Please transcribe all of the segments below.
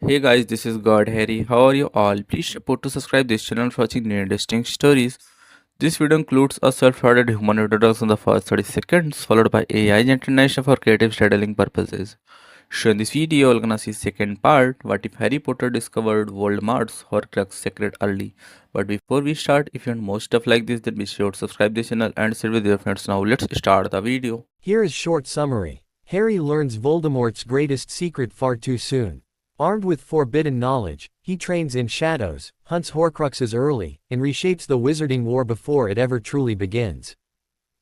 Hey guys, this is God Harry. How are you all? Please support to subscribe this channel for watching new interesting stories. This video includes a self-guided human introduction in the first 30 seconds, followed by AI explanation for creative storytelling purposes. So in this video, we're gonna see second part, what if Harry Potter discovered Voldemort's Horcrux secret early. But before we start, if you want more stuff like this, then be sure to subscribe this channel and share with your friends. Now let's start the video. Here is short summary. Harry learns Voldemort's greatest secret far too soon. Armed with forbidden knowledge, he trains in shadows, hunts Horcruxes early, and reshapes the Wizarding War before it ever truly begins.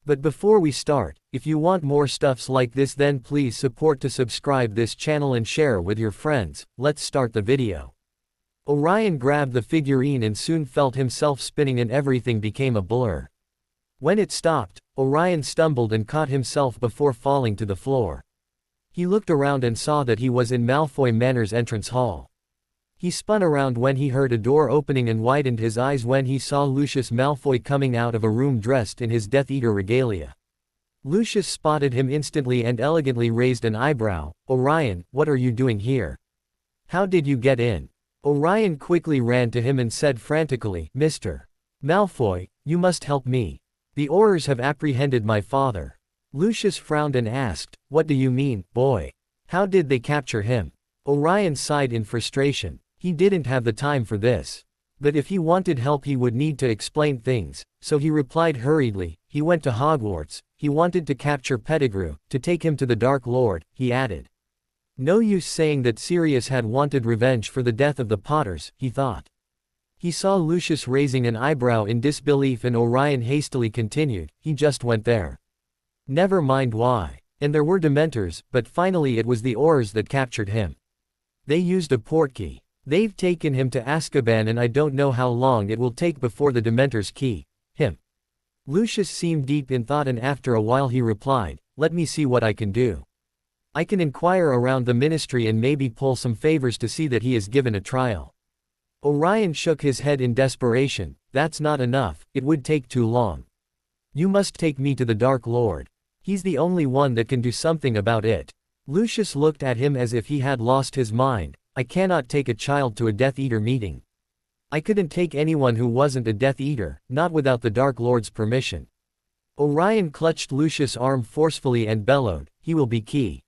But before we start, if you want more stuffs like this, then please support to subscribe this channel and share with your friends. Let's start the video. Orion grabbed the figurine and soon felt himself spinning and everything became a blur. When it stopped, Orion stumbled and caught himself before falling to the floor. He looked around and saw that he was in Malfoy Manor's entrance hall. He spun around when he heard a door opening and widened his eyes when he saw Lucius Malfoy coming out of a room dressed in his Death Eater regalia. Lucius spotted him instantly and elegantly raised an eyebrow. "Orion, what are you doing here? How did you get in?" Orion quickly ran to him and said frantically, "Mr. Malfoy, you must help me. The Aurors have apprehended my father." Lucius frowned and asked, "What do you mean, boy? How did they capture him?" Orion sighed in frustration. He didn't have the time for this. But if he wanted help he would need to explain things, so he replied hurriedly, "He went to Hogwarts, he wanted to capture Pettigrew, to take him to the Dark Lord," he added. No use saying that Sirius had wanted revenge for the death of the Potters, he thought. He saw Lucius raising an eyebrow in disbelief and Orion hastily continued, "He just went there. Never mind why. And there were Dementors, but finally it was the Aurors that captured him. They used a portkey. They've taken him to Azkaban and I don't know how long it will take before the Dementors key him." Lucius seemed deep in thought and after a while he replied, "Let me see what I can do. I can inquire around the ministry and maybe pull some favors to see that he is given a trial." Orion shook his head in desperation, "That's not enough, it would take too long. You must take me to the Dark Lord. He's the only one that can do something about it." Lucius looked at him as if he had lost his mind. "I cannot take a child to a Death Eater meeting. I couldn't take anyone who wasn't a Death Eater, not without the Dark Lord's permission." Orion clutched Lucius' arm forcefully and bellowed, "He will be key.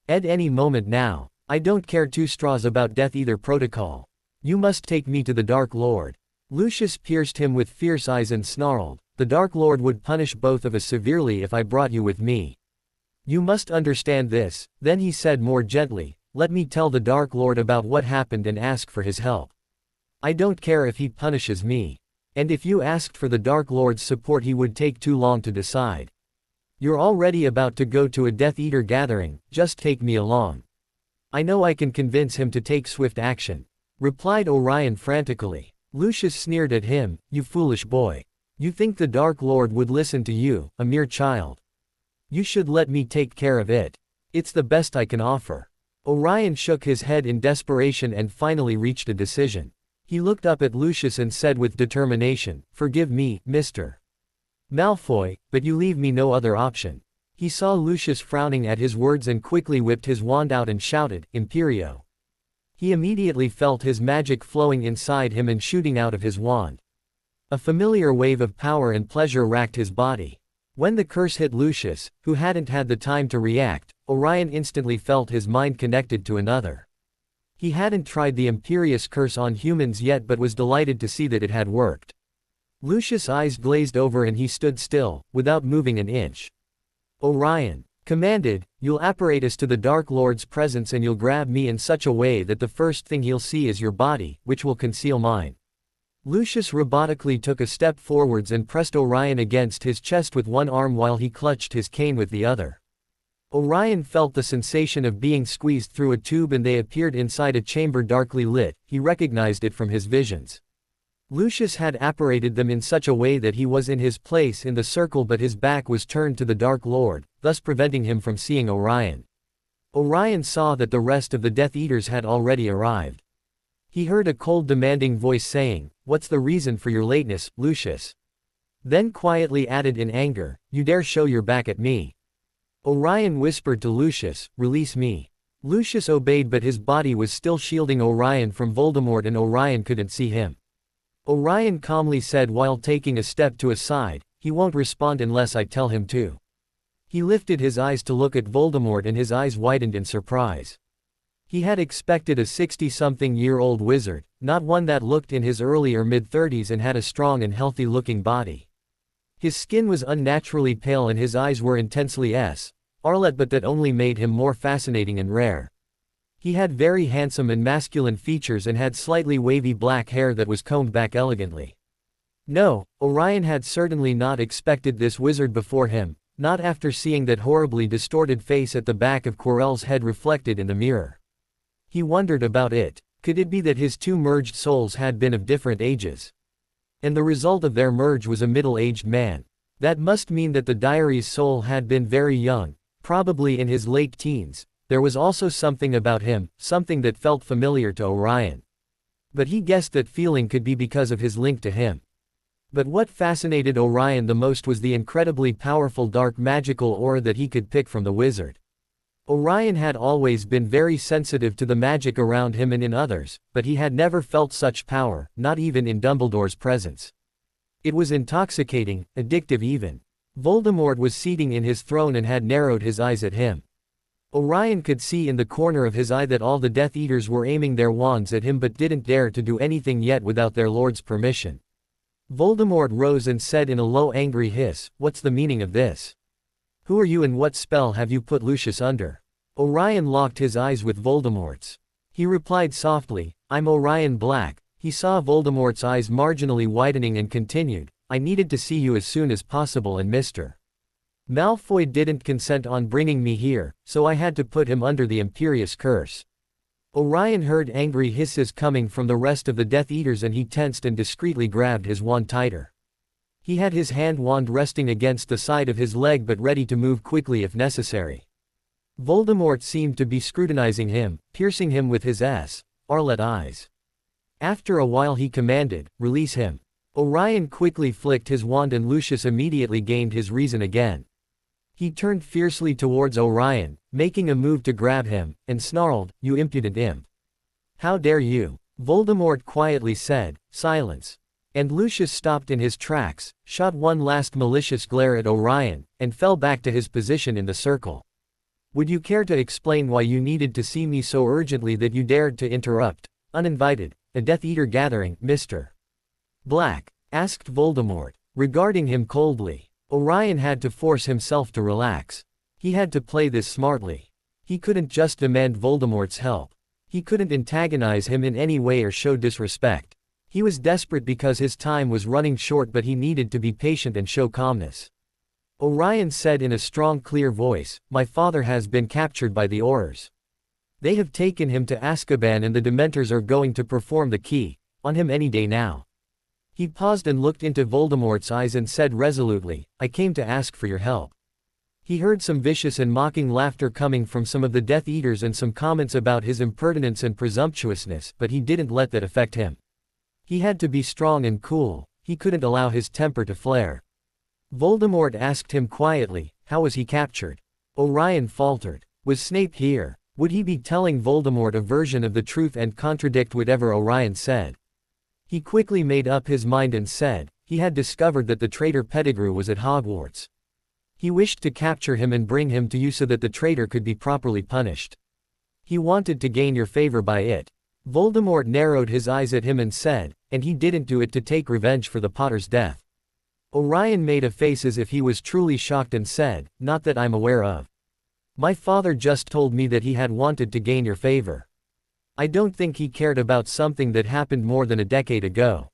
At any moment now. I don't care two straws about Death Eater protocol. You must take me to the Dark Lord." Lucius pierced him with fierce eyes and snarled, "The Dark Lord would punish both of us severely if I brought you with me. You must understand this." Then he said more gently, "Let me tell the Dark Lord about what happened and ask for his help. I don't care if he punishes me. And if you asked for the Dark Lord's support he would take too long to decide. You're already about to go to a Death Eater gathering, just take me along. I know I can convince him to take swift action," replied Orion frantically. Lucius sneered at him, "You foolish boy. You think the Dark Lord would listen to you, a mere child? You should let me take care of it. It's the best I can offer." Orion shook his head in desperation and finally reached a decision. He looked up at Lucius and said with determination, "Forgive me, Mr. Malfoy, but you leave me no other option." He saw Lucius frowning at his words and quickly whipped his wand out and shouted, "Imperio." He immediately felt his magic flowing inside him and shooting out of his wand. A familiar wave of power and pleasure racked his body. When the curse hit Lucius, who hadn't had the time to react, Orion instantly felt his mind connected to another. He hadn't tried the Imperious curse on humans yet but was delighted to see that it had worked. Lucius' eyes glazed over and he stood still, without moving an inch. Orion commanded, "You'll apparate us to the Dark Lord's presence and you'll grab me in such a way that the first thing he'll see is your body, which will conceal mine." Lucius robotically took a step forwards and pressed Orion against his chest with one arm while he clutched his cane with the other. Orion felt the sensation of being squeezed through a tube and they appeared inside a chamber darkly lit. He recognized it from his visions. Lucius had apparated them in such a way that he was in his place in the circle but his back was turned to the Dark Lord, thus preventing him from seeing Orion. Orion saw that the rest of the Death Eaters had already arrived. He heard a cold demanding voice saying, "What's the reason for your lateness, Lucius?" Then quietly added in anger, "You dare show your back at me?" Orion whispered to Lucius, "Release me." Lucius obeyed, but his body was still shielding Orion from Voldemort and Orion couldn't see him. Orion calmly said while taking a step to his side, "He won't respond unless I tell him to." He lifted his eyes to look at Voldemort and his eyes widened in surprise. He had expected a 60-something-year-old wizard, not one that looked in his early or mid-30s and had a strong and healthy-looking body. His skin was unnaturally pale and his eyes were intensely scarlet, but that only made him more fascinating and rare. He had very handsome and masculine features and had slightly wavy black hair that was combed back elegantly. No, Orion had certainly not expected this wizard before him, not after seeing that horribly distorted face at the back of Quirrell's head reflected in the mirror. He wondered about it. Could it be that his two merged souls had been of different ages? And the result of their merge was a middle-aged man. That must mean that the diary's soul had been very young, probably in his late teens. There was also something about him, something that felt familiar to Orion. But he guessed that feeling could be because of his link to him. But what fascinated Orion the most was the incredibly powerful dark magical aura that he could pick from the wizard. Orion had always been very sensitive to the magic around him and in others, but he had never felt such power, not even in Dumbledore's presence. It was intoxicating, addictive even. Voldemort was seating in his throne and had narrowed his eyes at him. Orion could see in the corner of his eye that all the Death Eaters were aiming their wands at him but didn't dare to do anything yet without their lord's permission. Voldemort rose and said in a low angry hiss, "What's the meaning of this? Who are you and what spell have you put Lucius under?" Orion locked his eyes with Voldemort's. He replied softly, "I'm Orion Black." He saw Voldemort's eyes marginally widening and continued, "I needed to see you as soon as possible and Mr. Malfoy didn't consent on bringing me here, so I had to put him under the Imperious Curse." Orion heard angry hisses coming from the rest of the Death Eaters and he tensed and discreetly grabbed his wand tighter. He had his hand wand resting against the side of his leg but ready to move quickly if necessary. Voldemort seemed to be scrutinizing him, piercing him with his scarlet eyes. After a while he commanded, "Release him." Orion quickly flicked his wand and Lucius immediately gained his reason again. He turned fiercely towards Orion, making a move to grab him, and snarled, "You impudent imp. How dare you?" Voldemort quietly said, "Silence." And Lucius stopped in his tracks, shot one last malicious glare at Orion, and fell back to his position in the circle. "Would you care to explain why you needed to see me so urgently that you dared to interrupt, uninvited, a Death Eater gathering, Mr. Black?" asked Voldemort, regarding him coldly. Orion had to force himself to relax. He had to play this smartly. He couldn't just demand Voldemort's help. He couldn't antagonize him in any way or show disrespect. He was desperate because his time was running short, but he needed to be patient and show calmness. Orion said in a strong clear voice, "My father has been captured by the Aurors. They have taken him to Azkaban and the Dementors are going to perform the key on him any day now." He paused and looked into Voldemort's eyes and said resolutely, "I came to ask for your help." He heard some vicious and mocking laughter coming from some of the Death Eaters and some comments about his impertinence and presumptuousness, but he didn't let that affect him. He had to be strong and cool. He couldn't allow his temper to flare. Voldemort asked him quietly, "How was he captured?" Orion faltered. Was Snape here? Would he be telling Voldemort a version of the truth and contradict whatever Orion said? He quickly made up his mind and said, he had discovered that the traitor Pettigrew was at Hogwarts. He wished to capture him and bring him to you so that the traitor could be properly punished. He wanted to gain your favor by it. Voldemort narrowed his eyes at him and said, "And he didn't do it to take revenge for the Potter's death." Orion made a face as if he was truly shocked and said, "Not that I'm aware of. My father just told me that he had wanted to gain your favor. I don't think he cared about something that happened more than a decade ago."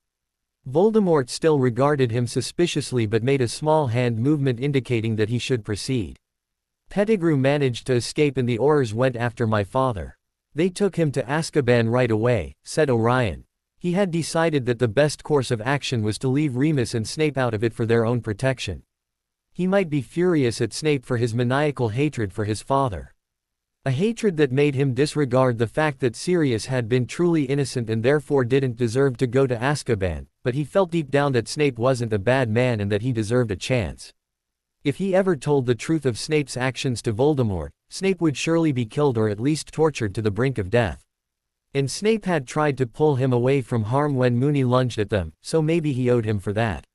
Voldemort still regarded him suspiciously but made a small hand movement indicating that he should proceed. "Pettigrew managed to escape and the Aurors went after my father. They took him to Azkaban right away," said Orion. He had decided that the best course of action was to leave Remus and Snape out of it for their own protection. He might be furious at Snape for his maniacal hatred for his father. A hatred that made him disregard the fact that Sirius had been truly innocent and therefore didn't deserve to go to Azkaban, but he felt deep down that Snape wasn't a bad man and that he deserved a chance. If he ever told the truth of Snape's actions to Voldemort, Snape would surely be killed or at least tortured to the brink of death. And Snape had tried to pull him away from harm when Moony lunged at them, so maybe he owed him for that.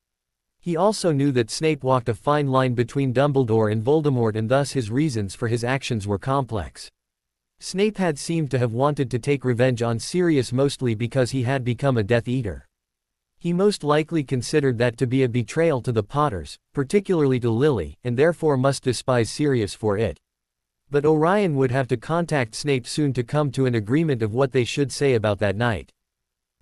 He also knew that Snape walked a fine line between Dumbledore and Voldemort, and thus his reasons for his actions were complex. Snape had seemed to have wanted to take revenge on Sirius mostly because he had become a Death Eater. He most likely considered that to be a betrayal to the Potters, particularly to Lily, and therefore must despise Sirius for it. But Orion would have to contact Snape soon to come to an agreement of what they should say about that night.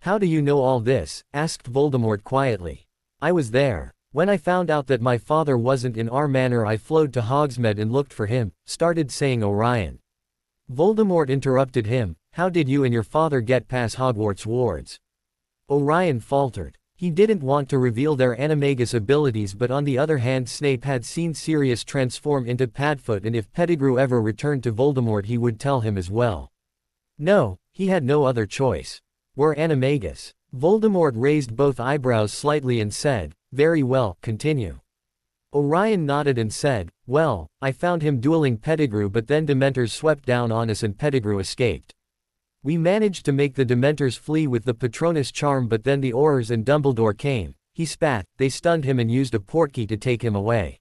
"How do you know all this?" asked Voldemort quietly. "I was there. When I found out that my father wasn't in our manor, I flowed to Hogsmeade and looked for him," started saying Orion. Voldemort interrupted him. "How did you and your father get past Hogwarts wards?" Orion faltered. He didn't want to reveal their animagus abilities, but on the other hand Snape had seen Sirius transform into Padfoot, and if Pettigrew ever returned to Voldemort he would tell him as well. No, he had no other choice. "We're animagus." Voldemort raised both eyebrows slightly and said, "Very well, continue." Orion nodded and said, "Well, I found him dueling Pettigrew, but then Dementors swept down on us and Pettigrew escaped. We managed to make the Dementors flee with the Patronus charm, but then the Aurors and Dumbledore came." He spat. "They stunned him and used a portkey to take him away."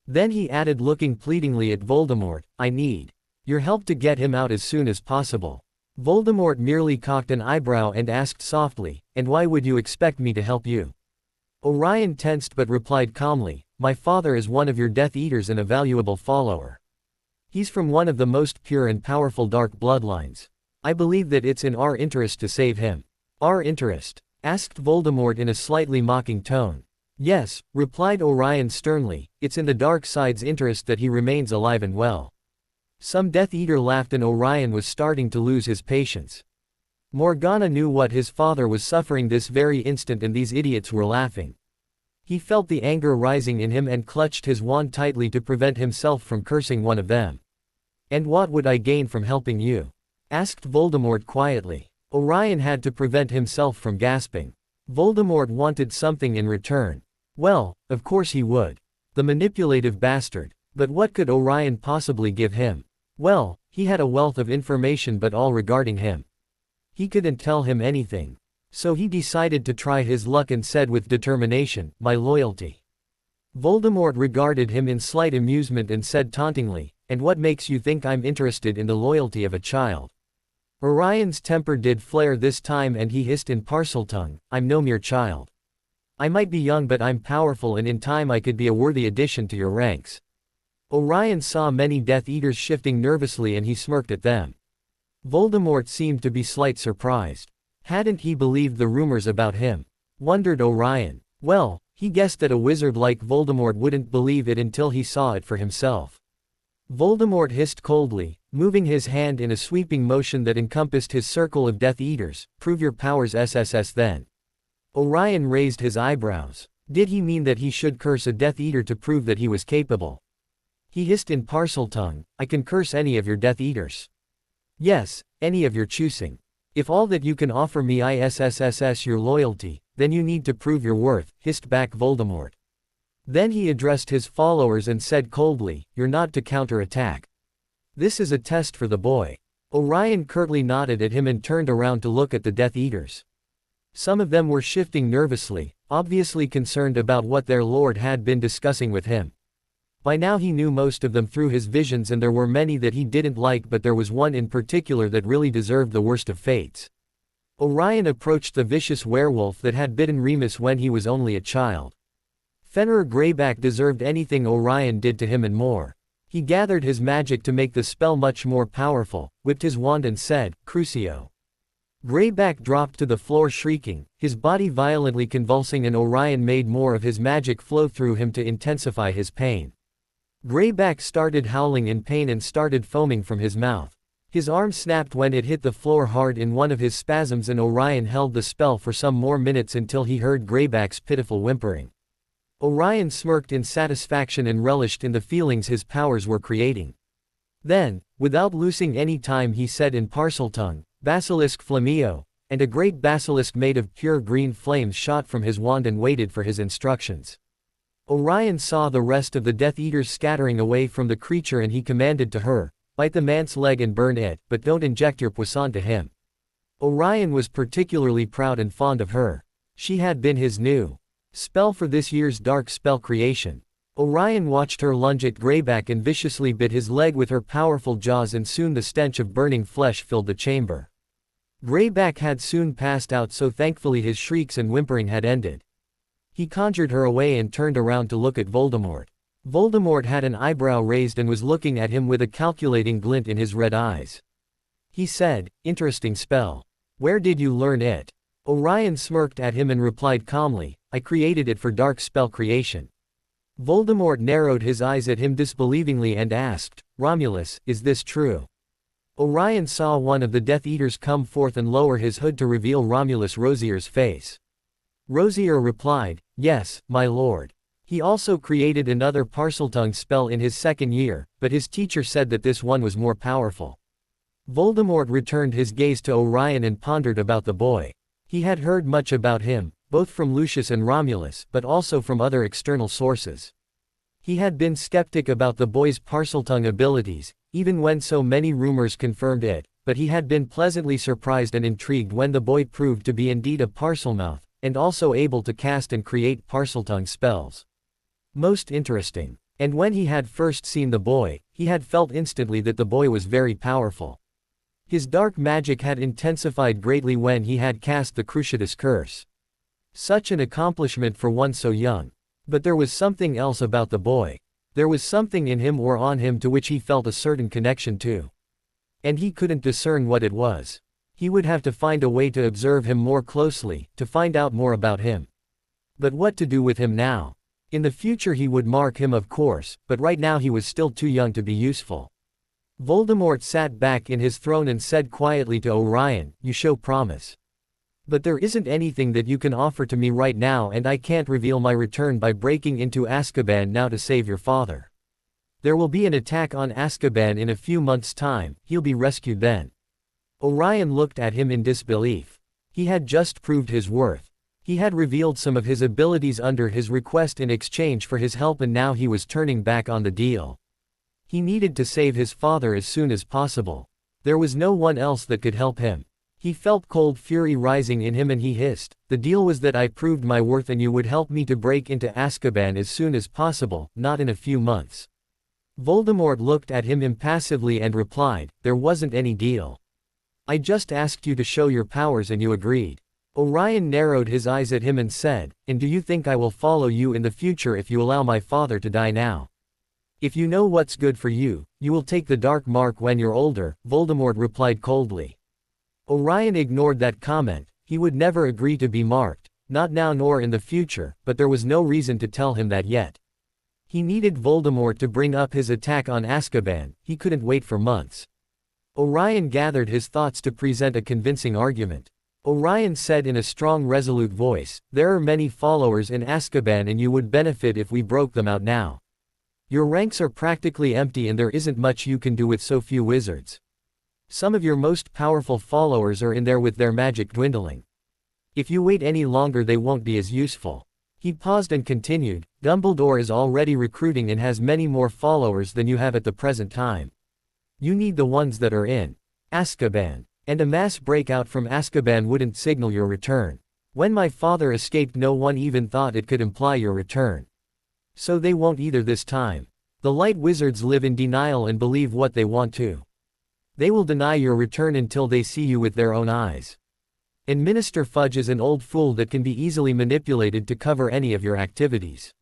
Then he added, looking pleadingly at Voldemort, "I need your help to get him out as soon as possible." Voldemort merely cocked an eyebrow and asked softly, "And why would you expect me to help you?" Orion tensed but replied calmly, "My father is one of your Death Eaters and a valuable follower. He's from one of the most pure and powerful dark bloodlines. I believe that it's in our interest to save him." "Our interest?" asked Voldemort in a slightly mocking tone. "Yes," replied Orion sternly, "it's in the dark side's interest that he remains alive and well." Some Death Eater laughed and Orion was starting to lose his patience. Morgana knew what his father was suffering this very instant, and these idiots were laughing. He felt the anger rising in him and clutched his wand tightly to prevent himself from cursing one of them. "And what would I gain from helping you?" asked Voldemort quietly. Orion had to prevent himself from gasping. Voldemort wanted something in return. Well, of course he would. The manipulative bastard. But what could Orion possibly give him? Well, he had a wealth of information, but all regarding him. He couldn't tell him anything. So he decided to try his luck and said with determination, "My loyalty." Voldemort regarded him in slight amusement and said tauntingly, "And what makes you think I'm interested in the loyalty of a child?" Orion's temper did flare this time and he hissed in Parseltongue, "I'm no mere child. I might be young, but I'm powerful, and in time I could be a worthy addition to your ranks." Orion saw many Death Eaters shifting nervously and he smirked at them. Voldemort seemed to be slight surprised. Hadn't he believed the rumors about him? Wondered Orion. Well, he guessed that a wizard like Voldemort wouldn't believe it until he saw it for himself. Voldemort hissed coldly, moving his hand in a sweeping motion that encompassed his circle of Death Eaters, "Prove your powers SSS then." Orion raised his eyebrows. Did he mean that he should curse a Death Eater to prove that he was capable? He hissed in Parseltongue, "I can curse any of your Death Eaters." "Yes, any of your choosing. If all that you can offer me is your loyalty, then you need to prove your worth," hissed back Voldemort. Then he addressed his followers and said coldly, "You're not to counterattack. This is a test for the boy." Orion curtly nodded at him and turned around to look at the Death Eaters. Some of them were shifting nervously, obviously concerned about what their lord had been discussing with him. By now he knew most of them through his visions, and there were many that he didn't like, but there was one in particular that really deserved the worst of fates. Orion approached the vicious werewolf that had bitten Remus when he was only a child. Fenrir Greyback deserved anything Orion did to him and more. He gathered his magic to make the spell much more powerful, whipped his wand and said, "Crucio." Greyback dropped to the floor shrieking, his body violently convulsing, and Orion made more of his magic flow through him to intensify his pain. Greyback started howling in pain and started foaming from his mouth. His arm snapped when it hit the floor hard in one of his spasms, and Orion held the spell for some more minutes until he heard Greyback's pitiful whimpering. Orion smirked in satisfaction and relished in the feelings his powers were creating. Then, without losing any time, he said in Parseltongue, "Basilisk Flameo," and a great basilisk made of pure green flames shot from his wand and waited for his instructions. Orion saw the rest of the Death Eaters scattering away from the creature and he commanded to her, "Bite the man's leg and burn it, but don't inject your poison to him." Orion was particularly proud and fond of her. She had been his new spell for this year's dark spell creation. Orion watched her lunge at Greyback and viciously bit his leg with her powerful jaws, and soon the stench of burning flesh filled the chamber. Greyback had soon passed out, so thankfully his shrieks and whimpering had ended. He conjured her away and turned around to look at Voldemort. Voldemort had an eyebrow raised and was looking at him with a calculating glint in his red eyes. He said, "Interesting spell. Where did you learn it?" Orion smirked at him and replied calmly, "I created it for dark spell creation." Voldemort narrowed his eyes at him disbelievingly and asked, "Romulus, is this true?" Orion saw one of the Death Eaters come forth and lower his hood to reveal Romulus Rosier's face. Rosier replied, "Yes, my lord. He also created another Parseltongue spell in his second year, but his teacher said that this one was more powerful." Voldemort returned his gaze to Orion and pondered about the boy. He had heard much about him, both from Lucius and Romulus, but also from other external sources. He had been skeptic about the boy's Parseltongue abilities, even when so many rumors confirmed it, but he had been pleasantly surprised and intrigued when the boy proved to be indeed a Parselmouth, and also able to cast and create Parseltongue spells. Most interesting. And when he had first seen the boy, he had felt instantly that the boy was very powerful. His dark magic had intensified greatly when he had cast the Cruciatus Curse. Such an accomplishment for one so young. But there was something else about the boy. There was something in him or on him to which he felt a certain connection to. And he couldn't discern what it was. He would have to find a way to observe him more closely, to find out more about him. But what to do with him now? In the future he would mark him, of course, but right now he was still too young to be useful. Voldemort sat back in his throne and said quietly to Orion, "You show promise. But there isn't anything that you can offer to me right now, and I can't reveal my return by breaking into Azkaban now to save your father. There will be an attack on Azkaban in a few months' time, he'll be rescued then." Orion looked at him in disbelief. He had just proved his worth. He had revealed some of his abilities under his request in exchange for his help, and now he was turning back on the deal. He needed to save his father as soon as possible. There was no one else that could help him. He felt cold fury rising in him and he hissed, "The deal was that I proved my worth and you would help me to break into Azkaban as soon as possible, not in a few months." Voldemort looked at him impassively and replied, "There wasn't any deal. I just asked you to show your powers and you agreed." Orion narrowed his eyes at him and said, "And do you think I will follow you in the future if you allow my father to die now? If you know what's good for you, you will take the dark mark when you're older," Voldemort replied coldly. Orion ignored that comment. He would never agree to be marked, not now nor in the future, but there was no reason to tell him that yet. He needed Voldemort to bring up his attack on Azkaban, he couldn't wait for months. Orion gathered his thoughts to present a convincing argument. Orion said in a strong, resolute voice, "There are many followers in Azkaban and you would benefit if we broke them out now. Your ranks are practically empty and there isn't much you can do with so few wizards. Some of your most powerful followers are in there with their magic dwindling. If you wait any longer they won't be as useful." He paused and continued, "Dumbledore is already recruiting and has many more followers than you have at the present time. You need the ones that are in Azkaban. And a mass breakout from Azkaban wouldn't signal your return. When my father escaped no one even thought it could imply your return. So they won't either this time. The light wizards live in denial and believe what they want to. They will deny your return until they see you with their own eyes. And Minister Fudge is an old fool that can be easily manipulated to cover any of your activities.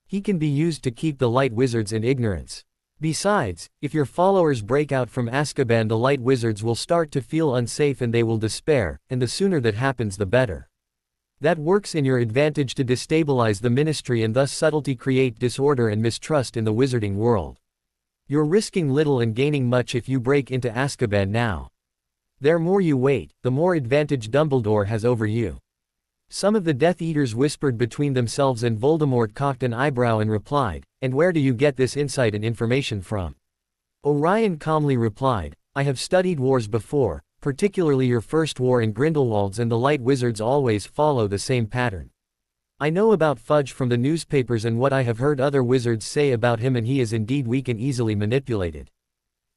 He can be used to keep the light wizards in ignorance. Besides, if your followers break out from Azkaban the light wizards will start to feel unsafe and they will despair, and the sooner that happens the better. That works in your advantage to destabilize the ministry and thus subtly create disorder and mistrust in the wizarding world. You're risking little and gaining much if you break into Azkaban now. The more you wait, the more advantage Dumbledore has over you." Some of the Death Eaters whispered between themselves and Voldemort cocked an eyebrow and replied, "And where do you get this insight and information from?" Orion calmly replied, "I have studied wars before, particularly your first war in Grindelwald's, and the light wizards always follow the same pattern. I know about Fudge from the newspapers and what I have heard other wizards say about him, and he is indeed weak and easily manipulated.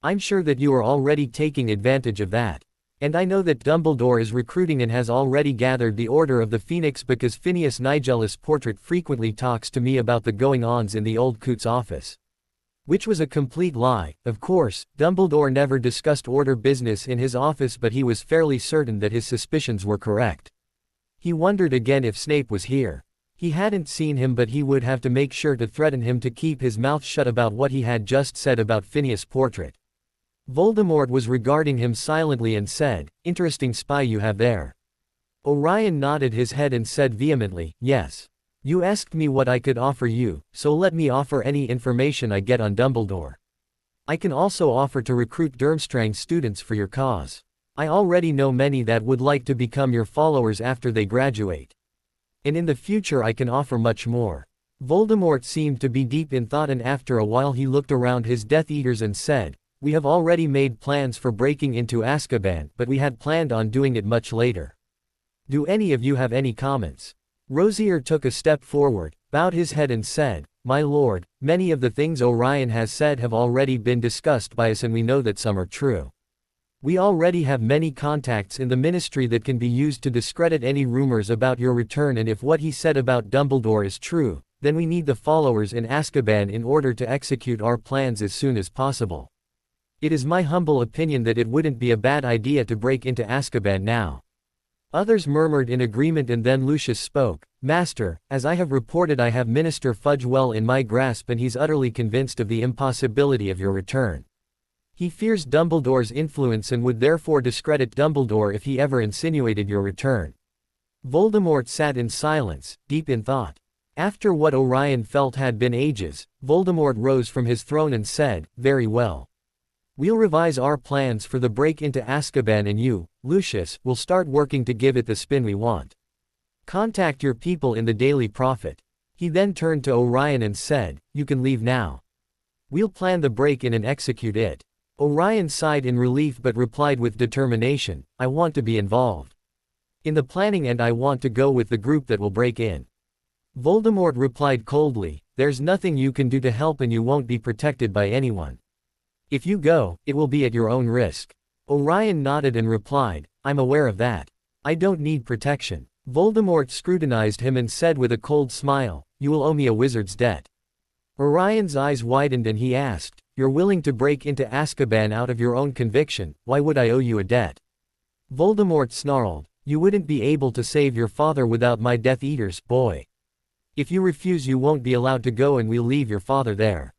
I'm sure that you are already taking advantage of that. And I know that Dumbledore is recruiting and has already gathered the Order of the Phoenix because Phineas Nigel's portrait frequently talks to me about the going-ons in the old Coot's office. Which was a complete lie. Of course, Dumbledore never discussed order business in his office, but he was fairly certain that his suspicions were correct. He wondered again if Snape was here. He hadn't seen him, but he would have to make sure to threaten him to keep his mouth shut about what he had just said about Phineas' portrait. Voldemort was regarding him silently and said, "Interesting spy you have there." Orion nodded his head and said vehemently, "Yes. You asked me what I could offer you, so let me offer any information I get on Dumbledore. I can also offer to recruit Durmstrang students for your cause. I already know many that would like to become your followers after they graduate. And in the future I can offer much more." Voldemort seemed to be deep in thought, and after a while he looked around his Death Eaters and said, "We have already made plans for breaking into Azkaban, but we had planned on doing it much later. Do any of you have any comments?" Rosier took a step forward, bowed his head and said, "My lord, many of the things Orion has said have already been discussed by us, and we know that some are true. We already have many contacts in the ministry that can be used to discredit any rumors about your return, and if what he said about Dumbledore is true, then we need the followers in Azkaban in order to execute our plans as soon as possible. It is my humble opinion that it wouldn't be a bad idea to break into Azkaban now." Others murmured in agreement, and then Lucius spoke, "Master, as I have reported, I have Minister Fudge well in my grasp, and he's utterly convinced of the impossibility of your return. He fears Dumbledore's influence and would therefore discredit Dumbledore if he ever insinuated your return." Voldemort sat in silence, deep in thought. After what Orion felt had been ages, Voldemort rose from his throne and said, "Very well. We'll revise our plans for the break into Azkaban, and you, Lucius, will start working to give it the spin we want. Contact your people in the Daily Prophet." He then turned to Orion and said, "You can leave now. We'll plan the break-in and execute it." Orion sighed in relief but replied with determination, "I want to be involved in the planning, and I want to go with the group that will break in." Voldemort replied coldly, "There's nothing you can do to help, and you won't be protected by anyone. If you go, it will be at your own risk." Orion nodded and replied, "I'm aware of that. I don't need protection." Voldemort scrutinized him and said with a cold smile, "You will owe me a wizard's debt." Orion's eyes widened and he asked, "You're willing to break into Azkaban out of your own conviction, why would I owe you a debt?" Voldemort snarled, "You wouldn't be able to save your father without my Death Eaters, boy. If you refuse, you won't be allowed to go, and we'll leave your father there."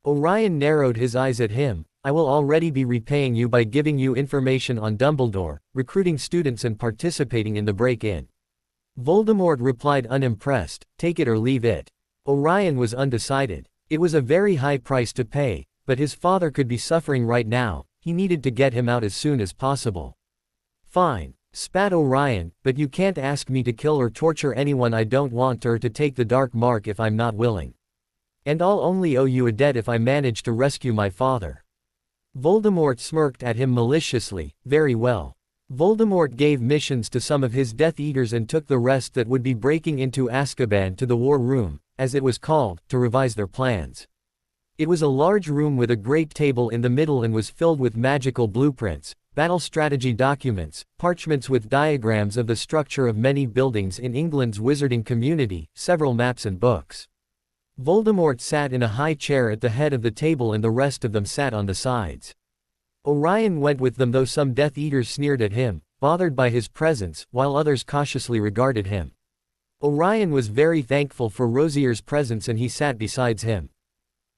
Orion narrowed his eyes at him, "I will already be repaying you by giving you information on Dumbledore, recruiting students and participating in the break-in." Voldemort replied unimpressed, "Take it or leave it." Orion was undecided. It was a very high price to pay, but his father could be suffering right now, he needed to get him out as soon as possible. "Fine," spat Orion, "but you can't ask me to kill or torture anyone I don't want, or to take the Dark Mark if I'm not willing. And I'll only owe you a debt if I manage to rescue my father." Voldemort smirked at him maliciously, "Very well." Voldemort gave missions to some of his Death Eaters and took the rest that would be breaking into Azkaban to the War Room, as it was called, to revise their plans. It was a large room with a great table in the middle and was filled with magical blueprints, battle strategy documents, parchments with diagrams of the structure of many buildings in England's wizarding community, several maps and books. Voldemort sat in a high chair at the head of the table and the rest of them sat on the sides. Orion went with them, though some Death Eaters sneered at him, bothered by his presence, while others cautiously regarded him. Orion was very thankful for Rosier's presence and he sat beside him.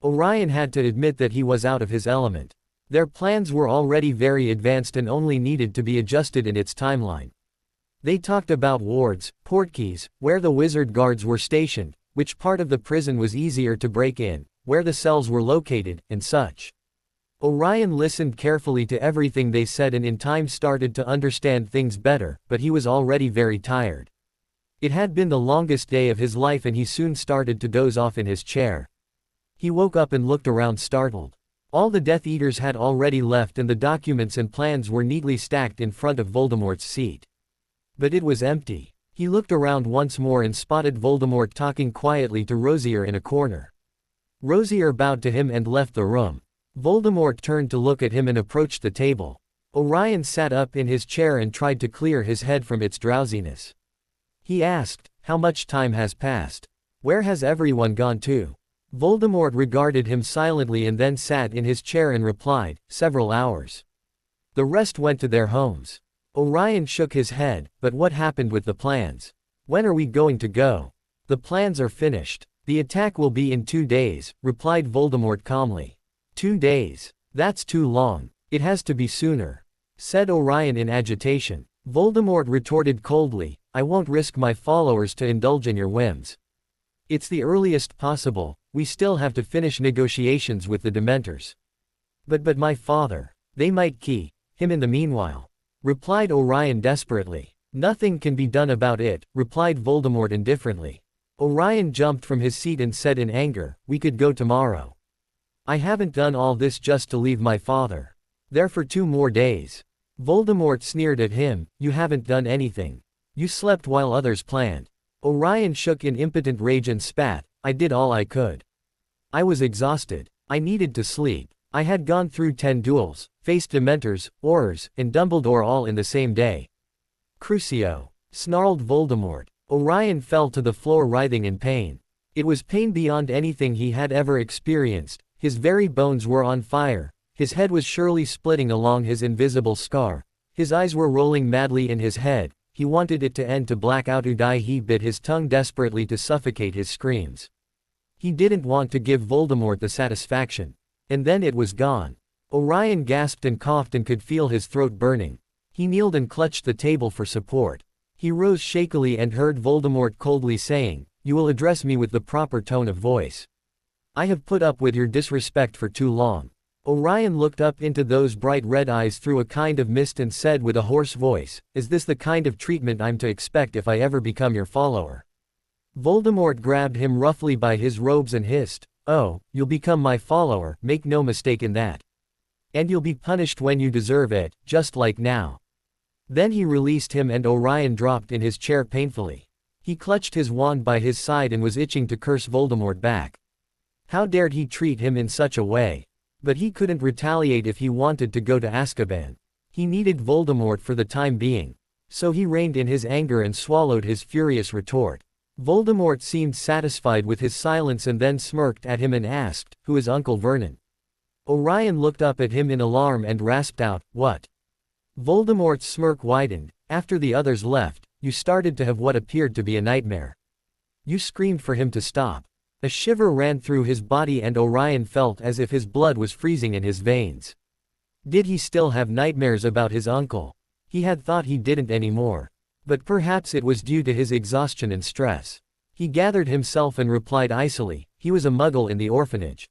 Orion had to admit that he was out of his element. Their plans were already very advanced and only needed to be adjusted in its timeline. They talked about wards, portkeys, where the wizard guards were stationed, which part of the prison was easier to break in, where the cells were located, and such. Orion listened carefully to everything they said and in time started to understand things better, but he was already very tired. It had been the longest day of his life and he soon started to doze off in his chair. He woke up and looked around startled. All the Death Eaters had already left and the documents and plans were neatly stacked in front of Voldemort's seat. But it was empty. He looked around once more and spotted Voldemort talking quietly to Rosier in a corner. Rosier bowed to him and left the room. Voldemort turned to look at him and approached the table. Orion sat up in his chair and tried to clear his head from its drowsiness. He asked, "How much time has passed? Where has everyone gone to?" Voldemort regarded him silently and then sat in his chair and replied, "Several hours. The rest went to their homes." Orion shook his head, "But what happened with the plans? When are we going to go?" "The plans are finished. The attack will be in 2 days," replied Voldemort calmly. 2 days? That's too long. It has to be sooner," said Orion in agitation. Voldemort retorted coldly, "I won't risk my followers to indulge in your whims. It's the earliest possible. We still have to finish negotiations with the Dementors." But my father. They might key him in the meanwhile," replied Orion desperately. "Nothing can be done about it," replied Voldemort indifferently. Orion jumped from his seat and said in anger, "We could go tomorrow. I haven't done all this just to leave my father there for 2 more days." Voldemort sneered at him, "You haven't done anything. You slept while others planned." Orion shook in impotent rage and spat, "I did all I could. I was exhausted. I needed to sleep. I had gone through 10 duels, faced Dementors, Aurors, and Dumbledore all in the same day." "Crucio!" snarled Voldemort. Orion fell to the floor writhing in pain. It was pain beyond anything he had ever experienced. His very bones were on fire. His head was surely splitting along his invisible scar. His eyes were rolling madly in his head. He wanted it to end, to black out or die. He bit his tongue desperately to suffocate his screams. He didn't want to give Voldemort the satisfaction. And then it was gone. Orion gasped and coughed and could feel his throat burning. He kneeled and clutched the table for support. He rose shakily and heard Voldemort coldly saying, "You will address me with the proper tone of voice. I have put up with your disrespect for too long." Orion looked up into those bright red eyes through a kind of mist and said with a hoarse voice, "Is this the kind of treatment I'm to expect if I ever become your follower?" Voldemort grabbed him roughly by his robes and hissed, "Oh, you'll become my follower, make no mistake in that. And you'll be punished when you deserve it, just like now." Then he released him and Orion dropped in his chair painfully. He clutched his wand by his side and was itching to curse Voldemort back. How dared he treat him in such a way? But he couldn't retaliate if he wanted to go to Azkaban. He needed Voldemort for the time being. So he reined in his anger and swallowed his furious retort. Voldemort seemed satisfied with his silence and then smirked at him and asked, "Who is Uncle Vernon?" Orion looked up at him in alarm and rasped out, "What?" Voldemort's smirk widened. "After the others left, you started to have what appeared to be a nightmare. You screamed for him to stop." A shiver ran through his body and Orion felt as if his blood was freezing in his veins. Did he still have nightmares about his uncle? He had thought he didn't anymore. But perhaps it was due to his exhaustion and stress. He gathered himself and replied icily, "He was a muggle in the orphanage.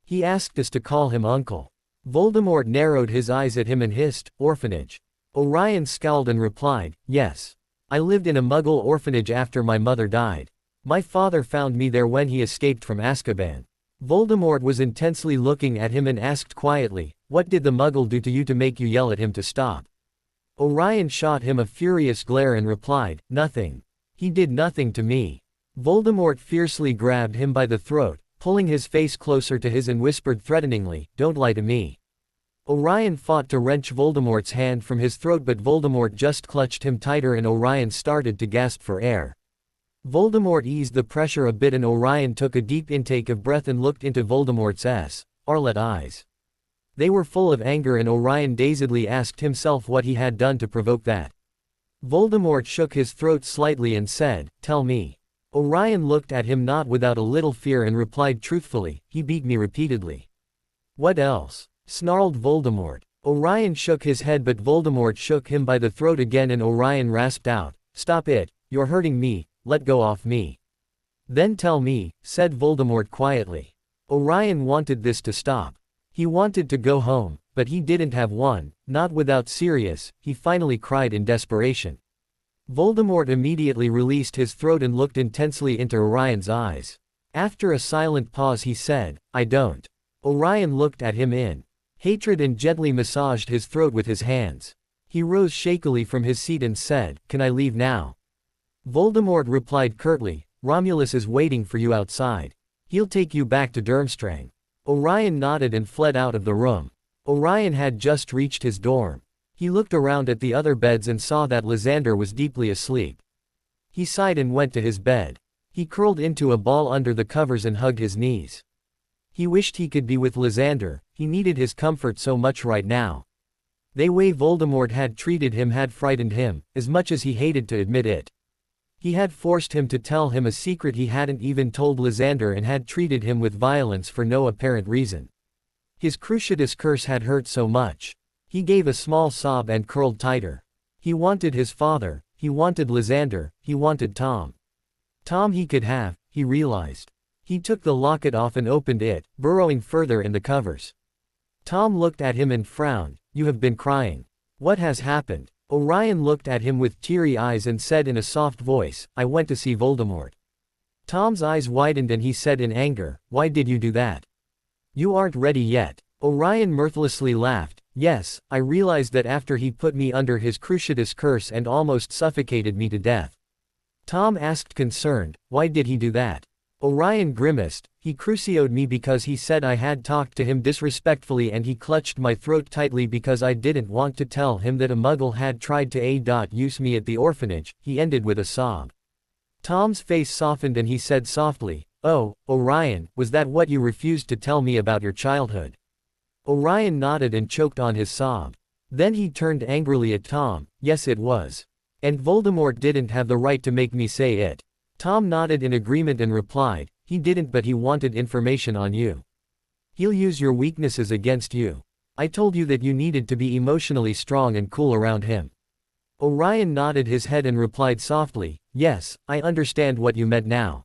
He asked us to call him uncle." Voldemort narrowed his eyes at him and hissed, "Orphanage?" Orion scowled and replied, "Yes. I lived in a muggle orphanage after my mother died. My father found me there when he escaped from Azkaban." Voldemort was intensely looking at him and asked quietly, "What did the muggle do to you to make you yell at him to stop?" Orion shot him a furious glare and replied, "Nothing. He did nothing to me." Voldemort fiercely grabbed him by the throat, pulling his face closer to his and whispered threateningly, "Don't lie to me." Orion fought to wrench Voldemort's hand from his throat, but Voldemort just clutched him tighter and Orion started to gasp for air. Voldemort eased the pressure a bit and Orion took a deep intake of breath and looked into Voldemort's Arlet eyes. They were full of anger and Orion dazedly asked himself what he had done to provoke that. Voldemort shook his throat slightly and said, "Tell me." Orion looked at him not without a little fear and replied truthfully, "He beat me repeatedly." "What else?" snarled Voldemort. Orion shook his head but Voldemort shook him by the throat again and Orion rasped out, "Stop it, you're hurting me. Let go off me." "Then tell me," said Voldemort quietly. Orion wanted this to stop. He wanted to go home, but he didn't have one, not without Sirius, he finally cried in desperation. Voldemort immediately released his throat and looked intensely into Orion's eyes. After a silent pause he said, "I don't." Orion looked at him in hatred and gently massaged his throat with his hands. He rose shakily from his seat and said, "Can I leave now?" Voldemort replied curtly, Romulus is waiting for you outside. He'll take you back to Durmstrang. Orion nodded and fled out of the room. Orion had just reached his dorm. He looked around at the other beds and saw that Lysander was deeply asleep. He sighed and went to his bed. He curled into a ball under the covers and hugged his knees. He wished he could be with Lysander, he needed his comfort so much right now. The way Voldemort had treated him had frightened him, as much as he hated to admit it. He had forced him to tell him a secret he hadn't even told Lysander and had treated him with violence for no apparent reason. His Cruciatus curse had hurt so much. He gave a small sob and curled tighter. He wanted his father, he wanted Lysander, he wanted Tom. Tom he could have, he realized. He took the locket off and opened it, burrowing further in the covers. Tom looked at him and frowned. You have been crying. What has happened? Orion looked at him with teary eyes and said in a soft voice, I went to see Voldemort. Tom's eyes widened and he said in anger, why did you do that? You aren't ready yet. Orion mirthlessly laughed, yes, I realized that after he put me under his Cruciatus curse and almost suffocated me to death. Tom asked concerned, why did he do that? Orion grimaced, he crucioed me because he said I had talked to him disrespectfully and he clutched my throat tightly because I didn't want to tell him that a muggle had tried to use me at the orphanage, he ended with a sob. Tom's face softened and he said softly, oh, Orion, was that what you refused to tell me about your childhood? Orion nodded and choked on his sob. Then he turned angrily at Tom, yes it was. And Voldemort didn't have the right to make me say it. Tom nodded in agreement and replied, he didn't but he wanted information on you. He'll use your weaknesses against you. I told you that you needed to be emotionally strong and cool around him. Orion nodded his head and replied softly, yes, I understand what you meant now.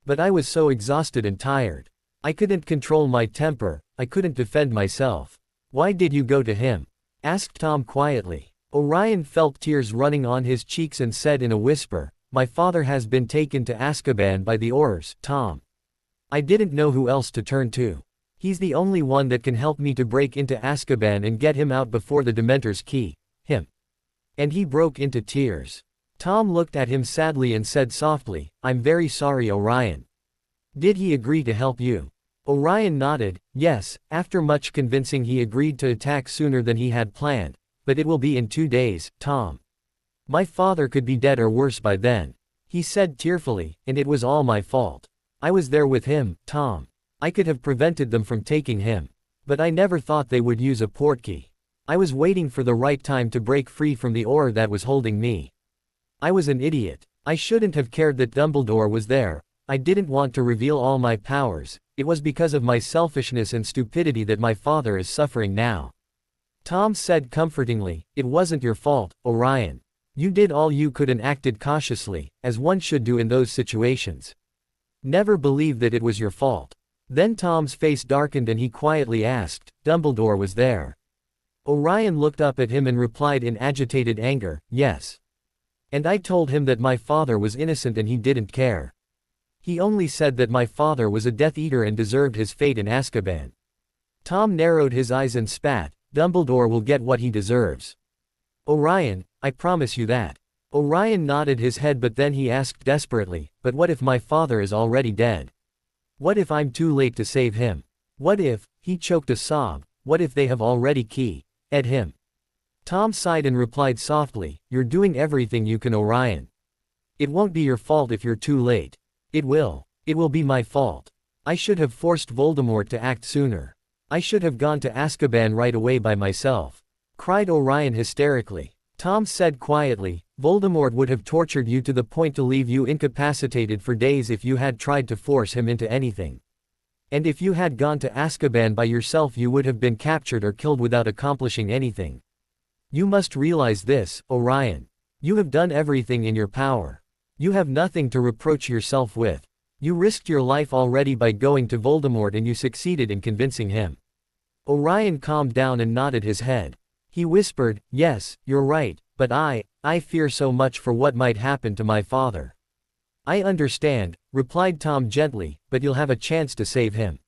But I was so exhausted and tired. I couldn't control my temper, I couldn't defend myself. Why did you go to him? Asked Tom quietly. Orion felt tears running on his cheeks and said in a whisper, my father has been taken to Azkaban by the Aurors, Tom. I didn't know who else to turn to. He's the only one that can help me to break into Azkaban and get him out before the Dementor's key, him. And he broke into tears. Tom looked at him sadly and said softly, I'm very sorry Orion. Did he agree to help you? Orion nodded, yes, after much convincing he agreed to attack sooner than he had planned, but it will be in 2 days, Tom. My father could be dead or worse by then. He said tearfully, and it was all my fault. I was there with him, Tom. I could have prevented them from taking him. But I never thought they would use a portkey. I was waiting for the right time to break free from the aura that was holding me. I was an idiot. I shouldn't have cared that Dumbledore was there. I didn't want to reveal all my powers. It was because of my selfishness and stupidity that my father is suffering now. Tom said comfortingly, it wasn't your fault, Orion. You did all you could and acted cautiously, as one should do in those situations. Never believe that it was your fault. Then Tom's face darkened and he quietly asked, Dumbledore was there. Orion looked up at him and replied in agitated anger, yes. And I told him that my father was innocent and he didn't care. He only said that my father was a Death Eater and deserved his fate in Azkaban. Tom narrowed his eyes and spat, Dumbledore will get what he deserves. Orion, I promise you that. Orion nodded his head but then he asked desperately, but what if my father is already dead? What if I'm too late to save him? What if, he choked a sob, what if they have already keyed him? Tom sighed and replied softly, you're doing everything you can Orion. It won't be your fault if you're too late. It will be my fault. I should have forced Voldemort to act sooner. I should have gone to Azkaban right away by myself. Cried Orion hysterically. Tom said quietly, Voldemort would have tortured you to the point to leave you incapacitated for days if you had tried to force him into anything. And if you had gone to Azkaban by yourself you would have been captured or killed without accomplishing anything. You must realize this, Orion. You have done everything in your power. You have nothing to reproach yourself with. You risked your life already by going to Voldemort and you succeeded in convincing him. Orion calmed down and nodded his head. He whispered, yes, you're right, but I fear so much for what might happen to my father. I understand, replied Tom gently, but you'll have a chance to save him.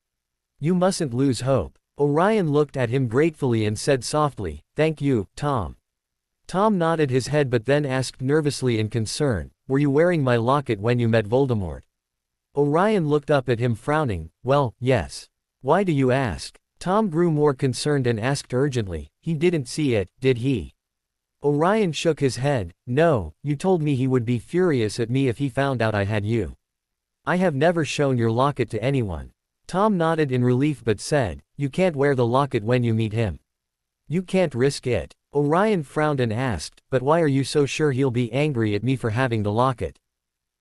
You mustn't lose hope. Orion looked at him gratefully and said softly, thank you, Tom. Tom nodded his head but then asked nervously in concern, were you wearing my locket when you met Voldemort? Orion looked up at him frowning. Well, yes. Why do you ask? Tom grew more concerned and asked urgently, he didn't see it, did he? Orion shook his head. No, you told me he would be furious at me if he found out I had you. I have never shown your locket to anyone. Tom nodded in relief but said, you can't wear the locket when you meet him. You can't risk it. Orion frowned and asked, but why are you so sure he'll be angry at me for having the locket?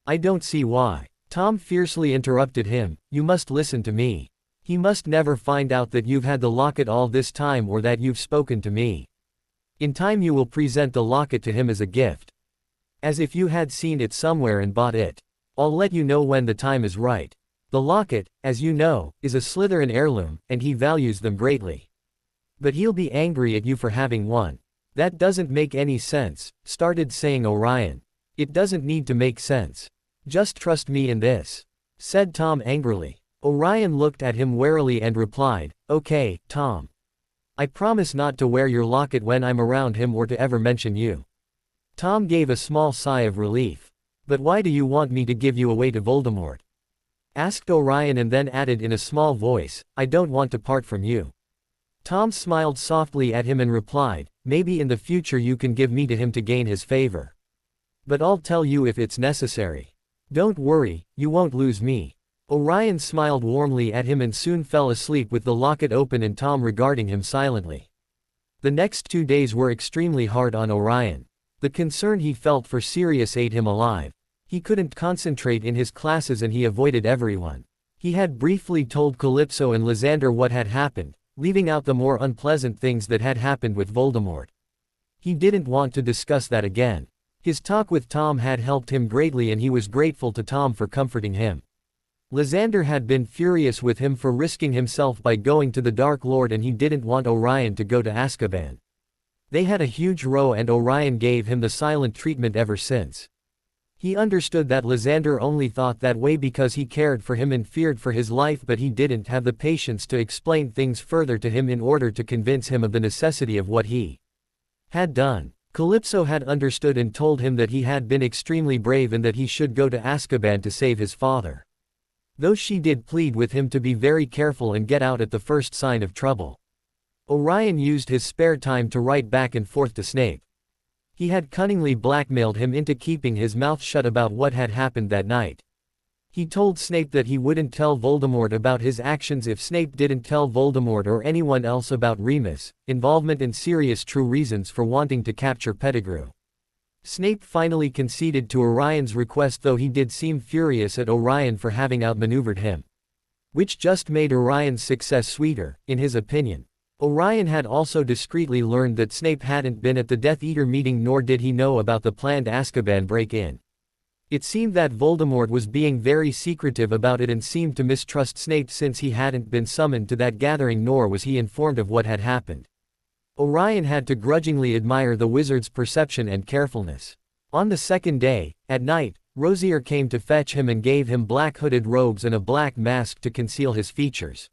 I don't see why. Tom fiercely interrupted him, you must listen to me. He must never find out that you've had the locket all this time or that you've spoken to me. In time you will present the locket to him as a gift. As if you had seen it somewhere and bought it. I'll let you know when the time is right. The locket, as you know, is a Slytherin heirloom, and he values them greatly. But he'll be angry at you for having one. That doesn't make any sense, started saying Orion. It doesn't need to make sense. Just trust me in this, said Tom angrily. Orion looked at him warily and replied, okay, Tom. I promise not to wear your locket when I'm around him or to ever mention you. Tom gave a small sigh of relief. But why do you want me to give you away to Voldemort? Asked Orion and then added in a small voice, I don't want to part from you. Tom smiled softly at him and replied, maybe in the future you can give me to him to gain his favor. But I'll tell you if it's necessary. Don't worry, you won't lose me. Orion smiled warmly at him and soon fell asleep with the locket open and Tom regarding him silently. The next 2 days were extremely hard on Orion. The concern he felt for Sirius ate him alive. He couldn't concentrate in his classes and he avoided everyone. He had briefly told Calypso and Lysander what had happened, leaving out the more unpleasant things that had happened with Voldemort. He didn't want to discuss that again. His talk with Tom had helped him greatly and he was grateful to Tom for comforting him. Lysander had been furious with him for risking himself by going to the Dark Lord and he didn't want Orion to go to Azkaban. They had a huge row and Orion gave him the silent treatment ever since. He understood that Lysander only thought that way because he cared for him and feared for his life, but he didn't have the patience to explain things further to him in order to convince him of the necessity of what he had done. Calypso had understood and told him that he had been extremely brave and that he should go to Azkaban to save his father. Though she did plead with him to be very careful and get out at the first sign of trouble. Orion used his spare time to write back and forth to Snape. He had cunningly blackmailed him into keeping his mouth shut about what had happened that night. He told Snape that he wouldn't tell Voldemort about his actions if Snape didn't tell Voldemort or anyone else about Remus' involvement and Sirius' true reasons for wanting to capture Pettigrew. Snape finally conceded to Orion's request, though he did seem furious at Orion for having outmaneuvered him. Which just made Orion's success sweeter, in his opinion. Orion had also discreetly learned that Snape hadn't been at the Death Eater meeting, nor did he know about the planned Azkaban break-in. It seemed that Voldemort was being very secretive about it and seemed to mistrust Snape since he hadn't been summoned to that gathering, nor was he informed of what had happened. Orion had to grudgingly admire the wizard's perception and carefulness. On the second day, at night, Rosier came to fetch him and gave him black hooded robes and a black mask to conceal his features.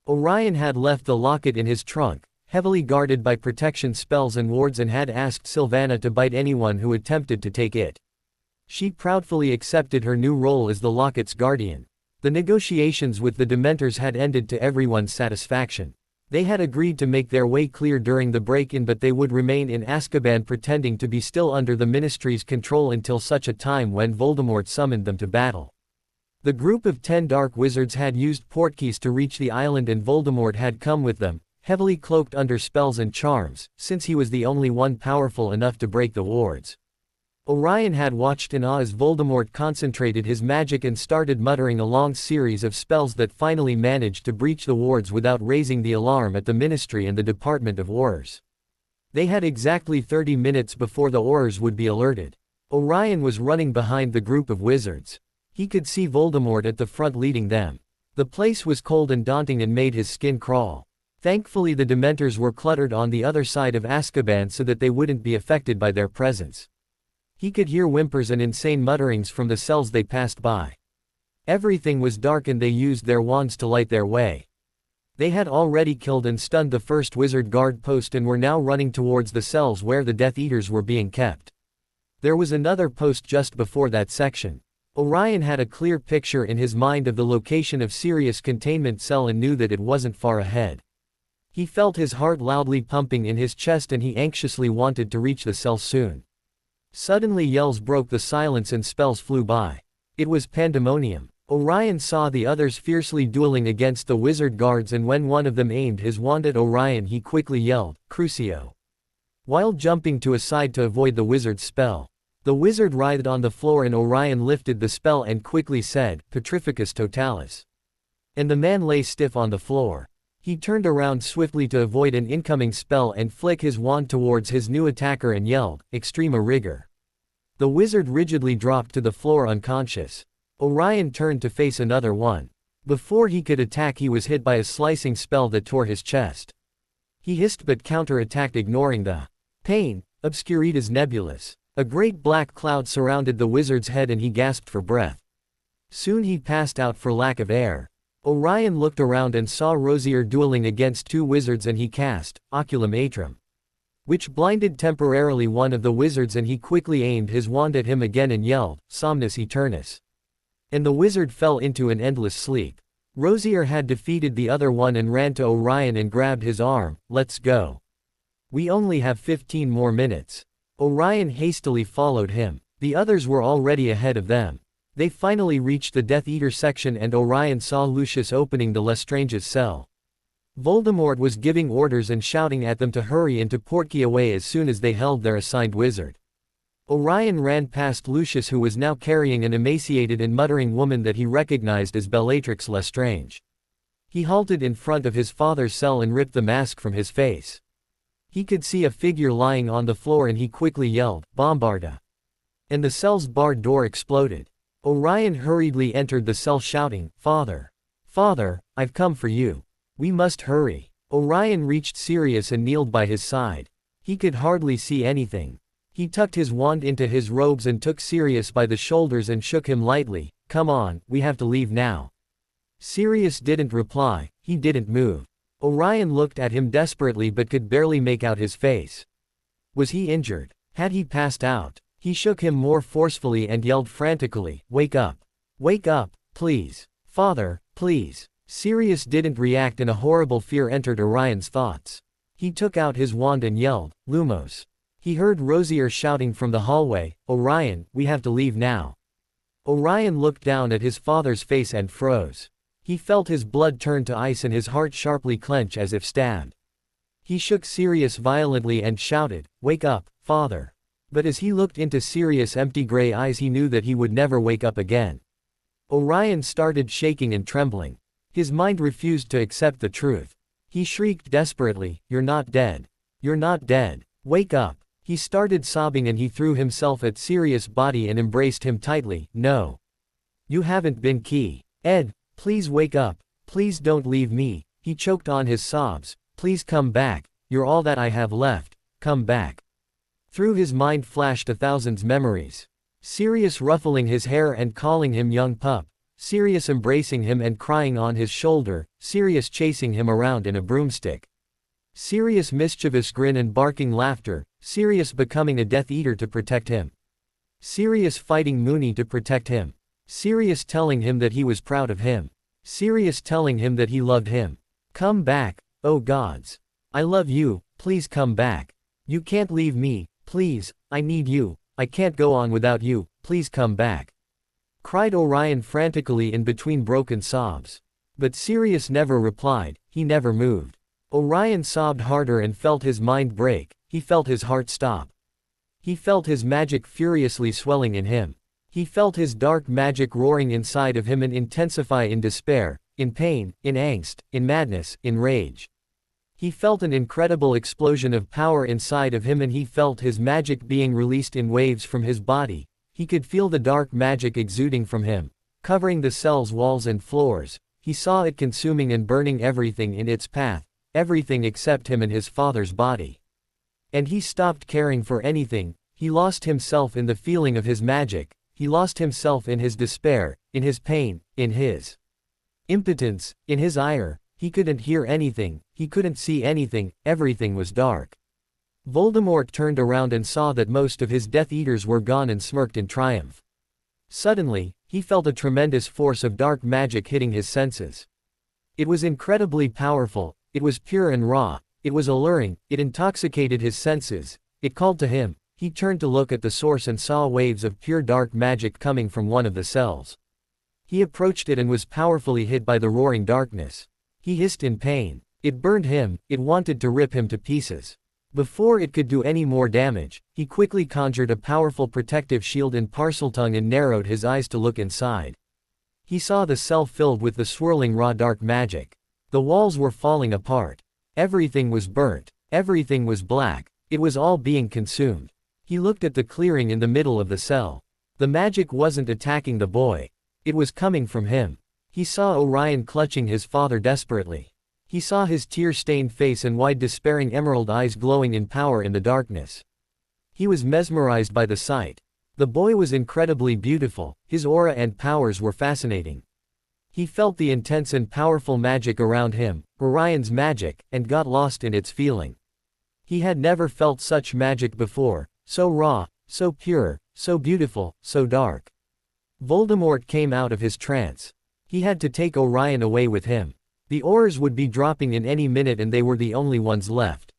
Orion had left the locket in his trunk, heavily guarded by protection spells and wards, and had asked Sylvana to bite anyone who attempted to take it. She proudly accepted her new role as the locket's guardian. The negotiations with the Dementors had ended to everyone's satisfaction. They had agreed to make their way clear during the break-in, but they would remain in Azkaban pretending to be still under the Ministry's control until such a time when Voldemort summoned them to battle. The group of 10 dark wizards had used portkeys to reach the island and Voldemort had come with them, heavily cloaked under spells and charms, since he was the only one powerful enough to break the wards. Orion had watched in awe as Voldemort concentrated his magic and started muttering a long series of spells that finally managed to breach the wards without raising the alarm at the Ministry and the Department of Horrors. They had exactly 30 minutes before the Horrors would be alerted. Orion was running behind the group of wizards. He could see Voldemort at the front leading them. The place was cold and daunting and made his skin crawl. Thankfully the Dementors were cluttered on the other side of Azkaban so that they wouldn't be affected by their presence. He could hear whimpers and insane mutterings from the cells they passed by. Everything was dark and they used their wands to light their way. They had already killed and stunned the first wizard guard post and were now running towards the cells where the Death Eaters were being kept. There was another post just before that section. Orion had a clear picture in his mind of the location of Sirius' containment cell and knew that it wasn't far ahead. He felt his heart loudly pumping in his chest and he anxiously wanted to reach the cell soon. Suddenly yells broke the silence and spells flew by. It was pandemonium. Orion saw the others fiercely dueling against the wizard guards, and when one of them aimed his wand at Orion he quickly yelled, "Crucio!" while jumping to a side to avoid the wizard's spell. The wizard writhed on the floor and Orion lifted the spell and quickly said, "Petrificus totalis." And the man lay stiff on the floor. He turned around swiftly to avoid an incoming spell and flick his wand towards his new attacker and yelled, "Extrema rigor." The wizard rigidly dropped to the floor unconscious. Orion turned to face another one. Before he could attack he was hit by a slicing spell that tore his chest. He hissed but counter-attacked, ignoring the pain. Obscuritas nebulis. A great black cloud surrounded the wizard's head and he gasped for breath. Soon he passed out for lack of air. Orion looked around and saw Rosier dueling against two wizards and he cast, Oculum Atrum, which blinded temporarily one of the wizards, and he quickly aimed his wand at him again and yelled, Somnus Eternus. And the wizard fell into an endless sleep. Rosier had defeated the other one and ran to Orion and grabbed his arm. "Let's go. We only have 15 more minutes." Orion hastily followed him. The others were already ahead of them. They finally reached the Death Eater section and Orion saw Lucius opening the Lestrange's cell. Voldemort was giving orders and shouting at them to hurry and to portkey away as soon as they held their assigned wizard. Orion ran past Lucius, who was now carrying an emaciated and muttering woman that he recognized as Bellatrix Lestrange. He halted in front of his father's cell and ripped the mask from his face. He could see a figure lying on the floor and he quickly yelled, "Bombarda!" And the cell's barred door exploded. Orion hurriedly entered the cell shouting, "Father! Father, I've come for you. We must hurry." Orion reached Sirius and kneeled by his side. He could hardly see anything. He tucked his wand into his robes and took Sirius by the shoulders and shook him lightly. "Come on, we have to leave now." Sirius didn't reply, he didn't move. Orion looked at him desperately but could barely make out his face. Was he injured? Had he passed out? He shook him more forcefully and yelled frantically, "Wake up! Wake up, please! Father, please!" Sirius didn't react and a horrible fear entered Orion's thoughts. He took out his wand and yelled, "Lumos!" He heard Rosier shouting from the hallway, "Orion, we have to leave now." Orion looked down at his father's face and froze. He felt his blood turn to ice and his heart sharply clench as if stabbed. He shook Sirius violently and shouted, "Wake up, father!" But as he looked into Sirius' empty gray eyes he knew that he would never wake up again. Orion started shaking and trembling. His mind refused to accept the truth. He shrieked desperately, "You're not dead. You're not dead. Wake up." He started sobbing and he threw himself at Sirius' body and embraced him tightly. "No. You haven't been key. Ed, please wake up. Please don't leave me." He choked on his sobs. "Please come back. You're all that I have left. Come back." Through his mind flashed 1,000 memories. Sirius ruffling his hair and calling him young pup. Sirius embracing him and crying on his shoulder. Sirius chasing him around in a broomstick. Sirius' mischievous grin and barking laughter. Sirius becoming a Death Eater to protect him. Sirius fighting Moony to protect him. Sirius telling him that he was proud of him. Sirius telling him that he loved him. "Come back, oh gods. I love you, please come back. You can't leave me, please, I need you, I can't go on without you, please come back," cried Orion frantically in between broken sobs. But Sirius never replied, he never moved. Orion sobbed harder and felt his mind break, he felt his heart stop. He felt his magic furiously swelling in him. He felt his dark magic roaring inside of him and intensify in despair, in pain, in angst, in madness, in rage. He felt an incredible explosion of power inside of him and he felt his magic being released in waves from his body. He could feel the dark magic exuding from him, covering the cell's walls and floors. He saw it consuming and burning everything in its path, everything except him and his father's body. And he stopped caring for anything. He lost himself in the feeling of his magic. He lost himself in his despair, in his pain, in his impotence, in his ire. He couldn't hear anything, he couldn't see anything, everything was dark. Voldemort turned around and saw that most of his Death Eaters were gone and smirked in triumph. Suddenly, he felt a tremendous force of dark magic hitting his senses. It was incredibly powerful, it was pure and raw, it was alluring, it intoxicated his senses, it called to him. He turned to look at the source and saw waves of pure dark magic coming from one of the cells. He approached it and was powerfully hit by the roaring darkness. He hissed in pain. It burned him, it wanted to rip him to pieces. Before it could do any more damage, he quickly conjured a powerful protective shield in Parseltongue and narrowed his eyes to look inside. He saw the cell filled with the swirling raw dark magic. The walls were falling apart. Everything was burnt. Everything was black. It was all being consumed. He looked at the clearing in the middle of the cell. The magic wasn't attacking the boy. It was coming from him. He saw Orion clutching his father desperately. He saw his tear-stained face and wide despairing emerald eyes glowing in power in the darkness. He was mesmerized by the sight. The boy was incredibly beautiful, his aura and powers were fascinating. He felt the intense and powerful magic around him, Orion's magic, and got lost in its feeling. He had never felt such magic before, so raw, so pure, so beautiful, so dark. Voldemort came out of his trance. He had to take Orion away with him. The ores would be dropping in any minute and they were the only ones left.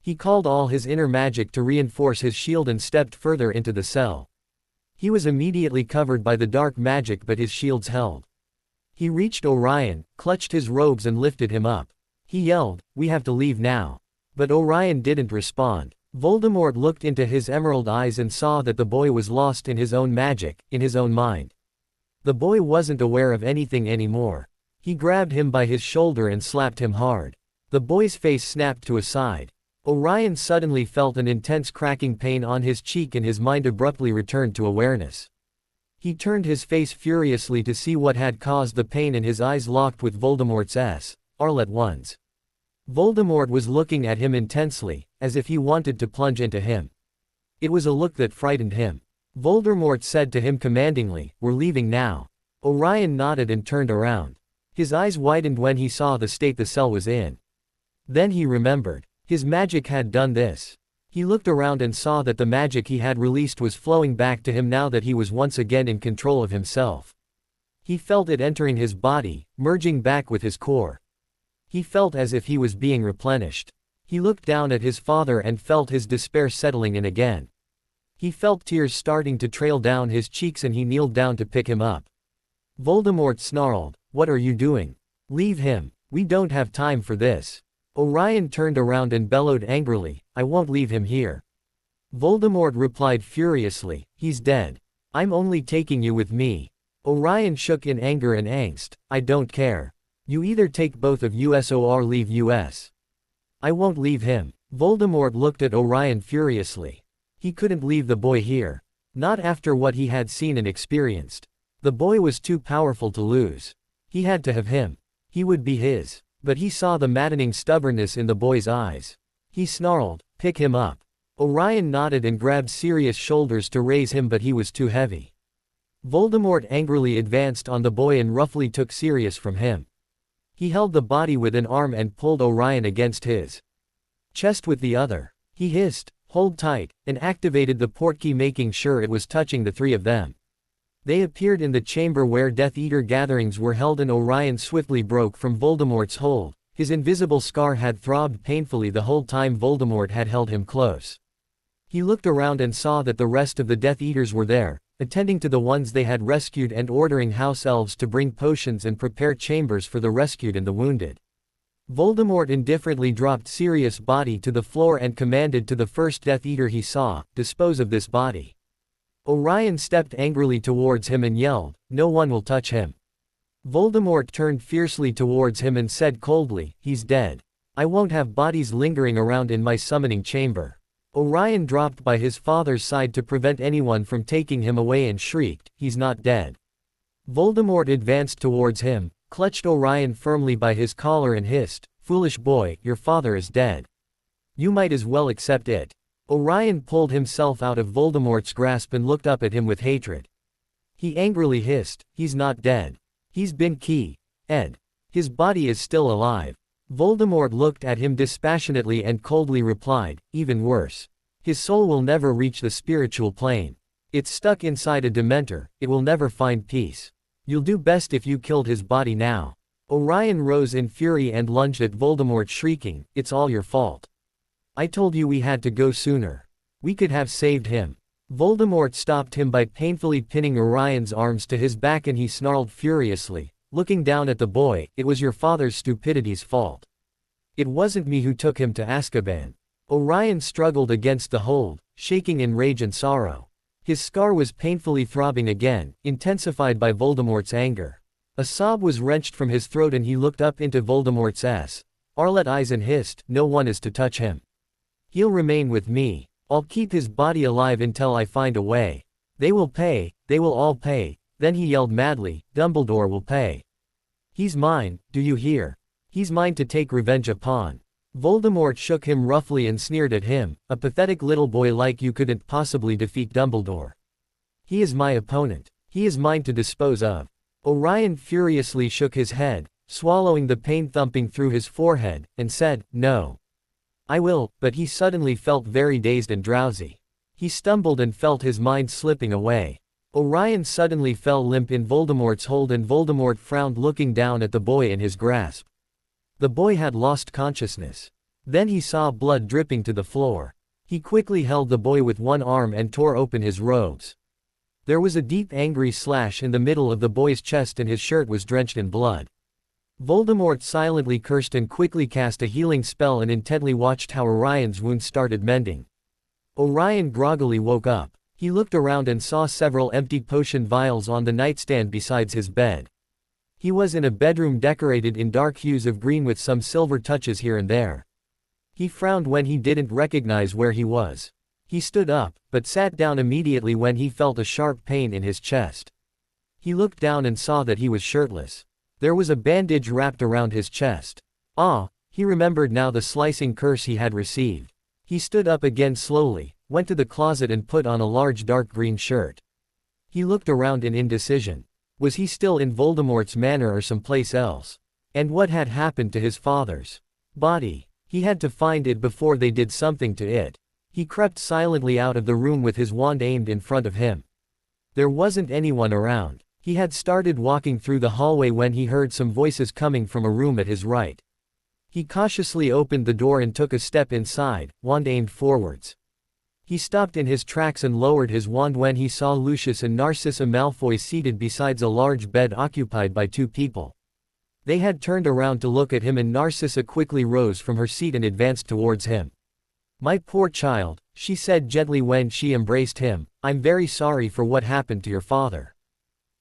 He called all his inner magic to reinforce his shield and stepped further into the cell. He was immediately covered by the dark magic but his shields held. He reached Orion, clutched his robes and lifted him up. He yelled, "We have to leave now." But Orion didn't respond. Voldemort looked into his emerald eyes and saw that the boy was lost in his own magic, in his own mind. The boy wasn't aware of anything anymore. He grabbed him by his shoulder and slapped him hard. The boy's face snapped to a side. Orion suddenly felt an intense cracking pain on his cheek and his mind abruptly returned to awareness. He turned his face furiously to see what had caused the pain and his eyes locked with Voldemort's all at once. Voldemort was looking at him intensely, as if he wanted to plunge into him. It was a look that frightened him. Voldemort said to him commandingly, "We're leaving now." Orion nodded and turned around. His eyes widened when he saw the state the cell was in. Then he remembered. His magic had done this. He looked around and saw that the magic he had released was flowing back to him now that he was once again in control of himself. He felt it entering his body, merging back with his core. He felt as if he was being replenished. He looked down at his father and felt his despair settling in again. He felt tears starting to trail down his cheeks and he kneeled down to pick him up. Voldemort snarled, "What are you doing? Leave him. We don't have time for this." Orion turned around and bellowed angrily, "I won't leave him here." Voldemort replied furiously, "He's dead. I'm only taking you with me." Orion shook in anger and angst, "I don't care. You either take both of us or leave us. I won't leave him." Voldemort looked at Orion furiously. He couldn't leave the boy here. Not after what he had seen and experienced. The boy was too powerful to lose. He had to have him. He would be his. But he saw the maddening stubbornness in the boy's eyes. He snarled, "Pick him up." Orion nodded and grabbed Sirius' shoulders to raise him but he was too heavy. Voldemort angrily advanced on the boy and roughly took Sirius from him. He held the body with an arm and pulled Orion against his chest with the other. He hissed, "Hold tight," and activated the portkey making sure it was touching the three of them. They appeared in the chamber where Death Eater gatherings were held and Orion swiftly broke from Voldemort's hold. His invisible scar had throbbed painfully the whole time Voldemort had held him close. He looked around and saw that the rest of the Death Eaters were there, attending to the ones they had rescued and ordering house elves to bring potions and prepare chambers for the rescued and the wounded. Voldemort indifferently dropped Sirius' body to the floor and commanded to the first Death Eater he saw, "Dispose of this body." Orion stepped angrily towards him and yelled, "No one will touch him." Voldemort turned fiercely towards him and said coldly, "He's dead. I won't have bodies lingering around in my summoning chamber." Orion dropped by his father's side to prevent anyone from taking him away and shrieked, "He's not dead." Voldemort advanced towards him, clutched Orion firmly by his collar and hissed, "Foolish boy, your father is dead. You might as well accept it." Orion pulled himself out of Voldemort's grasp and looked up at him with hatred. He angrily hissed, "He's not dead. He's been key-ed. His body is still alive." Voldemort looked at him dispassionately and coldly replied, even worse. His soul will never reach the spiritual plane. It's stuck inside a Dementor, it will never find peace. You'll do best if you killed his body now. Orion rose in fury and lunged at Voldemort, shrieking, "It's all your fault. I told you we had to go sooner. We could have saved him." Voldemort stopped him by painfully pinning Orion's arms to his back, and he snarled furiously, looking down at the boy, "It was your father's stupidity's fault. It wasn't me who took him to Azkaban." Orion struggled against the hold, shaking in rage and sorrow. His scar was painfully throbbing again, intensified by Voldemort's anger. A sob was wrenched from his throat and he looked up into Voldemort's Arlet eyes and hissed, "No one is to touch him. He'll remain with me. I'll keep his body alive until I find a way. They will all pay." Then he yelled madly, "Dumbledore will pay. He's mine, do you hear? He's mine to take revenge upon." Voldemort shook him roughly and sneered at him, "A pathetic little boy like you couldn't possibly defeat Dumbledore. He is my opponent. He is mine to dispose of." Orion furiously shook his head, swallowing the pain thumping through his forehead, and said, "No. I will," but he suddenly felt very dazed and drowsy. He stumbled and felt his mind slipping away. Orion suddenly fell limp in Voldemort's hold and Voldemort frowned, looking down at the boy in his grasp. The boy had lost consciousness. Then he saw blood dripping to the floor. He quickly held the boy with one arm and tore open his robes. There was a deep angry slash in the middle of the boy's chest and his shirt was drenched in blood. Voldemort silently cursed and quickly cast a healing spell and intently watched how Orion's wound started mending. Orion groggily woke up. He looked around and saw several empty potion vials on the nightstand beside his bed. He was in a bedroom decorated in dark hues of green with some silver touches here and there. He frowned when he didn't recognize where he was. He stood up, but sat down immediately when he felt a sharp pain in his chest. He looked down and saw that he was shirtless. There was a bandage wrapped around his chest. He remembered now the slicing curse he had received. He stood up again slowly, went to the closet and put on a large dark green shirt. He looked around in indecision. Was he still in Voldemort's manor or someplace else? And what had happened to his father's body? He had to find it before they did something to it. He crept silently out of the room with his wand aimed in front of him. There wasn't anyone around. He had started walking through the hallway when he heard some voices coming from a room at his right. He cautiously opened the door and took a step inside, wand aimed forwards. He stopped in his tracks and lowered his wand when he saw Lucius and Narcissa Malfoy seated beside a large bed occupied by two people. They had turned around to look at him and Narcissa quickly rose from her seat and advanced towards him. "My poor child," she said gently when she embraced him, "I'm very sorry for what happened to your father."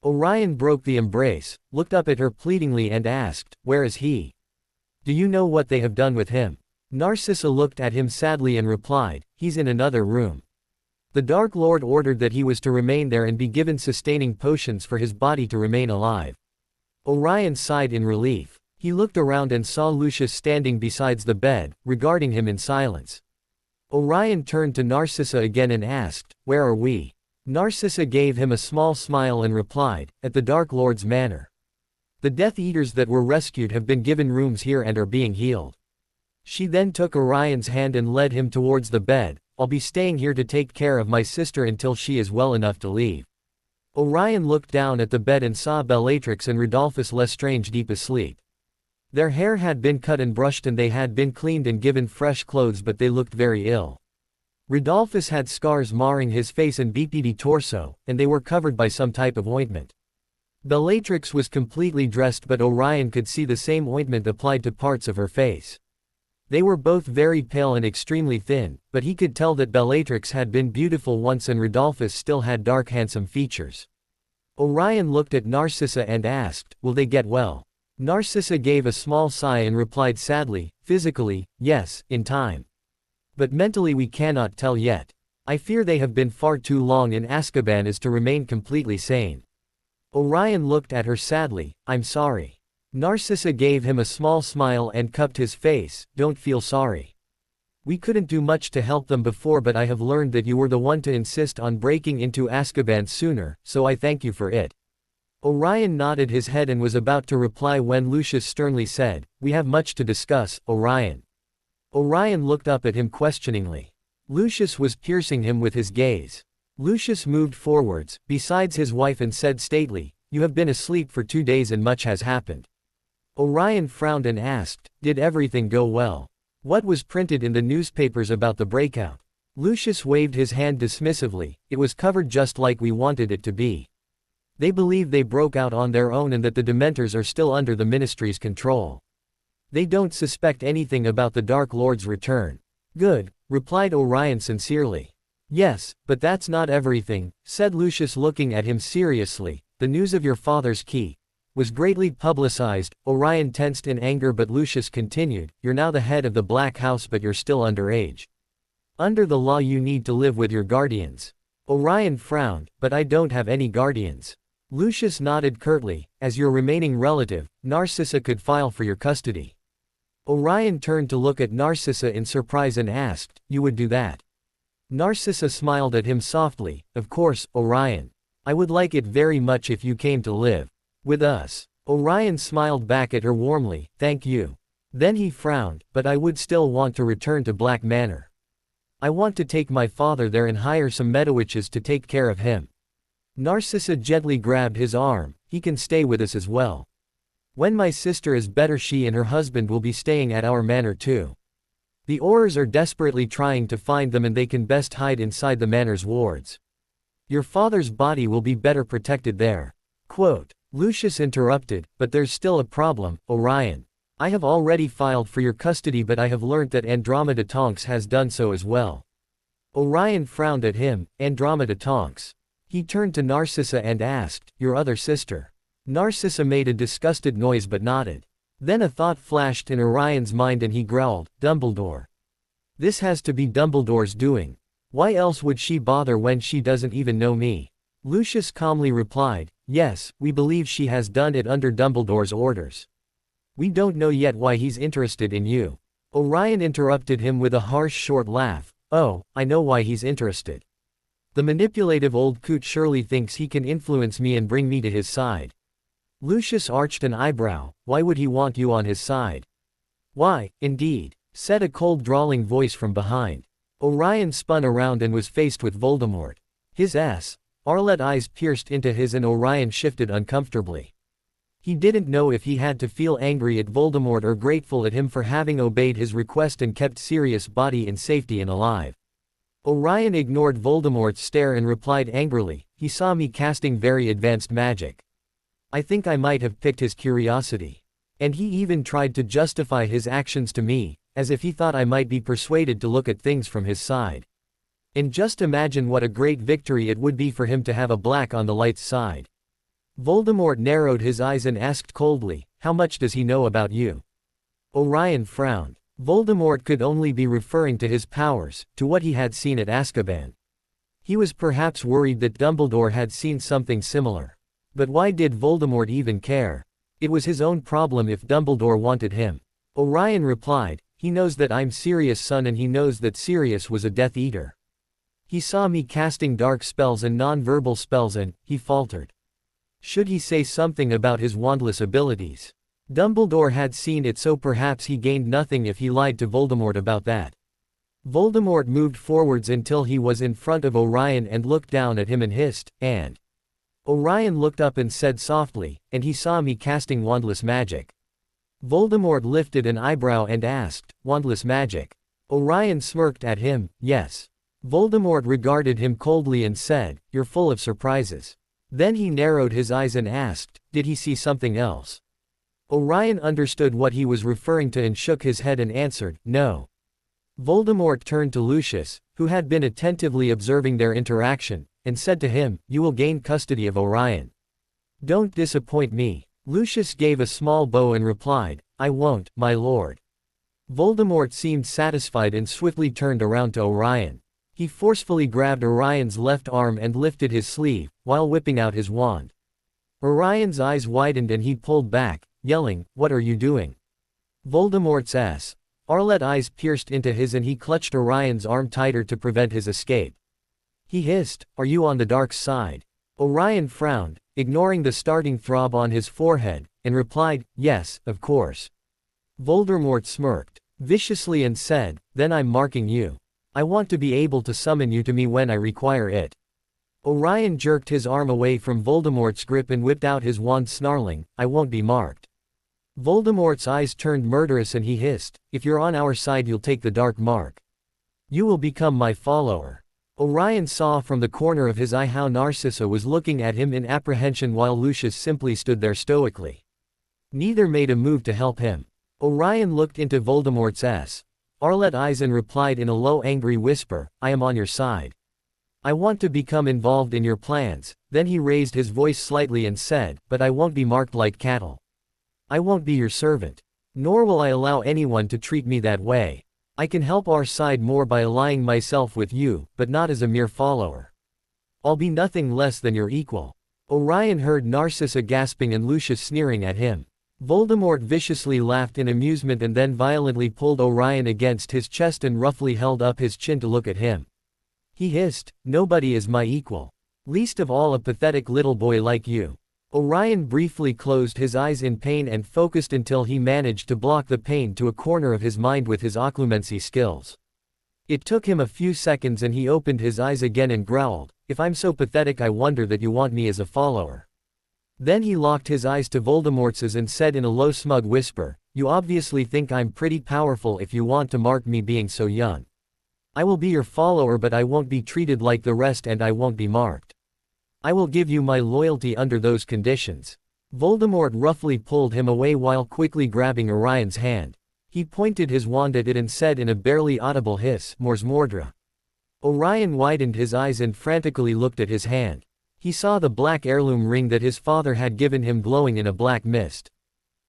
Orion broke the embrace, looked up at her pleadingly and asked, "Where is he? Do you know what they have done with him?" Narcissa looked at him sadly and replied, "He's in another room. The Dark Lord ordered that he was to remain there and be given sustaining potions for his body to remain alive." Orion sighed in relief. He looked around and saw Lucius standing beside the bed, regarding him in silence. Orion turned to Narcissa again and asked, "Where are we?" Narcissa gave him a small smile and replied, "At the Dark Lord's manor. The Death Eaters that were rescued have been given rooms here and are being healed." She then took Orion's hand and led him towards the bed. "I'll be staying here to take care of my sister until she is well enough to leave." Orion looked down at the bed and saw Bellatrix and Rodolphus Lestrange deep asleep. Their hair had been cut and brushed and they had been cleaned and given fresh clothes, but they looked very ill. Rodolphus had scars marring his face and BPD torso, and they were covered by some type of ointment. Bellatrix was completely dressed, but Orion could see the same ointment applied to parts of her face. They were both very pale and extremely thin, but he could tell that Bellatrix had been beautiful once and Rodolphus still had dark handsome features. Orion looked at Narcissa and asked, "Will they get well?" Narcissa gave a small sigh and replied sadly, "Physically, yes, in time. But mentally we cannot tell yet. I fear they have been far too long in Azkaban as to remain completely sane." Orion looked at her sadly, "I'm sorry." Narcissa gave him a small smile and cupped his face, "Don't feel sorry. We couldn't do much to help them before, but I have learned that you were the one to insist on breaking into Azkaban sooner, so I thank you for it. Orion nodded his head and was about to reply when Lucius sternly said, "We have much to discuss, Orion." Orion looked up at him questioningly. Lucius was piercing him with his gaze. Lucius moved forwards, besides his wife, and said stately, "You have been asleep for 2 days and much has happened." Orion frowned and asked, "Did everything go well? What was printed in the newspapers about the breakout?" Lucius waved his hand dismissively. "It was covered just like we wanted it to be. They believe they broke out on their own and that the Dementors are still under the Ministry's control. They don't suspect anything about the Dark Lord's return." "Good," replied Orion sincerely. "Yes, but that's not everything," said Lucius looking at him seriously. "The news of your father's key was greatly publicized." Orion tensed in anger, but Lucius continued, "You're now the head of the Black House, but you're still underage. Under the law you need to live with your guardians." Orion frowned, "But I don't have any guardians." Lucius nodded curtly. "As your remaining relative, Narcissa could file for your custody." Orion turned to look at Narcissa in surprise and asked, "You would do that?" Narcissa smiled at him softly. "Of course, Orion. I would like it very much if you came to live with us." Orion smiled back at her warmly, "Thank you." Then he frowned, "But I would still want to return to Black Manor. I want to take my father there and hire some Medowitches to take care of him." Narcissa gently grabbed his arm. "He can stay with us as well. When my sister is better, she and her husband will be staying at our manor too. The Aurors are desperately trying to find them and they can best hide inside the manor's wards. Your father's body will be better protected there." Quote. Lucius interrupted, "But there's still a problem, Orion. I have already filed for your custody, but I have learnt that Andromeda Tonks has done so as well." Orion frowned at him. Andromeda Tonks. He turned to Narcissa and asked, "Your other sister?" Narcissa made a disgusted noise but nodded. Then a thought flashed in Orion's mind and he growled, "Dumbledore. This has to be Dumbledore's doing. Why else would she bother when she doesn't even know me?" Lucius calmly replied, "Yes, we believe she has done it under Dumbledore's orders. We don't know yet why he's interested in you." Orion interrupted him with a harsh short laugh. "Oh, I know why he's interested. The manipulative old coot surely thinks he can influence me and bring me to his side." Lucius arched an eyebrow. "Why would he want you on his side?" "Why, indeed," said a cold drawling voice from behind. Orion spun around and was faced with Voldemort. His Arlet eyes pierced into his and Orion shifted uncomfortably. He didn't know if he had to feel angry at Voldemort or grateful at him for having obeyed his request and kept Sirius' body in safety and alive. Orion ignored Voldemort's stare and replied angrily, "He saw me casting very advanced magic. I think I might have piqued his curiosity. And he even tried to justify his actions to me, as if he thought I might be persuaded to look at things from his side. And just imagine what a great victory it would be for him to have a black on the light's side." Voldemort narrowed his eyes and asked coldly, "How much does he know about you?" Orion frowned. Voldemort could only be referring to his powers, to what he had seen at Azkaban. He was perhaps worried that Dumbledore had seen something similar. But why did Voldemort even care? It was his own problem if Dumbledore wanted him. Orion replied, "He knows that I'm Sirius' son and he knows that Sirius was a Death Eater. He saw me casting dark spells and non-verbal spells and," he faltered. Should he say something about his wandless abilities? Dumbledore had seen it, so perhaps he gained nothing if he lied to Voldemort about that. Voldemort moved forwards until he was in front of Orion and looked down at him and hissed, "And?" Orion looked up and said softly, "And he saw me casting wandless magic." Voldemort lifted an eyebrow and asked, "Wandless magic?" Orion smirked at him, "Yes." Voldemort regarded him coldly and said, "You're full of surprises." Then he narrowed his eyes and asked, "Did he see something else?" Orion understood what he was referring to and shook his head and answered, "No." Voldemort turned to Lucius, who had been attentively observing their interaction, and said to him, "You will gain custody of Orion. Don't disappoint me." Lucius gave a small bow and replied, "I won't, my lord." Voldemort seemed satisfied and swiftly turned around to Orion. He forcefully grabbed Orion's left arm and lifted his sleeve, while whipping out his wand. Orion's eyes widened and he pulled back, yelling, "What are you doing?" Voldemort's Arlet eyes pierced into his and he clutched Orion's arm tighter to prevent his escape. He hissed, "Are you on the dark side?" Orion frowned, ignoring the starting throb on his forehead, and replied, "Yes, of course." Voldemort smirked viciously and said, "Then I'm marking you. I want to be able to summon you to me when I require it." Orion jerked his arm away from Voldemort's grip and whipped out his wand, snarling, "I won't be marked." Voldemort's eyes turned murderous and he hissed, "If you're on our side you'll take the dark mark. You will become my follower." Orion saw from the corner of his eye how Narcissa was looking at him in apprehension while Lucius simply stood there stoically. Neither made a move to help him. Orion looked into Voldemort's Arlet eyes and replied in a low angry whisper, "I am on your side. I want to become involved in your plans." Then he raised his voice slightly and said, "But I won't be marked like cattle. I won't be your servant. Nor will I allow anyone to treat me that way. I can help our side more by allying myself with you, but not as a mere follower. I'll be nothing less than your equal." Orion heard Narcissa gasping and Lucius sneering at him. Voldemort viciously laughed in amusement and then violently pulled Orion against his chest and roughly held up his chin to look at him. He hissed, "Nobody is my equal. Least of all a pathetic little boy like you." Orion briefly closed his eyes in pain and focused until he managed to block the pain to a corner of his mind with his occlumency skills. It took him a few seconds and he opened his eyes again and growled, "If I'm so pathetic I wonder that you want me as a follower." Then he locked his eyes to Voldemort's and said in a low smug whisper, "You obviously think I'm pretty powerful if you want to mark me being so young. I will be your follower but I won't be treated like the rest and I won't be marked. I will give you my loyalty under those conditions." Voldemort roughly pulled him away while quickly grabbing Orion's hand. He pointed his wand at it and said in a barely audible hiss, "Mors Mordra." Orion widened his eyes and frantically looked at his hand. He saw the black heirloom ring that his father had given him glowing in a black mist.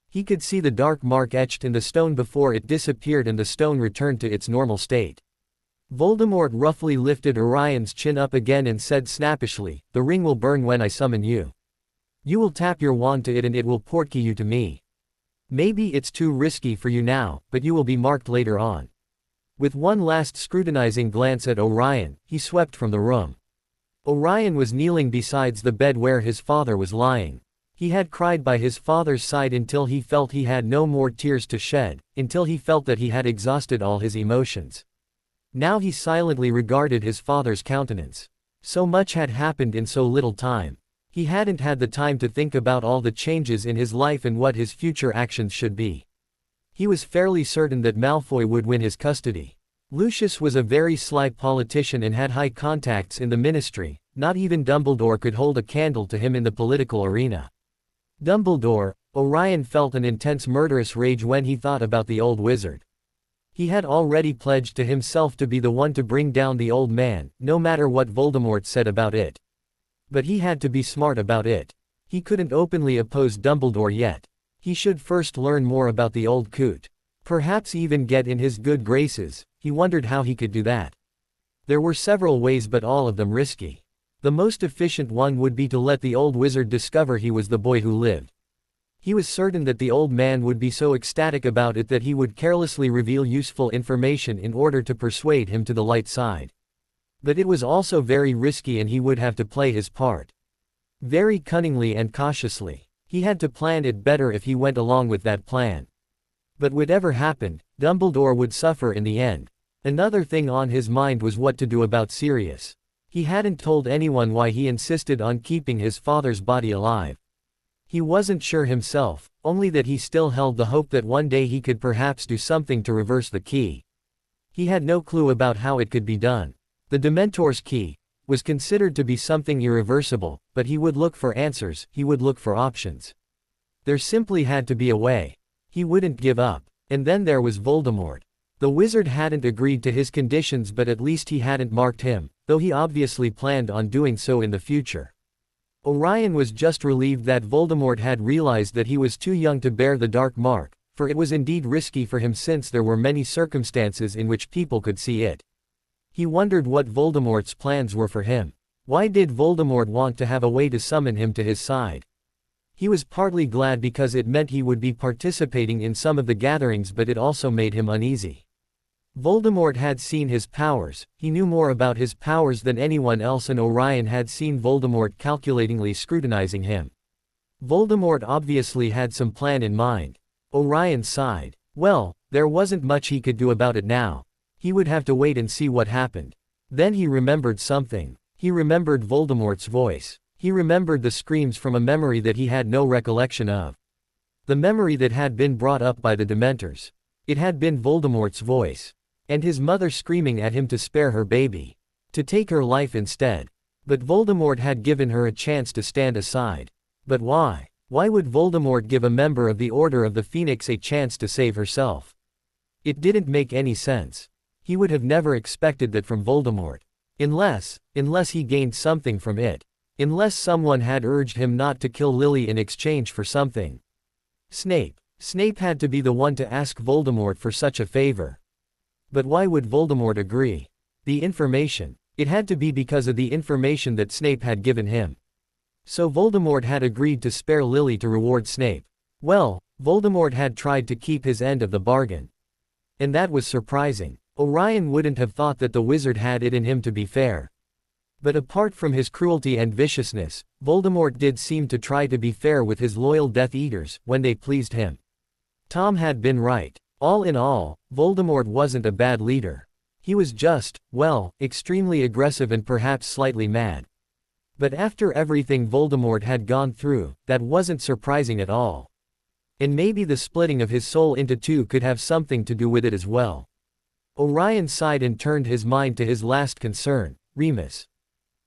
He could see the dark mark etched in the stone before it disappeared and the stone returned to its normal state. Voldemort roughly lifted Orion's chin up again and said snappishly, "The ring will burn when I summon you. You will tap your wand to it and it will portkey you to me. Maybe it's too risky for you now, but you will be marked later on." With one last scrutinizing glance at Orion, he swept from the room. Orion was kneeling beside the bed where his father was lying. He had cried by his father's side until he felt he had no more tears to shed, until he felt that he had exhausted all his emotions. Now he silently regarded his father's countenance. So much had happened in so little time. He hadn't had the time to think about all the changes in his life and what his future actions should be. He was fairly certain that Malfoy would win his custody. Lucius was a very sly politician and had high contacts in the ministry. Not even Dumbledore could hold a candle to him in the political arena. Dumbledore, Orion felt an intense murderous rage when he thought about the old wizard. He had already pledged to himself to be the one to bring down the old man, no matter what Voldemort said about it. But he had to be smart about it. He couldn't openly oppose Dumbledore yet. He should first learn more about the old coot. Perhaps even get in his good graces. He wondered how he could do that. There were several ways but all of them risky. The most efficient one would be to let the old wizard discover he was the boy who lived. He was certain that the old man would be so ecstatic about it that he would carelessly reveal useful information in order to persuade him to the light side. But it was also very risky and he would have to play his part very cunningly and cautiously. He had to plan it better if he went along with that plan. But whatever happened, Dumbledore would suffer in the end. Another thing on his mind was what to do about Sirius. He hadn't told anyone why he insisted on keeping his father's body alive. He wasn't sure himself, only that he still held the hope that one day he could perhaps do something to reverse the key. He had no clue about how it could be done. The Dementor's key was considered to be something irreversible, but he would look for answers, he would look for options. There simply had to be a way. He wouldn't give up. And then there was Voldemort. The wizard hadn't agreed to his conditions but at least he hadn't marked him, though he obviously planned on doing so in the future. Orion was just relieved that Voldemort had realized that he was too young to bear the dark mark, for it was indeed risky for him since there were many circumstances in which people could see it. He wondered what Voldemort's plans were for him. Why did Voldemort want to have a way to summon him to his side? He was partly glad because it meant he would be participating in some of the gatherings but it also made him uneasy. Voldemort had seen his powers, he knew more about his powers than anyone else, and Orion had seen Voldemort calculatingly scrutinizing him. Voldemort obviously had some plan in mind. Orion sighed. Well, there wasn't much he could do about it now. He would have to wait and see what happened. Then he remembered something. He remembered Voldemort's voice. He remembered the screams from a memory that he had no recollection of. The memory that had been brought up by the Dementors. It had been Voldemort's voice. And his mother screaming at him to spare her baby. To take her life instead. But Voldemort had given her a chance to stand aside. But why? Why would Voldemort give a member of the Order of the Phoenix a chance to save herself? It didn't make any sense. He would have never expected that from Voldemort. Unless he gained something from it. Unless someone had urged him not to kill Lily in exchange for something. Snape had to be the one to ask Voldemort for such a favor. But why would Voldemort agree? The information. It had to be because of the information that Snape had given him. So Voldemort had agreed to spare Lily to reward Snape. Well, Voldemort had tried to keep his end of the bargain. And that was surprising. Orion wouldn't have thought that the wizard had it in him to be fair. But apart from his cruelty and viciousness, Voldemort did seem to try to be fair with his loyal Death Eaters when they pleased him. Tom had been right. All in all, Voldemort wasn't a bad leader. He was just, well, extremely aggressive and perhaps slightly mad. But after everything Voldemort had gone through, that wasn't surprising at all. And maybe the splitting of his soul into two could have something to do with it as well. Orion sighed and turned his mind to his last concern, Remus.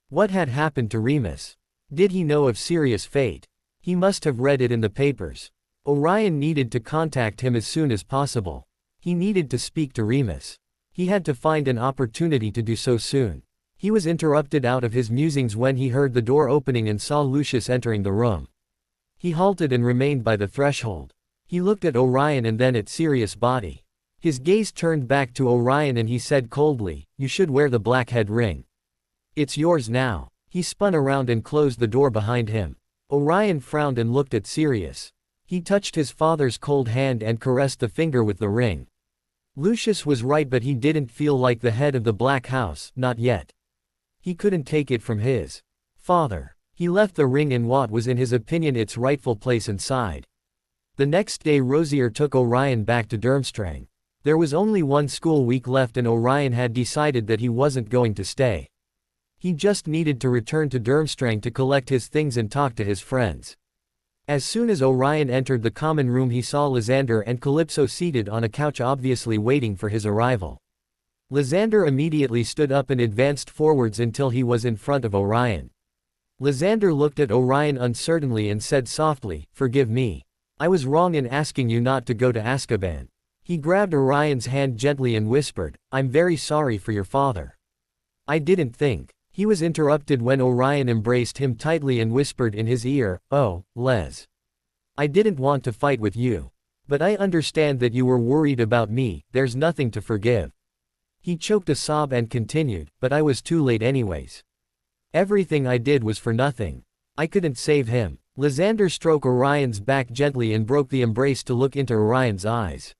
What had happened to Remus? Did he know of Sirius' fate? He must have read it in the papers. Orion needed to contact him as soon as possible. He needed to speak to Remus. He had to find an opportunity to do so soon. He was interrupted out of his musings when he heard the door opening and saw Lucius entering the room. He halted and remained by the threshold. He looked at Orion and then at Sirius' body. His gaze turned back to Orion and he said coldly, "You should wear the black-head ring. It's yours now." He spun around and closed the door behind him. Orion frowned and looked at Sirius. He touched his father's cold hand and caressed the finger with the ring. Lucius was right, but he didn't feel like the head of the Black House, not yet. He couldn't take it from his father. He left the ring in what was in his opinion its rightful place and sighed. The next day Rosier took Orion back to Durmstrang. There was only one school week left and Orion had decided that he wasn't going to stay. He just needed to return to Durmstrang to collect his things and talk to his friends. As soon as Orion entered the common room he saw Lysander and Calypso seated on a couch obviously waiting for his arrival. Lysander immediately stood up and advanced forwards until he was in front of Orion. Lysander looked at Orion uncertainly and said softly, "Forgive me. I was wrong in asking you not to go to Azkaban." He grabbed Orion's hand gently and whispered, "I'm very sorry for your father." "I didn't think." He was interrupted when Orion embraced him tightly and whispered in his ear, "Oh, Les. I didn't want to fight with you. But I understand that you were worried about me, there's nothing to forgive." He choked a sob and continued, "But I was too late anyways. Everything I did was for nothing. I couldn't save him." Lysander stroked Orion's back gently and broke the embrace to look into Orion's eyes.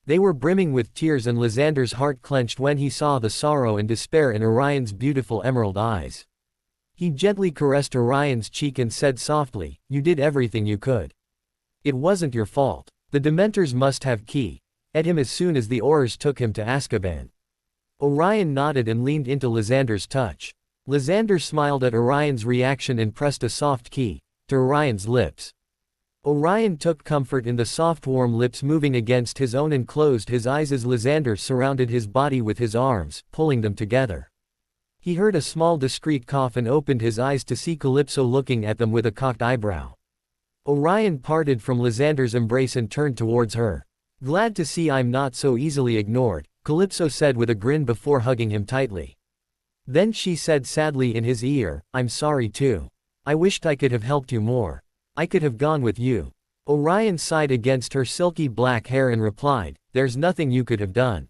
They were brimming with tears and Lysander's heart clenched when he saw the sorrow and despair in Orion's beautiful emerald eyes. He gently caressed Orion's cheek and said softly, "You did everything you could. It wasn't your fault. The Dementors must have key at him as soon as the Aurors took him to Azkaban." Orion nodded and leaned into Lysander's touch. Lysander smiled at Orion's reaction and pressed a soft key to Orion's lips. Orion took comfort in the soft warm lips moving against his own and closed his eyes as Lysander surrounded his body with his arms, pulling them together. He heard a small discreet cough and opened his eyes to see Calypso looking at them with a cocked eyebrow. Orion parted from Lysander's embrace and turned towards her. "Glad to see I'm not so easily ignored," Calypso said with a grin before hugging him tightly. Then she said sadly in his ear, "I'm sorry too. I wished I could have helped you more. I could have gone with you." Orion sighed against her silky black hair and replied, "There's nothing you could have done.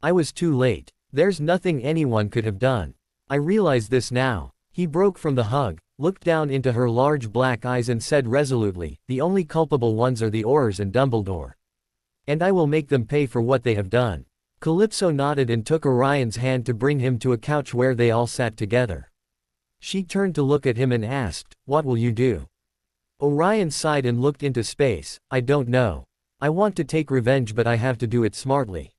I was too late. There's nothing anyone could have done. I realize this now." He broke from the hug, looked down into her large black eyes and said resolutely, "The only culpable ones are the Aurors and Dumbledore. And I will make them pay for what they have done." Calypso nodded and took Orion's hand to bring him to a couch where they all sat together. She turned to look at him and asked, "What will you do?" Orion sighed and looked into space. "I don't know. I want to take revenge, but I have to do it smartly.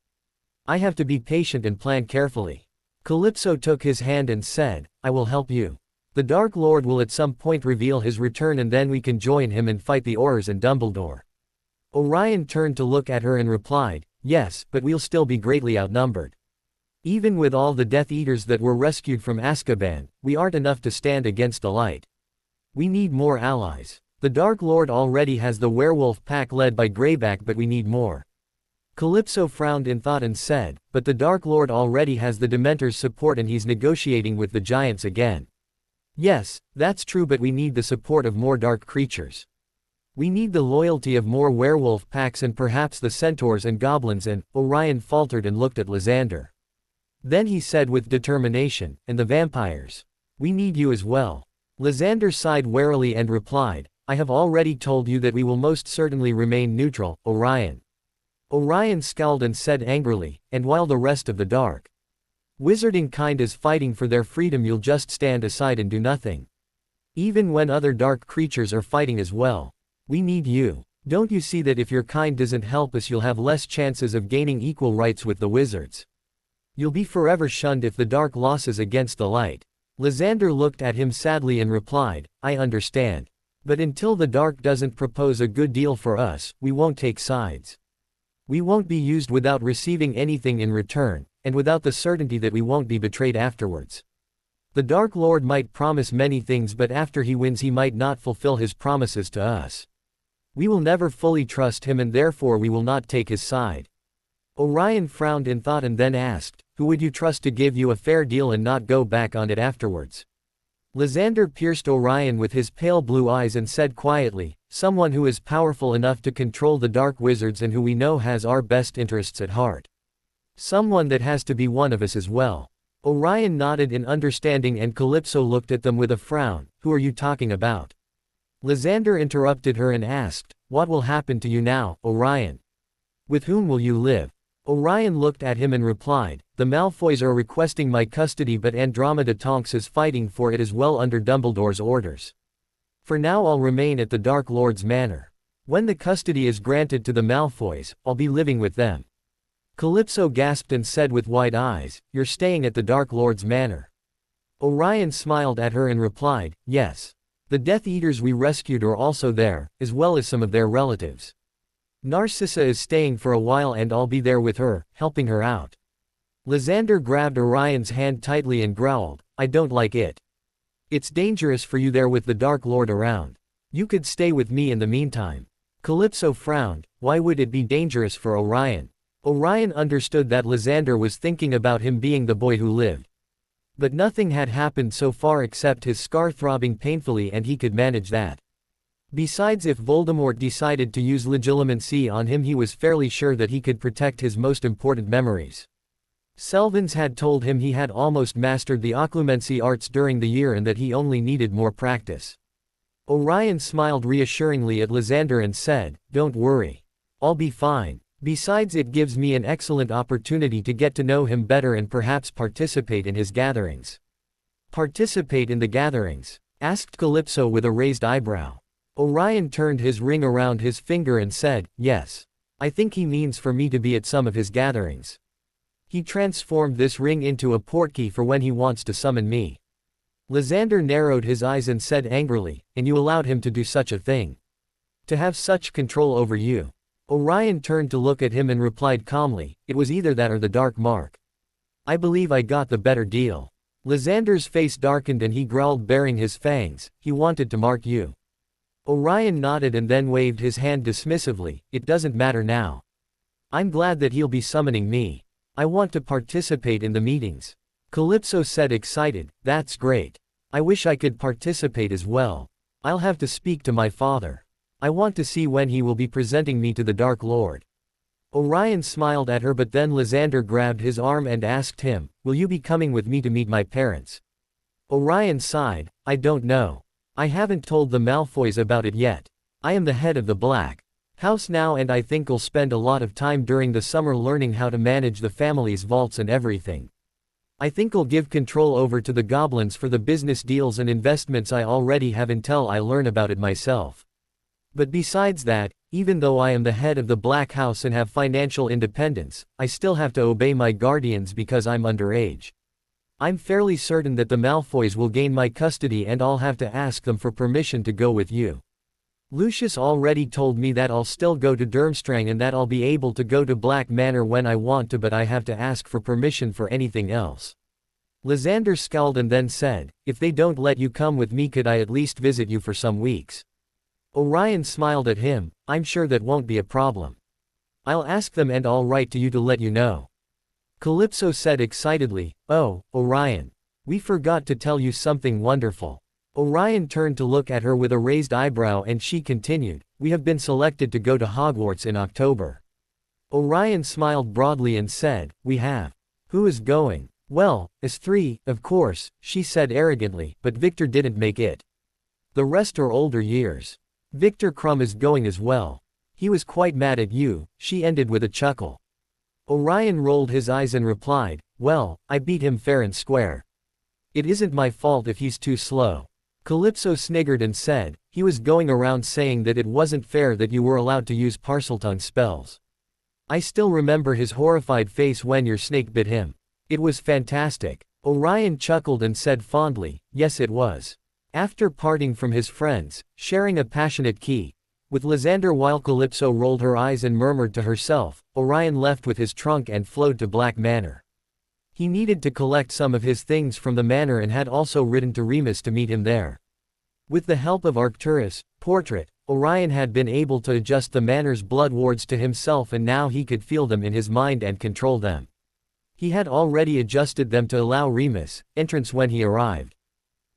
I have to be patient and plan carefully." Calypso took his hand and said, "I will help you. The Dark Lord will at some point reveal his return and then we can join him and fight the Aurors and Dumbledore." Orion turned to look at her and replied, "Yes, but we'll still be greatly outnumbered. Even with all the Death Eaters that were rescued from Azkaban, we aren't enough to stand against the light. We need more allies. The Dark Lord already has the werewolf pack led by Greyback, but we need more." Calypso frowned in thought and said, "But the Dark Lord already has the Dementors' support and he's negotiating with the giants again." "Yes, that's true, but we need the support of more dark creatures. We need the loyalty of more werewolf packs and perhaps the centaurs and goblins," and Orion faltered and looked at Lysander. Then he said with determination, "And the vampires. We need you as well." Lysander sighed wearily and replied, "I have already told you that we will most certainly remain neutral, Orion." Orion scowled and said angrily, "And while the rest of the dark wizarding kind is fighting for their freedom, you'll just stand aside and do nothing. Even when other dark creatures are fighting as well. We need you. Don't you see that if your kind doesn't help us, you'll have less chances of gaining equal rights with the wizards? You'll be forever shunned if the dark losses against the light." Lysander looked at him sadly and replied, "I understand. But until the dark doesn't propose a good deal for us, we won't take sides. We won't be used without receiving anything in return, and without the certainty that we won't be betrayed afterwards. The Dark Lord might promise many things, but after he wins he might not fulfill his promises to us. We will never fully trust him and therefore we will not take his side." Orion frowned in thought and then asked, "Who would you trust to give you a fair deal and not go back on it afterwards?" Lysander pierced Orion with his pale blue eyes and said quietly, "Someone who is powerful enough to control the dark wizards and who we know has our best interests at heart. Someone that has to be one of us as well." Orion nodded in understanding and Calypso looked at them with a frown. "Who are you talking about?" Lysander interrupted her and asked, "What will happen to you now, Orion? With whom will you live?" Orion looked at him and replied, "The Malfoys are requesting my custody, but Andromeda Tonks is fighting for it as well under Dumbledore's orders. For now I'll remain at the Dark Lord's manor. When the custody is granted to the Malfoys, I'll be living with them." Calypso gasped and said with wide eyes, "You're staying at the Dark Lord's manor?" Orion smiled at her and replied, "Yes. The Death Eaters we rescued are also there, as well as some of their relatives. Narcissa is staying for a while and I'll be there with her, helping her out." Lysander grabbed Orion's hand tightly and growled, "I don't like it. It's dangerous for you there with the Dark Lord around. You could stay with me in the meantime." Calypso frowned. Why would it be dangerous for Orion? Orion understood that Lysander was thinking about him being the boy who lived. But nothing had happened so far except his scar throbbing painfully and he could manage that. Besides, if Voldemort decided to use legilimency on him, he was fairly sure that he could protect his most important memories. Selvins had told him he had almost mastered the occlumency arts during the year and that he only needed more practice. Orion smiled reassuringly at Lysander and said, "Don't worry. I'll be fine. Besides, it gives me an excellent opportunity to get to know him better and perhaps participate in his gatherings." "Participate in the gatherings?" asked Calypso with a raised eyebrow. Orion turned his ring around his finger and said, "Yes. I think he means for me to be at some of his gatherings. He transformed this ring into a portkey for when he wants to summon me." Lysander narrowed his eyes and said angrily, "And you allowed him to do such a thing? To have such control over you?" Orion turned to look at him and replied calmly, "It was either that or the Dark Mark. I believe I got the better deal." Lysander's face darkened and he growled, baring his fangs, "He wanted to mark you." Orion nodded and then waved his hand dismissively, "It doesn't matter now. I'm glad that he'll be summoning me. I want to participate in the meetings." Calypso said excited, "That's great. I wish I could participate as well. I'll have to speak to my father. I want to see when he will be presenting me to the Dark Lord." Orion smiled at her, but then Lysander grabbed his arm and asked him, "Will you be coming with me to meet my parents?" Orion sighed, "I don't know. I haven't told the Malfoys about it yet. I am the head of the Black House now, and I think'll spend a lot of time during the summer learning how to manage the family's vaults and everything. I think'll give control over to the goblins for the business deals and investments I already have until I learn about it myself. But besides that, even though I am the head of the Black House and have financial independence, I still have to obey my guardians because I'm underage. I'm fairly certain that the Malfoys will gain my custody and I'll have to ask them for permission to go with you. Lucius already told me that I'll still go to Durmstrang and that I'll be able to go to Black Manor when I want to, but I have to ask for permission for anything else. Lysander scowled and then said, if they don't let you come with me, could I at least visit you for some weeks? Orion smiled at him. I'm sure that won't be a problem. I'll ask them and I'll write to you to let you know. Calypso said excitedly, oh, Orion. We forgot to tell you something wonderful. Orion turned to look at her with a raised eyebrow and she continued, we have been selected to go to Hogwarts in October. Orion smiled broadly and said, we have. Who is going? Well, us three, of course, she said arrogantly, but Victor didn't make it. The rest are older years. Victor Crumb is going as well. He was quite mad at you, she ended with a chuckle. Orion rolled his eyes and replied, well, I beat him fair and square. It isn't my fault if he's too slow. Calypso sniggered and said, he was going around saying that it wasn't fair that you were allowed to use Parseltongue spells. I still remember his horrified face when your snake bit him. It was fantastic. Orion chuckled and said fondly, yes it was. After parting from his friends, sharing a passionate key, with Lysander while Calypso rolled her eyes and murmured to herself, Orion left with his trunk and flowed to Black Manor. He needed to collect some of his things from the manor and had also ridden to Remus to meet him there. With the help of Arcturus' portrait, Orion had been able to adjust the manor's blood wards to himself and now he could feel them in his mind and control them. He had already adjusted them to allow Remus entrance when he arrived.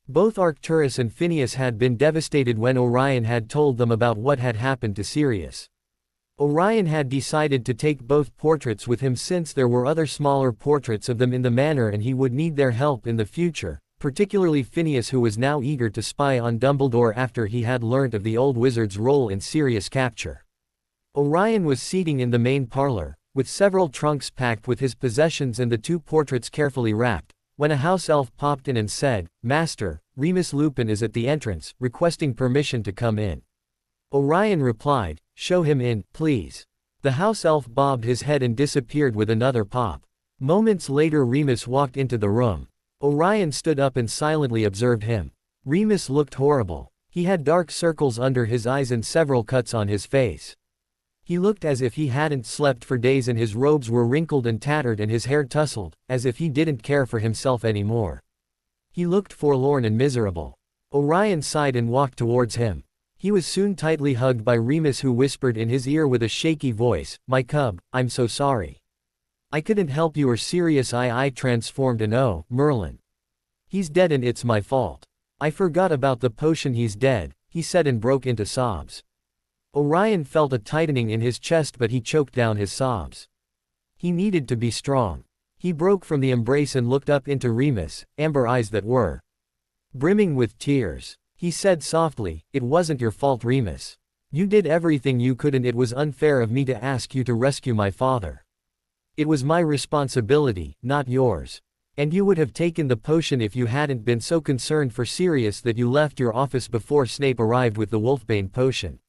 Both Arcturus and Phineas had been devastated when Orion had told them about what had happened to Sirius. Orion had decided to take both portraits with him since there were other smaller portraits of them in the manor and he would need their help in the future, particularly Phineas, who was now eager to spy on Dumbledore after he had learnt of the old wizard's role in Sirius' capture. Orion was seating in the main parlor, with several trunks packed with his possessions and the two portraits carefully wrapped, when a house elf popped in and said, Master, Remus Lupin is at the entrance, requesting permission to come in. Orion replied, show him in, please. The house elf bobbed his head and disappeared with another pop. Moments later Remus walked into the room. Orion stood up and silently observed him. Remus looked horrible. He had dark circles under his eyes and several cuts on his face. He looked as if he hadn't slept for days and his robes were wrinkled and tattered and his hair tousled, as if he didn't care for himself anymore. He looked forlorn and miserable. Orion sighed and walked towards him. He was soon tightly hugged by Remus, who whispered in his ear with a shaky voice, my cub, I'm so sorry. I couldn't help you or Sirius I transformed and oh, Merlin. He's dead and it's my fault. I forgot about the potion, he's dead, he said and broke into sobs. Orion felt a tightening in his chest but he choked down his sobs. He needed to be strong. He broke from the embrace and looked up into Remus' amber eyes that were brimming with tears. He said softly, it wasn't your fault, Remus. You did everything you could and it was unfair of me to ask you to rescue my father. It was my responsibility, not yours. And you would have taken the potion if you hadn't been so concerned for Sirius that you left your office before Snape arrived with the Wolfbane potion.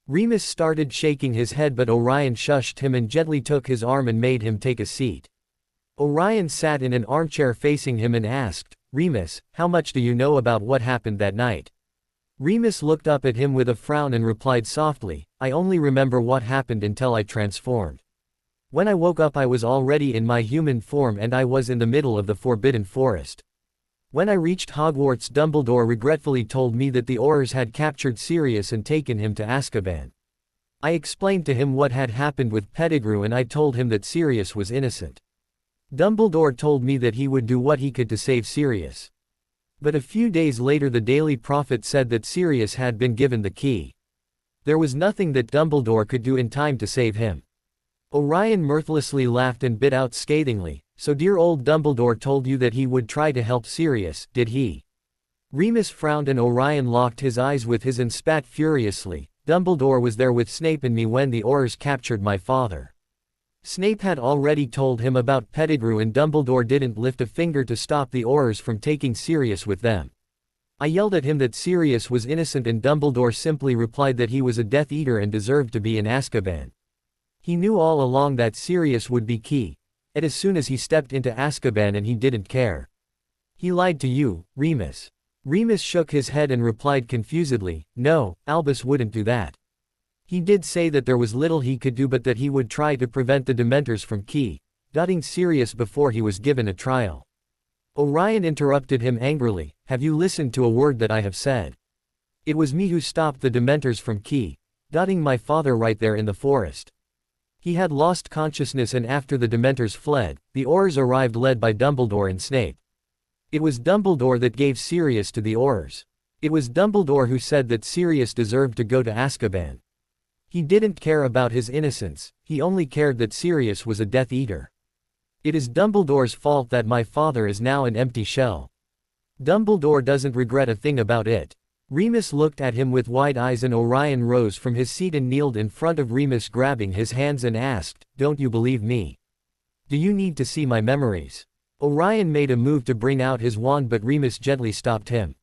Remus started shaking his head but Orion shushed him and gently took his arm and made him take a seat. Orion sat in an armchair facing him and asked, Remus, how much do you know about what happened that night? Remus looked up at him with a frown and replied softly, I only remember what happened until I transformed. When I woke up I was already in my human form and I was in the middle of the Forbidden Forest. When I reached Hogwarts, Dumbledore regretfully told me that the Aurors had captured Sirius and taken him to Azkaban. I explained to him what had happened with Pettigrew and I told him that Sirius was innocent. Dumbledore told me that he would do what he could to save Sirius. But a few days later the Daily Prophet said that Sirius had been given the key. There was nothing that Dumbledore could do in time to save him. Orion mirthlessly laughed and bit out scathingly, so dear old Dumbledore told you that he would try to help Sirius, did he? Remus frowned and Orion locked his eyes with his and spat furiously, Dumbledore was there with Snape and me when the Aurors captured my father. Snape had already told him about Pettigrew and Dumbledore didn't lift a finger to stop the Aurors from taking Sirius with them. I yelled at him that Sirius was innocent and Dumbledore simply replied that he was a Death Eater and deserved to be in Azkaban. He knew all along that Sirius would be key, and as soon as he stepped into Azkaban and he didn't care. He lied to you, Remus. Remus shook his head and replied confusedly, no, Albus wouldn't do that. He did say that there was little he could do but that he would try to prevent the Dementors from dotting Sirius before he was given a trial. Orion interrupted him angrily, have you listened to a word that I have said? It was me who stopped the Dementors from dotting my father right there in the forest. He had lost consciousness and after the Dementors fled, the Aurors arrived led by Dumbledore and Snape. It was Dumbledore that gave Sirius to the Aurors. It was Dumbledore who said that Sirius deserved to go to Azkaban. He didn't care about his innocence, he only cared that Sirius was a Death Eater. It is Dumbledore's fault that my father is now an empty shell. Dumbledore doesn't regret a thing about it. Remus looked at him with wide eyes and Orion rose from his seat and kneeled in front of Remus grabbing his hands and asked, don't you believe me? Do you need to see my memories? Orion made a move to bring out his wand but Remus gently stopped him.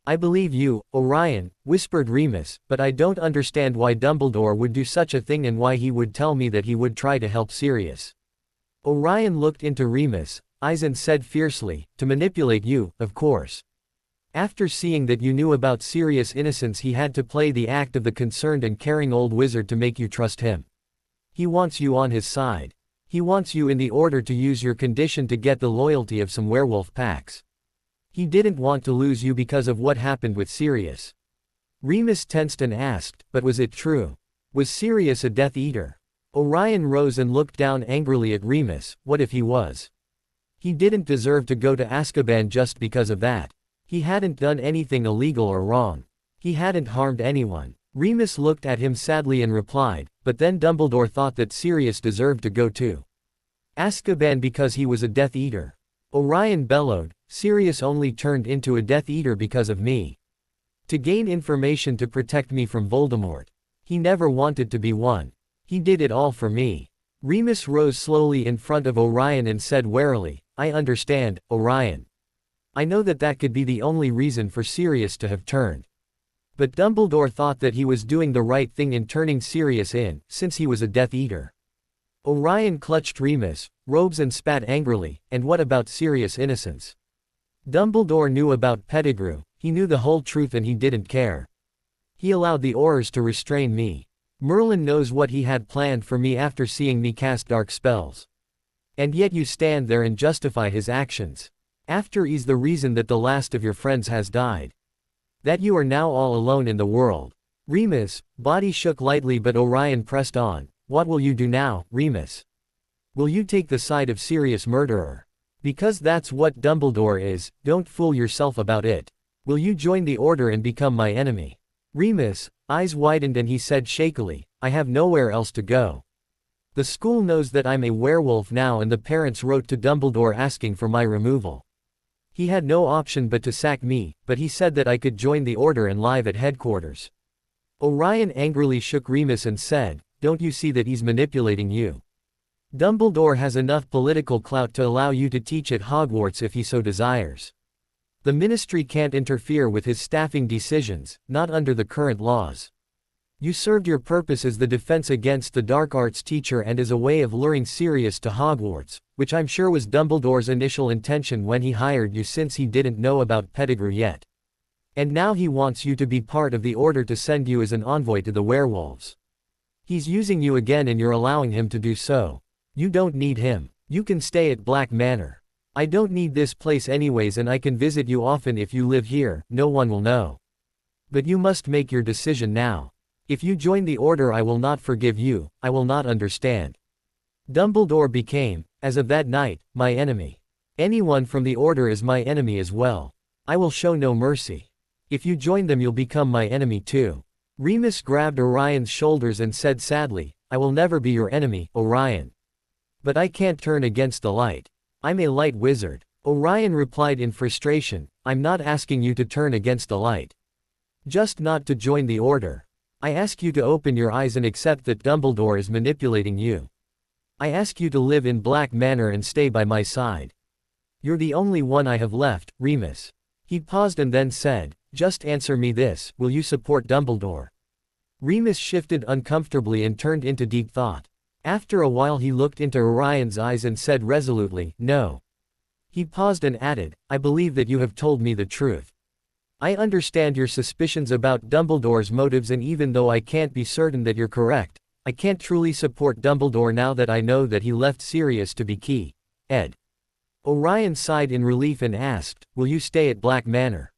I believe you, Orion, whispered Remus, but I don't understand why Dumbledore would do such a thing and why he would tell me that he would try to help Sirius. Orion looked into Remus' eyes and said fiercely, to manipulate you, of course. After seeing that you knew about Sirius' innocence he had to play the act of the concerned and caring old wizard to make you trust him. He wants you on his side. He wants you in the order to use your condition to get the loyalty of some werewolf packs. He didn't want to lose you because of what happened with Sirius. Remus tensed and asked, but was it true? Was Sirius a Death Eater? Orion rose and looked down angrily at Remus, what if he was? He didn't deserve to go to Azkaban just because of that. He hadn't done anything illegal or wrong. He hadn't harmed anyone. Remus looked at him sadly and replied, but then Dumbledore thought that Sirius deserved to go to Azkaban because he was a Death Eater. Orion bellowed, Sirius only turned into a Death Eater because of me. To gain information to protect me from Voldemort. He never wanted to be one. He did it all for me. Remus rose slowly in front of Orion and said warily, I understand, Orion. I know that that could be the only reason for Sirius to have turned. But Dumbledore thought that he was doing the right thing in turning Sirius in, since he was a Death Eater. Orion clutched Remus' robes and spat angrily, and what about Sirius' innocence? Dumbledore knew about Pettigrew, he knew the whole truth and he didn't care. He allowed the Aurors to restrain me. Merlin knows what he had planned for me after seeing me cast dark spells. And yet you stand there and justify his actions. After he's the reason that the last of your friends has died. That you are now all alone in the world. Remus' body shook lightly but Orion pressed on. What will you do now, Remus? Will you take the side of Sirius' murderer? Because that's what Dumbledore is, don't fool yourself about it. Will you join the Order and become my enemy? Remus' eyes widened and he said shakily, I have nowhere else to go. The school knows that I'm a werewolf now and the parents wrote to Dumbledore asking for my removal. He had no option but to sack me, but he said that I could join the Order and live at headquarters. Orion angrily shook Remus and said, don't you see that he's manipulating you? Dumbledore has enough political clout to allow you to teach at Hogwarts if he so desires. The Ministry can't interfere with his staffing decisions, not under the current laws. You served your purpose as the defense against the dark arts teacher and as a way of luring Sirius to Hogwarts, which I'm sure was Dumbledore's initial intention when he hired you since he didn't know about Pettigrew yet. And now he wants you to be part of the Order to send you as an envoy to the werewolves. He's using you again and you're allowing him to do so. You don't need him. You can stay at Black Manor. I don't need this place anyways and I can visit you often if you live here, no one will know. But you must make your decision now. If you join the Order I will not forgive you, I will not understand. Dumbledore became, as of that night, my enemy. Anyone from the Order is my enemy as well. I will show no mercy. If you join them you'll become my enemy too. Remus grabbed Orion's shoulders and said sadly, I will never be your enemy, Orion. But I can't turn against the light. I'm a light wizard. Orion replied in frustration, I'm not asking you to turn against the light. Just not to join the Order. I ask you to open your eyes and accept that Dumbledore is manipulating you. I ask you to live in Black Manor and stay by my side. You're the only one I have left, Remus. He paused and then said, just answer me this, will you support Dumbledore? Remus shifted uncomfortably and turned into deep thought. After a while he looked into Orion's eyes and said resolutely, no. He paused and added, I believe that you have told me the truth. I understand your suspicions about Dumbledore's motives, and even though I can't be certain that you're correct, I can't truly support Dumbledore now that I know that he left Sirius to be key. Ed. Orion sighed in relief and asked, will you stay at Black Manor?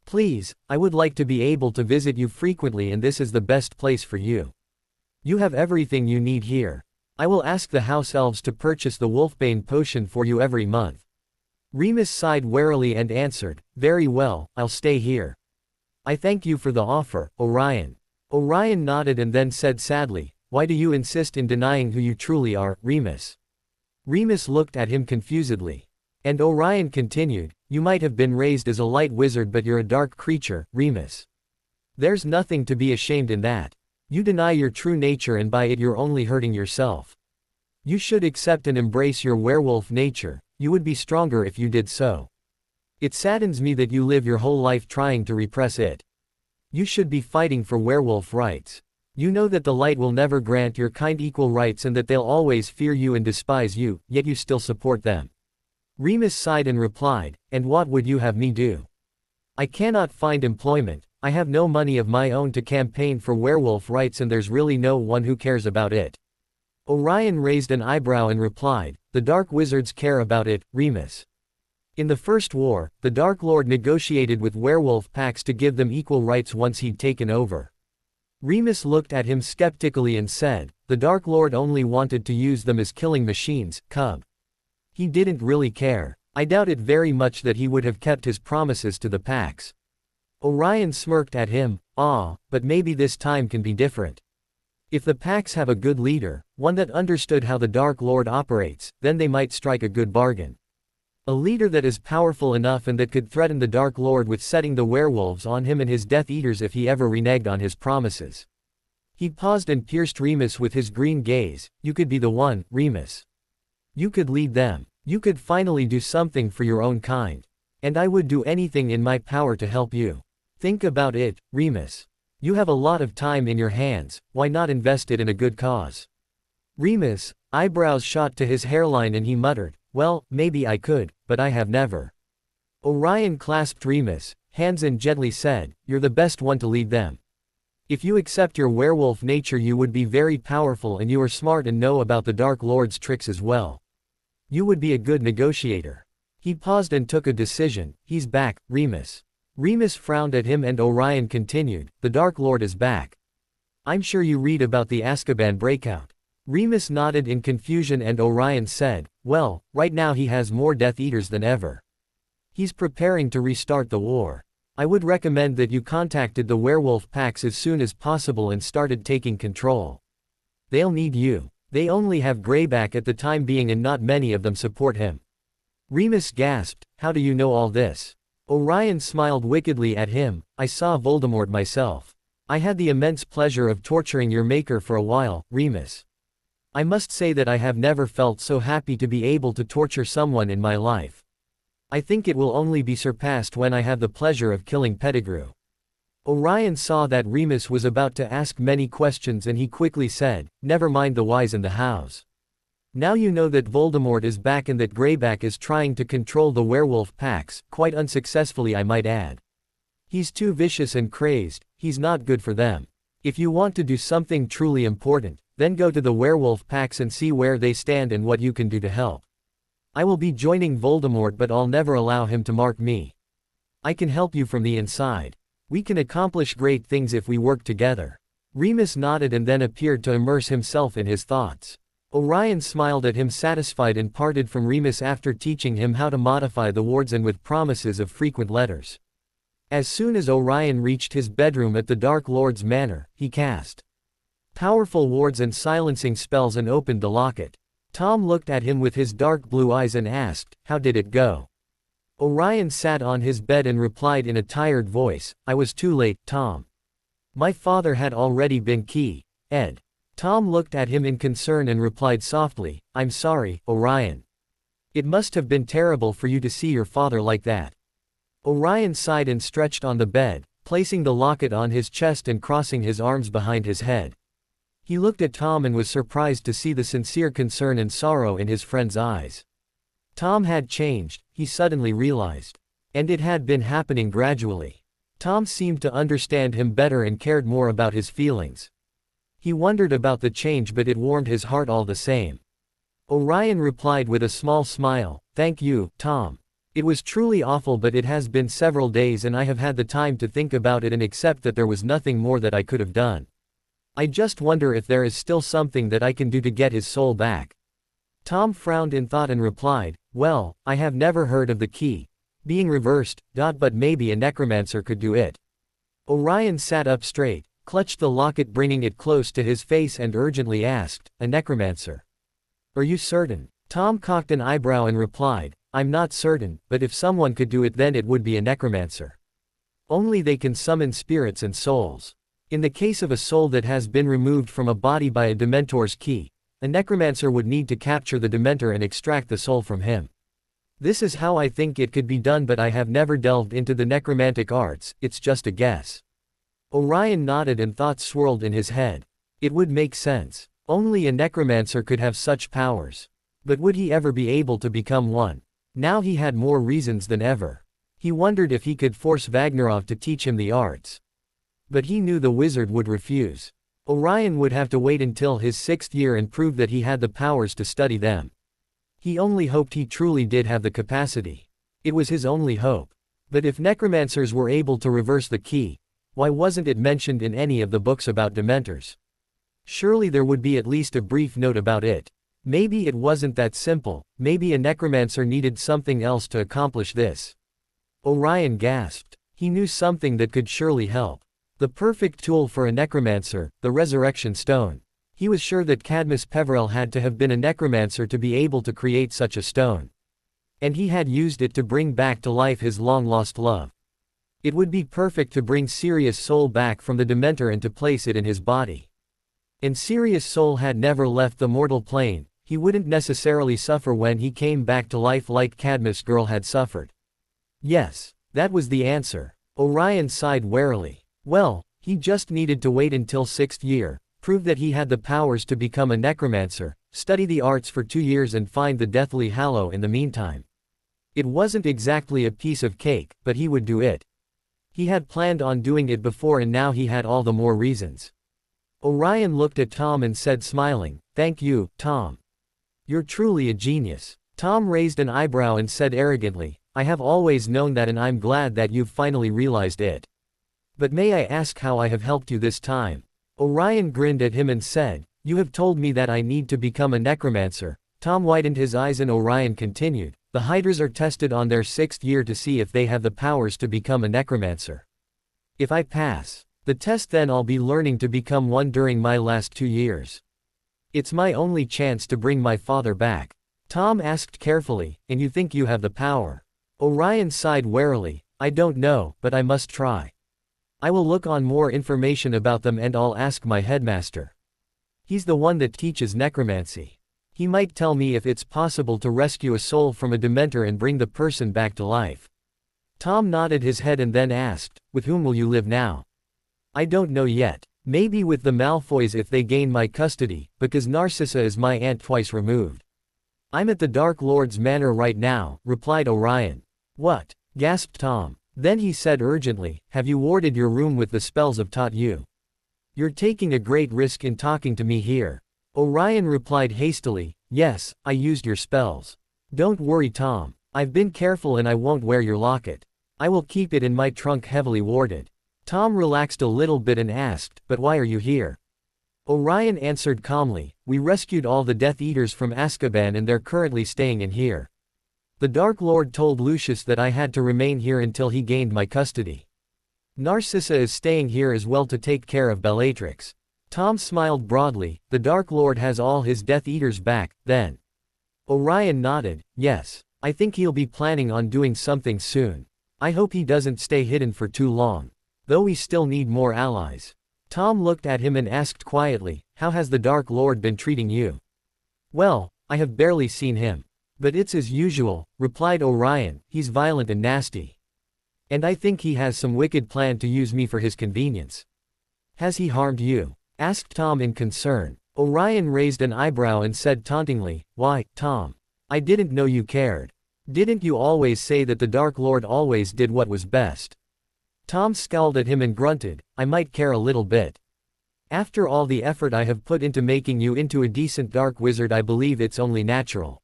Please, I would like to be able to visit you frequently, and this is the best place for you. You have everything you need here. I will ask the house elves to purchase the Wolfbane potion for you every month. Remus sighed wearily and answered, very well, I'll stay here. I thank you for the offer, Orion. Orion nodded and then said sadly, why do you insist in denying who you truly are, Remus? Remus looked at him confusedly. And Orion continued, you might have been raised as a light wizard, but you're a dark creature, Remus. There's nothing to be ashamed in that. You deny your true nature, and by it you're only hurting yourself. You should accept and embrace your werewolf nature. You would be stronger if you did so. It saddens me that you live your whole life trying to repress it. You should be fighting for werewolf rights. You know that the light will never grant your kind equal rights, and that they'll always fear you and despise you, yet you still support them. Remus sighed and replied, and what would you have me do? I cannot find employment, I have no money of my own to campaign for werewolf rights, and there's really no one who cares about it. Orion raised an eyebrow and replied, the Dark Wizards care about it, Remus. In the First War, the Dark Lord negotiated with werewolf packs to give them equal rights once he'd taken over. Remus looked at him skeptically and said, the Dark Lord only wanted to use them as killing machines, Cub. He didn't really care. I doubt it very much that he would have kept his promises to the packs. Orion smirked at him, but maybe this time can be different. If the packs have a good leader, one that understood how the Dark Lord operates, then they might strike a good bargain. A leader that is powerful enough and that could threaten the Dark Lord with setting the werewolves on him and his Death Eaters if he ever reneged on his promises. He paused and pierced Remus with his green gaze. You could be the one, Remus. You could lead them. You could finally do something for your own kind. And I would do anything in my power to help you. Think about it, Remus. You have a lot of time in your hands, why not invest it in a good cause? Remus' eyebrows shot to his hairline and he muttered, well, maybe I could, but I have never. Orion clasped Remus' hands and gently said, you're the best one to lead them. If you accept your werewolf nature, you would be very powerful, and you are smart and know about the Dark Lord's tricks as well. You would be a good negotiator. He paused and took a decision. He's back, Remus. Remus frowned at him and Orion continued, the Dark Lord is back. I'm sure you read about the Azkaban breakout. Remus nodded in confusion and Orion said, well, right now he has more Death Eaters than ever. He's preparing to restart the war. I would recommend that you contacted the werewolf packs as soon as possible and started taking control. They'll need you. They only have Greyback at the time being, and not many of them support him. Remus gasped, how do you know all this? Orion smiled wickedly at him, I saw Voldemort myself. I had the immense pleasure of torturing your maker for a while, Remus. I must say that I have never felt so happy to be able to torture someone in my life. I think it will only be surpassed when I have the pleasure of killing Pettigrew. Orion saw that Remus was about to ask many questions and he quickly said, never mind the whys and the hows. Now you know that Voldemort is back and that Greyback is trying to control the werewolf packs, quite unsuccessfully I might add. He's too vicious and crazed, he's not good for them. If you want to do something truly important, then go to the werewolf packs and see where they stand and what you can do to help. I will be joining Voldemort, but I'll never allow him to mark me. I can help you from the inside. We can accomplish great things if we work together. Remus nodded and then appeared to immerse himself in his thoughts. Orion smiled at him satisfied and parted from Remus after teaching him how to modify the wards and with promises of frequent letters. As soon as Orion reached his bedroom at the Dark Lord's manor, he cast powerful wards and silencing spells and opened the locket. Tom looked at him with his dark blue eyes and asked, how did it go? Orion sat on his bed and replied in a tired voice, I was too late, Tom. My father had already been key, Ed. Tom looked at him in concern and replied softly, I'm sorry, Orion. It must have been terrible for you to see your father like that. Orion sighed and stretched on the bed, placing the locket on his chest and crossing his arms behind his head. He looked at Tom and was surprised to see the sincere concern and sorrow in his friend's eyes. Tom had changed, he suddenly realized. And it had been happening gradually. Tom seemed to understand him better and cared more about his feelings. He wondered about the change, but it warmed his heart all the same. Orion replied with a small smile, Thank you, Tom. It was truly awful, but it has been several days and I have had the time to think about it and accept that there was nothing more that I could have done. I just wonder if there is still something that I can do to get his soul back. Tom frowned in thought and replied, Well, I have never heard of the key being reversed, but maybe a necromancer could do it. Orion sat up straight, clutched the locket, bringing it close to his face, and urgently asked, A necromancer? Are you certain? Tom cocked an eyebrow and replied, I'm not certain, but if someone could do it, then it would be a necromancer. Only they can summon spirits and souls. In the case of a soul that has been removed from a body by a Dementor's key, a necromancer would need to capture the Dementor and extract the soul from him. This is how I think it could be done, but I have never delved into the necromantic arts, it's just a guess. Orion nodded and thoughts swirled in his head. It would make sense. Only a necromancer could have such powers. But would he ever be able to become one? Now he had more reasons than ever. He wondered if he could force Vagnarov to teach him the arts. But he knew the wizard would refuse. Orion would have to wait until his 6th year and prove that he had the powers to study them. He only hoped he truly did have the capacity. It was his only hope. But if necromancers were able to reverse the key, why wasn't it mentioned in any of the books about Dementors? Surely there would be at least a brief note about it. Maybe it wasn't that simple, maybe a necromancer needed something else to accomplish this. Orion gasped. He knew something that could surely help. The perfect tool for a necromancer, the resurrection stone. He was sure that Cadmus Peverell had to have been a necromancer to be able to create such a stone. And he had used it to bring back to life his long-lost love. It would be perfect to bring Sirius' soul back from the Dementor and to place it in his body. And Sirius' soul had never left the mortal plane, he wouldn't necessarily suffer when he came back to life like Cadmus' girl had suffered. Yes, that was the answer. Orion sighed wearily. Well, he just needed to wait until 6th year. Prove that he had the powers to become a necromancer, study the arts for 2 years and find the Deathly Hallow in the meantime. It wasn't exactly a piece of cake, but he would do it. He had planned on doing it before and now he had all the more reasons. Orion looked at Tom and said smiling, Thank you, Tom. You're truly a genius. Tom raised an eyebrow and said arrogantly, I have always known that and I'm glad that you've finally realized it. But may I ask how I have helped you this time? Orion grinned at him and said, You have told me that I need to become a necromancer. Tom widened his eyes and Orion continued, The Hydras are tested on their 6th year to see if they have the powers to become a necromancer. If I pass the test, then I'll be learning to become one during my last 2 years. It's my only chance to bring my father back. Tom asked carefully, And you think you have the power? Orion sighed warily, I don't know, but I must try. I will look on more information about them and I'll ask my headmaster. He's the one that teaches necromancy. He might tell me if it's possible to rescue a soul from a Dementor and bring the person back to life. Tom nodded his head and then asked, With whom will you live now? I don't know yet. Maybe with the Malfoys if they gain my custody, because Narcissa is my aunt twice removed. I'm at the Dark Lord's manor right now, replied Orion. What? Gasped Tom. Then he said urgently, Have you warded your room with the spells I've taught you? You're taking a great risk in talking to me here. Orion replied hastily, Yes, I used your spells. Don't worry, Tom. I've been careful and I won't wear your locket. I will keep it in my trunk heavily warded. Tom relaxed a little bit and asked, But why are you here? Orion answered calmly, We rescued all the Death Eaters from Azkaban and they're currently staying in here. The Dark Lord told Lucius that I had to remain here until he gained my custody. Narcissa is staying here as well to take care of Bellatrix. Tom smiled broadly, The Dark Lord has all his Death Eaters back, then. Orion nodded, Yes, I think he'll be planning on doing something soon. I hope he doesn't stay hidden for too long. Though we still need more allies. Tom looked at him and asked quietly, "How has the Dark Lord been treating you?" "Well, I have barely seen him. But it's as usual," replied Orion, "he's violent and nasty. And I think he has some wicked plan to use me for his convenience." "Has he harmed you?" asked Tom in concern. Orion raised an eyebrow and said tauntingly, "Why, Tom? I didn't know you cared. Didn't you always say that the Dark Lord always did what was best?" Tom scowled at him and grunted, "I might care a little bit. After all the effort I have put into making you into a decent dark wizard, I believe it's only natural."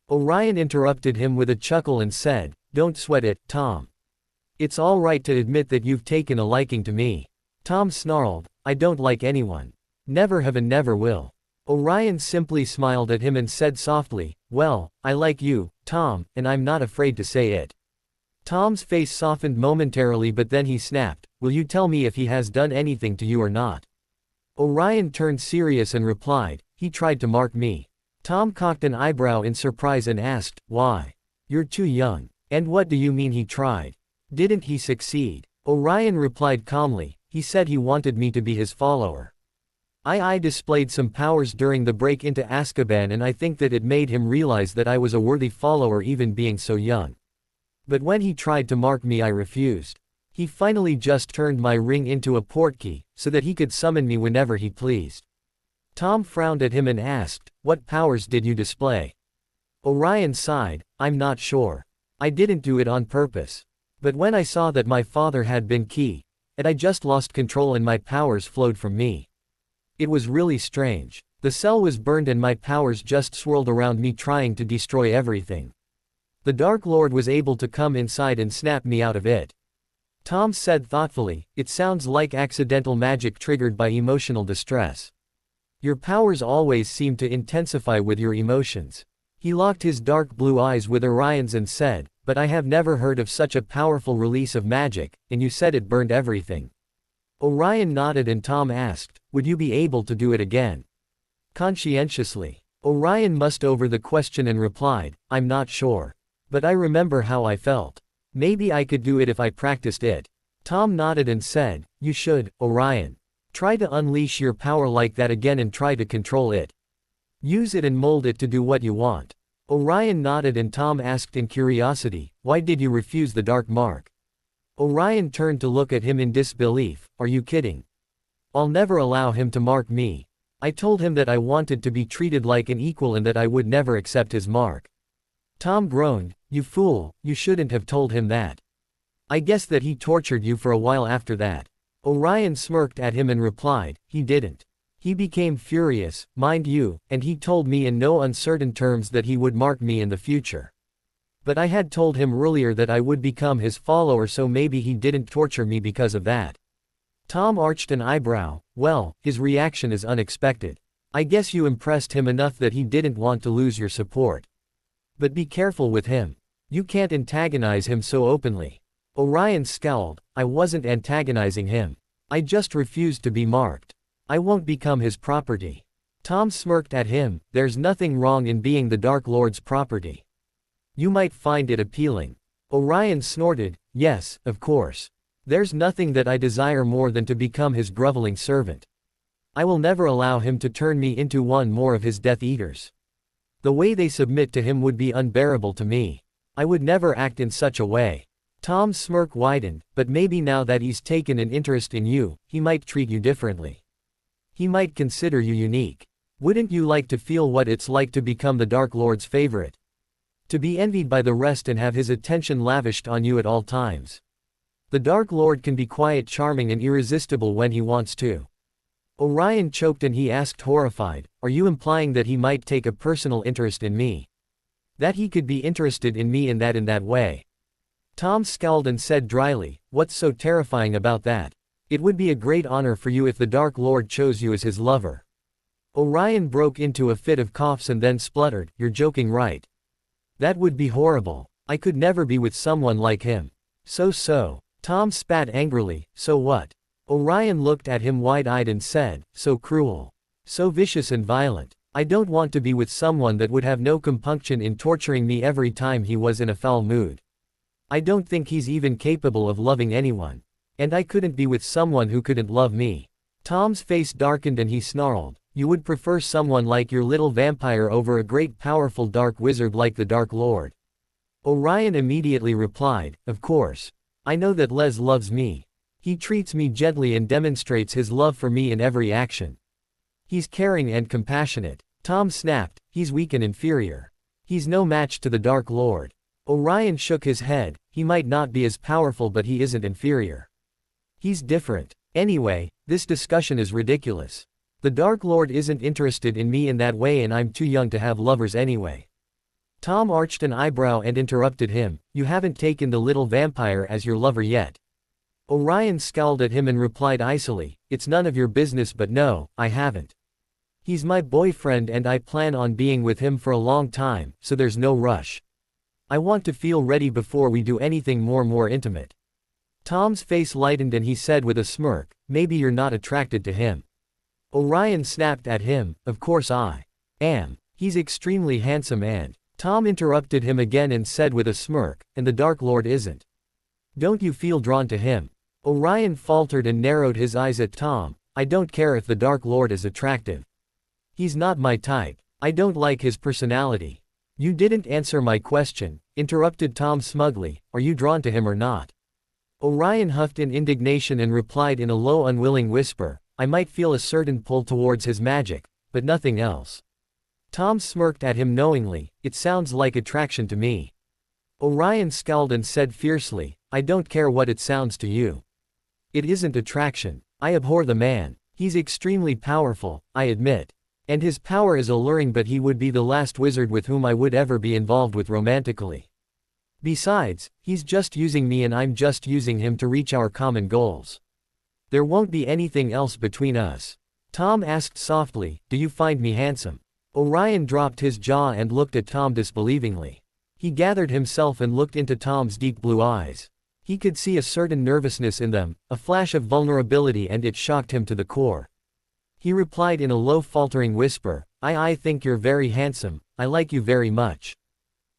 Orion interrupted him with a chuckle and said, "Don't sweat it, Tom. It's all right to admit that you've taken a liking to me." Tom snarled, "I don't like anyone. Never have and never will." Orion simply smiled at him and said softly, "Well, I like you, Tom, and I'm not afraid to say it." Tom's face softened momentarily, but then he snapped, "Will you tell me if he has done anything to you or not?" Orion turned serious and replied, "He tried to mark me." Tom cocked an eyebrow in surprise and asked, "Why? You're too young. And what do you mean he tried? Didn't he succeed?" Orion replied calmly, "He said he wanted me to be his follower. I displayed some powers during the break into Azkaban, and I think that it made him realize that I was a worthy follower even being so young. But when he tried to mark me, I refused. He finally just turned my ring into a portkey, so that he could summon me whenever he pleased." Tom frowned at him and asked, "What powers did you display?" Orion sighed, "I'm not sure. I didn't do it on purpose. But when I saw that my father had been key, and I just lost control and my powers flowed from me. It was really strange. The cell was burned and my powers just swirled around me trying to destroy everything. The Dark Lord was able to come inside and snap me out of it." Tom said thoughtfully, "It sounds like accidental magic triggered by emotional distress. Your powers always seem to intensify with your emotions." He locked his dark blue eyes with Orion's and said, "But I have never heard of such a powerful release of magic, and you said it burned everything." Orion nodded and Tom asked, "Would you be able to do it again?" Conscientiously. Orion mussed over the question and replied, "I'm not sure. But I remember how I felt. Maybe I could do it if I practiced it." Tom nodded and said, "You should, Orion. Try to unleash your power like that again and try to control it. Use it and mold it to do what you want." Orion nodded and Tom asked in curiosity, "Why did you refuse the dark mark?" Orion turned to look at him in disbelief, "Are you kidding? I'll never allow him to mark me. I told him that I wanted to be treated like an equal and that I would never accept his mark." Tom groaned, "You fool, you shouldn't have told him that. I guess that he tortured you for a while after that." Orion smirked at him and replied, "He didn't. He became furious, mind you, and he told me in no uncertain terms that he would mark me in the future. But I had told him earlier that I would become his follower, so maybe he didn't torture me because of that." Tom arched an eyebrow. "Well, his reaction is unexpected. I guess you impressed him enough that he didn't want to lose your support. But be careful with him. You can't antagonize him so openly." Orion scowled, "I wasn't antagonizing him. I just refused to be marked. I won't become his property." Tom smirked at him, "There's nothing wrong in being the Dark Lord's property. You might find it appealing." Orion snorted, "Yes, of course. There's nothing that I desire more than to become his groveling servant. I will never allow him to turn me into one more of his Death Eaters. The way they submit to him would be unbearable to me. I would never act in such a way." Tom's smirk widened, "But maybe now that he's taken an interest in you, he might treat you differently. He might consider you unique. Wouldn't you like to feel what it's like to become the Dark Lord's favorite? To be envied by the rest and have his attention lavished on you at all times. The Dark Lord can be quiet, charming and irresistible when he wants to." Orion choked and he asked horrified, "Are you implying that he might take a personal interest in me? That he could be interested in me in that way?" Tom scowled and said dryly, "What's so terrifying about that? It would be a great honor for you if the Dark Lord chose you as his lover." Orion broke into a fit of coughs and then spluttered, "You're joking, right? That would be horrible. I could never be with someone like him." So. Tom spat angrily, "So what?" Orion looked at him wide-eyed and said, "So cruel. So vicious and violent. I don't want to be with someone that would have no compunction in torturing me every time he was in a foul mood. I don't think he's even capable of loving anyone. And I couldn't be with someone who couldn't love me." Tom's face darkened and he snarled, "You would prefer someone like your little vampire over a great powerful dark wizard like the Dark Lord?" Orion immediately replied, "Of course. I know that Les loves me. He treats me gently and demonstrates his love for me in every action. He's caring and compassionate." Tom snapped, "He's weak and inferior. He's no match to the Dark Lord." Orion shook his head, "He might not be as powerful but he isn't inferior. He's different. Anyway, this discussion is ridiculous. The Dark Lord isn't interested in me in that way and I'm too young to have lovers anyway." Tom arched an eyebrow and interrupted him, "You haven't taken the little vampire as your lover yet." Orion scowled at him and replied icily, "It's none of your business but no, I haven't. He's my boyfriend and I plan on being with him for a long time, so there's no rush. I want to feel ready before we do anything more intimate." Tom's face lightened and he said with a smirk, "Maybe you're not attracted to him." Orion snapped at him, "Of course I am. He's extremely handsome and—" Tom interrupted him again and said with a smirk, "And the Dark Lord isn't. Don't you feel drawn to him?" Orion faltered and narrowed his eyes at Tom, "I don't care if the Dark Lord is attractive. He's not my type. I don't like his personality." "You didn't answer my question," interrupted Tom smugly, "are you drawn to him or not?" Orion huffed in indignation and replied in a low unwilling whisper, "I might feel a certain pull towards his magic, but nothing else." Tom smirked at him knowingly, "It sounds like attraction to me." Orion scowled and said fiercely, "I don't care what it sounds to you. It isn't attraction. I abhor the man. He's extremely powerful, I admit. And his power is alluring but he would be the last wizard with whom I would ever be involved with romantically. Besides, he's just using me and I'm just using him to reach our common goals. There won't be anything else between us." Tom asked softly, "Do you find me handsome?" Orion dropped his jaw and looked at Tom disbelievingly. He gathered himself and looked into Tom's deep blue eyes. He could see a certain nervousness in them, a flash of vulnerability, and it shocked him to the core. He replied in a low faltering whisper, I think you're very handsome, I like you very much."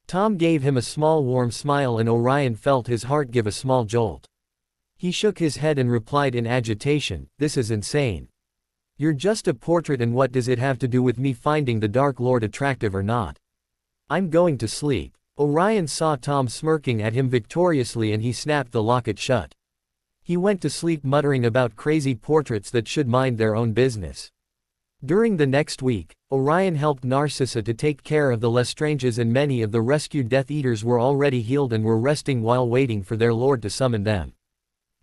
Tom gave him a small warm smile and Orion felt his heart give a small jolt. He shook his head and replied in agitation, "This is insane. You're just a portrait and what does it have to do with me finding the Dark Lord attractive or not? I'm going to sleep." Orion saw Tom smirking at him victoriously and he snapped the locket shut. He went to sleep muttering about crazy portraits that should mind their own business. During the next week, Orion helped Narcissa to take care of the Lestranges and many of the rescued Death Eaters were already healed and were resting while waiting for their lord to summon them.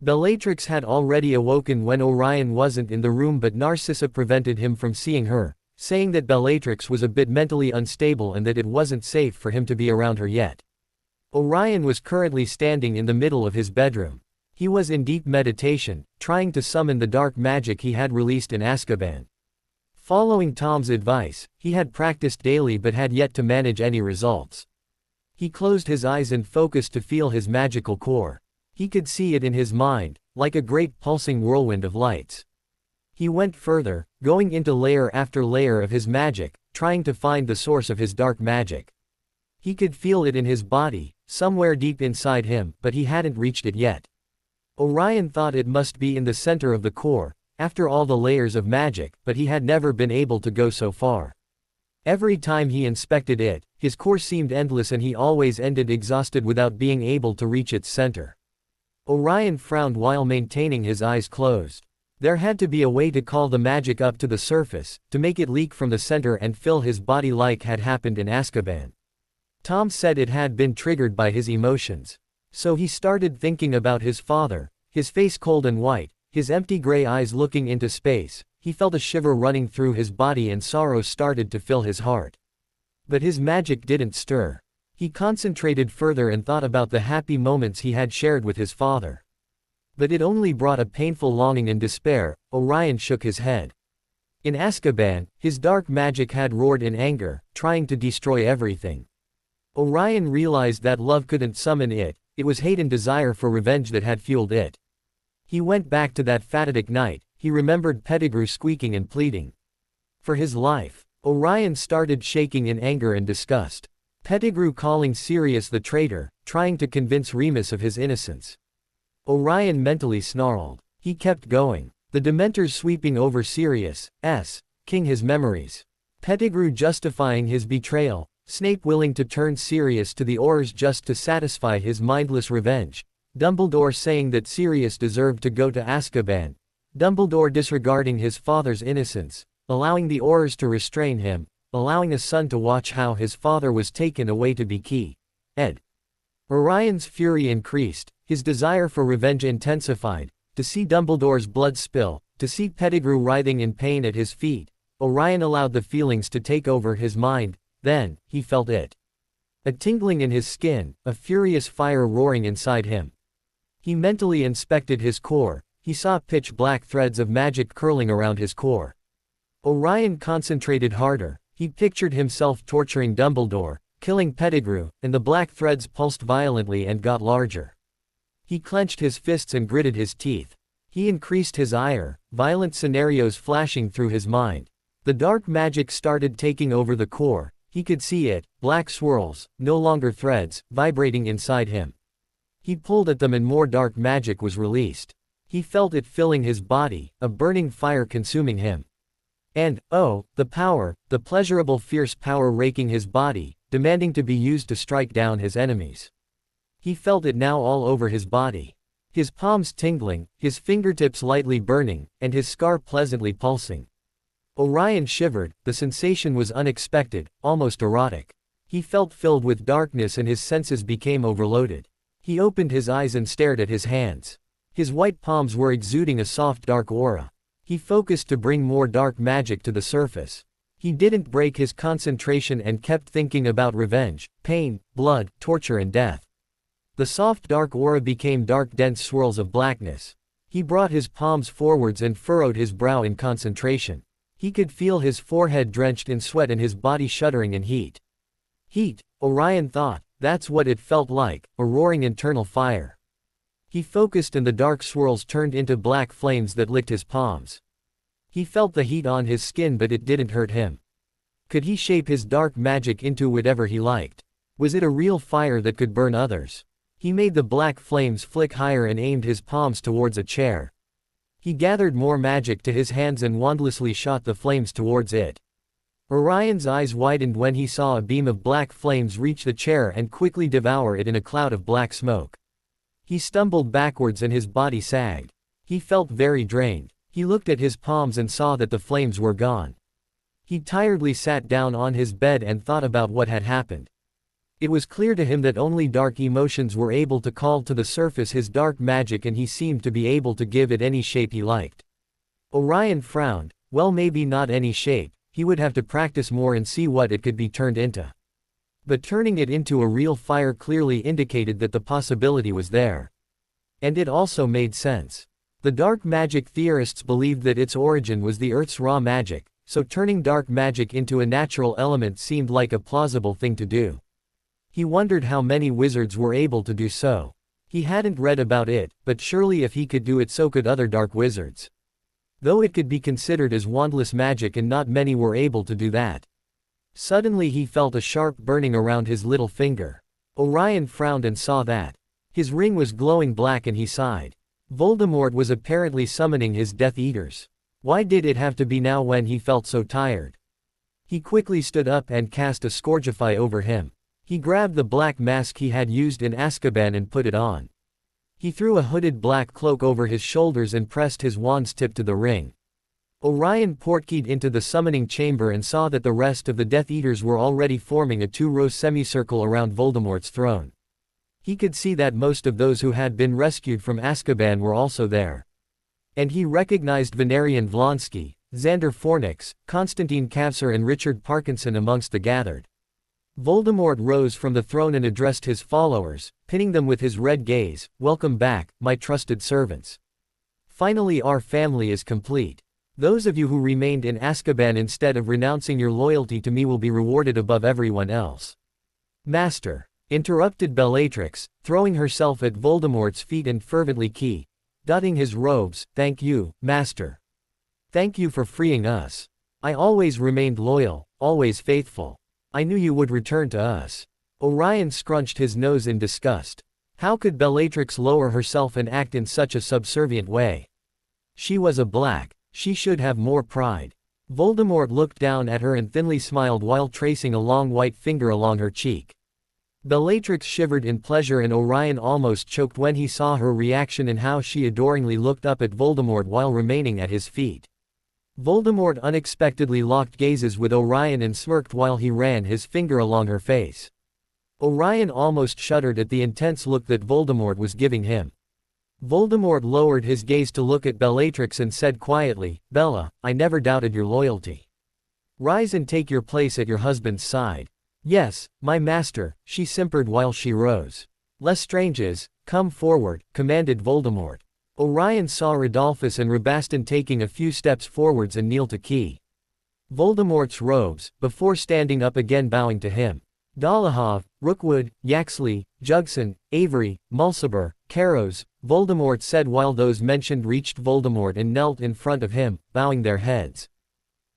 Bellatrix had already awoken when Orion wasn't in the room but Narcissa prevented him from seeing her, saying that Bellatrix was a bit mentally unstable and that it wasn't safe for him to be around her yet. Orion was currently standing in the middle of his bedroom. He was in deep meditation, trying to summon the dark magic he had released in Azkaban. Following Tom's advice, he had practiced daily but had yet to manage any results. He closed his eyes and focused to feel his magical core. He could see it in his mind, like a great pulsing whirlwind of lights. He went further, going into layer after layer of his magic, trying to find the source of his dark magic. He could feel it in his body, somewhere deep inside him, but he hadn't reached it yet. Orion thought it must be in the center of the core, after all the layers of magic, but he had never been able to go so far. Every time he inspected it, his core seemed endless and he always ended exhausted without being able to reach its center. Orion frowned while maintaining his eyes closed. There had to be a way to call the magic up to the surface, to make it leak from the center and fill his body like had happened in Azkaban. Tom said it had been triggered by his emotions. So he started thinking about his father, his face cold and white, his empty gray eyes looking into space. He felt a shiver running through his body and sorrow started to fill his heart. But his magic didn't stir. He concentrated further and thought about the happy moments he had shared with his father. But it only brought a painful longing and despair. Orion shook his head. In Azkaban, his dark magic had roared in anger, trying to destroy everything. Orion realized that love couldn't summon it, it was hate and desire for revenge that had fueled it. He went back to that fatidic night, he remembered Pettigrew squeaking and pleading for his life. Orion started shaking in anger and disgust. Pettigrew calling Sirius the traitor, trying to convince Remus of his innocence. Orion mentally snarled. He kept going. The Dementors sweeping over Sirius, king his memories. Pettigrew justifying his betrayal, Snape willing to turn Sirius to the Aurors just to satisfy his mindless revenge, Dumbledore saying that Sirius deserved to go to Azkaban, Dumbledore disregarding his father's innocence, allowing the Aurors to restrain him, allowing a son to watch how his father was taken away to be key. Ed. Orion's fury increased, his desire for revenge intensified, to see Dumbledore's blood spill, to see Pettigrew writhing in pain at his feet. Orion allowed the feelings to take over his mind, then, he felt it. A tingling in his skin, a furious fire roaring inside him. He mentally inspected his core, he saw pitch-black threads of magic curling around his core. Orion concentrated harder, he pictured himself torturing Dumbledore, killing Pettigrew, and the black threads pulsed violently and got larger. He clenched his fists and gritted his teeth. He increased his ire, violent scenarios flashing through his mind. The dark magic started taking over the core, he could see it, black swirls, no longer threads, vibrating inside him. He pulled at them and more dark magic was released. He felt it filling his body, a burning fire consuming him. And, oh, the power, the pleasurable fierce power raking his body, demanding to be used to strike down his enemies. He felt it now all over his body. His palms tingling, his fingertips lightly burning, and his scar pleasantly pulsing. Orion shivered, the sensation was unexpected, almost erotic. He felt filled with darkness and his senses became overloaded. He opened his eyes and stared at his hands. His white palms were exuding a soft dark aura. He focused to bring more dark magic to the surface. He didn't break his concentration and kept thinking about revenge, pain, blood, torture and death. The soft dark aura became dark dense swirls of blackness. He brought his palms forwards and furrowed his brow in concentration. He could feel his forehead drenched in sweat and his body shuddering in heat. Heat, Orion thought, that's what it felt like, a roaring internal fire. He focused and the dark swirls turned into black flames that licked his palms. He felt the heat on his skin but it didn't hurt him. Could he shape his dark magic into whatever he liked? Was it a real fire that could burn others? He made the black flames flick higher and aimed his palms towards a chair. He gathered more magic to his hands and wandlessly shot the flames towards it. Orion's eyes widened when he saw a beam of black flames reach the chair and quickly devour it in a cloud of black smoke. He stumbled backwards and his body sagged. He felt very drained. He looked at his palms and saw that the flames were gone. He tiredly sat down on his bed and thought about what had happened. It was clear to him that only dark emotions were able to call to the surface his dark magic and he seemed to be able to give it any shape he liked. Orion frowned, well maybe not any shape, he would have to practice more and see what it could be turned into. But turning it into a real fire clearly indicated that the possibility was there. And it also made sense. The dark magic theorists believed that its origin was the Earth's raw magic, so turning dark magic into a natural element seemed like a plausible thing to do. He wondered how many wizards were able to do so. He hadn't read about it, but surely if he could do it so could other dark wizards. Though it could be considered as wandless magic and not many were able to do that. Suddenly he felt a sharp burning around his little finger. Orion frowned and saw that. His ring was glowing black and he sighed. Voldemort was apparently summoning his Death Eaters. Why did it have to be now when he felt so tired? He quickly stood up and cast a Scourgify over him. He grabbed the black mask he had used in Azkaban and put it on. He threw a hooded black cloak over his shoulders and pressed his wand's tip to the ring. Orion portkeyed into the summoning chamber and saw that the rest of the Death Eaters were already forming a two-row semicircle around Voldemort's throne. He could see that most of those who had been rescued from Azkaban were also there. And he recognized Valerian Vlonsky, Xander Fornix, Konstantin Kavsar and Richard Parkinson amongst the gathered. Voldemort rose from the throne and addressed his followers, pinning them with his red gaze, "Welcome back, my trusted servants. Finally our family is complete. Those of you who remained in Azkaban instead of renouncing your loyalty to me will be rewarded above everyone else." "Master," interrupted Bellatrix, throwing herself at Voldemort's feet and fervently dotting his robes, "Thank you, Master. Thank you for freeing us. I always remained loyal, always faithful. I knew you would return to us." Orion scrunched his nose in disgust. How could Bellatrix lower herself and act in such a subservient way? She was a black. She should have more pride. Voldemort looked down at her and thinly smiled while tracing a long white finger along her cheek. Bellatrix shivered in pleasure and Orion almost choked when he saw her reaction and how she adoringly looked up at Voldemort while remaining at his feet. Voldemort unexpectedly locked gazes with Orion and smirked while he ran his finger along her face. Orion almost shuddered at the intense look that Voldemort was giving him. Voldemort lowered his gaze to look at Bellatrix and said quietly, "Bella, I never doubted your loyalty. Rise and take your place at your husband's side." "Yes, my master," she simpered while she rose. "Lestranges, come forward," commanded Voldemort. Orion saw Rodolphus and Rabastan taking a few steps forwards and kneel to Key. Voldemort's robes, before standing up again bowing to him. Dolohov, Rookwood, Yaxley, Jugson, Avery, Mulciber, Caros, Voldemort said while those mentioned reached Voldemort and knelt in front of him, bowing their heads.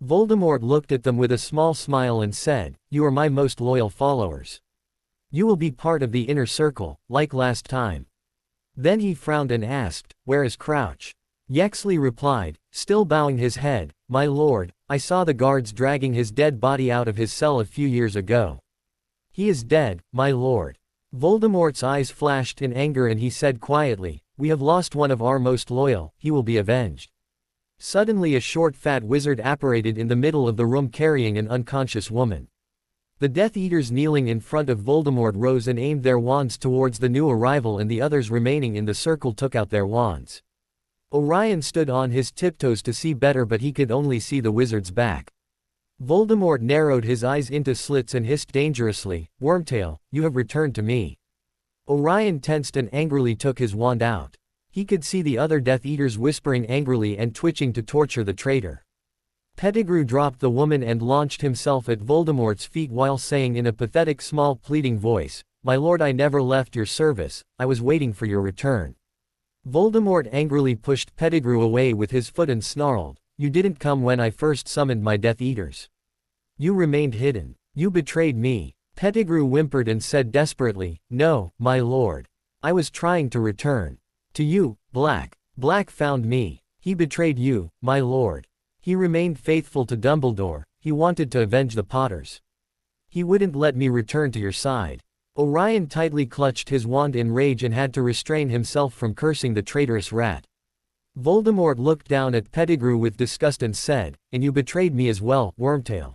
Voldemort looked at them with a small smile and said, "You are my most loyal followers. You will be part of the inner circle, like last time." Then he frowned and asked, "Where is Crouch?" Yaxley replied, still bowing his head, "My lord, I saw the guards dragging his dead body out of his cell a few years ago. He is dead, my lord." Voldemort's eyes flashed in anger and he said quietly, "We have lost one of our most loyal, he will be avenged." Suddenly a short fat wizard apparated in the middle of the room carrying an unconscious woman. The Death Eaters kneeling in front of Voldemort rose and aimed their wands towards the new arrival and the others remaining in the circle took out their wands. Orion stood on his tiptoes to see better but he could only see the wizard's back. Voldemort narrowed his eyes into slits and hissed dangerously, "Wormtail, you have returned to me." Orion tensed and angrily took his wand out. He could see the other Death Eaters whispering angrily and twitching to torture the traitor. Pettigrew dropped the woman and launched himself at Voldemort's feet while saying in a pathetic small pleading voice, "My lord, I never left your service, I was waiting for your return." Voldemort angrily pushed Pettigrew away with his foot and snarled, "You didn't come when I first summoned my Death Eaters. You remained hidden. You betrayed me." Pettigrew whimpered and said desperately, "No, my lord. I was trying to return. To you, Black. Black found me. He betrayed you, my lord. He remained faithful to Dumbledore, he wanted to avenge the Potters. He wouldn't let me return to your side." Orion tightly clutched his wand in rage and had to restrain himself from cursing the traitorous rat. Voldemort looked down at Pettigrew with disgust and said, "And you betrayed me as well, Wormtail.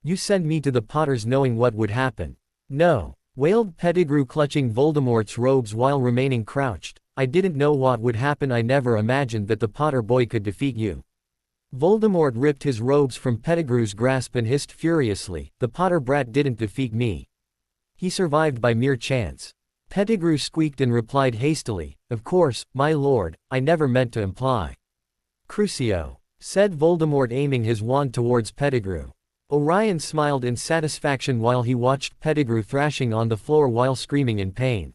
You sent me to the Potters knowing what would happen." "No," wailed Pettigrew clutching Voldemort's robes while remaining crouched, "I didn't know what would happen. I never imagined that the Potter boy could defeat you." Voldemort ripped his robes from Pettigrew's grasp and hissed furiously, "The Potter brat didn't defeat me. He survived by mere chance." Pettigrew squeaked and replied hastily, "Of course, my lord, I never meant to imply." "Crucio," said Voldemort aiming his wand towards Pettigrew. Orion smiled in satisfaction while he watched Pettigrew thrashing on the floor while screaming in pain.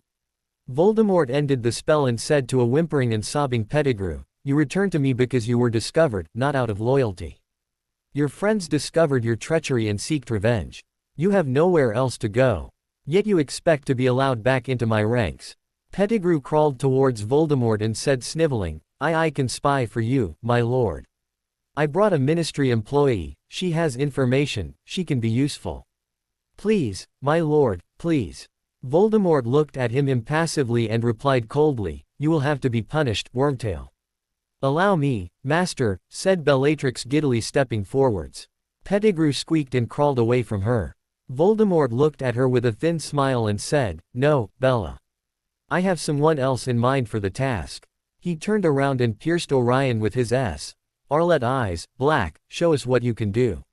Voldemort ended the spell and said to a whimpering and sobbing Pettigrew, "You returned to me because you were discovered, not out of loyalty. Your friends discovered your treachery and seeked revenge. You have nowhere else to go. Yet you expect to be allowed back into my ranks." Pettigrew crawled towards Voldemort and said sniveling, I can spy for you, my lord. I brought a ministry employee, she has information, she can be useful. Please, my lord, please." Voldemort looked at him impassively and replied coldly, "You will have to be punished, Wormtail." "Allow me, master," said Bellatrix giddily stepping forwards. Pettigrew squeaked and crawled away from her. Voldemort looked at her with a thin smile and said, "No, Bella. I have someone else in mind for the task." He turned around and pierced Orion with his Arlet eyes. "Black, show us what you can do.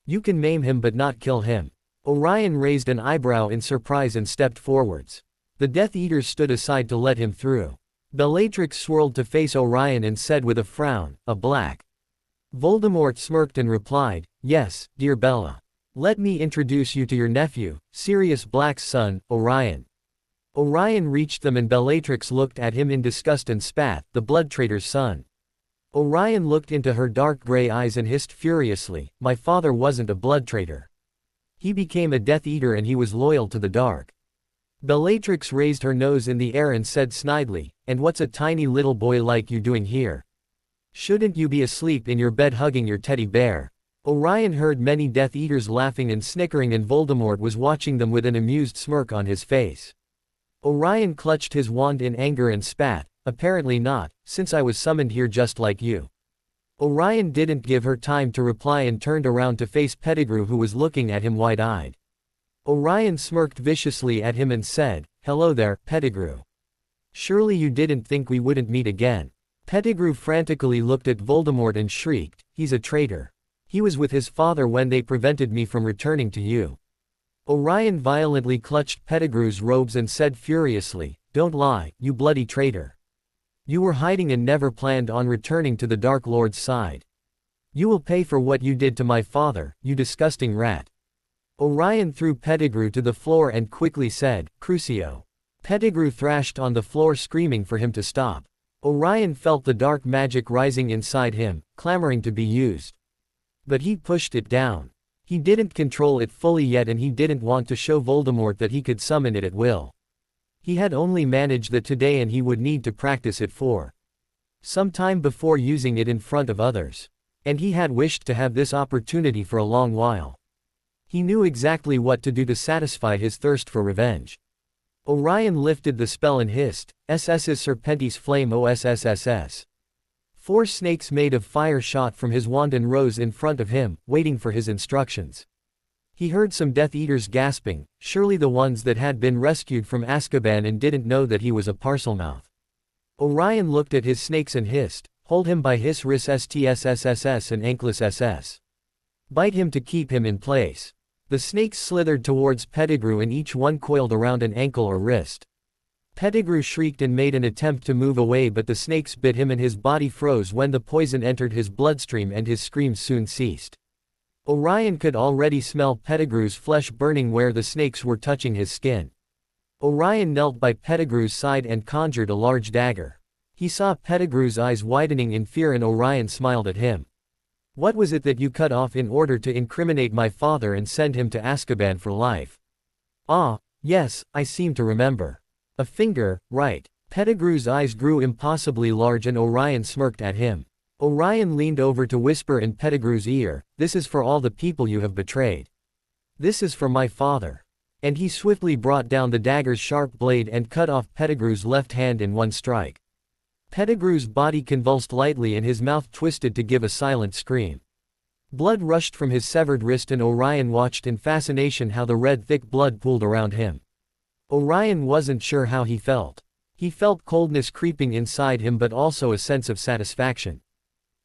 You can maim him but not kill him." Orion raised an eyebrow in surprise and stepped forwards. The Death Eaters stood aside to let him through. Bellatrix swirled to face Orion and said with a frown, "A black." Voldemort smirked and replied, "Yes, dear Bella. Let me introduce you to your nephew, Sirius Black's son, Orion." Orion reached them and Bellatrix looked at him in disgust and spat, "The blood traitor's son." Orion looked into her dark gray eyes and hissed furiously, "My father wasn't a blood traitor. He became a Death Eater and he was loyal to the dark." Bellatrix raised her nose in the air and said snidely, "And what's a tiny little boy like you doing here?" Shouldn't you be asleep in your bed hugging your teddy bear? Orion heard many Death Eaters laughing and snickering, and Voldemort was watching them with an amused smirk on his face. Orion clutched his wand in anger and spat, "Apparently not, since I was summoned here just like you." Orion didn't give her time to reply and turned around to face Pettigrew, who was looking at him wide-eyed. Orion smirked viciously at him and said, "Hello there, Pettigrew. Surely you didn't think we wouldn't meet again." Pettigrew frantically looked at Voldemort and shrieked, "He's a traitor. He was with his father when they prevented me from returning to you." Orion violently clutched Pettigrew's robes and said furiously, "Don't lie, you bloody traitor. You were hiding and never planned on returning to the Dark Lord's side. You will pay for what you did to my father, you disgusting rat." Orion threw Pettigrew to the floor and quickly said, "Crucio." Pettigrew thrashed on the floor, screaming for him to stop. Orion felt the dark magic rising inside him, clamoring to be used. But he pushed it down. He didn't control it fully yet, and he didn't want to show Voldemort that he could summon it at will. He had only managed that today, and he would need to practice it for some time before using it in front of others. And he had wished to have this opportunity for a long while. He knew exactly what to do to satisfy his thirst for revenge. Orion lifted the spell and hissed, "SS's Serpentis Flame OSSSS." 4 snakes made of fire shot from his wand and rose in front of him, waiting for his instructions. He heard some Death Eaters gasping, surely the ones that had been rescued from Azkaban and didn't know that he was a Parselmouth. Orion looked at his snakes and hissed, "Hold him by his wrists STSSSS and anklets SS. Bite him to keep him in place." The snakes slithered towards Pettigrew, and each one coiled around an ankle or wrist. Pettigrew shrieked and made an attempt to move away, but the snakes bit him and his body froze when the poison entered his bloodstream, and his screams soon ceased. Orion could already smell Pettigrew's flesh burning where the snakes were touching his skin. Orion knelt by Pettigrew's side and conjured a large dagger. He saw Pettigrew's eyes widening in fear, and Orion smiled at him. "What was it that you cut off in order to incriminate my father and send him to Azkaban for life?" "Ah, yes, I seem to remember. A finger, right." Pettigrew's eyes grew impossibly large, and Orion smirked at him. Orion leaned over to whisper in Pettigrew's ear, "This is for all the people you have betrayed. This is for my father." And he swiftly brought down the dagger's sharp blade and cut off Pettigrew's left hand in one strike. Pettigrew's body convulsed lightly and his mouth twisted to give a silent scream. Blood rushed from his severed wrist, and Orion watched in fascination how the red thick blood pooled around him. Orion wasn't sure how he felt. He felt coldness creeping inside him, but also a sense of satisfaction.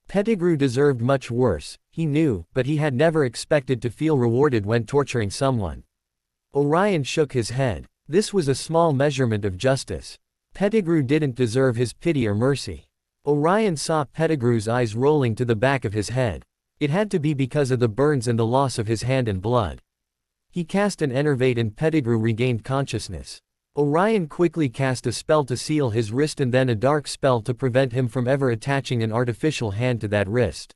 Pettigrew deserved much worse, he knew, but he had never expected to feel rewarded when torturing someone. Orion shook his head. This was a small measurement of justice. Pettigrew didn't deserve his pity or mercy. Orion saw Pettigrew's eyes rolling to the back of his head. It had to be because of the burns and the loss of his hand and blood. He cast an enervate and Pettigrew regained consciousness. Orion quickly cast a spell to seal his wrist and then a dark spell to prevent him from ever attaching an artificial hand to that wrist.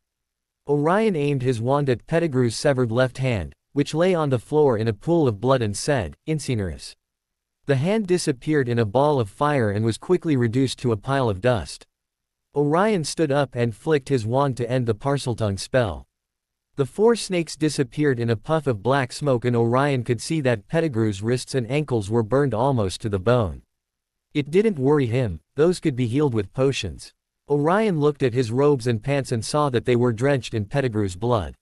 Orion aimed his wand at Pettigrew's severed left hand, which lay on the floor in a pool of blood, and said, "Incinerus." The hand disappeared in a ball of fire and was quickly reduced to a pile of dust. Orion stood up and flicked his wand to end the Parseltongue spell. The 4 snakes disappeared in a puff of black smoke, and Orion could see that Pettigrew's wrists and ankles were burned almost to the bone. It didn't worry him, those could be healed with potions. Orion looked at his robes and pants and saw that they were drenched in Pettigrew's blood.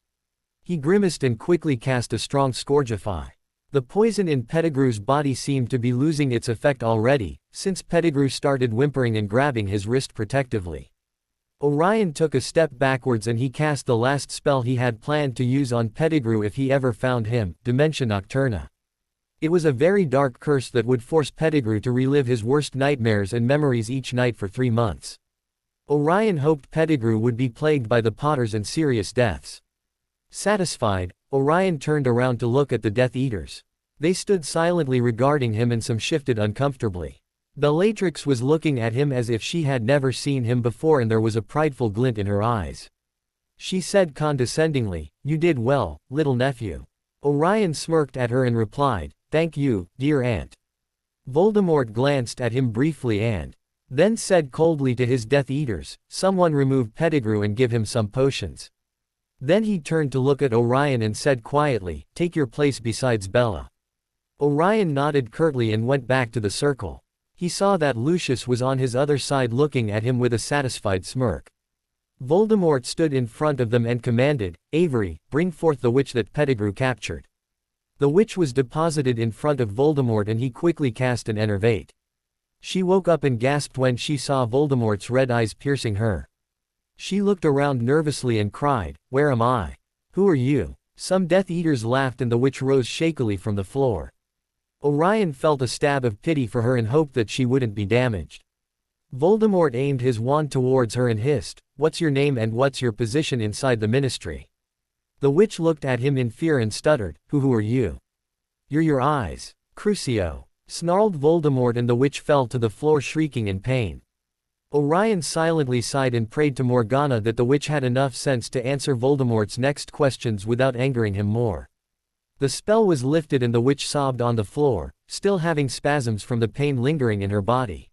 He grimaced and quickly cast a strong Scourgify. The poison in Pettigrew's body seemed to be losing its effect already, since Pettigrew started whimpering and grabbing his wrist protectively. Orion took a step backwards and he cast the last spell he had planned to use on Pettigrew if he ever found him, Dementia Nocturna. It was a very dark curse that would force Pettigrew to relive his worst nightmares and memories each night for 3 months. Orion hoped Pettigrew would be plagued by the Potters and serious deaths. Satisfied, Orion turned around to look at the Death Eaters. They stood silently regarding him, and some shifted uncomfortably. Bellatrix was looking at him as if she had never seen him before, and there was a prideful glint in her eyes. She said condescendingly, "You did well, little nephew." Orion smirked at her and replied, "Thank you, dear aunt." Voldemort glanced at him briefly and Then said coldly to his Death Eaters, "Someone remove Pettigrew and give him some potions." Then he turned to look at Orion and said quietly, "Take your place besides Bella." Orion nodded curtly and went back to the circle. He saw that Lucius was on his other side looking at him with a satisfied smirk. Voldemort stood in front of them and commanded, "Avery, bring forth the witch that Pettigrew captured." The witch was deposited in front of Voldemort and he quickly cast an enervate. She woke up and gasped when she saw Voldemort's red eyes piercing her. She looked around nervously and cried, "Where am I? Who are you?" Some Death Eaters laughed and the witch rose shakily from the floor. Orion felt a stab of pity for her and hoped that she wouldn't be damaged. Voldemort aimed his wand towards her and hissed, "What's your name and what's your position inside the Ministry?" The witch looked at him in fear and stuttered, Who are you?" "You're your eyes. Crucio," snarled Voldemort and the witch fell to the floor shrieking in pain. Orion silently sighed and prayed to Morgana that the witch had enough sense to answer Voldemort's next questions without angering him more. The spell was lifted and the witch sobbed on the floor, still having spasms from the pain lingering in her body.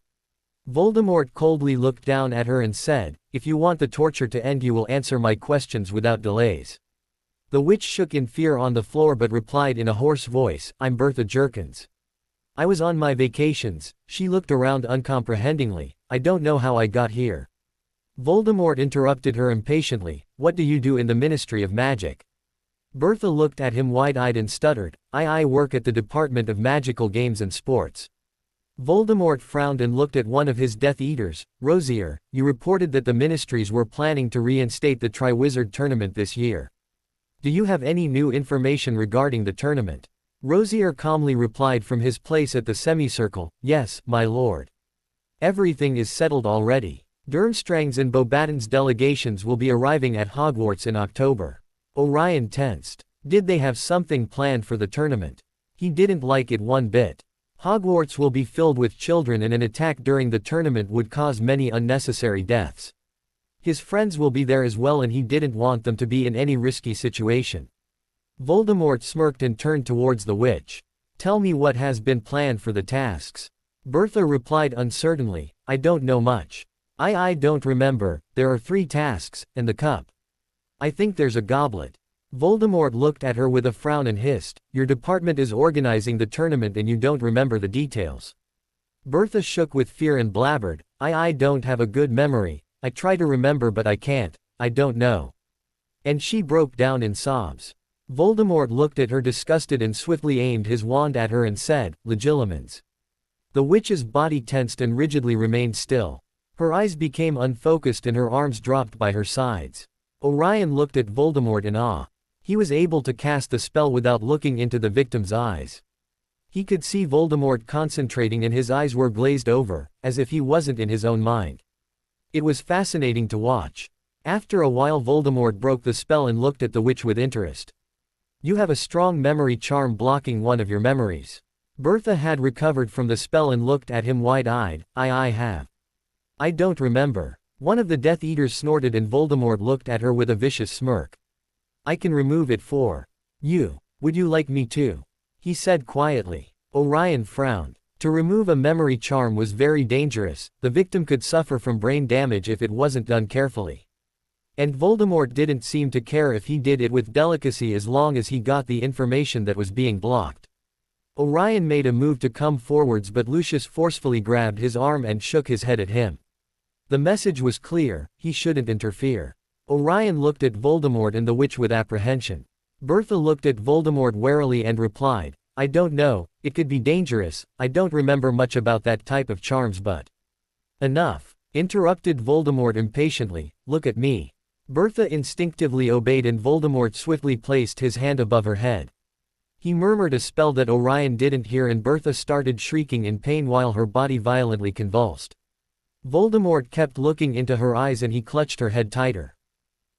Voldemort coldly looked down at her and said, "If you want the torture to end you will answer my questions without delays." The witch shook in fear on the floor but replied in a hoarse voice, "I'm Bertha Jerkins. I was on my vacations." She looked around uncomprehendingly, "I don't know how I got here." Voldemort interrupted her impatiently, "What do you do in the Ministry of Magic?" Bertha looked at him wide-eyed and stuttered, I work at the Department of Magical Games and Sports." Voldemort frowned and looked at one of his Death Eaters, "Rosier, you reported that the ministries were planning to reinstate the Triwizard Tournament this year. Do you have any new information regarding the tournament?" Rosier calmly replied from his place at the semicircle, "Yes, my lord. Everything is settled already. Durmstrang's and Bobaton's delegations will be arriving at Hogwarts in October." Orion tensed. Did they have something planned for the tournament? He didn't like it one bit. Hogwarts will be filled with children and an attack during the tournament would cause many unnecessary deaths. His friends will be there as well and he didn't want them to be in any risky situation. Voldemort smirked and turned towards the witch. "Tell me what has been planned for the tasks." Bertha replied uncertainly, "I don't know much. I don't remember, there are 3 tasks, and the cup. I think there's a goblet." Voldemort looked at her with a frown and hissed, "Your department is organizing the tournament and you don't remember the details." Bertha shook with fear and blabbered, I don't have a good memory, I try to remember but I can't, I don't know." And she broke down in sobs. Voldemort looked at her disgusted and swiftly aimed his wand at her and said, "Legilimens." The witch's body tensed and rigidly remained still. Her eyes became unfocused and her arms dropped by her sides. Orion looked at Voldemort in awe. He was able to cast the spell without looking into the victim's eyes. He could see Voldemort concentrating and his eyes were glazed over, as if he wasn't in his own mind. It was fascinating to watch. After a while Voldemort broke the spell and looked at the witch with interest. "You have a strong memory charm blocking one of your memories." Bertha had recovered from the spell and looked at him wide-eyed, I have. I don't remember." One of the Death Eaters snorted and Voldemort looked at her with a vicious smirk. "I can remove it for you. Would you like me to?" he said quietly. Orion frowned. To remove a memory charm was very dangerous, the victim could suffer from brain damage if it wasn't done carefully. And Voldemort didn't seem to care if he did it with delicacy as long as he got the information that was being blocked. Orion made a move to come forwards but Lucius forcefully grabbed his arm and shook his head at him. The message was clear, he shouldn't interfere. Orion looked at Voldemort and the witch with apprehension. Bertha looked at Voldemort warily and replied, "I don't know, it could be dangerous, I don't remember much about that type of charms but—" "Enough," interrupted Voldemort impatiently, "look at me." Bertha instinctively obeyed and Voldemort swiftly placed his hand above her head. He murmured a spell that Orion didn't hear and Bertha started shrieking in pain while her body violently convulsed. Voldemort kept looking into her eyes and he clutched her head tighter.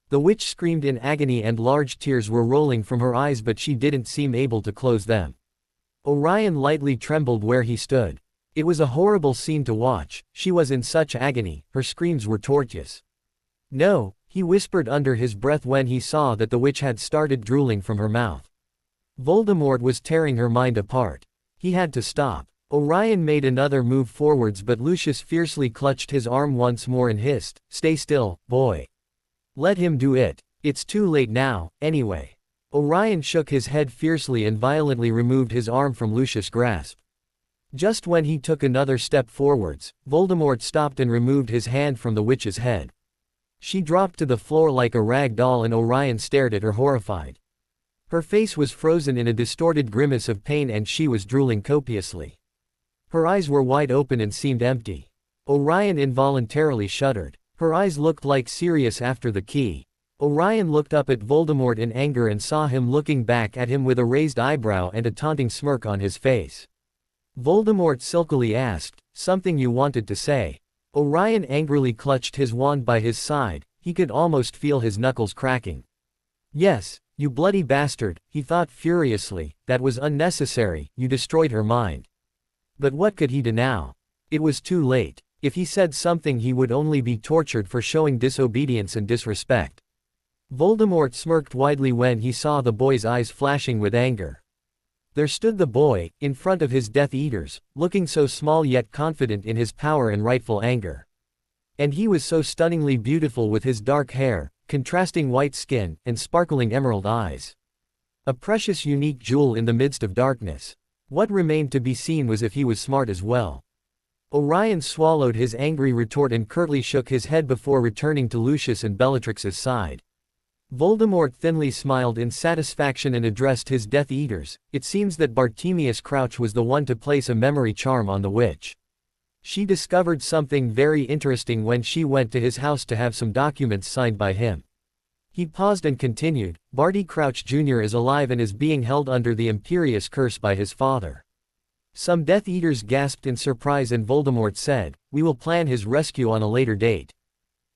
The witch screamed in agony and large tears were rolling from her eyes but she didn't seem able to close them. Orion lightly trembled where he stood. It was a horrible scene to watch, she was in such agony, her screams were torturous. "No," he whispered under his breath when he saw that the witch had started drooling from her mouth. Voldemort was tearing her mind apart. He had to stop. Orion made another move forwards, but Lucius fiercely clutched his arm once more and hissed, "Stay still, boy. Let him do it. It's too late now, anyway." Orion shook his head fiercely and violently removed his arm from Lucius' grasp. Just when he took another step forwards, Voldemort stopped and removed his hand from the witch's head. She dropped to the floor like a rag doll and Orion stared at her horrified. Her face was frozen in a distorted grimace of pain and she was drooling copiously. Her eyes were wide open and seemed empty. Orion involuntarily shuddered. Her eyes looked like Sirius after the key. Orion looked up at Voldemort in anger and saw him looking back at him with a raised eyebrow and a taunting smirk on his face. Voldemort silkily asked, "Something you wanted to say?" Orion angrily clutched his wand by his side, he could almost feel his knuckles cracking. "Yes, you bloody bastard," he thought furiously, "that was unnecessary, you destroyed her mind." But what could he do now? It was too late. If he said something he would only be tortured for showing disobedience and disrespect. Voldemort smirked widely when he saw the boy's eyes flashing with anger. There stood the boy, in front of his Death Eaters, looking so small yet confident in his power and rightful anger. And he was so stunningly beautiful with his dark hair, contrasting white skin, and sparkling emerald eyes. A precious unique jewel in the midst of darkness. What remained to be seen was if he was smart as well. Orion swallowed his angry retort and curtly shook his head before returning to Lucius and Bellatrix's side. Voldemort thinly smiled in satisfaction and addressed his Death Eaters. "It seems that Bartemius Crouch was the one to place a memory charm on the witch. She discovered something very interesting when she went to his house to have some documents signed by him." He paused and continued, "Barty Crouch Jr. is alive and is being held under the imperious curse by his father." Some Death Eaters gasped in surprise and Voldemort said, "We will plan his rescue on a later date."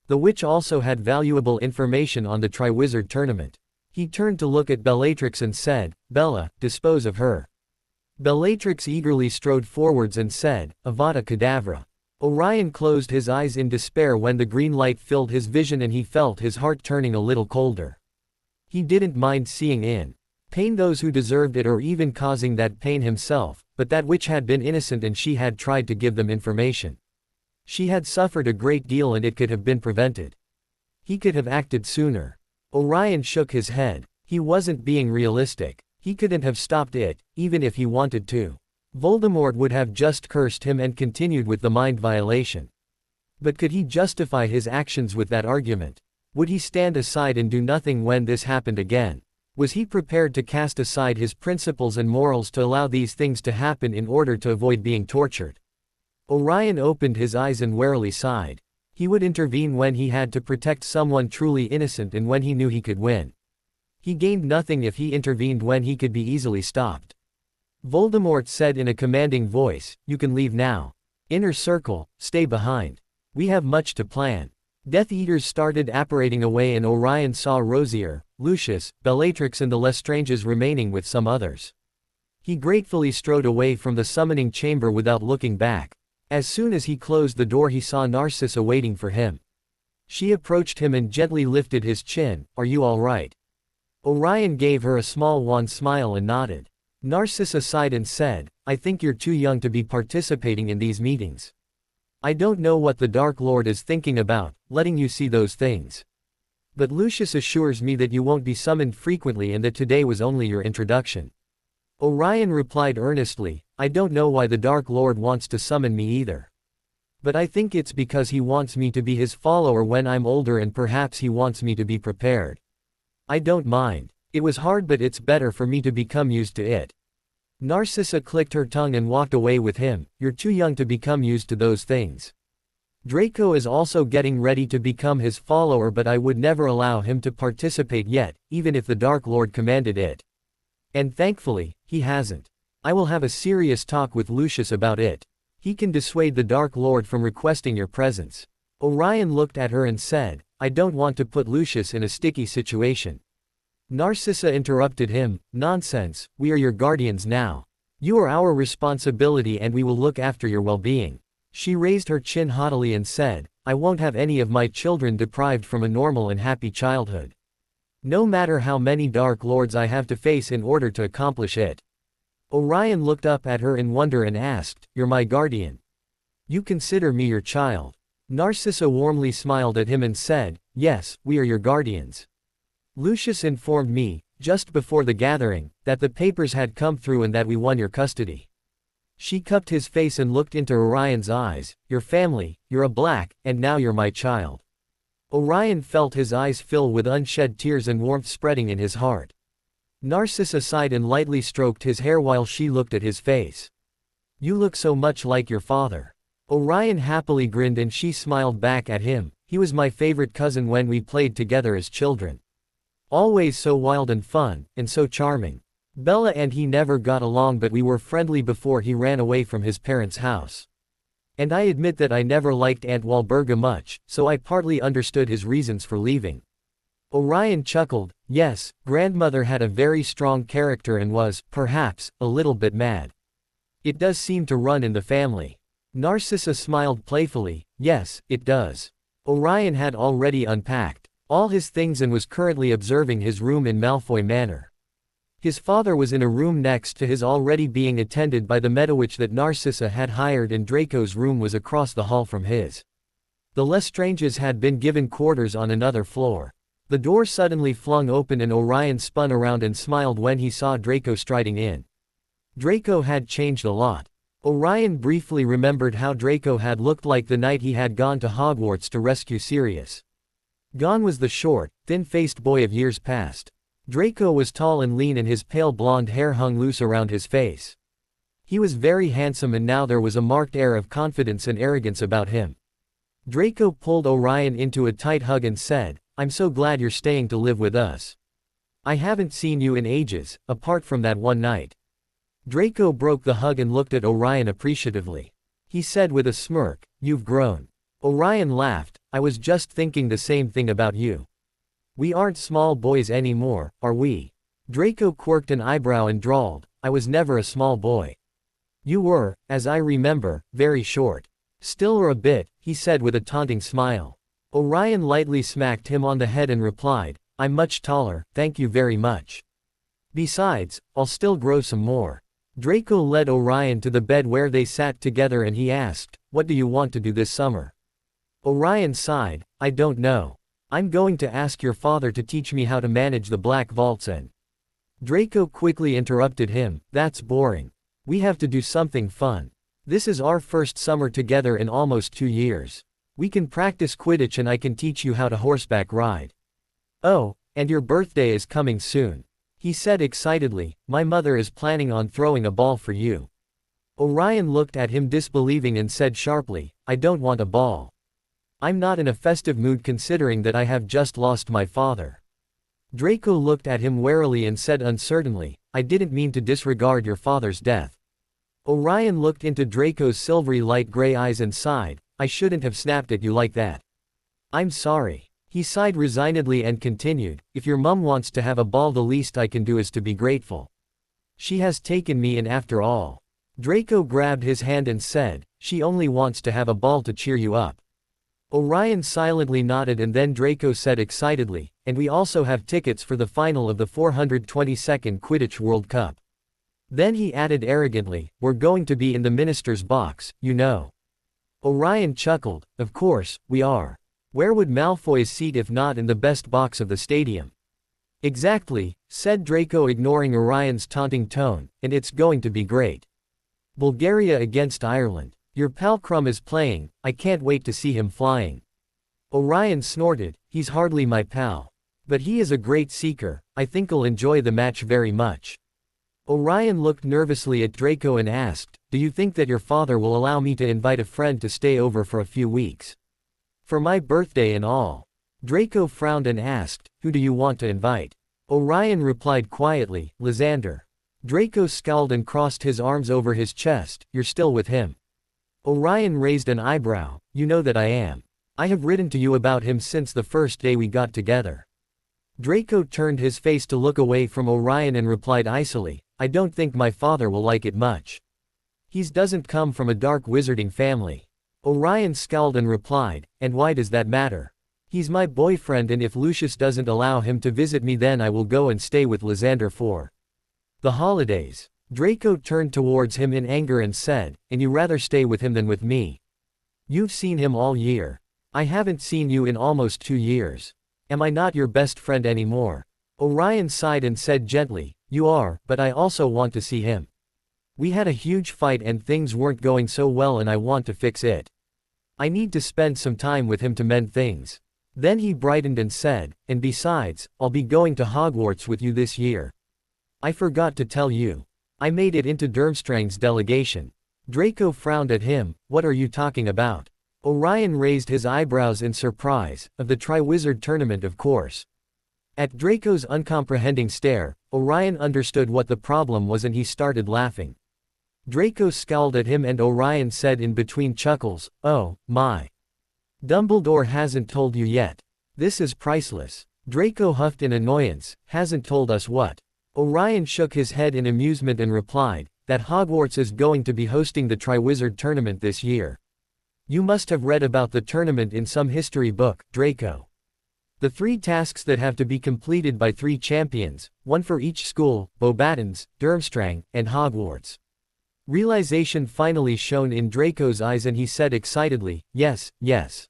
The witch also had valuable information on the Triwizard Tournament. He turned to look at Bellatrix and said, "Bella, dispose of her." Bellatrix eagerly strode forwards and said, "Avada Kedavra." Orion closed his eyes in despair when the green light filled his vision and he felt his heart turning a little colder. He didn't mind seeing in pain those who deserved it or even causing that pain himself, but that witch had been innocent and she had tried to give them information. She had suffered a great deal and it could have been prevented. He could have acted sooner. Orion shook his head. He wasn't being realistic. He couldn't have stopped it, even if he wanted to. Voldemort would have just cursed him and continued with the mind violation. But could he justify his actions with that argument? Would he stand aside and do nothing when this happened again? Was he prepared to cast aside his principles and morals to allow these things to happen in order to avoid being tortured? Orion opened his eyes and warily sighed. He would intervene when he had to protect someone truly innocent and when he knew he could win. He gained nothing if he intervened when he could be easily stopped. Voldemort said in a commanding voice, "You can leave now. Inner Circle, stay behind. We have much to plan." Death Eaters started apparating away and Orion saw Rosier, Lucius, Bellatrix and the Lestranges remaining with some others. He gratefully strode away from the summoning chamber without looking back. As soon as he closed the door he saw Narcissa waiting for him. She approached him and gently lifted his chin. "Are you all right?" Orion gave her a small wan smile and nodded. Narcissa sighed and said, "I think you're too young to be participating in these meetings. I don't know what the Dark Lord is thinking about, letting you see those things. But Lucius assures me that you won't be summoned frequently and that today was only your introduction." Orion replied earnestly, "I don't know why the Dark Lord wants to summon me either. But I think it's because he wants me to be his follower when I'm older and perhaps he wants me to be prepared. I don't mind. It was hard but it's better for me to become used to it." Narcissa clicked her tongue and walked away with him. "You're too young to become used to those things. Draco is also getting ready to become his follower but I would never allow him to participate yet, even if the Dark Lord commanded it. And thankfully, he hasn't. I will have a serious talk with Lucius about it. He can dissuade the Dark Lord from requesting your presence." Orion looked at her and said, "I don't want to put Lucius in a sticky situation." Narcissa interrupted him, "Nonsense, we are your guardians now. You are our responsibility and we will look after your well-being." She raised her chin haughtily and said, "I won't have any of my children deprived from a normal and happy childhood. No matter how many Dark Lords I have to face in order to accomplish it." Orion looked up at her in wonder and asked, "You're my guardian. You consider me your child?" Narcissa warmly smiled at him and said, "Yes, we are your guardians. Lucius informed me, just before the gathering, that the papers had come through and that we won your custody." She cupped his face and looked into Orion's eyes. "Your family, you're a black, and now you're my child." Orion felt his eyes fill with unshed tears and warmth spreading in his heart. Narcissa sighed and lightly stroked his hair while she looked at his face. "You look so much like your father." Orion happily grinned and she smiled back at him. "He was my favorite cousin when we played together as children. Always so wild and fun, and so charming. Bella and he never got along, but we were friendly before he ran away from his parents' house. And I admit that I never liked Aunt Walburga much, so I partly understood his reasons for leaving." Orion chuckled. Yes, grandmother had a very strong character and was, perhaps, a little bit mad. It does seem to run in the family. Narcissa smiled playfully. Yes, it does. Orion had already unpacked all his things and was currently observing his room in Malfoy Manor. His father was in a room next to his, already being attended by the Medowitch that Narcissa had hired, and Draco's room was across the hall from his. The Lestranges had been given quarters on another floor. The door suddenly flung open and Orion spun around and smiled when he saw Draco striding in. Draco had changed a lot. Orion briefly remembered how Draco had looked like the night he had gone to Hogwarts to rescue Sirius. Gone was the short, thin-faced boy of years past. Draco was tall and lean and his pale blonde hair hung loose around his face. He was very handsome and now there was a marked air of confidence and arrogance about him. Draco pulled Orion into a tight hug and said, "I'm so glad you're staying to live with us. I haven't seen you in ages, apart from that one night." Draco broke the hug and looked at Orion appreciatively. He said with a smirk, "You've grown." Orion laughed. "I was just thinking the same thing about you. We aren't small boys anymore, are we?" Draco quirked an eyebrow and drawled, "I was never a small boy." "You were, as I remember, very short." "Still are a bit," he said with a taunting smile. Orion lightly smacked him on the head and replied, "I'm much taller, thank you very much. Besides, I'll still grow some more." Draco led Orion to the bed where they sat together and he asked, "What do you want to do this summer?" Orion sighed, "I don't know. I'm going to ask your father to teach me how to manage the Black Vaults and—" Draco quickly interrupted him, "That's boring. We have to do something fun. This is our first summer together in almost 2 years. We can practice Quidditch and I can teach you how to horseback ride. Oh, and your birthday is coming soon," he said excitedly. "My mother is planning on throwing a ball for you." Orion looked at him disbelieving and said sharply, "I don't want a ball. I'm not in a festive mood considering that I have just lost my father." Draco looked at him warily and said uncertainly, "I didn't mean to disregard your father's death." Orion looked into Draco's silvery light gray eyes and sighed, "I shouldn't have snapped at you like that. I'm sorry." He sighed resignedly and continued, "If your mum wants to have a ball, the least I can do is to be grateful. She has taken me in after all." Draco grabbed his hand and said, "She only wants to have a ball to cheer you up." Orion silently nodded and then Draco said excitedly, "And we also have tickets for the final of the 422nd Quidditch World Cup." Then he added arrogantly, "We're going to be in the minister's box, you know." Orion chuckled, "Of course, we are. Where would Malfoy's seat if not in the best box of the stadium?" "Exactly," said Draco ignoring Orion's taunting tone, "and it's going to be great. Bulgaria against Ireland. Your pal Crumb is playing, I can't wait to see him flying." Orion snorted, "He's hardly my pal. But he is a great seeker, I think I'll enjoy the match very much." Orion looked nervously at Draco and asked, "Do you think that your father will allow me to invite a friend to stay over for a few weeks? For my birthday and all?" Draco frowned and asked, "Who do you want to invite?" Orion replied quietly, "Lysander." Draco scowled and crossed his arms over his chest, "You're still with him?" Orion raised an eyebrow, "You know that I am. I have written to you about him since the first day we got together." Draco turned his face to look away from Orion and replied icily, "I don't think my father will like it much. He doesn't come from a dark wizarding family." Orion scowled and replied, "And why does that matter? He's my boyfriend and if Lucius doesn't allow him to visit me then I will go and stay with Lysander for the holidays." Draco turned towards him in anger and said, "And you rather stay with him than with me? You've seen him all year. I haven't seen you in almost 2 years. Am I not your best friend anymore?" Orion sighed and said gently, "You are, but I also want to see him. We had a huge fight and things weren't going so well and I want to fix it. I need to spend some time with him to mend things." Then he brightened and said, "And besides, I'll be going to Hogwarts with you this year. I forgot to tell you. I made it into Durmstrang's delegation." Draco frowned at him. "What are you talking about?" Orion raised his eyebrows in surprise. "Of the Triwizard Tournament, of course." At Draco's uncomprehending stare, Orion understood what the problem was and he started laughing. Draco scowled at him and Orion said in between chuckles, "Oh, my. Dumbledore hasn't told you yet. This is priceless." Draco huffed in annoyance. "Hasn't told us what?" Orion shook his head in amusement and replied, "That Hogwarts is going to be hosting the Triwizard Tournament this year. You must have read about the tournament in some history book, Draco. The 3 tasks that have to be completed by 3 champions, 1 for each school, Beauxbatons, Durmstrang, and Hogwarts." Realization finally shone in Draco's eyes and he said excitedly, "Yes, yes.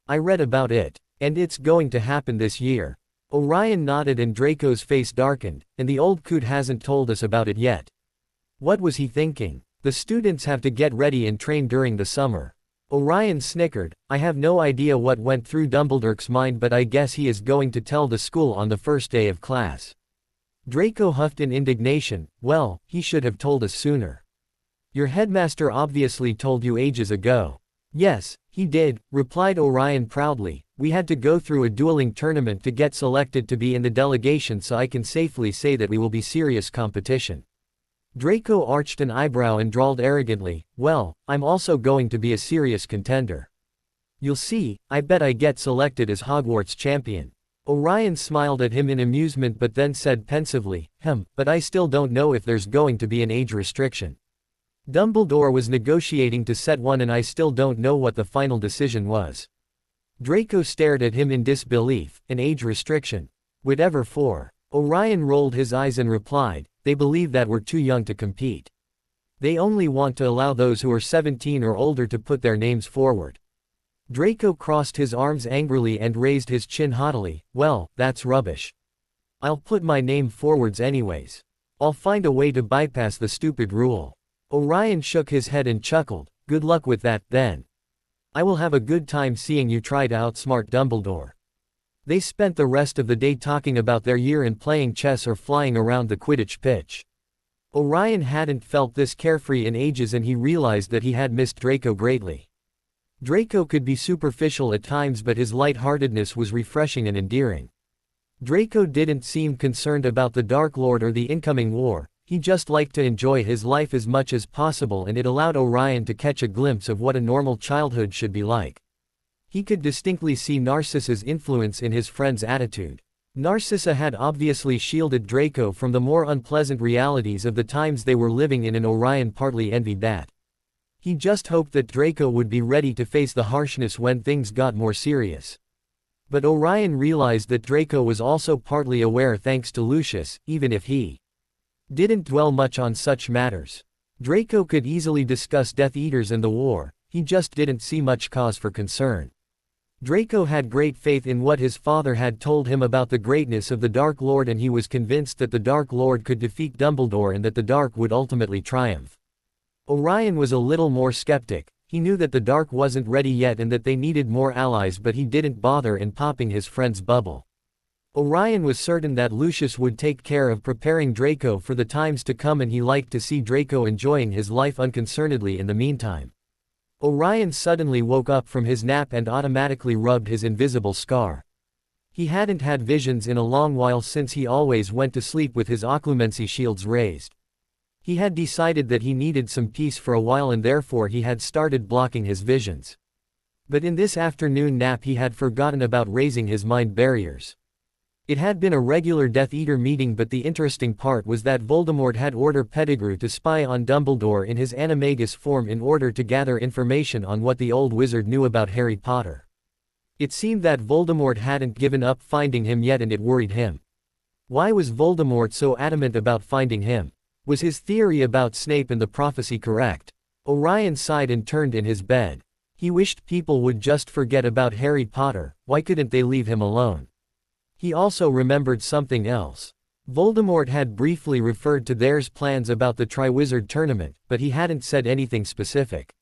I read about it. And it's going to happen this year." Orion nodded and Draco's face darkened, "And the old coot hasn't told us about it yet." What was he thinking? The students have to get ready and train during the summer. Orion snickered, "I have no idea what went through Dumbledore's mind but I guess he is going to tell the school on the first day of class." Draco huffed in indignation, "Well, he should have told us sooner. Your headmaster obviously told you ages ago." "Yes, he did," replied Orion proudly. "We had to go through a dueling tournament to get selected to be in the delegation, so I can safely say that we will be serious competition." Draco arched an eyebrow and drawled arrogantly, "Well, I'm also going to be a serious contender. You'll see, I bet I get selected as Hogwarts champion." Orion smiled at him in amusement but then said pensively, But I still don't know if there's going to be an age restriction. Dumbledore was negotiating to set one and I still don't know what the final decision was." Draco stared at him in disbelief. "An age restriction? Whatever for?" Orion rolled his eyes and replied, "They believe that we're too young to compete. They only want to allow those who are 17 or older to put their names forward." Draco crossed his arms angrily and raised his chin haughtily. "Well, that's rubbish. I'll put my name forwards anyways. I'll find a way to bypass the stupid rule." Orion shook his head and chuckled. "Good luck with that, then. I will have a good time seeing you try to outsmart Dumbledore." They spent the rest of the day talking about their year and playing chess or flying around the Quidditch pitch. Orion hadn't felt this carefree in ages and he realized that he had missed Draco greatly. Draco could be superficial at times but his light-heartedness was refreshing and endearing. Draco didn't seem concerned about the Dark Lord or the incoming war, he just liked to enjoy his life as much as possible and it allowed Orion to catch a glimpse of what a normal childhood should be like. He could distinctly see Narcissa's influence in his friend's attitude. Narcissa had obviously shielded Draco from the more unpleasant realities of the times they were living in and Orion partly envied that. He just hoped that Draco would be ready to face the harshness when things got more serious. But Orion realized that Draco was also partly aware thanks to Lucius, even if he didn't dwell much on such matters. Draco could easily discuss Death Eaters and the war, he just didn't see much cause for concern. Draco had great faith in what his father had told him about the greatness of the Dark Lord and he was convinced that the Dark Lord could defeat Dumbledore and that the Dark would ultimately triumph. Orion was a little more skeptic, he knew that the Dark wasn't ready yet and that they needed more allies but he didn't bother in popping his friend's bubble. Orion was certain that Lucius would take care of preparing Draco for the times to come and he liked to see Draco enjoying his life unconcernedly in the meantime. Orion suddenly woke up from his nap and automatically rubbed his invisible scar. He hadn't had visions in a long while since he always went to sleep with his occlumency shields raised. He had decided that he needed some peace for a while and therefore he had started blocking his visions. But in this afternoon nap he had forgotten about raising his mind barriers. It had been a regular Death Eater meeting but the interesting part was that Voldemort had ordered Pettigrew to spy on Dumbledore in his animagus form in order to gather information on what the old wizard knew about Harry Potter. It seemed that Voldemort hadn't given up finding him yet and it worried him. Why was Voldemort so adamant about finding him? Was his theory about Snape and the prophecy correct? Orion sighed and turned in his bed. He wished people would just forget about Harry Potter. Why couldn't they leave him alone? He also remembered something else. Voldemort had briefly referred to their plans about the Triwizard Tournament, but he hadn't said anything specific.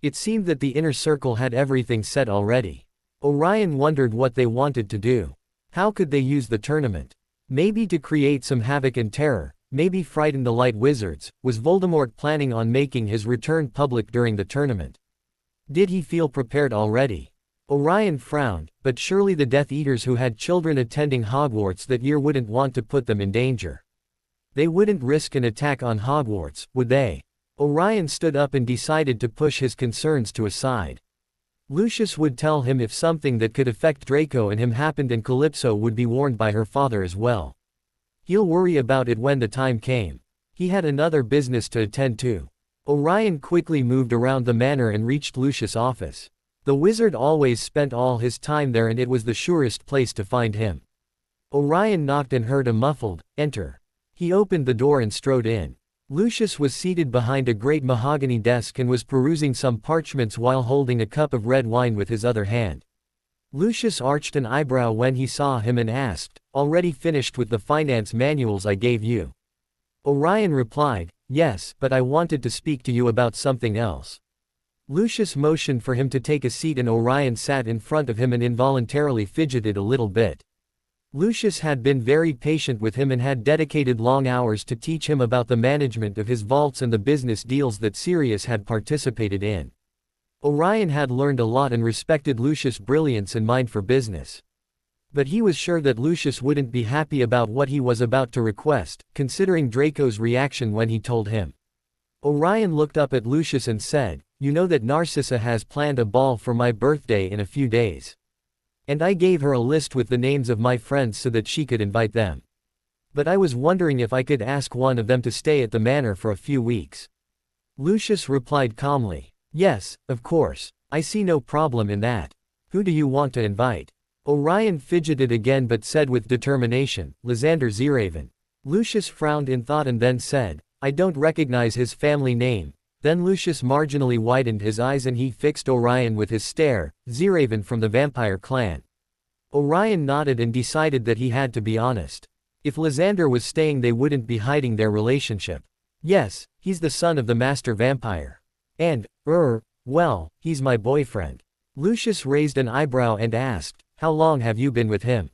It seemed that the inner circle had everything set already. Orion wondered what they wanted to do. How could they use the tournament? Maybe to create some havoc and terror, maybe frighten the light wizards. Was Voldemort planning on making his return public during the tournament? Did he feel prepared already? Orion frowned, but surely the Death Eaters who had children attending Hogwarts that year wouldn't want to put them in danger. They wouldn't risk an attack on Hogwarts, would they? Orion stood up and decided to push his concerns to a side. Lucius would tell him if something that could affect Draco and him happened, and Calypso would be warned by her father as well. He'll worry about it when the time came. He had another business to attend to. Orion quickly moved around the manor and reached Lucius' office. The wizard always spent all his time there, and it was the surest place to find him. Orion knocked and heard a muffled, "Enter." He opened the door and strode in. Lucius was seated behind a great mahogany desk and was perusing some parchments while holding a cup of red wine with his other hand. Lucius arched an eyebrow when he saw him and asked, "Already finished with the finance manuals I gave you?" Orion replied, "Yes, but I wanted to speak to you about something else." Lucius motioned for him to take a seat and Orion sat in front of him and involuntarily fidgeted a little bit. Lucius had been very patient with him and had dedicated long hours to teach him about the management of his vaults and the business deals that Sirius had participated in. Orion had learned a lot and respected Lucius' brilliance and mind for business. But he was sure that Lucius wouldn't be happy about what he was about to request, considering Draco's reaction when he told him. Orion looked up at Lucius and said, "You know that Narcissa has planned a ball for my birthday in a few days. And I gave her a list with the names of my friends so that she could invite them. But I was wondering if I could ask one of them to stay at the manor for a few weeks." Lucius replied calmly, "Yes, of course. I see no problem in that. Who do you want to invite?" Orion fidgeted again but said with determination, "Lysander Zeraven." Lucius frowned in thought and then said, "I don't recognize his family name." Then Lucius marginally widened his eyes and he fixed Orion with his stare. "Zeraven from the vampire clan." Orion nodded and decided that he had to be honest. If Lysander was staying, they wouldn't be hiding their relationship. "Yes, he's the son of the master vampire. And, well, he's my boyfriend." Lucius raised an eyebrow and asked, "How long have you been with him?"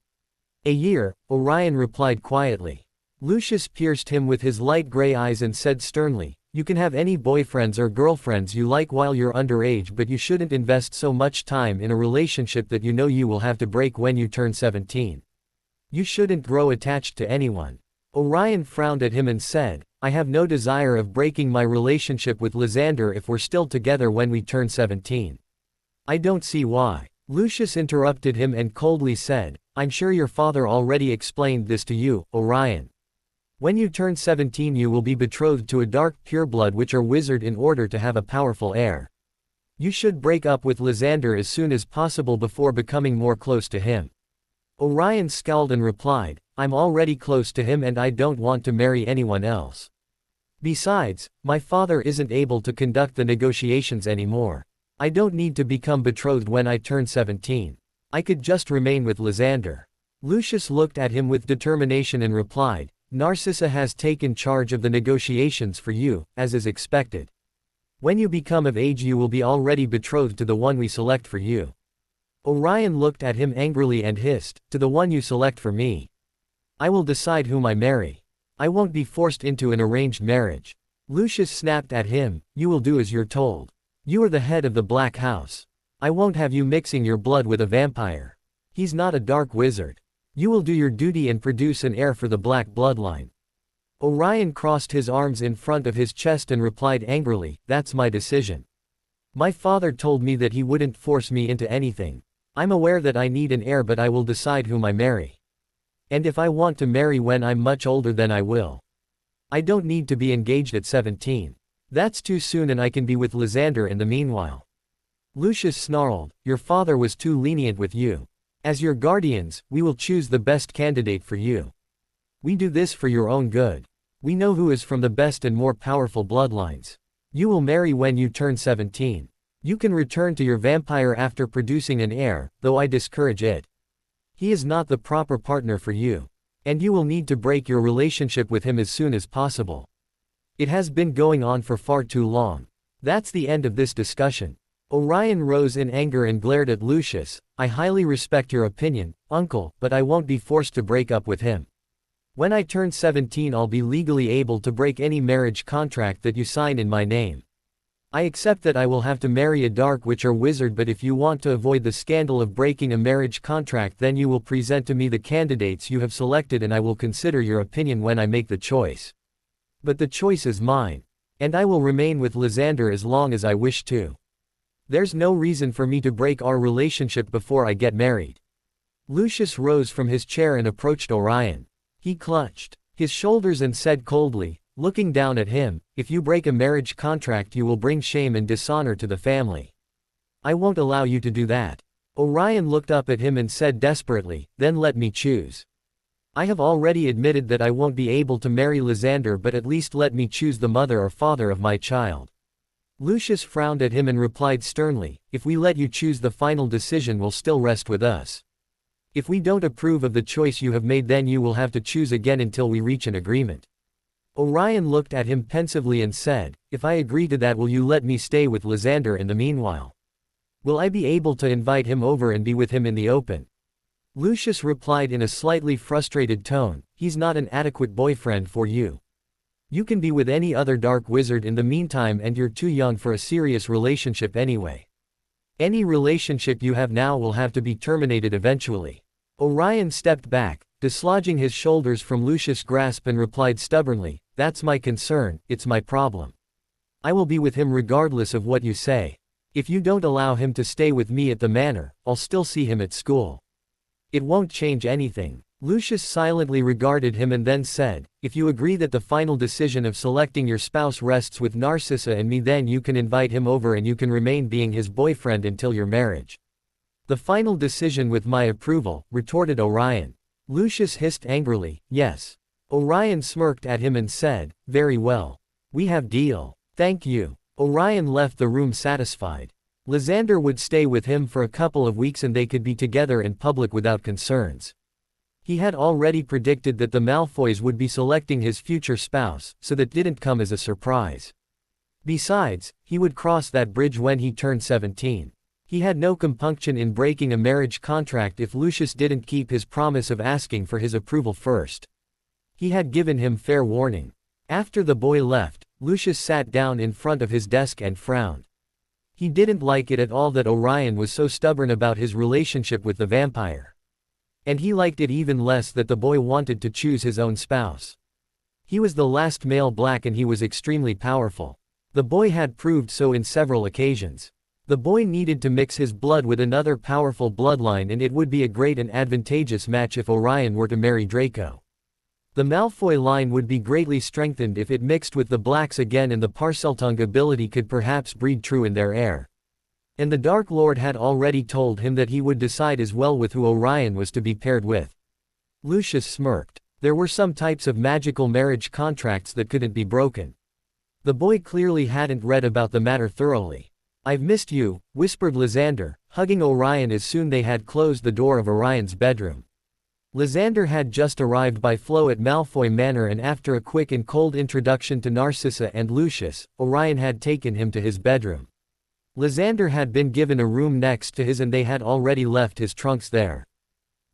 "A year," Orion replied quietly. Lucius pierced him with his light gray eyes and said sternly, "You can have any boyfriends or girlfriends you like while you're underage, but you shouldn't invest so much time in a relationship that you know you will have to break when you turn 17. You shouldn't grow attached to anyone." Orion frowned at him and said, "I have no desire of breaking my relationship with Lysander if we're still together when we turn 17. "I don't see why." Lucius interrupted him and coldly said, "I'm sure your father already explained this to you, Orion. When you turn 17 you will be betrothed to a dark pureblood witch or wizard in order to have a powerful heir. You should break up with Lysander as soon as possible before becoming more close to him." Orion scowled and replied, "I'm already close to him and I don't want to marry anyone else. Besides, my father isn't able to conduct the negotiations anymore. I don't need to become betrothed when I turn 17. I could just remain with Lysander." Lucius looked at him with determination and replied, "Narcissa has taken charge of the negotiations for you, as is expected. When you become of age you will be already betrothed to the one we select for you." Orion looked at him angrily and hissed, "To the one you select for me. I will decide whom I marry. I won't be forced into an arranged marriage." Lucius snapped at him, "You will do as you're told. You are the head of the Black House. I won't have you mixing your blood with a vampire. He's not a dark wizard. You will do your duty and produce an heir for the black bloodline." Orion crossed his arms in front of his chest and replied angrily, "That's my decision. My father told me that he wouldn't force me into anything. I'm aware that I need an heir, but I will decide whom I marry. And if I want to marry when I'm much older, then I will. I don't need to be engaged at 17. That's too soon and I can be with Lysander in the meanwhile." Lucius snarled, "Your father was too lenient with you. As your guardians, we will choose the best candidate for you. We do this for your own good." We know who is from the best and more powerful bloodlines. You will marry when you turn 17. You can return to your vampire after producing an heir, though I discourage it. He is not the proper partner for you. And you will need to break your relationship with him as soon as possible. It has been going on for far too long. That's the end of this discussion. Orion rose in anger and glared at Lucius. I highly respect your opinion, uncle, but I won't be forced to break up with him. When I turn 17 I'll be legally able to break any marriage contract that you sign in my name. I accept that I will have to marry a dark witch or wizard, but if you want to avoid the scandal of breaking a marriage contract, then you will present to me the candidates you have selected and I will consider your opinion when I make the choice. But the choice is mine. And I will remain with Lysander as long as I wish to. There's no reason for me to break our relationship before I get married. Lucius rose from his chair and approached Orion. He clutched his shoulders and said coldly, looking down at him, if you break a marriage contract you will bring shame and dishonor to the family. I won't allow you to do that. Orion looked up at him and said desperately, then let me choose. I have already admitted that I won't be able to marry Lysander, but at least let me choose the mother or father of my child. Lucius frowned at him and replied sternly, if we let you choose, the final decision will still rest with us. If we don't approve of the choice you have made, then you will have to choose again until we reach an agreement. Orion looked at him pensively and said, if I agree to that, will you let me stay with Lysander in the meanwhile? Will I be able to invite him over and be with him in the open? Lucius replied in a slightly frustrated tone, he's not an adequate boyfriend for you. You can be with any other dark wizard in the meantime, and you're too young for a serious relationship anyway. Any relationship you have now will have to be terminated eventually. Orion stepped back, dislodging his shoulders from Lucius' grasp, and replied stubbornly, that's my concern, it's my problem. I will be with him regardless of what you say. If you don't allow him to stay with me at the manor, I'll still see him at school. It won't change anything. Lucius silently regarded him and then said, if you agree that the final decision of selecting your spouse rests with Narcissa and me, then you can invite him over and you can remain being his boyfriend until your marriage. The final decision with my approval, retorted Orion. Lucius hissed angrily, yes. Orion smirked at him and said, very well. We have deal. Thank you. Orion left the room satisfied. Lysander would stay with him for a couple of weeks and they could be together in public without concerns. He had already predicted that the Malfoys would be selecting his future spouse, so that didn't come as a surprise. Besides, he would cross that bridge when he turned 17. He had no compunction in breaking a marriage contract if Lucius didn't keep his promise of asking for his approval first. He had given him fair warning. After the boy left, Lucius sat down in front of his desk and frowned. He didn't like it at all that Orion was so stubborn about his relationship with the vampire. And he liked it even less that the boy wanted to choose his own spouse. He was the last male black and he was extremely powerful. The boy had proved so in several occasions. The boy needed to mix his blood with another powerful bloodline, and it would be a great and advantageous match if Orion were to marry Draco. The Malfoy line would be greatly strengthened if it mixed with the blacks again, and the Parseltongue ability could perhaps breed true in their heir. And the Dark Lord had already told him that he would decide as well with who Orion was to be paired with. Lucius smirked. There were some types of magical marriage contracts that couldn't be broken. The boy clearly hadn't read about the matter thoroughly. I've missed you, whispered Lysander, hugging Orion as soon they had closed the door of Orion's bedroom. Lysander had just arrived by flow at Malfoy Manor, and after a quick and cold introduction to Narcissa and Lucius, Orion had taken him to his bedroom. Lysander had been given a room next to his and they had already left his trunks there.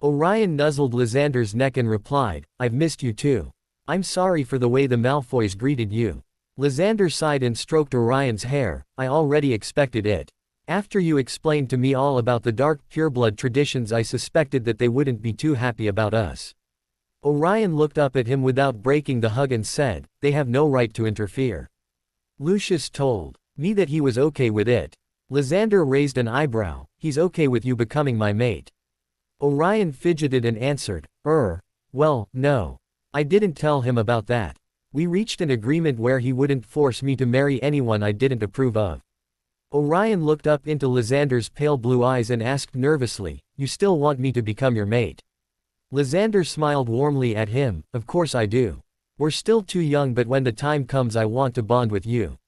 Orion nuzzled Lysander's neck and replied, I've missed you too. I'm sorry for the way the Malfoys greeted you. Lysander sighed and stroked Orion's hair. I already expected it. After you explained to me all about the dark pureblood traditions, I suspected that they wouldn't be too happy about us. Orion looked up at him without breaking the hug and said, they have no right to interfere. Lucius told me that he was okay with it. Lysander raised an eyebrow. He's okay with you becoming my mate. Orion fidgeted and answered, well, no. I didn't tell him about that. We reached an agreement where he wouldn't force me to marry anyone I didn't approve of. Orion looked up into Lysander's pale blue eyes and asked nervously, you still want me to become your mate? Lysander smiled warmly at him, of course I do. We're still too young, but when the time comes I want to bond with you.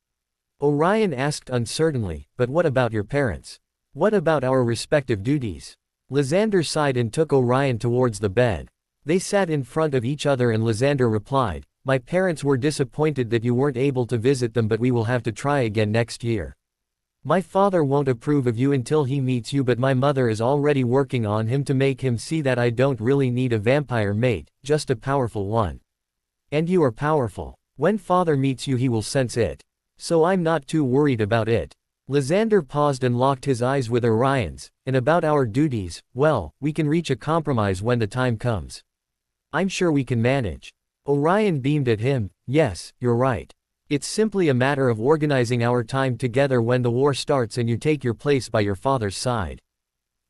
Orion asked uncertainly, but what about your parents? What about our respective duties? Lysander sighed and took Orion towards the bed. They sat in front of each other and Lysander replied, my parents were disappointed that you weren't able to visit them, but we will have to try again next year. My father won't approve of you until he meets you, but my mother is already working on him to make him see that I don't really need a vampire mate, just a powerful one. And you are powerful. When father meets you he will sense it. So I'm not too worried about it. Lysander paused and locked his eyes with Orion's, and about our duties, well, we can reach a compromise when the time comes. I'm sure we can manage. Orion beamed at him, yes, you're right. It's simply a matter of organizing our time together when the war starts and you take your place by your father's side.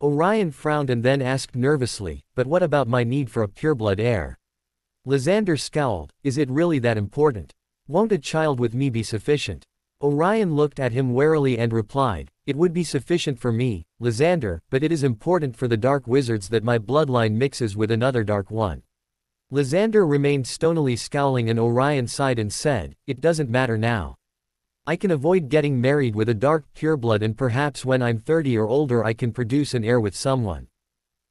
Orion frowned and then asked nervously, but what about my need for a pureblood heir? Lysander scowled, is it really that important? Won't a child with me be sufficient? Orion looked at him warily and replied, it would be sufficient for me, Lysander, but it is important for the dark wizards that my bloodline mixes with another dark one. Lysander remained stonily scowling and Orion sighed and said, it doesn't matter now. I can avoid getting married with a dark pureblood and perhaps when I'm 30 or older I can produce an heir with someone.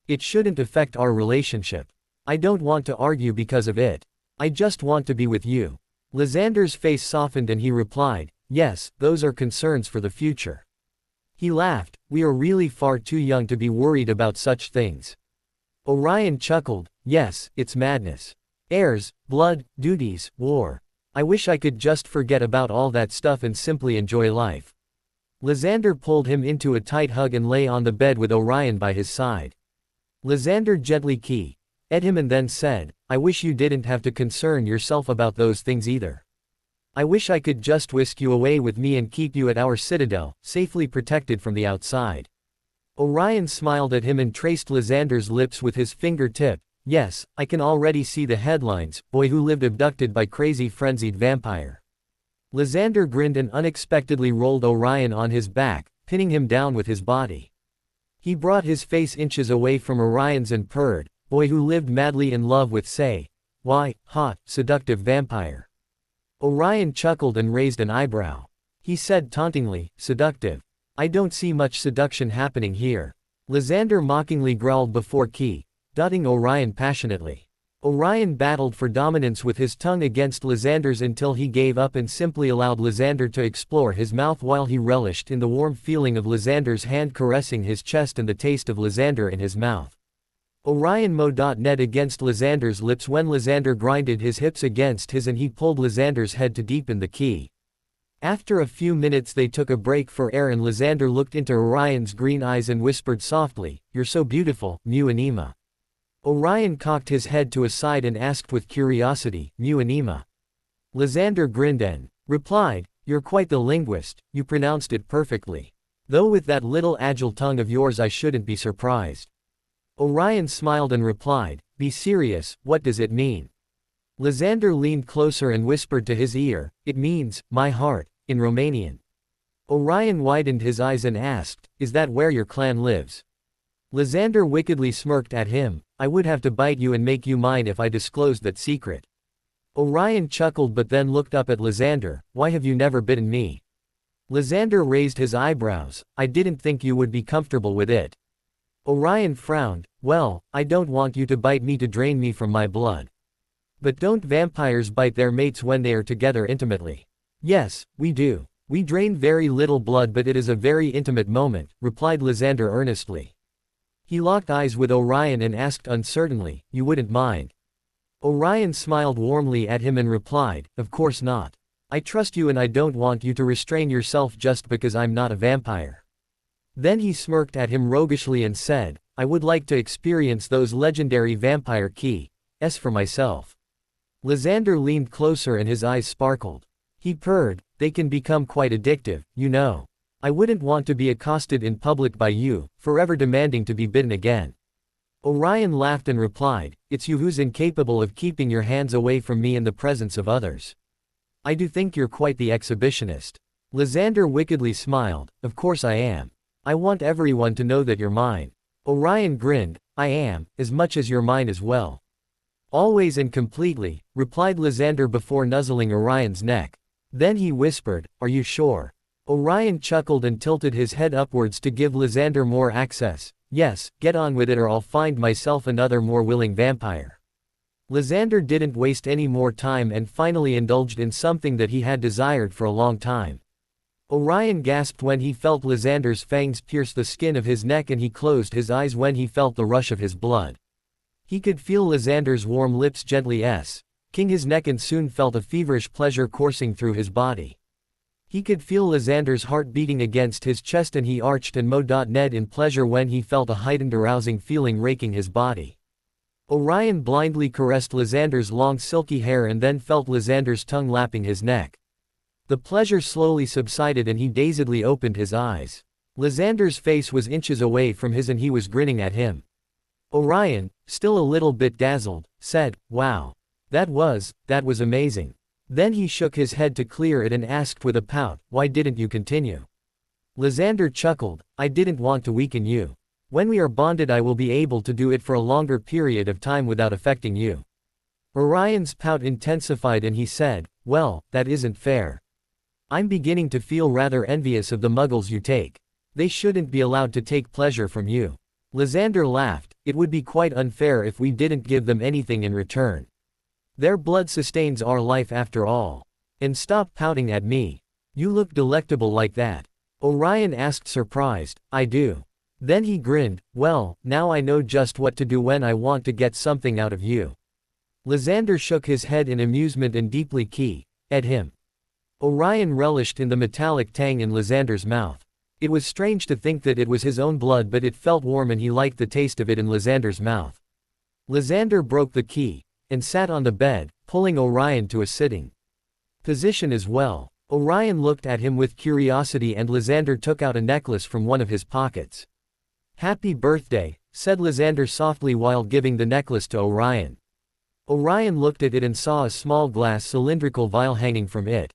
It shouldn't affect our relationship. I don't want to argue because of it. I just want to be with you. Lysander's face softened and he replied, yes, those are concerns for the future. He laughed, we are really far too young to be worried about such things. Orion chuckled, yes, it's madness. Heirs, blood, duties, war. I wish I could just forget about all that stuff and simply enjoy life. Lysander pulled him into a tight hug and lay on the bed with Orion by his side. Lysander gently keyed at him and then said, I wish you didn't have to concern yourself about those things either. I wish I could just whisk you away with me and keep you at our citadel, safely protected from the outside. Orion smiled at him and traced Lysander's lips with his fingertip. Yes, I can already see the headlines, boy who lived abducted by crazy frenzied vampire. Lysander grinned and unexpectedly rolled Orion on his back, pinning him down with his body. He brought his face inches away from Orion's and purred, boy who lived madly in love with say, why, hot, seductive vampire. Orion chuckled and raised an eyebrow. He said tauntingly, seductive. I don't see much seduction happening here. Lysander mockingly growled before dotting Orion passionately. Orion battled for dominance with his tongue against Lysander's until he gave up and simply allowed Lysander to explore his mouth while he relished in the warm feeling of Lysander's hand caressing his chest and the taste of Lysander in his mouth. Orion mo.net against Lysander's lips when Lysander grinded his hips against his and he pulled Lysander's head to deepen the key. After a few minutes they took a break for air and Lysander looked into Orion's green eyes and whispered softly, you're so beautiful, Muanima. Orion cocked his head to a side and asked with curiosity, Muanima. Lysander grinned and replied, you're quite the linguist, you pronounced it perfectly. Though with that little agile tongue of yours I shouldn't be surprised. Orion smiled and replied, be serious, what does it mean? Lysander leaned closer and whispered to his ear, it means, my heart, in Romanian. Orion widened his eyes and asked, is that where your clan lives? Lysander wickedly smirked at him, I would have to bite you and make you mine if I disclosed that secret. Orion chuckled but then looked up at Lysander, why have you never bitten me? Lysander raised his eyebrows, I didn't think you would be comfortable with it. Orion frowned, well, I don't want you to bite me to drain me from my blood. But don't vampires bite their mates when they are together intimately? Yes, we do. We drain very little blood but it is a very intimate moment, replied Lysander earnestly. He locked eyes with Orion and asked uncertainly, you wouldn't mind? Orion smiled warmly at him and replied, of course not. I trust you and I don't want you to restrain yourself just because I'm not a vampire. Then he smirked at him roguishly and said, I would like to experience those legendary vampire keys for myself. Lysander leaned closer and his eyes sparkled. He purred, they can become quite addictive, you know. I wouldn't want to be accosted in public by you, forever demanding to be bitten again. Orion laughed and replied, it's you who's incapable of keeping your hands away from me in the presence of others. I do think you're quite the exhibitionist. Lysander wickedly smiled, of course I am. I want everyone to know that you're mine. Orion grinned, I am, as much as you're mine as well. Always and completely, replied Lysander before nuzzling Orion's neck. Then he whispered, "Are you sure?" Orion chuckled and tilted his head upwards to give Lysander more access. "Yes, get on with it or I'll find myself another more willing vampire." Lysander didn't waste any more time and finally indulged in something that he had desired for a long time. Orion gasped when he felt Lysander's fangs pierce the skin of his neck, and he closed his eyes when he felt the rush of his blood. He could feel Lysander's warm lips gently king his neck and soon felt a feverish pleasure coursing through his body. He could feel Lysander's heart beating against his chest, and he arched and Ned in pleasure when he felt a heightened arousing feeling raking his body. Orion blindly caressed Lysander's long silky hair and then felt Lysander's tongue lapping his neck. The pleasure slowly subsided and he dazedly opened his eyes. Lysander's face was inches away from his and he was grinning at him. Orion, still a little bit dazzled, said, "Wow. That was amazing." Then he shook his head to clear it and asked with a pout, "Why didn't you continue?" Lysander chuckled, "I didn't want to weaken you. When we are bonded I will be able to do it for a longer period of time without affecting you." Orion's pout intensified and he said, "Well, that isn't fair. I'm beginning to feel rather envious of the muggles you take. They shouldn't be allowed to take pleasure from you." Lysander laughed, "It would be quite unfair if we didn't give them anything in return. Their blood sustains our life after all. And stop pouting at me. You look delectable like that." Orion asked, surprised, "I do." Then he grinned, "Well, now I know just what to do when I want to get something out of you." Lysander shook his head in amusement and deeply at him. Orion relished in the metallic tang in Lysander's mouth. It was strange to think that it was his own blood, but it felt warm and he liked the taste of it in Lysander's mouth. Lysander broke the key and sat on the bed, pulling Orion to a sitting position as well. Orion looked at him with curiosity and Lysander took out a necklace from one of his pockets. "Happy birthday," said Lysander softly while giving the necklace to Orion. Orion looked at it and saw a small glass cylindrical vial hanging from it.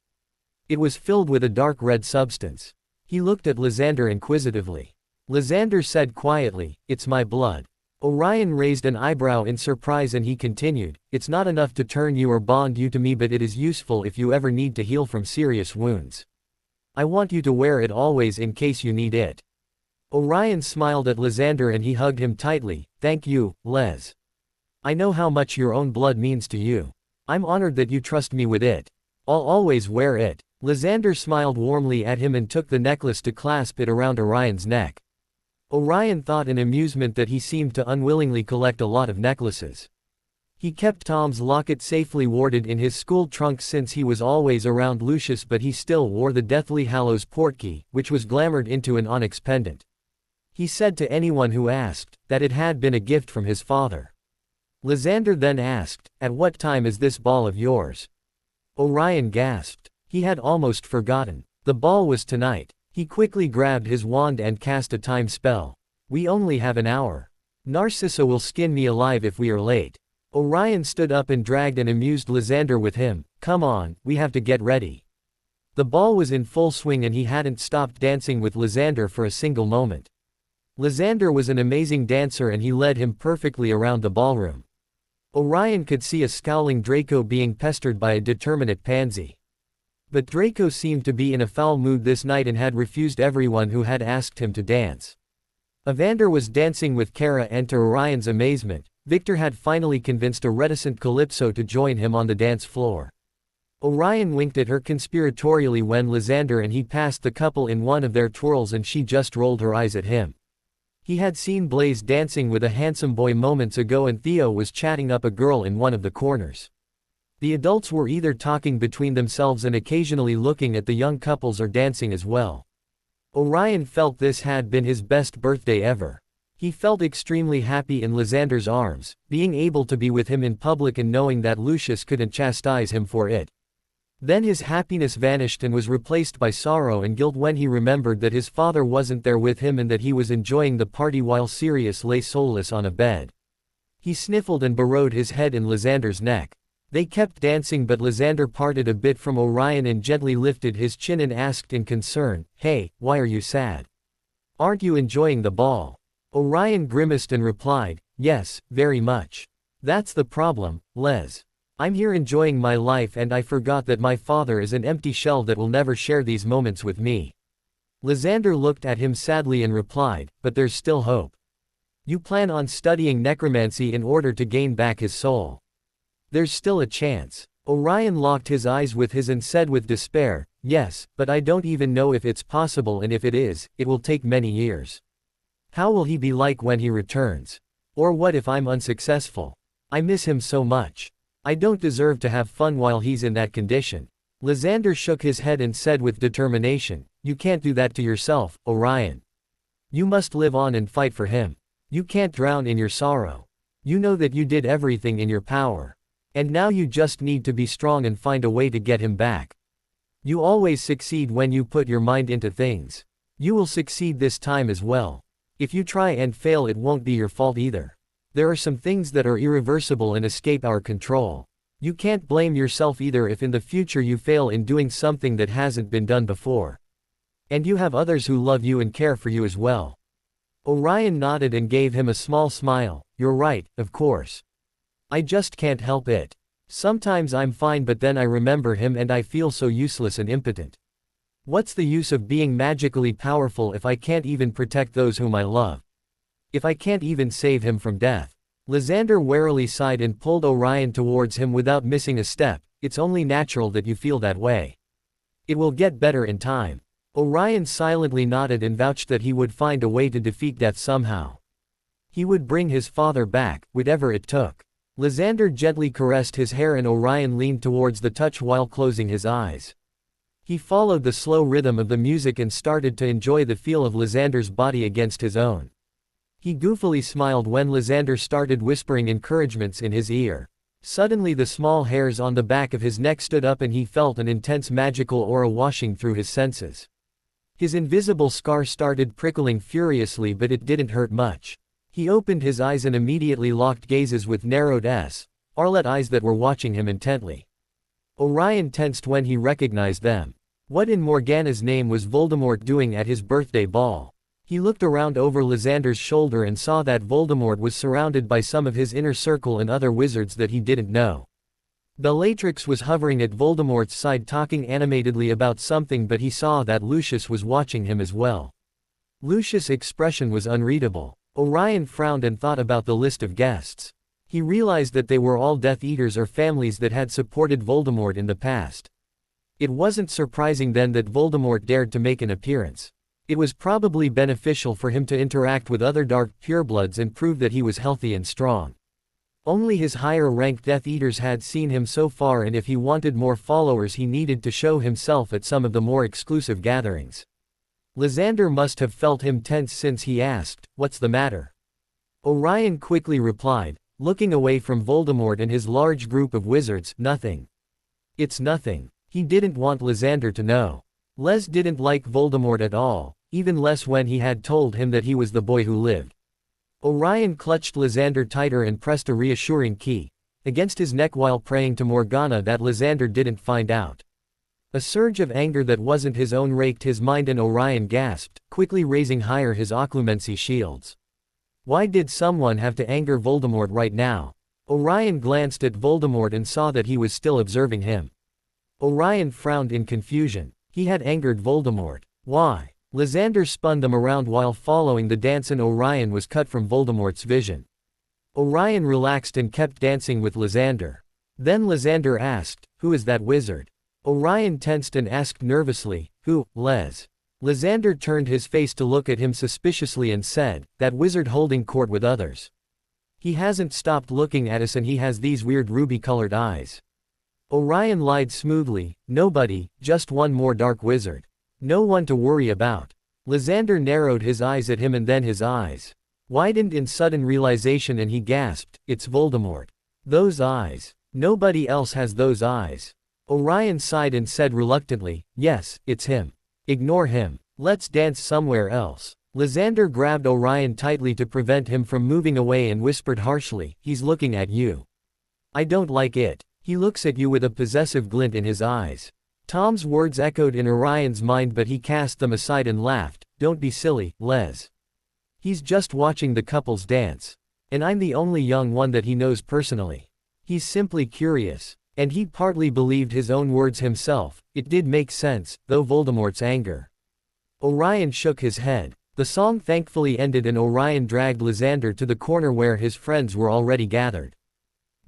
It was filled with a dark red substance. He looked at Lysander inquisitively. Lysander said quietly, "It's my blood." Orion raised an eyebrow in surprise and he continued, "It's not enough to turn you or bond you to me, but it is useful if you ever need to heal from serious wounds. I want you to wear it always in case you need it." Orion smiled at Lysander and he hugged him tightly. "Thank you, Les. I know how much your own blood means to you. I'm honored that you trust me with it. I'll always wear it." Lysander smiled warmly at him and took the necklace to clasp it around Orion's neck. Orion thought in amusement that he seemed to unwillingly collect a lot of necklaces. He kept Tom's locket safely warded in his school trunk since he was always around Lucius, but he still wore the Deathly Hallows portkey, which was glamored into an onyx pendant. He said to anyone who asked, that it had been a gift from his father. Lysander then asked, "At what time is this ball of yours?" Orion gasped. He had almost forgotten. The ball was tonight. He quickly grabbed his wand and cast a time spell. "We only have an hour. Narcissa will skin me alive if we are late." Orion stood up and dragged an amused Lysander with him. "Come on, we have to get ready." The ball was in full swing and he hadn't stopped dancing with Lysander for a single moment. Lysander was an amazing dancer and he led him perfectly around the ballroom. Orion could see a scowling Draco being pestered by a determinate pansy. But Draco seemed to be in a foul mood this night and had refused everyone who had asked him to dance. Evander was dancing with Kara, and to Orion's amazement, Victor had finally convinced a reticent Calypso to join him on the dance floor. Orion winked at her conspiratorially when Lysander and he passed the couple in one of their twirls and she just rolled her eyes at him. He had seen Blaze dancing with a handsome boy moments ago and Theo was chatting up a girl in one of the corners. The adults were either talking between themselves and occasionally looking at the young couples or dancing as well. Orion felt this had been his best birthday ever. He felt extremely happy in Lysander's arms, being able to be with him in public and knowing that Lucius couldn't chastise him for it. Then his happiness vanished and was replaced by sorrow and guilt when he remembered that his father wasn't there with him and that he was enjoying the party while Sirius lay soulless on a bed. He sniffled and burrowed his head in Lysander's neck. They kept dancing, but Lysander parted a bit from Orion and gently lifted his chin and asked in concern, "Hey, why are you sad? Aren't you enjoying the ball?" Orion grimaced and replied, "Yes, very much. That's the problem, Les. I'm here enjoying my life and I forgot that my father is an empty shell that will never share these moments with me. Lysander looked at him sadly and replied, but there's still hope. You plan on studying necromancy in order to gain back his soul. There's still a chance. Orion locked his eyes with his and said with despair, yes, but I don't even know if it's possible, and if it is, it will take many years. How will he be like when he returns? Or what if I'm unsuccessful? I miss him so much. I don't deserve to have fun while he's in that condition. Lysander shook his head and said with determination, you can't do that to yourself, Orion. You must live on and fight for him. You can't drown in your sorrow. You know that you did everything in your power. And now you just need to be strong and find a way to get him back. You always succeed when you put your mind into things. You will succeed this time as well. If you try and fail, it won't be your fault either. There are some things that are irreversible and escape our control. You can't blame yourself either if in the future you fail in doing something that hasn't been done before. And you have others who love you and care for you as well. Orion nodded and gave him a small smile. You're right, of course. I just can't help it. Sometimes I'm fine, but then I remember him and I feel so useless and impotent. What's the use of being magically powerful if I can't even protect those whom I love? If I can't even save him from death? Lysander warily sighed and pulled Orion towards him without missing a step. It's only natural that you feel that way. It will get better in time. Orion silently nodded and vouched that he would find a way to defeat death somehow. He would bring his father back, whatever it took. Lysander gently caressed his hair and Orion leaned towards the touch while closing his eyes. He followed the slow rhythm of the music and started to enjoy the feel of Lysander's body against his own. He goofily smiled when Lysander started whispering encouragements in his ear. Suddenly the small hairs on the back of his neck stood up and he felt an intense magical aura washing through his senses. His invisible scar started prickling furiously, but it didn't hurt much. He opened his eyes and immediately locked gazes with narrowed Arlet eyes that were watching him intently. Orion tensed when he recognized them. What in Morgana's name was Voldemort doing at his birthday ball? He looked around over Lysander's shoulder and saw that Voldemort was surrounded by some of his inner circle and other wizards that he didn't know. Bellatrix was hovering at Voldemort's side talking animatedly about something, but he saw that Lucius was watching him as well. Lucius' expression was unreadable. Orion frowned and thought about the list of guests. He realized that they were all Death Eaters or families that had supported Voldemort in the past. It wasn't surprising then that Voldemort dared to make an appearance. It was probably beneficial for him to interact with other dark purebloods and prove that he was healthy and strong. Only his higher-ranked Death Eaters had seen him so far, and if he wanted more followers he needed to show himself at some of the more exclusive gatherings. Lysander must have felt him tense since he asked, "What's the matter?" Orion quickly replied, looking away from Voldemort and his large group of wizards, "Nothing. It's nothing." He didn't want Lysander to know. Les didn't like Voldemort at all, even less when he had told him that he was the boy who lived. Orion clutched Lysander tighter and pressed a reassuring key against his neck while praying to Morgana that Lysander didn't find out. A surge of anger that wasn't his own raked his mind and Orion gasped, quickly raising higher his occlumency shields. Why did someone have to anger Voldemort right now? Orion glanced at Voldemort and saw that he was still observing him. Orion frowned in confusion. He had angered Voldemort. Why? Lysander spun them around while following the dance and Orion was cut from Voldemort's vision. Orion relaxed and kept dancing with Lysander. Then Lysander asked, "Who is that wizard?" Orion tensed and asked nervously, "Who, Les?" Lysander turned his face to look at him suspiciously and said, "That wizard holding court with others. He hasn't stopped looking at us and he has these weird ruby-colored eyes." Orion lied smoothly, "Nobody, just one more dark wizard. No one to worry about." Lysander narrowed his eyes at him and then his eyes widened in sudden realization and he gasped, "It's Voldemort. Those eyes. Nobody else has those eyes." Orion sighed and said reluctantly, "Yes, it's him. Ignore him. Let's dance somewhere else." Lysander grabbed Orion tightly to prevent him from moving away and whispered harshly, "He's looking at you. I don't like it. He looks at you with a possessive glint in his eyes." Tom's words echoed in Orion's mind, but he cast them aside and laughed, "Don't be silly, Les. He's just watching the couples dance. And I'm the only young one that he knows personally. He's simply curious. And he partly believed his own words himself. It did make sense, though Voldemort's anger. Orion shook his head. The song thankfully ended and Orion dragged Lysander to the corner where his friends were already gathered.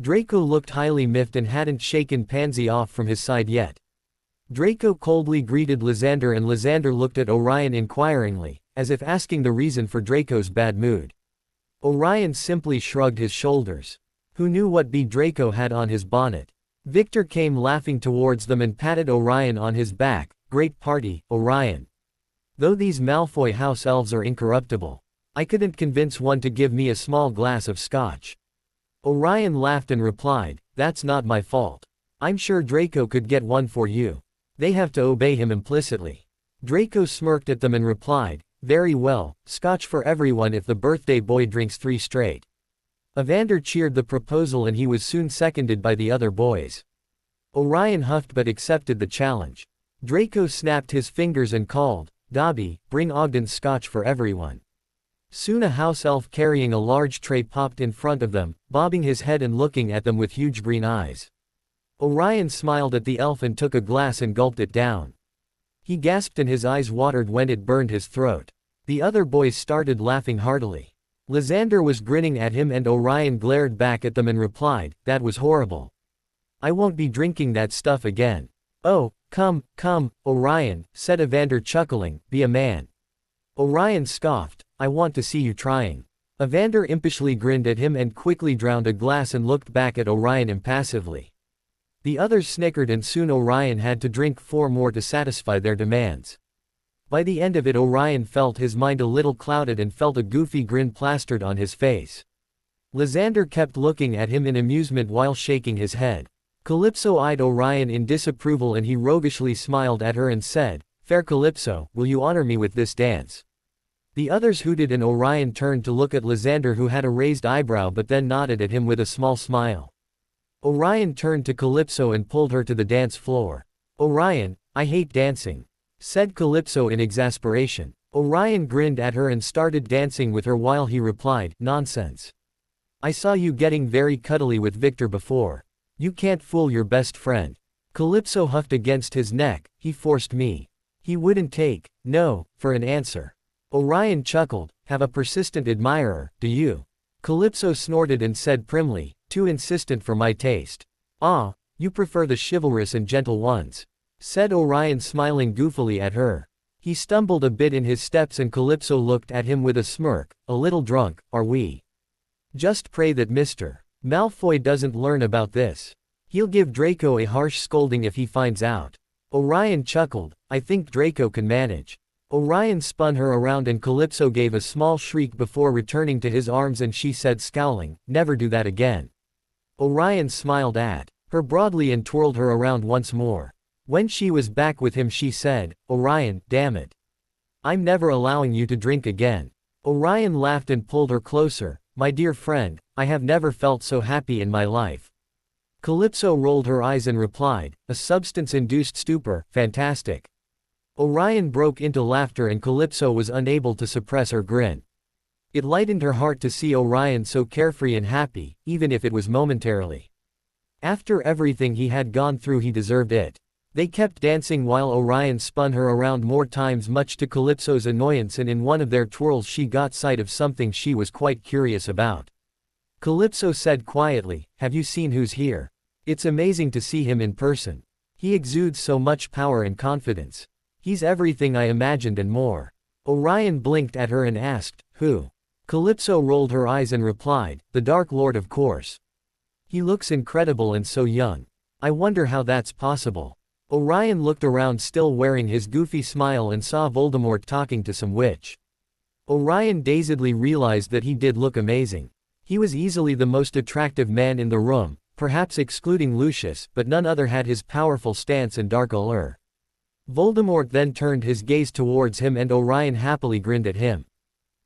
Draco looked highly miffed and hadn't shaken Pansy off from his side yet. Draco coldly greeted Lysander and Lysander looked at Orion inquiringly, as if asking the reason for Draco's bad mood. Orion simply shrugged his shoulders. Who knew what Draco had on his bonnet? Victor came laughing towards them and patted Orion on his back. Great party, Orion. Though these Malfoy house elves are incorruptible, I couldn't convince one to give me a small glass of scotch. Orion laughed and replied, that's not my fault. I'm sure Draco could get one for you. They have to obey him implicitly. Draco smirked at them and replied, very well, scotch for everyone if the birthday boy drinks 3 straight. Evander cheered the proposal and he was soon seconded by the other boys. Orion huffed but accepted the challenge. Draco snapped his fingers and called, Dobby, bring Ogden's scotch for everyone. Soon a house elf carrying a large tray popped in front of them, bobbing his head and looking at them with huge green eyes. Orion smiled at the elf and took a glass and gulped it down. He gasped and his eyes watered when it burned his throat. The other boys started laughing heartily. Lysander was grinning at him and Orion glared back at them and replied, that was horrible. I won't be drinking that stuff again. Oh, come, Orion, said Evander chuckling, be a man. Orion scoffed, I want to see you trying. Evander impishly grinned at him and quickly drowned a glass and looked back at Orion impassively. The others snickered and soon Orion had to drink 4 more to satisfy their demands. By the end of it Orion felt his mind a little clouded and felt a goofy grin plastered on his face. Lysander kept looking at him in amusement while shaking his head. Calypso eyed Orion in disapproval and he roguishly smiled at her and said, fair Calypso, will you honor me with this dance? The others hooted and Orion turned to look at Lysander who had a raised eyebrow but then nodded at him with a small smile. Orion turned to Calypso and pulled her to the dance floor. Orion, I hate dancing, said Calypso in exasperation. Orion grinned at her and started dancing with her while he replied, nonsense. I saw you getting very cuddly with Victor before. You can't fool your best friend. Calypso huffed against his neck, he forced me. He wouldn't take, no, for an answer. Orion chuckled, have a persistent admirer, do you? Calypso snorted and said primly, too insistent for my taste. Ah, you prefer the chivalrous and gentle ones, said Orion smiling goofily at her. He stumbled a bit in his steps and Calypso looked at him with a smirk, a little drunk, are we? Just pray that Mr. Malfoy doesn't learn about this. He'll give Draco a harsh scolding if he finds out. Orion chuckled, I think Draco can manage. Orion spun her around and Calypso gave a small shriek before returning to his arms and she said scowling, never do that again. Orion smiled at her broadly and twirled her around once more. When she was back with him she said, Orion, damn it. I'm never allowing you to drink again. Orion laughed and pulled her closer, my dear friend, I have never felt so happy in my life. Calypso rolled her eyes and replied, a substance-induced stupor, fantastic. Orion broke into laughter and Calypso was unable to suppress her grin. It lightened her heart to see Orion so carefree and happy, even if it was momentarily. After everything he had gone through he deserved it. They kept dancing while Orion spun her around more times much to Calypso's annoyance and in one of their twirls she got sight of something she was quite curious about. Calypso said quietly, have you seen who's here? It's amazing to see him in person. He exudes so much power and confidence. He's everything I imagined and more. Orion blinked at her and asked, who? Calypso rolled her eyes and replied, the Dark Lord of course. He looks incredible and so young. I wonder how that's possible. Orion looked around still wearing his goofy smile and saw Voldemort talking to some witch. Orion dazedly realized that he did look amazing. He was easily the most attractive man in the room, perhaps excluding Lucius, but none other had his powerful stance and dark allure. Voldemort then turned his gaze towards him and Orion happily grinned at him.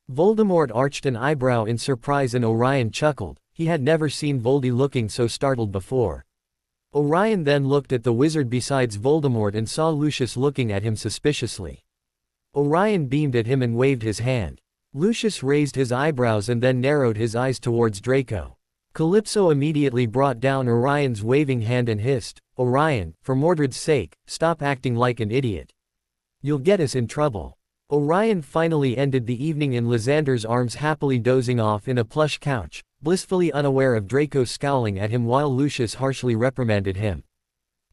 Voldemort arched an eyebrow in surprise and Orion chuckled, he had never seen Voldy looking so startled before. Orion then looked at the wizard besides Voldemort and saw Lucius looking at him suspiciously. Orion beamed at him and waved his hand. Lucius raised his eyebrows and then narrowed his eyes towards Draco. Calypso immediately brought down Orion's waving hand and hissed, "Orion, for Mordred's sake, stop acting like an idiot. You'll get us in trouble." Orion finally ended the evening in Lysander's arms, happily dozing off in a plush couch, blissfully unaware of Draco scowling at him while Lucius harshly reprimanded him.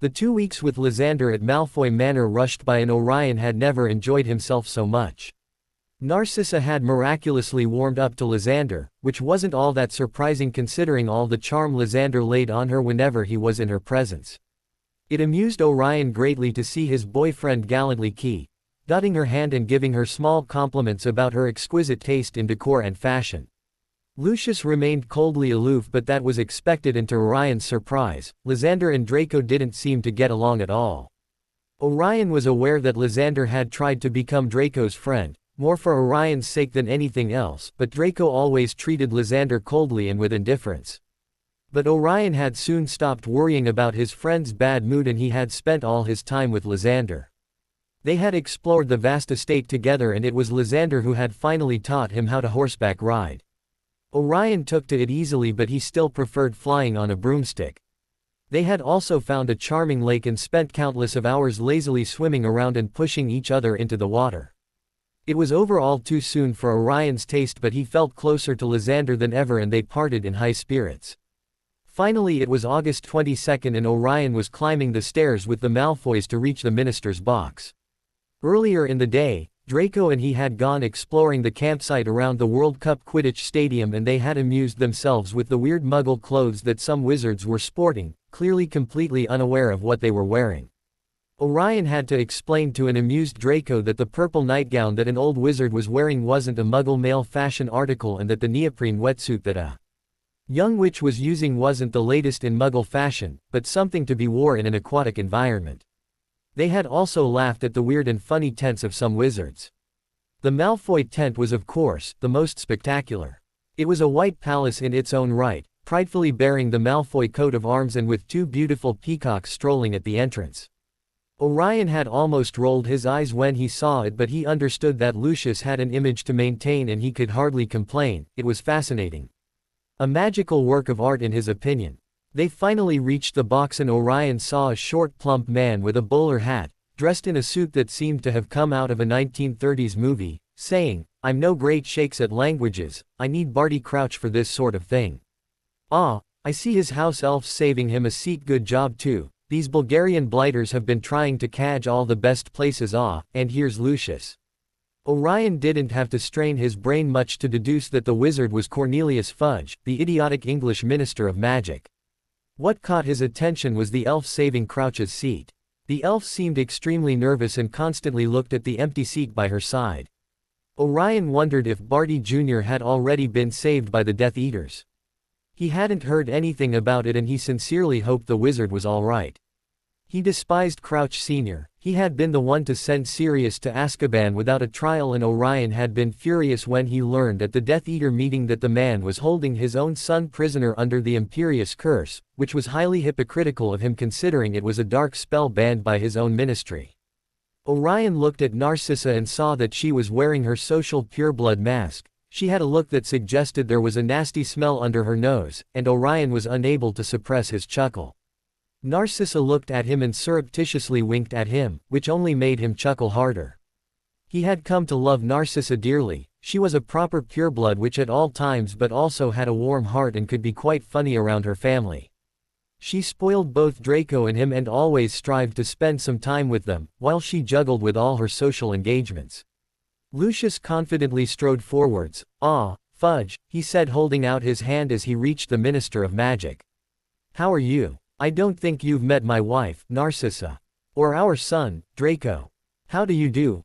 The 2 weeks with Lysander at Malfoy Manor rushed by, and Orion had never enjoyed himself so much. Narcissa had miraculously warmed up to Lysander, which wasn't all that surprising considering all the charm Lysander laid on her whenever he was in her presence. It amused Orion greatly to see his boyfriend gallantly dotting her hand and giving her small compliments about her exquisite taste in decor and fashion. Lucius remained coldly aloof, but that was expected, and to Orion's surprise, Lysander and Draco didn't seem to get along at all. Orion was aware that Lysander had tried to become Draco's friend, more for Orion's sake than anything else, but Draco always treated Lysander coldly and with indifference. But Orion had soon stopped worrying about his friend's bad mood, and he had spent all his time with Lysander. They had explored the vast estate together, and it was Lysander who had finally taught him how to horseback ride. Orion took to it easily, but he still preferred flying on a broomstick. They had also found a charming lake and spent countless of hours lazily swimming around and pushing each other into the water. It was overall too soon for Orion's taste, but he felt closer to Lysander than ever, and they parted in high spirits. Finally, it was August 22nd and Orion was climbing the stairs with the Malfoys to reach the minister's box. Earlier in the day, Draco and he had gone exploring the campsite around the World Cup Quidditch Stadium, and they had amused themselves with the weird muggle clothes that some wizards were sporting, clearly completely unaware of what they were wearing. Orion had to explain to an amused Draco that the purple nightgown that an old wizard was wearing wasn't a muggle male fashion article, and that the neoprene wetsuit that a young witch was using wasn't the latest in muggle fashion, but something to be worn in an aquatic environment. They had also laughed at the weird and funny tents of some wizards. The Malfoy tent was, of course, the most spectacular. It was a white palace in its own right, pridefully bearing the Malfoy coat of arms and with 2 beautiful peacocks strolling at the entrance. Orion had almost rolled his eyes when he saw it, but he understood that Lucius had an image to maintain and he could hardly complain. It was fascinating. A magical work of art in his opinion. They finally reached the box and Orion saw a short plump man with a bowler hat, dressed in a suit that seemed to have come out of a 1930s movie, saying, "I'm no great shakes at languages, I need Barty Crouch for this sort of thing. Ah, I see his house elf's saving him a seat, good job too. These Bulgarian blighters have been trying to cadge all the best places, and here's Lucius." Orion didn't have to strain his brain much to deduce that the wizard was Cornelius Fudge, the idiotic English minister of magic. What caught his attention was the elf saving Crouch's seat. The elf seemed extremely nervous and constantly looked at the empty seat by her side. Orion wondered if Barty Jr. had already been saved by the Death Eaters. He hadn't heard anything about it, and he sincerely hoped the wizard was all right. He despised Crouch Sr. He had been the one to send Sirius to Azkaban without a trial, and Orion had been furious when he learned at the Death Eater meeting that the man was holding his own son prisoner under the Imperious Curse, which was highly hypocritical of him considering it was a dark spell banned by his own ministry. Orion looked at Narcissa and saw that she was wearing her social pureblood mask. She had a look that suggested there was a nasty smell under her nose, and Orion was unable to suppress his chuckle. Narcissa looked at him and surreptitiously winked at him, which only made him chuckle harder. He had come to love Narcissa dearly. She was a proper pureblood witch at all times, but also had a warm heart and could be quite funny around her family. She spoiled both Draco and him and always strived to spend some time with them, while she juggled with all her social engagements. Lucius confidently strode forwards. "Ah, Fudge," he said, holding out his hand as he reached the Minister of Magic. "How are you? I don't think you've met my wife, Narcissa. Or our son, Draco." How do you do,"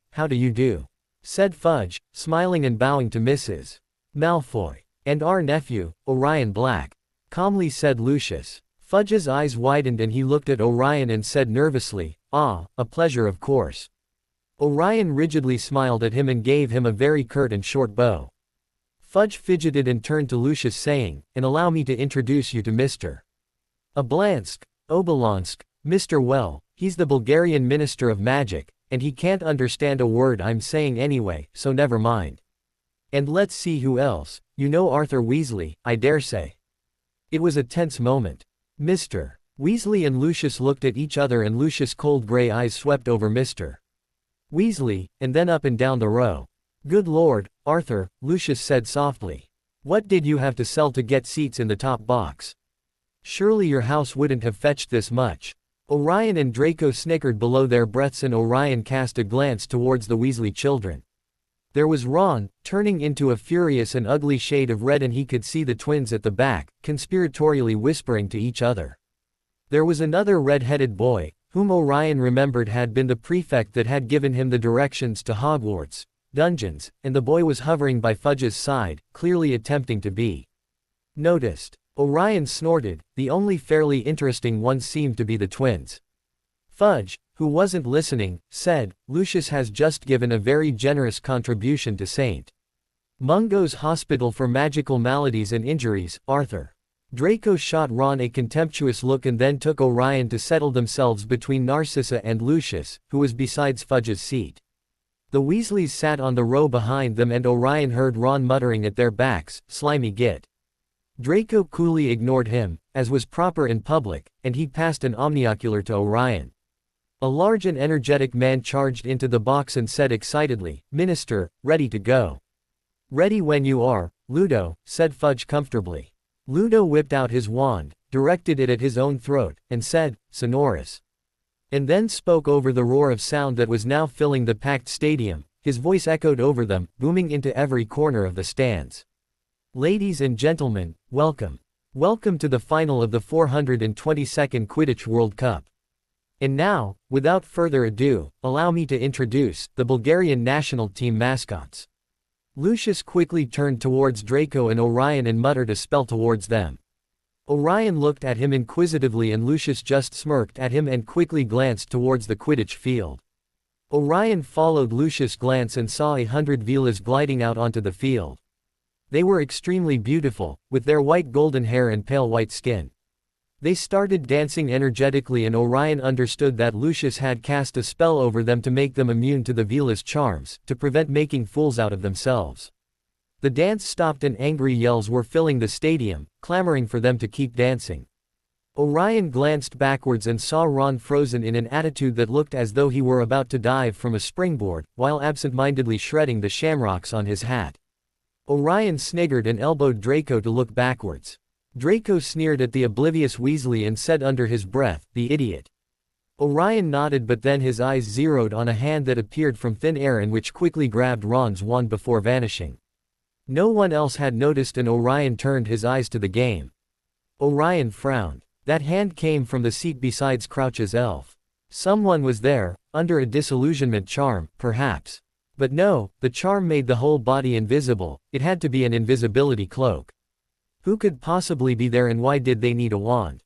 said Fudge, smiling and bowing to Mrs. Malfoy. "And our nephew, Orion Black," calmly said Lucius. Fudge's eyes widened and he looked at Orion and said nervously, "Ah, a pleasure, of course." Orion rigidly smiled at him and gave him a very curt and short bow. Fudge fidgeted and turned to Lucius saying, "And allow me to introduce you to Mr. Obolonsk, Mr. Well, he's the Bulgarian Minister of Magic, and he can't understand a word I'm saying anyway, so never mind." And let's see who else. You know Arthur Weasley, I dare say. It was a tense moment. Mr. Weasley and Lucius looked at each other, and Lucius' cold gray eyes swept over Mr. Weasley, and then up and down the row. Good Lord, Arthur, Lucius said softly. What did you have to sell to get seats in the top box? Surely your house wouldn't have fetched this much. Orion and Draco snickered below their breaths, and Orion cast a glance towards the Weasley children. There was Ron, turning into a furious and ugly shade of red, and he could see the twins at the back, conspiratorially whispering to each other. There was another red-headed boy, whom Orion remembered had been the prefect that had given him the directions to Hogwarts dungeons, and the boy was hovering by Fudge's side, clearly attempting to be noticed. Orion snorted. The only fairly interesting ones seemed to be the twins. Fudge, who wasn't listening, said, Lucius has just given a very generous contribution to St. Mungo's Hospital for Magical Maladies and Injuries, Arthur. Draco shot Ron a contemptuous look and then took Orion to settle themselves between Narcissa and Lucius, who was beside Fudge's seat. The Weasleys sat on the row behind them, and Orion heard Ron muttering at their backs, slimy git. Draco coolly ignored him, as was proper in public, and he passed an omniocular to Orion. A large and energetic man charged into the box and said excitedly, Minister, ready to go. Ready when you are, Ludo, said Fudge comfortably. Ludo whipped out his wand, directed it at his own throat, and said, Sonorous. And then spoke over the roar of sound that was now filling the packed stadium. His voice echoed over them, booming into every corner of the stands. Ladies and gentlemen, welcome. Welcome to the final of the 422nd Quidditch World Cup. And now, without further ado, allow me to introduce the Bulgarian national team mascots. Lucius quickly turned towards Draco and Orion and muttered a spell towards them. Orion looked at him inquisitively, and Lucius just smirked at him and quickly glanced towards the Quidditch field. Orion followed Lucius' glance and saw 100 Velas gliding out onto the field. They were extremely beautiful, with their white golden hair and pale white skin. They started dancing energetically, and Orion understood that Lucius had cast a spell over them to make them immune to the Velas' charms, to prevent making fools out of themselves. The dance stopped and angry yells were filling the stadium, clamoring for them to keep dancing. Orion glanced backwards and saw Ron frozen in an attitude that looked as though he were about to dive from a springboard, while absent-mindedly shredding the shamrocks on his hat. Orion sniggered and elbowed Draco to look backwards. Draco sneered at the oblivious Weasley and said under his breath, the idiot. Orion nodded, but then his eyes zeroed on a hand that appeared from thin air and which quickly grabbed Ron's wand before vanishing. No one else had noticed, and Orion turned his eyes to the game. Orion frowned. That hand came from the seat beside Crouch's elf. Someone was there, under a disillusionment charm, perhaps. But no, the charm made the whole body invisible. It had to be an invisibility cloak. Who could possibly be there, and why did they need a wand?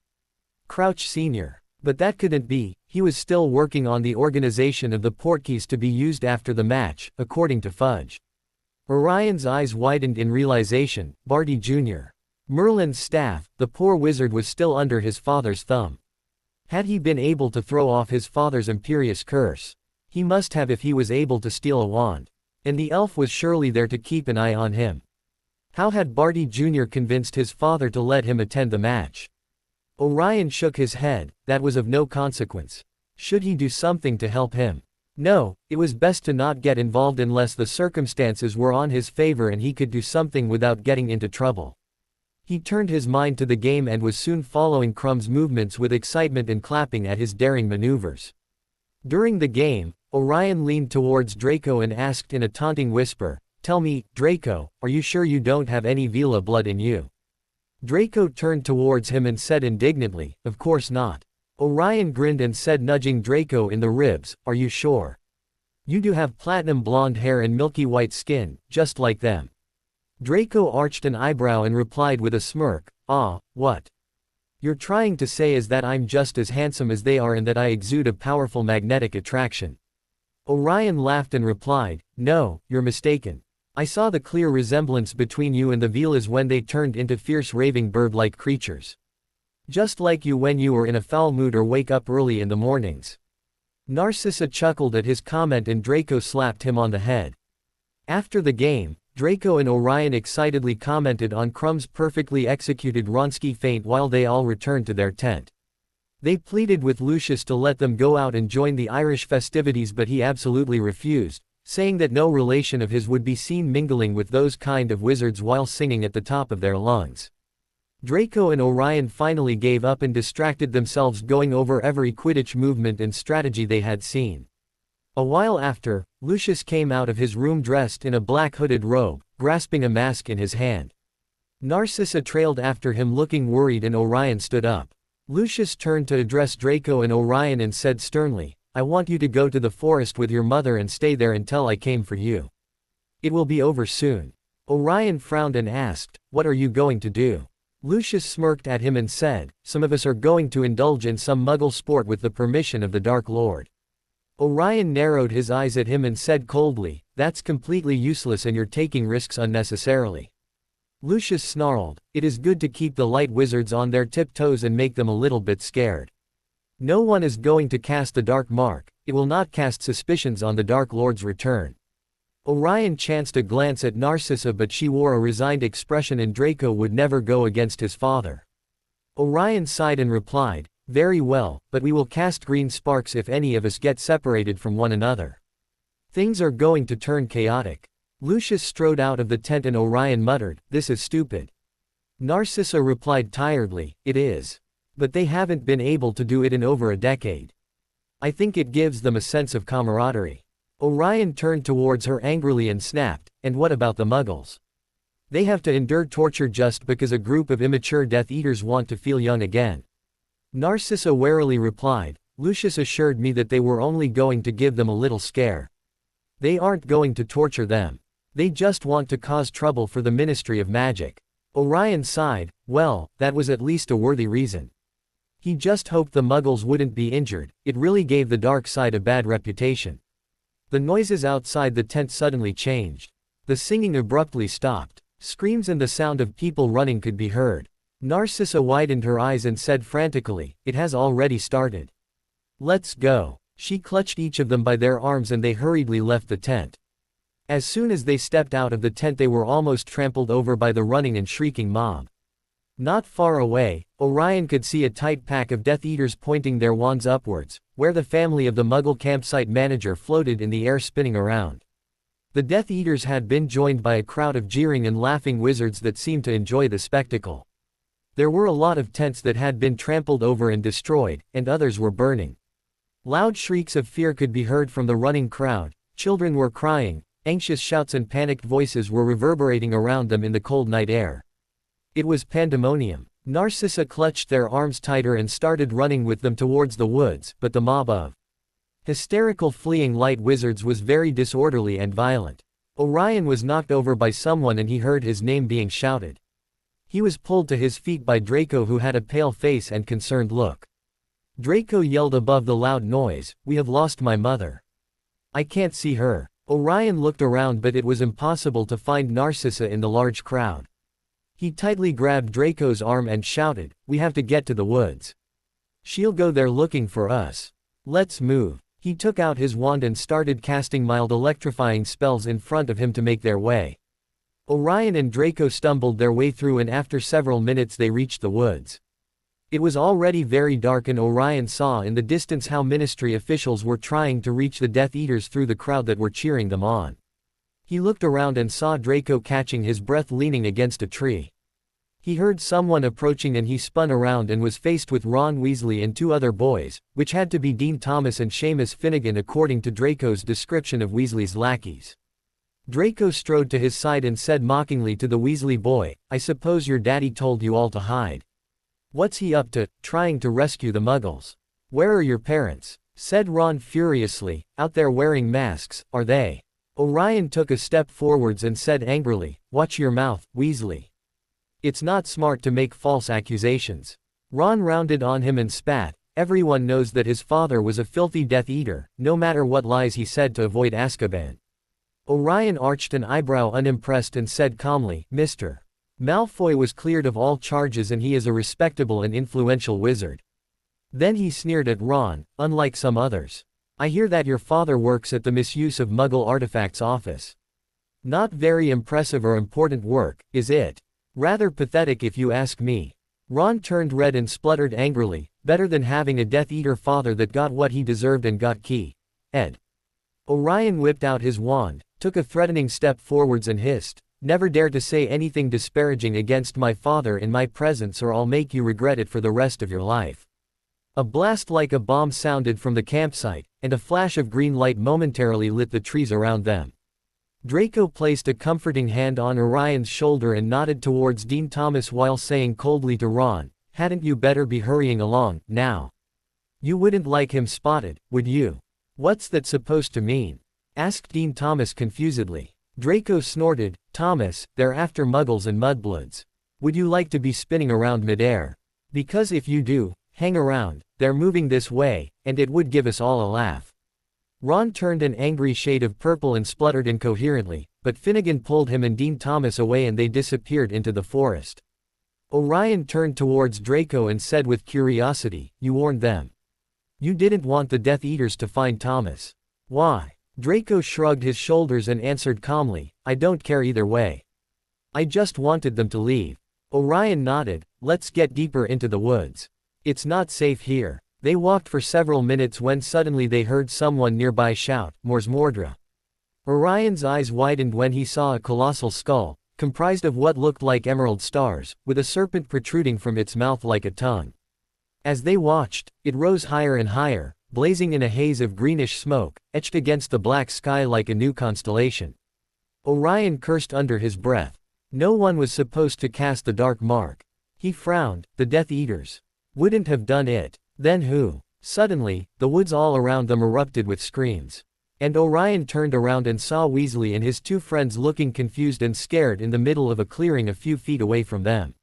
Crouch Sr. But that couldn't be. He was still working on the organization of the portkeys to be used after the match, according to Fudge. Orion's eyes widened in realization. Barty Jr. Merlin's staff. The poor wizard was still under his father's thumb. Had he been able to throw off his father's imperious curse? He must have, if he was able to steal a wand. And the elf was surely there to keep an eye on him. How had Barty Jr. convinced his father to let him attend the match? Orion shook his head. That was of no consequence. Should he do something to help him? No, it was best to not get involved unless the circumstances were on his favor and he could do something without getting into trouble. He turned his mind to the game and was soon following Crumb's movements with excitement and clapping at his daring maneuvers. During the game, Orion leaned towards Draco and asked in a taunting whisper, Tell me, Draco, are you sure you don't have any Vela blood in you? Draco turned towards him and said indignantly, Of course not. Orion grinned and said, nudging Draco in the ribs, Are you sure? You do have platinum blonde hair and milky white skin, just like them. Draco arched an eyebrow and replied with a smirk, Ah, what? You're trying to say is that I'm just as handsome as they are and that I exude a powerful magnetic attraction. Orion laughed and replied, No, you're mistaken. I saw the clear resemblance between you and the Velas when they turned into fierce raving bird-like creatures. Just like you when you were in a foul mood or wake up early in the mornings. Narcissa chuckled at his comment and Draco slapped him on the head. After the game, Draco and Orion excitedly commented on Krumm's perfectly executed Ronsky feint while they all returned to their tent. They pleaded with Lucius to let them go out and join the Irish festivities, but he absolutely refused, saying that no relation of his would be seen mingling with those kind of wizards while singing at the top of their lungs. Draco and Orion finally gave up and distracted themselves going over every Quidditch movement and strategy they had seen. A while after, Lucius came out of his room dressed in a black hooded robe, grasping a mask in his hand. Narcissa trailed after him looking worried, and Orion stood up. Lucius turned to address Draco and Orion and said sternly, "I want you to go to the forest with your mother and stay there until I came for you. It will be over soon." Orion frowned and asked, "What are you going to do?" Lucius smirked at him and said, "Some of us are going to indulge in some muggle sport with the permission of the Dark Lord." Orion narrowed his eyes at him and said coldly, "That's completely useless and you're taking risks unnecessarily." Lucius snarled, "It is good to keep the light wizards on their tiptoes and make them a little bit scared. No one is going to cast the dark mark, it will not cast suspicions on the Dark Lord's return." Orion chanced a glance at Narcissa, but she wore a resigned expression, and Draco would never go against his father. Orion sighed and replied, "Very well, but we will cast green sparks if any of us get separated from one another. Things are going to turn chaotic." Lucius strode out of the tent and Orion muttered, "This is stupid." Narcissa replied tiredly, "It is. But they haven't been able to do it in over a decade. I think it gives them a sense of camaraderie." Orion turned towards her angrily and snapped, "And what about the Muggles? They have to endure torture just because a group of immature Death Eaters want to feel young again." Narcissa warily replied, "Lucius assured me that they were only going to give them a little scare. They aren't going to torture them. They just want to cause trouble for the Ministry of Magic." Orion sighed, "Well, that was at least a worthy reason." He just hoped the Muggles wouldn't be injured, it really gave the dark side a bad reputation. The noises outside the tent suddenly changed. The singing abruptly stopped. Screams and the sound of people running could be heard. Narcissa widened her eyes and said frantically, "It has already started. Let's go." She clutched each of them by their arms and they hurriedly left the tent. As soon as they stepped out of the tent, they were almost trampled over by the running and shrieking mob. Not far away, Orion could see a tight pack of Death Eaters pointing their wands upwards, where the family of the Muggle campsite manager floated in the air spinning around. The Death Eaters had been joined by a crowd of jeering and laughing wizards that seemed to enjoy the spectacle. There were a lot of tents that had been trampled over and destroyed, and others were burning. Loud shrieks of fear could be heard from the running crowd, children were crying, anxious shouts and panicked voices were reverberating around them in the cold night air. It was pandemonium. Narcissa clutched their arms tighter and started running with them towards the woods, but the mob of hysterical fleeing light wizards was very disorderly and violent. Orion was knocked over by someone and he heard his name being shouted. He was pulled to his feet by Draco, who had a pale face and concerned look. Draco yelled above the loud noise, "We have lost my mother. I can't see her." Orion looked around, but it was impossible to find Narcissa in the large crowd. He tightly grabbed Draco's arm and shouted, "We have to get to the woods. She'll go there looking for us. Let's move." He took out his wand and started casting mild electrifying spells in front of him to make their way. Orion and Draco stumbled their way through, and after several minutes they reached the woods. It was already very dark, and Orion saw in the distance how Ministry officials were trying to reach the Death Eaters through the crowd that were cheering them on. He looked around and saw Draco catching his breath leaning against a tree. He heard someone approaching and he spun around and was faced with Ron Weasley and two other boys, which had to be Dean Thomas and Seamus Finnegan according to Draco's description of Weasley's lackeys. Draco strode to his side and said mockingly to the Weasley boy, "I suppose your daddy told you all to hide. What's he up to, trying to rescue the Muggles? Where are your parents?" said Ron furiously. "Out there wearing masks, are they?" Orion took a step forwards and said angrily, "Watch your mouth, Weasley. It's not smart to make false accusations." Ron rounded on him and spat. "Everyone knows that his father was a filthy Death Eater, no matter what lies he said to avoid Azkaban." Orion arched an eyebrow unimpressed and said calmly, "Mr. Malfoy was cleared of all charges and he is a respectable and influential wizard." Then he sneered at Ron, "Unlike some others. I hear that your father works at the Misuse of Muggle Artifacts office." Not very impressive or important work, is it? Rather pathetic if you ask me. Ron turned red and spluttered angrily, better than having a Death Eater father that got what he deserved and got key. Ed. Orion whipped out his wand, took a threatening step forwards and hissed, "Never dare to say anything disparaging against my father in my presence or I'll make you regret it for the rest of your life." A blast like a bomb sounded from the campsite, and a flash of green light momentarily lit the trees around them. Draco placed a comforting hand on Orion's shoulder and nodded towards Dean Thomas while saying coldly to Ron, "Hadn't you better be hurrying along, now? You wouldn't like him spotted, would you?" "What's that supposed to mean?" asked Dean Thomas confusedly. Draco snorted, "Thomas, they're after muggles and mudbloods. Would you like to be spinning around midair? Because if you do, hang around, they're moving this way, and it would give us all a laugh." Ron turned an angry shade of purple and spluttered incoherently, but Finnegan pulled him and Dean Thomas away and they disappeared into the forest. Orion turned towards Draco and said with curiosity, "You warned them. You didn't want the Death Eaters to find Thomas. Why?" Draco shrugged his shoulders and answered calmly, "I don't care either way. I just wanted them to leave." Orion nodded, "Let's get deeper into the woods. It's not safe here." They walked for several minutes when suddenly they heard someone nearby shout, "Mors Mordra." Orion's eyes widened when he saw a colossal skull, comprised of what looked like emerald stars, with a serpent protruding from its mouth like a tongue. As they watched, it rose higher and higher, blazing in a haze of greenish smoke, etched against the black sky like a new constellation. Orion cursed under his breath. No one was supposed to cast the dark mark. He frowned, the Death Eaters wouldn't have done it. Then who? Suddenly, the woods all around them erupted with screams. And Orion turned around and saw Weasley and his two friends looking confused and scared in the middle of a clearing a few feet away from them.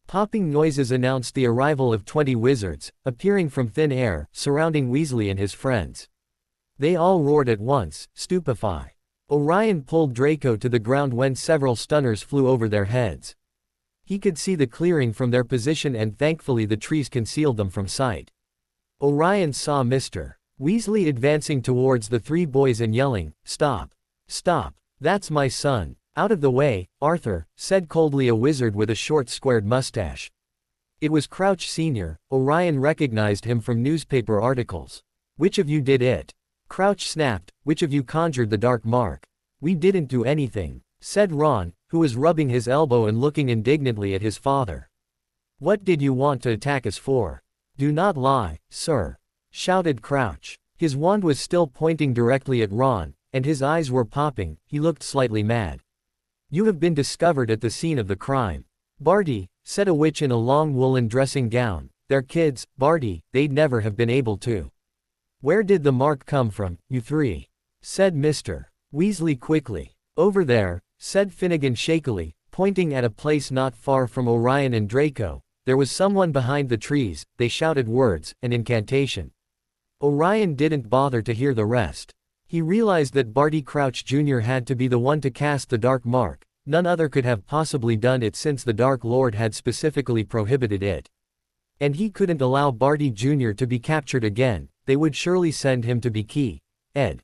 Popping noises announced the arrival of 20 wizards, appearing from thin air, surrounding Weasley and his friends. They all roared at once, stupefied. Orion pulled Draco to the ground when several stunners flew over their heads. He could see the clearing from their position and thankfully the trees concealed them from sight. Orion saw Mr. Weasley advancing towards the three boys and yelling, "Stop! Stop! That's my son! Out of the way, Arthur," said coldly a wizard with a short squared mustache. It was Crouch Sr. Orion recognized him from newspaper articles. "Which of you did it?" Crouch snapped, "Which of you conjured the dark mark?" "We didn't do anything," said Ron, who was rubbing his elbow and looking indignantly at his father. "What did you want to attack us for?" "Do not lie, sir," shouted Crouch. His wand was still pointing directly at Ron, and his eyes were popping. He looked slightly mad. "You have been discovered at the scene of the crime." "Barty," said a witch in a long woolen dressing gown, "they're kids, Barty, they'd never have been able to." "Where did the mark come from, you three?" said Mr. Weasley quickly. "Over there," said Finnegan shakily, pointing at a place not far from Orion and Draco. "There was someone behind the trees." They shouted words, an incantation. Orion didn't bother to hear the rest. He realized that Barty Crouch Jr. had to be the one to cast the dark mark. None other could have possibly done it since the Dark Lord had specifically prohibited it. And he couldn't allow Barty Jr. to be captured again. They would surely send him to be key. Ed.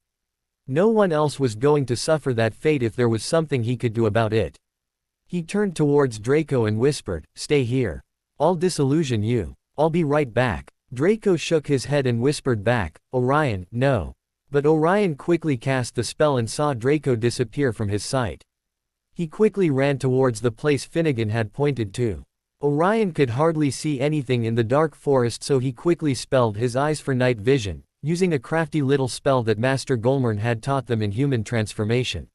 No one else was going to suffer that fate if there was something he could do about it. He turned towards Draco and whispered, "Stay here. I'll disillusion you. I'll be right back." Draco shook his head and whispered back, "Orion, no." But Orion quickly cast the spell and saw Draco disappear from his sight. He quickly ran towards the place Finnegan had pointed to. Orion could hardly see anything in the dark forest, so he quickly spelled his eyes for night vision, using a crafty little spell that Master Golmern had taught them in human transformation.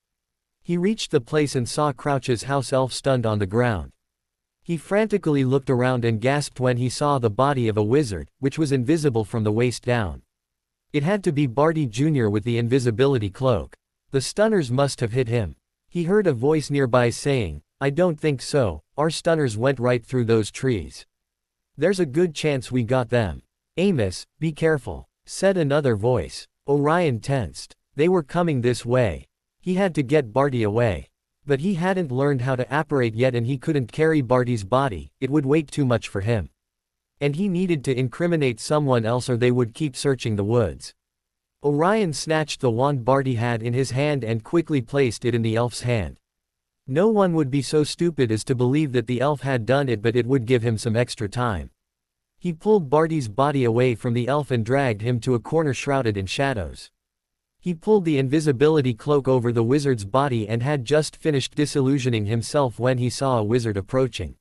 He reached the place and saw Crouch's house elf stunned on the ground. He frantically looked around and gasped when he saw the body of a wizard, which was invisible from the waist down. It had to be Barty Jr. with the invisibility cloak. The stunners must have hit him. He heard a voice nearby saying, "I don't think so, our stunners went right through those trees. There's a good chance we got them." "Amos, be careful," said another voice. Orion tensed. They were coming this way. He had to get Barty away. But he hadn't learned how to apparate yet and he couldn't carry Barty's body, it would weigh too much for him. And he needed to incriminate someone else or they would keep searching the woods. Orion snatched the wand Barty had in his hand and quickly placed it in the elf's hand. No one would be so stupid as to believe that the elf had done it, but it would give him some extra time. He pulled Barty's body away from the elf and dragged him to a corner shrouded in shadows. He pulled the invisibility cloak over the wizard's body and had just finished disillusioning himself when he saw a wizard approaching.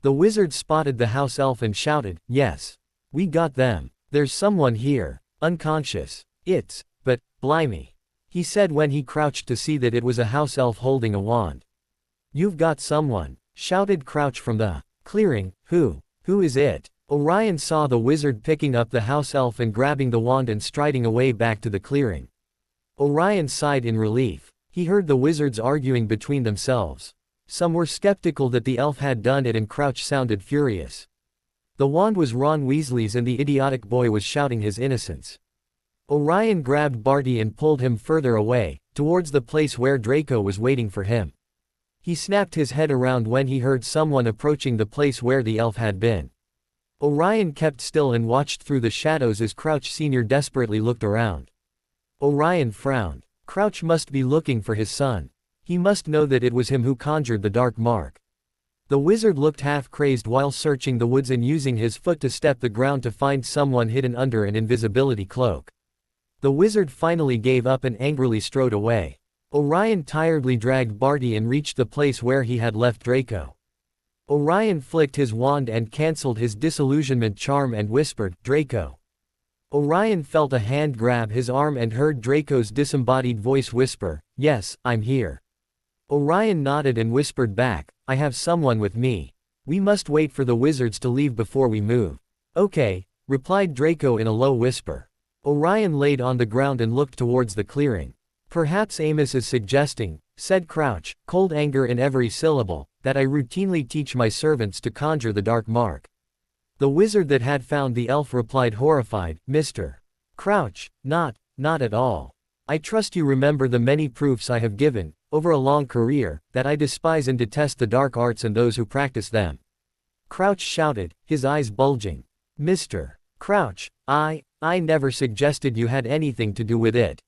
The wizard spotted the house elf and shouted, "Yes. We got them. There's someone here, unconscious. But, blimey," he said when he crouched to see that it was a house elf holding a wand. "You've got someone," shouted Crouch from the clearing. Who is it?" Orion saw the wizard picking up the house elf and grabbing the wand and striding away back to the clearing. Orion sighed in relief. He heard the wizards arguing between themselves. Some were skeptical that the elf had done it and Crouch sounded furious. The wand was Ron Weasley's and the idiotic boy was shouting his innocence. Orion grabbed Barty and pulled him further away, towards the place where Draco was waiting for him. He snapped his head around when he heard someone approaching the place where the elf had been. Orion kept still and watched through the shadows as Crouch Sr. desperately looked around. Orion frowned. Crouch must be looking for his son. He must know that it was him who conjured the dark mark. The wizard looked half-crazed while searching the woods and using his foot to step the ground to find someone hidden under an invisibility cloak. The wizard finally gave up and angrily strode away. Orion tiredly dragged Barty and reached the place where he had left Draco. Orion flicked his wand and cancelled his disillusionment charm and whispered, "Draco." Orion felt a hand grab his arm and heard Draco's disembodied voice whisper, "Yes, I'm here." Orion nodded and whispered back, "I have someone with me. We must wait for the wizards to leave before we move." "Okay," replied Draco in a low whisper. Orion laid on the ground and looked towards the clearing. "Perhaps Amos is suggesting," said Crouch, cold anger in every syllable, "that I routinely teach my servants to conjure the dark mark." The wizard that had found the elf replied horrified, "Mr. Crouch, not at all. I trust you remember the many proofs I have given, over a long career, that I despise and detest the dark arts and those who practice them." Crouch shouted, his eyes bulging. "Mr. Crouch, I never suggested you had anything to do with it."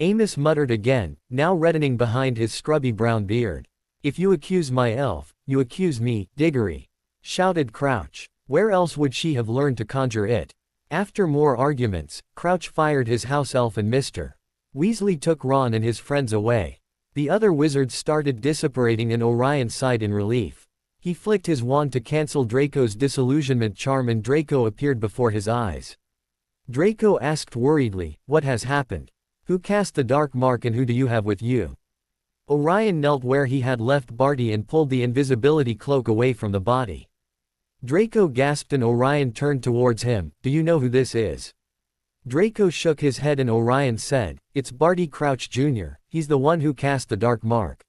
Amos muttered again, now reddening behind his scrubby brown beard. "If you accuse my elf, you accuse me, Diggory," shouted Crouch. Where else would she have learned to conjure it? After more arguments, Crouch fired his house elf and Mr. Weasley took Ron and his friends away. The other wizards started disapparating and Orion sighed in relief. He flicked his wand to cancel Draco's disillusionment charm and Draco appeared before his eyes. Draco asked worriedly, "What has happened? Who cast the dark mark and who do you have with you?" Orion knelt where he had left Barty and pulled the invisibility cloak away from the body. Draco gasped and Orion turned towards him, "Do you know who this is?" Draco shook his head and Orion said, "It's Barty Crouch Jr., he's the one who cast the dark mark.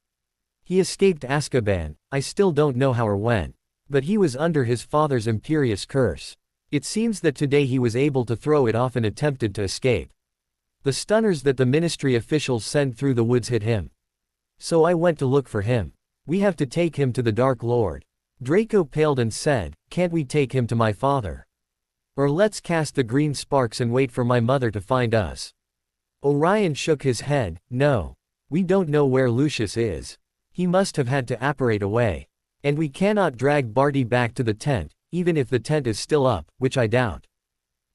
He escaped Azkaban, I still don't know how or when. But he was under his father's imperious curse. It seems that today he was able to throw it off and attempted to escape. The stunners that the ministry officials send through the woods hit him. So I went to look for him. We have to take him to the Dark Lord." Draco paled and said, "Can't we take him to my father? Or let's cast the green sparks and wait for my mother to find us." Orion shook his head, "No. We don't know where Lucius is. He must have had to apparate away. And we cannot drag Barty back to the tent, even if the tent is still up, which I doubt.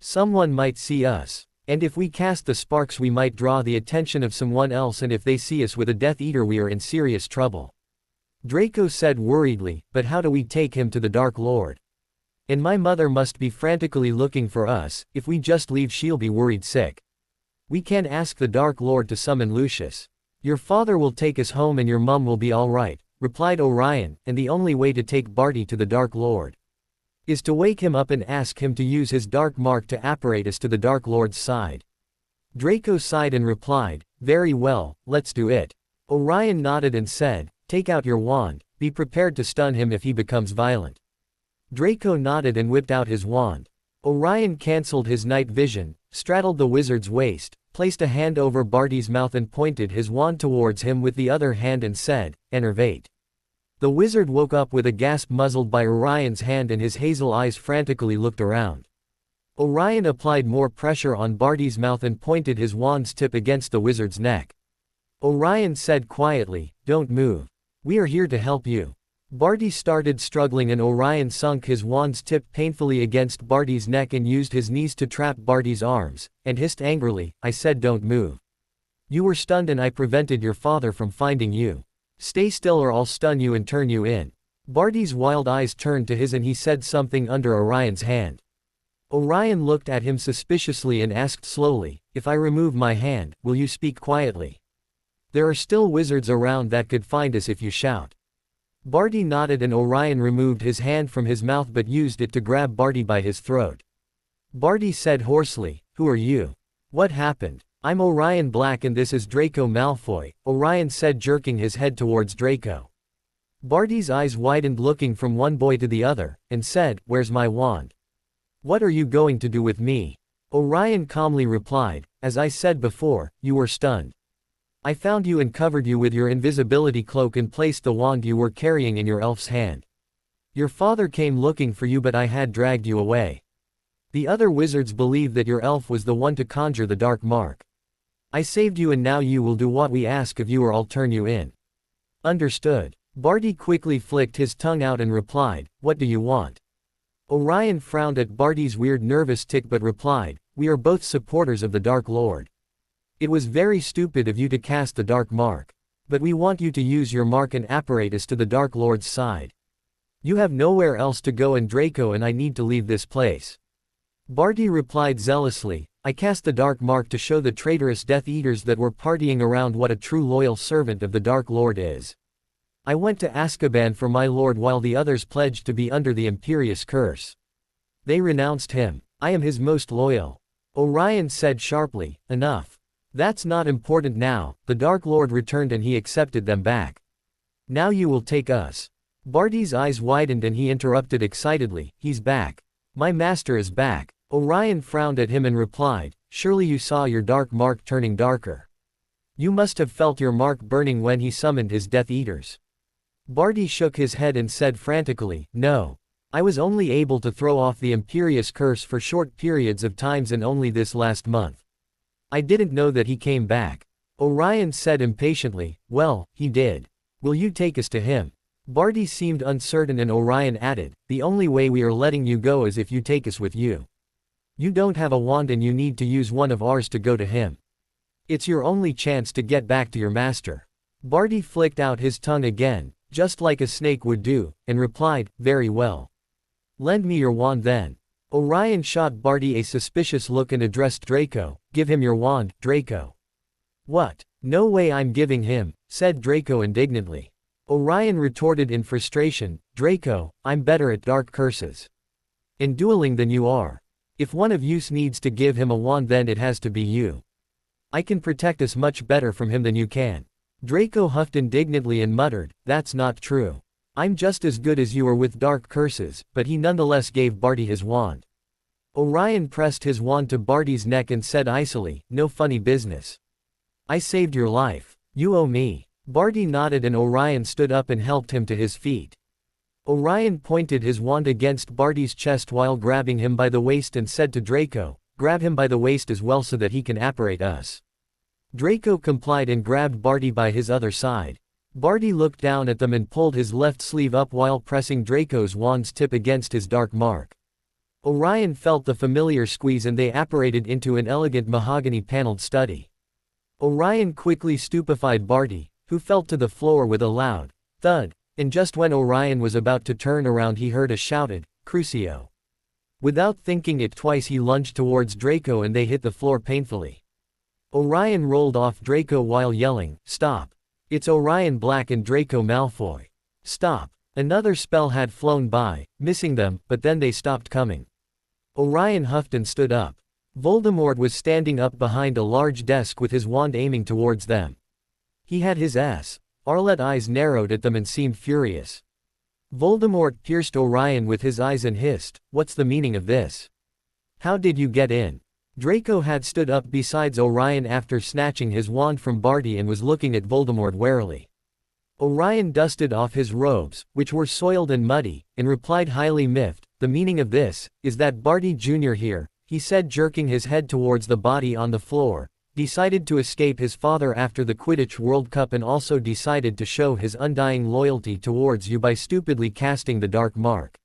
Someone might see us. And if we cast the sparks we might draw the attention of someone else and if they see us with a Death Eater we are in serious trouble." Draco said worriedly, "But how do we take him to the Dark Lord? And my mother must be frantically looking for us, if we just leave she'll be worried sick. We can ask the Dark Lord to summon Lucius. Your father will take us home and your mum will be alright," replied Orion, "and the only way to take Barty to the Dark Lord is to wake him up and ask him to use his dark mark to apparate us to the Dark Lord's side." Draco sighed and replied, "Very well, let's do it." Orion nodded and said, "Take out your wand, be prepared to stun him if he becomes violent." Draco nodded and whipped out his wand. Orion cancelled his night vision, straddled the wizard's waist, placed a hand over Barty's mouth and pointed his wand towards him with the other hand and said, "Enervate." The wizard woke up with a gasp muzzled by Orion's hand and his hazel eyes frantically looked around. Orion applied more pressure on Barty's mouth and pointed his wand's tip against the wizard's neck. Orion said quietly, "Don't move. We are here to help you." Barty started struggling and Orion sunk his wand's tip painfully against Barty's neck and used his knees to trap Barty's arms, and hissed angrily, "I said don't move. You were stunned and I prevented your father from finding you. Stay still or I'll stun you and turn you in." Barty's wild eyes turned to his and he said something under Orion's hand. Orion looked at him suspiciously and asked slowly, "If I remove my hand, will you speak quietly? There are still wizards around that could find us if you shout." Barty nodded and Orion removed his hand from his mouth but used it to grab Barty by his throat. Barty said hoarsely, "Who are you? What happened?" "I'm Orion Black and this is Draco Malfoy," Orion said, jerking his head towards Draco. Barty's eyes widened looking from one boy to the other, and said, "Where's my wand? What are you going to do with me?" Orion calmly replied, "As I said before, you were stunned. I found you and covered you with your invisibility cloak and placed the wand you were carrying in your elf's hand. Your father came looking for you but I had dragged you away. The other wizards believe that your elf was the one to conjure the dark mark. I saved you and now you will do what we ask of you or I'll turn you in." "Understood." Barty quickly flicked his tongue out and replied, "What do you want?" Orion frowned at Barty's weird nervous tick but replied, "We are both supporters of the Dark Lord. It was very stupid of you to cast the dark mark. But we want you to use your mark and apparatus to the Dark Lord's side. You have nowhere else to go and Draco and I need to leave this place." Barty replied zealously, "I cast the dark mark to show the traitorous Death Eaters that were partying around what a true loyal servant of the Dark Lord is. I went to Azkaban for my lord while the others pledged to be under the Imperious curse. They renounced him. I am his most loyal." Orion said sharply, "Enough. That's not important now." The Dark Lord returned and he accepted them back. "Now you will take us." Barty's eyes widened and he interrupted excitedly, "He's back. My master is back." Orion frowned at him and replied, "Surely you saw your dark mark turning darker. You must have felt your mark burning when he summoned his Death Eaters." Barty shook his head and said frantically, "No. I was only able to throw off the Imperious curse for short periods of times and only this last month. I didn't know that he came back." Orion said impatiently, "Well, he did. Will you take us to him?" Barty seemed uncertain and Orion added, "The only way we are letting you go is if you take us with you. You don't have a wand and you need to use one of ours to go to him. It's your only chance to get back to your master." Barty flicked out his tongue again, just like a snake would do, and replied, "Very well. Lend me your wand then." Orion shot Barty a suspicious look and addressed Draco, "Give him your wand, Draco." "What? No way I'm giving him," said Draco indignantly. Orion retorted in frustration, "Draco, I'm better at dark curses and dueling than you are. If one of you needs to give him a wand then it has to be you. I can protect us much better from him than you can." Draco huffed indignantly and muttered, "That's not true. I'm just as good as you are with dark curses," but he nonetheless gave Barty his wand. Orion pressed his wand to Barty's neck and said icily, "No funny business. I saved your life. You owe me." Barty nodded and Orion stood up and helped him to his feet. Orion pointed his wand against Barty's chest while grabbing him by the waist and said to Draco, "Grab him by the waist as well so that he can apparate us." Draco complied and grabbed Barty by his other side. Barty looked down at them and pulled his left sleeve up while pressing Draco's wand's tip against his dark mark. Orion felt the familiar squeeze and they apparated into an elegant mahogany-paneled study. Orion quickly stupefied Barty, who fell to the floor with a loud thud, and just when Orion was about to turn around he heard a shouted, "Crucio." Without thinking it twice he lunged towards Draco and they hit the floor painfully. Orion rolled off Draco while yelling, "Stop. It's Orion Black and Draco Malfoy. Stop." Another spell had flown by, missing them, but then they stopped coming. Orion huffed and stood up. Voldemort was standing up behind a large desk with his wand aiming towards them. He had his Arlet eyes narrowed at them and seemed furious. Voldemort pierced Orion with his eyes and hissed, "What's the meaning of this? How did you get in?" Draco had stood up beside Orion after snatching his wand from Barty and was looking at Voldemort warily. Orion dusted off his robes, which were soiled and muddy, and replied highly miffed, "The meaning of this is that Barty Jr. here, he said, jerking his head towards the body on the floor. Decided to escape his father after the Quidditch World Cup and also decided to show his undying loyalty towards you by stupidly casting the dark mark.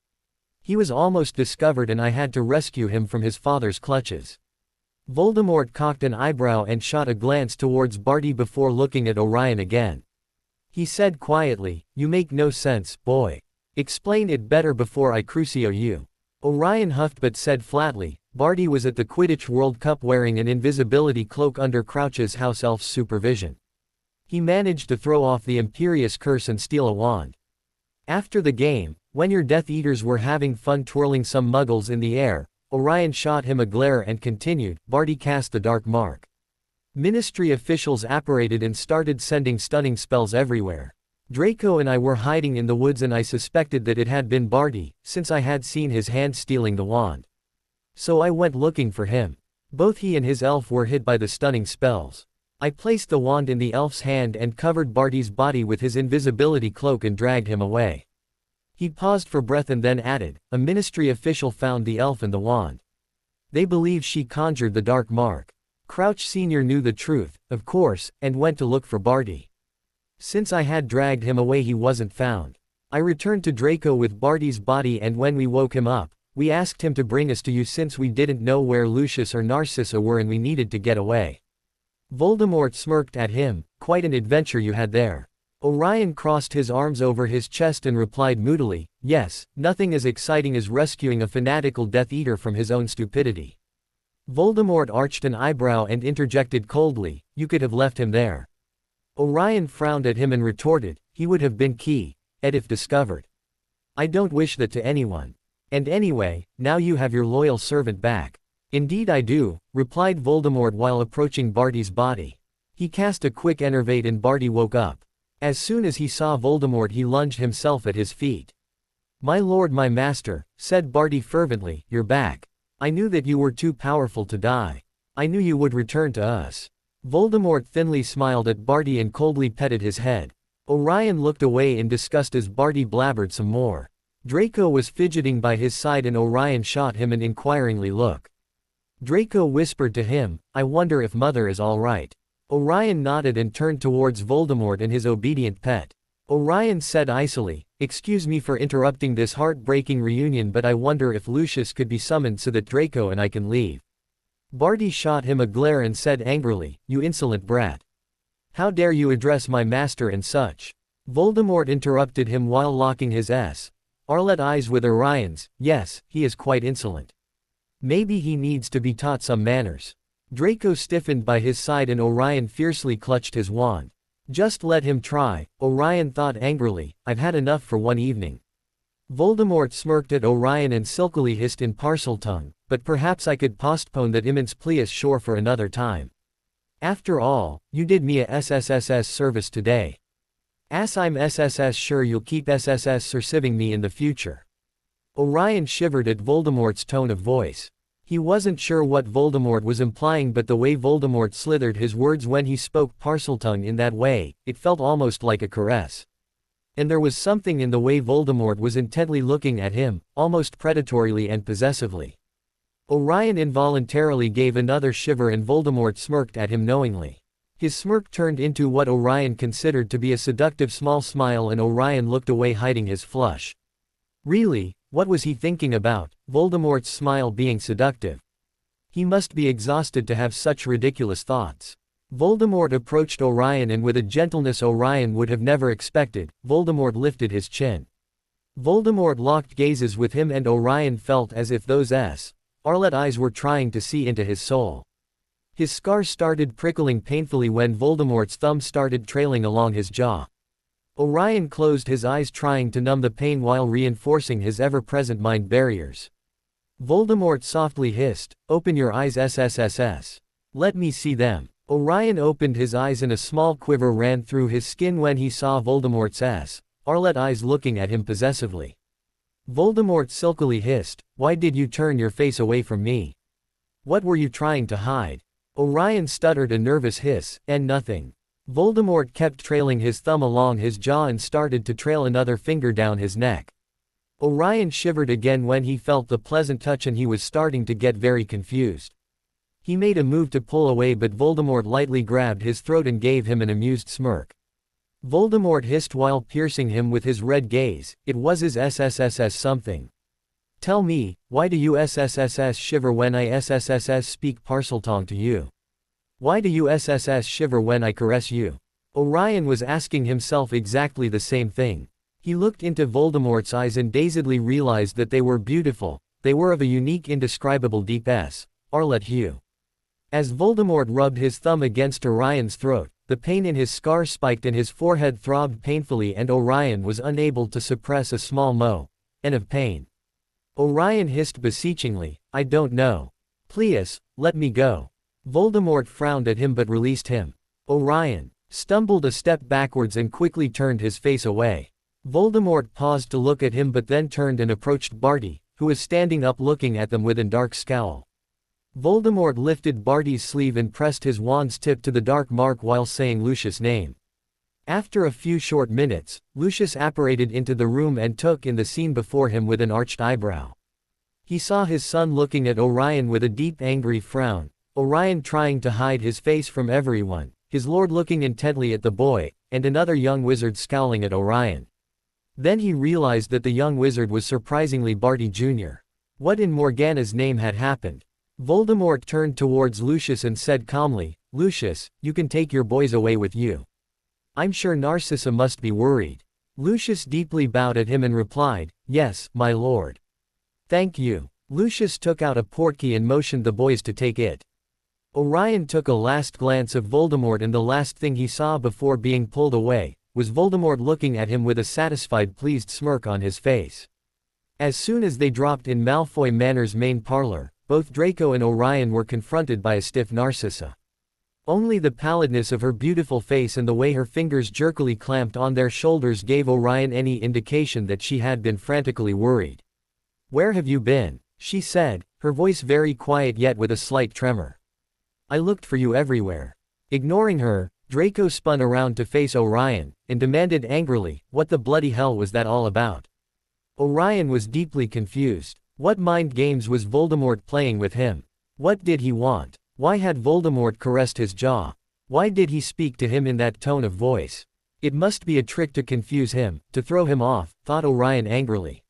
He was almost discovered and I had to rescue him from his father's clutches. Voldemort cocked an eyebrow and shot a glance towards Barty before looking at Orion again. He said quietly, "You make no sense, boy. Explain it better before I crucio you." Orion huffed but said flatly, "Barty was at the Quidditch World Cup wearing an invisibility cloak under Crouch's house elf's supervision. He managed to throw off the Imperious Curse and steal a wand. After the game, when your Death Eaters were having fun twirling some muggles in the air, Orion shot him a glare and continued, Barty cast the dark mark. Ministry officials apparated and started sending stunning spells everywhere. Draco and I were hiding in the woods and I suspected that it had been Barty, since I had seen his hand stealing the wand. So I went looking for him. Both he and his elf were hit by the stunning spells. I placed the wand in the elf's hand and covered Barty's body with his invisibility cloak and dragged him away." He paused for breath and then added, "A ministry official found the elf and the wand. They believe she conjured the dark mark. Crouch Sr. knew the truth, of course, and went to look for Barty. Since I had dragged him away he wasn't found. I returned to Draco with Barty's body and when we woke him up, we asked him to bring us to you since we didn't know where Lucius or Narcissa were and we needed to get away." Voldemort smirked at him, "Quite an adventure you had there." Orion crossed his arms over his chest and replied moodily, "Yes, nothing as exciting as rescuing a fanatical Death Eater from his own stupidity." Voldemort arched an eyebrow and interjected coldly, "You could have left him there." Orion frowned at him and retorted, "He would have been key, Ed, if discovered. I don't wish that to anyone. And anyway, now you have your loyal servant back." "Indeed I do," replied Voldemort while approaching Barty's body. He cast a quick enervate and Barty woke up. As soon as he saw Voldemort he lunged himself at his feet. "My lord, my master," said Barty fervently, "you're back. I knew that you were too powerful to die. I knew you would return to us." Voldemort thinly smiled at Barty and coldly petted his head. Orion looked away in disgust as Barty blabbered some more. Draco was fidgeting by his side and Orion shot him an inquiringly look. Draco whispered to him, "I wonder if Mother is all right." Orion nodded and turned towards Voldemort and his obedient pet. Orion said icily, "Excuse me for interrupting this heartbreaking reunion but I wonder if Lucius could be summoned so that Draco and I can leave." Barty shot him a glare and said angrily, "You insolent brat. How dare you address my master and such?" Voldemort interrupted him while locking his Arlet eyes with Orion's. "Yes, he is quite insolent. Maybe he needs to be taught some manners." Draco stiffened by his side and Orion fiercely clutched his wand. "Just let him try," Orion thought angrily, "I've had enough for one evening." Voldemort smirked at Orion and silkily hissed in Parseltongue, "But perhaps I could postpone that immense pleas sure for another time. After all, you did me a SSSS service today. As I'm SSS sure you'll keep SSS serving me in the future." Orion shivered at Voldemort's tone of voice. He wasn't sure what Voldemort was implying but the way Voldemort slithered his words when he spoke Parseltongue in that way, it felt almost like a caress. And there was something in the way Voldemort was intently looking at him, almost predatorily and possessively. Orion involuntarily gave another shiver and Voldemort smirked at him knowingly. His smirk turned into what Orion considered to be a seductive small smile and Orion looked away hiding his flush. Really, what was he thinking about, Voldemort's smile being seductive? He must be exhausted to have such ridiculous thoughts. Voldemort approached Orion and with a gentleness Orion would have never expected, Voldemort lifted his chin. Voldemort locked gazes with him and Orion felt as if those Arlet eyes were trying to see into his soul. His scar started prickling painfully when Voldemort's thumb started trailing along his jaw. Orion closed his eyes trying to numb the pain while reinforcing his ever-present mind barriers. Voldemort softly hissed, "Open your eyes SSSS. Let me see them." Orion opened his eyes and a small quiver ran through his skin when he saw Voldemort's Arlet eyes looking at him possessively. Voldemort silkily hissed, "Why did you turn your face away from me? What were you trying to hide?" Orion stuttered a nervous hiss, "And nothing." Voldemort kept trailing his thumb along his jaw and started to trail another finger down his neck. Orion shivered again when he felt the pleasant touch and he was starting to get very confused. He made a move to pull away but Voldemort lightly grabbed his throat and gave him an amused smirk. Voldemort hissed while piercing him with his red gaze, "It was his SSSS something. Tell me, why do you SSSS shiver when I SSSS speak Parseltongue to you? Why do you SSS shiver when I caress you?" Orion was asking himself exactly the same thing. He looked into Voldemort's eyes and dazedly realized that they were beautiful, they were of a unique indescribable deep scarlet hue. As Voldemort rubbed his thumb against Orion's throat, the pain in his scar spiked and his forehead throbbed painfully and Orion was unable to suppress a small moan of pain. Orion hissed beseechingly, "I don't know. Please, let me go." Voldemort frowned at him but released him. Orion stumbled a step backwards and quickly turned his face away. Voldemort paused to look at him but then turned and approached Barty, who was standing up looking at them with a dark scowl. Voldemort lifted Barty's sleeve and pressed his wand's tip to the dark mark while saying Lucius' name. After a few short minutes, Lucius apparated into the room and took in the scene before him with an arched eyebrow. He saw his son looking at Orion with a deep angry frown, Orion trying to hide his face from everyone, his lord looking intently at the boy, and another young wizard scowling at Orion. Then he realized that the young wizard was surprisingly Barty Jr. What in Morgana's name had happened? Voldemort turned towards Lucius and said calmly, "Lucius, you can take your boys away with you. I'm sure Narcissa must be worried." Lucius deeply bowed at him and replied, "Yes, my lord. Thank you." Lucius took out a portkey and motioned the boys to take it. Orion took a last glance of Voldemort and the last thing he saw before being pulled away was Voldemort looking at him with a satisfied pleased smirk on his face. As soon as they dropped in Malfoy Manor's main parlor, both Draco and Orion were confronted by a stiff Narcissa. Only the pallidness of her beautiful face and the way her fingers jerkily clamped on their shoulders gave Orion any indication that she had been frantically worried. "Where have you been?" she said, her voice very quiet yet with a slight tremor. "I looked for you everywhere." Ignoring her, Draco spun around to face Orion, and demanded angrily, "What the bloody hell was that all about?" Orion was deeply confused. What mind games was Voldemort playing with him? What did he want? Why had Voldemort caressed his jaw? Why did he speak to him in that tone of voice? It must be a trick to confuse him, to throw him off, thought Orion angrily.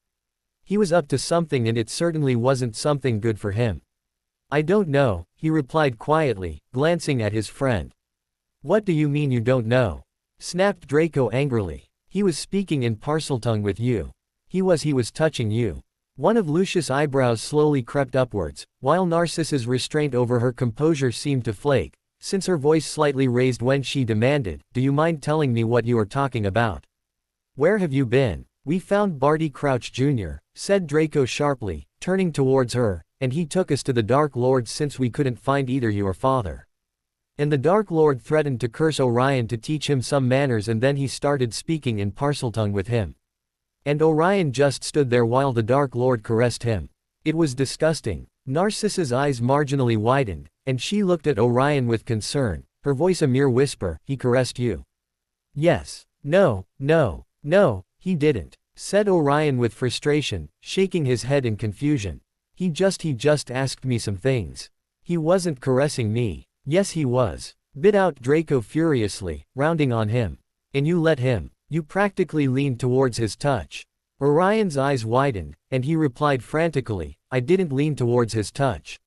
He was up to something and it certainly wasn't something good for him. "I don't know," he replied quietly, glancing at his friend. "What do you mean you don't know?" snapped Draco angrily. "He was speaking in Parseltongue with you. He was touching you." One of Lucius' eyebrows slowly crept upwards, while Narcissa's restraint over her composure seemed to flake, since her voice slightly raised when she demanded, "Do you mind telling me what you are talking about? Where have you been?" "We found Barty Crouch Jr.," said Draco sharply, turning towards her, "and he took us to the Dark Lord since we couldn't find either you or father. And the Dark Lord threatened to curse Orion to teach him some manners and then he started speaking in Parseltongue with him. And Orion just stood there while the Dark Lord caressed him. It was disgusting." Narcissa's eyes marginally widened, and she looked at Orion with concern, her voice a mere whisper, "He caressed you?" "Yes." "No, no, no, he didn't," said Orion with frustration, shaking his head in confusion. He just asked me some things. He wasn't caressing me." "Yes he was," bit out Draco furiously, rounding on him. "And you let him. You practically leaned towards his touch." Orion's eyes widened, and he replied frantically, "I didn't lean towards his touch.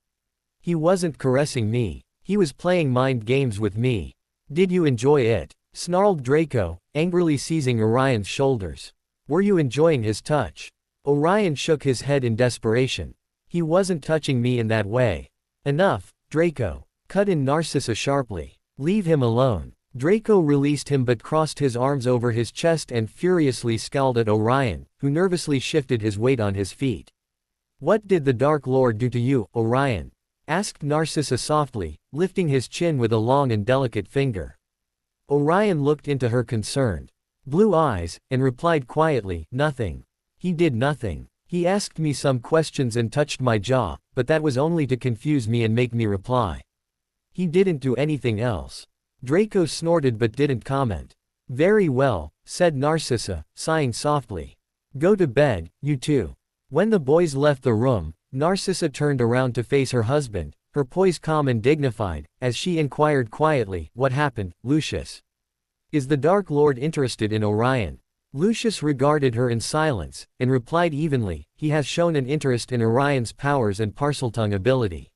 He wasn't caressing me. He was playing mind games with me." "Did you enjoy it?" snarled Draco, angrily seizing Orion's shoulders. "Were you enjoying his touch?" Orion shook his head in desperation. "He wasn't touching me in that way." "Enough, Draco," cut in Narcissa sharply. "Leave him alone." Draco released him but crossed his arms over his chest and furiously scowled at Orion, who nervously shifted his weight on his feet. "What did the Dark Lord do to you, Orion?" asked Narcissa softly, lifting his chin with a long and delicate finger. Orion looked into her concerned blue eyes, and replied quietly, "Nothing. He did nothing. He asked me some questions and touched my jaw, but that was only to confuse me and make me reply. He didn't do anything else." Draco snorted but didn't comment. "Very well," said Narcissa, sighing softly. Go to bed, you two. When the boys left the room, Narcissa turned around to face her husband, her poise calm and dignified, as she inquired quietly, "What happened, Lucius? Is the Dark Lord interested in Orion?" Lucius regarded her in silence, and replied evenly, "He has shown an interest in Orion's powers and Parseltongue ability.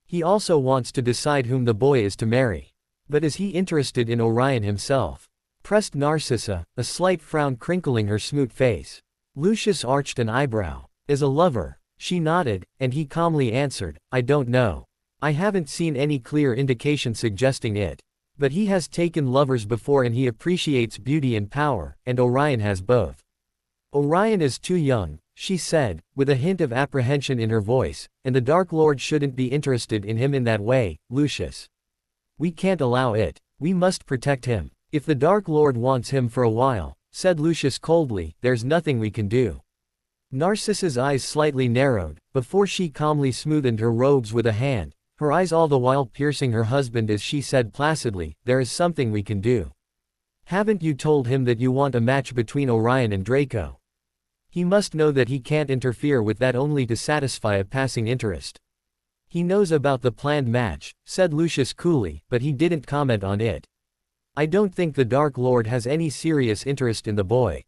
He also wants to decide whom the boy is to marry. But is he interested in Orion himself?" Pressed Narcissa, a slight frown crinkling her smooth face. Lucius arched an eyebrow. "As a lover?" She nodded, and he calmly answered, "I don't know. I haven't seen any clear indication suggesting it. But he has taken lovers before and he appreciates beauty and power, and Orion has both." "Orion is too young," she said, with a hint of apprehension in her voice, "and the Dark Lord shouldn't be interested in him in that way, Lucius. We can't allow it. We must protect him. If the Dark Lord wants him for a while," said Lucius coldly, "there's nothing we can do." Narcissa's eyes slightly narrowed, before she calmly smoothed her robes with a hand, her eyes all the while piercing her husband as she said placidly, "There is something we can do. Haven't you told him that you want a match between Orion and Draco? He must know that he can't interfere with that only to satisfy a passing interest." "He knows about the planned match," said Lucius coolly, "but he didn't comment on it. I don't think the Dark Lord has any serious interest in the boy."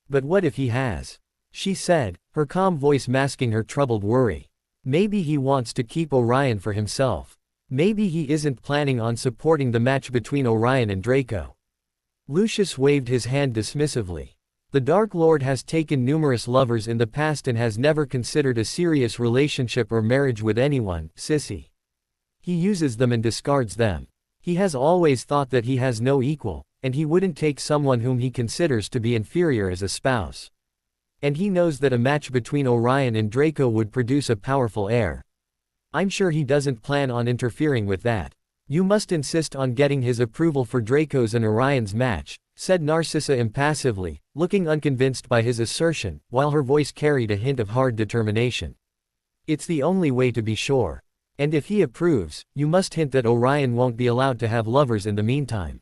"But what if he has?" she said, her calm voice masking her troubled worry. "Maybe he wants to keep Orion for himself. Maybe he isn't planning on supporting the match between Orion and Draco." Lucius waved his hand dismissively. "The Dark Lord has taken numerous lovers in the past and has never considered a serious relationship or marriage with anyone, sissy. He uses them and discards them. He has always thought that he has no equal, and he wouldn't take someone whom he considers to be inferior as a spouse. And he knows that a match between Orion and Draco would produce a powerful heir. I'm sure he doesn't plan on interfering with that. You must insist on getting his approval for Draco's and Orion's match," said Narcissa impassively, looking unconvinced by his assertion, while her voice carried a hint of hard determination. "It's the only way to be sure. And if he approves, you must hint that Orion won't be allowed to have lovers in the meantime.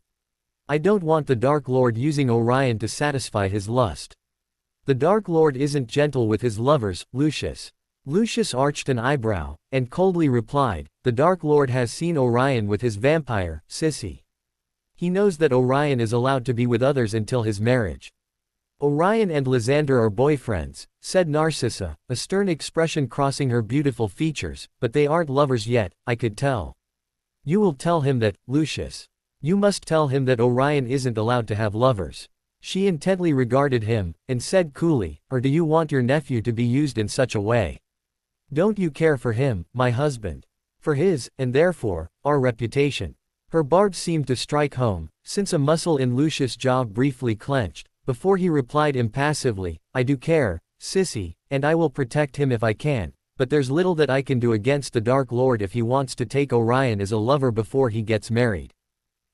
I don't want the Dark Lord using Orion to satisfy his lust. The Dark Lord isn't gentle with his lovers, Lucius." Lucius arched an eyebrow, and coldly replied, "The Dark Lord has seen Orion with his vampire, sissy. He knows that Orion is allowed to be with others until his marriage." "Orion and Lysander are boyfriends," said Narcissa, a stern expression crossing her beautiful features, "but they aren't lovers yet, I could tell." "You will tell him that, Lucius. You must tell him that Orion isn't allowed to have lovers." She intently regarded him, and said coolly, "Or do you want your nephew to be used in such a way? Don't you care for him, my husband? For his, and therefore, our reputation?" Her barbs seemed to strike home, since a muscle in Lucius' jaw briefly clenched, before he replied impassively, "I do care, sissy, and I will protect him if I can, but there's little that I can do against the Dark Lord if he wants to take Orion as a lover before he gets married.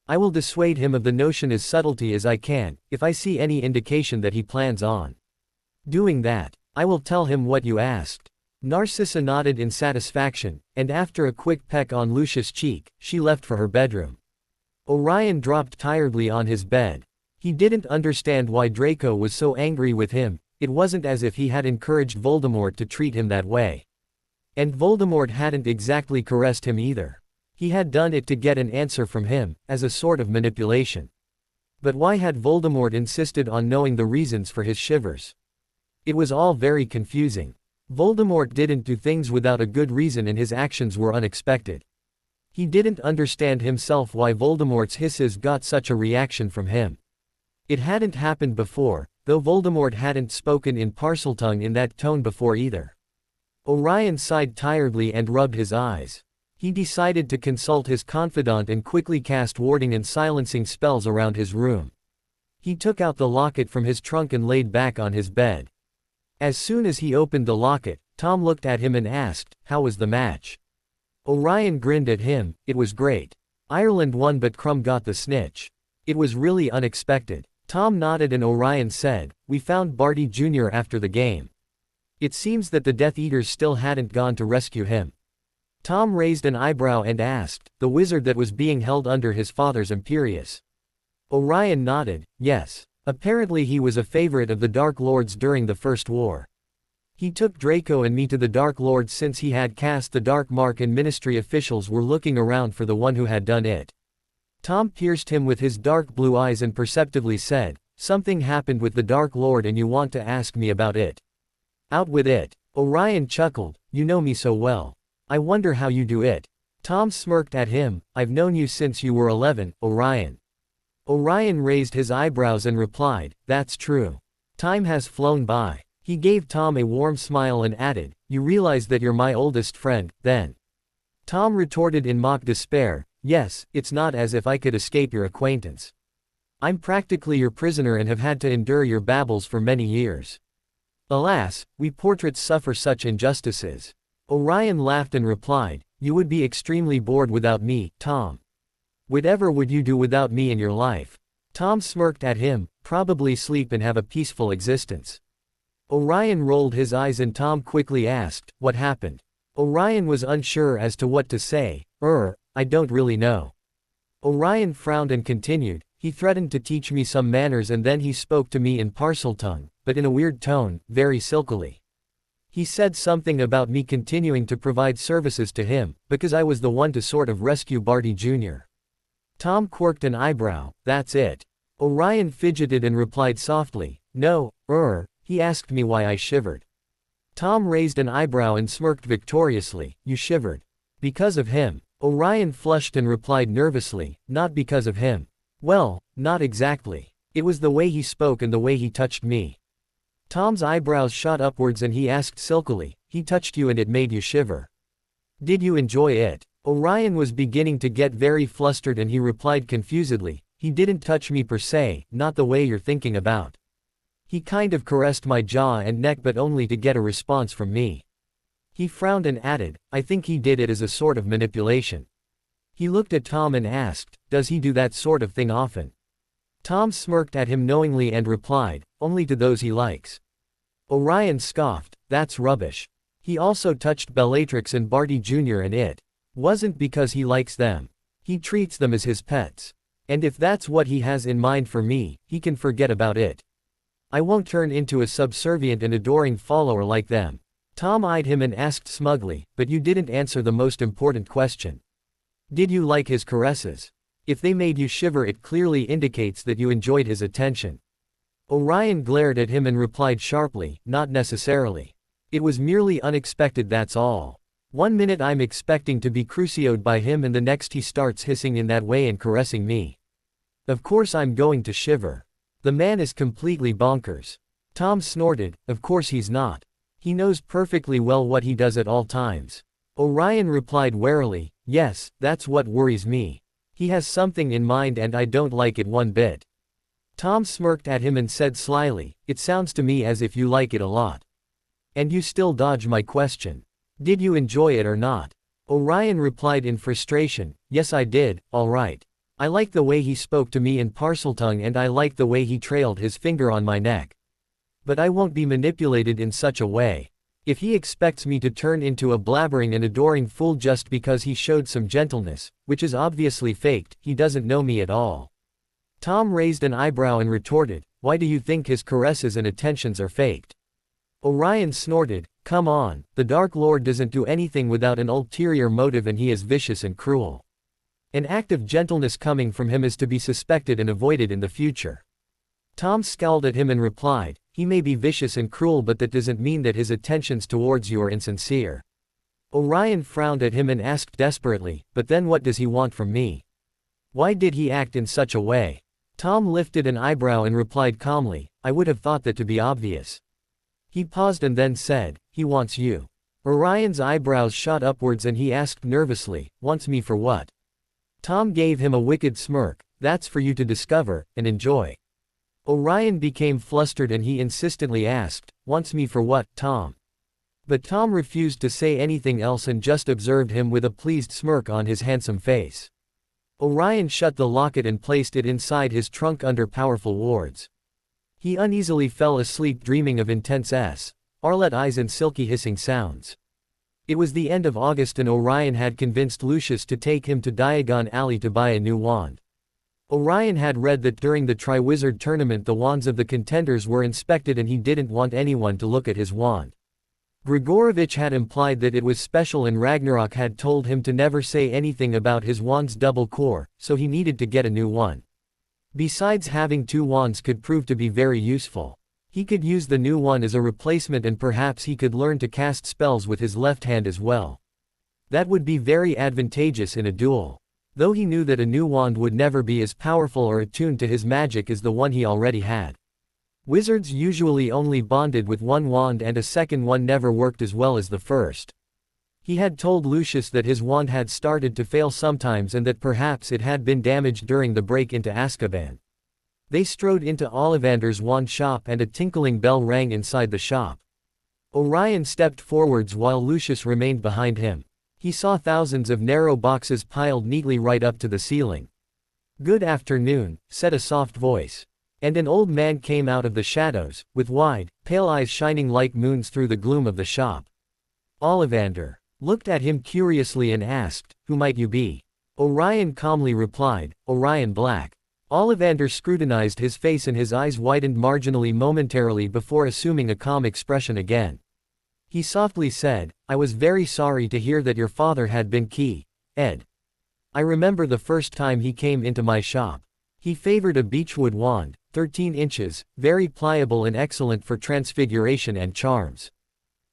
I will dissuade him of the notion as subtlety as I can, if I see any indication that he plans on doing that. I will tell him what you asked." Narcissa nodded in satisfaction, and after a quick peck on Lucius' cheek, she left for her bedroom. Orion dropped tiredly on his bed. He didn't understand why Draco was so angry with him. It wasn't as if he had encouraged Voldemort to treat him that way. And Voldemort hadn't exactly caressed him either. He had done it to get an answer from him, as a sort of manipulation. But why had Voldemort insisted on knowing the reasons for his shivers? It was all very confusing. Voldemort didn't do things without a good reason and his actions were unexpected. He didn't understand himself why Voldemort's hisses got such a reaction from him. It hadn't happened before, though Voldemort hadn't spoken in Parseltongue in that tone before either. Orion sighed tiredly and rubbed his eyes. He decided to consult his confidant and quickly cast warding and silencing spells around his room. He took out the locket from his trunk and laid back on his bed. As soon as he opened the locket, Tom looked at him and asked, "How was the match?" Orion grinned at him. "It was great. Ireland won but Crumb got the snitch. It was really unexpected." Tom nodded and Orion said, "We found Barty Jr. after the game. It seems that the Death Eaters still hadn't gone to rescue him." Tom raised an eyebrow and asked, "The wizard that was being held under his father's Imperius?" Orion nodded, "Yes. Apparently he was a favorite of the Dark Lords during the First War. He took Draco and me to the Dark Lord since he had cast the Dark Mark and Ministry officials were looking around for the one who had done it. Tom pierced him with his dark blue eyes and perceptively said, "Something happened with the Dark Lord and you want to ask me about it. Out with it." Orion chuckled, "You know me so well. I wonder how you do it." Tom smirked at him, "I've known you since you were 11, Orion." Orion raised his eyebrows and replied, "That's true. Time has flown by." He gave Tom a warm smile and added, "You realize that you're my oldest friend, then?" Tom retorted in mock despair, "Yes, it's not as if I could escape your acquaintance. I'm practically your prisoner and have had to endure your babbles for many years. Alas, we portraits suffer such injustices." Orion laughed and replied, "You would be extremely bored without me, Tom. Whatever would you do without me in your life?" Tom smirked at him, "Probably sleep and have a peaceful existence." Orion rolled his eyes and Tom quickly asked, "What happened?" Orion was unsure as to what to say. I don't really know." Orion frowned and continued, "He threatened to teach me some manners and then he spoke to me in Parseltongue, but in a weird tone, very silkily. He said something about me continuing to provide services to him, because I was the one to sort of rescue Barty Jr. Tom quirked an eyebrow, "That's it." Orion fidgeted and replied softly, "No, he asked me why I shivered." Tom raised an eyebrow and smirked victoriously, "You shivered. Because of him." Orion flushed and replied nervously, "Not because of him." "Well, not exactly. It was the way he spoke and the way he touched me." Tom's eyebrows shot upwards and he asked silkily, "He touched you and it made you shiver. Did you enjoy it?" Orion was beginning to get very flustered and he replied confusedly, "He didn't touch me per se, not the way you're thinking about. He kind of caressed my jaw and neck but only to get a response from me." He frowned and added, "I think he did it as a sort of manipulation." He looked at Tom and asked, "Does he do that sort of thing often?" Tom smirked at him knowingly and replied, "Only to those he likes." Orion scoffed, "That's rubbish. He also touched Bellatrix and Barty Jr. and it wasn't because he likes them. He treats them as his pets. And if that's what he has in mind for me, he can forget about it. I won't turn into a subservient and adoring follower like them." Tom eyed him and asked smugly, "But you didn't answer the most important question. Did you like his caresses? If they made you shiver it clearly indicates that you enjoyed his attention." Orion glared at him and replied sharply, "Not necessarily. It was merely unexpected, that's all. One minute I'm expecting to be crucioed by him and the next he starts hissing in that way and caressing me. Of course I'm going to shiver. The man is completely bonkers." Tom snorted, "Of course he's not. He knows perfectly well what he does at all times." Orion replied warily, "Yes, that's what worries me. He has something in mind and I don't like it one bit." Tom smirked at him and said slyly, "It sounds to me as if you like it a lot. And you still dodge my question. Did you enjoy it or not?" Orion replied in frustration, "Yes I did, all right. I liked the way he spoke to me in Parseltongue and I liked the way he trailed his finger on my neck. But I won't be manipulated in such a way. If he expects me to turn into a blabbering and adoring fool just because he showed some gentleness, which is obviously faked, he doesn't know me at all." Tom raised an eyebrow and retorted, "Why do you think his caresses and attentions are faked?" Orion snorted, "Come on, the Dark Lord doesn't do anything without an ulterior motive and he is vicious and cruel. An act of gentleness coming from him is to be suspected and avoided in the future." Tom scowled at him and replied, "He may be vicious and cruel but that doesn't mean that his attentions towards you are insincere." Orion frowned at him and asked desperately, "But then what does he want from me? Why did he act in such a way?" Tom lifted an eyebrow and replied calmly, "I would have thought that to be obvious." He paused and then said, "He wants you." Orion's eyebrows shot upwards and he asked nervously, "Wants me for what?" Tom gave him a wicked smirk, "That's for you to discover, and enjoy." Orion became flustered and he insistently asked, "Wants me for what, Tom?" But Tom refused to say anything else and just observed him with a pleased smirk on his handsome face. Orion shut the locket and placed it inside his trunk under powerful wards. He uneasily fell asleep dreaming of intense Arlet eyes and silky hissing sounds. It was the end of August and Orion had convinced Lucius to take him to Diagon Alley to buy a new wand. Orion had read that during the Triwizard Tournament the wands of the contenders were inspected and he didn't want anyone to look at his wand. Grigorovich had implied that it was special and Ragnarok had told him to never say anything about his wand's double core, so he needed to get a new one. Besides, having two wands could prove to be very useful. He could use the new one as a replacement and perhaps he could learn to cast spells with his left hand as well. That would be very advantageous in a duel. Though he knew that a new wand would never be as powerful or attuned to his magic as the one he already had. Wizards usually only bonded with one wand and a second one never worked as well as the first. He had told Lucius that his wand had started to fail sometimes and that perhaps it had been damaged during the break into Azkaban. They strode into Ollivander's wand shop and a tinkling bell rang inside the shop. Orion stepped forwards while Lucius remained behind him. He saw thousands of narrow boxes piled neatly right up to the ceiling. "Good afternoon," said a soft voice. And an old man came out of the shadows, with wide, pale eyes shining like moons through the gloom of the shop. Ollivander looked at him curiously and asked, "Who might you be?" Orion calmly replied, "Orion Black." Ollivander scrutinized his face and his eyes widened marginally momentarily before assuming a calm expression again. He softly said, "I was very sorry to hear that your father had been Ed. I remember the first time he came into my shop. He favored a beechwood wand, 13 inches, very pliable and excellent for transfiguration and charms.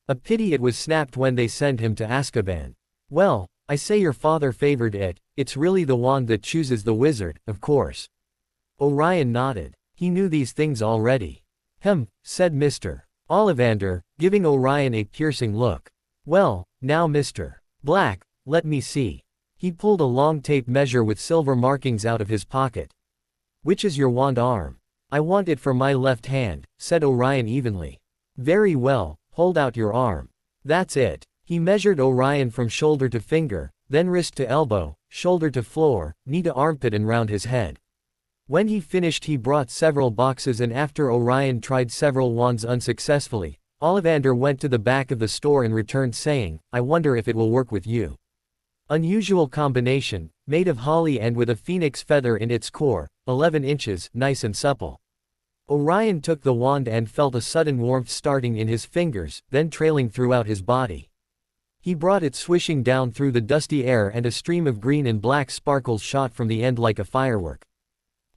A pity it was snapped when they sent him to Azkaban. Well, I say your father favored it, it's really the wand that chooses the wizard, of course." Orion nodded. He knew these things already. Said Mr. Ollivander, giving Orion a piercing look. "Well, now Mr. Black, let me see." He pulled a long tape measure with silver markings out of his pocket. "Which is your wand arm?" "I want it for my left hand," said Orion evenly. "Very well, hold out your arm. That's it." He measured Orion from shoulder to finger, then wrist to elbow, shoulder to floor, knee to armpit and round his head. When he finished he brought several boxes and after Orion tried several wands unsuccessfully, Ollivander went to the back of the store and returned saying, "I wonder if it will work with you. Unusual combination, made of holly and with a phoenix feather in its core, 11 inches, nice and supple." Orion took the wand and felt a sudden warmth starting in his fingers, then trailing throughout his body. He brought it swishing down through the dusty air and a stream of green and black sparkles shot from the end like a firework.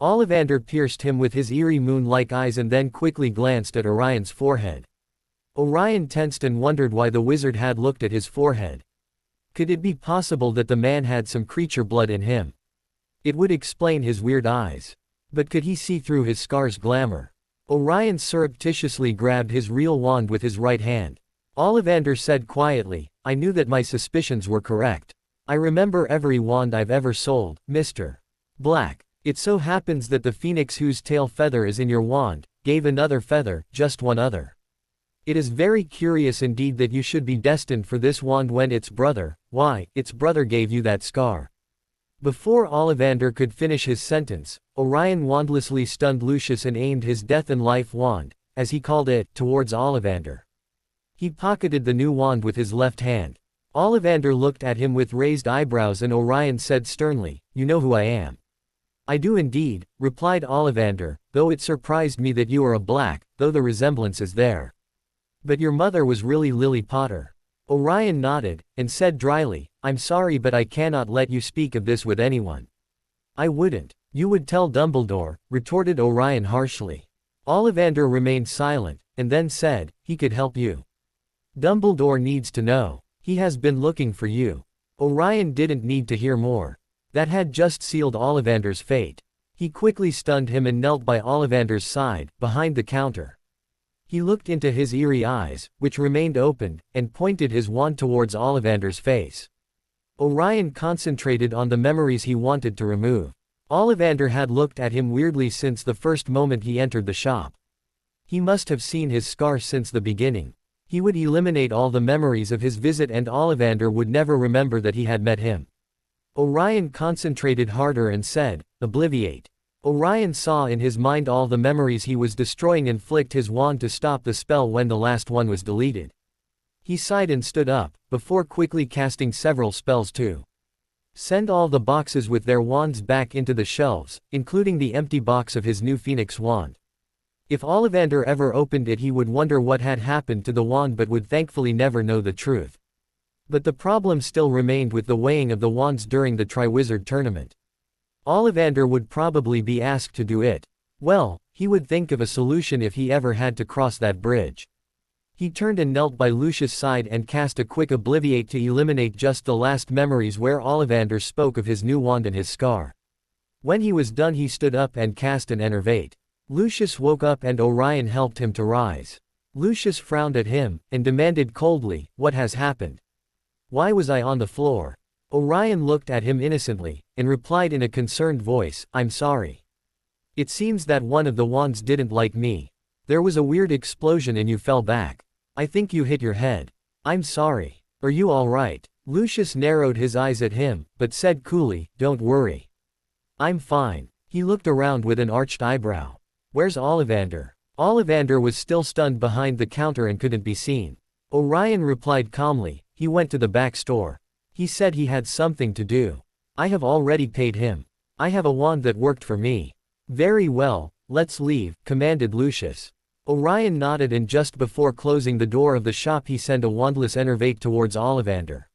Ollivander pierced him with his eerie moon-like eyes and then quickly glanced at Orion's forehead. Orion tensed and wondered why the wizard had looked at his forehead. Could it be possible that the man had some creature blood in him? It would explain his weird eyes. But could he see through his scar's glamour? Orion surreptitiously grabbed his real wand with his right hand. Ollivander said quietly, "I knew that my suspicions were correct. I remember every wand I've ever sold, Mr. Black. It so happens that the phoenix whose tail feather is in your wand, gave another feather, just one other. It is very curious indeed that you should be destined for this wand when its brother gave you that scar." Before Ollivander could finish his sentence, Orion wandlessly stunned Lucius and aimed his death and life wand, as he called it, towards Ollivander. He pocketed the new wand with his left hand. Ollivander looked at him with raised eyebrows and Orion said sternly, "You know who I am." "I do indeed," replied Ollivander, "though it surprised me that you are a Black, though the resemblance is there. But your mother was really Lily Potter." Orion nodded, and said dryly, "I'm sorry but I cannot let you speak of this with anyone." "I wouldn't. You would tell Dumbledore," retorted Orion harshly. Ollivander remained silent, and then said, "He could help you. Dumbledore needs to know. He has been looking for you." Orion didn't need to hear more. That had just sealed Ollivander's fate. He quickly stunned him and knelt by Ollivander's side, behind the counter. He looked into his eerie eyes, which remained open, and pointed his wand towards Ollivander's face. Orion concentrated on the memories he wanted to remove. Ollivander had looked at him weirdly since the first moment he entered the shop. He must have seen his scar since the beginning. He would eliminate all the memories of his visit and Ollivander would never remember that he had met him. Orion concentrated harder and said, "Obliviate." Orion saw in his mind all the memories he was destroying and flicked his wand to stop the spell when the last one was deleted. He sighed and stood up, before quickly casting several spells too. Send all the boxes with their wands back into the shelves, including the empty box of his new Phoenix wand. If Ollivander ever opened it, he would wonder what had happened to the wand but would thankfully never know the truth. But the problem still remained with the weighing of the wands during the Triwizard tournament. Ollivander would probably be asked to do it. Well, he would think of a solution if he ever had to cross that bridge. He turned and knelt by Lucius' side and cast a quick Obliviate to eliminate just the last memories where Ollivander spoke of his new wand and his scar. When he was done, he stood up and cast an Enervate. Lucius woke up and Orion helped him to rise. Lucius frowned at him, and demanded coldly, "What has happened? Why was I on the floor?" Orion looked at him innocently, and replied in a concerned voice, "I'm sorry. It seems that one of the wands didn't like me. There was a weird explosion and you fell back. I think you hit your head. I'm sorry. Are you alright?" Lucius narrowed his eyes at him, but said coolly, "Don't worry. I'm fine." He looked around with an arched eyebrow. "Where's Ollivander?" Ollivander was still stunned behind the counter and couldn't be seen. Orion replied calmly, "He went to the back store. He said he had something to do. I have already paid him. I have a wand that worked for me." "Very well, let's leave," commanded Lucius. Orion nodded, and just before closing the door of the shop he sent a wandless Enervate towards Ollivander.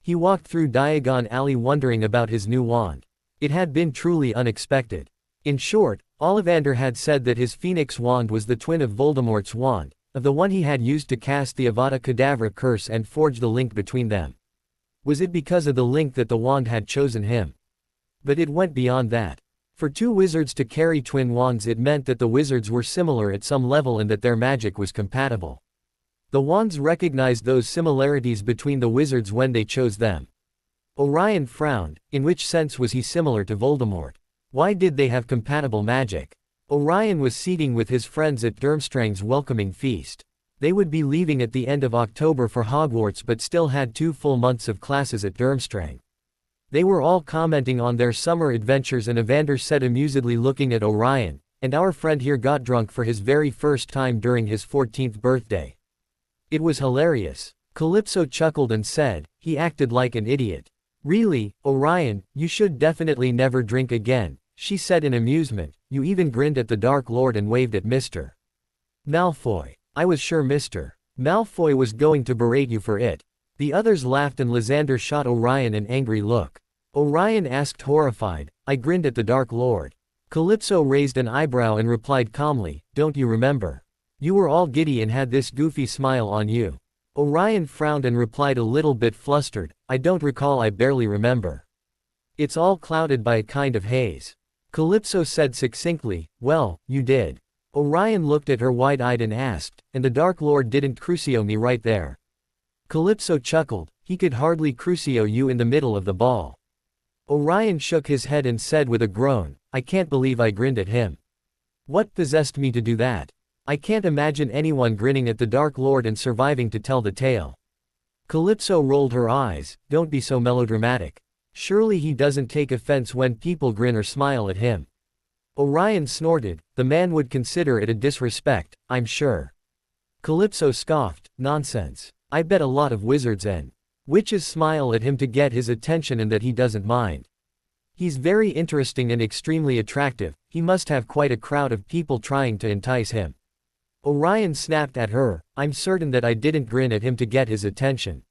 He walked through Diagon Alley wondering about his new wand. It had been truly unexpected. In short, Ollivander had said that his Phoenix wand was the twin of Voldemort's wand, of the one he had used to cast the Avada Kedavra curse and forge the link between them. Was it because of the link that the wand had chosen him? But it went beyond that. For two wizards to carry twin wands, it meant that the wizards were similar at some level and that their magic was compatible. The wands recognized those similarities between the wizards when they chose them. Orion frowned. In which sense was he similar to Voldemort? Why did they have compatible magic? Orion was seating with his friends at Durmstrang's welcoming feast. They would be leaving at the end of October for Hogwarts but still had 2 full months of classes at Durmstrang. They were all commenting on their summer adventures, and Evander said amusedly, looking at Orion, "And our friend here got drunk for his very first time during his 14th birthday. It was hilarious." Calypso chuckled and said, "He acted like an idiot." "Really, Orion, you should definitely never drink again," she said in amusement. "You even grinned at the Dark Lord and waved at Mr. Malfoy. I was sure Mr. Malfoy was going to berate you for it." The others laughed and Lysander shot Orion an angry look. Orion asked, horrified, "I grinned at the Dark Lord." Calypso raised an eyebrow and replied calmly, "Don't you remember? You were all giddy and had this goofy smile on you." Orion frowned and replied a little bit flustered, "I don't recall, I barely remember. It's all clouded by a kind of haze." Calypso said succinctly, "Well, you did." Orion looked at her wide-eyed and asked, "And the Dark Lord didn't crucio me right there?" Calypso chuckled, "He could hardly crucio you in the middle of the ball." Orion shook his head and said with a groan, "I can't believe I grinned at him. What possessed me to do that? I can't imagine anyone grinning at the Dark Lord and surviving to tell the tale." Calypso rolled her eyes, "Don't be so melodramatic. Surely he doesn't take offense when people grin or smile at him." Orion snorted, "The man would consider it a disrespect, I'm sure." Calypso scoffed, "Nonsense. I bet a lot of wizards and witches smile at him to get his attention and that he doesn't mind. He's very interesting and extremely attractive, he must have quite a crowd of people trying to entice him." Orion snapped at her, "I'm certain that I didn't grin at him to get his attention."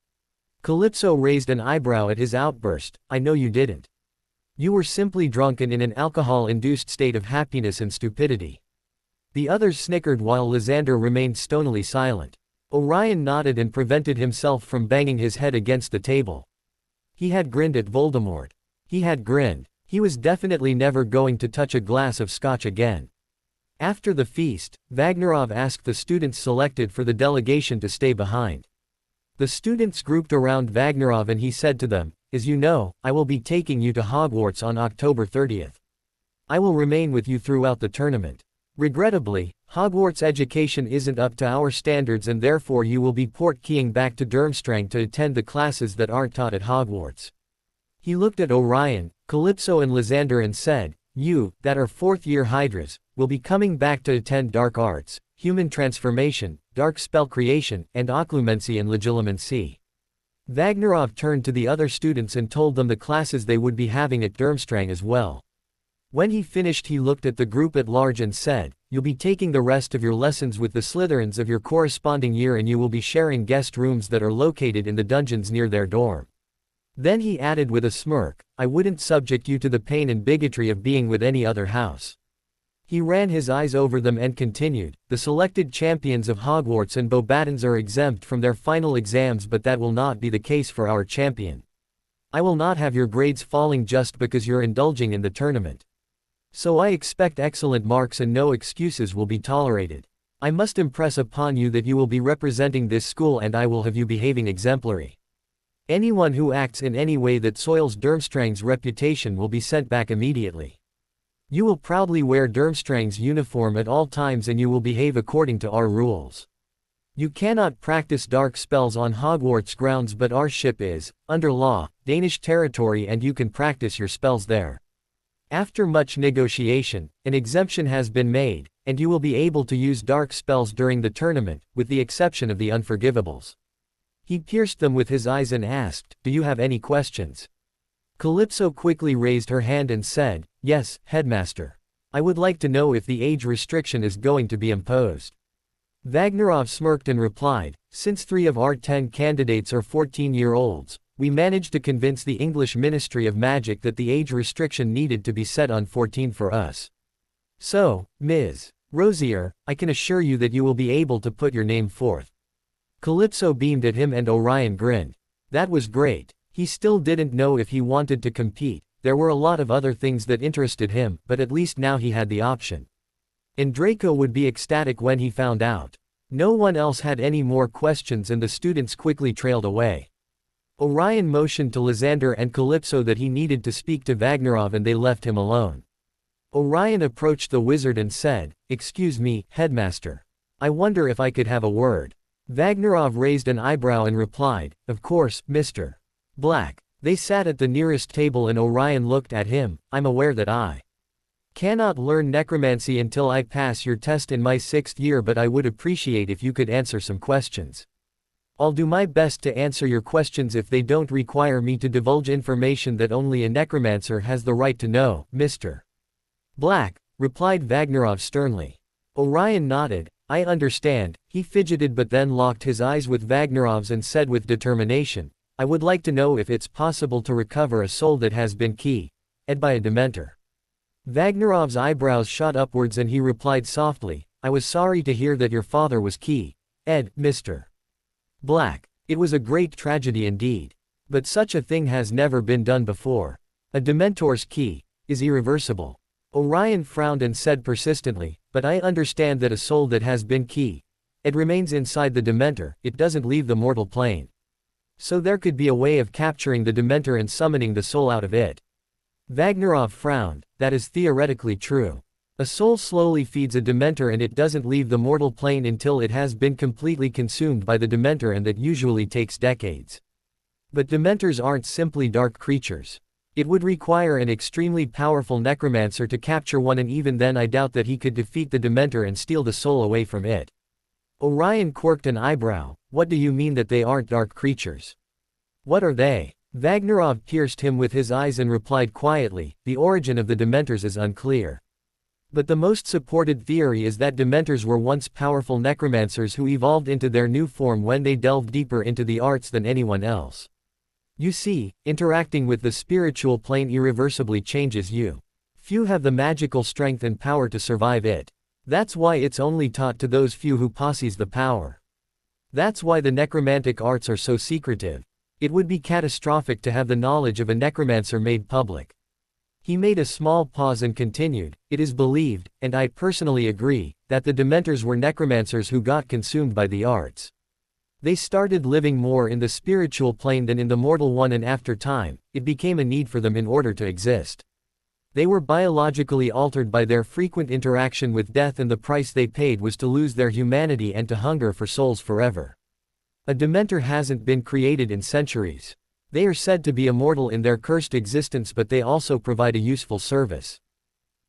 Calypso raised an eyebrow at his outburst, "I know you didn't. You were simply drunk and in an alcohol-induced state of happiness and stupidity." The others snickered while Lysander remained stonily silent. Orion nodded and prevented himself from banging his head against the table. He had grinned at Voldemort. He had grinned. He was definitely never going to touch a glass of scotch again. After the feast, Vagnarov asked the students selected for the delegation to stay behind. The students grouped around Vagnarov and he said to them, "As you know, I will be taking you to Hogwarts on October 30th. I will remain with you throughout the tournament. Regrettably, Hogwarts education isn't up to our standards and therefore you will be port-keying back to Durmstrang to attend the classes that aren't taught at Hogwarts." He looked at Orion, Calypso and Lysander and said, "You, that are 4th-year Hydras, will be coming back to attend Dark Arts, Human Transformation, Dark Spell Creation, and Occlumency and Legilimency. Vagnarov turned to the other students and told them the classes they would be having at Durmstrang as well. When he finished, he looked at the group at large and said, "You'll be taking the rest of your lessons with the Slytherins of your corresponding year, and you will be sharing guest rooms that are located in the dungeons near their dorm." Then he added with a smirk, "I wouldn't subject you to the pain and bigotry of being with any other house." He ran his eyes over them and continued, "The selected champions of Hogwarts and Beauxbatons are exempt from their final exams, but that will not be the case for our champion. I will not have your grades falling just because you're indulging in the tournament. So I expect excellent marks and no excuses will be tolerated. I must impress upon you that you will be representing this school and I will have you behaving exemplary. Anyone who acts in any way that soils Durmstrang's reputation will be sent back immediately. You will proudly wear Durmstrang's uniform at all times and you will behave according to our rules. You cannot practice dark spells on Hogwarts grounds, but our ship is, under law, Danish territory and you can practice your spells there. After much negotiation, an exemption has been made, and you will be able to use dark spells during the tournament, with the exception of the Unforgivables." He pierced them with his eyes and asked, "Do you have any questions?" Calypso quickly raised her hand and said, "Yes, headmaster. I would like to know if the age restriction is going to be imposed." Vagnarov smirked and replied, "Since 3 of our 10 candidates are 14-year-olds, we managed to convince the English Ministry of Magic that the age restriction needed to be set on 14 for us. So, Ms. Rosier, I can assure you that you will be able to put your name forth." Calypso beamed at him and Orion grinned. That was great. He still didn't know if he wanted to compete. There were a lot of other things that interested him, but at least now he had the option. And Draco would be ecstatic when he found out. No one else had any more questions and the students quickly trailed away. Orion motioned to Lysander and Calypso that he needed to speak to Vagnarov and they left him alone. Orion approached the wizard and said, "Excuse me, headmaster. I wonder if I could have a word." Vagnarov raised an eyebrow and replied, "Of course, Mr. Black." They sat at the nearest table and Orion looked at him. "I'm aware that I cannot learn necromancy until I pass your test in my 6th year, but I would appreciate if you could answer some questions. I'll do my best to answer your questions if they don't require me to divulge information that only a necromancer has the right to know, Mr. Black," replied Vagnarov sternly. Orion nodded. "I understand." He fidgeted but then locked his eyes with Vagnarov's and said with determination, "I would like to know if it's possible to recover a soul that has been keyed by a Dementor." Vagnarov's eyebrows shot upwards and he replied softly, "I was sorry to hear that your father was keyed, Mr. Black. It was a great tragedy indeed. But such a thing has never been done before. A Dementor's key is irreversible." Orion frowned and said persistently, "But I understand that a soul that has been keyed remains inside the Dementor, it doesn't leave the mortal plane. So there could be a way of capturing the Dementor and summoning the soul out of it." Vagnarov frowned. "That is theoretically true. A soul slowly feeds a Dementor and it doesn't leave the mortal plane until it has been completely consumed by the Dementor, and that usually takes decades. But Dementors aren't simply dark creatures. It would require an extremely powerful necromancer to capture one, and even then I doubt that he could defeat the Dementor and steal the soul away from it." Orion quirked an eyebrow. "What do you mean that they aren't dark creatures? What are they?" Vagnarov pierced him with his eyes and replied quietly, "The origin of the Dementors is unclear. But the most supported theory is that Dementors were once powerful necromancers who evolved into their new form when they delved deeper into the arts than anyone else. You see, interacting with the spiritual plane irreversibly changes you. Few have the magical strength and power to survive it. That's why it's only taught to those few who possess the power. That's why the necromantic arts are so secretive. It would be catastrophic to have the knowledge of a necromancer made public." He made a small pause and continued, "It is believed, and I personally agree, that the Dementors were necromancers who got consumed by the arts. They started living more in the spiritual plane than in the mortal one, and after time, it became a need for them in order to exist. They were biologically altered by their frequent interaction with death, and the price they paid was to lose their humanity and to hunger for souls forever. A Dementor hasn't been created in centuries. They are said to be immortal in their cursed existence, but they also provide a useful service.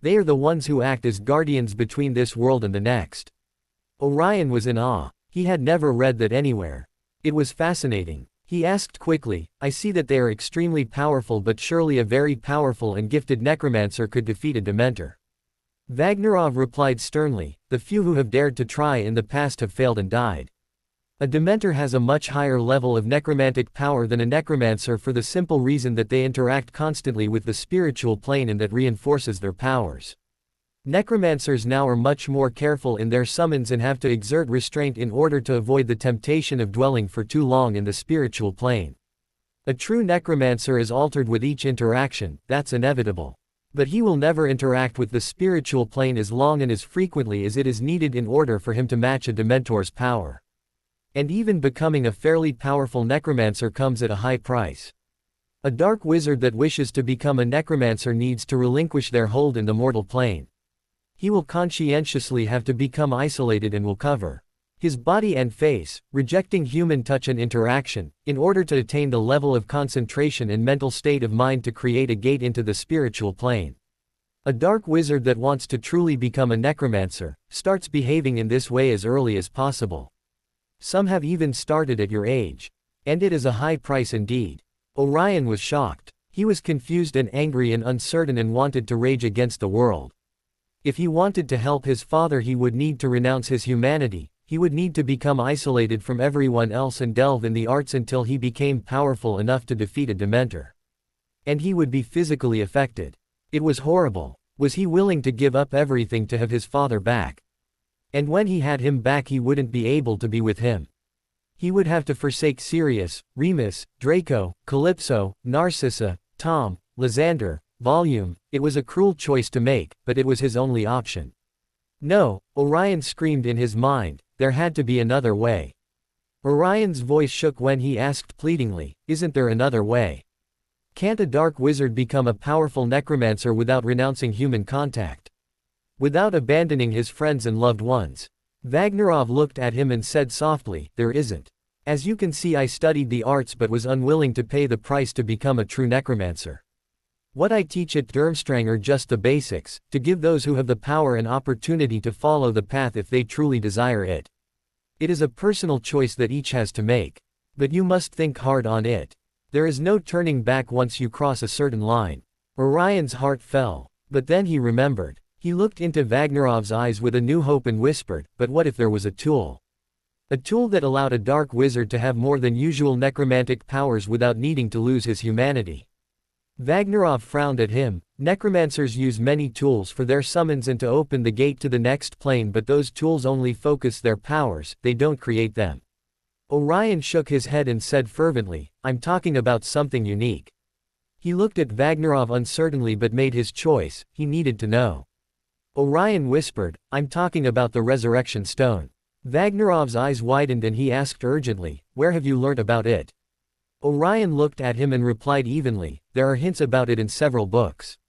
They are the ones who act as guardians between this world and the next." Orion was in awe. He had never read that anywhere. It was fascinating. He asked quickly, I see that they are extremely powerful, but surely a very powerful and gifted necromancer could defeat a Dementor. Vagnarov replied sternly, the few who have dared to try in the past have failed and died. A Dementor has a much higher level of necromantic power than a necromancer for the simple reason that they interact constantly with the spiritual plane and that reinforces their powers. Necromancers now are much more careful in their summons and have to exert restraint in order to avoid the temptation of dwelling for too long in the spiritual plane. A true necromancer is altered with each interaction, that's inevitable. But he will never interact with the spiritual plane as long and as frequently as it is needed in order for him to match a Dementor's power. And even becoming a fairly powerful necromancer comes at a high price. A dark wizard that wishes to become a necromancer needs to relinquish their hold in the mortal plane. He will conscientiously have to become isolated and will cover his body and face, rejecting human touch and interaction, in order to attain the level of concentration and mental state of mind to create a gate into the spiritual plane. A dark wizard that wants to truly become a necromancer starts behaving in this way as early as possible. Some have even started at your age. And it is a high price indeed. Orion was shocked. He was confused and angry and uncertain and wanted to rage against the world. If he wanted to help his father, he would need to renounce his humanity, he would need to become isolated from everyone else and delve in the arts until he became powerful enough to defeat a Dementor. And he would be physically affected. It was horrible. Was he willing to give up everything to have his father back? And when he had him back, he wouldn't be able to be with him. He would have to forsake Sirius, Remus, Draco, Calypso, Narcissa, Tom, Lysander, Volume. It was a cruel choice to make, but it was his only option. No, Orion screamed in his mind, there had to be another way. Orion's voice shook when he asked pleadingly, isn't there another way? Can't a dark wizard become a powerful necromancer without renouncing human contact? Without abandoning his friends and loved ones? Vagnarov looked at him and said softly, there isn't. As you can see, I studied the arts but was unwilling to pay the price to become a true necromancer. What I teach at Durmstrang are just the basics, to give those who have the power an opportunity to follow the path if they truly desire it. It is a personal choice that each has to make. But you must think hard on it. There is no turning back once you cross a certain line. Orion's heart fell. But then he remembered. He looked into Vagnarov's eyes with a new hope and whispered, but what if there was a tool? A tool that allowed a dark wizard to have more than usual necromantic powers without needing to lose his humanity. Vagnarov frowned at him. Necromancers use many tools for their summons and to open the gate to the next plane, but those tools only focus their powers, they don't create them. Orion shook his head and said fervently, I'm talking about something unique. He looked at Vagnarov uncertainly but made his choice, he needed to know. Orion whispered, I'm talking about the Resurrection Stone. Vagnarov's eyes widened and he asked urgently, where have you learnt about it? Orion looked at him and replied evenly, there are hints about it in several books.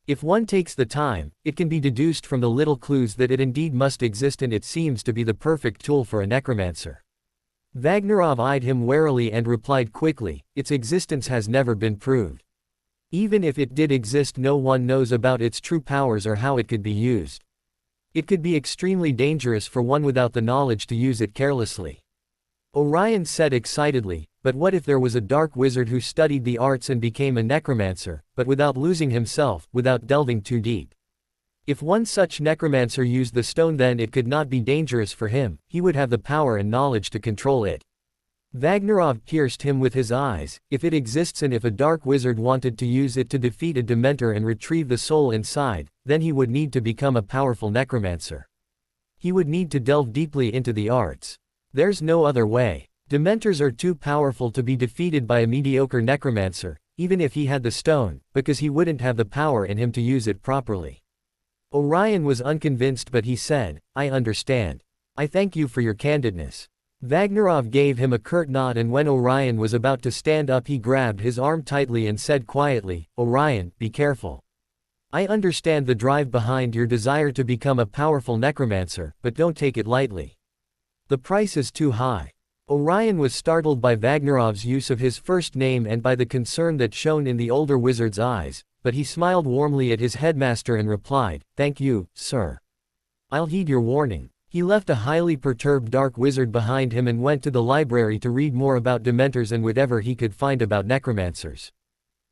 If one takes the time, it can be deduced from the little clues that it indeed must exist, and it seems to be the perfect tool for a necromancer. Vagnarov eyed him warily and replied quickly, its existence has never been proved. Even if it did exist, no one knows about its true powers or how it could be used. It could be extremely dangerous for one without the knowledge to use it carelessly. Orion said excitedly, but what if there was a dark wizard who studied the arts and became a necromancer, but without losing himself, without delving too deep? If one such necromancer used the stone, then it could not be dangerous for him, he would have the power and knowledge to control it. Vagnarov pierced him with his eyes. If it exists and if a dark wizard wanted to use it to defeat a Dementor and retrieve the soul inside, then he would need to become a powerful necromancer. He would need to delve deeply into the arts. There's no other way. Dementors are too powerful to be defeated by a mediocre necromancer, even if he had the stone, because he wouldn't have the power in him to use it properly. Orion was unconvinced, but he said, I understand. I thank you for your candidness. Vagnarov gave him a curt nod, and when Orion was about to stand up, he grabbed his arm tightly and said quietly, Orion, be careful. I understand the drive behind your desire to become a powerful necromancer, but don't take it lightly. The price is too high. Orion was startled by Vagnarov's use of his first name and by the concern that shone in the older wizard's eyes, but he smiled warmly at his headmaster and replied, Thank you, sir. I'll heed your warning. He left a highly perturbed dark wizard behind him and went to the library to read more about dementors and whatever he could find about necromancers.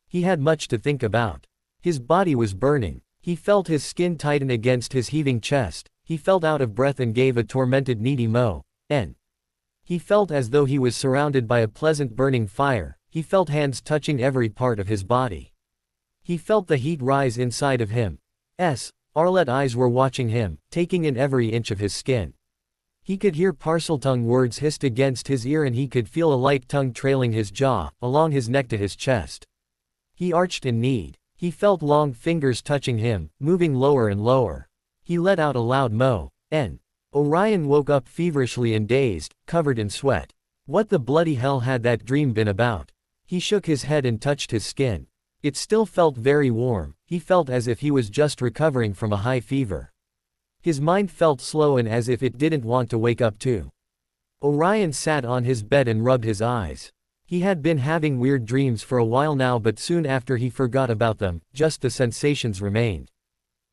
He had much to think about. His body was burning. He felt his skin tighten against his heaving chest. He felt out of breath and gave a tormented needy moan. He felt as though he was surrounded by a pleasant burning fire. He felt hands touching every part of his body. He felt the heat rise inside of him. Arlet eyes were watching him, taking in every inch of his skin. He could hear Parseltongue words hissed against his ear and he could feel a light tongue trailing his jaw, along his neck to his chest. He arched in need. He felt long fingers touching him, moving lower and lower. He let out a loud moan. Orion woke up feverishly and dazed, covered in sweat. What the bloody hell had that dream been about? He shook his head and touched his skin. It still felt very warm. He felt as if he was just recovering from a high fever. His mind felt slow and as if it didn't want to wake up too. Orion sat on his bed and rubbed his eyes. He had been having weird dreams for a while now, but soon after he forgot about them, just the sensations remained.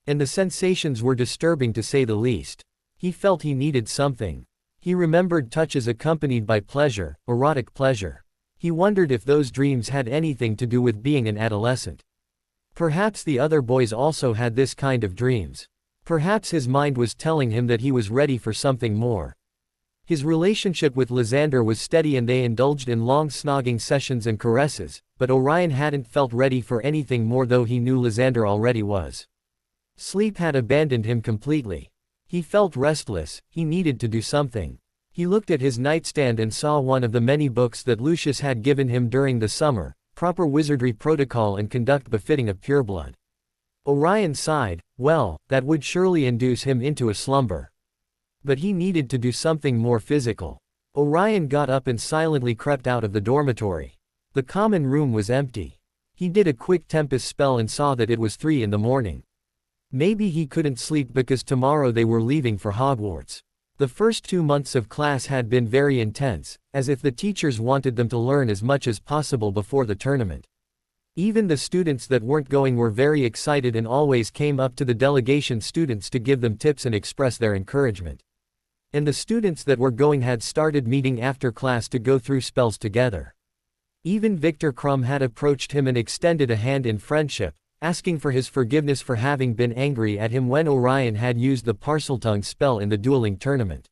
And the sensations were disturbing to say the least. He felt he needed something. He remembered touches accompanied by pleasure, erotic pleasure. He wondered if those dreams had anything to do with being an adolescent. Perhaps the other boys also had this kind of dreams. Perhaps his mind was telling him that he was ready for something more. His relationship with Lysander was steady and they indulged in long snogging sessions and caresses, but Orion hadn't felt ready for anything more, though he knew Lysander already was. Sleep had abandoned him completely. He felt restless. He needed to do something. He looked at his nightstand and saw one of the many books that Lucius had given him during the summer, Proper Wizardry Protocol and Conduct Befitting a Pureblood. Orion sighed. Well, that would surely induce him into a slumber. But he needed to do something more physical. Orion got up and silently crept out of the dormitory. The common room was empty. He did a quick Tempest spell and saw that it was 3 in the morning. Maybe he couldn't sleep because tomorrow they were leaving for Hogwarts. The first 2 months of class had been very intense, as if the teachers wanted them to learn as much as possible before the tournament. Even the students that weren't going were very excited and always came up to the delegation students to give them tips and express their encouragement. And the students that were going had started meeting after class to go through spells together. Even Victor Crumb had approached him and extended a hand in friendship, asking for his forgiveness for having been angry at him when Orion had used the Parseltongue spell in the dueling tournament.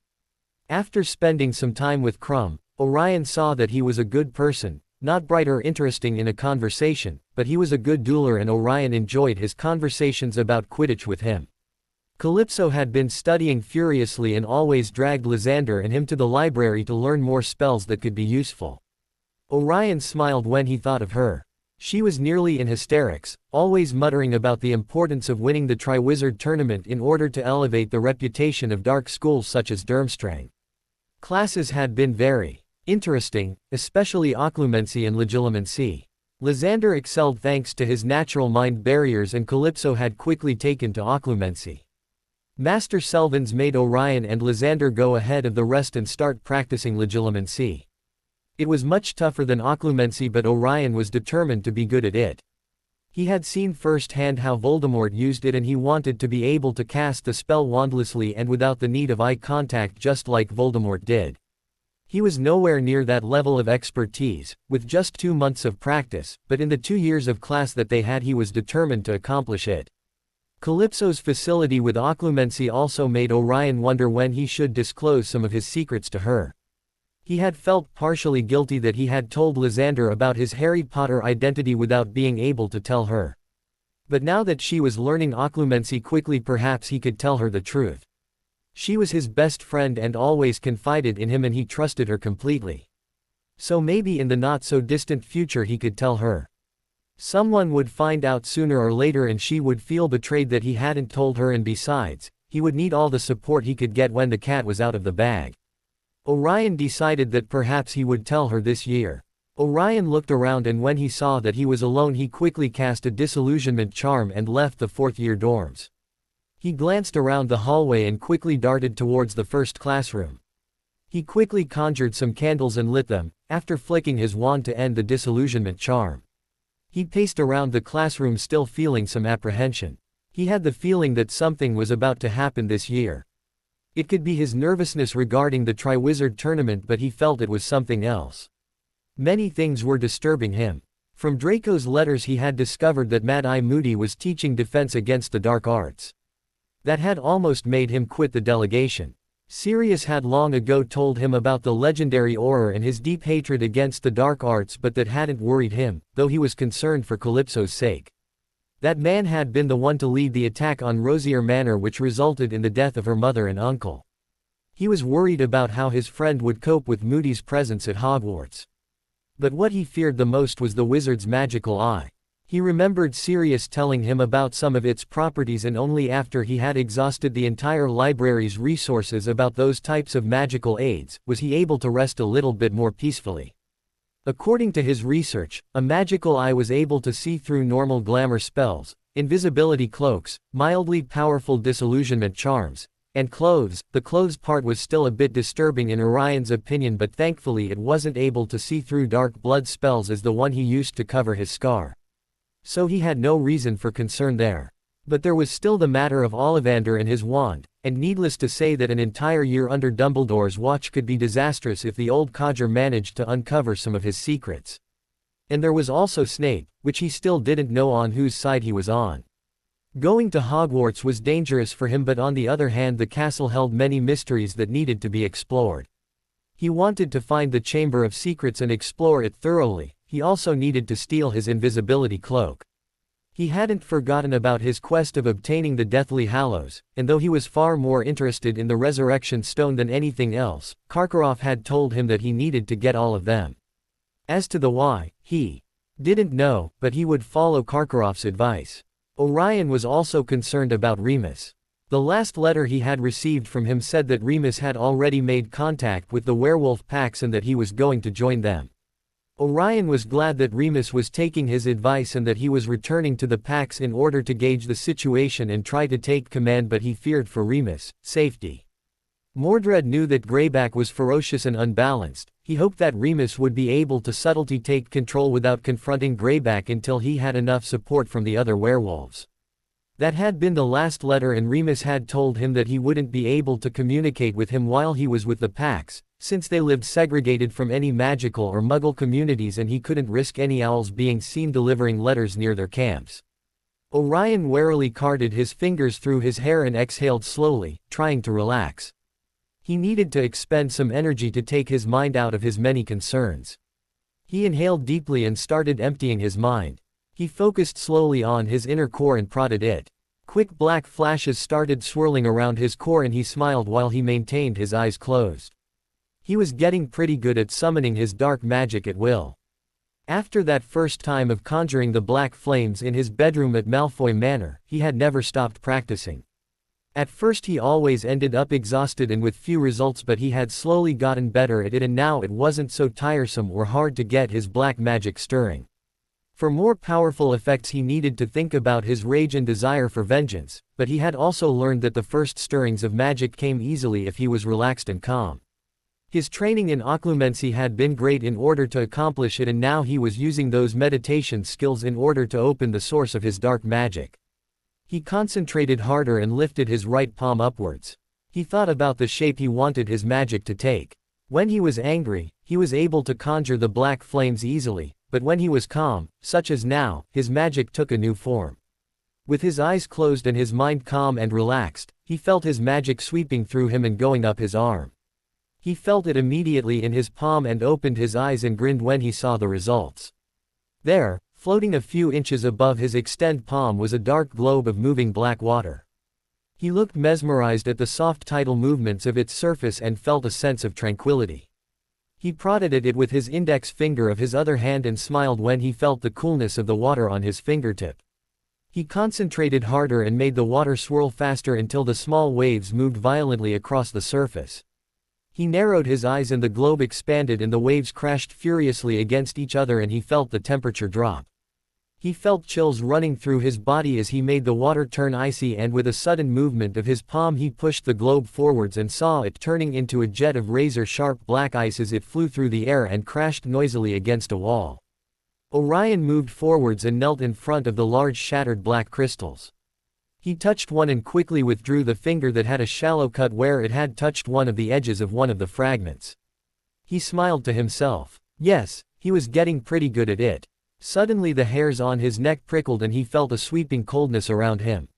After spending some time with Crumb, Orion saw that he was a good person, not bright or interesting in a conversation, but he was a good dueler and Orion enjoyed his conversations about Quidditch with him. Calypso had been studying furiously and always dragged Lysander and him to the library to learn more spells that could be useful. Orion smiled when he thought of her. She was nearly in hysterics, always muttering about the importance of winning the Triwizard Tournament in order to elevate the reputation of dark schools such as Durmstrang. Classes had been very interesting, especially Occlumency and Legilimency. Lysander excelled thanks to his natural mind barriers and Calypso had quickly taken to Occlumency. Master Selvins made Orion and Lysander go ahead of the rest and start practicing Legilimency. It was much tougher than Occlumency, but Orion was determined to be good at it. He had seen firsthand how Voldemort used it and he wanted to be able to cast the spell wandlessly and without the need of eye contact just like Voldemort did. He was nowhere near that level of expertise, with just 2 months of practice, but in the 2 years of class that they had he was determined to accomplish it. Calypso's facility with Occlumency also made Orion wonder when he should disclose some of his secrets to her. He had felt partially guilty that he had told Lysander about his Harry Potter identity without being able to tell her. But now that she was learning Occlumency quickly, perhaps he could tell her the truth. She was his best friend and always confided in him and he trusted her completely. So maybe in the not-so-distant future he could tell her. Someone would find out sooner or later and she would feel betrayed that he hadn't told her, and besides, he would need all the support he could get when the cat was out of the bag. Orion decided that perhaps he would tell her this year. Orion looked around and when he saw that he was alone he quickly cast a disillusionment charm and left the 4th-year dorms. He glanced around the hallway and quickly darted towards the first classroom. He quickly conjured some candles and lit them, after flicking his wand to end the disillusionment charm. He paced around the classroom still feeling some apprehension. He had the feeling that something was about to happen this year. It could be his nervousness regarding the Triwizard Tournament, but he felt it was something else. Many things were disturbing him. From Draco's letters he had discovered that Mad-Eye Moody was teaching defense against the dark arts. That had almost made him quit the delegation. Sirius had long ago told him about the legendary Auror and his deep hatred against the dark arts, but that hadn't worried him, though he was concerned for Calypso's sake. That man had been the one to lead the attack on Rosier Manor, which resulted in the death of her mother and uncle. He was worried about how his friend would cope with Moody's presence at Hogwarts. But what he feared the most was the wizard's magical eye. He remembered Sirius telling him about some of its properties, and only after he had exhausted the entire library's resources about those types of magical aids, was he able to rest a little bit more peacefully. According to his research, a magical eye was able to see through normal glamour spells, invisibility cloaks, mildly powerful disillusionment charms, and clothes. The clothes part was still a bit disturbing in Orion's opinion, but thankfully it wasn't able to see through dark blood spells as the one he used to cover his scar. So he had no reason for concern there. But there was still the matter of Ollivander and his wand, and needless to say that an entire year under Dumbledore's watch could be disastrous if the old codger managed to uncover some of his secrets. And there was also Snape, which he still didn't know on whose side he was on. Going to Hogwarts was dangerous for him, but on the other hand the castle held many mysteries that needed to be explored. He wanted to find the Chamber of Secrets and explore it thoroughly. He also needed to steal his invisibility cloak. He hadn't forgotten about his quest of obtaining the Deathly Hallows, and though he was far more interested in the Resurrection Stone than anything else, Karkaroff had told him that he needed to get all of them. As to the why, he didn't know, but he would follow Karkaroff's advice. Orion was also concerned about Remus. The last letter he had received from him said that Remus had already made contact with the werewolf packs and that he was going to join them. Orion was glad that Remus was taking his advice and that he was returning to the packs in order to gauge the situation and try to take command, but he feared for Remus' safety. Mordred knew that Greyback was ferocious and unbalanced. He hoped that Remus would be able to subtly take control without confronting Greyback until he had enough support from the other werewolves. That had been the last letter, and Remus had told him that he wouldn't be able to communicate with him while he was with the packs, since they lived segregated from any magical or muggle communities, and he couldn't risk any owls being seen delivering letters near their camps. Orion warily carded his fingers through his hair and exhaled slowly, trying to relax. He needed to expend some energy to take his mind out of his many concerns. He inhaled deeply and started emptying his mind. He focused slowly on his inner core and prodded it. Quick black flashes started swirling around his core, and he smiled while he maintained his eyes closed. He was getting pretty good at summoning his dark magic at will. After that first time of conjuring the black flames in his bedroom at Malfoy Manor, he had never stopped practicing. At first he always ended up exhausted and with few results, but he had slowly gotten better at it, and now it wasn't so tiresome or hard to get his black magic stirring. For more powerful effects he needed to think about his rage and desire for vengeance, but he had also learned that the first stirrings of magic came easily if he was relaxed and calm. His training in occlumency had been great in order to accomplish it, and now he was using those meditation skills in order to open the source of his dark magic. He concentrated harder and lifted his right palm upwards. He thought about the shape he wanted his magic to take. When he was angry, he was able to conjure the black flames easily, but when he was calm, such as now, his magic took a new form. With his eyes closed and his mind calm and relaxed, he felt his magic sweeping through him and going up his arm. He felt it immediately in his palm and opened his eyes and grinned when he saw the results. There, floating a few inches above his extended palm, was a dark globe of moving black water. He looked mesmerized at the soft tidal movements of its surface and felt a sense of tranquility. He prodded at it with his index finger of his other hand and smiled when he felt the coolness of the water on his fingertip. He concentrated harder and made the water swirl faster until the small waves moved violently across the surface. He narrowed his eyes and the globe expanded and the waves crashed furiously against each other, and he felt the temperature drop. He felt chills running through his body as he made the water turn icy, and with a sudden movement of his palm he pushed the globe forwards and saw it turning into a jet of razor-sharp black ice as it flew through the air and crashed noisily against a wall. Orion moved forwards and knelt in front of the large shattered black crystals. He touched one and quickly withdrew the finger that had a shallow cut where it had touched one of the edges of one of the fragments. He smiled to himself. Yes, he was getting pretty good at it. Suddenly the hairs on his neck prickled and he felt a sweeping coldness around him.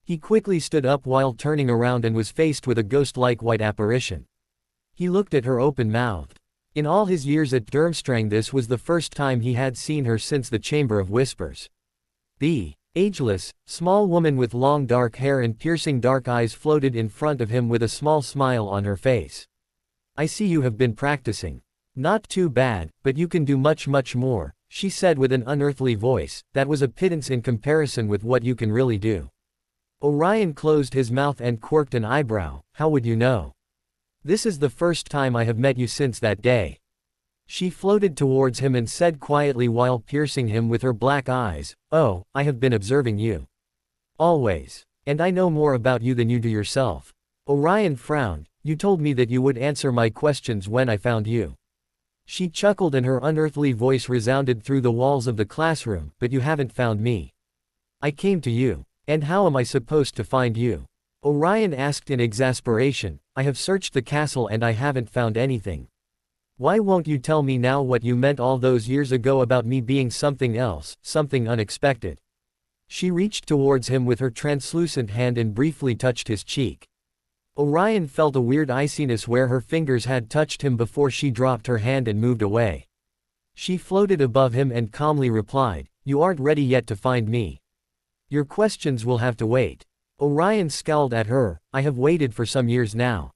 He quickly stood up while turning around and was faced with a ghost-like white apparition. He looked at her open-mouthed. In all his years at Durmstrang, this was the first time he had seen her since the Chamber of Whispers. The ageless, small woman with long dark hair and piercing dark eyes floated in front of him with a small smile on her face. "I see you have been practicing. Not too bad, but you can do much more," she said with an unearthly voice that was a pittance in comparison with what you can really do. Orion closed his mouth and quirked an eyebrow. "How would you know? This is the first time I have met you since that day." She floated towards him and said quietly while piercing him with her black eyes, "Oh, I have been observing you. Always. And I know more about you than you do yourself." Orion frowned. "You told me that you would answer my questions when I found you." She chuckled and her unearthly voice resounded through the walls of the classroom, "But you haven't found me. I came to you. And how am I supposed to find you?" Orion asked in exasperation. "I have searched the castle and I haven't found anything. Why won't you tell me now what you meant all those years ago about me being something else, something unexpected?" She reached towards him with her translucent hand and briefly touched his cheek. Orion felt a weird iciness where her fingers had touched him before she dropped her hand and moved away. She floated above him and calmly replied, "You aren't ready yet to find me. Your questions will have to wait." Orion scowled at her. "I have waited for some years now.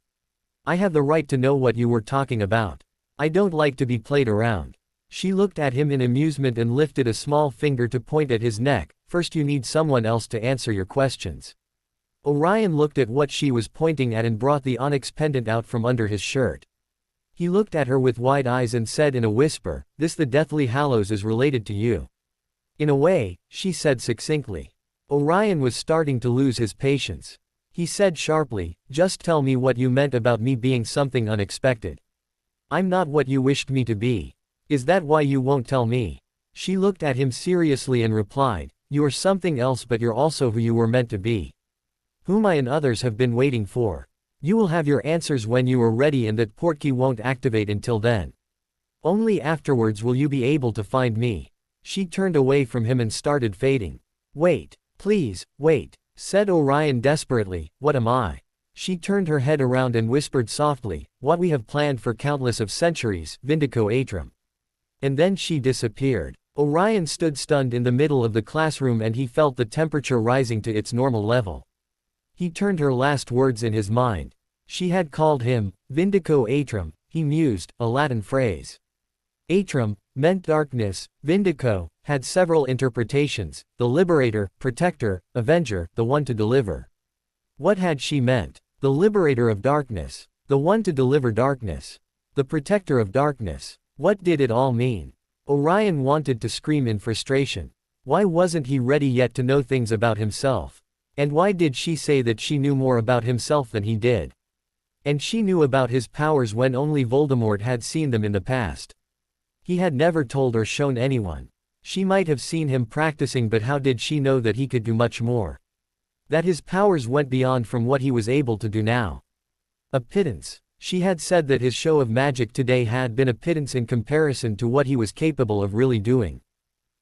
I have the right to know what you were talking about. I don't like to be played around." She looked at him in amusement and lifted a small finger to point at his neck. "First you need someone else to answer your questions." Orion looked at what she was pointing at and brought the onyx pendant out from under his shirt. He looked at her with wide eyes and said in a whisper, "The Deathly Hallows is related to you." "In a way," she said succinctly. Orion was starting to lose his patience. He said sharply, "Just tell me what you meant about me being something unexpected. I'm not what you wished me to be. Is that why you won't tell me?" She looked at him seriously and replied, "You are something else, but you're also who you were meant to be. Whom I and others have been waiting for. You will have your answers when you are ready, and that portkey won't activate until then. Only afterwards will you be able to find me." She turned away from him and started fading. "Wait. Please, wait," said Orion desperately. "What am I?" She turned her head around and whispered softly, "What we have planned for countless of centuries, Vindico Atrum." And then she disappeared. Orion stood stunned in the middle of the classroom and he felt the temperature rising to its normal level. He turned her last words in his mind. She had called him, Vindico Atrum, he mused, a Latin phrase. Atrum meant darkness, Vindico had several interpretations, the liberator, protector, avenger, the one to deliver. What had she meant? The liberator of darkness, the one to deliver darkness, the protector of darkness. What did it all mean? Orion wanted to scream in frustration. Why wasn't he ready yet to know things about himself? And why did she say that she knew more about himself than he did? And she knew about his powers when only Voldemort had seen them in the past. He had never told or shown anyone. She might have seen him practicing, but how did she know that he could do much more? That his powers went beyond from what he was able to do now? A pittance. She had said that his show of magic today had been a pittance in comparison to what he was capable of really doing.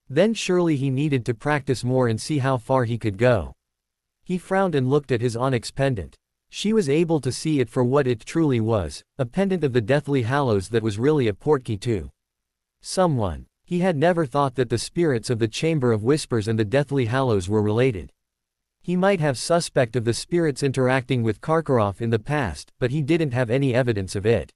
Then surely he needed to practice more and see how far he could go. He frowned and looked at his onyx pendant. She was able to see it for what it truly was, a pendant of the Deathly Hallows that was really a portkey too. Someone. He had never thought that the spirits of the Chamber of Whispers and the Deathly Hallows were related. He might have suspect of the spirits interacting with Karkaroff in the past, but he didn't have any evidence of it.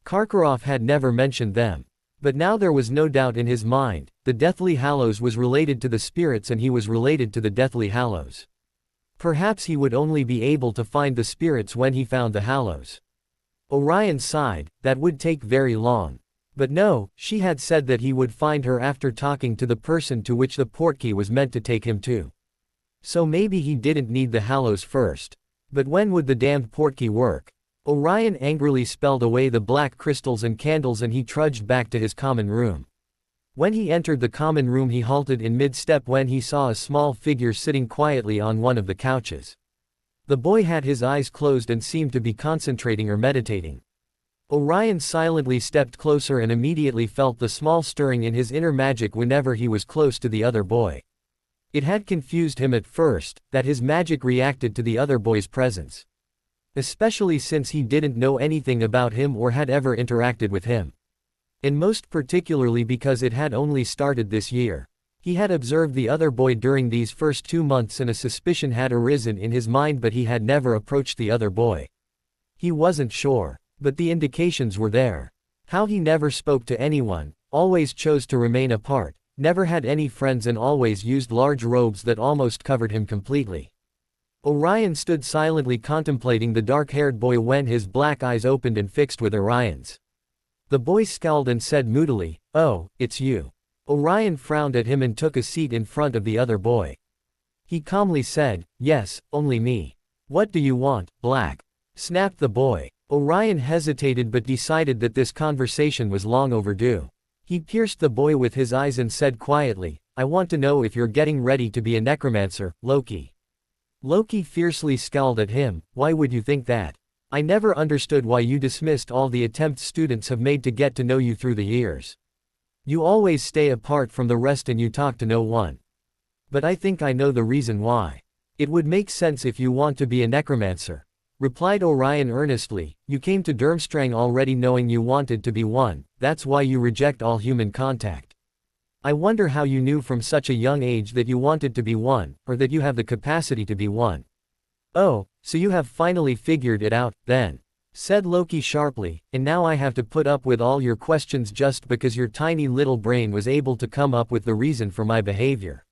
Karkaroff had never mentioned them. But now there was no doubt in his mind, the Deathly Hallows was related to the spirits and he was related to the Deathly Hallows. Perhaps he would only be able to find the spirits when he found the Hallows. Orion sighed, that would take very long. But no, she had said that he would find her after talking to the person to which the portkey was meant to take him to. So maybe he didn't need the Hallows first. But when would the damned portkey work? Orion angrily spelled away the black crystals and candles and he trudged back to his common room. When he entered the common room he halted in mid-step when he saw a small figure sitting quietly on one of the couches. The boy had his eyes closed and seemed to be concentrating or meditating. Orion silently stepped closer and immediately felt the small stirring in his inner magic whenever he was close to the other boy. It had confused him at first, that his magic reacted to the other boy's presence. Especially since he didn't know anything about him or had ever interacted with him. And most particularly because it had only started this year. He had observed the other boy during these first 2 months and a suspicion had arisen in his mind, but he had never approached the other boy. He wasn't sure, but the indications were there. How he never spoke to anyone, always chose to remain apart, never had any friends and always used large robes that almost covered him completely. Orion stood silently contemplating the dark-haired boy when his black eyes opened and fixed with Orion's. The boy scowled and said moodily, "Oh, it's you." Orion frowned at him and took a seat in front of the other boy. He calmly said, "Yes, only me." "What do you want, Black?" snapped the boy. Orion hesitated but decided that this conversation was long overdue. He pierced the boy with his eyes and said quietly, "I want to know if you're getting ready to be a necromancer, Loki." Loki fiercely scowled at him. "Why would you think that? I never understood why you dismissed all the attempts students have made to get to know you through the years. You always stay apart from the rest and you talk to no one. But I think I know the reason why. It would make sense if you want to be a necromancer," replied Orion earnestly. "You came to Durmstrang already knowing you wanted to be one, that's why you reject all human contact. I wonder how you knew from such a young age that you wanted to be one, or that you have the capacity to be one." "Oh, so you have finally figured it out, then," said Loki sharply, "and now I have to put up with all your questions just because your tiny little brain was able to come up with the reason for my behavior."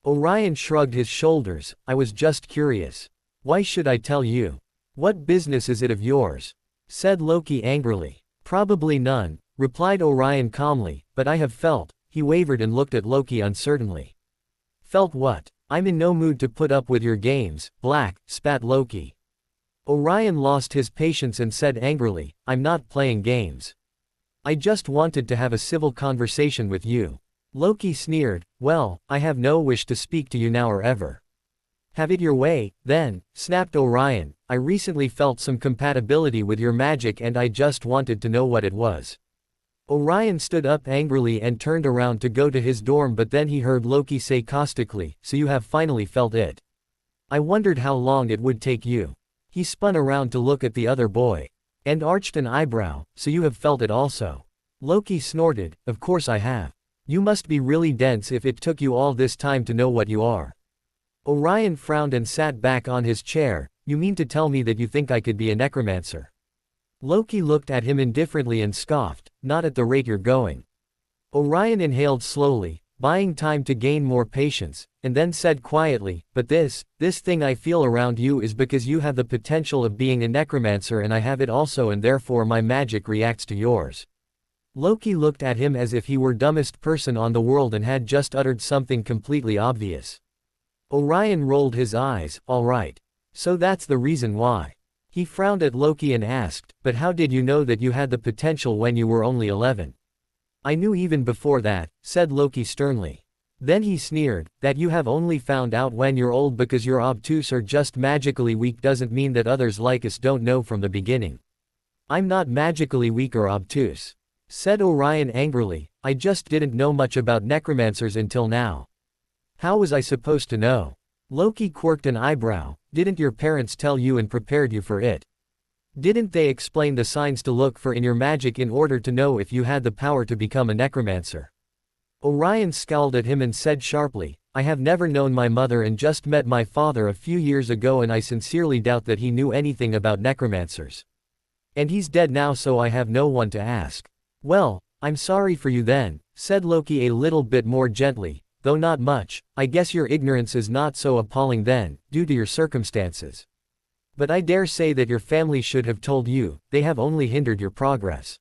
Orion shrugged his shoulders. "I was just curious. Why should I tell you? What business is it of yours?" said Loki angrily. "Probably none," replied Orion calmly, "but I have felt." He wavered and looked at Loki uncertainly. "Felt what?" "I'm in no mood to put up with your games, Black," spat Loki. Orion lost his patience and said angrily, "I'm not playing games. I just wanted to have a civil conversation with you." Loki sneered, "Well, I have no wish to speak to you now or ever." "Have it your way, then," snapped Orion. "I recently felt some compatibility with your magic and I just wanted to know what it was." Orion stood up angrily and turned around to go to his dorm, but then he heard Loki say caustically, "So you have finally felt it. I wondered how long it would take you." He spun around to look at the other boy. And arched an eyebrow, "So you have felt it also." Loki snorted, "Of course I have. You must be really dense if it took you all this time to know what you are." Orion frowned and sat back on his chair. "You mean to tell me that you think I could be a necromancer?" Loki looked at him indifferently and scoffed, "Not at the rate you're going." Orion inhaled slowly, buying time to gain more patience, and then said quietly, "But this thing I feel around you is because you have the potential of being a necromancer and I have it also, and therefore my magic reacts to yours." Loki looked at him as if he were dumbest person on the world and had just uttered something completely obvious. Orion rolled his eyes. "All right. So that's the reason why." He frowned at Loki and asked, "But how did you know that you had the potential when you were only 11? "I knew even before that," said Loki sternly. Then he sneered, "That you have only found out when you're old because you're obtuse or just magically weak doesn't mean that others like us don't know from the beginning." "I'm not magically weak or obtuse," said Orion angrily. "I just didn't know much about necromancers until now." "How was I supposed to know?" Loki quirked an eyebrow. "Didn't your parents tell you and prepared you for it? Didn't they explain the signs to look for in your magic in order to know if you had the power to become a necromancer?" Orion scowled at him and said sharply, "I have never known my mother and just met my father a few years ago and I sincerely doubt that he knew anything about necromancers. And he's dead now, so I have no one to ask." "Well, I'm sorry for you then," said Loki a little bit more gently, "though not much. I guess your ignorance is not so appalling then, due to your circumstances. But I dare say that your family should have told you, they have only hindered your progress."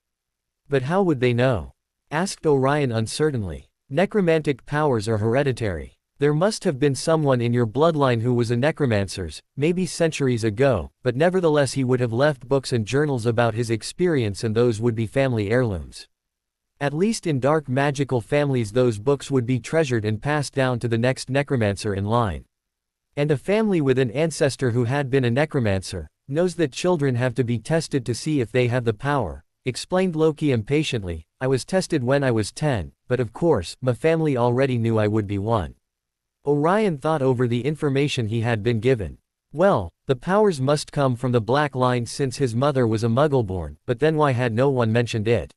"But how would they know?" asked Orion uncertainly. "Necromantic powers are hereditary. There must have been someone in your bloodline who was a necromancer, maybe centuries ago, but nevertheless he would have left books and journals about his experience and those would be family heirlooms." At least in dark magical families those books would be treasured and passed down to the next necromancer in line. And a family with an ancestor who had been a necromancer, knows that children have to be tested to see if they have the power, explained Loki impatiently. I was tested when I was 10, but of course, my family already knew I would be one. Orion thought over the information he had been given. Well, the powers must come from the Black Line since his mother was a Muggleborn, but then why had no one mentioned it?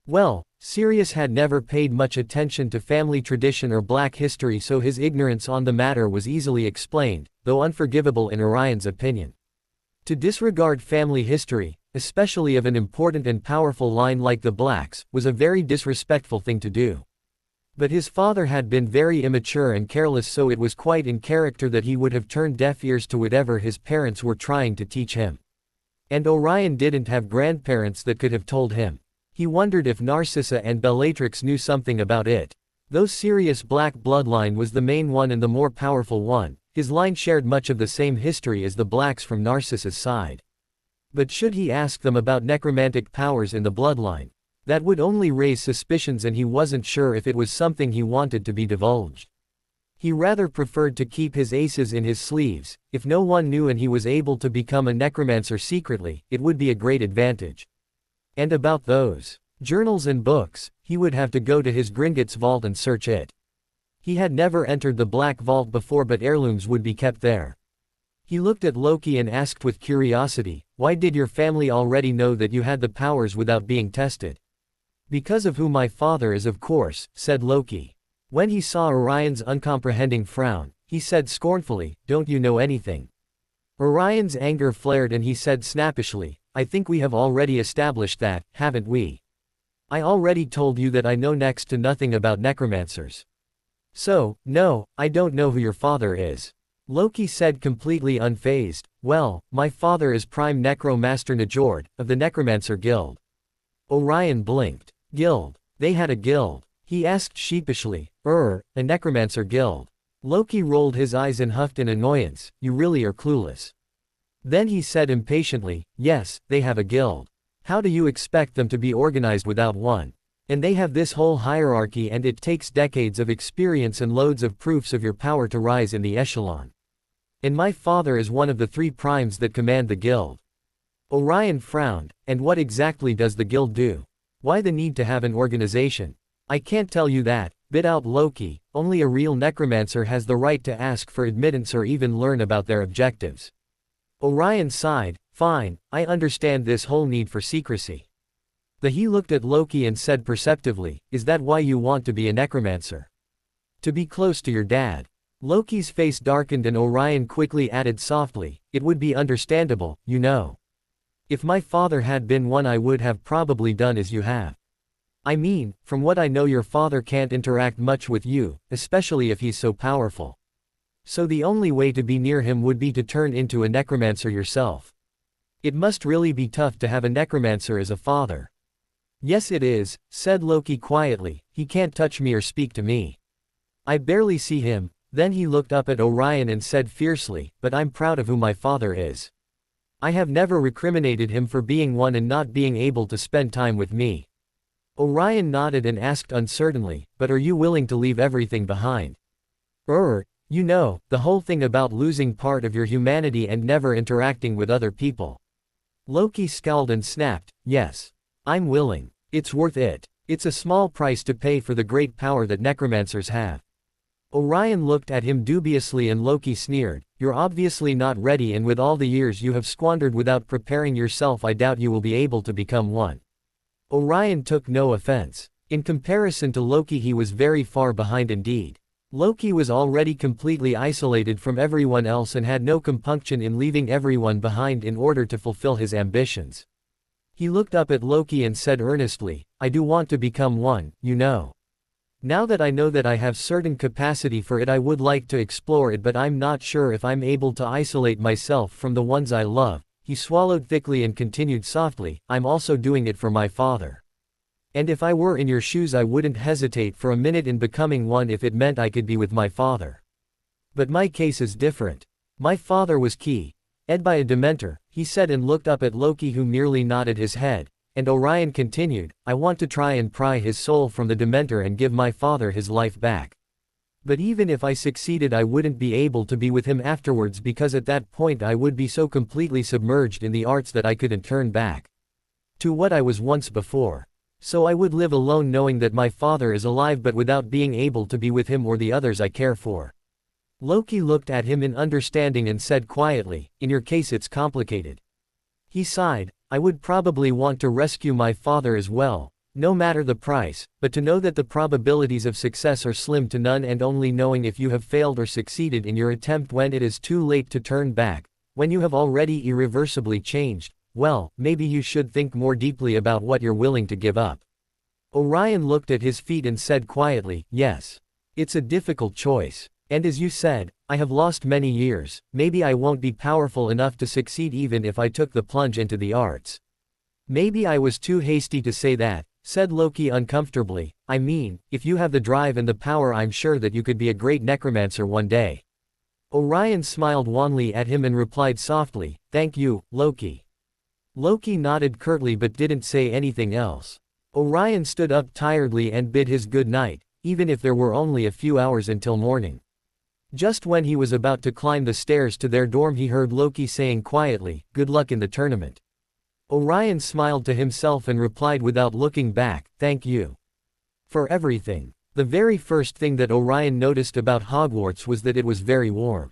Well, Sirius had never paid much attention to family tradition or Black history, so his ignorance on the matter was easily explained, though unforgivable in Orion's opinion. To disregard family history, especially of an important and powerful line like the Blacks, was a very disrespectful thing to do. But his father had been very immature and careless, so it was quite in character that he would have turned deaf ears to whatever his parents were trying to teach him. And Orion didn't have grandparents that could have told him. He wondered if Narcissa and Bellatrix knew something about it. Though Sirius' black bloodline was the main one and the more powerful one, his line shared much of the same history as the Blacks from Narcissa's side. But should he ask them about necromantic powers in the bloodline? That would only raise suspicions, and he wasn't sure if it was something he wanted to be divulged. He rather preferred to keep his aces in his sleeves. If no one knew and he was able to become a necromancer secretly, it would be a great advantage. And about those journals and books, he would have to go to his Gringotts vault and search it. He had never entered the Black Vault before, but heirlooms would be kept there. He looked at Loki and asked with curiosity, "Why did your family already know that you had the powers without being tested?" "Because of who my father is, of course," said Loki. When he saw Orion's uncomprehending frown, he said scornfully, "Don't you know anything?" Orion's anger flared and he said snappishly, "I think we have already established that, haven't we? I already told you that I know next to nothing about necromancers. So, no, I don't know who your father is." Loki said completely unfazed, "Well, my father is Prime Necromaster Njord, of the Necromancer Guild." Orion blinked. Guild? They had a guild? He asked sheepishly. A Necromancer Guild. Loki rolled his eyes and huffed in annoyance. "You really are clueless." Then he said impatiently, "Yes, they have a guild. How do you expect them to be organized without one? And they have this whole hierarchy, and it takes decades of experience and loads of proofs of your power to rise in the echelon. And my father is one of the 3 primes that command the guild." Orion frowned. "And what exactly does the guild do? Why the need to have an organization?" "I can't tell you that," bit out Loki. "Only a real necromancer has the right to ask for admittance or even learn about their objectives." Orion sighed. "Fine, I understand this whole need for secrecy." He looked at Loki and said perceptively, "Is that why you want to be a necromancer? To be close to your dad?" Loki's face darkened and Orion quickly added softly, "It would be understandable, you know. If my father had been one, I would have probably done as you have. I mean, from what I know, your father can't interact much with you, especially if he's so powerful. So the only way to be near him would be to turn into a necromancer yourself. It must really be tough to have a necromancer as a father." "Yes it is," said Loki quietly. "He can't touch me or speak to me. I barely see him." Then he looked up at Orion and said fiercely, "But I'm proud of who my father is. I have never recriminated him for being one and not being able to spend time with me." Orion nodded and asked uncertainly, "But are you willing to leave everything behind? You know, the whole thing about losing part of your humanity and never interacting with other people." Loki scowled and snapped, "Yes. I'm willing. It's worth it. It's a small price to pay for the great power that necromancers have." Orion looked at him dubiously and Loki sneered, "You're obviously not ready, and with all the years you have squandered without preparing yourself, I doubt you will be able to become one." Orion took no offense. In comparison to Loki, he was very far behind indeed. Loki was already completely isolated from everyone else and had no compunction in leaving everyone behind in order to fulfill his ambitions. He looked up at Loki and said earnestly, "I do want to become one, you know. Now that I know that I have certain capacity for it, I would like to explore it, but I'm not sure if I'm able to isolate myself from the ones I love." He swallowed thickly and continued softly, "I'm also doing it for my father. And if I were in your shoes, I wouldn't hesitate for a minute in becoming one if it meant I could be with my father. But my case is different. My father was key. Ed by a Dementor," he said, and looked up at Loki, who merely nodded his head. And Orion continued, I want to try and pry his soul from the Dementor and give my father his life back. But even if I succeeded, I wouldn't be able to be with him afterwards, because at that point I would be so completely submerged in the arts that I couldn't turn back to what I was once before. So I would live alone knowing that my father is alive, but without being able to be with him or the others I care for. Loki looked at him in understanding and said quietly, in your case it's complicated. He sighed, I would probably want to rescue my father as well, no matter the price, but to know that the probabilities of success are slim to none, and only knowing if you have failed or succeeded in your attempt when it is too late to turn back, when you have already irreversibly changed, well, maybe you should think more deeply about what you're willing to give up. Orion looked at his feet and said quietly, yes. It's a difficult choice. And as you said, I have lost many years, maybe I won't be powerful enough to succeed even if I took the plunge into the arts. Maybe I was too hasty to say that, said Loki uncomfortably. I mean, if you have the drive and the power, I'm sure that you could be a great necromancer one day. Orion smiled wanly at him and replied softly, thank you, Loki. Loki nodded curtly but didn't say anything else. Orion stood up tiredly and bid his good night, even if there were only a few hours until morning. Just when he was about to climb the stairs to their dorm, he heard Loki saying quietly, good luck in the tournament. Orion smiled to himself and replied without looking back, thank you for everything. The very first thing that Orion noticed about Hogwarts was that it was very warm.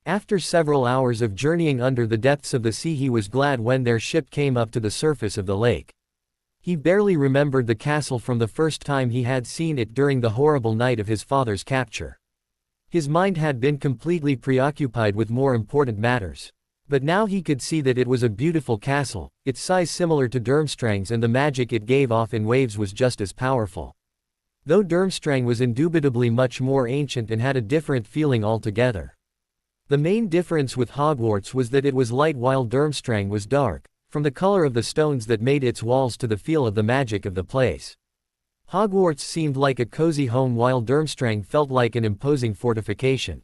After several hours of journeying under the depths of the sea, he was glad when their ship came up to the surface of the lake. He barely remembered the castle from the first time he had seen it during the horrible night of his father's capture. His mind had been completely preoccupied with more important matters. But now he could see that it was a beautiful castle, its size similar to Durmstrang's, and the magic it gave off in waves was just as powerful. Though Durmstrang was indubitably much more ancient and had a different feeling altogether. The main difference with Hogwarts was that it was light while Durmstrang was dark, from the color of the stones that made its walls to the feel of the magic of the place. Hogwarts seemed like a cozy home while Durmstrang felt like an imposing fortification.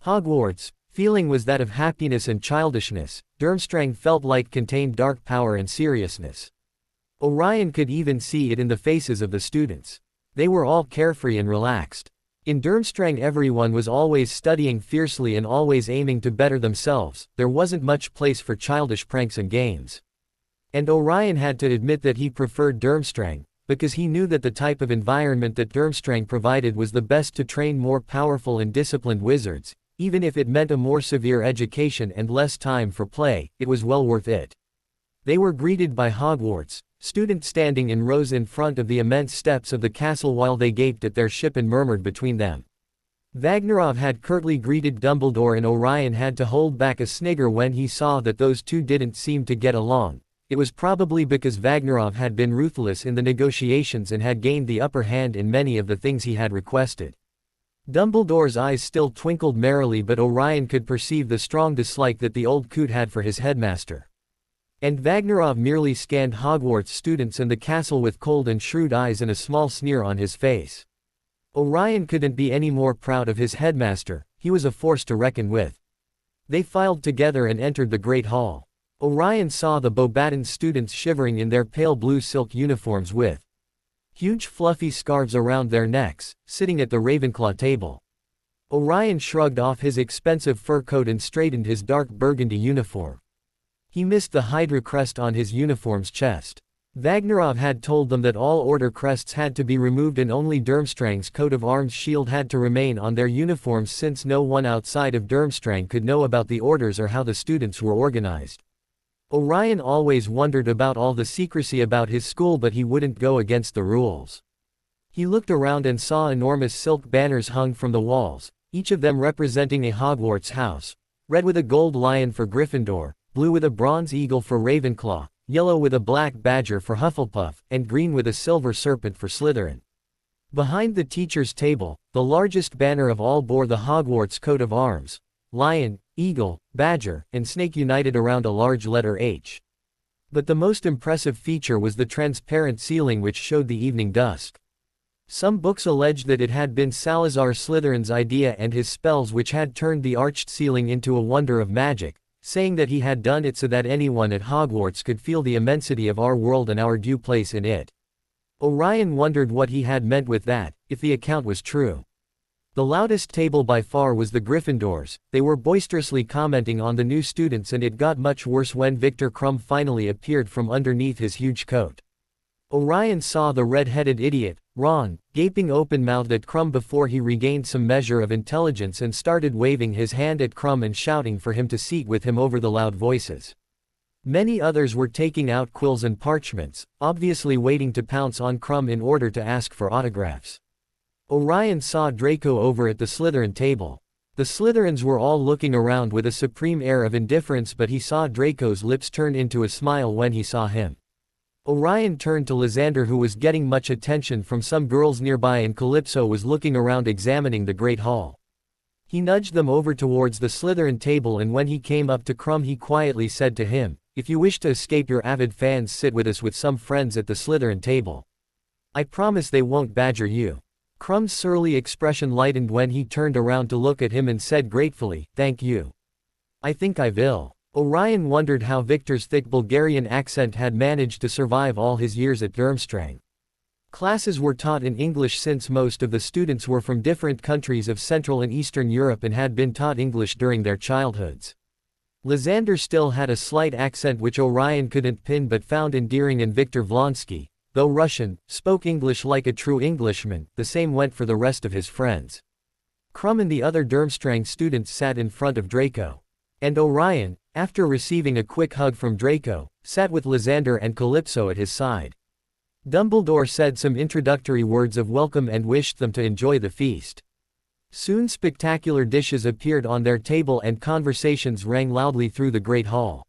Hogwarts' feeling was that of happiness and childishness, Durmstrang felt like contained dark power and seriousness. Orion could even see it in the faces of the students. They were all carefree and relaxed. In Durmstrang everyone was always studying fiercely and always aiming to better themselves, there wasn't much place for childish pranks and games. And Orion had to admit that he preferred Durmstrang, because he knew that the type of environment that Durmstrang provided was the best to train more powerful and disciplined wizards. Even if it meant a more severe education and less time for play, it was well worth it. They were greeted by Hogwarts students standing in rows in front of the immense steps of the castle while they gaped at their ship and murmured between them. Vagnarov had curtly greeted Dumbledore, and Orion had to hold back a snigger when he saw that those two didn't seem to get along. It was probably because Vagnarov had been ruthless in the negotiations and had gained the upper hand in many of the things he had requested. Dumbledore's eyes still twinkled merrily, but Orion could perceive the strong dislike that the old coot had for his headmaster. And Vagnarov merely scanned Hogwarts students and the castle with cold and shrewd eyes and a small sneer on his face. Orion couldn't be any more proud of his headmaster, he was a force to reckon with. They filed together and entered the Great Hall. Orion saw the Beauxbatons students shivering in their pale blue silk uniforms with huge fluffy scarves around their necks, sitting at the Ravenclaw table. Orion shrugged off his expensive fur coat and straightened his dark burgundy uniform. He missed the Hydra crest on his uniform's chest. Vagnarov had told them that all order crests had to be removed and only Durmstrang's coat of arms shield had to remain on their uniforms, since no one outside of Durmstrang could know about the orders or how the students were organized. Orion always wondered about all the secrecy about his school, but he wouldn't go against the rules. He looked around and saw enormous silk banners hung from the walls, each of them representing a Hogwarts house, red with a gold lion for Gryffindor, blue with a bronze eagle for Ravenclaw, yellow with a black badger for Hufflepuff, and green with a silver serpent for Slytherin. Behind the teacher's table, the largest banner of all bore the Hogwarts coat of arms: lion, eagle, badger, and snake united around a large letter H. But the most impressive feature was the transparent ceiling which showed the evening dusk. Some books alleged that it had been Salazar Slytherin's idea and his spells which had turned the arched ceiling into a wonder of magic, saying that he had done it so that anyone at Hogwarts could feel the immensity of our world and our due place in it. Orion wondered what he had meant with that, if the account was true. The loudest table by far was the Gryffindors. They were boisterously commenting on the new students, and it got much worse when Victor Krum finally appeared from underneath his huge coat. Orion saw the red-headed idiot, Ron, gaping open-mouthed at Krum before he regained some measure of intelligence and started waving his hand at Krum and shouting for him to seat with him over the loud voices. Many others were taking out quills and parchments, obviously waiting to pounce on Krum in order to ask for autographs. Orion saw Draco over at the Slytherin table. The Slytherins were all looking around with a supreme air of indifference, but he saw Draco's lips turn into a smile when he saw him. Orion turned to Lysander, who was getting much attention from some girls nearby, and Calypso was looking around examining the Great Hall. He nudged them over towards the Slytherin table, and when he came up to Krum he quietly said to him, "If you wish to escape your avid fans, sit with us with some friends at the Slytherin table. I promise they won't badger you." Krum's surly expression lightened when he turned around to look at him and said gratefully, "Thank you. I think I will." Orion wondered how Victor's thick Bulgarian accent had managed to survive all his years at Durmstrang. Classes were taught in English since most of the students were from different countries of Central and Eastern Europe and had been taught English during their childhoods. Lysander still had a slight accent which Orion couldn't pin but found endearing, and Viktor Vlonsky, though Russian, spoke English like a true Englishman. The same went for the rest of his friends. Krum and the other Durmstrang students sat in front of Draco. And Orion, after receiving a quick hug from Draco, sat with Lysander and Calypso at his side. Dumbledore said some introductory words of welcome and wished them to enjoy the feast. Soon spectacular dishes appeared on their table and conversations rang loudly through the Great Hall.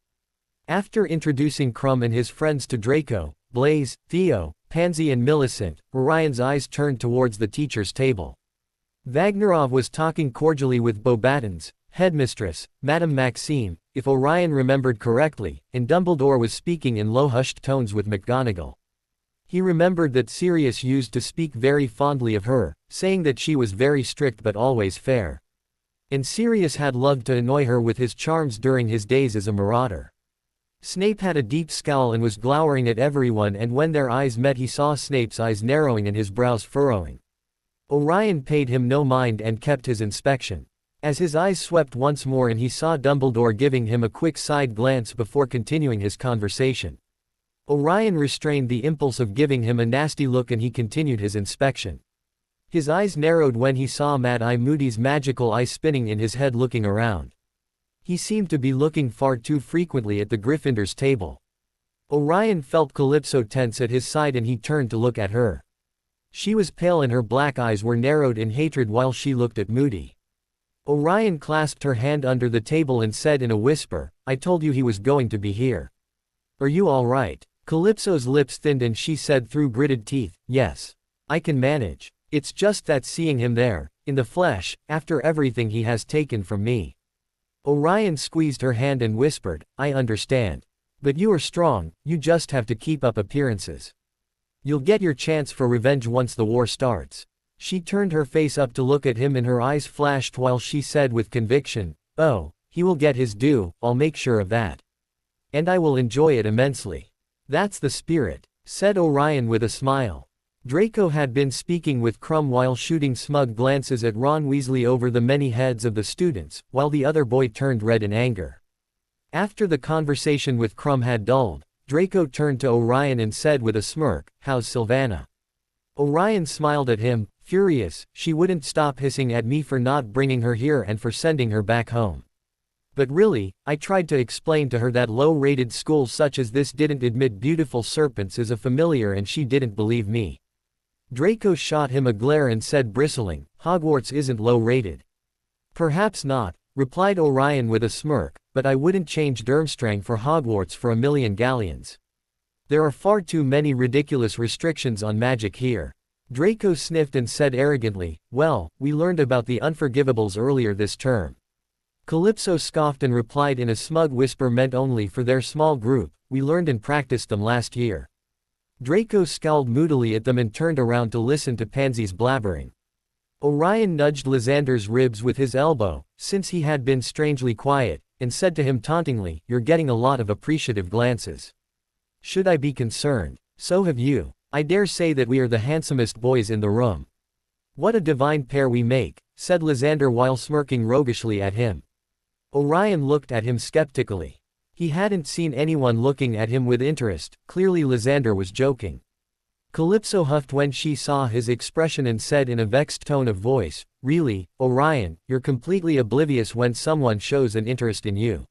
After introducing Krum and his friends to Draco, Blaise, Theo, Pansy and Millicent, Orion's eyes turned towards the teacher's table. Vagnarov was talking cordially with Beauxbatons, Headmistress, Madame Maxime, if Orion remembered correctly, and Dumbledore was speaking in low hushed tones with McGonagall. He remembered that Sirius used to speak very fondly of her, saying that she was very strict but always fair. And Sirius had loved to annoy her with his charms during his days as a marauder. Snape had a deep scowl and was glowering at everyone, and when their eyes met he saw Snape's eyes narrowing and his brows furrowing. Orion paid him no mind and kept his inspection. As his eyes swept once more and he saw Dumbledore giving him a quick side glance before continuing his conversation. Orion restrained the impulse of giving him a nasty look and he continued his inspection. His eyes narrowed when he saw Mad-Eye Moody's magical eye spinning in his head looking around. He seemed to be looking far too frequently at the Gryffindors' table. Orion felt Calypso tense at his side and he turned to look at her. She was pale and her black eyes were narrowed in hatred while she looked at Moody. Orion clasped her hand under the table and said in a whisper, "I told you he was going to be here. Are you all right?" Calypso's lips thinned and she said through gritted teeth, "Yes. I can manage. It's just that seeing him there, in the flesh, after everything he has taken from me." Orion squeezed her hand and whispered, "I understand. But you are strong, you just have to keep up appearances. You'll get your chance for revenge once the war starts." She turned her face up to look at him and her eyes flashed while she said with conviction, "Oh, he will get his due, I'll make sure of that. And I will enjoy it immensely." "That's the spirit," said Orion with a smile. Draco had been speaking with Krum while shooting smug glances at Ron Weasley over the many heads of the students, while the other boy turned red in anger. After the conversation with Krum had dulled, Draco turned to Orion and said with a smirk, "How's Sylvana?" Orion smiled at him, furious. She wouldn't stop hissing at me for not bringing her here and for sending her back home. But really, I tried to explain to her that low-rated schools such as this didn't admit beautiful serpents as a familiar and she didn't believe me. Draco shot him a glare and said bristling, "Hogwarts isn't low-rated." "Perhaps not," replied Orion with a smirk, "but I wouldn't change Durmstrang for Hogwarts for a million galleons. There are far too many ridiculous restrictions on magic here." Draco sniffed and said arrogantly, "Well, we learned about the Unforgivables earlier this term." Calypso scoffed and replied in a smug whisper meant only for their small group, "We learned and practiced them last year." Draco scowled moodily at them and turned around to listen to Pansy's blabbering. Orion nudged Lysander's ribs with his elbow, since he had been strangely quiet, and said to him tauntingly, "You're getting a lot of appreciative glances. Should I be concerned? So have you. I dare say that we are the handsomest boys in the room." "What a divine pair we make," said Lysander while smirking roguishly at him. Orion looked at him skeptically. He hadn't seen anyone looking at him with interest, clearly Lysander was joking. Calypso huffed when she saw his expression and said in a vexed tone of voice, "Really, Orion, you're completely oblivious when someone shows an interest in you.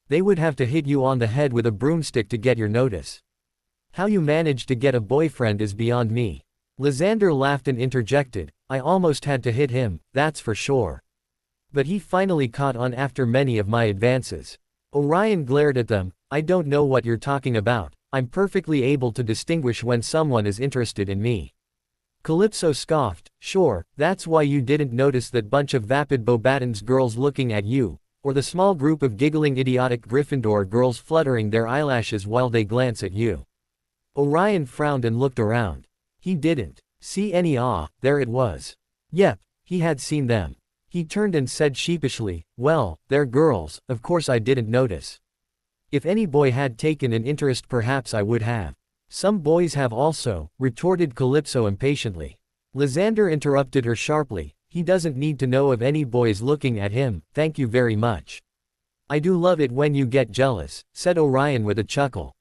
They would have to hit you on the head with a broomstick to get your notice. How you manage to get a boyfriend is beyond me." Lysander laughed and interjected, "I almost had to hit him, that's for sure. But he finally caught on after many of my advances." Orion glared at them. "I don't know what you're talking about. I'm perfectly able to distinguish when someone is interested in me." Calypso scoffed, "Sure, that's why you didn't notice that bunch of vapid Beauxbatons girls looking at you, or the small group of giggling idiotic Gryffindor girls fluttering their eyelashes while they glance at you." Orion frowned and looked around. He didn't see any. There it was. Yep, he had seen them. He turned and said sheepishly, "Well, they're girls, of course I didn't notice. If any boy had taken an interest perhaps I would have." "Some boys have also," retorted Calypso impatiently. Lysander interrupted her sharply, "He doesn't need to know of any boys looking at him, thank you very much." "I do love it when you get jealous," said Orion with a chuckle.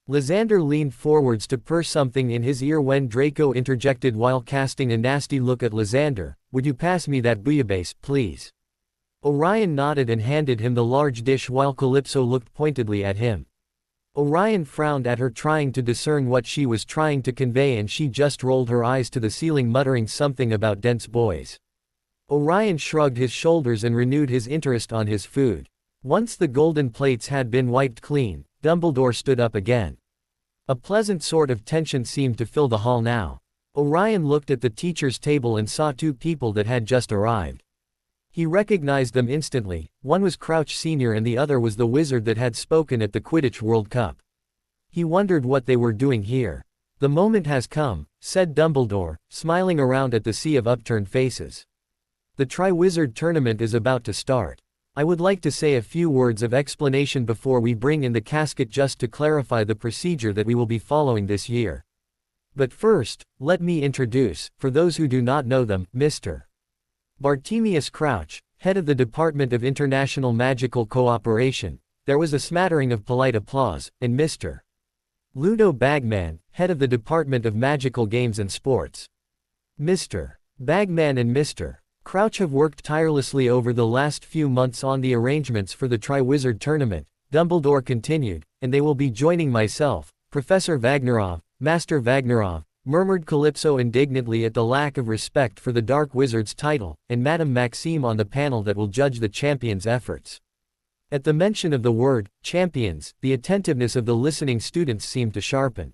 Lysander leaned forwards to purr something in his ear when Draco interjected while casting a nasty look at Lysander, "Would you pass me that bouillabaisse, please?" Orion nodded and handed him the large dish while Calypso looked pointedly at him. Orion frowned at her trying to discern what she was trying to convey and she just rolled her eyes to the ceiling muttering something about dense boys. Orion shrugged his shoulders and renewed his interest on his food. Once the golden plates had been wiped clean, Dumbledore stood up again. A pleasant sort of tension seemed to fill the hall now. Orion looked at the teacher's table and saw two people that had just arrived. He recognized them instantly. One was Crouch Sr. and the other was the wizard that had spoken at the Quidditch World Cup. He wondered what they were doing here. "The moment has come," said Dumbledore, smiling around at the sea of upturned faces. "The Triwizard Tournament is about to start. I would like to say a few words of explanation before we bring in the casket just to clarify the procedure that we will be following this year. But first, let me introduce, for those who do not know them, Mr. Bartemius Crouch, head of the Department of International Magical Cooperation." There was a smattering of polite applause, and Mr. Ludo Bagman, head of the Department of Magical Games and Sports. Mr. Bagman and Mr. Crouch have worked tirelessly over the last few months on the arrangements for the Triwizard Tournament, Dumbledore continued, and they will be joining myself, Professor Vagnarov, Master Vagnarov, murmured Calypso indignantly at the lack of respect for the Dark Wizard's title, and Madame Maxime on the panel that will judge the champions' efforts. At the mention of the word, champions, the attentiveness of the listening students seemed to sharpen.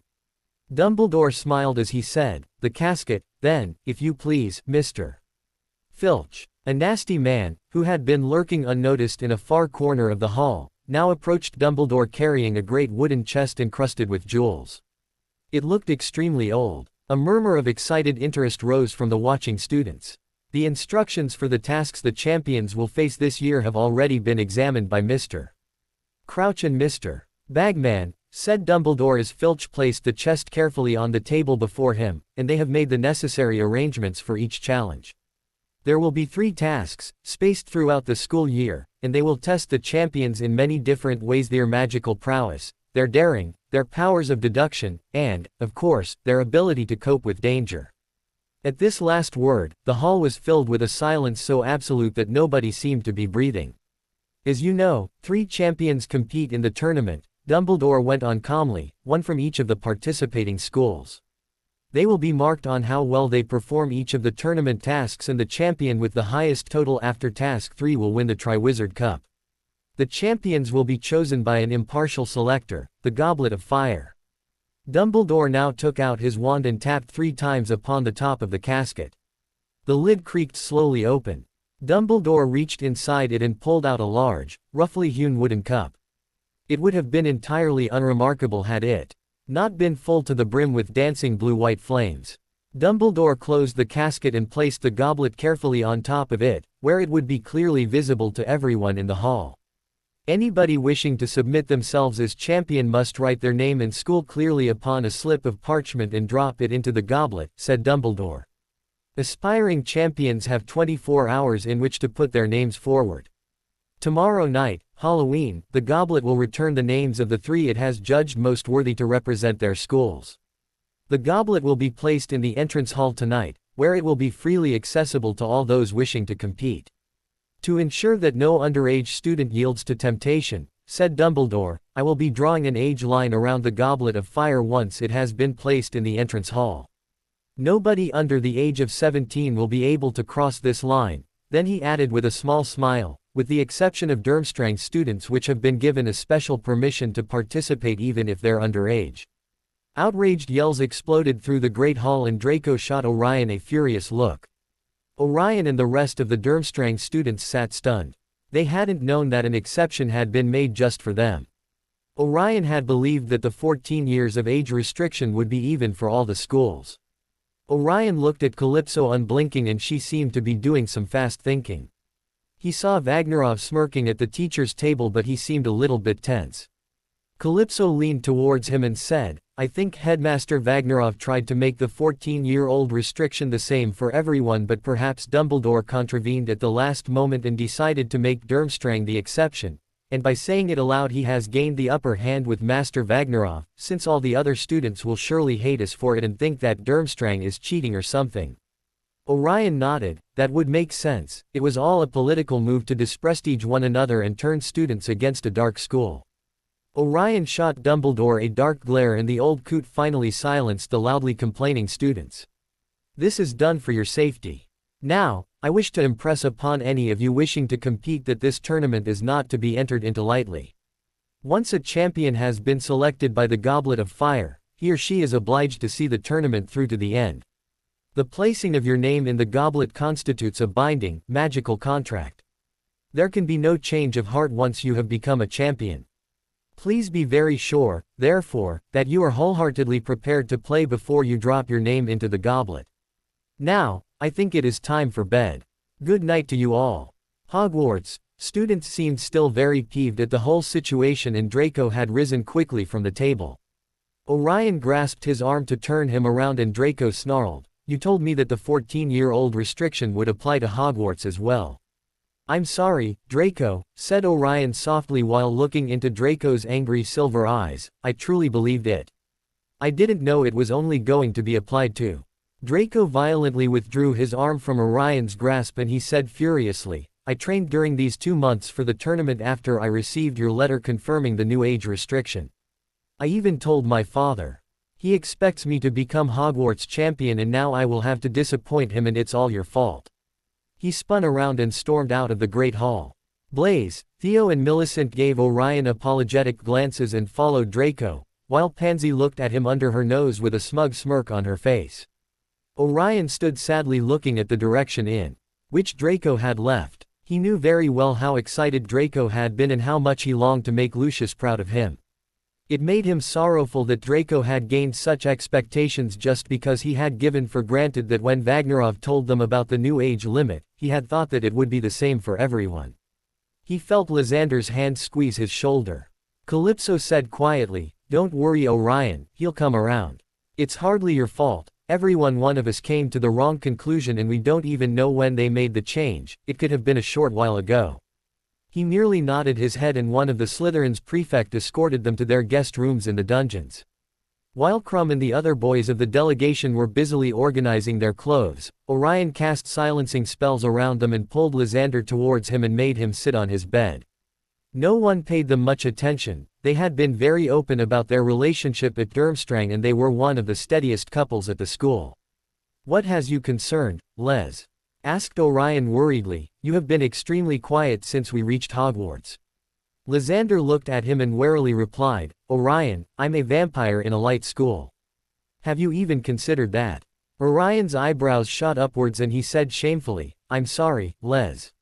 Dumbledore smiled as he said, "The casket, then, if you please, Mr. Filch." A nasty man, who had been lurking unnoticed in a far corner of the hall, now approached Dumbledore carrying a great wooden chest encrusted with jewels. It looked extremely old. A murmur of excited interest rose from the watching students. The instructions for the tasks the champions will face this year have already been examined by Mr. Crouch and Mr. Bagman, said Dumbledore as Filch placed the chest carefully on the table before him, and they have made the necessary arrangements for each challenge. There will be 3 tasks, spaced throughout the school year, and they will test the champions in many different ways: their magical prowess, their daring, their powers of deduction, and, of course, their ability to cope with danger. At this last word, the hall was filled with a silence so absolute that nobody seemed to be breathing. "As you know, 3 champions compete in the tournament," Dumbledore went on calmly, "one from each of the participating schools. They will be marked on how well they perform each of the tournament tasks, and the champion with the highest total after task 3 will win the Triwizard Cup. The champions will be chosen by an impartial selector, the Goblet of Fire." Dumbledore now took out his wand and tapped 3 times upon the top of the casket. The lid creaked slowly open. Dumbledore reached inside it and pulled out a large, roughly hewn wooden cup. It would have been entirely unremarkable had it not been full to the brim with dancing blue-white flames. Dumbledore closed the casket and placed the goblet carefully on top of it, where it would be clearly visible to everyone in the hall. Anybody wishing to submit themselves as champion must write their name and school clearly upon a slip of parchment and drop it into the goblet, said Dumbledore. Aspiring champions have 24 hours in which to put their names forward. Tomorrow night, Halloween, the goblet will return the names of the 3 it has judged most worthy to represent their schools. The goblet will be placed in the entrance hall tonight, where it will be freely accessible to all those wishing to compete. To ensure that no underage student yields to temptation, said Dumbledore, I will be drawing an age line around the goblet of fire once it has been placed in the entrance hall. Nobody under the age of 17 will be able to cross this line. Then he added with a small smile, with the exception of Durmstrang students which have been given a special permission to participate even if they're underage. Outraged yells exploded through the Great Hall and Draco shot Orion a furious look. Orion and the rest of the Durmstrang students sat stunned. They hadn't known that an exception had been made just for them. Orion had believed that the 14 years of age restriction would be even for all the schools. Orion looked at Calypso unblinking and she seemed to be doing some fast thinking. He saw Vagnarov smirking at the teacher's table but he seemed a little bit tense. Calypso leaned towards him and said, I think Headmaster Vagnarov tried to make the 14-year-old restriction the same for everyone but perhaps Dumbledore contravened at the last moment and decided to make Durmstrang the exception, and by saying it aloud he has gained the upper hand with Master Vagnarov, since all the other students will surely hate us for it and think that Durmstrang is cheating or something. Orion nodded, that would make sense, it was all a political move to disprestige one another and turn students against a dark school. Orion shot Dumbledore a dark glare and the old coot finally silenced the loudly complaining students. This is done for your safety. Now, I wish to impress upon any of you wishing to compete that this tournament is not to be entered into lightly. Once a champion has been selected by the Goblet of Fire, he or she is obliged to see the tournament through to the end. The placing of your name in the goblet constitutes a binding, magical contract. There can be no change of heart once you have become a champion. Please be very sure, therefore, that you are wholeheartedly prepared to play before you drop your name into the goblet. Now, I think it is time for bed. Good night to you all. Hogwarts. Students seemed still very peeved at the whole situation and Draco had risen quickly from the table. Orion grasped his arm to turn him around and Draco snarled, You told me that the 14-year-old restriction would apply to Hogwarts as well. I'm sorry, Draco, said Orion softly while looking into Draco's angry silver eyes, I truly believed it. I didn't know it was only going to be applied to. Draco violently withdrew his arm from Orion's grasp and he said furiously, I trained during these 2 months for the tournament after I received your letter confirming the new age restriction. I even told my father. He expects me to become Hogwarts champion and now I will have to disappoint him and it's all your fault. He spun around and stormed out of the Great Hall. Blaise, Theo and Millicent gave Orion apologetic glances and followed Draco, while Pansy looked at him under her nose with a smug smirk on her face. Orion stood sadly looking at the direction in which Draco had left. He knew very well how excited Draco had been and how much he longed to make Lucius proud of him. It made him sorrowful that Draco had gained such expectations just because he had given for granted that when Vagnarov told them about the new age limit, he had thought that it would be the same for everyone. He felt Lysander's hand squeeze his shoulder. Calypso said quietly, Don't worry Orion, he'll come around. It's hardly your fault, one of us came to the wrong conclusion and we don't even know when they made the change, it could have been a short while ago. He merely nodded his head and one of the Slytherin's prefect escorted them to their guest rooms in the dungeons. While Crumb and the other boys of the delegation were busily organizing their clothes, Orion cast silencing spells around them and pulled Lysander towards him and made him sit on his bed. No one paid them much attention, they had been very open about their relationship at Durmstrang and they were one of the steadiest couples at the school. What has you concerned, Les? Asked Orion worriedly, You have been extremely quiet since we reached Hogwarts. Lysander looked at him and warily replied, Orion, I'm a vampire in a light school. Have you even considered that? Orion's eyebrows shot upwards and he said shamefully, I'm sorry, Les.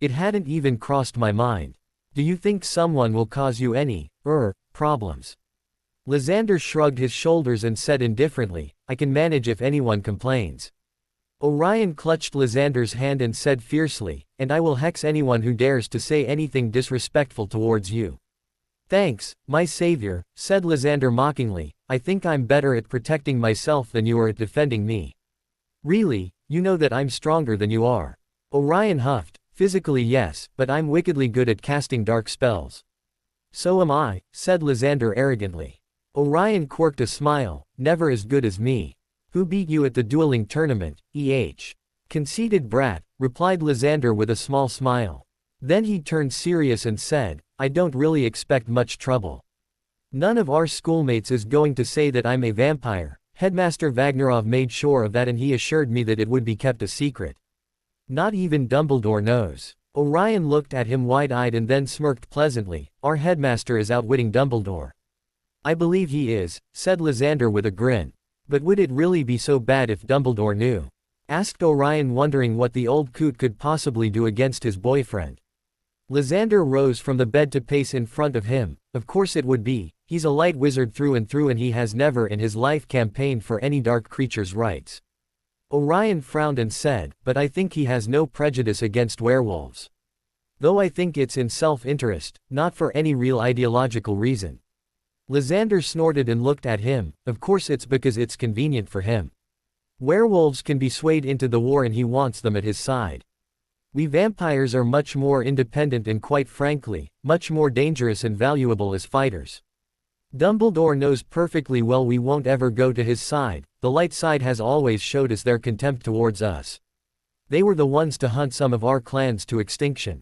It hadn't even crossed my mind. Do you think someone will cause you any, problems? Lysander shrugged his shoulders and said indifferently, I can manage if anyone complains. Orion clutched Lysander's hand and said fiercely, and I will hex anyone who dares to say anything disrespectful towards you. Thanks, my savior, said Lysander mockingly. I think I'm better at protecting myself than you are at defending me. Really, you know that I'm stronger than you are. Orion huffed. Physically yes, but I'm wickedly good at casting dark spells. So am I, said Lysander arrogantly. Orion quirked a smile. Never as good as me. Who beat you at the dueling tournament, Conceited brat, replied Lysander with a small smile. Then he turned serious and said, I don't really expect much trouble. None of our schoolmates is going to say that I'm a vampire. Headmaster Vagnarov made sure of that and he assured me that it would be kept a secret. Not even Dumbledore knows. Orion looked at him wide-eyed and then smirked pleasantly. Our headmaster is outwitting Dumbledore. I believe he is, said Lysander with a grin. But would it really be so bad if Dumbledore knew? Asked Orion, wondering what the old coot could possibly do against his boyfriend. Lysander rose from the bed to pace in front of him. Of course it would be. He's a light wizard through and through and he has never in his life campaigned for any dark creature's rights. Orion frowned and said, but I think he has no prejudice against werewolves. Though I think it's in self-interest, not for any real ideological reason. Lysander snorted and looked at him. Of course it's because it's convenient for him. Werewolves can be swayed into the war and he wants them at his side. We vampires are much more independent and quite frankly, much more dangerous and valuable as fighters. Dumbledore knows perfectly well we won't ever go to his side. The light side has always showed us their contempt towards us. They were the ones to hunt some of our clans to extinction.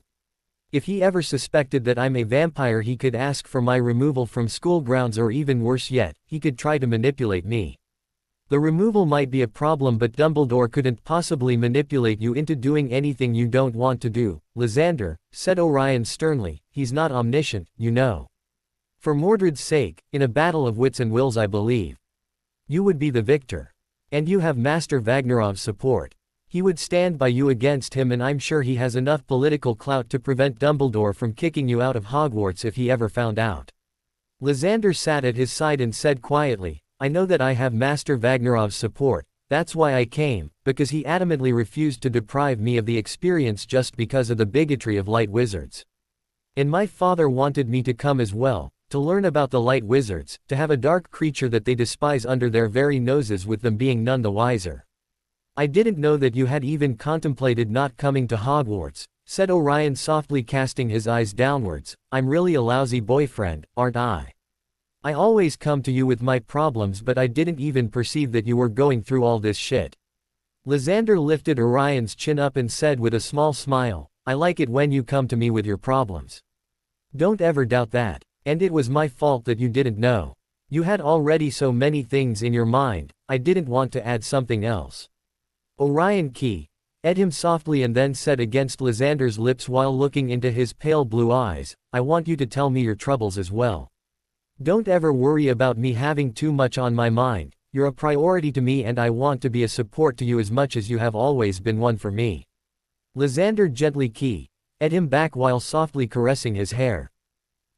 If he ever suspected that I'm a vampire he could ask for my removal from school grounds, or even worse yet, he could try to manipulate me. The removal might be a problem, but Dumbledore couldn't possibly manipulate you into doing anything you don't want to do. Lysander, said Orion sternly, he's not omniscient, you know. For Mordred's sake, in a battle of wits and wills I believe you would be the victor. And you have Master Vagnarov's support. He would stand by you against him, and I'm sure he has enough political clout to prevent Dumbledore from kicking you out of Hogwarts if he ever found out. Lysander sat at his side and said quietly, I know that I have Master Vagnarov's support. That's why I came, because he adamantly refused to deprive me of the experience just because of the bigotry of light wizards. And my father wanted me to come as well, to learn about the light wizards, to have a dark creature that they despise under their very noses with them being none the wiser. I didn't know that you had even contemplated not coming to Hogwarts, said Orion softly, casting his eyes downwards. I'm really a lousy boyfriend, aren't I? I always come to you with my problems, but I didn't even perceive that you were going through all this shit. Lysander lifted Orion's chin up and said with a small smile, I like it when you come to me with your problems. Don't ever doubt that. And it was my fault that you didn't know. You had already so many things in your mind, I didn't want to add something else. Orion eyed him softly and then said against Lysander's lips while looking into his pale blue eyes, I want you to tell me your troubles as well. Don't ever worry about me having too much on my mind. You're a priority to me and I want to be a support to you as much as you have always been one for me. Lysander gently eyed him back while softly caressing his hair.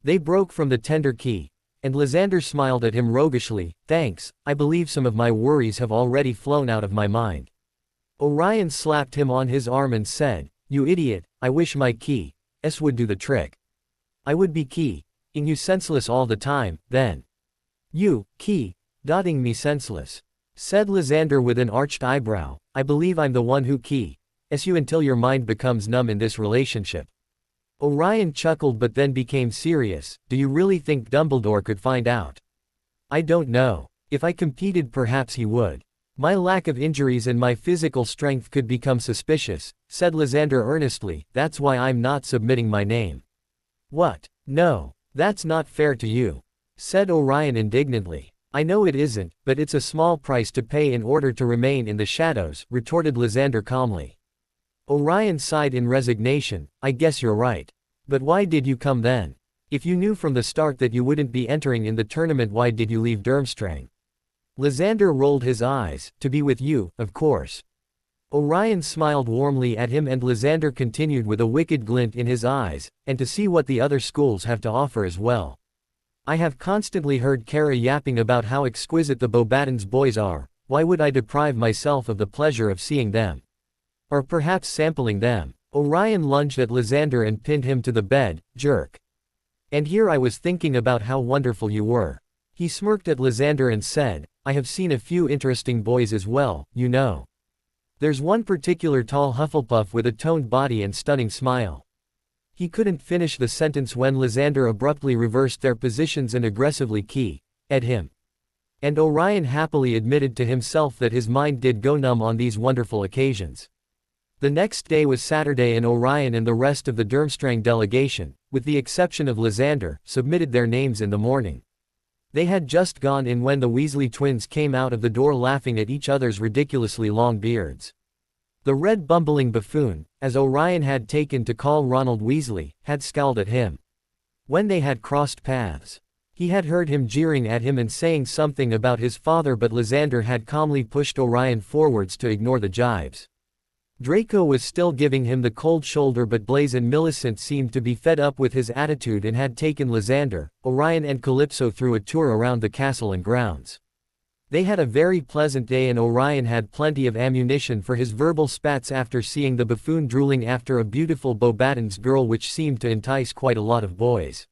They broke from the tender and Lysander smiled at him roguishly. Thanks, I believe some of my worries have already flown out of my mind. Orion slapped him on his arm and said, you idiot, I wish my would do the trick. I would be ing you senseless all the time, then. You, dotting me senseless. Said Lysander with an arched eyebrow, I believe I'm the one who you until your mind becomes numb in this relationship. Orion chuckled but then became serious. Do you really think Dumbledore could find out? I don't know. If I competed perhaps he would. My lack of injuries and my physical strength could become suspicious, said Lysander earnestly. That's why I'm not submitting my name. What? No. That's not fair to you. Said Orion indignantly. I know it isn't, but it's a small price to pay in order to remain in the shadows, retorted Lysander calmly. Orion sighed in resignation. I guess you're right. But why did you come then? If you knew from the start that you wouldn't be entering in the tournament, why did you leave Durmstrang? Lysander rolled his eyes. To be with you, of course. Orion smiled warmly at him and Lysander continued with a wicked glint in his eyes, and to see what the other schools have to offer as well. I have constantly heard Kara yapping about how exquisite the Beauxbatons boys are. Why would I deprive myself of the pleasure of seeing them? Or perhaps sampling them. Orion lunged at Lysander and pinned him to the bed. Jerk. And here I was thinking about how wonderful you were. He smirked at Lysander and said, I have seen a few interesting boys as well, you know. There's one particular tall Hufflepuff with a toned body and stunning smile. He couldn't finish the sentence when Lysander abruptly reversed their positions and aggressively keyed him. And Orion happily admitted to himself that his mind did go numb on these wonderful occasions. The next day was Saturday and Orion and the rest of the Durmstrang delegation, with the exception of Lysander, submitted their names in the morning. They had just gone in when the Weasley twins came out of the door laughing at each other's ridiculously long beards. The red bumbling buffoon, as Orion had taken to call Ronald Weasley, had scowled at him. When they had crossed paths, he had heard him jeering at him and saying something about his father, but Lysander had calmly pushed Orion forwards to ignore the jibes. Draco was still giving him the cold shoulder, but Blaise and Millicent seemed to be fed up with his attitude and had taken Lysander, Orion and Calypso through a tour around the castle and grounds. They had a very pleasant day and Orion had plenty of ammunition for his verbal spats after seeing the buffoon drooling after a beautiful Beauxbatons girl, which seemed to entice quite a lot of boys.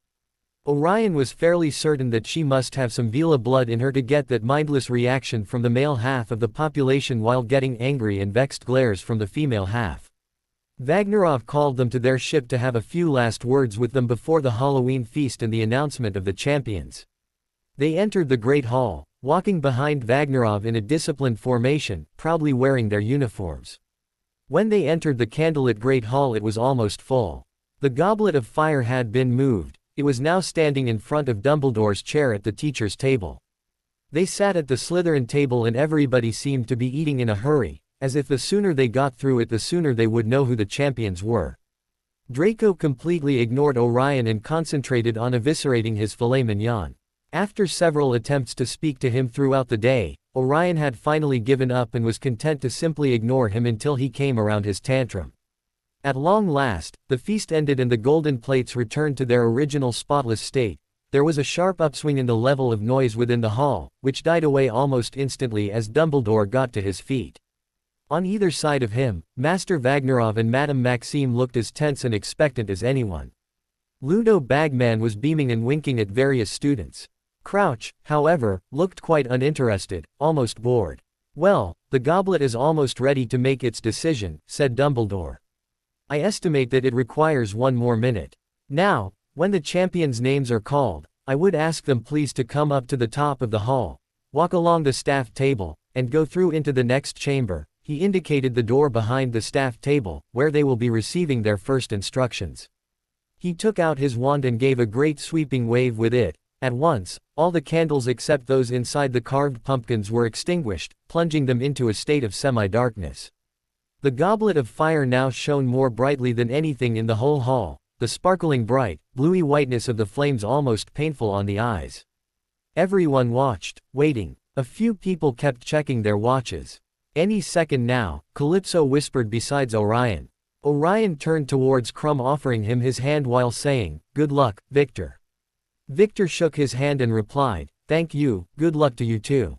Orion was fairly certain that she must have some Vela blood in her to get that mindless reaction from the male half of the population while getting angry and vexed glares from the female half. Vagnarov called them to their ship to have a few last words with them before the Halloween feast and the announcement of the champions. They entered the Great Hall, walking behind Vagnarov in a disciplined formation, proudly wearing their uniforms. When they entered the candlelit Great Hall, it was almost full. The Goblet of Fire had been moved. It was now standing in front of Dumbledore's chair at the teacher's table. They sat at the Slytherin table and everybody seemed to be eating in a hurry, as if the sooner they got through it the sooner they would know who the champions were. Draco completely ignored Orion and concentrated on eviscerating his filet mignon. After several attempts to speak to him throughout the day, Orion had finally given up and was content to simply ignore him until he came around his tantrum. At long last, the feast ended and the golden plates returned to their original spotless state. There was a sharp upswing in the level of noise within the hall, which died away almost instantly as Dumbledore got to his feet. On either side of him, Master Vagnarov and Madame Maxime looked as tense and expectant as anyone. Ludo Bagman was beaming and winking at various students. Crouch, however, looked quite uninterested, almost bored. Well, the goblet is almost ready to make its decision, said Dumbledore. I estimate that it requires one more minute. Now, when the champions' names are called, I would ask them please to come up to the top of the hall, walk along the staff table, and go through into the next chamber. He indicated the door behind the staff table, where they will be receiving their first instructions. He took out his wand and gave a great sweeping wave with it. At once, all the candles except those inside the carved pumpkins were extinguished, plunging them into a state of semi-darkness. The Goblet of Fire now shone more brightly than anything in the whole hall, the sparkling bright, bluey whiteness of the flames almost painful on the eyes. Everyone watched, waiting. A few people kept checking their watches. Any second now, Calypso whispered beside Orion. Orion turned towards Krum, offering him his hand while saying, "Good luck, Victor." Victor shook his hand and replied, "Thank you, good luck to you too.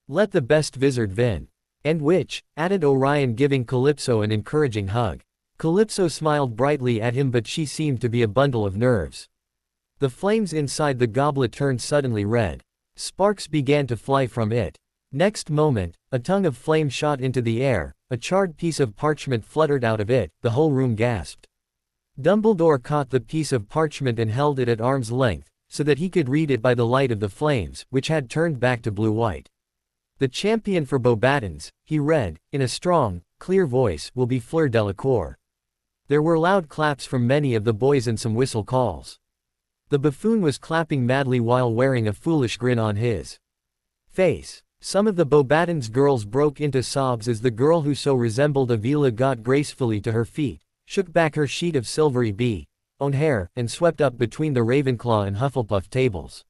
Let the best wizard win." "And which," added Orion, giving Calypso an encouraging hug. Calypso smiled brightly at him, but she seemed to be a bundle of nerves. The flames inside the goblet turned suddenly red. Sparks began to fly from it. Next moment, a tongue of flame shot into the air, a charred piece of parchment fluttered out of it, the whole room gasped. Dumbledore caught the piece of parchment and held it at arm's length, so that he could read it by the light of the flames, which had turned back to blue-white. "The champion for Beauxbatons," he read, in a strong, clear voice, "will be Fleur Delacour." There were loud claps from many of the boys and some whistle calls. The buffoon was clapping madly while wearing a foolish grin on his face. Some of the Beauxbatons girls broke into sobs as the girl who so resembled Avila got gracefully to her feet, shook back her sheet of silvery own hair, and swept up between the Ravenclaw and Hufflepuff tables.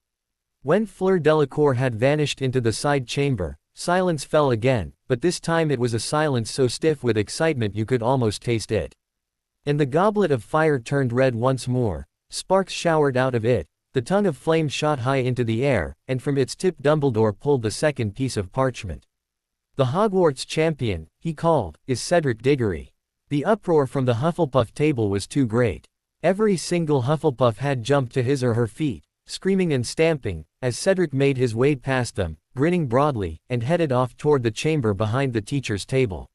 When Fleur Delacour had vanished into the side chamber, silence fell again, but this time it was a silence so stiff with excitement you could almost taste it. And the Goblet of Fire turned red once more, sparks showered out of it, the tongue of flame shot high into the air, and from its tip Dumbledore pulled the second piece of parchment. "The Hogwarts champion," he called, "is Cedric Diggory." The uproar from the Hufflepuff table was too great. Every single Hufflepuff had jumped to his or her feet, screaming and stamping, as Cedric made his way past them, grinning broadly, and headed off toward the chamber behind the teacher's table.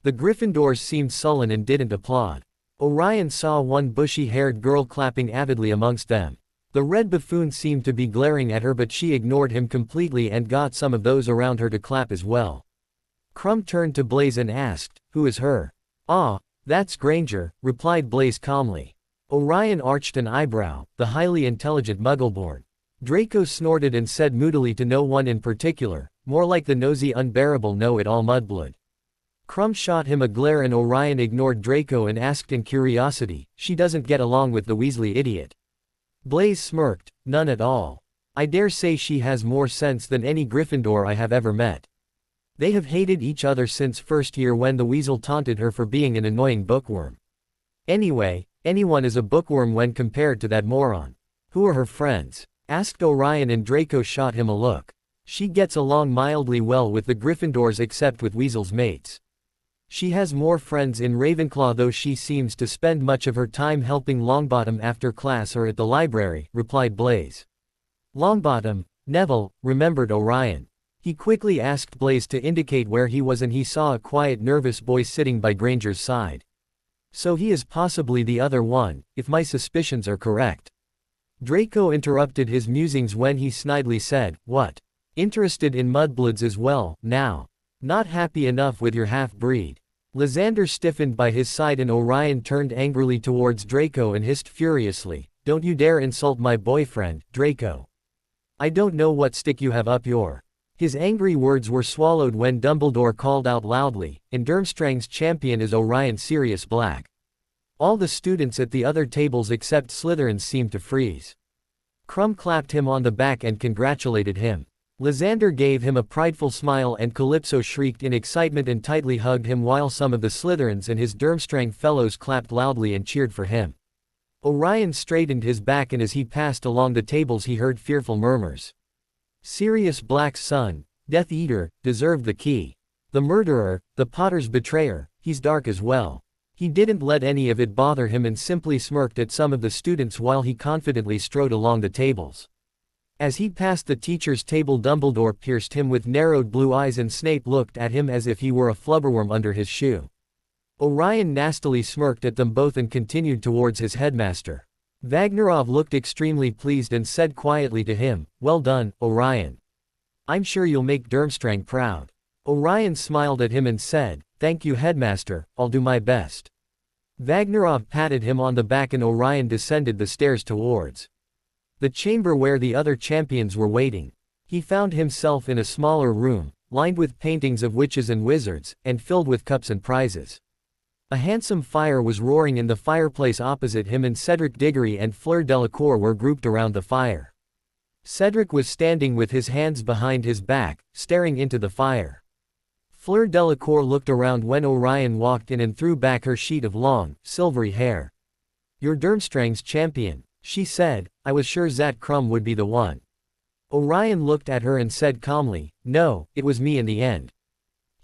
The Gryffindors seemed sullen and didn't applaud. Orion saw one bushy-haired girl clapping avidly amongst them. The red buffoon seemed to be glaring at her, but she ignored him completely and got some of those around her to clap as well. Crumb turned to Blaze and asked, "Who is her?" "Ah, that's Granger," replied Blaze calmly. Orion arched an eyebrow, the highly intelligent Muggleborn. Draco snorted and said moodily to no one in particular, more like the nosy unbearable know-it-all mudblood. Crumb shot him a glare and Orion ignored Draco and asked in curiosity, "She doesn't get along with the Weasley idiot?" Blaze smirked, "None at all. I dare say she has more sense than any Gryffindor I have ever met. They have hated each other since first year when the Weasel taunted her for being an annoying bookworm. Anyway, anyone is a bookworm when compared to that moron." "Who are her friends?" asked Orion and Draco shot him a look. "She gets along mildly well with the Gryffindors except with Weasel's mates. She has more friends in Ravenclaw, though she seems to spend much of her time helping Longbottom after class or at the library," replied Blaze. "Longbottom?" Neville remembered Orion. He quickly asked Blaze to indicate where he was and he saw a quiet, nervous boy sitting by Granger's side. "So he is possibly the other one, if my suspicions are correct." Draco interrupted his musings when he snidely said, "What? Interested in mudbloods as well, now? Not happy enough with your half-breed?" Lysander stiffened by his side and Orion turned angrily towards Draco and hissed furiously, "Don't you dare insult my boyfriend, Draco. I don't know what stick you have up your—" His angry words were swallowed when Dumbledore called out loudly, "And Durmstrang's champion is Orion Sirius Black." All the students at the other tables except Slytherins seemed to freeze. Crumb clapped him on the back and congratulated him. Lysander gave him a prideful smile and Calypso shrieked in excitement and tightly hugged him while some of the Slytherins and his Durmstrang fellows clapped loudly and cheered for him. Orion straightened his back and as he passed along the tables he heard fearful murmurs. Sirius Black's son, Death Eater, deserved the key. The murderer, the Potter's betrayer, he's dark as well. He didn't let any of it bother him and simply smirked at some of the students while he confidently strode along the tables. As he passed the teacher's table, Dumbledore pierced him with narrowed blue eyes and Snape looked at him as if he were a flubberworm under his shoe. Orion nastily smirked at them both and continued towards his headmaster. Vagnarov looked extremely pleased and said quietly to him, "Well done, Orion. I'm sure you'll make Durmstrang proud." Orion smiled at him and said, "Thank you, headmaster, I'll do my best." Vagnarov patted him on the back and Orion descended the stairs towards the chamber where the other champions were waiting. He found himself in a smaller room, lined with paintings of witches and wizards, and filled with cups and prizes. A handsome fire was roaring in the fireplace opposite him and Cedric Diggory and Fleur Delacour were grouped around the fire. Cedric was standing with his hands behind his back, staring into the fire. Fleur Delacour looked around when Orion walked in and threw back her sheet of long, silvery hair. "You're Durmstrang's champion," she said. "I was sure Zat Crumb would be the one." Orion looked at her and said calmly, "No, it was me in the end."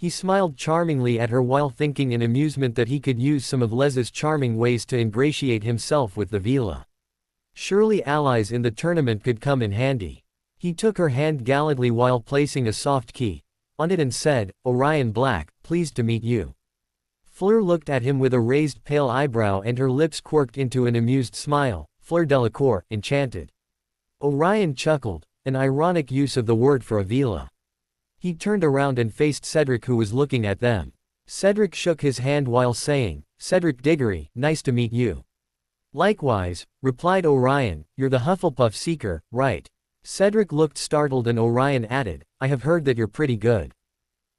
He smiled charmingly at her while thinking in amusement that he could use some of Les's charming ways to ingratiate himself with the Vila. Surely allies in the tournament could come in handy. He took her hand gallantly while placing a soft key on it and said, "Orion Black, pleased to meet you." Fleur looked at him with a raised pale eyebrow and her lips quirked into an amused smile. Fleur Delacour, enchanted. Orion chuckled, an ironic use of the word for a Vila. He turned around and faced Cedric who was looking at them. Cedric shook his hand while saying, "Cedric Diggory, nice to meet you." "Likewise," replied Orion, "you're the Hufflepuff Seeker, right?" Cedric looked startled and Orion added, "I have heard that you're pretty good."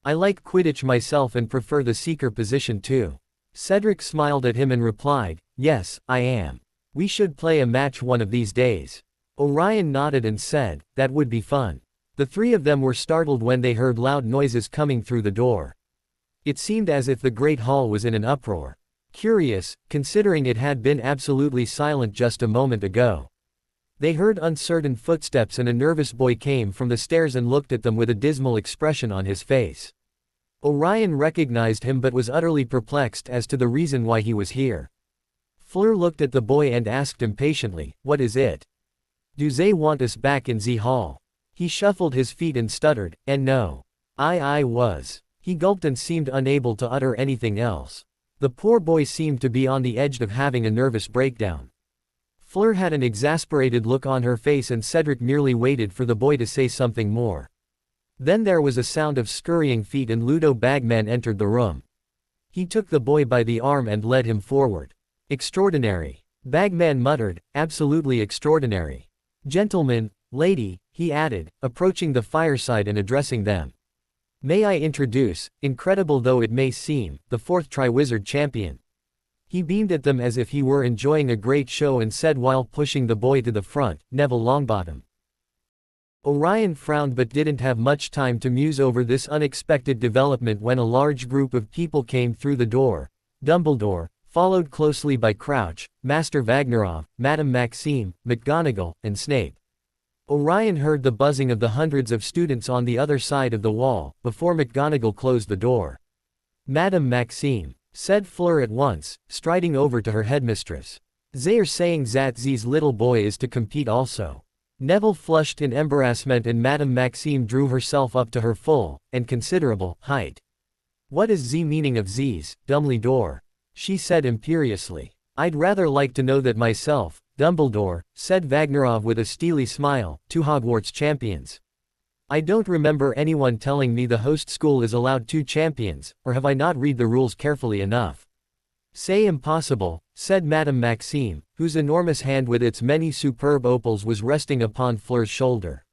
"I like Quidditch myself and prefer the Seeker position too." Cedric smiled at him and replied, "Yes, I am. We should play a match one of these days." Orion nodded and said, "That would be fun." The three of them were startled when they heard loud noises coming through the door. It seemed as if the Great Hall was in an uproar. Curious, considering it had been absolutely silent just a moment ago. They heard uncertain footsteps and a nervous boy came from the stairs and looked at them with a dismal expression on his face. Orion recognized him but was utterly perplexed as to the reason why he was here. Fleur looked at the boy and asked impatiently, "What is it? Do they want us back in the hall?" He shuffled his feet and stuttered, "And no. I was." He gulped and seemed unable to utter anything else. The poor boy seemed to be on the edge of having a nervous breakdown. Fleur had an exasperated look on her face and Cedric merely waited for the boy to say something more. Then there was a sound of scurrying feet and Ludo Bagman entered the room. He took the boy by the arm and led him forward. "Extraordinary," Bagman muttered, "absolutely extraordinary. Gentlemen, lady," he added, approaching the fireside and addressing them. "May I introduce, incredible though it may seem, the fourth Triwizard champion." He beamed at them as if he were enjoying a great show and said while pushing the boy to the front, "Neville Longbottom." Orion frowned but didn't have much time to muse over this unexpected development when a large group of people came through the door. Dumbledore, followed closely by Crouch, Master Vagnarov, Madame Maxime, McGonagall, and Snape. Orion heard the buzzing of the hundreds of students on the other side of the wall, before McGonagall closed the door. "Madame Maxime," said Fleur at once, striding over to her headmistress. "They are saying that this little boy is to compete also." Neville flushed in embarrassment and Madame Maxime drew herself up to her full, and considerable, height. "What is the meaning of these, Dumbledore?" she said imperiously. "I'd rather like to know that myself, Dumbledore," said Vagnarov with a steely smile, "two Hogwarts champions. I don't remember anyone telling me the host school is allowed 2 champions, or have I not read the rules carefully enough?" "C'est impossible," said Madame Maxime, whose enormous hand with its many superb opals was resting upon Fleur's shoulder.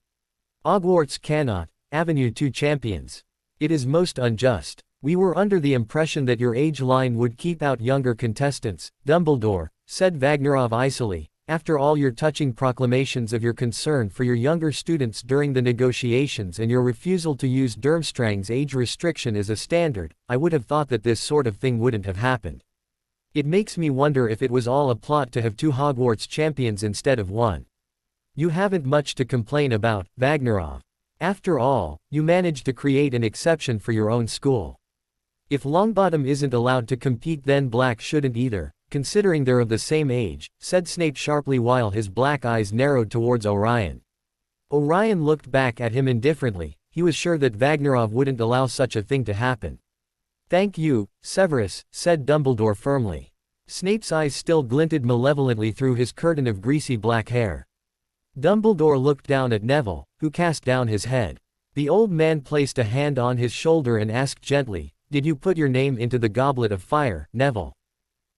"Hogwarts cannot, Avenue 2 champions. It is most unjust. We were under the impression that your age line would keep out younger contestants, Dumbledore," said Vagnarov icily. "After all your touching proclamations of your concern for your younger students during the negotiations and your refusal to use Durmstrang's age restriction as a standard, I would have thought that this sort of thing wouldn't have happened. It makes me wonder if it was all a plot to have 2 Hogwarts champions instead of 1. You haven't much to complain about, Vagnarov. After all, you managed to create an exception for your own school. If Longbottom isn't allowed to compete then Black shouldn't either, considering they're of the same age," said Snape sharply while his black eyes narrowed towards Orion. Orion looked back at him indifferently. He was sure that Vagnarov wouldn't allow such a thing to happen. "Thank you, Severus," said Dumbledore firmly. Snape's eyes still glinted malevolently through his curtain of greasy black hair. Dumbledore looked down at Neville, who cast down his head. The old man placed a hand on his shoulder and asked gently, "Did you put your name into the goblet of fire, Neville?"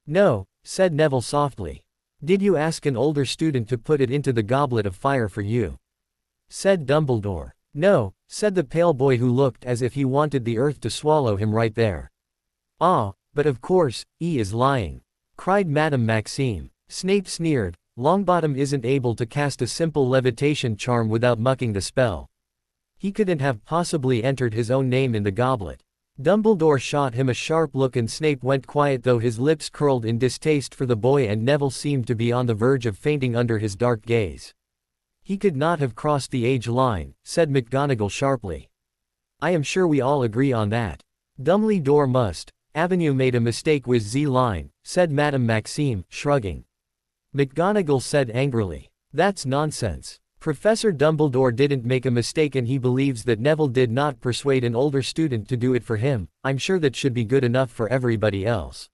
"No," said Neville softly. "Did you ask an older student to put it into the goblet of fire for you?" said Dumbledore. "No," said the pale boy who looked as if he wanted the earth to swallow him right there. "Ah, but of course, he is lying," cried Madame Maxime. Snape sneered. "Longbottom isn't able to cast a simple levitation charm without mucking the spell. He couldn't have possibly entered his own name in the goblet." Dumbledore shot him a sharp look and Snape went quiet though his lips curled in distaste for the boy and Neville seemed to be on the verge of fainting under his dark gaze. "He could not have crossed the age line," said McGonagall sharply. "I am sure we all agree on that." "Dumbledore must. Avenue made a mistake with Z line," said Madame Maxime, shrugging. McGonagall said angrily, "That's nonsense. Professor Dumbledore didn't make a mistake and he believes that Neville did not persuade an older student to do it for him. I'm sure that should be good enough for everybody else."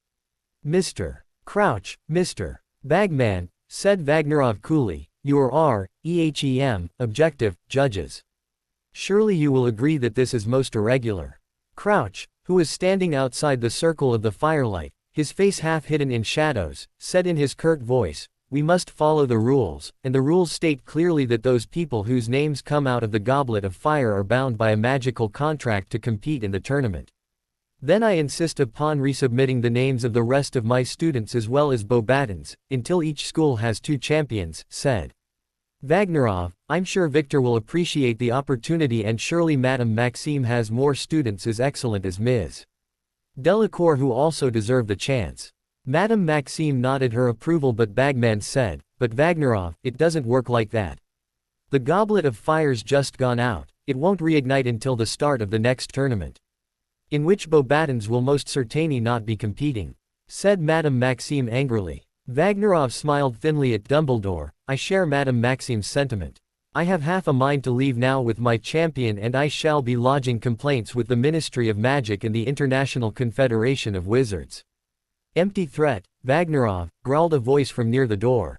"Mr. Crouch, Mr. Bagman," said Vagnarov coolly, "you are objective judges. Surely you will agree that this is most irregular." Crouch, who was standing outside the circle of the firelight, his face half hidden in shadows, said in his curt voice, "We must follow the rules, and the rules state clearly that those people whose names come out of the goblet of fire are bound by a magical contract to compete in the tournament. Then I insist upon resubmitting the names of the rest of my students as well as Beauxbatons, until each school has 2 champions," said Vagnarov. "I'm sure Victor will appreciate the opportunity and surely Madame Maxime has more students as excellent as Ms. Delacour who also deserve the chance." Madame Maxime nodded her approval but Bagman said, "But Vagnarov, it doesn't work like that. The goblet of fire's just gone out, it won't reignite until the start of the next tournament. In which Bobatons will most certainly not be competing," said Madame Maxime angrily. Vagnarov smiled thinly at Dumbledore. "I share Madame Maxime's sentiment. I have half a mind to leave now with my champion, and I shall be lodging complaints with the Ministry of Magic and the International Confederation of Wizards." "Empty threat, Vagnarov," growled a voice from near the door.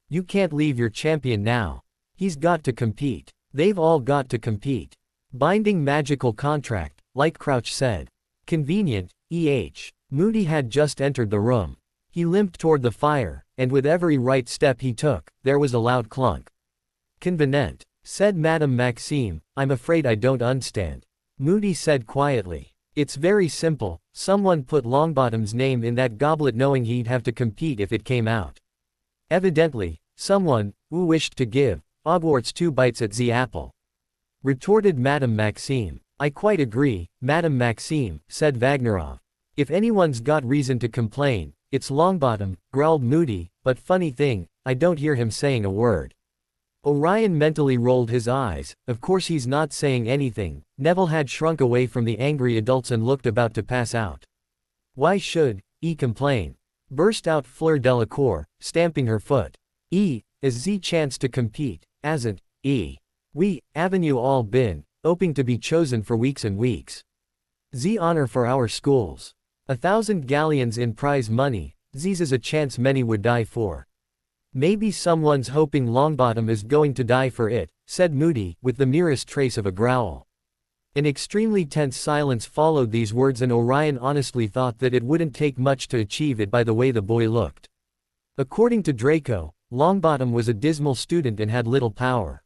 "You can't leave your champion now. He's got to compete. They've all got to compete." "Binding magical contract," like Crouch said. "Convenient, Moody had just entered the room. He limped toward the fire, and with every right step he took, there was a loud clunk. "Convenient," said Madame Maxime. "I'm afraid I don't understand." Moody said quietly. "It's very simple. Someone put Longbottom's name in that goblet knowing he'd have to compete if it came out. Evidently, someone, who wished to give Hogwarts 2 bites at the apple," retorted Madame Maxime. "I quite agree, Madame Maxime," said Vagnarov. "If anyone's got reason to complain, it's Longbottom," growled Moody, "but funny thing, I don't hear him saying a word." Orion mentally rolled his eyes. Of course he's not saying anything. Neville had shrunk away from the angry adults and looked about to pass out. "Why should he complain?" burst out Fleur Delacour, stamping her foot. Is the chance to compete, hasn't we haven't you all been hoping to be chosen for weeks and weeks? The honor for our schools. 1,000 galleons in prize money, this is a chance many would die for. Maybe someone's hoping Longbottom is going to die for it," said Moody, with the merest trace of a growl. An extremely tense silence followed these words, and Orion honestly thought that it wouldn't take much to achieve it by the way the boy looked. According to Draco, Longbottom was a dismal student and had little power.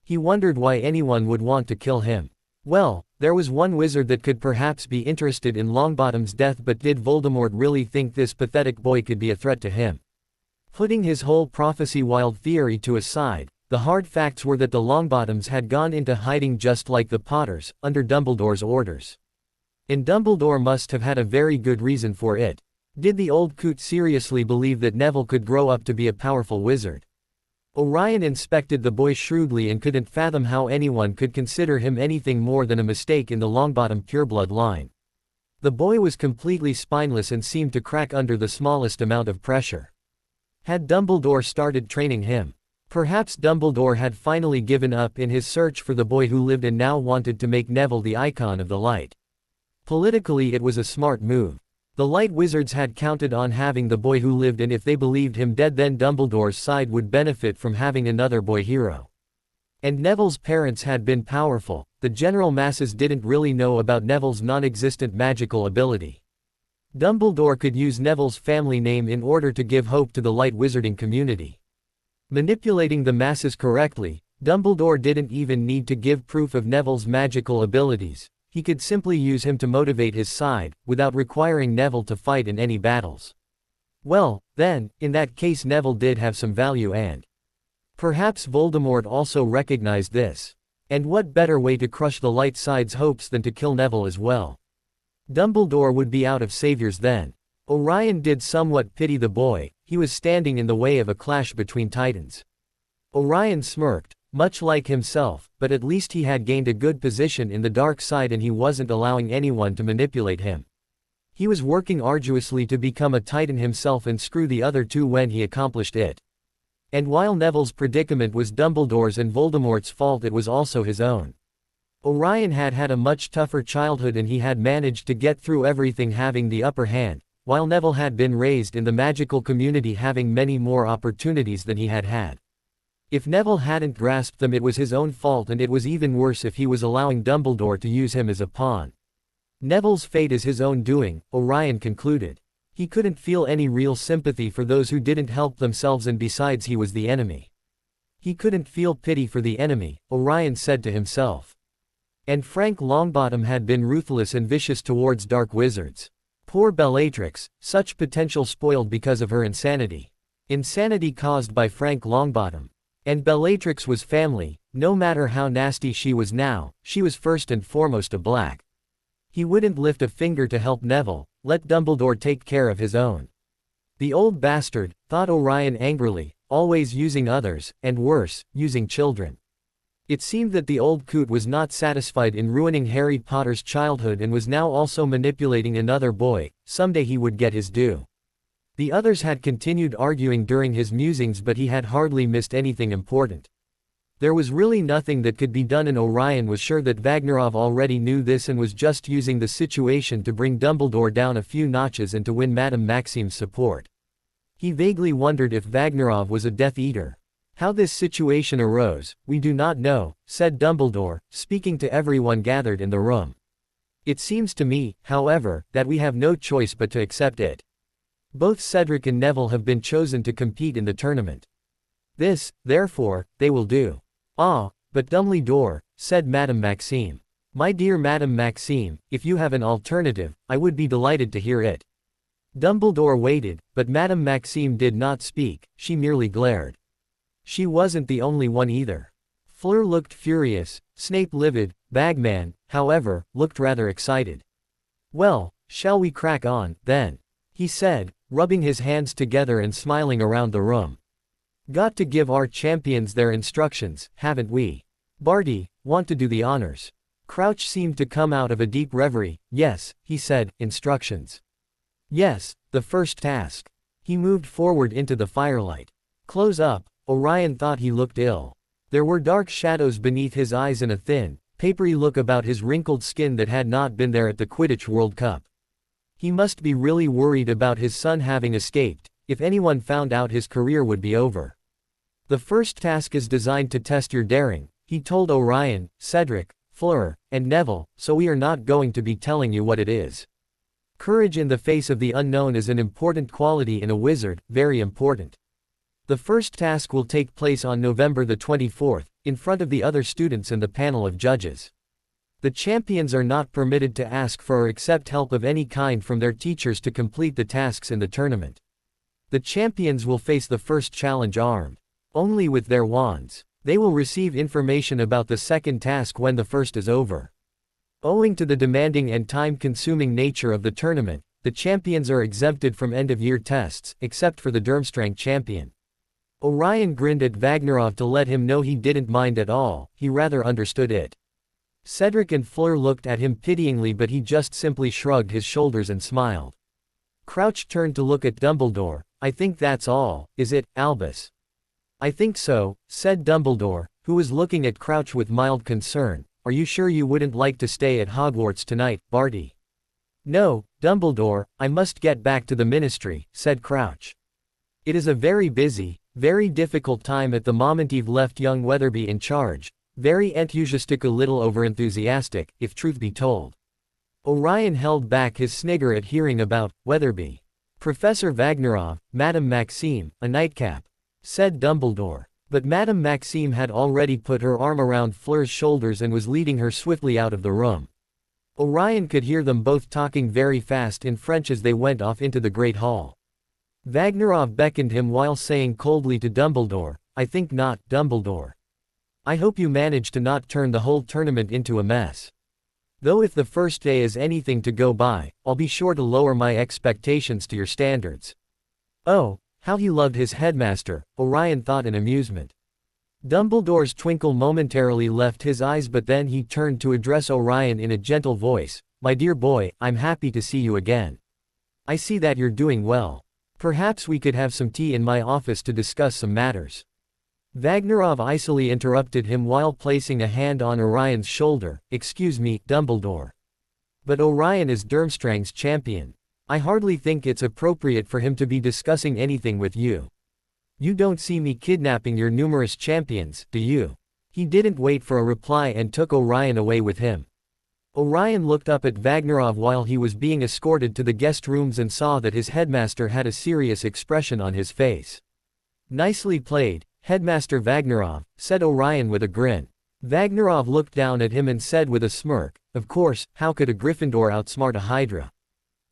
He wondered why anyone would want to kill him. Well, there was one wizard that could perhaps be interested in Longbottom's death, but did Voldemort really think this pathetic boy could be a threat to him? Putting his whole prophecy-wild theory to aside, the hard facts were that the Longbottoms had gone into hiding just like the Potters, under Dumbledore's orders. And Dumbledore must have had a very good reason for it. Did the old coot seriously believe that Neville could grow up to be a powerful wizard? Orion inspected the boy shrewdly and couldn't fathom how anyone could consider him anything more than a mistake in the Longbottom pureblood line. The boy was completely spineless and seemed to crack under the smallest amount of pressure. Had Dumbledore started training him? Perhaps Dumbledore had finally given up in his search for the boy who lived and now wanted to make Neville the icon of the light. Politically, it was a smart move. The Light Wizards had counted on having the boy who lived, and if they believed him dead, then Dumbledore's side would benefit from having another boy hero. And Neville's parents had been powerful. The general masses didn't really know about Neville's non-existent magical ability. Dumbledore could use Neville's family name in order to give hope to the light wizarding community. Manipulating the masses correctly, Dumbledore didn't even need to give proof of Neville's magical abilities. He could simply use him to motivate his side, without requiring Neville to fight in any battles. Well, then, in that case Neville did have some value, and perhaps Voldemort also recognized this. And what better way to crush the light side's hopes than to kill Neville as well? Dumbledore would be out of saviors then. Orion did somewhat pity the boy. He was standing in the way of a clash between titans. Orion smirked, much like himself, but at least he had gained a good position in the dark side and he wasn't allowing anyone to manipulate him. He was working arduously to become a titan himself and screw the other two when he accomplished it. And while Neville's predicament was Dumbledore's and Voldemort's fault, it was also his own. Orion had had a much tougher childhood and he had managed to get through everything having the upper hand, while Neville had been raised in the magical community having many more opportunities than he had had. If Neville hadn't grasped them, it was his own fault, and it was even worse if he was allowing Dumbledore to use him as a pawn. Neville's fate is his own doing, Orion concluded. He couldn't feel any real sympathy for those who didn't help themselves, and besides he was the enemy. He couldn't feel pity for the enemy, Orion said to himself. And Frank Longbottom had been ruthless and vicious towards dark wizards. Poor Bellatrix, such potential spoiled because of her insanity. Insanity caused by Frank Longbottom. And Bellatrix was family. No matter how nasty she was now, she was first and foremost a black. He wouldn't lift a finger to help Neville. Let Dumbledore take care of his own. The old bastard, thought Orion angrily, always using others, and worse, using children. It seemed that the old coot was not satisfied in ruining Harry Potter's childhood and was now also manipulating another boy. Someday he would get his due. The others had continued arguing during his musings, but he had hardly missed anything important. There was really nothing that could be done, and Orion was sure that Vagnarov already knew this and was just using the situation to bring Dumbledore down a few notches and to win Madame Maxime's support. He vaguely wondered if Vagnarov was a Death Eater. How this situation arose, we do not know, said Dumbledore, speaking to everyone gathered in the room. It seems to me, however, that we have no choice but to accept it. Both Cedric and Neville have been chosen to compete in the tournament. This, therefore, they will do. Ah, but Dumbledore, said Madame Maxime. My dear Madame Maxime, if you have an alternative, I would be delighted to hear it. Dumbledore waited, but Madame Maxime did not speak, she merely glared. She wasn't the only one either. Fleur looked furious, Snape livid, Bagman, however, looked rather excited. Well, shall we crack on, then? He said, rubbing his hands together and smiling around the room. Got to give our champions their instructions, haven't we? Barty, want to do the honors? Crouch seemed to come out of a deep reverie. Yes, he said, instructions. Yes, the first task. He moved forward into the firelight. Close up. Orion thought he looked ill. There were dark shadows beneath his eyes and a thin, papery look about his wrinkled skin that had not been there at the Quidditch World Cup. He must be really worried about his son having escaped. If anyone found out, his career would be over. The first task is designed to test your daring, he told Orion, Cedric, Fleur, and Neville, so we are not going to be telling you what it is. Courage in the face of the unknown is an important quality in a wizard, very important. The first task will take place on November the 24th, in front of the other students and the panel of judges. The champions are not permitted to ask for or accept help of any kind from their teachers to complete the tasks in the tournament. The champions will face the first challenge armed only with their wands. They will receive information about the second task when the first is over. Owing to the demanding and time-consuming nature of the tournament, the champions are exempted from end-of-year tests, except for the Durmstrang champion. Orion grinned at Vagnarov to let him know he didn't mind at all, he rather understood it. Cedric and Fleur looked at him pityingly, but he just simply shrugged his shoulders and smiled. Crouch turned to look at Dumbledore. I think that's all, is it, Albus? I think so, said Dumbledore, who was looking at Crouch with mild concern. Are you sure you wouldn't like to stay at Hogwarts tonight, Barty? No, Dumbledore, I must get back to the Ministry, said Crouch. It is a very busy, very difficult time at the moment. You've left young Weatherby in charge. Very enthusiastic, a little overenthusiastic, if truth be told. Orion held back his snigger at hearing about Weatherby. Professor Vagnarov, Madame Maxime, a nightcap, said Dumbledore. But Madame Maxime had already put her arm around Fleur's shoulders and was leading her swiftly out of the room. Orion could hear them both talking very fast in French as they went off into the great hall. Vagnarov beckoned him while saying coldly to Dumbledore, I think not, Dumbledore. I hope you manage to not turn the whole tournament into a mess. Though if the first day is anything to go by, I'll be sure to lower my expectations to your standards. Oh, how he loved his headmaster, Orion thought in amusement. Dumbledore's twinkle momentarily left his eyes, but then he turned to address Orion in a gentle voice. My dear boy, I'm happy to see you again. I see that you're doing well. Perhaps we could have some tea in my office to discuss some matters. Vagnarov icily interrupted him while placing a hand on Orion's shoulder. Excuse me, Dumbledore. But Orion is Durmstrang's champion. I hardly think it's appropriate for him to be discussing anything with you. You don't see me kidnapping your numerous champions, do you? He didn't wait for a reply and took Orion away with him. Orion looked up at Vagnarov while he was being escorted to the guest rooms and saw that his headmaster had a serious expression on his face. Nicely played, Headmaster Vagnarov, said Orion with a grin. Vagnarov looked down at him and said with a smirk, of course, how could a Gryffindor outsmart a Hydra?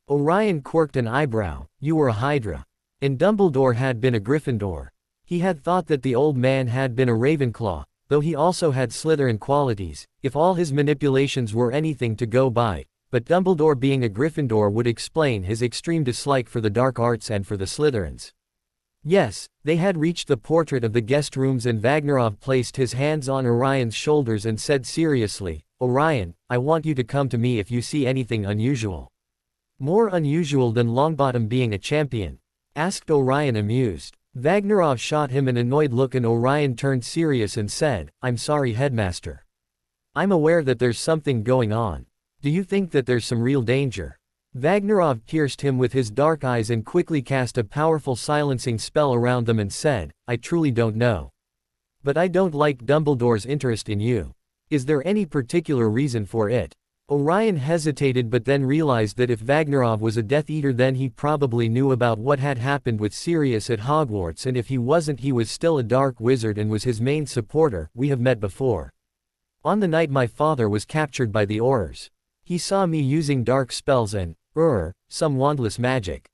Orion quirked an eyebrow. You were a Hydra. And Dumbledore had been a Gryffindor. He had thought that the old man had been a Ravenclaw, though he also had Slytherin qualities, if all his manipulations were anything to go by, but Dumbledore being a Gryffindor would explain his extreme dislike for the dark arts and for the Slytherins. Yes, they had reached the portrait of the guest rooms and Vagnarov placed his hands on Orion's shoulders and said seriously, Orion, I want you to come to me if you see anything unusual. More unusual than Longbottom being a champion? Asked Orion amused. Vagnarov shot him an annoyed look and Orion turned serious and said, I'm sorry headmaster. I'm aware that there's something going on. Do you think that there's some real danger? Vagnarov pierced him with his dark eyes and quickly cast a powerful silencing spell around them and said, I truly don't know. But I don't like Dumbledore's interest in you. Is there any particular reason for it? Orion hesitated but then realized that if Vagnarov was a Death Eater then he probably knew about what had happened with Sirius at Hogwarts, and if he wasn't he was still a dark wizard and was his main supporter. We have met before. On the night my father was captured by the Aurors. He saw me using dark spells and, some wandless magic.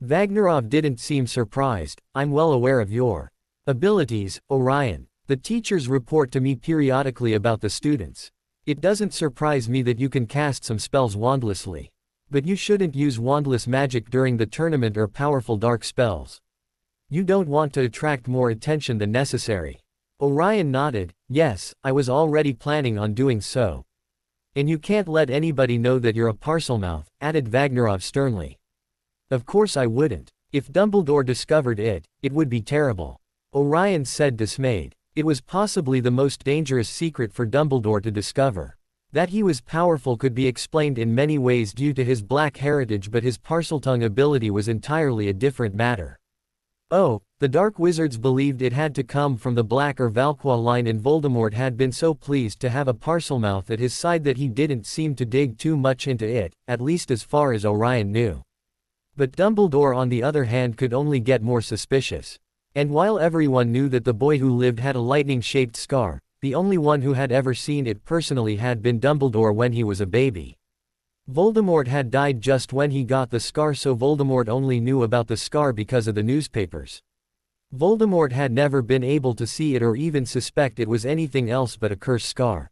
Vagnarov didn't seem surprised. I'm well aware of your abilities, Orion. The teachers report to me periodically about the students. It doesn't surprise me that you can cast some spells wandlessly. But you shouldn't use wandless magic during the tournament or powerful dark spells. You don't want to attract more attention than necessary. Orion nodded. Yes, I was already planning on doing so. And you can't let anybody know that you're a Parselmouth, added Vagnarov sternly. Of course I wouldn't. If Dumbledore discovered it, it would be terrible. Orion said dismayed. It was possibly the most dangerous secret for Dumbledore to discover. That he was powerful could be explained in many ways due to his black heritage, but his Parseltongue ability was entirely a different matter. Oh, the Dark Wizards believed it had to come from the Black or Valqua line, and Voldemort had been so pleased to have a Parselmouth at his side that he didn't seem to dig too much into it, at least as far as Orion knew. But Dumbledore on the other hand could only get more suspicious. And while everyone knew that the boy who lived had a lightning-shaped scar, the only one who had ever seen it personally had been Dumbledore when he was a baby. Voldemort had died just when he got the scar, so Voldemort only knew about the scar because of the newspapers. Voldemort had never been able to see it or even suspect it was anything else but a cursed scar.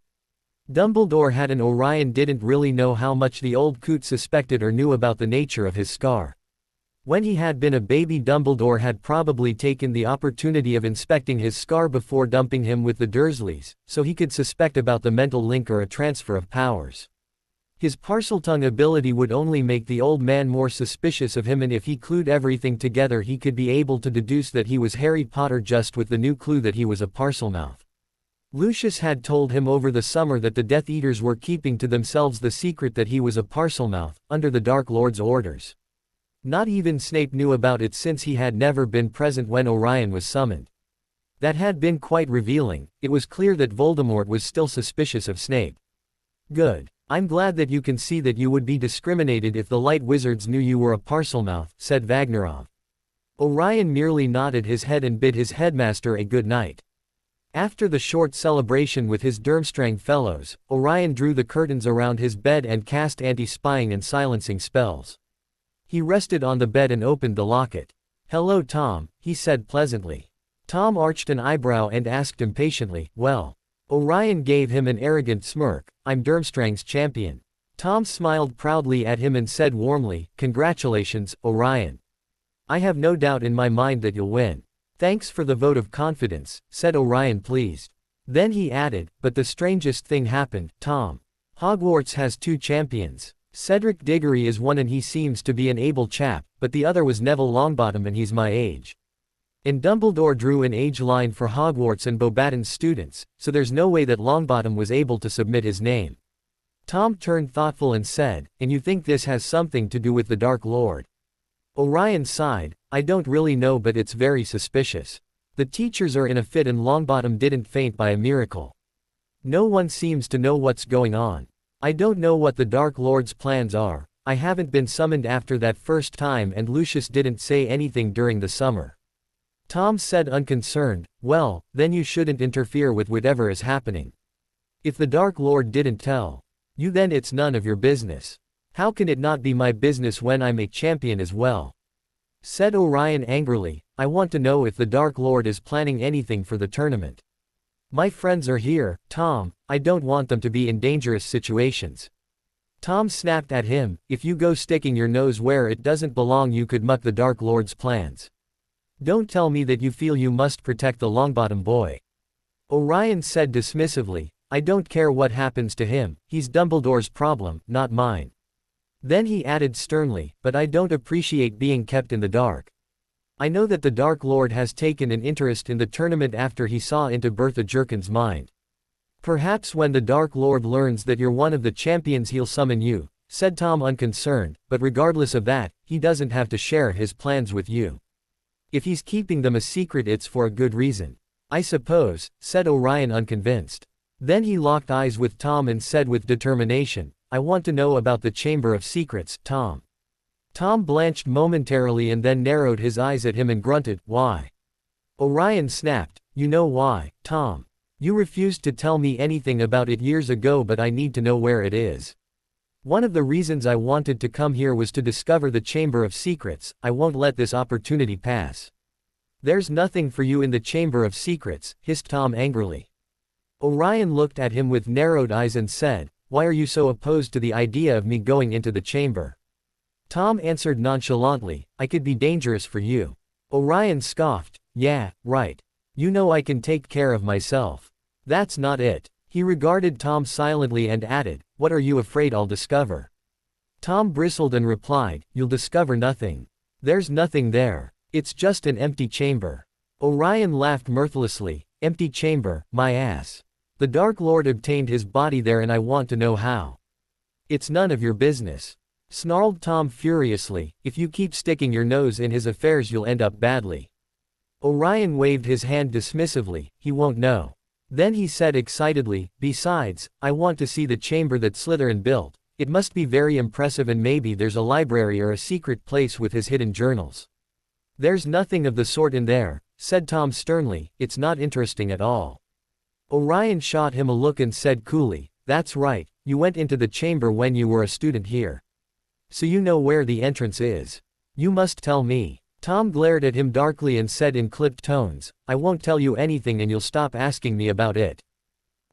Dumbledore had, and Orion didn't really know how much the old coot suspected or knew about the nature of his scar. When he had been a baby, Dumbledore had probably taken the opportunity of inspecting his scar before dumping him with the Dursleys, so he could suspect about the mental link or a transfer of powers. His Parseltongue ability would only make the old man more suspicious of him, and if he clued everything together he could be able to deduce that he was Harry Potter just with the new clue that he was a Parselmouth. Lucius had told him over the summer that the Death Eaters were keeping to themselves the secret that he was a Parselmouth, under the Dark Lord's orders. Not even Snape knew about it since he had never been present when Orion was summoned. That had been quite revealing. It was clear that Voldemort was still suspicious of Snape. Good. I'm glad that you can see that you would be discriminated if the Light Wizards knew you were a Parselmouth, said Vagnarov. Orion merely nodded his head and bid his headmaster a good night. After the short celebration with his Durmstrang fellows, Orion drew the curtains around hhis bed and cast anti-spying and silencing spells. He rested on the bed and opened the locket. Hello Tom, he said pleasantly. Tom arched an eyebrow and asked impatiently, well? Orion gave him an arrogant smirk. I'm Durmstrang's champion. Tom smiled proudly at him and said warmly, congratulations, Orion. I have no doubt in my mind that you'll win. Thanks for the vote of confidence, said Orion pleased. Then he added, but the strangest thing happened, Tom. Hogwarts has two champions. Cedric Diggory is one and he seems to be an able chap, but the other was Neville Longbottom and he's my age. And Dumbledore drew an age line for Hogwarts and Beauxbaton's students, so there's no way that Longbottom was able to submit his name. Tom turned thoughtful and said, and you think this has something to do with the Dark Lord? Orion sighed, I don't really know, but it's very suspicious. The teachers are in a fit and Longbottom didn't faint by a miracle. No one seems to know what's going on. I don't know what the Dark Lord's plans are. I haven't been summoned after that first time and Lucius didn't say anything during the summer. Tom said unconcerned, well, then you shouldn't interfere with whatever is happening. If the Dark Lord didn't tell you, then it's none of your business. How can it not be my business when I'm a champion as well? Said Orion angrily, I want to know if the Dark Lord is planning anything for the tournament. My friends are here, Tom, I don't want them to be in dangerous situations. Tom snapped at him, if you go sticking your nose where it doesn't belong you could muck the Dark Lord's plans. Don't tell me that you feel you must protect the Longbottom boy. Orion said dismissively, I don't care what happens to him, he's Dumbledore's problem, not mine. Then he added sternly, but I don't appreciate being kept in the dark. I know that the Dark Lord has taken an interest in the tournament after he saw into Bertha Jerkin's mind. Perhaps when the Dark Lord learns that you're one of the champions he'll summon you, said Tom unconcerned, but regardless of that, he doesn't have to share his plans with you. If he's keeping them a secret it's for a good reason. I suppose, said Orion unconvinced. Then he locked eyes with Tom and said with determination, I want to know about the Chamber of Secrets, Tom. Tom blanched momentarily and then narrowed his eyes at him and grunted, why? Orion snapped, you know why, Tom. You refused to tell me anything about it years ago but I need to know where it is. One of the reasons I wanted to come here was to discover the Chamber of Secrets, I won't let this opportunity pass. There's nothing for you in the Chamber of Secrets, hissed Tom angrily. Orion looked at him with narrowed eyes and said, why are you so opposed to the idea of me going into the chamber? Tom answered nonchalantly, I could be dangerous for you. Orion scoffed, yeah, right. You know I can take care of myself. That's not it. He regarded Tom silently and added, what are you afraid I'll discover? Tom bristled and replied, you'll discover nothing. There's nothing there. It's just an empty chamber. Orion laughed mirthlessly, empty chamber, my ass. The Dark Lord obtained his body there and I want to know how. It's none of your business. Snarled Tom furiously, if you keep sticking your nose in his affairs you'll end up badly. Orion waved his hand dismissively, he won't know. Then he said excitedly, besides, I want to see the chamber that Slytherin built. It must be very impressive and maybe there's a library or a secret place with his hidden journals. There's nothing of the sort in there, said Tom sternly, it's not interesting at all. Orion shot him a look and said coolly, that's right, you went into the chamber when you were a student here. So you know where the entrance is. You must tell me. Tom glared at him darkly and said in clipped tones, I won't tell you anything and you'll stop asking me about it.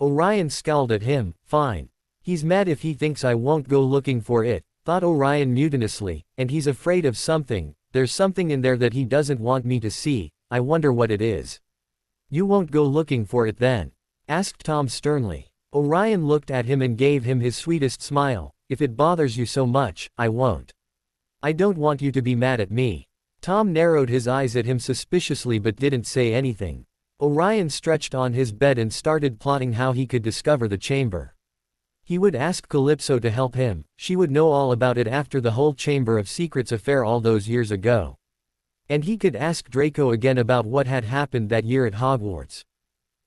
Orion scowled at him, fine. He's mad if he thinks I won't go looking for it, thought Orion mutinously, and he's afraid of something, there's something in there that he doesn't want me to see, I wonder what it is. You won't go looking for it then? Asked Tom sternly. Orion looked at him and gave him his sweetest smile, if it bothers you so much, I won't. I don't want you to be mad at me. Tom narrowed his eyes at him suspiciously but didn't say anything. Orion stretched on his bed and started plotting how he could discover the chamber. He would ask Calypso to help him, she would know all about it after the whole Chamber of Secrets affair all those years ago. And he could ask Draco again about what had happened that year at Hogwarts.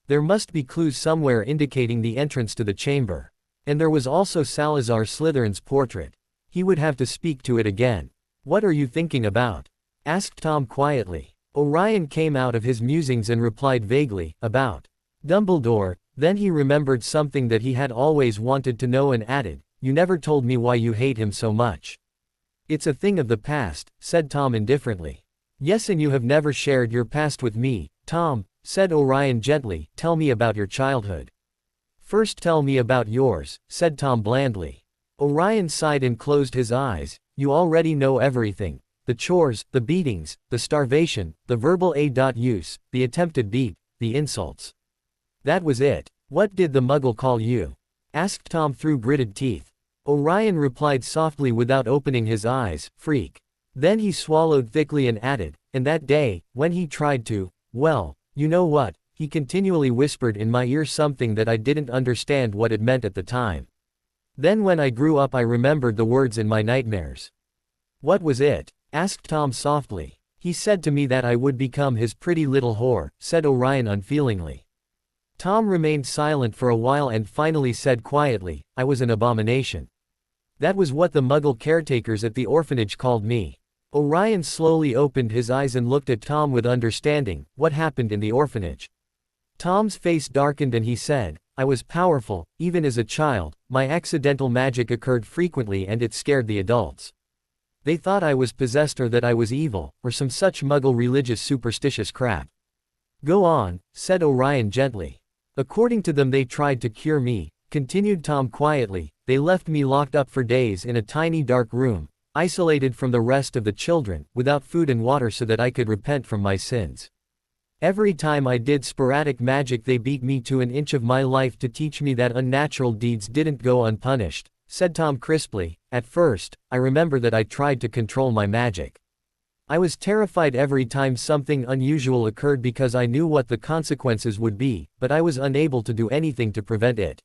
There must be clues somewhere indicating the entrance to the chamber. And there was also Salazar Slytherin's portrait. He would have to speak to it again. What are you thinking about? Asked Tom quietly. Orion came out of his musings and replied vaguely, about Dumbledore. Then he remembered something that he had always wanted to know and added, you never told me why you hate him so much. It's a thing of the past, said Tom indifferently. Yes, and you have never shared your past with me, Tom, said Orion gently, tell me about your childhood. First tell me about yours, said Tom blandly. Orion sighed and closed his eyes, you already know everything. The chores, the beatings, the starvation, the verbal use, the attempted beat, the insults. That was it. What did the muggle call you? Asked Tom through gritted teeth. Orion replied softly without opening his eyes, freak. Then he swallowed thickly and added, and that day, when he tried to, well, you know what, he continually whispered in my ear something that I didn't understand what it meant at the time. Then when I grew up I remembered the words in my nightmares. What was it? Asked Tom softly. He said to me that I would become his pretty little whore, said Orion unfeelingly. Tom remained silent for a while and finally said quietly, I was an abomination. That was what the muggle caretakers at the orphanage called me. Orion slowly opened his eyes and looked at Tom with understanding, what happened in the orphanage? Tom's face darkened and he said, I was powerful, even as a child, my accidental magic occurred frequently and it scared the adults. They thought I was possessed or that I was evil, or some such muggle religious superstitious crap. Go on, said Orion gently. According to them they tried to cure me, continued Tom quietly, they left me locked up for days in a tiny dark room, isolated from the rest of the children, without food and water so that I could repent from my sins. Every time I did sporadic magic they beat me to an inch of my life to teach me that unnatural deeds didn't go unpunished, said Tom crisply. At first, I remember that I tried to control my magic. I was terrified every time something unusual occurred because I knew what the consequences would be, but I was unable to do anything to prevent it.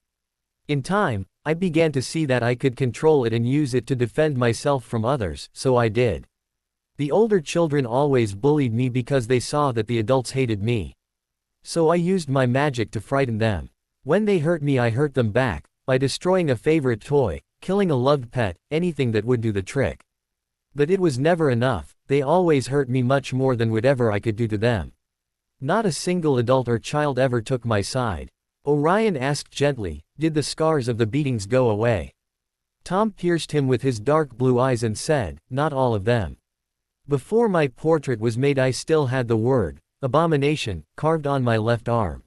In time, I began to see that I could control it and use it to defend myself from others, so I did. The older children always bullied me because they saw that the adults hated me. So I used my magic to frighten them. When they hurt me I hurt them back, by destroying a favorite toy, killing a loved pet, anything that would do the trick. But it was never enough, they always hurt me much more than whatever I could do to them. Not a single adult or child ever took my side. Orion asked gently, did the scars of the beatings go away? Tom pierced him with his dark blue eyes and said, not all of them. Before my portrait was made I still had the word, abomination, carved on my left arm.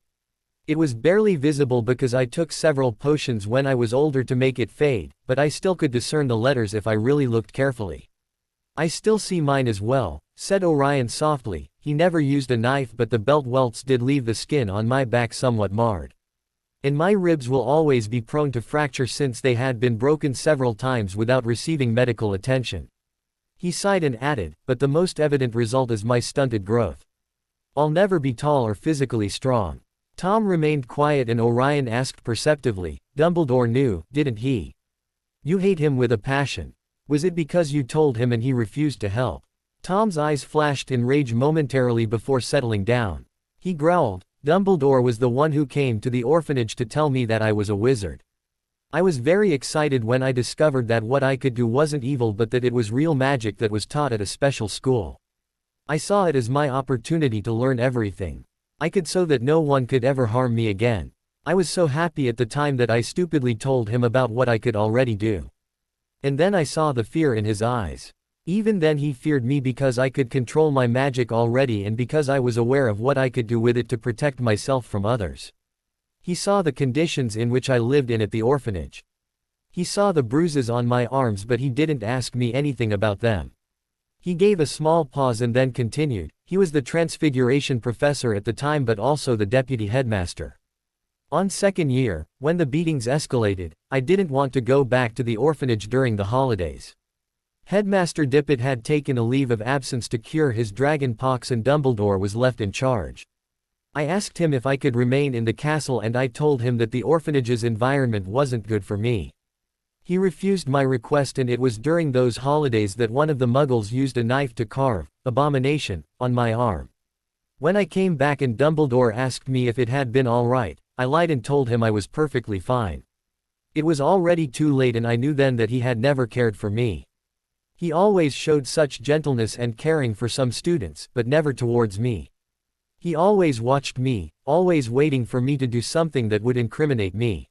It was barely visible because I took several potions when I was older to make it fade, but I still could discern the letters if I really looked carefully. I still see mine as well, said Orion softly. He never used a knife but the belt welts did leave the skin on my back somewhat marred. And my ribs will always be prone to fracture since they had been broken several times without receiving medical attention. He sighed and added, but the most evident result is my stunted growth. I'll never be tall or physically strong. Tom remained quiet and Orion asked perceptively, Dumbledore knew, didn't he? You hate him with a passion. Was it because you told him and he refused to help? Tom's eyes flashed in rage momentarily before settling down. He growled, Dumbledore was the one who came to the orphanage to tell me that I was a wizard. I was very excited when I discovered that what I could do wasn't evil but that it was real magic that was taught at a special school. I saw it as my opportunity to learn everything I could so that no one could ever harm me again. I was so happy at the time that I stupidly told him about what I could already do. And then I saw the fear in his eyes. Even then he feared me because I could control my magic already and because I was aware of what I could do with it to protect myself from others. He saw the conditions in which I lived in at the orphanage. He saw the bruises on my arms but he didn't ask me anything about them. He gave a small pause and then continued, he was the Transfiguration professor at the time but also the deputy headmaster. On second year, when the beatings escalated, I didn't want to go back to the orphanage during the holidays. Headmaster Dippet had taken a leave of absence to cure his dragon pox and Dumbledore was left in charge. I asked him if I could remain in the castle and I told him that the orphanage's environment wasn't good for me. He refused my request and it was during those holidays that one of the muggles used a knife to carve, abomination, on my arm. When I came back and Dumbledore asked me if it had been all right, I lied and told him I was perfectly fine. It was already too late and I knew then that he had never cared for me. He always showed such gentleness and caring for some students, but never towards me. He always watched me, always waiting for me to do something that would incriminate me.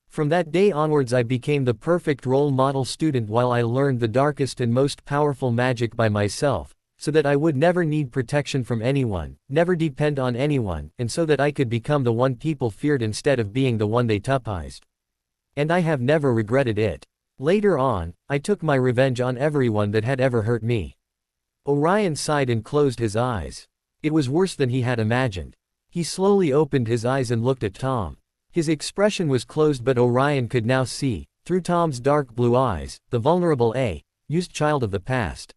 From that day onwards I became the perfect role model student while I learned the darkest and most powerful magic by myself, so that I would never need protection from anyone, never depend on anyone, and so that I could become the one people feared instead of being the one they despised. And I have never regretted it. Later on, I took my revenge on everyone that had ever hurt me. Orion sighed and closed his eyes. It was worse than he had imagined. He slowly opened his eyes and looked at Tom. His expression was closed but Orion could now see, through Tom's dark blue eyes, the vulnerable used child of the past.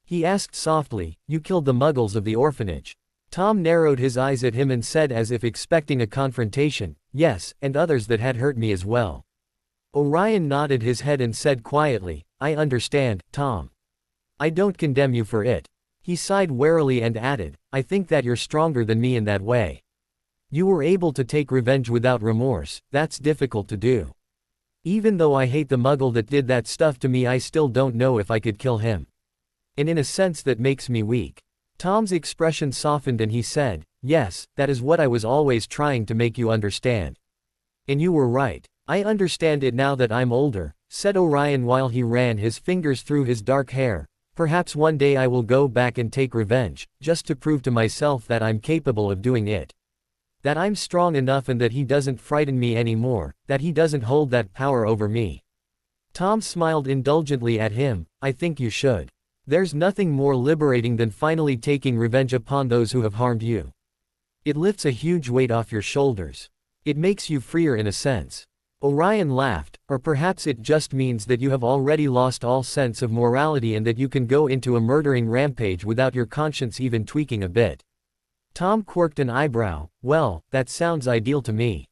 He asked softly, you killed the muggles of the orphanage. Tom narrowed his eyes at him and said as if expecting a confrontation, yes, and others that had hurt me as well. Orion nodded his head and said quietly, I understand, Tom. I don't condemn you for it. He sighed warily and added, I think that you're stronger than me in that way. You were able to take revenge without remorse, that's difficult to do. Even though I hate the muggle that did that stuff to me I still don't know if I could kill him. And in a sense that makes me weak. Tom's expression softened and he said, yes, that is what I was always trying to make you understand. And you were right. I understand it now that I'm older, said Orion while he ran his fingers through his dark hair. Perhaps one day I will go back and take revenge, just to prove to myself that I'm capable of doing it. That I'm strong enough and that he doesn't frighten me anymore, that he doesn't hold that power over me. Tom smiled indulgently at him. I think you should. There's nothing more liberating than finally taking revenge upon those who have harmed you. It lifts a huge weight off your shoulders. It makes you freer in a sense. Orion laughed, or perhaps it just means that you have already lost all sense of morality and that you can go into a murdering rampage without your conscience even tweaking a bit. Tom quirked an eyebrow. Well, that sounds ideal to me.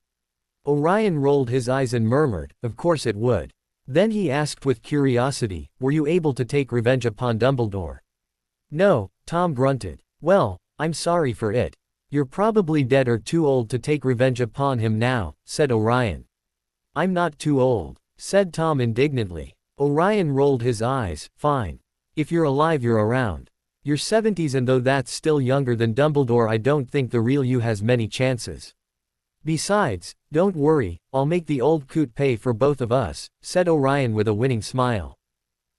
Orion rolled his eyes and murmured, of course it would. Then he asked with curiosity, were you able to take revenge upon Dumbledore? No, Tom grunted. Well, I'm sorry for it. You're probably dead or too old to take revenge upon him now, said Orion. I'm not too old, said Tom indignantly. Orion rolled his eyes. Fine. If you're alive, you're around. You're 70s, and though that's still younger than Dumbledore, I don't think the real you has many chances. Besides, don't worry, I'll make the old coot pay for both of us, said Orion with a winning smile.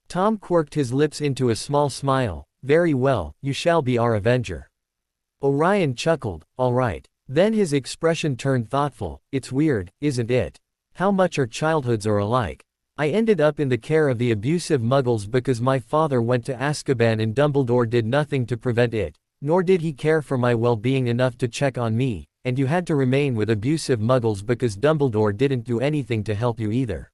Tom quirked his lips into a small smile. Very well, you shall be our avenger. Orion chuckled. All right. Then his expression turned thoughtful. It's weird, isn't it? How much our childhoods are alike. I ended up in the care of the abusive muggles because my father went to Azkaban and Dumbledore did nothing to prevent it, nor did he care for my well-being enough to check on me, and you had to remain with abusive muggles because Dumbledore didn't do anything to help you either.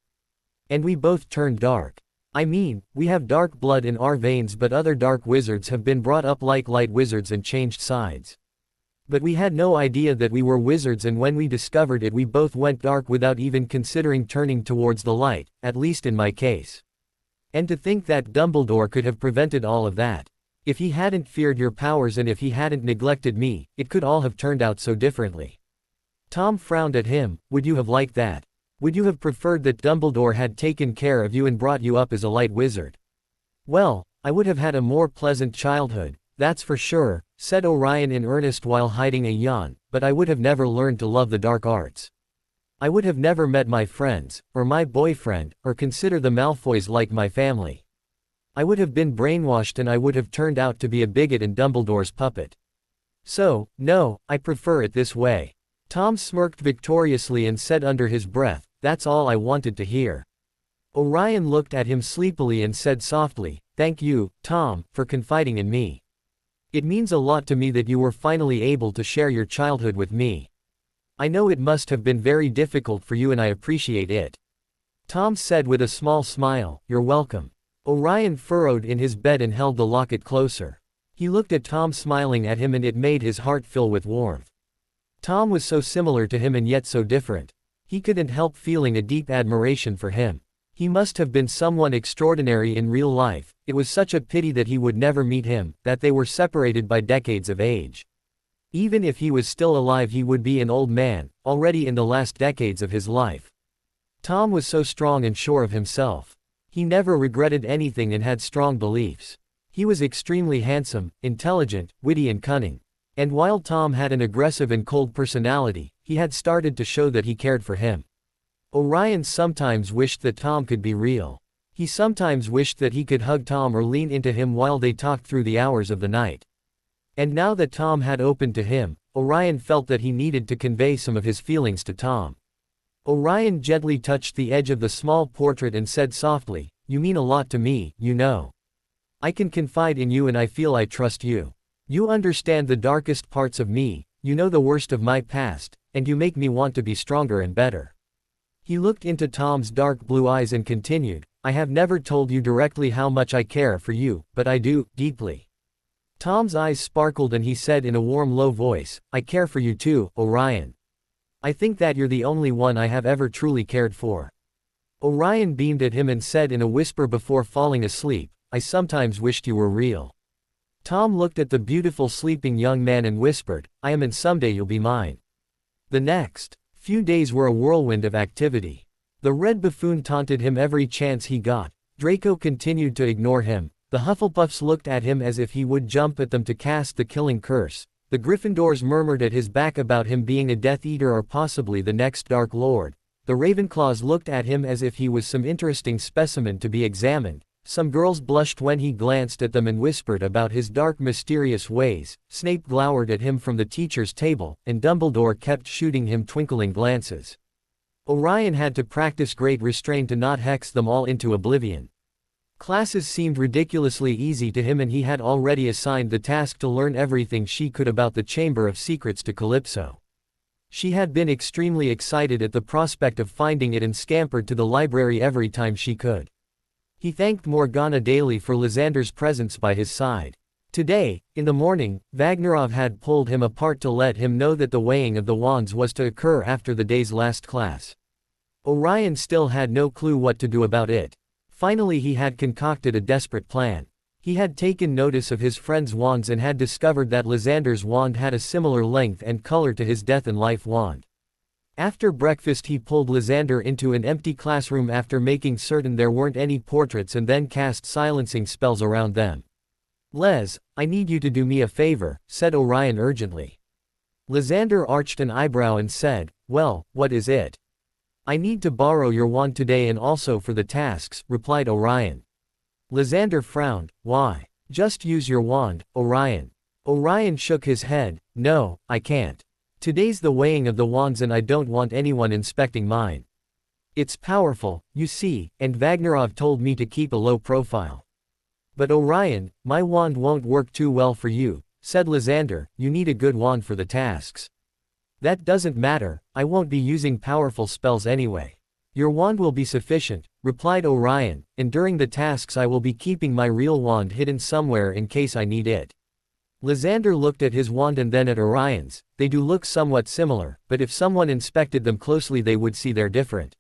And we both turned dark. I mean, we have dark blood in our veins, but other dark wizards have been brought up like light wizards and changed sides. But we had no idea that we were wizards, and when we discovered it we both went dark without even considering turning towards the light, at least in my case. And to think that Dumbledore could have prevented all of that. If he hadn't feared your powers and if he hadn't neglected me, it could all have turned out so differently. Tom frowned at him. Would you have liked that? Would you have preferred that Dumbledore had taken care of you and brought you up as a light wizard? Well, I would have had a more pleasant childhood, that's for sure, said Orion in earnest while hiding a yawn, but I would have never learned to love the dark arts. I would have never met my friends, or my boyfriend, or consider the Malfoys like my family. I would have been brainwashed and I would have turned out to be a bigot and Dumbledore's puppet. So, no, I prefer it this way. Tom smirked victoriously and said under his breath, that's all I wanted to hear. Orion looked at him sleepily and said softly, thank you, Tom, for confiding in me. It means a lot to me that you were finally able to share your childhood with me. I know it must have been very difficult for you and I appreciate it. Tom said with a small smile, you're welcome. Orion furrowed in his bed and held the locket closer. He looked at Tom smiling at him and it made his heart fill with warmth. Tom was so similar to him and yet so different. He couldn't help feeling a deep admiration for him. He must have been someone extraordinary in real life. It was such a pity that he would never meet him, that they were separated by decades of age. Even if he was still alive he would be an old man, already in the last decades of his life. Tom was so strong and sure of himself. He never regretted anything and had strong beliefs. He was extremely handsome, intelligent, witty and cunning. And while Tom had an aggressive and cold personality, he had started to show that he cared for him. Orion sometimes wished that Tom could be real. He sometimes wished that he could hug Tom or lean into him while they talked through the hours of the night. And now that Tom had opened to him, Orion felt that he needed to convey some of his feelings to Tom. Orion gently touched the edge of the small portrait and said softly, you mean a lot to me, you know. I can confide in you and I feel I trust you. You understand the darkest parts of me, you know the worst of my past, and you make me want to be stronger and better. He looked into Tom's dark blue eyes and continued, I have never told you directly how much I care for you, but I do, deeply. Tom's eyes sparkled and he said in a warm low voice, I care for you too, Orion. I think that you're the only one I have ever truly cared for. Orion beamed at him and said in a whisper before falling asleep, I sometimes wished you were real. Tom looked at the beautiful sleeping young man and whispered, I am, and someday you'll be mine. The next few days were a whirlwind of activity. The Red Buffoon taunted him every chance he got. Draco continued to ignore him. The Hufflepuffs looked at him as if he would jump at them to cast the killing curse. The Gryffindors murmured at his back about him being a Death Eater or possibly the next Dark Lord. The Ravenclaws looked at him as if he was some interesting specimen to be examined. Some girls blushed when he glanced at them and whispered about his dark mysterious ways. Snape glowered at him from the teacher's table, and Dumbledore kept shooting him twinkling glances. Orion had to practice great restraint to not hex them all into oblivion. Classes seemed ridiculously easy to him, and he had already assigned the task to learn everything she could about the Chamber of Secrets to Calypso. She had been extremely excited at the prospect of finding it and scampered to the library every time she could. He thanked Morgana daily for Lysander's presence by his side. Today, in the morning, Vagnarov had pulled him apart to let him know that the weighing of the wands was to occur after the day's last class. Orion still had no clue what to do about it. Finally, he had concocted a desperate plan. He had taken notice of his friend's wands and had discovered that Lysander's wand had a similar length and color to his Death and Life wand. After breakfast, he pulled Lysander into an empty classroom after making certain there weren't any portraits and then cast silencing spells around them. "Les, I need you to do me a favor," said Orion urgently. Lysander arched an eyebrow and said, "Well, what is it?" "I need to borrow your wand today and also for the tasks," replied Orion. Lysander frowned. "Why? Just use your wand, Orion." Orion shook his head. "No, I can't. Today's the weighing of the wands and I don't want anyone inspecting mine. It's powerful, you see, and Vagnarov told me to keep a low profile." "But Orion, my wand won't work too well for you," said Lysander. "You need a good wand for the tasks." "That doesn't matter, I won't be using powerful spells anyway. Your wand will be sufficient," replied Orion, "and during the tasks I will be keeping my real wand hidden somewhere in case I need it." Lysander looked at his wand and then at Orion's. They do look somewhat similar, but if someone inspected them closely they would see they're different.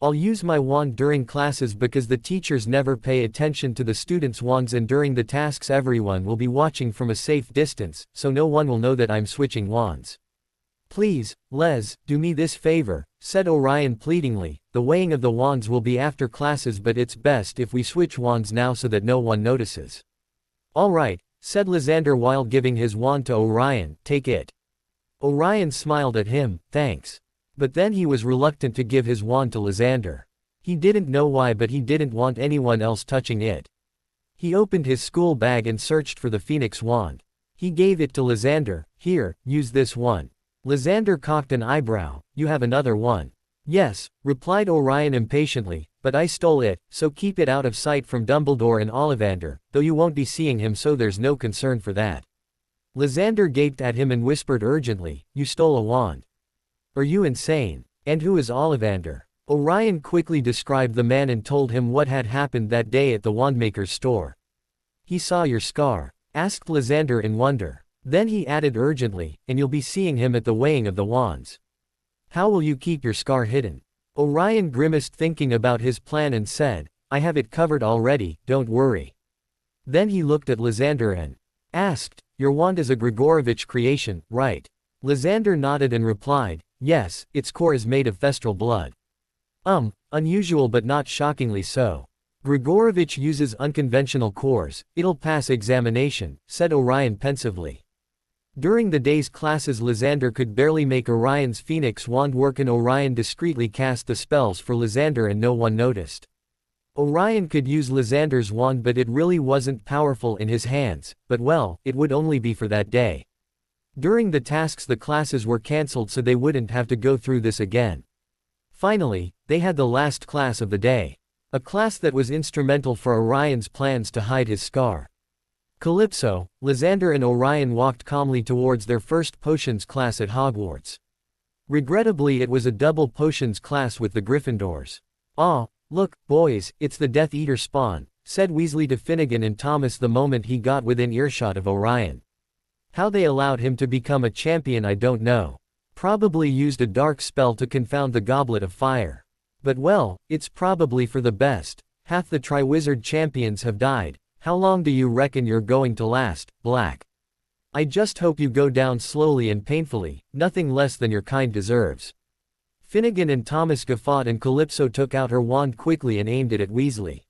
"I'll use my wand during classes because the teachers never pay attention to the students' wands, and during the tasks everyone will be watching from a safe distance, so no one will know that I'm switching wands." "Please, Les, do me this favor," said Orion pleadingly. "The weighing of the wands will be after classes, but it's best if we switch wands now so that no one notices." "All right," said Lysander while giving his wand to Orion. "Take it." Orion smiled at him. "Thanks." But then he was reluctant to give his wand to Lysander. He didn't know why, but he didn't want anyone else touching it. He opened his school bag and searched for the Phoenix wand. He gave it to Lysander. "Here, use this one." Lysander cocked an eyebrow. "You have another one?" "Yes," replied Orion impatiently, "but I stole it, so keep it out of sight from Dumbledore and Ollivander, though you won't be seeing him, so there's no concern for that." Lysander gaped at him and whispered urgently, "You stole a wand? Are you insane? And who is Ollivander?" Orion quickly described the man and told him what had happened that day at the wandmaker's store. "He saw your scar?" asked Lysander in wonder. Then he added urgently, "And you'll be seeing him at the weighing of the wands. How will you keep your scar hidden?" Orion grimaced thinking about his plan and said, "I have it covered already, don't worry." Then he looked at Lysander and asked, "Your wand is a Grigorovich creation, right?" Lysander nodded and replied, "Yes, its core is made of thestral blood." Unusual but not shockingly so. "Grigorovich uses unconventional cores, it'll pass examination," said Orion pensively. During the day's classes Lysander could barely make Orion's Phoenix wand work, and Orion discreetly cast the spells for Lysander and no one noticed. Orion could use Lysander's wand, but it really wasn't powerful in his hands, but well, it would only be for that day. During the tasks the classes were cancelled so they wouldn't have to go through this again. Finally, they had the last class of the day. A class that was instrumental for Orion's plans to hide his scar. Calypso, Lysander and Orion walked calmly towards their first potions class at Hogwarts. Regrettably it was a double potions class with the Gryffindors. "Ah, look, boys, it's the Death Eater spawn," said Weasley to Finnegan and Thomas the moment he got within earshot of Orion. "How they allowed him to become a champion I don't know. Probably used a dark spell to confound the Goblet of Fire. But well, it's probably for the best. Half the Triwizard champions have died. How long do you reckon you're going to last, Black? I just hope you go down slowly and painfully, nothing less than your kind deserves." Finnegan and Thomas guffawed and Calypso took out her wand quickly and aimed it at Weasley.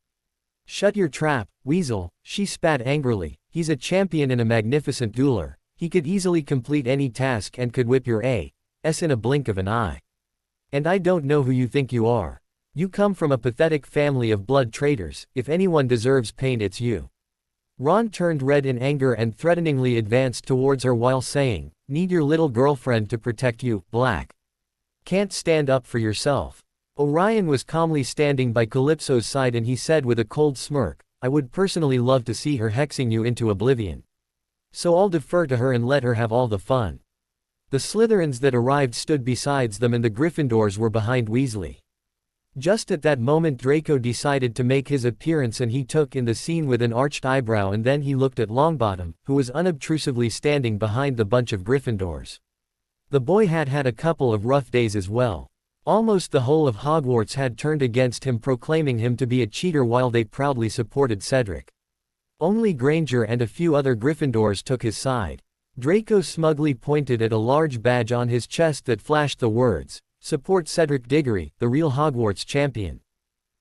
"Shut your trap, Weasel," she spat angrily. "He's a champion and a magnificent dueler. He could easily complete any task and could whip your ass in a blink of an eye. And I don't know who you think you are. You come from a pathetic family of blood traitors. If anyone deserves pain it's you." Ron turned red in anger and threateningly advanced towards her while saying, "Need your little girlfriend to protect you, Black." Can't stand up for yourself. Orion was calmly standing by Calypso's side and he said with a cold smirk, I would personally love to see her hexing you into oblivion. So I'll defer to her and let her have all the fun. The Slytherins that arrived stood besides them and the Gryffindors were behind Weasley. Just at that moment Draco decided to make his appearance and he took in the scene with an arched eyebrow and then he looked at Longbottom, who was unobtrusively standing behind the bunch of Gryffindors. The boy had had a couple of rough days as well. Almost the whole of Hogwarts had turned against him, proclaiming him to be a cheater while they proudly supported Cedric. Only Granger and a few other Gryffindors took his side. Draco smugly pointed at a large badge on his chest that flashed the words, Support Cedric Diggory, the real Hogwarts champion.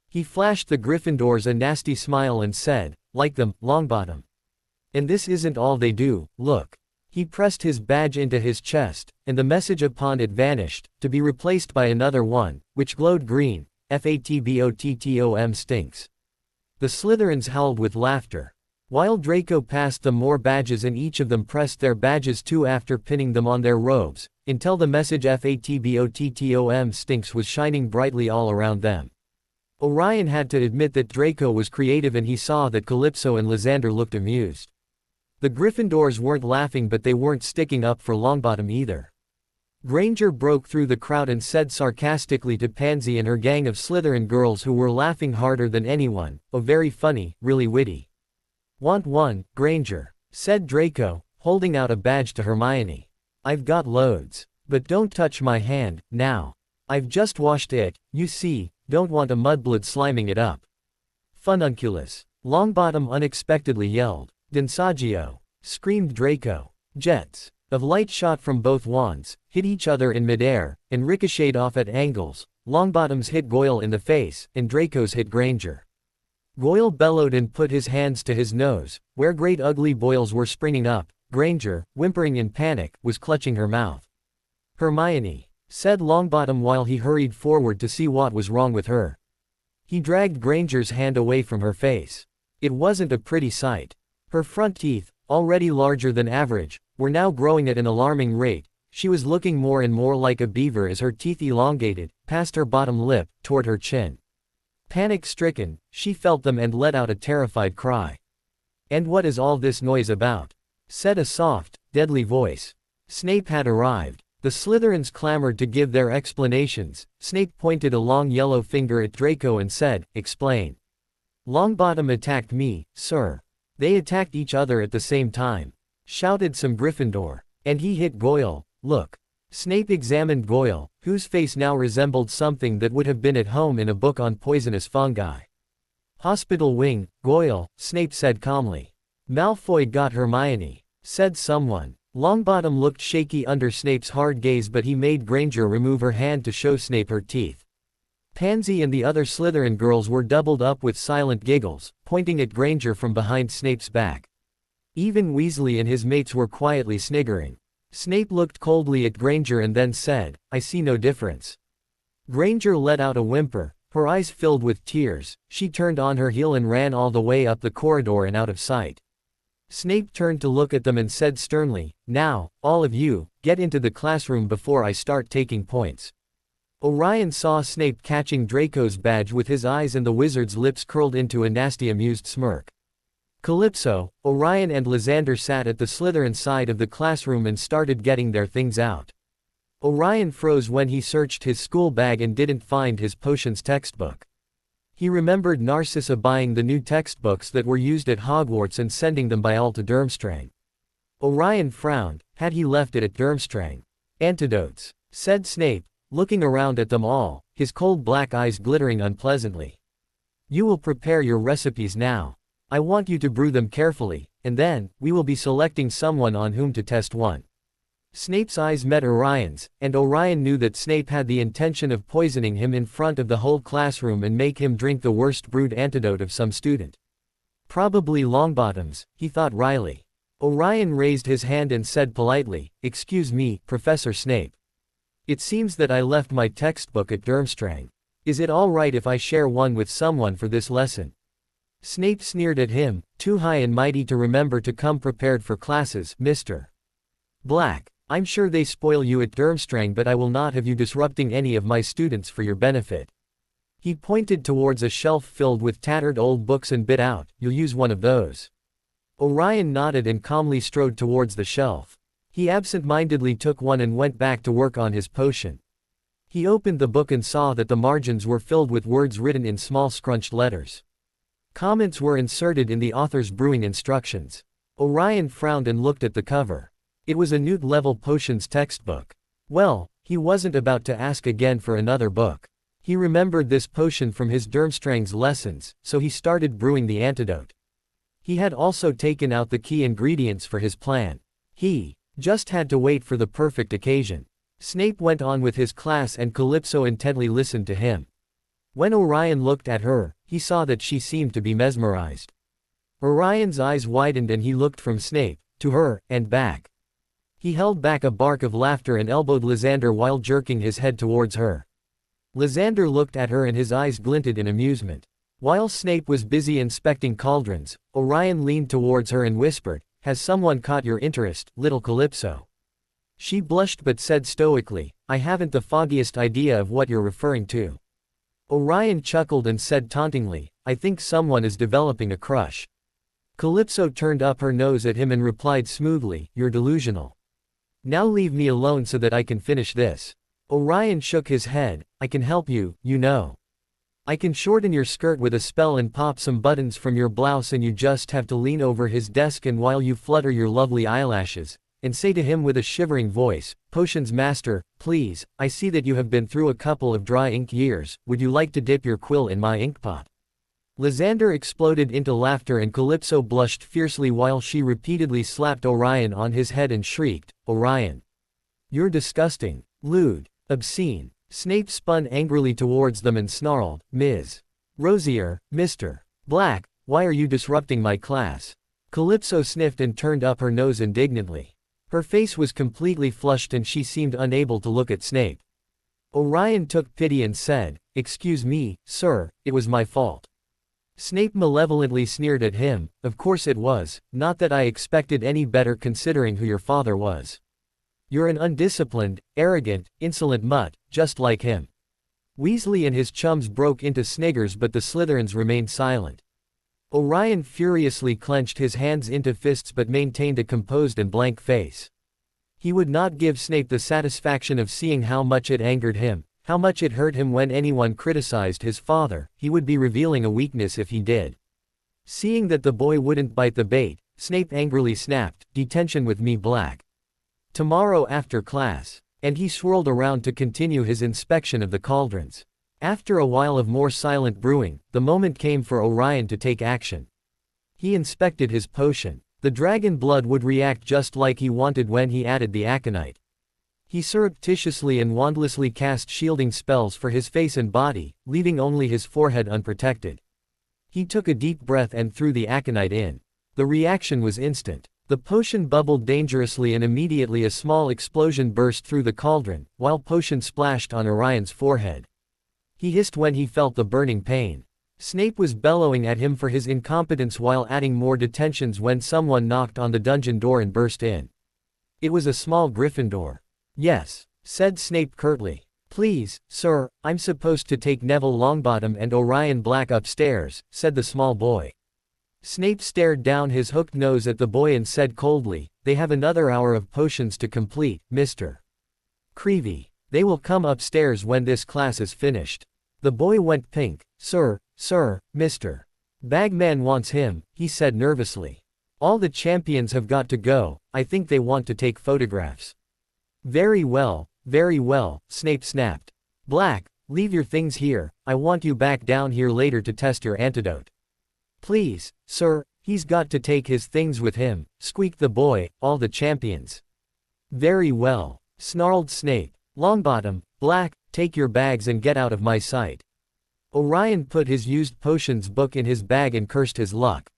He flashed the Gryffindors a nasty smile and said, like them, Longbottom. And this isn't all they do, look. He pressed his badge into his chest, and the message upon it vanished, to be replaced by another one, which glowed green, FATBOTTOM stinks. The Slytherins howled with laughter. While Draco passed them more badges and each of them pressed their badges too after pinning them on their robes, until the message FATBOTTOM stinks was shining brightly all around them. Orion had to admit that Draco was creative and he saw that Calypso and Lysander looked amused. The Gryffindors weren't laughing but they weren't sticking up for Longbottom either. Granger broke through the crowd and said sarcastically to Pansy and her gang of Slytherin girls who were laughing harder than anyone, oh very funny, really witty. Want one, Granger? Said Draco, holding out a badge to Hermione. I've got loads. But don't touch my hand, now. I've just washed it, you see, don't want a mudblood sliming it up. Fununculus. Longbottom unexpectedly yelled. Densagio! Screamed Draco. Jets of light shot from both wands, hit each other in midair, and ricocheted off at angles. Longbottom's hit Goyle in the face, and Draco's hit Granger. Goyle bellowed and put his hands to his nose, where great ugly boils were springing up. Granger, whimpering in panic, was clutching her mouth. Hermione, said Longbottom while he hurried forward to see what was wrong with her. He dragged Granger's hand away from her face. It wasn't a pretty sight. Her front teeth, already larger than average, were now growing at an alarming rate. She was looking more and more like a beaver as her teeth elongated, past her bottom lip, toward her chin. Panic-stricken, she felt them and let out a terrified cry. And what is all this noise about? Said a soft, deadly voice. Snape had arrived. The Slytherins clamored to give their explanations. Snape pointed a long yellow finger at Draco and said, Explain. Longbottom attacked me, sir. They attacked each other at the same time. Shouted some Gryffindor. And he hit Goyle, look. Snape examined Goyle, whose face now resembled something that would have been at home in a book on poisonous fungi. Hospital wing, Goyle, Snape said calmly. Malfoy got Hermione, said someone. Longbottom looked shaky under Snape's hard gaze but he made Granger remove her hand to show Snape her teeth. Pansy and the other Slytherin girls were doubled up with silent giggles, pointing at Granger from behind Snape's back. Even Weasley and his mates were quietly sniggering. Snape looked coldly at Granger and then said, I see no difference. Granger let out a whimper, her eyes filled with tears. She turned on her heel and ran all the way up the corridor and out of sight. Snape turned to look at them and said sternly, Now, all of you, get into the classroom before I start taking points. Orion saw Snape catching Draco's badge with his eyes and the wizard's lips curled into a nasty amused smirk. Calypso, Orion and Lysander sat at the Slytherin side of the classroom and started getting their things out. Orion froze when he searched his school bag and didn't find his potions textbook. He remembered Narcissa buying the new textbooks that were used at Hogwarts and sending them by all to Durmstrang. Orion frowned. Had he left it at Durmstrang? Antidotes, said Snape, looking around at them all, his cold black eyes glittering unpleasantly. You will prepare your recipes now. I want you to brew them carefully, and then, we will be selecting someone on whom to test one. Snape's eyes met Orion's, and Orion knew that Snape had the intention of poisoning him in front of the whole classroom and make him drink the worst brewed antidote of some student. Probably Longbottom's, he thought wryly. Orion raised his hand and said politely, Excuse me, Professor Snape. It seems that I left my textbook at Durmstrang. Is it all right if I share one with someone for this lesson? Snape sneered at him, too high and mighty to remember to come prepared for classes, Mr. Black. I'm sure they spoil you at Durmstrang, but I will not have you disrupting any of my students for your benefit. He pointed towards a shelf filled with tattered old books and bit out, "You'll use one of those." Orion nodded and calmly strode towards the shelf. He absent-mindedly took one and went back to work on his potion. He opened the book and saw that the margins were filled with words written in small scrunched letters. Comments were inserted in the author's brewing instructions. Orion frowned and looked at the cover. It was a Newt-level potions textbook. Well, he wasn't about to ask again for another book. He remembered this potion from his Durmstrang's lessons, so he started brewing the antidote. He had also taken out the key ingredients for his plan. He just had to wait for the perfect occasion. Snape went on with his class and Calypso intently listened to him. When Orion looked at her, he saw that she seemed to be mesmerized. Orion's eyes widened and he looked from Snape to her, and back. He held back a bark of laughter and elbowed Lysander while jerking his head towards her. Lysander looked at her and his eyes glinted in amusement. While Snape was busy inspecting cauldrons, Orion leaned towards her and whispered, "Has someone caught your interest, little Calypso?" She blushed but said stoically, "I haven't the foggiest idea of what you're referring to." Orion chuckled and said tauntingly, "I think someone is developing a crush." Calypso turned up her nose at him and replied smoothly, "You're delusional. Now leave me alone so that I can finish this." Orion shook his head, "I can help you, you know. I can shorten your skirt with a spell and pop some buttons from your blouse, and you just have to lean over his desk and while you flutter your lovely eyelashes, and say to him with a shivering voice, 'Potions master, please, I see that you have been through a couple of dry ink years, would you like to dip your quill in my inkpot?'" Lysander exploded into laughter and Calypso blushed fiercely while she repeatedly slapped Orion on his head and shrieked, "Orion! You're disgusting, lewd, obscene." Snape spun angrily towards them and snarled, "Ms. Rosier, Mr. Black, why are you disrupting my class?" Calypso sniffed and turned up her nose indignantly. Her face was completely flushed and she seemed unable to look at Snape. Orion took pity and said, "Excuse me, sir, it was my fault." Snape malevolently sneered at him, "Of course it was, not that I expected any better considering who your father was. You're an undisciplined, arrogant, insolent mutt, just like him." Weasley and his chums broke into sniggers but the Slytherins remained silent. Orion furiously clenched his hands into fists but maintained a composed and blank face. He would not give Snape the satisfaction of seeing how much it angered him, how much it hurt him when anyone criticized his father. He would be revealing a weakness if he did. Seeing that the boy wouldn't bite the bait, Snape angrily snapped, "Detention with me, Black. Tomorrow after class." And he swirled around to continue his inspection of the cauldrons. After a while of more silent brewing, the moment came for Orion to take action. He inspected his potion. The dragon blood would react just like he wanted when he added the aconite. He surreptitiously and wandlessly cast shielding spells for his face and body, leaving only his forehead unprotected. He took a deep breath and threw the aconite in. The reaction was instant. The potion bubbled dangerously and immediately a small explosion burst through the cauldron, while potion splashed on Orion's forehead. He hissed when he felt the burning pain. Snape was bellowing at him for his incompetence while adding more detentions when someone knocked on the dungeon door and burst in. It was a small Gryffindor. "Yes," said Snape curtly. "Please, sir, I'm supposed to take Neville Longbottom and Orion Black upstairs," said the small boy. Snape stared down his hooked nose at the boy and said coldly, "They have another hour of potions to complete, Mr. Creevy. They will come upstairs when this class is finished." The boy went pink. Sir, Mr. Bagman wants him," he said nervously. "All the champions have got to go, I think they want to take photographs." Very well, Snape snapped. "Black, leave your things here, I want you back down here later to test your antidote." "Please, sir, he's got to take his things with him," squeaked the boy, "all the champions." "Very well," snarled Snape. "Longbottom, Black, take your bags and get out of my sight." Orion put his used potions book in his bag and cursed his luck.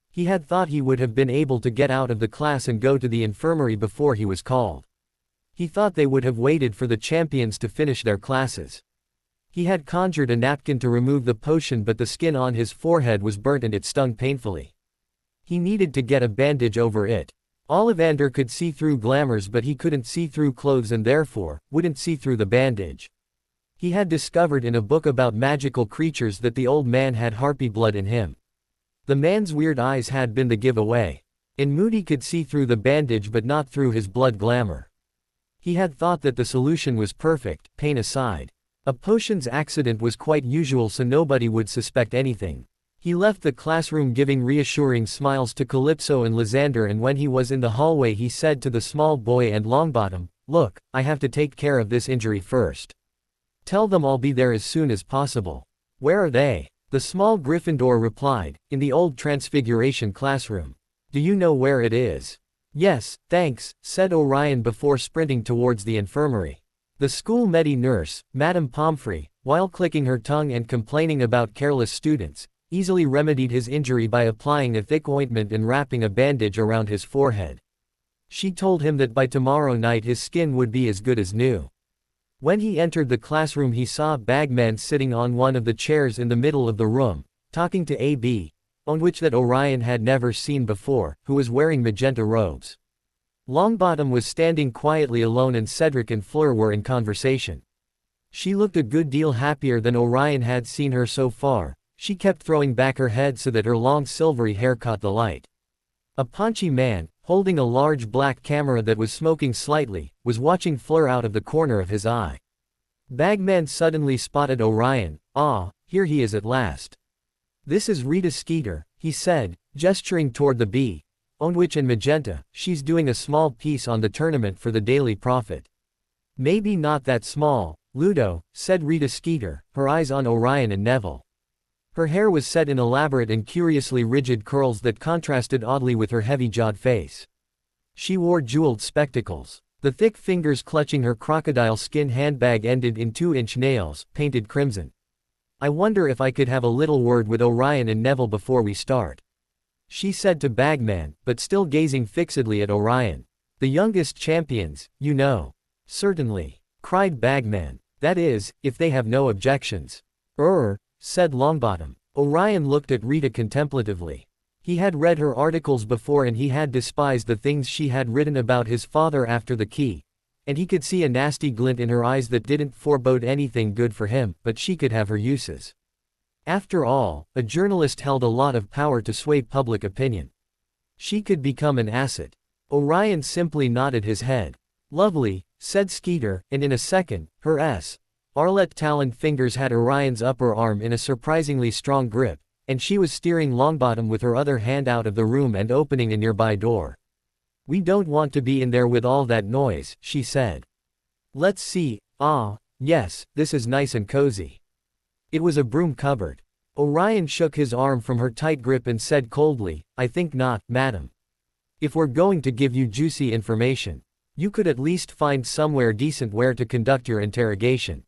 He had thought he would have been able to get out of the class and go to the infirmary before he was called. He thought they would have waited for the champions to finish their classes. He had conjured a napkin to remove the potion but the skin on his forehead was burnt and it stung painfully. He needed to get a bandage over it. Ollivander could see through glamours, but he couldn't see through clothes and therefore, wouldn't see through the bandage. He had discovered in a book about magical creatures that the old man had harpy blood in him. The man's weird eyes had been the giveaway. And Moody could see through the bandage but not through his blood glamour. He had thought that the solution was perfect, pain aside. A potions accident was quite usual, so nobody would suspect anything. He left the classroom giving reassuring smiles to Calypso and Lysander, and when he was in the hallway he said to the small boy and Longbottom, "Look, I have to take care of this injury first. Tell them I'll be there as soon as possible." "Where are they?" The small Gryffindor replied, "In the old Transfiguration classroom. Do you know where it is?" "Yes, thanks," said Orion before sprinting towards the infirmary. The school nurse, Madame Pomfrey, while clicking her tongue and complaining about careless students, easily remedied his injury by applying a thick ointment and wrapping a bandage around his forehead. She told him that by tomorrow night his skin would be as good as new. When he entered the classroom he saw Bagman sitting on one of the chairs in the middle of the room, talking to AB, on which that Orion had never seen before, who was wearing magenta robes. Longbottom was standing quietly alone and Cedric and Fleur were in conversation. She looked a good deal happier than Orion had seen her so far. She kept throwing back her head so that her long silvery hair caught the light. A paunchy man, holding a large black camera that was smoking slightly, was watching Fleur out of the corner of his eye. Bagman suddenly spotted Orion. "Ah, here he is at last. This is Rita Skeeter," he said, gesturing toward the bee, on which in magenta, "she's doing a small piece on the tournament for the Daily Prophet." "Maybe not that small, Ludo," said Rita Skeeter, her eyes on Orion and Neville. Her hair was set in elaborate and curiously rigid curls that contrasted oddly with her heavy-jawed face. She wore jeweled spectacles. The thick fingers clutching her crocodile skin handbag ended in 2-inch nails, painted crimson. "I wonder if I could have a little word with Orion and Neville before we start," she said to Bagman, but still gazing fixedly at Orion. "The youngest champions, you know." "Certainly," cried Bagman. "That is, if they have no objections." Said Longbottom. Orion looked at Rita contemplatively. He had read her articles before and he had despised the things she had written about his father after the key, and he could see a nasty glint in her eyes that didn't forebode anything good for him, but she could have her uses. After all, a journalist held a lot of power to sway public opinion. She could become an asset. Orion simply nodded his head. "Lovely," said Skeeter, and in a second, her Arlette taloned fingers had Orion's upper arm in a surprisingly strong grip, and she was steering Longbottom with her other hand out of the room and opening a nearby door. "We don't want to be in there with all that noise," she said. "Let's see, yes, this is nice and cozy." It was a broom cupboard. Orion shook his arm from her tight grip and said coldly, "I think not, madam. If we're going to give you juicy information, you could at least find somewhere decent where to conduct your interrogation."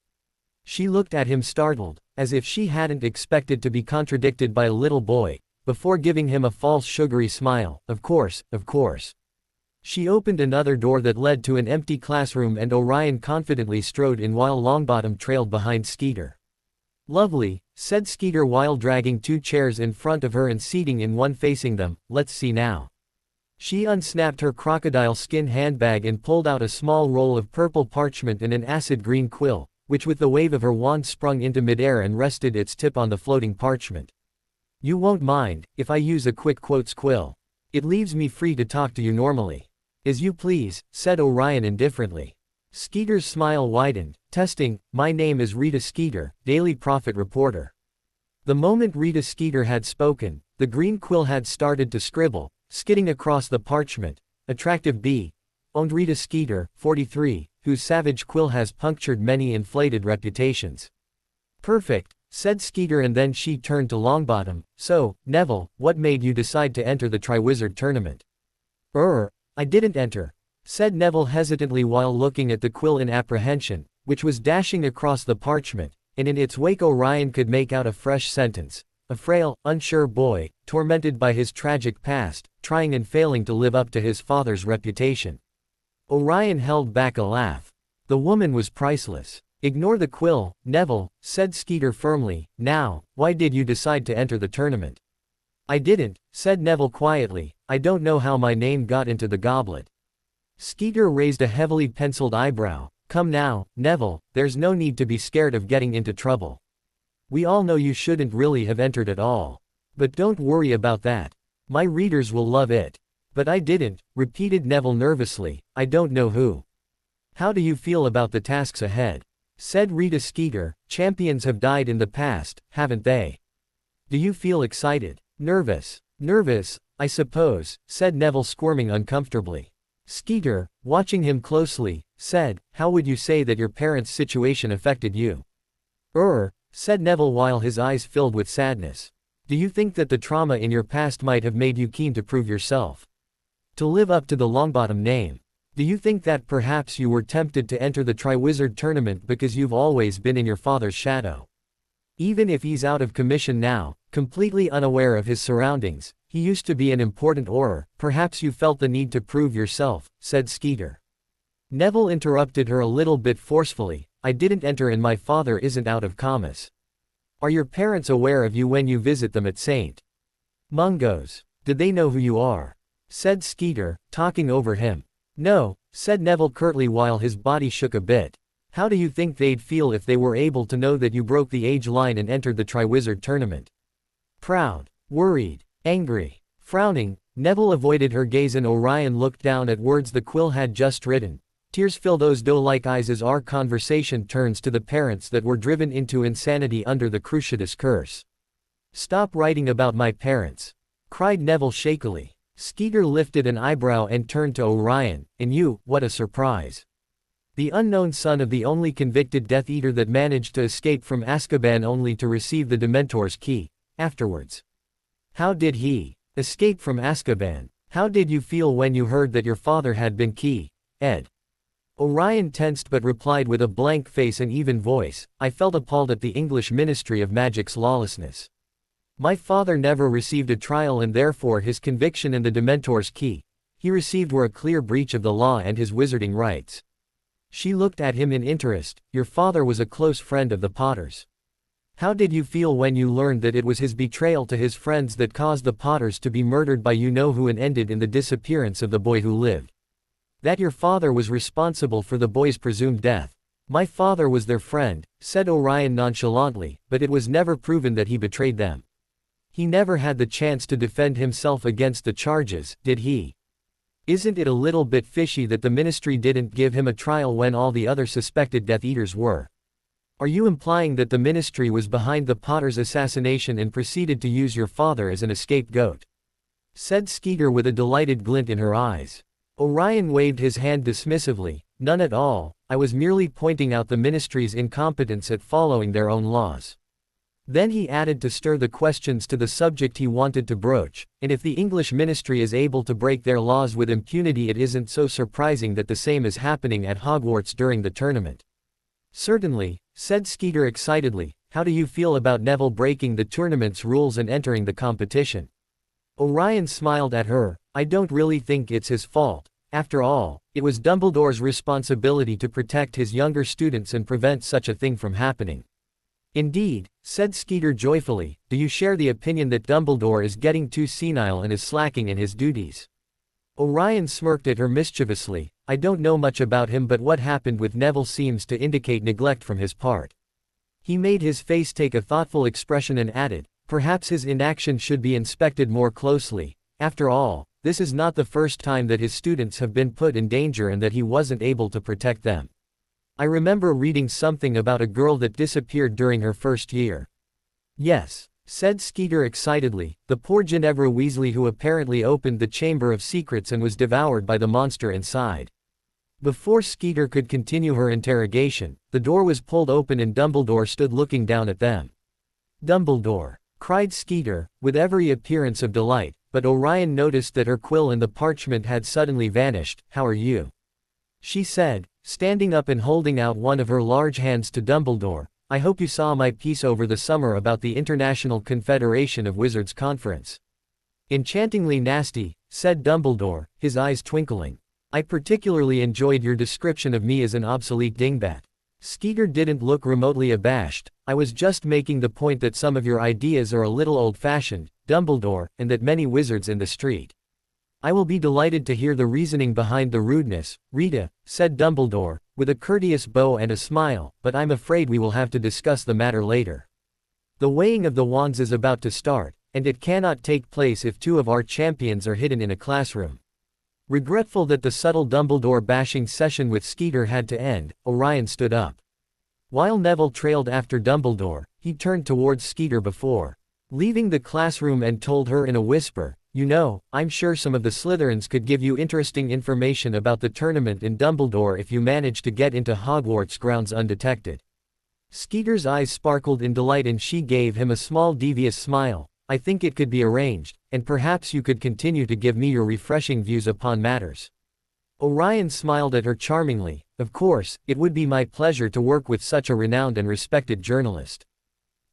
She looked at him startled, as if she hadn't expected to be contradicted by a little boy, before giving him a false sugary smile. Of course. She opened another door that led to an empty classroom and Orion confidently strode in while Longbottom trailed behind Skeeter. "Lovely," said Skeeter while dragging 2 chairs in front of her and seating in one facing them. "Let's see now." She unsnapped her crocodile skin handbag and pulled out a small roll of purple parchment and an acid green quill, which with the wave of her wand sprung into midair and rested its tip on the floating parchment. "You won't mind, if I use a quick quotes quill. It leaves me free to talk to you normally." "As you please," said Orion indifferently. Skeeter's smile widened. "Testing, my name is Rita Skeeter, Daily Prophet reporter." The moment Rita Skeeter had spoken, the green quill had started to scribble, skidding across the parchment. "Attractive bee. Owned Rita Skeeter, 43, whose savage quill has punctured many inflated reputations." "Perfect," said Skeeter, and then she turned to Longbottom. "So, Neville, what made you decide to enter the Triwizard Tournament?" I didn't enter," said Neville hesitantly while looking at the quill in apprehension, which was dashing across the parchment, and in its wake Orion could make out a fresh sentence. A frail, unsure boy, tormented by his tragic past, trying and failing to live up to his father's reputation. Orion held back a laugh. The woman was priceless. "Ignore the quill, Neville," said Skeeter firmly. "Now, why did you decide to enter the tournament?" I didn't, said Neville quietly. I don't know how my name got into the goblet. Skeeter raised a heavily penciled eyebrow. Come now, Neville, there's no need to be scared of getting into trouble. We all know you shouldn't really have entered at all. But don't worry about that. My readers will love it. But I didn't, repeated Neville nervously. I don't know who. How do you feel about the tasks ahead? Said Rita Skeeter. Champions have died in the past, haven't they? Do you feel excited? Nervous. Nervous, I suppose, said Neville, squirming uncomfortably. Skeeter, watching him closely, said, how would you say that your parents' situation affected you? Said Neville while his eyes filled with sadness. Do you think that the trauma in your past might have made you keen to prove yourself? To live up to the Longbottom name? Do you think that perhaps you were tempted to enter the Triwizard Tournament because you've always been in your father's shadow? Even if he's out of commission now, completely unaware of his surroundings, he used to be an important Auror, perhaps you felt the need to prove yourself, said Skeeter. Neville interrupted her a little bit forcefully. I didn't enter and my father isn't out of commas. Are your parents aware of you when you visit them at St. Mungo's? Did they know who you are? Said Skeeter, talking over him. No, said Neville curtly while his body shook a bit. How do you think they'd feel if they were able to know that you broke the age line and entered the Triwizard Tournament? Proud, worried, angry, frowning, Neville avoided her gaze and Orion looked down at words the quill had just written. Tears fill those doe-like eyes as our conversation turns to the parents that were driven into insanity under the Cruciatus curse. Stop writing about my parents, cried Neville shakily. Skeeter lifted an eyebrow and turned to Orion. And you, what a surprise. The unknown son of the only convicted Death Eater that managed to escape from Azkaban only to receive the Dementor's key, afterwards. How did he escape from Azkaban? How did you feel when you heard that your father had been key, Ed? Orion tensed but replied with a blank face and even voice, I felt appalled at the English Ministry of Magic's lawlessness. My father never received a trial and therefore his conviction and the Dementor's key he received were a clear breach of the law and his wizarding rights. She looked at him in interest. Your father was a close friend of the Potters. How did you feel when you learned that it was his betrayal to his friends that caused the Potters to be murdered by you-know-who and ended in the disappearance of the boy who lived? That your father was responsible for the boy's presumed death. My father was their friend, said Orion nonchalantly, but it was never proven that he betrayed them. He never had the chance to defend himself against the charges, did he? Isn't it a little bit fishy that the Ministry didn't give him a trial when all the other suspected Death Eaters were? Are you implying that the Ministry was behind the Potter's assassination and proceeded to use your father as an scapegoat? Said Skeeter with a delighted glint in her eyes. Orion waved his hand dismissively. None at all, I was merely pointing out the Ministry's incompetence at following their own laws. Then he added to stir the questions to the subject he wanted to broach, and if the English Ministry is able to break their laws with impunity, it isn't so surprising that the same is happening at Hogwarts during the tournament. Certainly, said Skeeter excitedly. How do you feel about Neville breaking the tournament's rules and entering the competition? Orion smiled at her. I don't really think it's his fault. After all, it was Dumbledore's responsibility to protect his younger students and prevent such a thing from happening. Indeed, said Skeeter joyfully. Do you share the opinion that Dumbledore is getting too senile and is slacking in his duties? Orion smirked at her mischievously. I don't know much about him, but what happened with Neville seems to indicate neglect from his part. He made his face take a thoughtful expression and added, perhaps his inaction should be inspected more closely. After all, this is not the first time that his students have been put in danger and that he wasn't able to protect them. I remember reading something about a girl that disappeared during her first year. Yes, said Skeeter excitedly, the poor Ginevra Weasley who apparently opened the Chamber of Secrets and was devoured by the monster inside. Before Skeeter could continue her interrogation, the door was pulled open and Dumbledore stood looking down at them. Dumbledore, cried Skeeter, with every appearance of delight, but Orion noticed that her quill and the parchment had suddenly vanished. How are you? She said, standing up and holding out one of her large hands to Dumbledore. I hope you saw my piece over the summer about the International Confederation of Wizards Conference. Enchantingly nasty, said Dumbledore, his eyes twinkling. I particularly enjoyed your description of me as an obsolete dingbat. Skeeter didn't look remotely abashed. I was just making the point that some of your ideas are a little old-fashioned. Dumbledore, and that many wizards in the street. I will be delighted to hear the reasoning behind the rudeness, Rita, said Dumbledore, with a courteous bow and a smile, but I'm afraid we will have to discuss the matter later. The weighing of the wands is about to start, and it cannot take place if two of our champions are hidden in a classroom. Regretful that the subtle Dumbledore bashing session with Skeeter had to end, Orion stood up. While Neville trailed after Dumbledore, he turned towards Skeeter before leaving the classroom and told her in a whisper, "You know, I'm sure some of the Slytherins could give you interesting information about the tournament in Dumbledore if you manage to get into Hogwarts grounds undetected." Skeeter's eyes sparkled in delight and she gave him a small devious smile. "I think it could be arranged, and perhaps you could continue to give me your refreshing views upon matters." Orion smiled at her charmingly. "Of course, it would be my pleasure to work with such a renowned and respected journalist."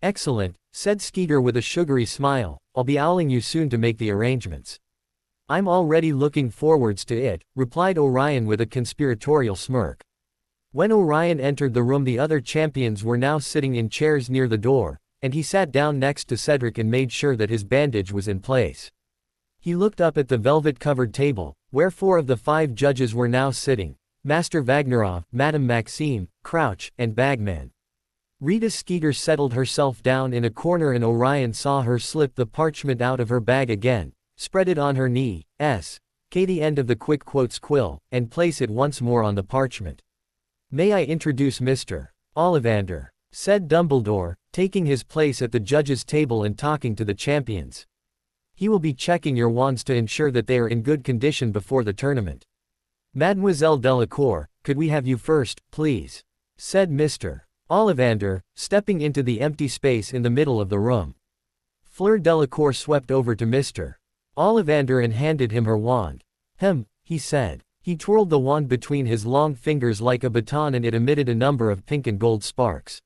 "Excellent," said Skeeter with a sugary smile, "I'll be owling you soon to make the arrangements." "I'm already looking forwards to it," replied Orion with a conspiratorial smirk. When Orion entered the room, the other champions were now sitting in chairs near the door, and he sat down next to Cedric and made sure that his bandage was in place. He looked up at the velvet-covered table, where 4 of the 5 judges were now sitting: Master Vagnarov, Madame Maxime, Crouch, and Bagman. Rita Skeeter settled herself down in a corner and Orion saw her slip the parchment out of her bag again, spread it on her knee, the end of the quick quotes quill, and place it once more on the parchment. "May I introduce Mr. Ollivander?" said Dumbledore, taking his place at the judges' table and talking to the champions. "He will be checking your wands to ensure that they are in good condition before the tournament." "Mademoiselle Delacour, could we have you first, please?" said Mr. Ollivander, stepping into the empty space in the middle of the room. Fleur Delacour swept over to Mr. Ollivander and handed him her wand. He said. He twirled the wand between his long fingers like a baton and it emitted a number of pink and gold sparks.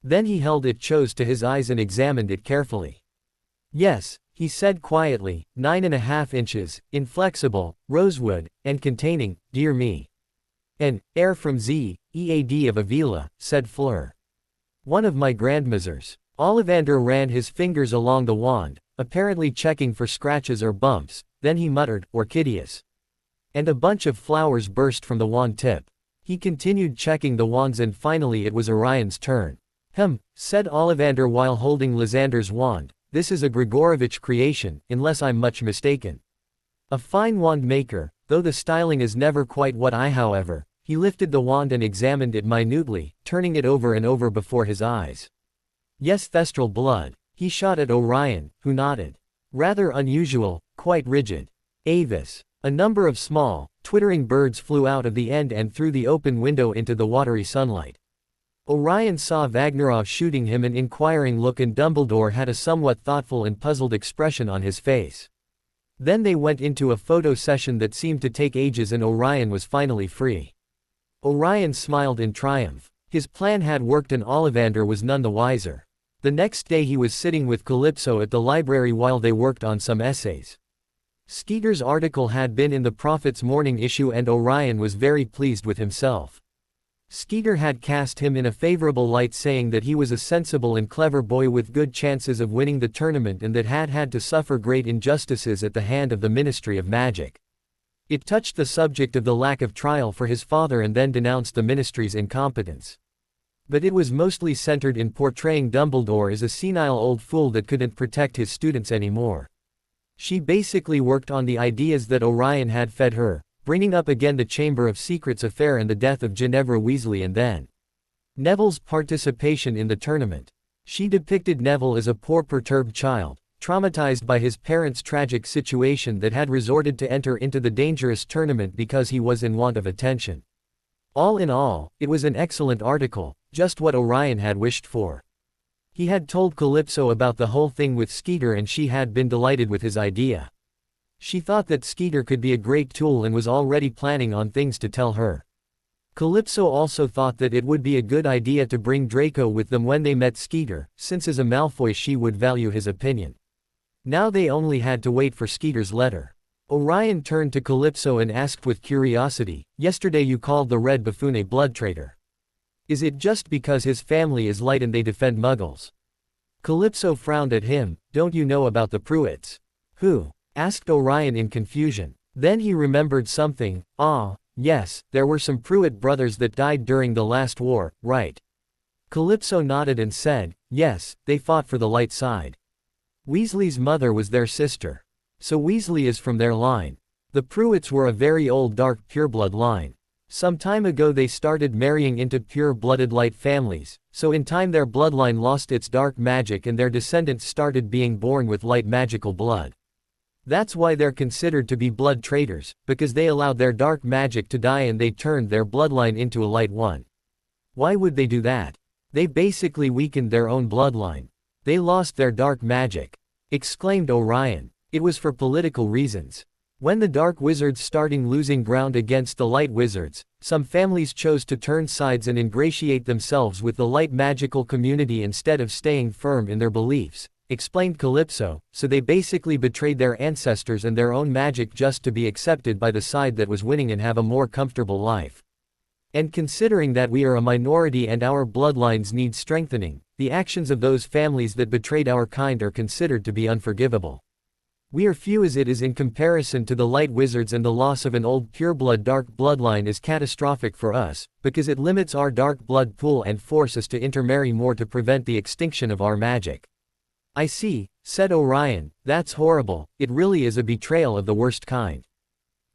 Then he held it close to his eyes and examined it carefully. "Yes," he said quietly, 9.5 inches, inflexible, rosewood, and containing, dear me, an heir from Ead of Avila, said Fleur. "One of my grandmothers." Ollivander ran his fingers along the wand, apparently checking for scratches or bumps, then he muttered, "Orchideas." And a bunch of flowers burst from the wand tip. He continued checking the wands and finally it was Orion's turn. Said Ollivander while holding Lysander's wand, "This is a Grigorovich creation, unless I'm much mistaken. A fine wand maker, though the styling is never quite what I however." He lifted the wand and examined it minutely, turning it over and over before his eyes. "Yes, thestral blood." He shot at Orion, who nodded. "Rather unusual, quite rigid." Avis. A number of small, twittering birds flew out of the end and through the open window into the watery sunlight. Orion saw Vagnarov shooting him an inquiring look and Dumbledore had a somewhat thoughtful and puzzled expression on his face. Then they went into a photo session that seemed to take ages and Orion was finally free. Orion smiled in triumph. His plan had worked and Ollivander was none the wiser. The next day he was sitting with Calypso at the library while they worked on some essays. Skeeter's article had been in the Prophet's morning issue and Orion was very pleased with himself. Skeeter had cast him in a favorable light, saying that he was a sensible and clever boy with good chances of winning the tournament and that had had to suffer great injustices at the hand of the Ministry of Magic. It touched the subject of the lack of trial for his father and then denounced the ministry's incompetence. But it was mostly centered in portraying Dumbledore as a senile old fool that couldn't protect his students anymore. She basically worked on the ideas that Orion had fed her, bringing up again the Chamber of Secrets affair and the death of Ginevra Weasley and then Neville's participation in the tournament. She depicted Neville as a poor perturbed child, traumatized by his parents' tragic situation that had resorted to enter into the dangerous tournament because he was in want of attention. All in all, it was an excellent article, just what Orion had wished for. He had told Calypso about the whole thing with Skeeter and she had been delighted with his idea. She thought that Skeeter could be a great tool and was already planning on things to tell her. Calypso also thought that it would be a good idea to bring Draco with them when they met Skeeter, since as a Malfoy she would value his opinion. Now they only had to wait for Skeeter's letter. Orion turned to Calypso and asked with curiosity, "Yesterday you called the Red Buffoon a blood traitor. Is it just because his family is light and they defend Muggles?" Calypso frowned at him. Don't you know about the Pruitts? Who? Asked Orion in confusion. Then he remembered something. Ah, yes, there were some Pruitt brothers that died during the last war, right? Calypso nodded and said, yes, they fought for the light side. Weasley's mother was their sister. So Weasley is from their line. The Pruitts were a very old dark pureblood line. Some time ago they started marrying into pure-blooded light families, so in time their bloodline lost its dark magic and their descendants started being born with light magical blood. That's why they're considered to be blood traitors, because they allowed their dark magic to die and they turned their bloodline into a light one. Why would they do that? They basically weakened their own bloodline. They lost their dark magic, exclaimed Orion. It was for political reasons. When the Dark Wizards started losing ground against the Light Wizards, some families chose to turn sides and ingratiate themselves with the light magical community instead of staying firm in their beliefs, explained Calypso, so they basically betrayed their ancestors and their own magic just to be accepted by the side that was winning and have a more comfortable life. And considering that we are a minority and our bloodlines need strengthening, the actions of those families that betrayed our kind are considered to be unforgivable. We are few as it is in comparison to the Light Wizards, and the loss of an old pureblood dark bloodline is catastrophic for us, because it limits our dark blood pool and forces us to intermarry more to prevent the extinction of our magic. I see, said Orion, that's horrible, it really is a betrayal of the worst kind.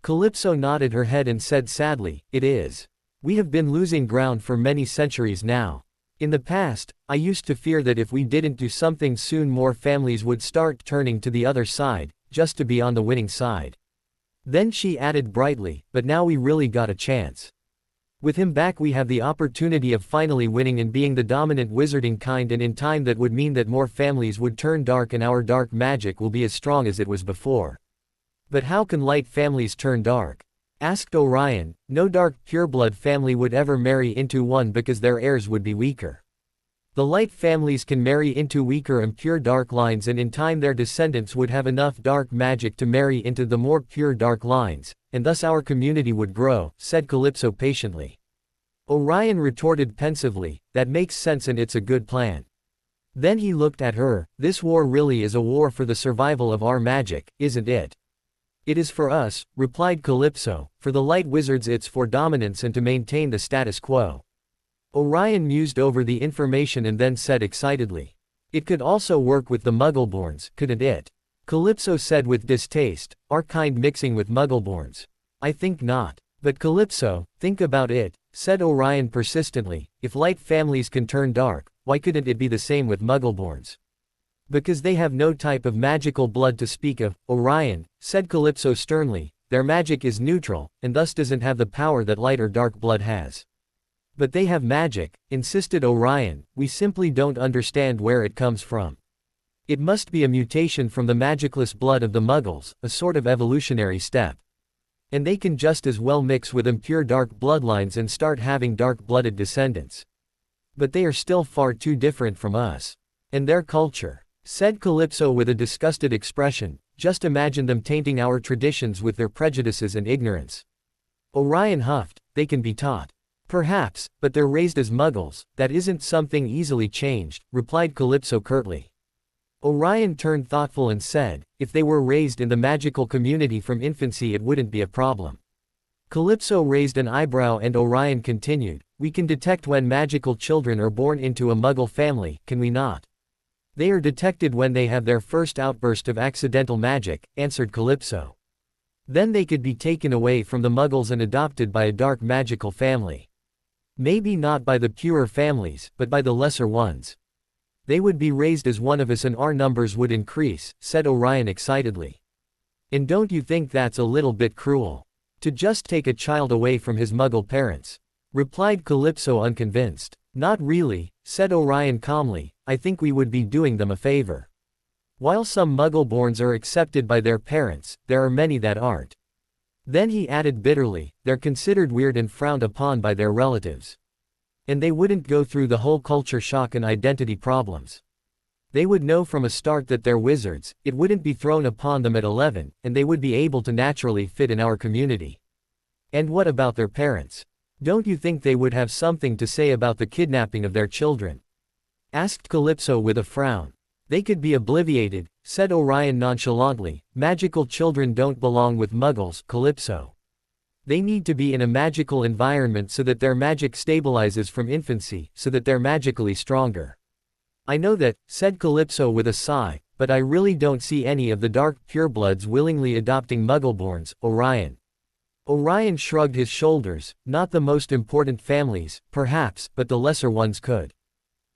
Calypso nodded her head and said sadly, it is. We have been losing ground for many centuries now. In the past, I used to fear that if we didn't do something soon more families would start turning to the other side, just to be on the winning side. Then she added brightly, but now we really got a chance. With him back we have the opportunity of finally winning and being the dominant wizarding kind, and in time that would mean that more families would turn dark and our dark magic will be as strong as it was before. But how can light families turn dark? Asked Orion. No dark pureblood family would ever marry into one because their heirs would be weaker. The light families can marry into weaker and pure dark lines, and in time their descendants would have enough dark magic to marry into the more pure dark lines, and thus our community would grow, said Calypso patiently. Orion retorted pensively, that makes sense and it's a good plan. Then he looked at her. This war really is a war for the survival of our magic, isn't it? It is for us, replied Calypso. For the Light Wizards it's for dominance and to maintain the status quo. Orion mused over the information and then said excitedly, it could also work with the Muggleborns, couldn't it? Calypso said with distaste, our kind mixing with Muggleborns. I think not. But Calypso, think about it, said Orion persistently, if light families can turn dark, why couldn't it be the same with Muggleborns? Because they have no type of magical blood to speak of, Orion, said Calypso sternly, their magic is neutral, and thus doesn't have the power that light or dark blood has. But they have magic, insisted Orion, we simply don't understand where it comes from. It must be a mutation from the magicless blood of the Muggles, a sort of evolutionary step. And they can just as well mix with impure dark bloodlines and start having dark-blooded descendants. But they are still far too different from us. And their culture, said Calypso with a disgusted expression, just imagine them tainting our traditions with their prejudices and ignorance. Orion huffed, they can be taught. Perhaps, but they're raised as Muggles, that isn't something easily changed, replied Calypso curtly. Orion turned thoughtful and said, if they were raised in the magical community from infancy it wouldn't be a problem. Calypso raised an eyebrow and Orion continued, we can detect when magical children are born into a Muggle family, can we not? They are detected when they have their first outburst of accidental magic, answered Calypso. Then they could be taken away from the Muggles and adopted by a dark magical family. Maybe not by the purer families, but by the lesser ones. They would be raised as one of us and our numbers would increase, said Orion excitedly. And don't you think that's a little bit cruel? To just take a child away from his Muggle parents? Replied Calypso unconvinced. Not really, said Orion calmly, I think we would be doing them a favor. While some Muggleborns are accepted by their parents, there are many that aren't. Then he added bitterly, they're considered weird and frowned upon by their relatives. And they wouldn't go through the whole culture shock and identity problems. They would know from a start that they're wizards, it wouldn't be thrown upon them at 11, and they would be able to naturally fit in our community. And what about their parents? Don't you think they would have something to say about the kidnapping of their children? Asked Calypso with a frown. They could be obliviated, said Orion nonchalantly. Magical children don't belong with muggles, Calypso. They need to be in a magical environment so that their magic stabilizes from infancy, so that they're magically stronger. I know that, said Calypso with a sigh, but I really don't see any of the dark purebloods willingly adopting muggleborns, Orion. Orion shrugged his shoulders. Not the most important families, perhaps, but the lesser ones could.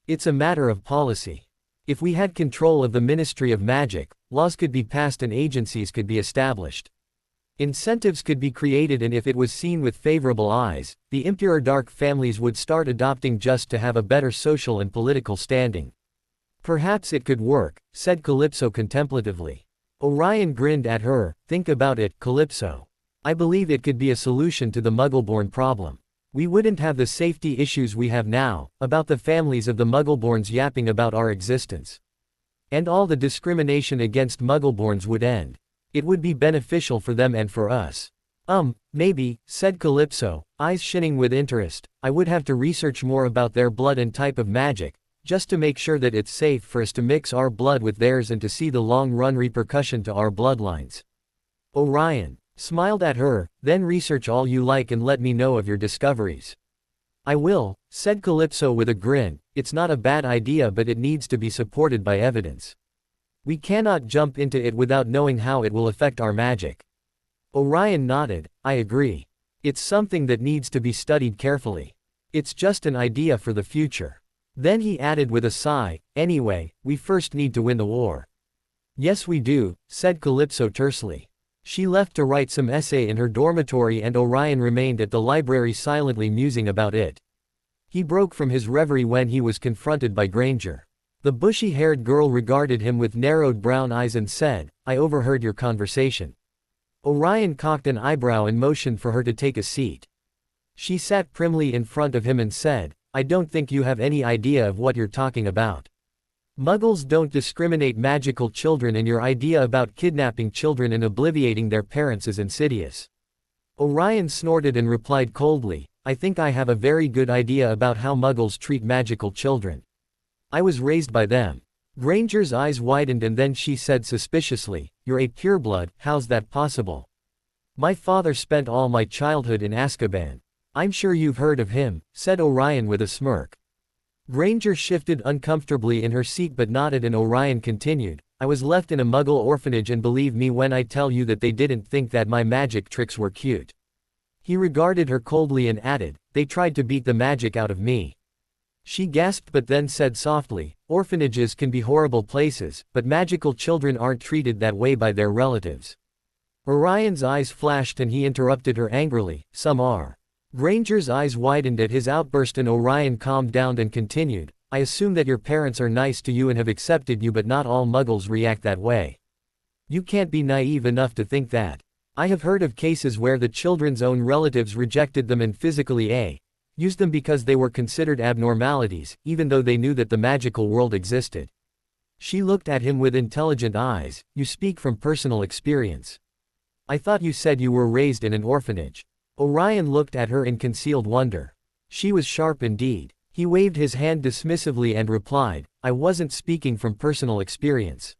It's a matter of policy. If we had control of the Ministry of Magic, laws could be passed and agencies could be established. Incentives could be created, and if it was seen with favorable eyes, the impure dark families would start adopting just to have a better social and political standing. Perhaps it could work, said Calypso contemplatively. Orion grinned at her. Think about it, Calypso. I believe it could be a solution to the muggleborn problem. We wouldn't have the safety issues we have now, about the families of the muggleborns yapping about our existence. And all the discrimination against muggleborns would end. It would be beneficial for them and for us. Maybe, said Calypso, eyes shining with interest. I would have to research more about their blood and type of magic, just to make sure that it's safe for us to mix our blood with theirs and to see the long-run repercussion to our bloodlines. Orion smiled at her. Then research all you like and let me know of your discoveries. I will, said Calypso with a grin. It's not a bad idea, but it needs to be supported by evidence. We cannot jump into it without knowing how it will affect our magic. Orion nodded. I agree. It's something that needs to be studied carefully. It's just an idea for the future. Then he added with a sigh, anyway, we first need to win the war. Yes we do, said Calypso tersely. She left to write some essay in her dormitory and Orion remained at the library silently musing about it. He broke from his reverie when he was confronted by Granger. The bushy-haired girl regarded him with narrowed brown eyes and said, I overheard your conversation. Orion cocked an eyebrow and motioned for her to take a seat. She sat primly in front of him and said, I don't think you have any idea of what you're talking about. Muggles don't discriminate magical children, and your idea about kidnapping children and obliviating their parents is insidious. Orion snorted and replied coldly, I think I have a very good idea about how Muggles treat magical children. I was raised by them. Granger's eyes widened and then she said suspiciously, you're a pureblood, how's that possible? My father spent all my childhood in Azkaban. I'm sure you've heard of him, said Orion with a smirk. Granger shifted uncomfortably in her seat but nodded, and Orion continued, I was left in a Muggle orphanage, and believe me when I tell you that they didn't think that my magic tricks were cute. He regarded her coldly and added, they tried to beat the magic out of me. She gasped but then said softly, orphanages can be horrible places, but magical children aren't treated that way by their relatives. Orion's eyes flashed and he interrupted her angrily, some are. Granger's eyes widened at his outburst and Orion calmed down and continued, I assume that your parents are nice to you and have accepted you, but not all Muggles react that way. You can't be naive enough to think that. I have heard of cases where the children's own relatives rejected them and physically used them because they were considered abnormalities, even though they knew that the magical world existed. She looked at him with intelligent eyes. You speak from personal experience. I thought you said you were raised in an orphanage. Orion looked at her in concealed wonder. She was sharp indeed. He waved his hand dismissively and replied, I wasn't speaking from personal experience.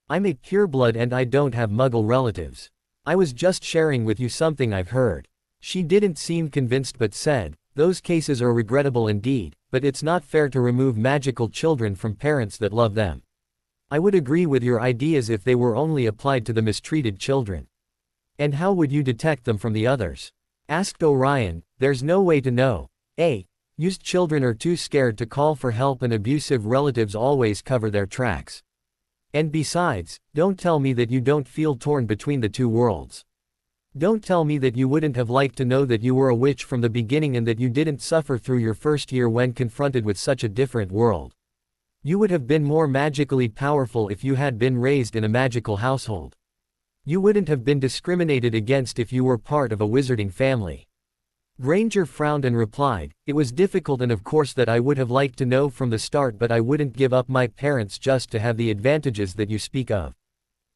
I'm a pureblood and I don't have Muggle relatives. I was just sharing with you something I've heard. She didn't seem convinced but said, those cases are regrettable indeed, but it's not fair to remove magical children from parents that love them. I would agree with your ideas if they were only applied to the mistreated children. And how would you detect them from the others? Asked Orion. There's no way to know. Used children are too scared to call for help and abusive relatives always cover their tracks. And besides, don't tell me that you don't feel torn between the two worlds. Don't tell me that you wouldn't have liked to know that you were a witch from the beginning and that you didn't suffer through your first year when confronted with such a different world. You would have been more magically powerful if you had been raised in a magical household. You wouldn't have been discriminated against if you were part of a wizarding family. Granger frowned and replied, it was difficult and of course that I would have liked to know from the start, but I wouldn't give up my parents just to have the advantages that you speak of.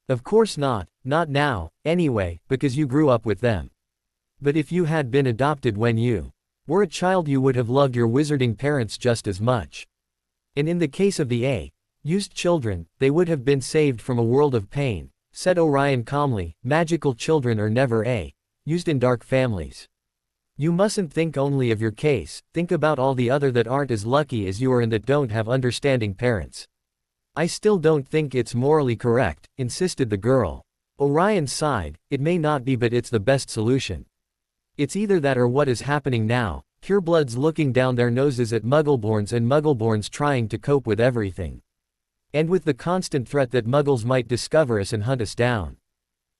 Of course not now, anyway, because you grew up with them. But if you had been adopted when you were a child, you would have loved your wizarding parents just as much. And in the case of the used children, they would have been saved from a world of pain, said Orion calmly. Magical children are never used in dark families. You mustn't think only of your case, think about all the other that aren't as lucky as you are and that don't have understanding parents. I still don't think it's morally correct, insisted the girl. Orion sighed. It may not be, but it's the best solution. It's either that or what is happening now, purebloods looking down their noses at Muggleborns and Muggleborns trying to cope with everything. And with the constant threat that Muggles might discover us and hunt us down.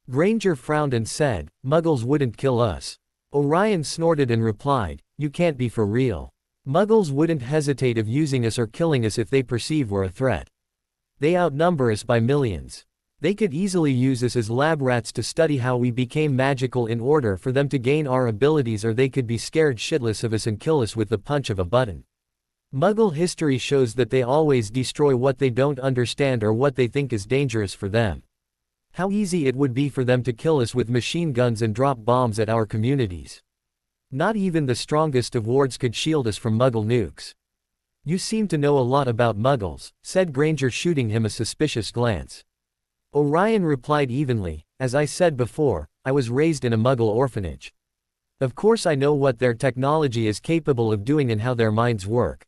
Granger frowned and said, Muggles wouldn't kill us. Orion snorted and replied, you can't be for real. Muggles wouldn't hesitate of using us or killing us if they perceive we're a threat. They outnumber us by millions. They could easily use us as lab rats to study how we became magical in order for them to gain our abilities, or they could be scared shitless of us and kill us with the punch of a button. Muggle history shows that they always destroy what they don't understand or what they think is dangerous for them. How easy it would be for them to kill us with machine guns and drop bombs at our communities. Not even the strongest of wards could shield us from Muggle nukes. You seem to know a lot about Muggles, said Granger, shooting him a suspicious glance. Orion replied evenly, as I said before, I was raised in a Muggle orphanage. Of course I know what their technology is capable of doing and how their minds work.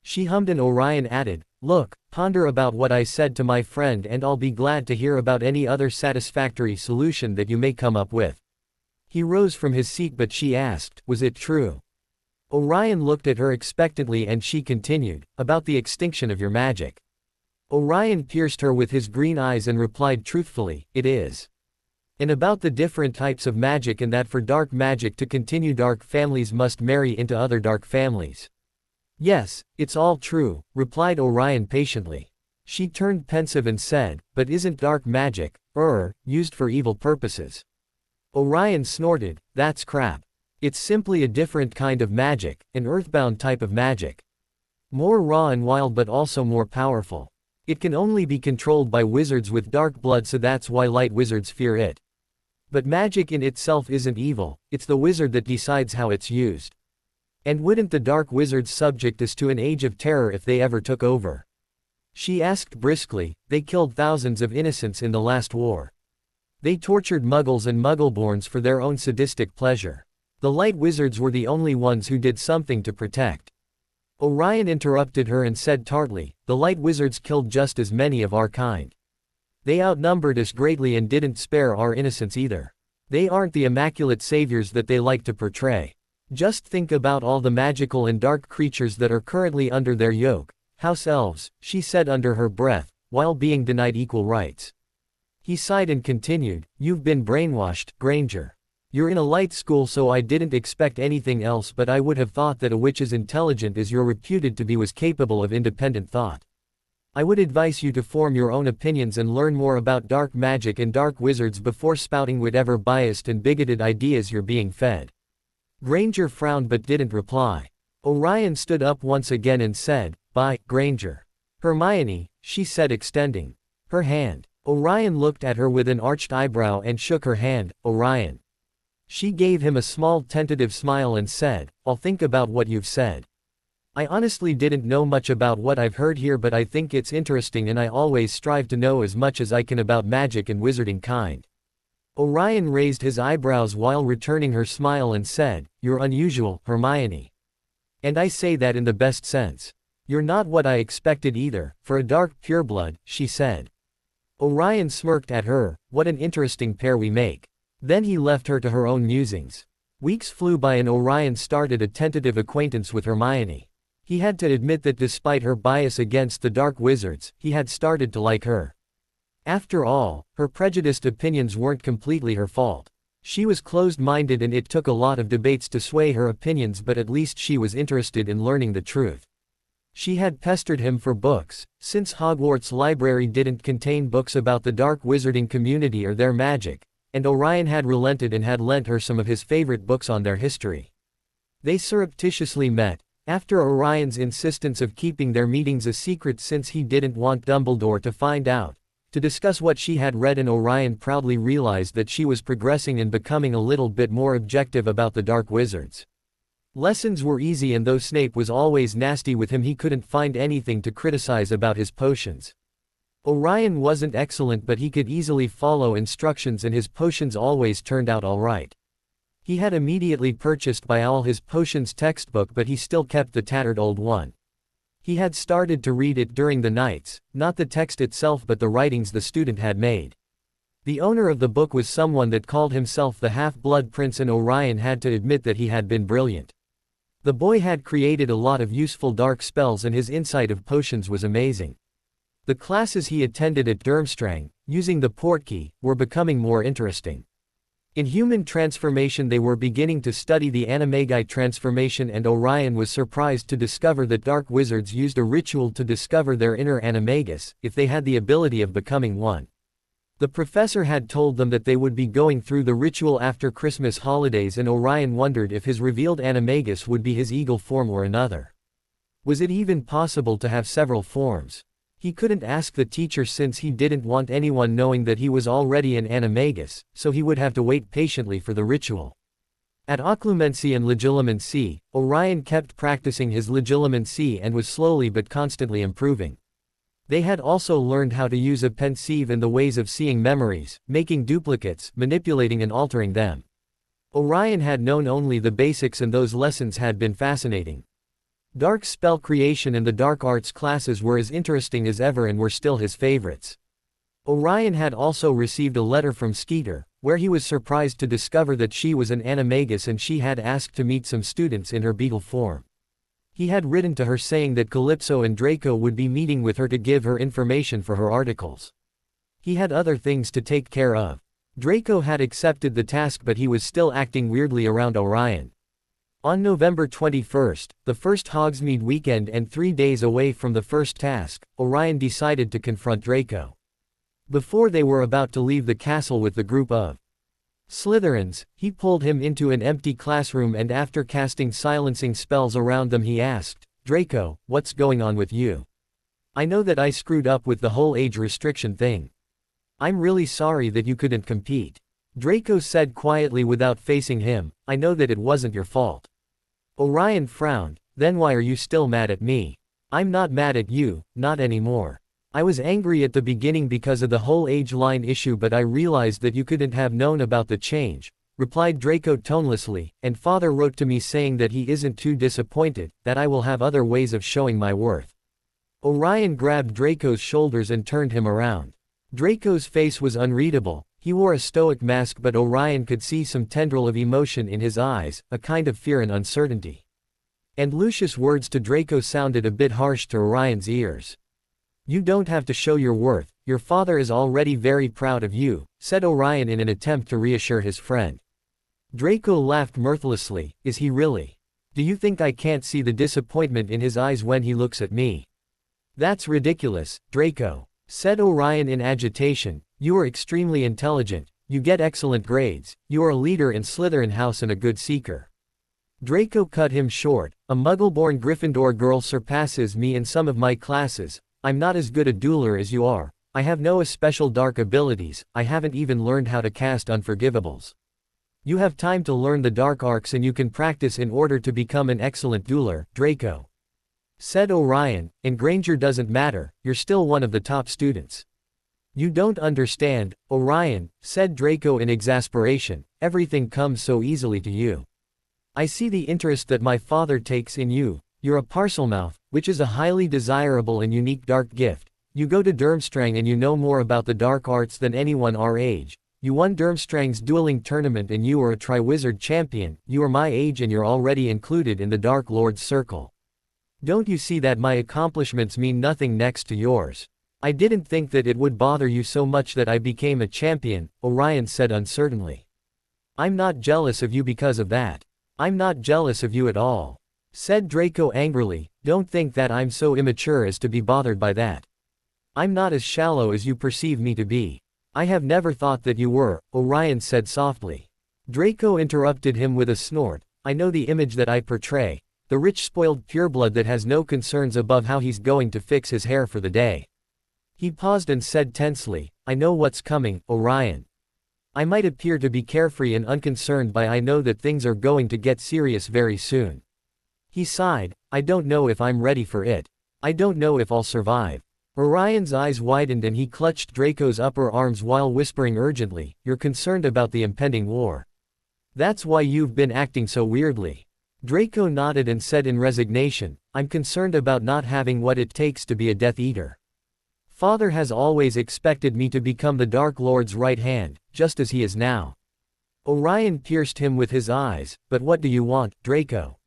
She hummed, and Orion added, look, ponder about what I said to my friend and I'll be glad to hear about any other satisfactory solution that you may come up with. He rose from his seat, but she asked, was it true? Orion looked at her expectantly and she continued, about the extinction of your magic. Orion pierced her with his green eyes and replied truthfully, it is. And about the different types of magic, and that for dark magic to continue dark families must marry into other dark families. Yes, it's all true, replied Orion patiently. She turned pensive and said, but isn't dark magic, used for evil purposes? Orion snorted, that's crap. It's simply a different kind of magic, an earthbound type of magic. More raw and wild, but also more powerful. It can only be controlled by wizards with dark blood, so that's why light wizards fear it. But magic in itself isn't evil, it's the wizard that decides how it's used. And wouldn't the dark wizards subject us to an age of terror if they ever took over? She asked briskly. They killed thousands of innocents in the last war. They tortured Muggles and Muggleborns for their own sadistic pleasure. The light wizards were the only ones who did something to protect. Orion interrupted her and said tartly, the light wizards killed just as many of our kind. They outnumbered us greatly and didn't spare our innocents either. They aren't the immaculate saviors that they like to portray. Just think about all the magical and dark creatures that are currently under their yoke. House elves, she said under her breath, while being denied equal rights. He sighed and continued, you've been brainwashed, Granger. You're in a light school, so I didn't expect anything else, but I would have thought that a witch as intelligent as you're reputed to be was capable of independent thought. I would advise you to form your own opinions and learn more about dark magic and dark wizards before spouting whatever biased and bigoted ideas you're being fed. Granger frowned but didn't reply. Orion stood up once again and said, bye, Granger. Hermione, she said, extending her hand. Orion looked at her with an arched eyebrow and shook her hand. Orion. She gave him a small tentative smile and said, I'll think about what you've said. I honestly didn't know much about what I've heard here, but I think it's interesting and I always strive to know as much as I can about magic and wizarding kind. Orion raised his eyebrows while returning her smile and said, you're unusual, Hermione. And I say that in the best sense. You're not what I expected either, for a dark pureblood, she said. Orion smirked at her, what an interesting pair we make. Then he left her to her own musings. Weeks flew by and Orion started a tentative acquaintance with Hermione. He had to admit that despite her bias against the dark wizards, he had started to like her. After all, her prejudiced opinions weren't completely her fault. She was closed-minded and it took a lot of debates to sway her opinions, but at least she was interested in learning the truth. She had pestered him for books, since Hogwarts' library didn't contain books about the dark wizarding community or their magic, and Orion had relented and had lent her some of his favorite books on their history. They surreptitiously met, after Orion's insistence of keeping their meetings a secret since he didn't want Dumbledore to find out, to discuss what she had read, and Orion proudly realized that she was progressing and becoming a little bit more objective about the dark wizards. Lessons were easy, and though Snape was always nasty with him, he couldn't find anything to criticize about his potions. Orion wasn't excellent, but he could easily follow instructions and his potions always turned out alright. He had immediately purchased by all his potions textbook, but he still kept the tattered old one. He had started to read it during the nights, not the text itself but the writings the student had made. The owner of the book was someone that called himself the Half-Blood Prince, and Orion had to admit that he had been brilliant. The boy had created a lot of useful dark spells and his insight of potions was amazing. The classes he attended at Durmstrang, using the portkey, were becoming more interesting. In human transformation they were beginning to study the animagi transformation, and Orion was surprised to discover that dark wizards used a ritual to discover their inner animagus, if they had the ability of becoming one. The professor had told them that they would be going through the ritual after Christmas holidays, and Orion wondered if his revealed animagus would be his eagle form or another. Was it even possible to have several forms? He couldn't ask the teacher since he didn't want anyone knowing that he was already an animagus, so he would have to wait patiently for the ritual. At Occlumency and Legilimency, Orion kept practicing his Legilimency and was slowly but constantly improving. They had also learned how to use a pensieve and the ways of seeing memories, making duplicates, manipulating and altering them. Orion had known only the basics, and those lessons had been fascinating. Dark spell creation and the dark arts classes were as interesting as ever and were still his favorites. Orion had also received a letter from Skeeter, where he was surprised to discover that she was an animagus and she had asked to meet some students in her beetle form. He had written to her saying that Calypso and Draco would be meeting with her to give her information for her articles. He had other things to take care of. Draco had accepted the task, but he was still acting weirdly around Orion. On November 21st, the first Hogsmeade weekend and 3 days away from the first task, Orion decided to confront Draco. Before they were about to leave the castle with the group of Slytherins, he pulled him into an empty classroom and after casting silencing spells around them he asked, "Draco, what's going on with you? I know that I screwed up with the whole age restriction thing. I'm really sorry that you couldn't compete." Draco said quietly without facing him, "I know that it wasn't your fault." Orion frowned, "Then why are you still mad at me?" "I'm not mad at you, not anymore. I was angry at the beginning because of the whole age line issue, but I realized that you couldn't have known about the change," replied Draco tonelessly, "and Father wrote to me saying that he isn't too disappointed, that I will have other ways of showing my worth." Orion grabbed Draco's shoulders and turned him around. Draco's face was unreadable. He wore a stoic mask, but Orion could see some tendril of emotion in his eyes, a kind of fear and uncertainty. And Lucius' words to Draco sounded a bit harsh to Orion's ears. "You don't have to show your worth, your father is already very proud of you," said Orion in an attempt to reassure his friend. Draco laughed mirthlessly, "Is he really? Do you think I can't see the disappointment in his eyes when he looks at me?" "That's ridiculous, Draco," said Orion in agitation. "You are extremely intelligent, you get excellent grades, you are a leader in Slytherin House and a good seeker." Draco cut him short. "A Muggle-born Gryffindor girl surpasses me in some of my classes. I'm not as good a dueler as you are. I have no special dark abilities, I haven't even learned how to cast Unforgivables. You have time to learn the dark arts and you can practice in order to become an excellent dueler, Draco," said Orion, "and Granger doesn't matter, you're still one of the top students." "You don't understand, Orion," said Draco in exasperation, "everything comes so easily to you. I see the interest that my father takes in you. You're a Parselmouth, which is a highly desirable and unique dark gift. You go to Durmstrang and you know more about the dark arts than anyone our age. You won Durmstrang's dueling tournament and you are a Triwizard champion. You are my age and you're already included in the Dark Lord's circle. Don't you see that my accomplishments mean nothing next to yours? I didn't think that it would bother you so much that I became a champion," Orion said uncertainly. "I'm not jealous of you because of that. I'm not jealous of you at all," said Draco angrily. "Don't think that I'm so immature as to be bothered by that. I'm not as shallow as you perceive me to be. I have never thought that you were," Orion said softly. Draco interrupted him with a snort. "I know the image that I portray, the rich spoiled pureblood that has no concerns above how he's going to fix his hair for the day." He paused and said tensely, "I know what's coming, Orion. I might appear to be carefree and unconcerned, but I know that things are going to get serious very soon. He sighed. I don't know if I'm ready for it. I don't know if I'll survive. Orion's eyes widened and he clutched Draco's upper arms while whispering urgently, You're concerned about the impending war. That's why you've been acting so weirdly. Draco nodded and said in resignation, I'm concerned about not having what it takes to be a Death Eater. Father has always expected me to become the Dark Lord's right hand, just as he is now. Orion pierced him with his eyes, but what do you want, Draco?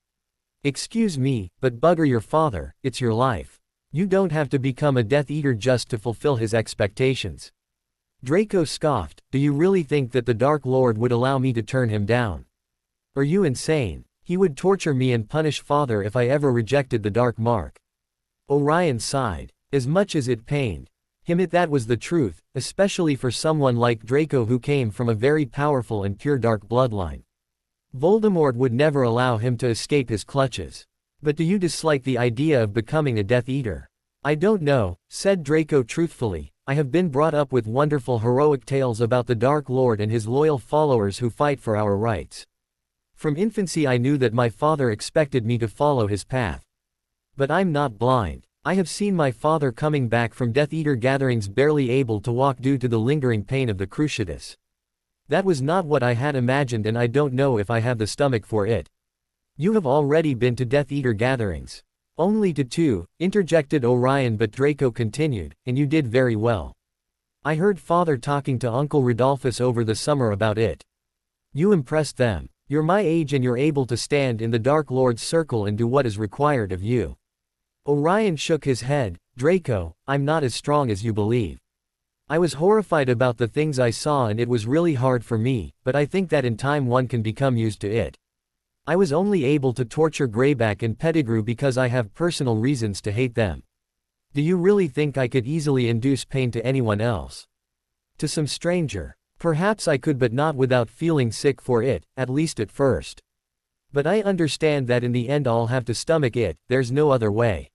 Excuse me, but bugger your father, it's your life. You don't have to become a Death Eater just to fulfill his expectations. Draco scoffed, do you really think that the Dark Lord would allow me to turn him down? Are you insane? He would torture me and punish Father if I ever rejected the Dark Mark. Orion sighed. As much as it pained him, that was the truth, especially for someone like Draco who came from a very powerful and pure dark bloodline. Voldemort would never allow him to escape his clutches. But do you dislike the idea of becoming a Death Eater? I don't know, said Draco truthfully. I have been brought up with wonderful heroic tales about the Dark Lord and his loyal followers who fight for our rights. From infancy I knew that my father expected me to follow his path. But I'm not blind. I have seen my father coming back from Death Eater gatherings barely able to walk due to the lingering pain of the cruciatus. That was not what I had imagined and I don't know if I have the stomach for it. You have already been to Death Eater gatherings. Only to 2, interjected Orion, but Draco continued, and you did very well. I heard Father talking to Uncle Rodolphus over the summer about it. You impressed them. You're my age and you're able to stand in the Dark Lord's circle and do what is required of you. Orion shook his head. Draco, I'm not as strong as you believe. I was horrified about the things I saw and it was really hard for me, but I think that in time one can become used to it. I was only able to torture Greyback and Pettigrew because I have personal reasons to hate them. Do you really think I could easily induce pain to anyone else? To some stranger? Perhaps I could, but not without feeling sick for it, at least at first. But I understand that in the end I'll have to stomach it, there's no other way.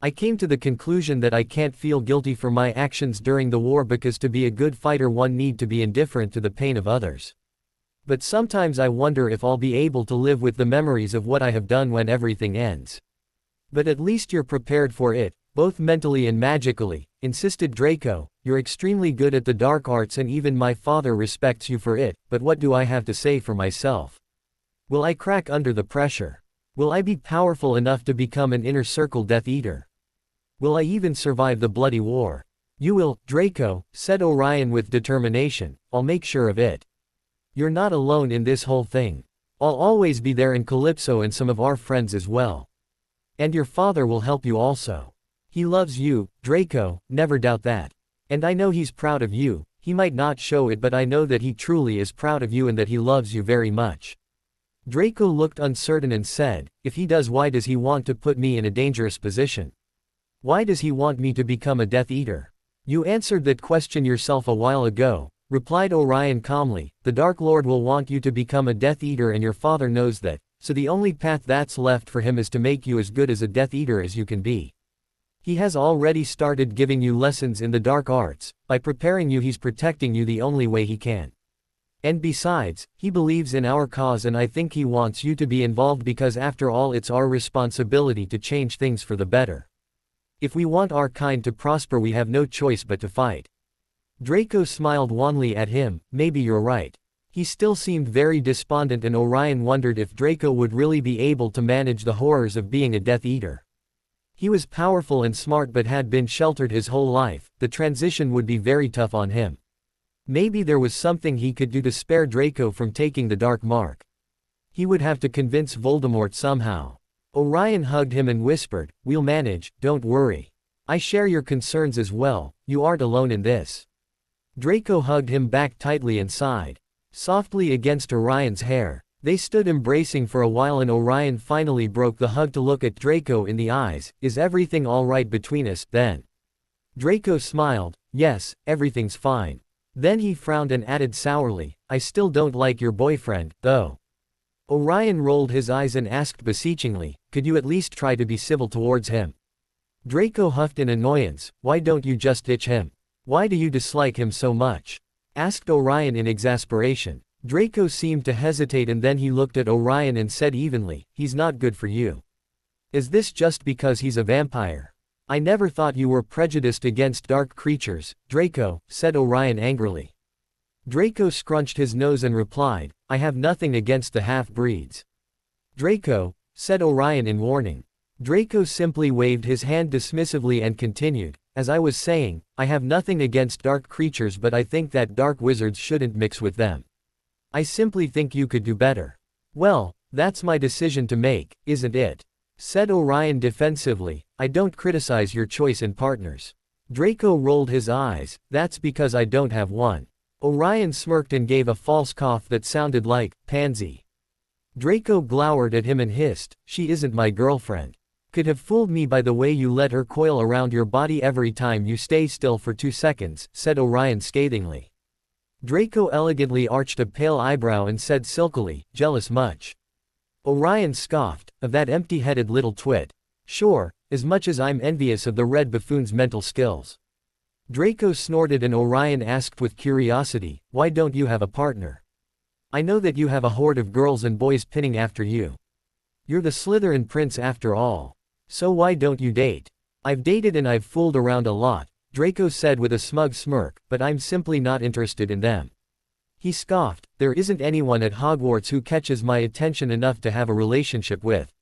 I came to the conclusion that I can't feel guilty for my actions during the war because to be a good fighter one need to be indifferent to the pain of others. But sometimes I wonder if I'll be able to live with the memories of what I have done when everything ends. But at least you're prepared for it, both mentally and magically, insisted Draco. You're extremely good at the dark arts and even my father respects you for it, but what do I have to say for myself? Will I crack under the pressure? Will I be powerful enough to become an inner circle Death Eater? Will I even survive the bloody war? You will, Draco, said Orion with determination. I'll make sure of it. You're not alone in this whole thing. I'll always be there, in Calypso and some of our friends as well. And your father will help you also. He loves you, Draco, never doubt that. And I know he's proud of you. He might not show it, but I know that he truly is proud of you and that he loves you very much. Draco looked uncertain and said, if he does, why does he want to put me in a dangerous position? Why does he want me to become a Death Eater? You answered that question yourself a while ago, replied Orion calmly. The Dark Lord will want you to become a Death Eater and your father knows that, so the only path that's left for him is to make you as good as a Death Eater as you can be. He has already started giving you lessons in the dark arts. By preparing you, he's protecting you the only way he can. And besides, he believes in our cause and I think he wants you to be involved because after all it's our responsibility to change things for the better. If we want our kind to prosper we have no choice but to fight. Draco smiled wanly at him. Maybe you're right. He still seemed very despondent and Orion wondered if Draco would really be able to manage the horrors of being a Death Eater. He was powerful and smart but had been sheltered his whole life. The transition would be very tough on him. Maybe there was something he could do to spare Draco from taking the Dark Mark. He would have to convince Voldemort somehow. Orion hugged him and whispered, we'll manage, don't worry. I share your concerns as well, you aren't alone in this. Draco hugged him back tightly and sighed softly against Orion's hair. They stood embracing for a while and Orion finally broke the hug to look at Draco in the eyes. Is everything all right between us, then? Draco smiled. Yes, everything's fine. Then he frowned and added sourly, I still don't like your boyfriend, though. Orion rolled his eyes and asked beseechingly, could you at least try to be civil towards him? Draco huffed in annoyance, why don't you just ditch him? Why do you dislike him so much? asked Orion in exasperation. Draco seemed to hesitate and then he looked at Orion and said evenly, he's not good for you. Is this just because he's a vampire? I never thought you were prejudiced against dark creatures, Draco, said Orion angrily. Draco scrunched his nose and replied, I have nothing against the half-breeds. Draco, said Orion in warning. Draco simply waved his hand dismissively and continued, as I was saying, I have nothing against dark creatures but I think that dark wizards shouldn't mix with them. I simply think you could do better. Well, that's my decision to make, isn't it? Said Orion defensively, I don't criticize your choice in partners. Draco rolled his eyes, that's because I don't have one. Orion smirked and gave a false cough that sounded like, pansy. Draco glowered at him and hissed, she isn't my girlfriend. Could have fooled me by the way you let her coil around your body every time you stay still for 2 seconds, said Orion scathingly. Draco elegantly arched a pale eyebrow and said silkily, jealous much. Orion scoffed, of that empty-headed little twit. Sure, as much as I'm envious of the red buffoon's mental skills. Draco snorted and Orion asked with curiosity, why don't you have a partner? I know that you have a horde of girls and boys pinning after you. You're the Slytherin prince after all. So why don't you date? I've dated and I've fooled around a lot, Draco said with a smug smirk, but I'm simply not interested in them. He scoffed, there isn't anyone at Hogwarts who catches my attention enough to have a relationship with.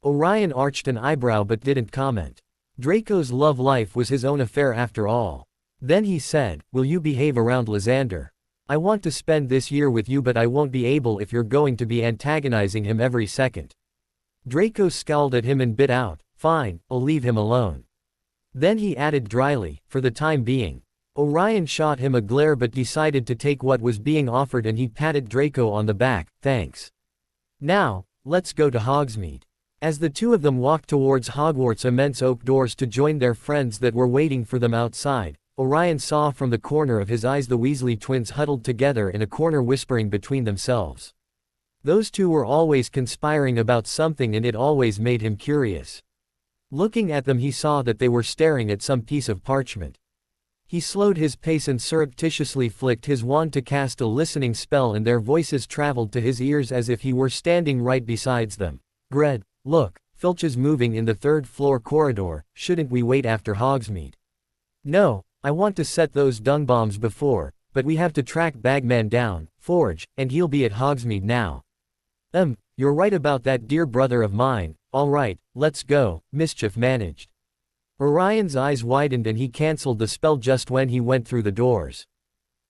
Orion arched an eyebrow but didn't comment. Draco's love life was his own affair after all. Then he said, will you behave around Lysander? I want to spend this year with you but I won't be able if you're going to be antagonizing him every second. Draco scowled at him and bit out, fine, I'll leave him alone. Then he added dryly, for the time being. Orion shot him a glare but decided to take what was being offered and he patted Draco on the back, thanks. Now, let's go to Hogsmeade. As the two of them walked towards Hogwarts' immense oak doors to join their friends that were waiting for them outside, Orion saw from the corner of his eyes the Weasley twins huddled together in a corner whispering between themselves. Those two were always conspiring about something and it always made him curious. Looking at them he saw that they were staring at some piece of parchment. He slowed his pace and surreptitiously flicked his wand to cast a listening spell and their voices traveled to his ears as if he were standing right beside them. Gred, look, Filch is moving in the 3rd floor corridor, shouldn't we wait after Hogsmeade? No, I want to set those dung bombs before, but we have to track Bagman down, Forge, and he'll be at Hogsmeade now. You're right about that dear brother of mine, alright, let's go, Mischief managed. Orion's eyes widened and he cancelled the spell just when he went through the doors.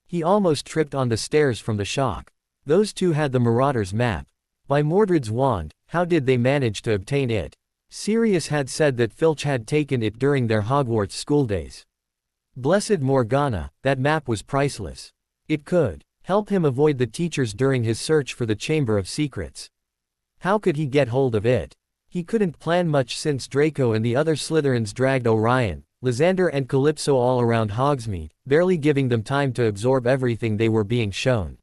He almost tripped on the stairs from the shock. Those two had the Marauder's map. By Mordred's wand, how did they manage to obtain it? Sirius had said that Filch had taken it during their Hogwarts schooldays. Blessed Morgana, that map was priceless. It could help him avoid the teachers during his search for the Chamber of Secrets. How could he get hold of it? He couldn't plan much since Draco and the other Slytherins dragged Orion, Lysander and Calypso all around Hogsmeade, barely giving them time to absorb everything they were being shown.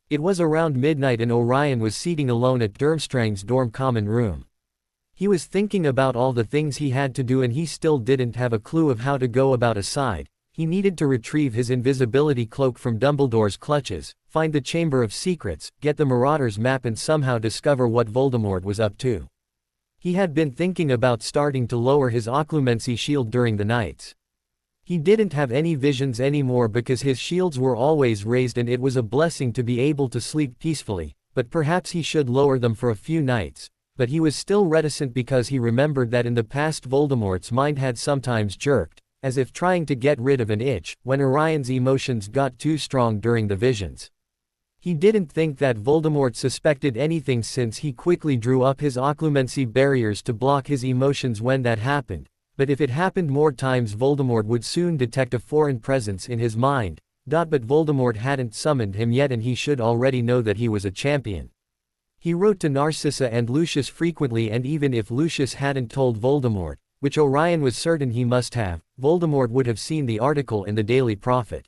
It was around midnight and Orion was seating alone at Durmstrang's dorm common room. He was thinking about all the things he had to do and he still didn't have a clue of how to go about aside. He needed to retrieve his invisibility cloak from Dumbledore's clutches, find the Chamber of Secrets, get the Marauder's map and somehow discover what Voldemort was up to. He had been thinking about starting to lower his occlumency shield during the nights. He didn't have any visions anymore because his shields were always raised and it was a blessing to be able to sleep peacefully, but perhaps he should lower them for a few nights. But he was still reticent because he remembered that in the past Voldemort's mind had sometimes jerked, as if trying to get rid of an itch, when Orion's emotions got too strong during the visions. He didn't think that Voldemort suspected anything since he quickly drew up his occlumency barriers to block his emotions when that happened, but if it happened more times Voldemort would soon detect a foreign presence in his mind. But Voldemort hadn't summoned him yet and he should already know that he was a champion. He wrote to Narcissa and Lucius frequently and even if Lucius hadn't told Voldemort, which Orion was certain he must have, Voldemort would have seen the article in the Daily Prophet.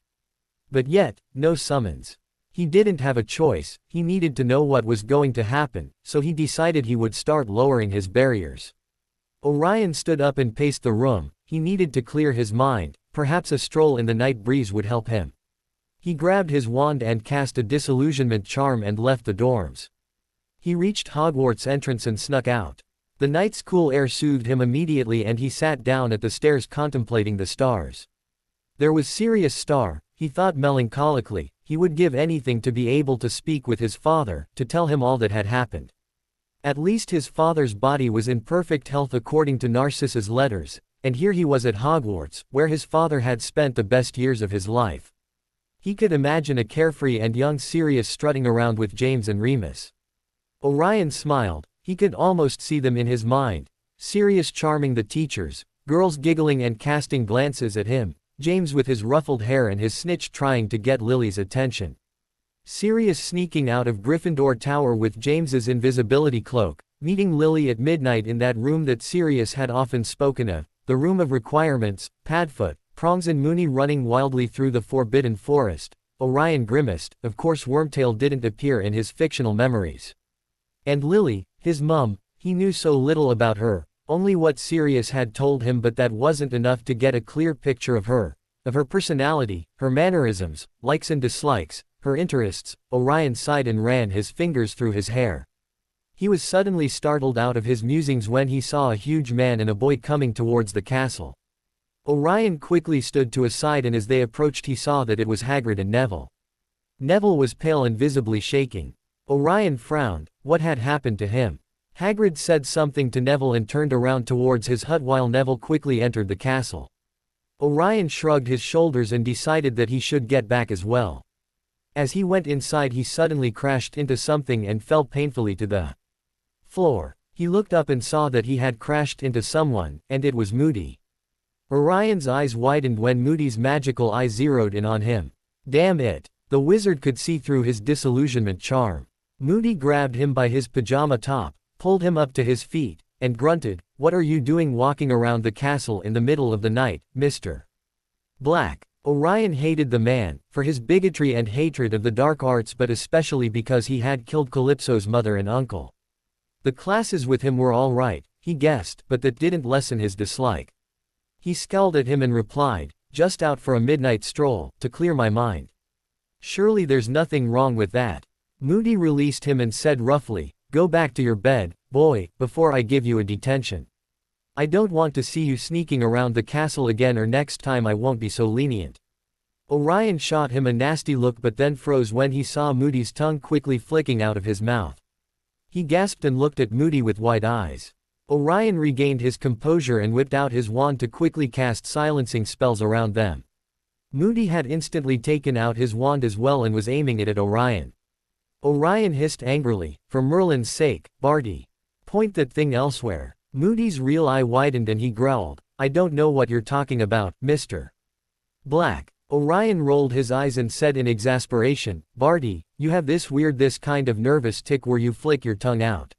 But yet, no summons. He didn't have a choice, he needed to know what was going to happen, so he decided he would start lowering his barriers. Orion stood up and paced the room, he needed to clear his mind, perhaps a stroll in the night breeze would help him. He grabbed his wand and cast a disillusionment charm and left the dorms. He reached Hogwarts' entrance and snuck out. The night's cool air soothed him immediately and he sat down at the stairs contemplating the stars. There was Sirius Star, he thought melancholically. He would give anything to be able to speak with his father, to tell him all that had happened. At least his father's body was in perfect health according to Narcissa's letters, and here he was at Hogwarts, where his father had spent the best years of his life. He could imagine a carefree and young Sirius strutting around with James and Remus. Orion smiled, he could almost see them in his mind, Sirius charming the teachers, girls giggling and casting glances at him, James with his ruffled hair and his snitch trying to get Lily's attention. Sirius sneaking out of Gryffindor Tower with James's invisibility cloak, meeting Lily at midnight in that room that Sirius had often spoken of, the room of requirements, Padfoot, Prongs and Moony running wildly through the Forbidden Forest. Orion grimaced, of course Wormtail didn't appear in his fictional memories. And Lily, his mum, he knew so little about her, only what Sirius had told him, but that wasn't enough to get a clear picture of her personality, her mannerisms, likes and dislikes, her interests. Orion sighed and ran his fingers through his hair. He was suddenly startled out of his musings when he saw a huge man and a boy coming towards the castle. Orion quickly stood to his side and as they approached he saw that it was Hagrid and Neville. Neville was pale and visibly shaking. Orion frowned. What had happened to him? Hagrid said something to Neville and turned around towards his hut while Neville quickly entered the castle. Orion shrugged his shoulders and decided that he should get back as well. As he went inside he suddenly crashed into something and fell painfully to the floor. He looked up and saw that he had crashed into someone, and it was Moody. Orion's eyes widened when Moody's magical eye zeroed in on him. Damn it! The wizard could see through his disillusionment charm. Moody grabbed him by his pajama top, pulled him up to his feet, and grunted, "What are you doing walking around the castle in the middle of the night, Mr. Black?" Orion hated the man, for his bigotry and hatred of the dark arts, but especially because he had killed Calypso's mother and uncle. The classes with him were all right, he guessed, but that didn't lessen his dislike. He scowled at him and replied, "Just out for a midnight stroll, to clear my mind." "Surely there's nothing wrong with that." Moody released him and said roughly, "Go back to your bed, boy, before I give you a detention. I don't want to see you sneaking around the castle again, or next time I won't be so lenient." Orion shot him a nasty look but then froze when he saw Moody's tongue quickly flicking out of his mouth. He gasped and looked at Moody with wide eyes. Orion regained his composure and whipped out his wand to quickly cast silencing spells around them. Moody had instantly taken out his wand as well and was aiming it at Orion. Orion hissed angrily, "For Merlin's sake, Barty. Point that thing elsewhere." Moody's real eye widened and he growled, "I don't know what you're talking about, Mr. Black." Orion rolled his eyes and said in exasperation, "Barty, you have this kind of nervous tick where you flick your tongue out.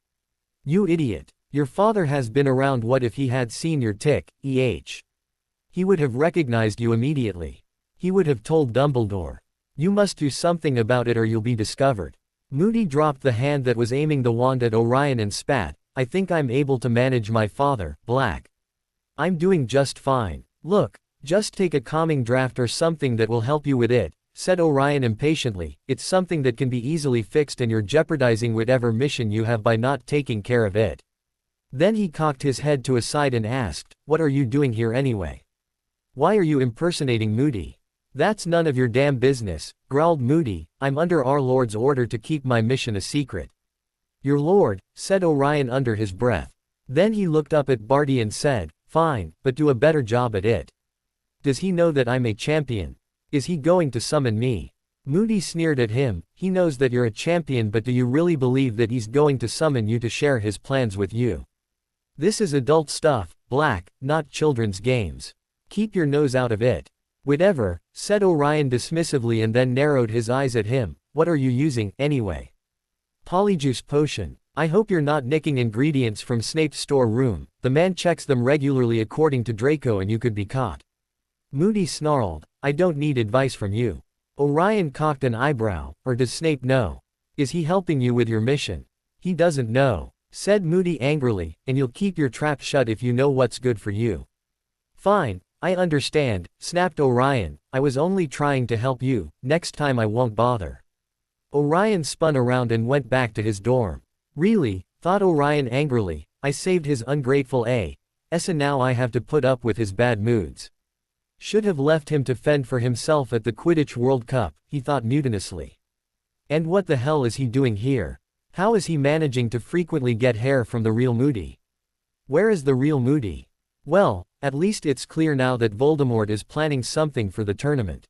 You idiot. Your father has been around. What if he had seen your tick, He would have recognized you immediately. He would have told Dumbledore. You must do something about it or you'll be discovered." Moody dropped the hand that was aiming the wand at Orion and spat, "I think I'm able to manage my father, Black. I'm doing just fine. Look, just take a calming draft or something that will help you with it," said Orion impatiently. "It's something that can be easily fixed and you're jeopardizing whatever mission you have by not taking care of it." Then he cocked his head to his side and asked, "What are you doing here anyway? Why are you impersonating Moody?" "That's none of your damn business," growled Moody. "I'm under our Lord's order to keep my mission a secret." "Your Lord," said Orion under his breath. Then he looked up at Barty and said, "Fine, but do a better job at it. Does he know that I'm a champion? Is he going to summon me?" Moody sneered at him, "He knows that you're a champion, but do you really believe that he's going to summon you to share his plans with you? This is adult stuff, Black, not children's games. Keep your nose out of it." "Whatever," said Orion dismissively and then narrowed his eyes at him. "What are you using, anyway?" "Polyjuice potion. I hope you're not nicking ingredients from Snape's storeroom. The man checks them regularly according to Draco and you could be caught." Moody snarled, "I don't need advice from you." Orion cocked an eyebrow. "Or does Snape know? Is he helping you with your mission?" "He doesn't know," said Moody angrily, "and you'll keep your trap shut if you know what's good for you." "Fine, I understand, snapped Orion. I was only trying to help you, next time I won't bother. Orion spun around and went back to his dorm. Really, thought Orion angrily, I saved his ungrateful ass and now I have to put up with his bad moods. Should have left him to fend for himself at the Quidditch World Cup, he thought mutinously. And what the hell is he doing here? How is he managing to frequently get hair from the real Moody? Where is the real Moody? Well, at least it's clear now that Voldemort is planning something for the tournament.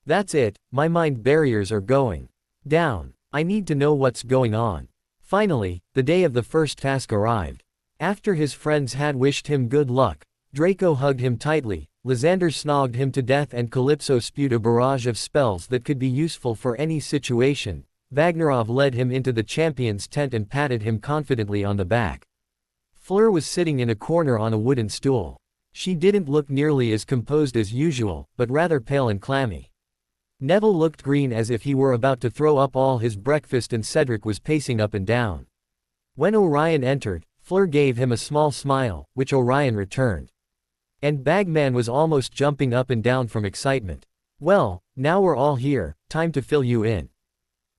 That's it, my mind barriers are going down. I need to know what's going on. Finally, the day of the first task arrived. After his friends had wished him good luck, Draco hugged him tightly, Lysander snogged him to death and Calypso spewed a barrage of spells that could be useful for any situation. Vagnarov led him into the champion's tent and patted him confidently on the back. Fleur was sitting in a corner on a wooden stool. She didn't look nearly as composed as usual, but rather pale and clammy. Neville looked green as if he were about to throw up all his breakfast and Cedric was pacing up and down. When Orion entered, Fleur gave him a small smile, which Orion returned. And Bagman was almost jumping up and down from excitement. Well, now we're all here, time to fill you in,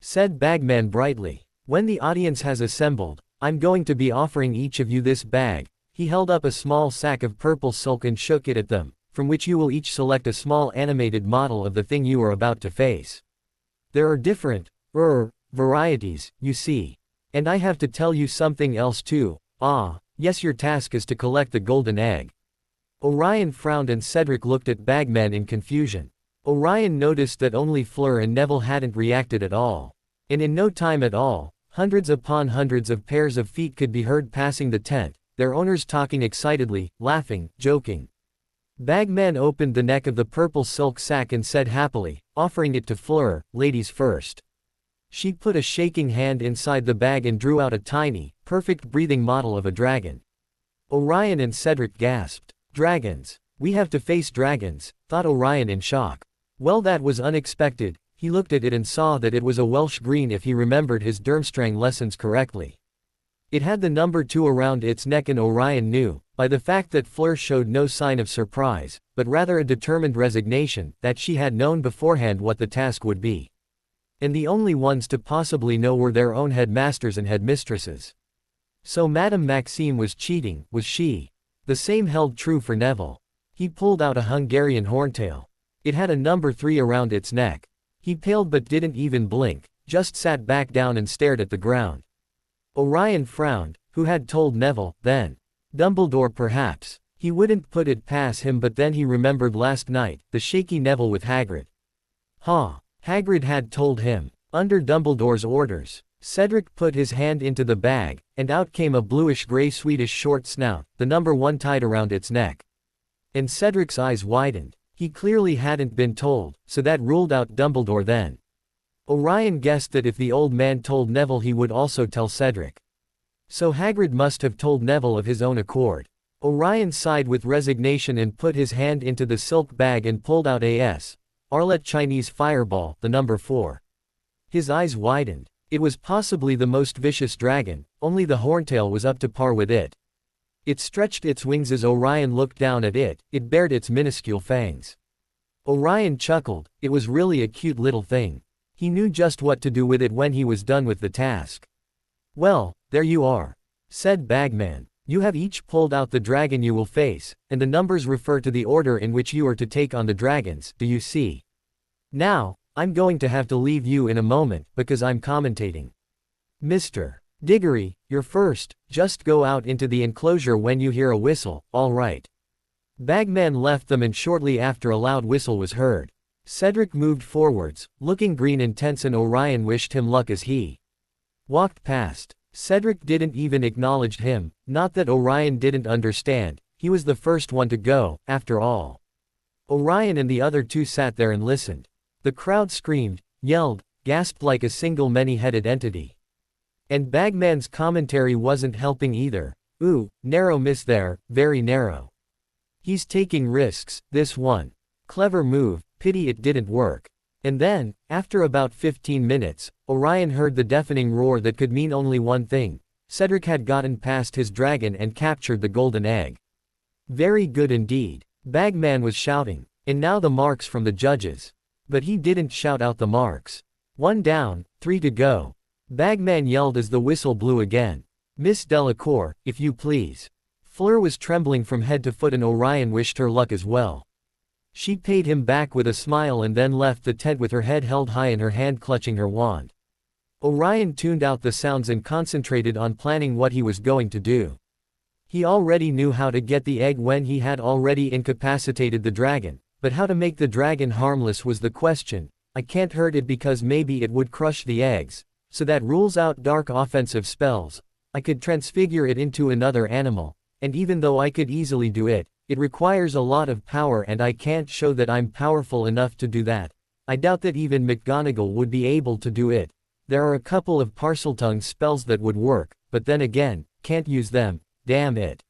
said Bagman brightly. When the audience has assembled, I'm going to be offering each of you this bag. He held up a small sack of purple silk and shook it at them, from which you will each select a small animated model of the thing you are about to face. There are different, varieties, you see. And I have to tell you something else too. Yes, your task is to collect the golden egg. Orion frowned and Cedric looked at Bagman in confusion. Orion noticed that only Fleur and Neville hadn't reacted at all. And in no time at all, hundreds upon hundreds of pairs of feet could be heard passing the tent, their owners talking excitedly, laughing, joking. Bagman opened the neck of the purple silk sack and said happily, offering it to Fleur, ladies first. She put a shaking hand inside the bag and drew out a tiny, perfect breathing model of a dragon. Orion and Cedric gasped. Dragons. We have to face dragons, thought Orion in shock. Well, that was unexpected. He looked at it and saw that it was a Welsh green if he remembered his Durmstrang lessons correctly. It had the number 2 around its neck and Orion knew, by the fact that Fleur showed no sign of surprise, but rather a determined resignation, that she had known beforehand what the task would be. And the only ones to possibly know were their own headmasters and headmistresses. So Madame Maxime was cheating, was she? The same held true for Neville. He pulled out a Hungarian horntail. It had a number 3 around its neck. He paled but didn't even blink, just sat back down and stared at the ground. Orion frowned. Who had told Neville, then? Dumbledore perhaps. He wouldn't put it past him, but then he remembered last night, the shaky Neville with Hagrid. Hagrid had told him, under Dumbledore's orders. Cedric put his hand into the bag, and out came a bluish-gray Swedish short snout, the number 1 tied around its neck. And Cedric's eyes widened. He clearly hadn't been told, so that ruled out Dumbledore then. Orion guessed that if the old man told Neville he would also tell Cedric. So Hagrid must have told Neville of his own accord. Orion sighed with resignation and put his hand into the silk bag and pulled out A.S. Arlet Chinese Fireball, the number 4. His eyes widened. It was possibly the most vicious dragon, only the horntail was up to par with it. It stretched its wings as Orion looked down at it, it bared its minuscule fangs. Orion chuckled, it was really a cute little thing. He knew just what to do with it when he was done with the task. Well, there you are, said Bagman. You have each pulled out the dragon you will face, and the numbers refer to the order in which you are to take on the dragons, do you see? Now, I'm going to have to leave you in a moment, because I'm commentating. Mr. Diggory, you're first, just go out into the enclosure when you hear a whistle, all right. Bagman left them and shortly after a loud whistle was heard. Cedric moved forwards, looking green and tense, and Orion wished him luck as he walked past. Cedric didn't even acknowledge him, not that Orion didn't understand, he was the first one to go, after all. Orion and the other 2 sat there and listened. The crowd screamed, yelled, gasped like a single many-headed entity. And Bagman's commentary wasn't helping either. Ooh, narrow miss there, very narrow. He's taking risks, this one. Clever move, pity it didn't work. And then, after about 15 minutes, Orion heard the deafening roar that could mean only one thing. Cedric had gotten past his dragon and captured the golden egg. Very good indeed. Bagman was shouting. And now the marks from the judges. But he didn't shout out the marks. 1 down, 3 to go. Bagman yelled as the whistle blew again. Miss Delacour, if you please. Fleur was trembling from head to foot and Orion wished her luck as well. She paid him back with a smile and then left the tent with her head held high and her hand clutching her wand. Orion tuned out the sounds and concentrated on planning what he was going to do. He already knew how to get the egg when he had already incapacitated the dragon, but how to make the dragon harmless was the question. I can't hurt it because maybe it would crush the eggs, so that rules out dark offensive spells. I could transfigure it into another animal, and even though I could easily do it, it requires a lot of power and I can't show that I'm powerful enough to do that. I doubt that even McGonagall would be able to do it. There are a couple of Parseltongue spells that would work, but then again, can't use them, damn it.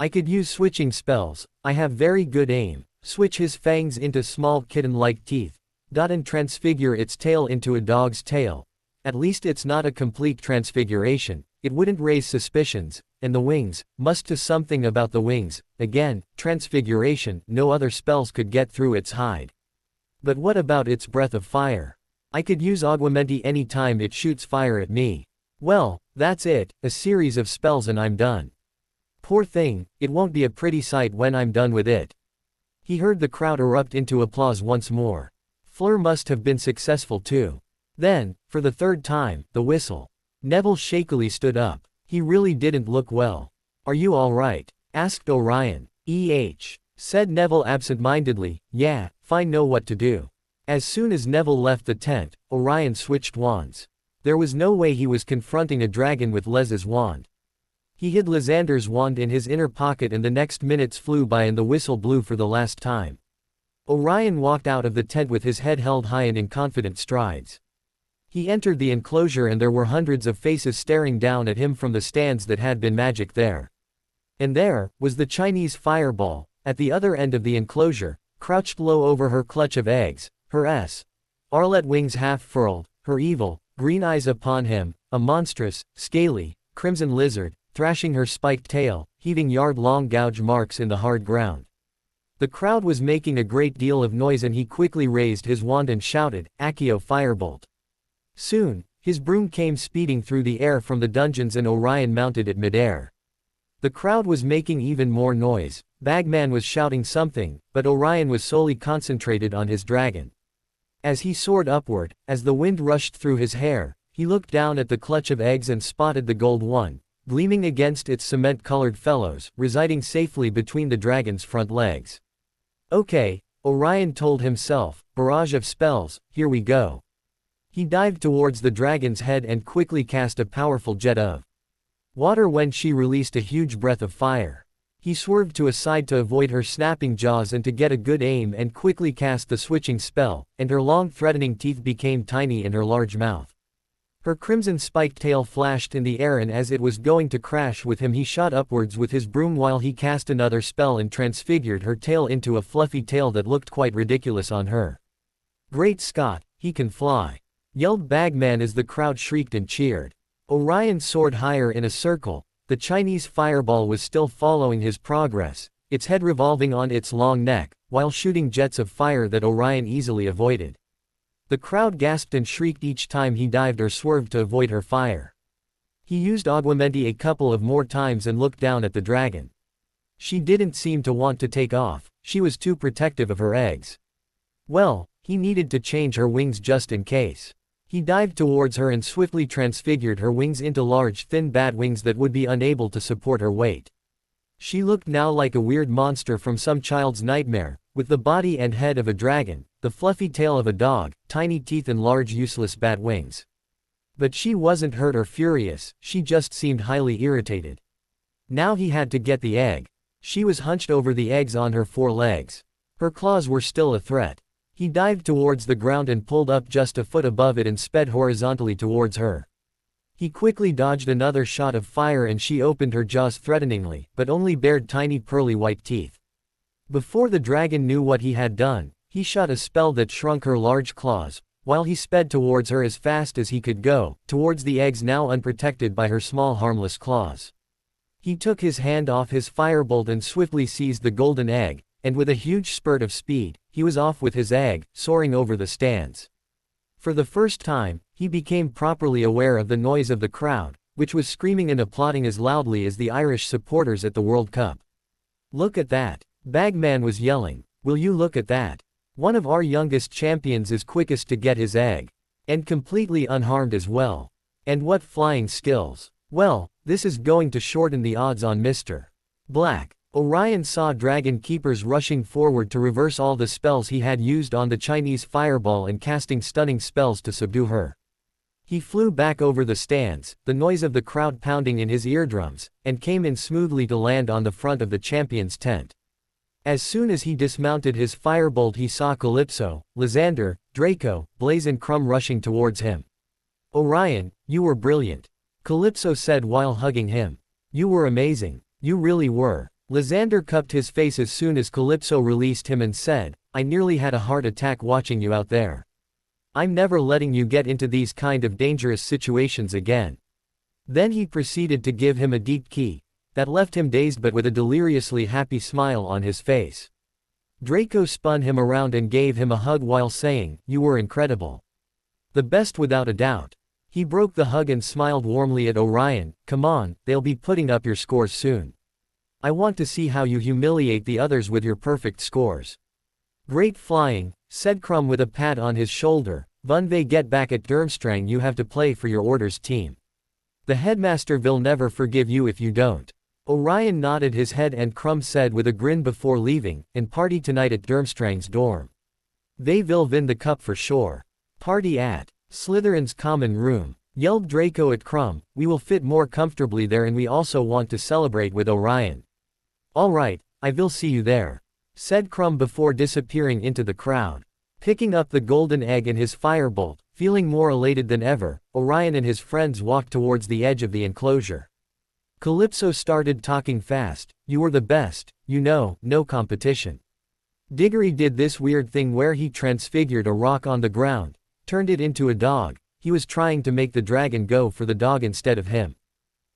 I could use switching spells, I have very good aim, switch his fangs into small kitten-like teeth, and transfigure its tail into a dog's tail. At least it's not a complete transfiguration, it wouldn't raise suspicions, and the wings, must do something about the wings, again, transfiguration, no other spells could get through its hide. But what about its breath of fire? I could use Aguamenti any time it shoots fire at me. Well, that's it, a series of spells and I'm done. Poor thing, it won't be a pretty sight when I'm done with it. He heard the crowd erupt into applause once more. Fleur must have been successful too. Then, for the third time, the whistle. Neville shakily stood up. He really didn't look well. Are you all right? Asked Orion. Said Neville absent-mindedly. Yeah, fine, know what to do. As soon as Neville left the tent, Orion switched wands. There was no way he was confronting a dragon with Les's wand. He hid Lysander's wand in his inner pocket and the next minutes flew by and the whistle blew for the last time. Orion walked out of the tent with his head held high and in confident strides. He entered the enclosure and there were hundreds of faces staring down at him from the stands that had been magic there. And there, was the Chinese fireball, at the other end of the enclosure, crouched low over her clutch of eggs, her Arlette wings half furled, her evil, green eyes upon him, a monstrous, scaly, crimson lizard, thrashing her spiked tail, heaving yard-long gouge marks in the hard ground. The crowd was making a great deal of noise and he quickly raised his wand and shouted, Accio Firebolt. Soon, his broom came speeding through the air from the dungeons and Orion mounted it mid-air. The crowd was making even more noise, Bagman was shouting something, but Orion was solely concentrated on his dragon. As he soared upward, as the wind rushed through his hair, he looked down at the clutch of eggs and spotted the gold one, gleaming against its cement-colored fellows, residing safely between the dragon's front legs. Okay, Orion told himself, barrage of spells, here we go. He dived towards the dragon's head and quickly cast a powerful jet of water when she released a huge breath of fire. He swerved to a side to avoid her snapping jaws and to get a good aim and quickly cast the switching spell, and her long threatening teeth became tiny in her large mouth. Her crimson spiked tail flashed in the air and as it was going to crash with him he shot upwards with his broom while he cast another spell and transfigured her tail into a fluffy tail that looked quite ridiculous on her. Great Scott, he can fly! Yelled Bagman as the crowd shrieked and cheered. Orion soared higher in a circle, the Chinese fireball was still following his progress, its head revolving on its long neck, while shooting jets of fire that Orion easily avoided. The crowd gasped and shrieked each time he dived or swerved to avoid her fire. He used Aguamenti a couple of more times and looked down at the dragon. She didn't seem to want to take off, she was too protective of her eggs. Well, he needed to change her wings just in case. He dived towards her and swiftly transfigured her wings into large thin bat wings that would be unable to support her weight. She looked now like a weird monster from some child's nightmare, with the body and head of a dragon, the fluffy tail of a dog, tiny teeth and large useless bat wings. But she wasn't hurt or furious, she just seemed highly irritated. Now he had to get the egg. She was hunched over the eggs on her 4 legs. Her claws were still a threat. He dived towards the ground and pulled up just a foot above it and sped horizontally towards her. He quickly dodged another shot of fire and she opened her jaws threateningly, but only bared tiny pearly white teeth. Before the dragon knew what he had done, he shot a spell that shrunk her large claws, while he sped towards her as fast as he could go, towards the eggs now unprotected by her small harmless claws. He took his hand off his firebolt and swiftly seized the golden egg, and with a huge spurt of speed, he was off with his egg, soaring over the stands. For the first time, he became properly aware of the noise of the crowd, which was screaming and applauding as loudly as the Irish supporters at the World Cup. "Look at that," Bagman was yelling. "Will you look at that? One of our youngest champions is quickest to get his egg. And completely unharmed as well. And what flying skills. Well, this is going to shorten the odds on Mr. Black." Orion saw dragon keepers rushing forward to reverse all the spells he had used on the Chinese fireball and casting stunning spells to subdue her. He flew back over the stands, the noise of the crowd pounding in his eardrums, and came in smoothly to land on the front of the champion's tent. As soon as he dismounted his firebolt, he saw Calypso, Lysander, Draco, Blaze and Crumb rushing towards him. "Orion, you were brilliant," Calypso said while hugging him. "You were amazing. You really were." Lysander cupped his face as soon as Calypso released him and said, "I nearly had a heart attack watching you out there. I'm never letting you get into these kind of dangerous situations again." Then he proceeded to give him a deep key that left him dazed but with a deliriously happy smile on his face. Draco spun him around and gave him a hug while saying, "You were incredible. The best without a doubt." He broke the hug and smiled warmly at Orion. "Come on, they'll be putting up your scores soon. I want to see how you humiliate the others with your perfect scores." "Great flying," said Crumb with a pat on his shoulder. "Van we get back at Durmstrang, you have to play for your orders team. The headmaster will never forgive you if you don't." Orion nodded his head and Crumb said with a grin before leaving, "And party tonight at Durmstrang's dorm. They will win the cup for sure." "Party at Slytherin's common room," yelled Draco at Crumb. "We will fit more comfortably there and we also want to celebrate with Orion." "All right, I will see you there," said Crumb before disappearing into the crowd. Picking up the golden egg and his firebolt, feeling more elated than ever, Orion and his friends walked towards the edge of the enclosure. Calypso started talking fast. "You were the best, you know, no competition. Diggory did this weird thing where he transfigured a rock on the ground, turned it into a dog. He was trying to make the dragon go for the dog instead of him.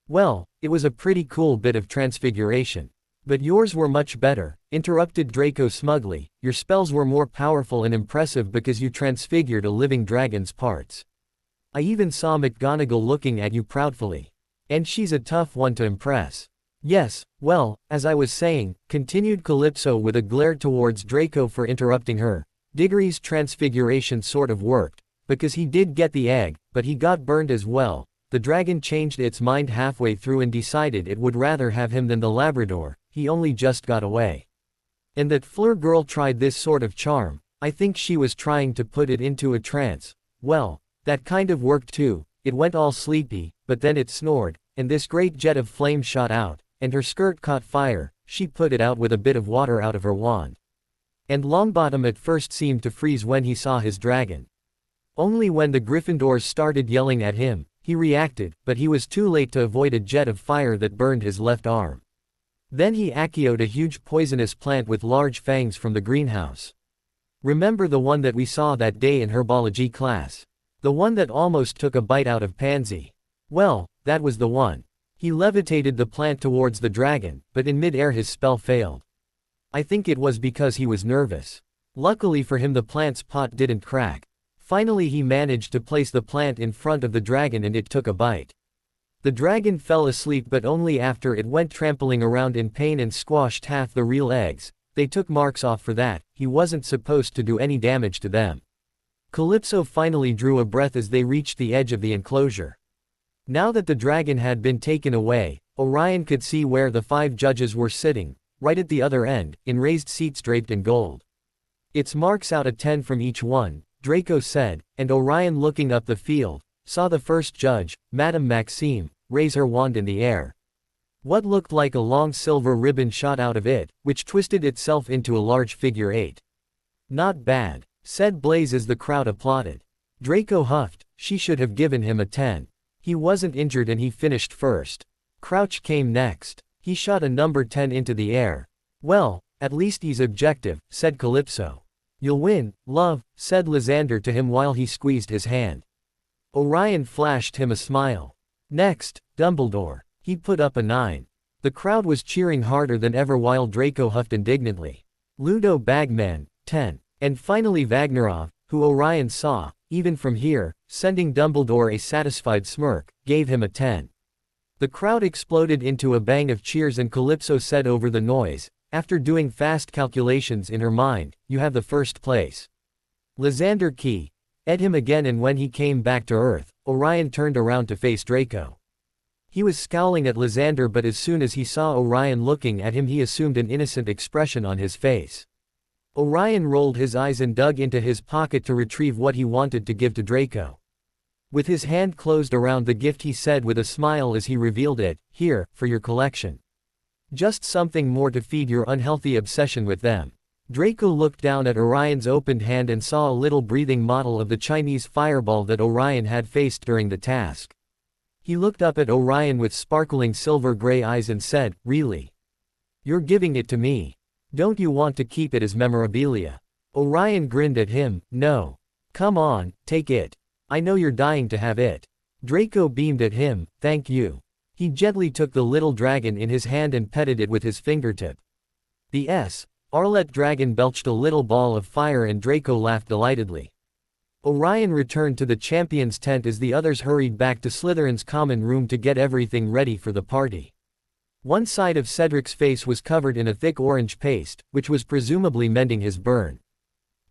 Well, it was a pretty cool bit of transfiguration. But yours were much better," interrupted Draco smugly. "Your spells were more powerful and impressive because you transfigured a living dragon's parts. I even saw McGonagall looking at you proudly. And she's a tough one to impress." "Yes, well, as I was saying," continued Calypso with a glare towards Draco for interrupting her, "Diggory's transfiguration sort of worked, because he did get the egg, but he got burned as well. The dragon changed its mind halfway through and decided it would rather have him than the Labrador. He only just got away. And that Fleur girl tried this sort of charm. I think she was trying to put it into a trance. Well, that kind of worked too. It went all sleepy, but then it snored, and this great jet of flame shot out, and her skirt caught fire. She put it out with a bit of water out of her wand. And Longbottom at first seemed to freeze when he saw his dragon. Only when the Gryffindors started yelling at him, he reacted, but he was too late to avoid a jet of fire that burned his left arm. Then he acioed a huge poisonous plant with large fangs from the greenhouse. Remember the one that we saw that day in herbology class? The one that almost took a bite out of Pansy? Well, that was the one. He levitated the plant towards the dragon, but in mid-air his spell failed. I think it was because he was nervous. Luckily for him the plant's pot didn't crack. Finally he managed to place the plant in front of the dragon and it took a bite. The dragon fell asleep but only after it went trampling around in pain and squashed half the real eggs. They took marks off for that. He wasn't supposed to do any damage to them. Calypso finally drew a breath as they reached the edge of the enclosure. Now that the dragon had been taken away, Orion could see where the 5 judges were sitting, right at the other end, in raised seats draped in gold. "It's marks out of 10 from each one," Draco said, and Orion, looking up the field, saw the first judge, Madame Maxime, raise her wand in the air. What looked like a long silver ribbon shot out of it, which twisted itself into a large figure 8. "Not bad," said Blaze as the crowd applauded. Draco huffed. She should have given him a 10. He wasn't injured and he finished first. Crouch came next. He shot a number 10 into the air. "Well, at least he's objective," said Calypso. "You'll win, love," said Lysander to him while he squeezed his hand. Orion flashed him a smile. "Next, Dumbledore." He put up a 9. The crowd was cheering harder than ever while Draco huffed indignantly. Ludo Bagman, 10. And finally Vagnarov, who Orion saw, even from here, sending Dumbledore a satisfied smirk, gave him a 10. The crowd exploded into a bang of cheers and Calypso said over the noise, after doing fast calculations in her mind, "You have the first place." Lysander Key. Ed him again, and when he came back to Earth, Orion turned around to face Draco. He was scowling at Lysander, but as soon as he saw Orion looking at him he assumed an innocent expression on his face. Orion rolled his eyes and dug into his pocket to retrieve what he wanted to give to Draco. With his hand closed around the gift he said with a smile as he revealed it, "Here, for your collection. Just something more to feed your unhealthy obsession with them." Draco looked down at Orion's opened hand and saw a little breathing model of the Chinese fireball that Orion had faced during the task. He looked up at Orion with sparkling silver gray eyes and said, "Really? You're giving it to me? Don't you want to keep it as memorabilia?" Orion grinned at him, "No. Come on, take it. I know you're dying to have it." Draco beamed at him, "Thank you." He gently took the little dragon in his hand and petted it with his fingertip. The Arlet dragon belched a little ball of fire and Draco laughed delightedly. Orion returned to the champion's tent as the others hurried back to Slytherin's common room to get everything ready for the party. One side of Cedric's face was covered in a thick orange paste, which was presumably mending his burn.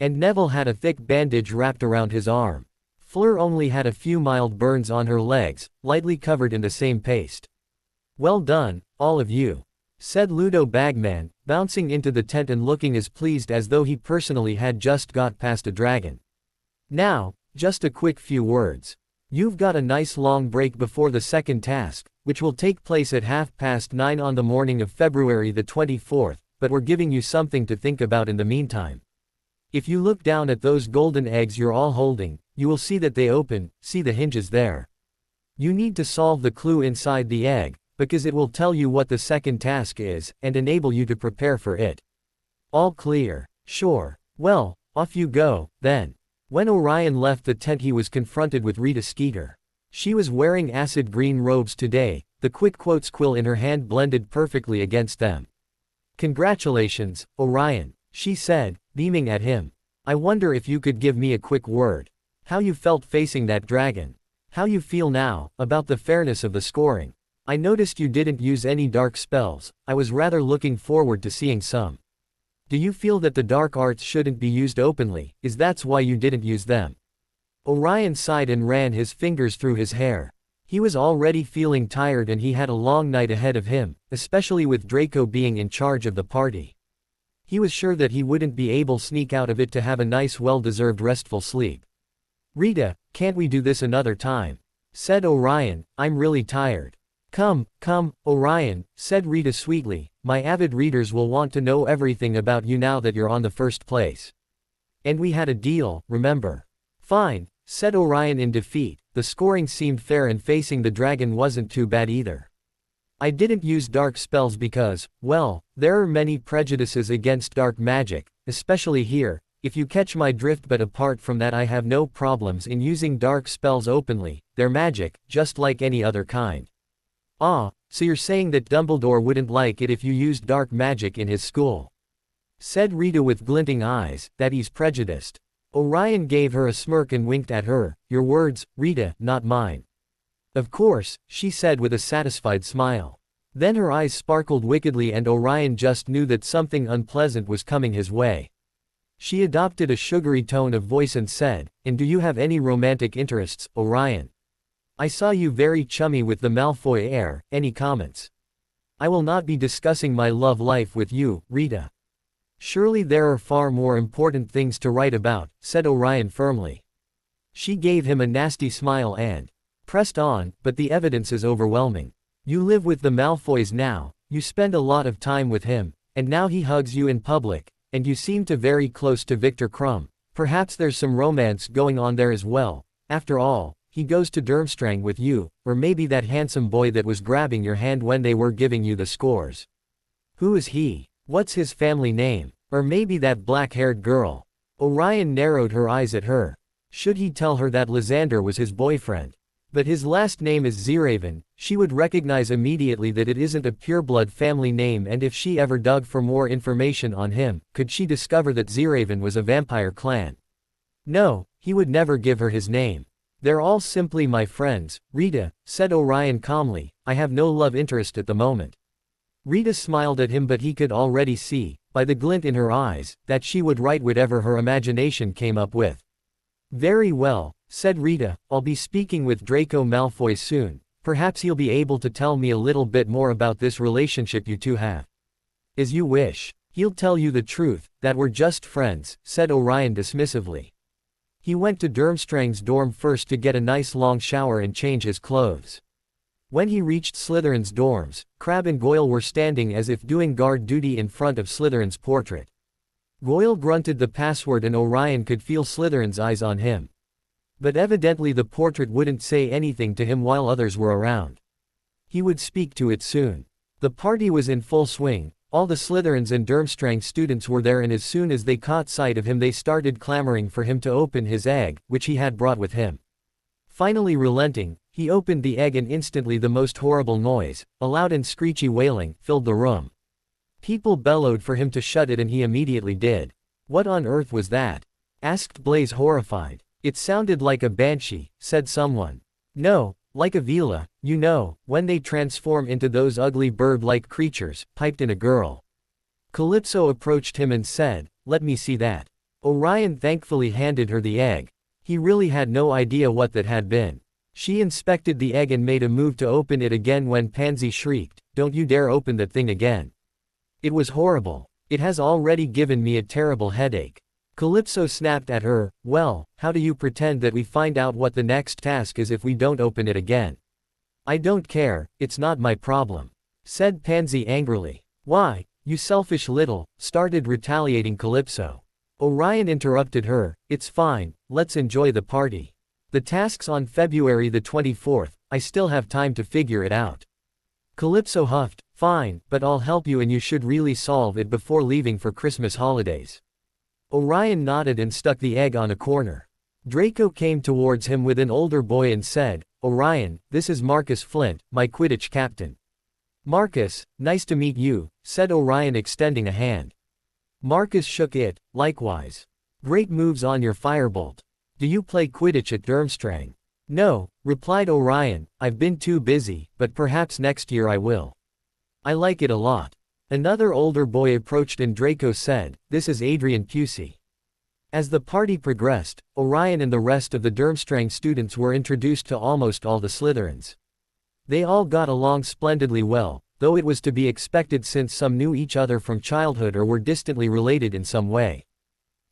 And Neville had a thick bandage wrapped around his arm. Fleur only had a few mild burns on her legs, lightly covered in the same paste. "Well done, all of you," said Ludo Bagman, bouncing into the tent and looking as pleased as though he personally had just got past a dragon. "Now, just a quick few words. You've got a nice long break before the second task, which will take place at 9:30 on the morning of February the 24th, but we're giving you something to think about in the meantime. If you look down at those golden eggs you're all holding, you will see that they open, see the hinges there. You need to solve the clue inside the egg, because it will tell you what the second task is, and enable you to prepare for it. All clear? Sure. Well, off you go, then." When Orion left the tent he was confronted with Rita Skeeter. She was wearing acid green robes today, the quick quotes quill in her hand blended perfectly against them. "Congratulations, Orion," she said, beaming at him. "I wonder if you could give me a quick word. How you felt facing that dragon. How you feel now, about the fairness of the scoring. I noticed you didn't use any dark spells. I was rather looking forward to seeing some. Do you feel that the dark arts shouldn't be used openly, is that's why you didn't use them?" Orion sighed and ran his fingers through his hair. He was already feeling tired and he had a long night ahead of him, especially with Draco being in charge of the party. He was sure that he wouldn't be able to sneak out of it to have a nice well-deserved restful sleep. "Rita, can't we do this another time?" said Orion, "I'm really tired." Come, Orion," said Rita sweetly, "my avid readers will want to know everything about you now that you're on the first place. And we had a deal, remember?" "Fine," said Orion in defeat. The scoring seemed fair and facing the dragon wasn't too bad either. "I didn't use dark spells because, well, there are many prejudices against dark magic, especially here, if you catch my drift, but apart from that I have no problems in using dark spells openly, they're magic, just like any other kind." "Ah, so you're saying that Dumbledore wouldn't like it if you used dark magic in his school?" said Rita with glinting eyes, "that he's prejudiced." Orion gave her a smirk and winked at her. "Your words, Rita, not mine." "Of course," she said with a satisfied smile. Then her eyes sparkled wickedly and Orion just knew that something unpleasant was coming his way. She adopted a sugary tone of voice and said, "And do you have any romantic interests, Orion? I saw you very chummy with the Malfoy heir, any comments?" "I will not be discussing my love life with you, Rita. Surely there are far more important things to write about," said Orion firmly. She gave him a nasty smile and pressed on, "But the evidence is overwhelming. You live with the Malfoys now, you spend a lot of time with him, and now he hugs you in public, and you seem to very close to Victor Crumb. Perhaps there's some romance going on there as well. After all, he goes to Durmstrang with you, or maybe that handsome boy that was grabbing your hand when they were giving you the scores. Who is he? What's his family name? Or maybe that black-haired girl?" Orion narrowed her eyes at her. Should he tell her that Lysander was his boyfriend? But his last name is Zeraven. She would recognize immediately that it isn't a pureblood family name, and if she ever dug for more information on him, could she discover that Zeraven was a vampire clan? No, he would never give her his name. They're all simply my friends, Rita, said Orion calmly. I have no love interest at the moment. Rita smiled at him, but he could already see, by the glint in her eyes, that she would write whatever her imagination came up with. Very well, said Rita, I'll be speaking with Draco Malfoy soon. Perhaps he'll be able to tell me a little bit more about this relationship you two have. As you wish. He'll tell you the truth, that we're just friends, said Orion dismissively. He went to Durmstrang's dorm first to get a nice long shower and change his clothes. When he reached Slytherin's dorms, Crabbe and Goyle were standing as if doing guard duty in front of Slytherin's portrait. Goyle grunted the password and Orion could feel Slytherin's eyes on him. But evidently the portrait wouldn't say anything to him while others were around. He would speak to it soon. The party was in full swing. All the Slytherins and Durmstrang students were there, and as soon as they caught sight of him they started clamoring for him to open his egg, which he had brought with him. Finally relenting, he opened the egg and instantly the most horrible noise, a loud and screechy wailing, filled the room. People bellowed for him to shut it and he immediately did. What on earth was that? Asked Blaze horrified. It sounded like a banshee, said someone. No, like a vela, you know, when they transform into those ugly bird-like creatures, piped in a girl. Calypso approached him and said, let me see that. Orion thankfully handed her the egg. He really had no idea what that had been. She inspected the egg and made a move to open it again when Pansy shrieked, don't you dare open that thing again. It was horrible. It has already given me a terrible headache. Calypso snapped at her, well, how do you pretend that we find out what the next task is if we don't open it again? I don't care, it's not my problem, said Pansy angrily. Why, you selfish little, started retaliating Calypso. Orion interrupted her, it's fine, let's enjoy the party. The task's on February the 24th, I still have time to figure it out. Calypso huffed, fine, but I'll help you and you should really solve it before leaving for Christmas holidays. Orion nodded and stuck the egg on a corner. Draco came towards him with an older boy and said, Orion, this is Marcus Flint, my Quidditch captain. Marcus, nice to meet you, said Orion extending a hand. Marcus shook it, likewise. Great moves on your firebolt. Do you play Quidditch at Durmstrang? No, replied Orion, I've been too busy, but perhaps next year I will. I like it a lot. Another older boy approached and Draco said, this is Adrian Pusey. As the party progressed, Orion and the rest of the Durmstrang students were introduced to almost all the Slytherins. They all got along splendidly well, though it was to be expected since some knew each other from childhood or were distantly related in some way.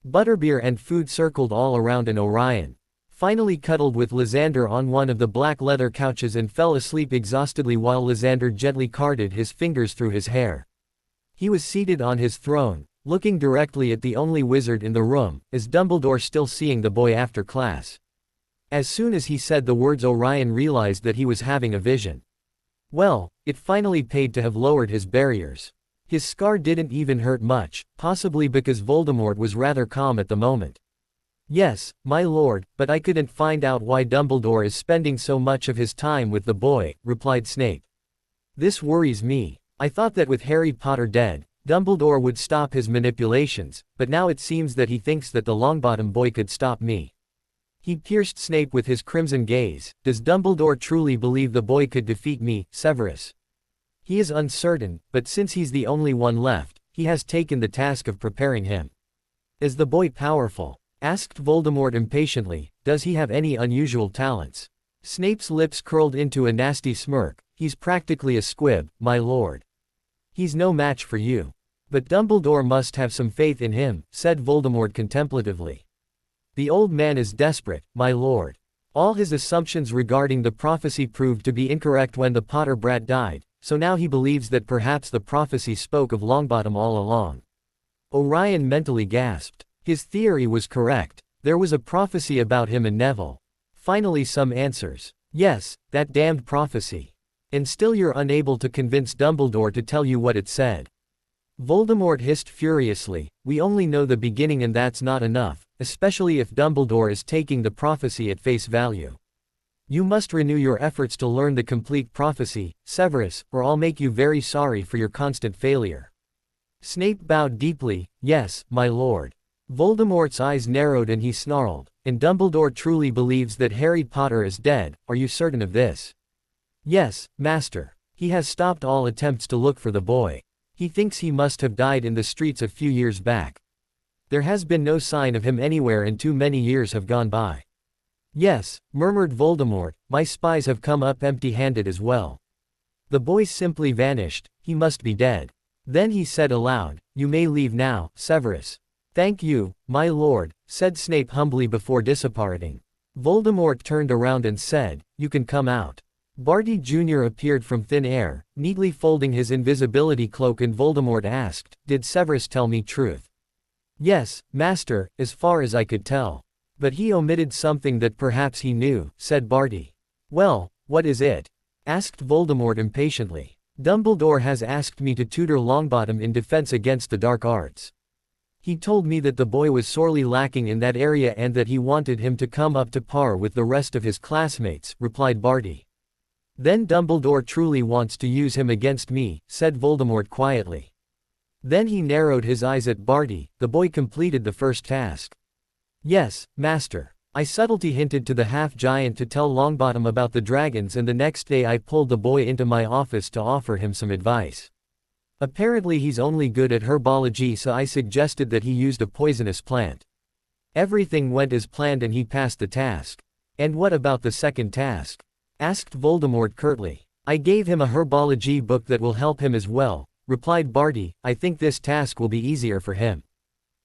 Butterbeer and food circled all around and Orion finally cuddled with Lysander on one of the black leather couches and fell asleep exhaustedly while Lysander gently carded his fingers through his hair. He was seated on his throne, looking directly at the only wizard in the room, as Dumbledore still seeing the boy after class. As soon as he said the words Orion realized that he was having a vision. Well, it finally paid to have lowered his barriers. His scar didn't even hurt much, possibly because Voldemort was rather calm at the moment. Yes, my lord, but I couldn't find out why Dumbledore is spending so much of his time with the boy, replied Snape. This worries me. I thought that with Harry Potter dead, Dumbledore would stop his manipulations, but now it seems that he thinks that the Longbottom boy could stop me. He pierced Snape with his crimson gaze. Does Dumbledore truly believe the boy could defeat me, Severus? He is uncertain, but since he's the only one left, he has taken the task of preparing him. Is the boy powerful? Asked Voldemort impatiently. Does he have any unusual talents? Snape's lips curled into a nasty smirk. He's practically a squib, my lord. He's no match for you. But Dumbledore must have some faith in him, said Voldemort contemplatively. The old man is desperate, my lord. All his assumptions regarding the prophecy proved to be incorrect when the Potter brat died, so now he believes that perhaps the prophecy spoke of Longbottom all along. Orion mentally gasped. His theory was correct. There was a prophecy about him and Neville. Finally some answers. Yes, that damned prophecy. And still you're unable to convince Dumbledore to tell you what it said. Voldemort hissed furiously, we only know the beginning and that's not enough, especially if Dumbledore is taking the prophecy at face value. You must renew your efforts to learn the complete prophecy, Severus, or I'll make you very sorry for your constant failure. Snape bowed deeply. Yes, my lord. Voldemort's eyes narrowed and he snarled, and Dumbledore truly believes that Harry Potter is dead, are you certain of this? Yes, master. He has stopped all attempts to look for the boy. He thinks he must have died in the streets a few years back. There has been no sign of him anywhere and too many years have gone by. Yes, murmured Voldemort, my spies have come up empty-handed as well. The boy simply vanished, he must be dead. Then he said aloud, you may leave now, Severus. Thank you, my lord, said Snape humbly before departing. Voldemort turned around and said, you can come out. Barty Jr. appeared from thin air, neatly folding his invisibility cloak, and Voldemort asked, did Severus tell me truth? Yes, master, as far as I could tell. But he omitted something that perhaps he knew, said Barty. Well, what is it? Asked Voldemort impatiently. Dumbledore has asked me to tutor Longbottom in defense against the dark arts. He told me that the boy was sorely lacking in that area and that he wanted him to come up to par with the rest of his classmates, replied Barty. Then Dumbledore truly wants to use him against me, said Voldemort quietly. Then he narrowed his eyes at Barty. The boy completed the first task. Yes, master. I subtly hinted to the half-giant to tell Longbottom about the dragons, and the next day I pulled the boy into my office to offer him some advice. Apparently he's only good at herbology, so I suggested that he used a poisonous plant. Everything went as planned and he passed the task. And what about the second task? Asked Voldemort curtly. I gave him a herbology book that will help him as well, replied Barty. I think this task will be easier for him.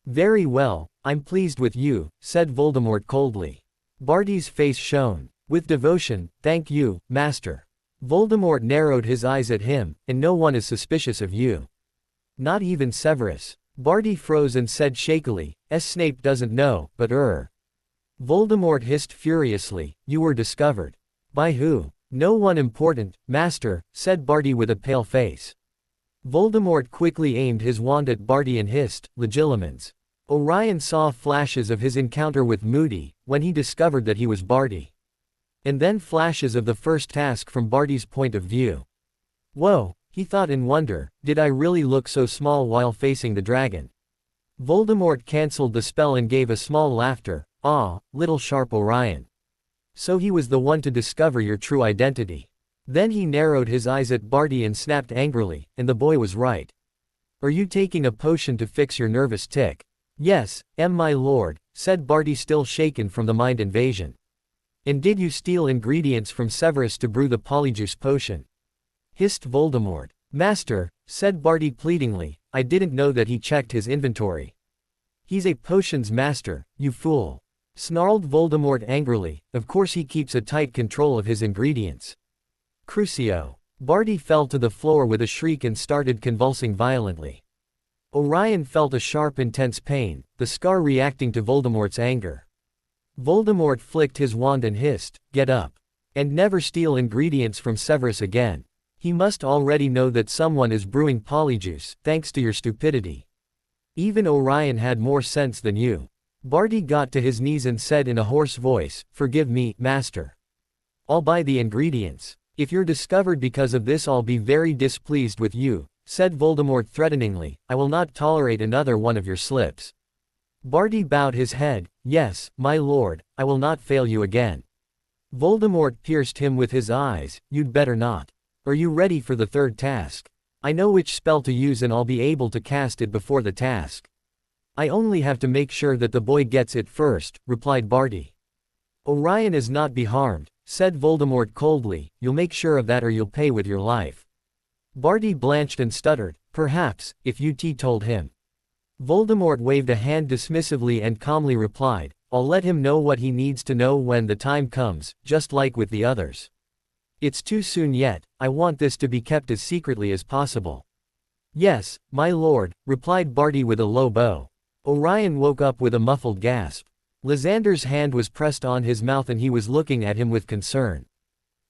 Very well, I'm pleased with you, said Voldemort coldly. Barty's face shone. With devotion, thank you, master. Voldemort narrowed his eyes at him, and no one is suspicious of you. Not even Severus. Barty froze and said shakily, Snape doesn't know, but Voldemort hissed furiously, you were discovered. By who? No one important, master, said Barty with a pale face. Voldemort quickly aimed his wand at Barty and hissed, Legilimens. Orion saw flashes of his encounter with Moody, when he discovered that he was Barty. And then flashes of the first task from Barty's point of view. Whoa, he thought in wonder, did I really look so small while facing the dragon? Voldemort cancelled the spell and gave a small laughter, ah, little sharp Orion. So he was the one to discover your true identity. Then he narrowed his eyes at Barty and snapped angrily, and the boy was right. Are you taking a potion to fix your nervous tic? Yes, my lord, said Barty, still shaken from the mind invasion. And did you steal ingredients from Severus to brew the polyjuice potion? Hissed Voldemort. Master, said Barty pleadingly, I didn't know that he checked his inventory. He's a potions master, you fool. Snarled Voldemort angrily, of course he keeps a tight control of his ingredients. Crucio. Barty fell to the floor with a shriek and started convulsing violently. Orion felt a sharp intense pain, the scar reacting to Voldemort's anger. Voldemort flicked his wand and hissed, get up. And never steal ingredients from Severus again. He must already know that someone is brewing polyjuice, thanks to your stupidity. Even Orion had more sense than you. Barty got to his knees and said in a hoarse voice, forgive me, master. I'll buy the ingredients. If you're discovered because of this I'll be very displeased with you, said Voldemort threateningly, I will not tolerate another one of your slips. Barty bowed his head, yes, my lord, I will not fail you again. Voldemort pierced him with his eyes, you'd better not. Are you ready for the third task? I know which spell to use and I'll be able to cast it before the task. I only have to make sure that the boy gets it first, replied Barty. Orion is not be harmed, said Voldemort coldly, you'll make sure of that or you'll pay with your life. Barty blanched and stuttered, perhaps, if you told him. Voldemort waved a hand dismissively and calmly replied, I'll let him know what he needs to know when the time comes, just like with the others. It's too soon yet, I want this to be kept as secretly as possible. Yes, my lord, replied Barty with a low bow. Orion woke up with a muffled gasp. Lysander's hand was pressed on his mouth and he was looking at him with concern.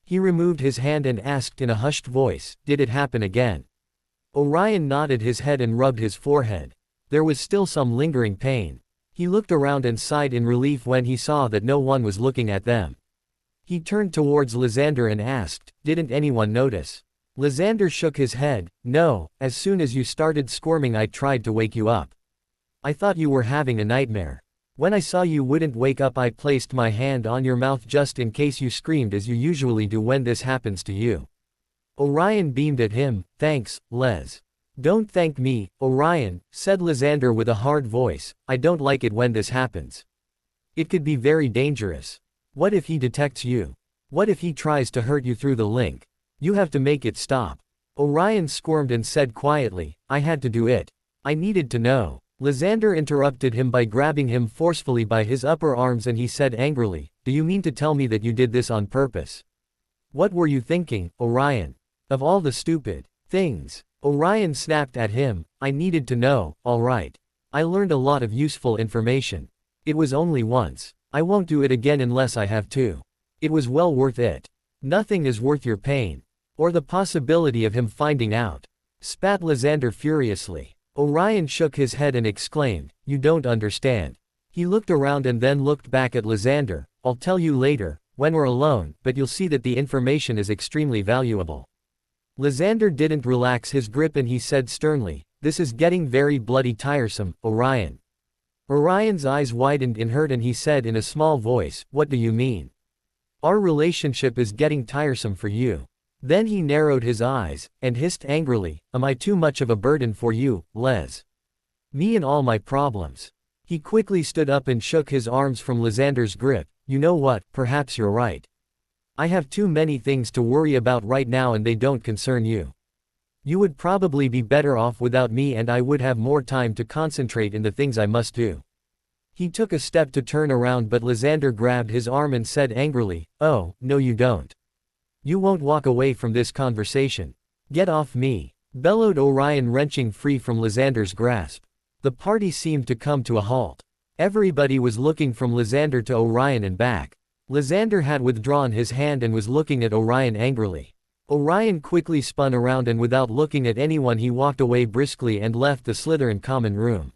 He removed his hand and asked in a hushed voice, did it happen again? Orion nodded his head and rubbed his forehead. There was still some lingering pain. He looked around and sighed in relief when he saw that no one was looking at them. He turned towards Lysander and asked, "Didn't anyone notice?" Lysander shook his head. "No, as soon as you started squirming I tried to wake you up. I thought you were having a nightmare. When I saw you wouldn't wake up I placed my hand on your mouth just in case you screamed as you usually do when this happens to you." Orion beamed at him. "Thanks, Les." "Don't thank me, Orion," said Lysander with a hard voice. "I don't like it when this happens. It could be very dangerous. What if he detects you? What if he tries to hurt you through the link? You have to make it stop." Orion squirmed and said quietly, "I had to do it. I needed to know." Lysander interrupted him by grabbing him forcefully by his upper arms and he said angrily, "Do you mean to tell me that you did this on purpose? What were you thinking, Orion? Of all the stupid things." Orion snapped at him, "I needed to know, all right. I learned a lot of useful information. It was only once. I won't do it again unless I have to. It was well worth it. Nothing is worth your pain. Or the possibility of him finding out," spat Lysander furiously. Orion shook his head and exclaimed, "You don't understand." He looked around and then looked back at Lysander. "I'll tell you later, when we're alone, but you'll see that the information is extremely valuable." Lysander didn't relax his grip and he said sternly, "This is getting very bloody tiresome, Orion." Orion's eyes widened in hurt and he said in a small voice, "What do you mean? Our relationship is getting tiresome for you?" Then he narrowed his eyes, and hissed angrily, "Am I too much of a burden for you, Les? Me and all my problems." He quickly stood up and shook his arms from Lysander's grip. "You know what, perhaps you're right. I have too many things to worry about right now and they don't concern you. You would probably be better off without me and I would have more time to concentrate in the things I must do." He took a step to turn around but Lysander grabbed his arm and said angrily, "Oh, no you don't. You won't walk away from this conversation. Get off me," bellowed Orion, wrenching free from Lysander's grasp. The party seemed to come to a halt. Everybody was looking from Lysander to Orion and back. Lysander had withdrawn his hand and was looking at Orion angrily. Orion quickly spun around and without looking at anyone he walked away briskly and left the Slytherin common room.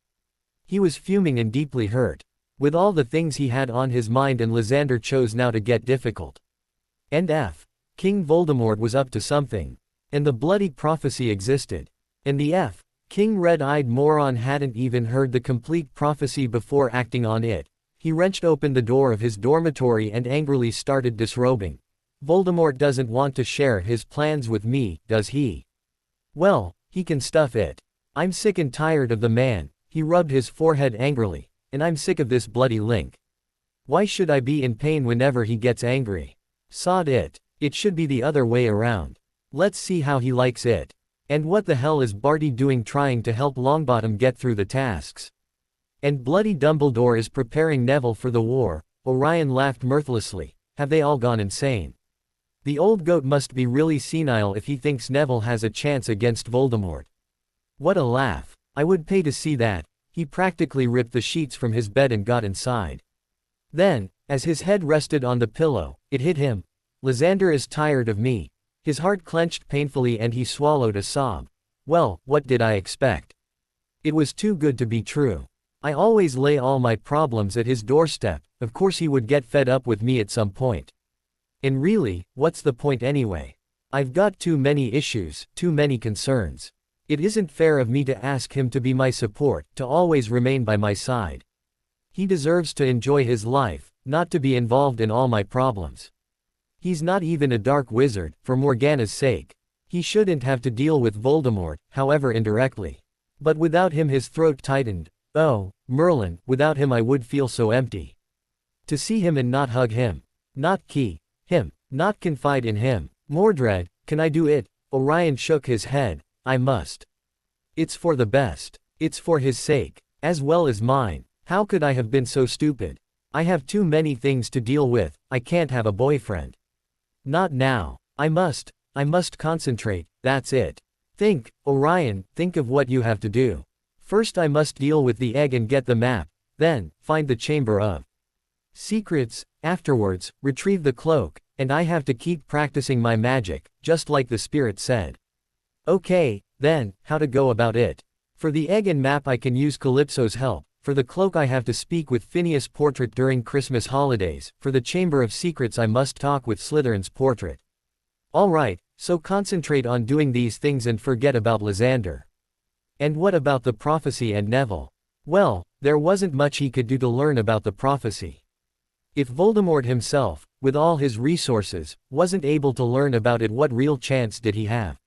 He was fuming and deeply hurt. With all the things he had on his mind and Lysander chose now to get difficult. And King Voldemort was up to something. And the bloody prophecy existed. And the King Red-Eyed Moron hadn't even heard the complete prophecy before acting on it. He wrenched open the door of his dormitory and angrily started disrobing. "Voldemort doesn't want to share his plans with me, does he? Well, he can stuff it. I'm sick and tired of the man." He rubbed his forehead angrily. "And I'm sick of this bloody link. Why should I be in pain whenever he gets angry? Sod it. It should be the other way around. Let's see how he likes it. And what the hell is Barty doing trying to help Longbottom get through the tasks? And bloody Dumbledore is preparing Neville for the war." Orion laughed mirthlessly. "Have they all gone insane? The old goat must be really senile if he thinks Neville has a chance against Voldemort. What a laugh. I would pay to see that." He practically ripped the sheets from his bed and got inside. Then, as his head rested on the pillow, it hit him. Lysander is tired of me. His heart clenched painfully and he swallowed a sob. Well, what did I expect? It was too good to be true. I always lay all my problems at his doorstep, of course he would get fed up with me at some point. And really, what's the point anyway? I've got too many issues, too many concerns. It isn't fair of me to ask him to be my support, to always remain by my side. He deserves to enjoy his life, not to be involved in all my problems. He's not even a dark wizard, for Morgana's sake. He shouldn't have to deal with Voldemort, however indirectly. But without him his throat tightened. Oh, Merlin, without him I would feel so empty. To see him and not hug him. Not key him. Not confide in him. Mordred, can I do it? Orion shook his head. I must. It's for the best. It's for his sake, as well as mine. How could I have been so stupid? I have too many things to deal with, I can't have a boyfriend. Not now. I must concentrate, that's it. Think, Orion, think of what you have to do. First I must deal with the egg and get the map, then, find the Chamber of Secrets, afterwards, retrieve the cloak, and I have to keep practicing my magic, just like the spirit said. Okay, then, how to go about it. For the egg and map I can use Calypso's help. For the cloak I have to speak with Phineas' portrait during Christmas holidays, for the Chamber of Secrets I must talk with Slytherin's portrait. All right, so concentrate on doing these things and forget about Lysander. And what about the prophecy and Neville? Well, there wasn't much he could do to learn about the prophecy. If Voldemort himself, with all his resources, wasn't able to learn about it, what real chance did he have?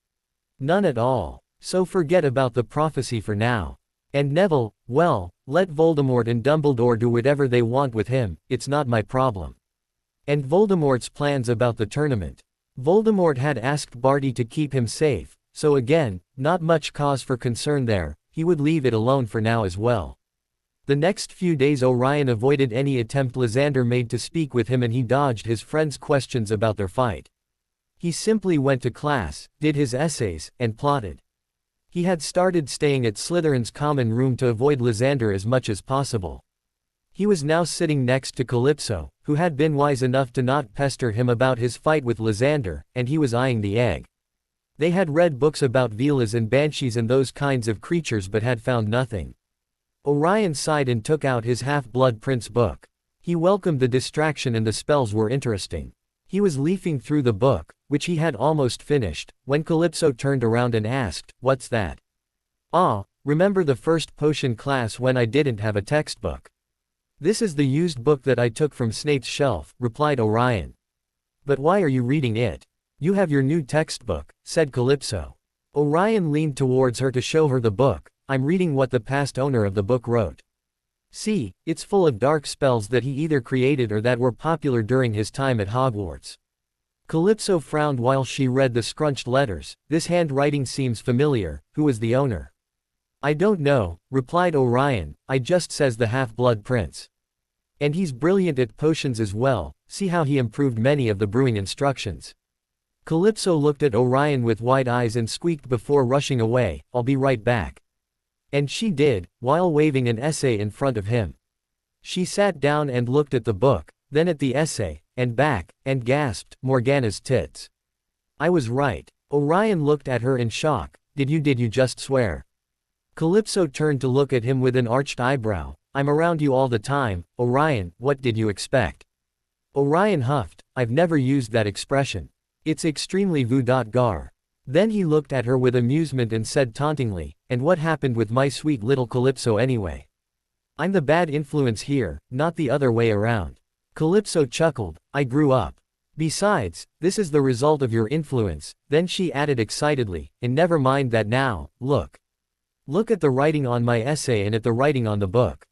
None at all. So forget about the prophecy for now. And Neville, well, let Voldemort and Dumbledore do whatever they want with him, it's not my problem. And Voldemort's plans about the tournament. Voldemort had asked Barty to keep him safe, so again, not much cause for concern there, he would leave it alone for now as well. The next few days Orion avoided any attempt Lysander made to speak with him, and he dodged his friends' questions about their fight. He simply went to class, did his essays, and plotted. He had started staying at Slytherin's common room to avoid Lysander as much as possible. He was now sitting next to Calypso, who had been wise enough to not pester him about his fight with Lysander, and he was eyeing the egg. They had read books about Velas and banshees and those kinds of creatures but had found nothing. Orion sighed and took out his Half-Blood Prince book. He welcomed the distraction and the spells were interesting. He was leafing through the book, which he had almost finished, when Calypso turned around and asked, "What's that?" "Ah, remember the first potion class when I didn't have a textbook? This is the used book that I took from Snape's shelf," replied Orion. "But why are you reading it? You have your new textbook," said Calypso. Orion leaned towards her to show her the book. "I'm reading what the past owner of the book wrote. See, it's full of dark spells that he either created or that were popular during his time at Hogwarts." Calypso frowned while she read the scrunched letters. "This handwriting seems familiar. Who was the owner?" "I don't know," replied Orion, "I just says the Half-Blood Prince. And he's brilliant at potions as well, see how he improved many of the brewing instructions." Calypso looked at Orion with wide eyes and squeaked before rushing away, "I'll be right back." And she did, while waving an essay in front of him. She sat down and looked at the book, then at the essay, and back, and gasped, "Morgana's tits. I was right." Orion looked at her in shock. Did you just swear?" Calypso turned to look at him with an arched eyebrow. "I'm around you all the time, Orion, what did you expect?" Orion huffed, "I've never used that expression. It's extremely vu.gar. Then he looked at her with amusement and said tauntingly, "And what happened with my sweet little Calypso anyway? I'm the bad influence here, not the other way around." Calypso chuckled, "I grew up. Besides, this is the result of your influence." Then she added excitedly, "And never mind that now, look. Look at the writing on my essay and at the writing on the book."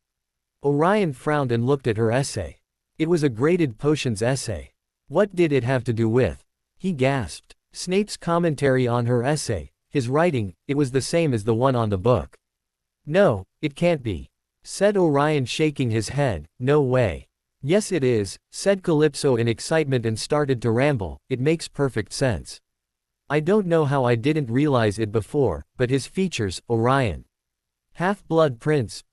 Orion frowned and looked at her essay. It was a graded potions essay. What did it have to do with? He gasped. Snape's commentary on her essay, his writing, it was the same as the one on the book. "No, it can't be," said Orion, shaking his head. "No way." "Yes it is," said Calypso in excitement and started to ramble, "it makes perfect sense. I don't know how I didn't realize it before, but his features, Orion. Half-Blood Prince,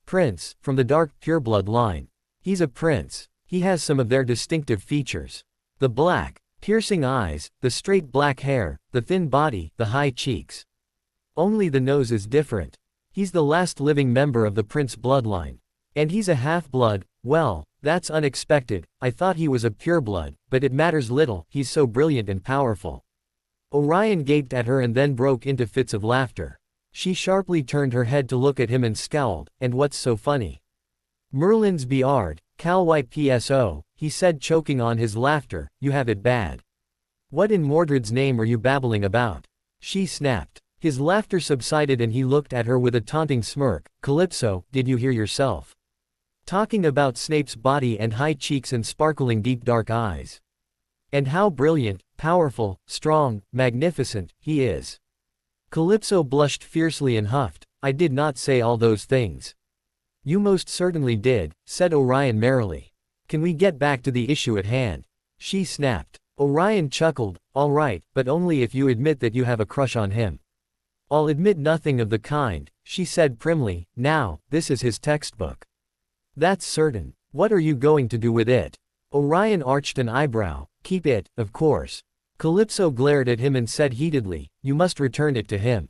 from the dark pureblood line. He's a prince. He has some of their distinctive features. The black, piercing eyes, the straight black hair, the thin body, the high cheeks. Only the nose is different. He's the last living member of the Prince bloodline. And he's a half-blood. Well, that's unexpected. I thought he was a pureblood, but it matters little, he's so brilliant and powerful." Orion gaped at her and then broke into fits of laughter. She sharply turned her head to look at him and scowled, "And what's so funny?" "Merlin's Beard, Cal YPSO, he said, choking on his laughter, "you have it bad. What in Mordred's name are you babbling about?" She snapped. His laughter subsided and he looked at her with a taunting smirk. "Calypso, did you hear yourself? Talking about Snape's body and high cheeks and sparkling deep dark eyes. And how brilliant, powerful, strong, magnificent, he is." Calypso blushed fiercely and huffed, "I did not say all those things." "You most certainly did," said Orion merrily. "Can we get back to the issue at hand?" She snapped. Orion chuckled, "All right, but only if you admit that you have a crush on him." "I'll admit nothing of the kind," she said primly. "Now, this is his textbook." "That's certain. What are you going to do with it?" Orion arched an eyebrow. "Keep it, of course." Calypso glared at him and said heatedly, "You must return it to him.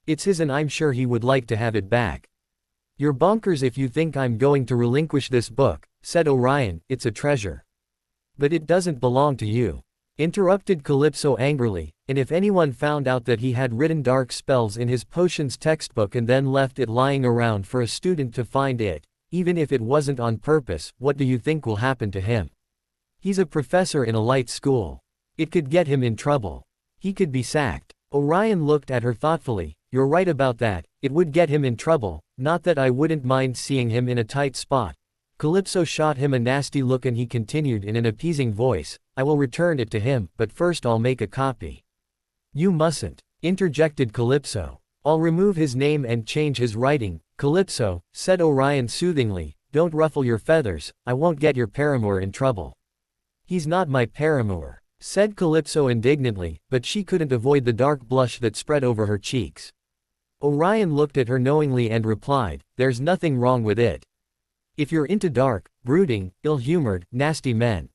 It's his and I'm sure he would like to have it back." You're bonkers if you think I'm going to relinquish this book, said Orion, it's a treasure. But it doesn't belong to you. Interrupted Calypso angrily, and if anyone found out that he had written dark spells in his potions textbook and then left it lying around for a student to find it, even if it wasn't on purpose, what do you think will happen to him? He's a professor in a light school. It could get him in trouble. He could be sacked. Orion looked at her thoughtfully. You're right about that, it would get him in trouble, not that I wouldn't mind seeing him in a tight spot. Calypso shot him a nasty look and he continued in an appeasing voice, I will return it to him, but first I'll make a copy. You mustn't, interjected Calypso. I'll remove his name and change his writing. Calypso, said Orion soothingly, don't ruffle your feathers, I won't get your paramour in trouble. He's not my paramour, said Calypso indignantly, but she couldn't avoid the dark blush that spread over her cheeks. Orion looked at her knowingly and replied, there's nothing wrong with it. If you're into dark, brooding, ill-humored, nasty men.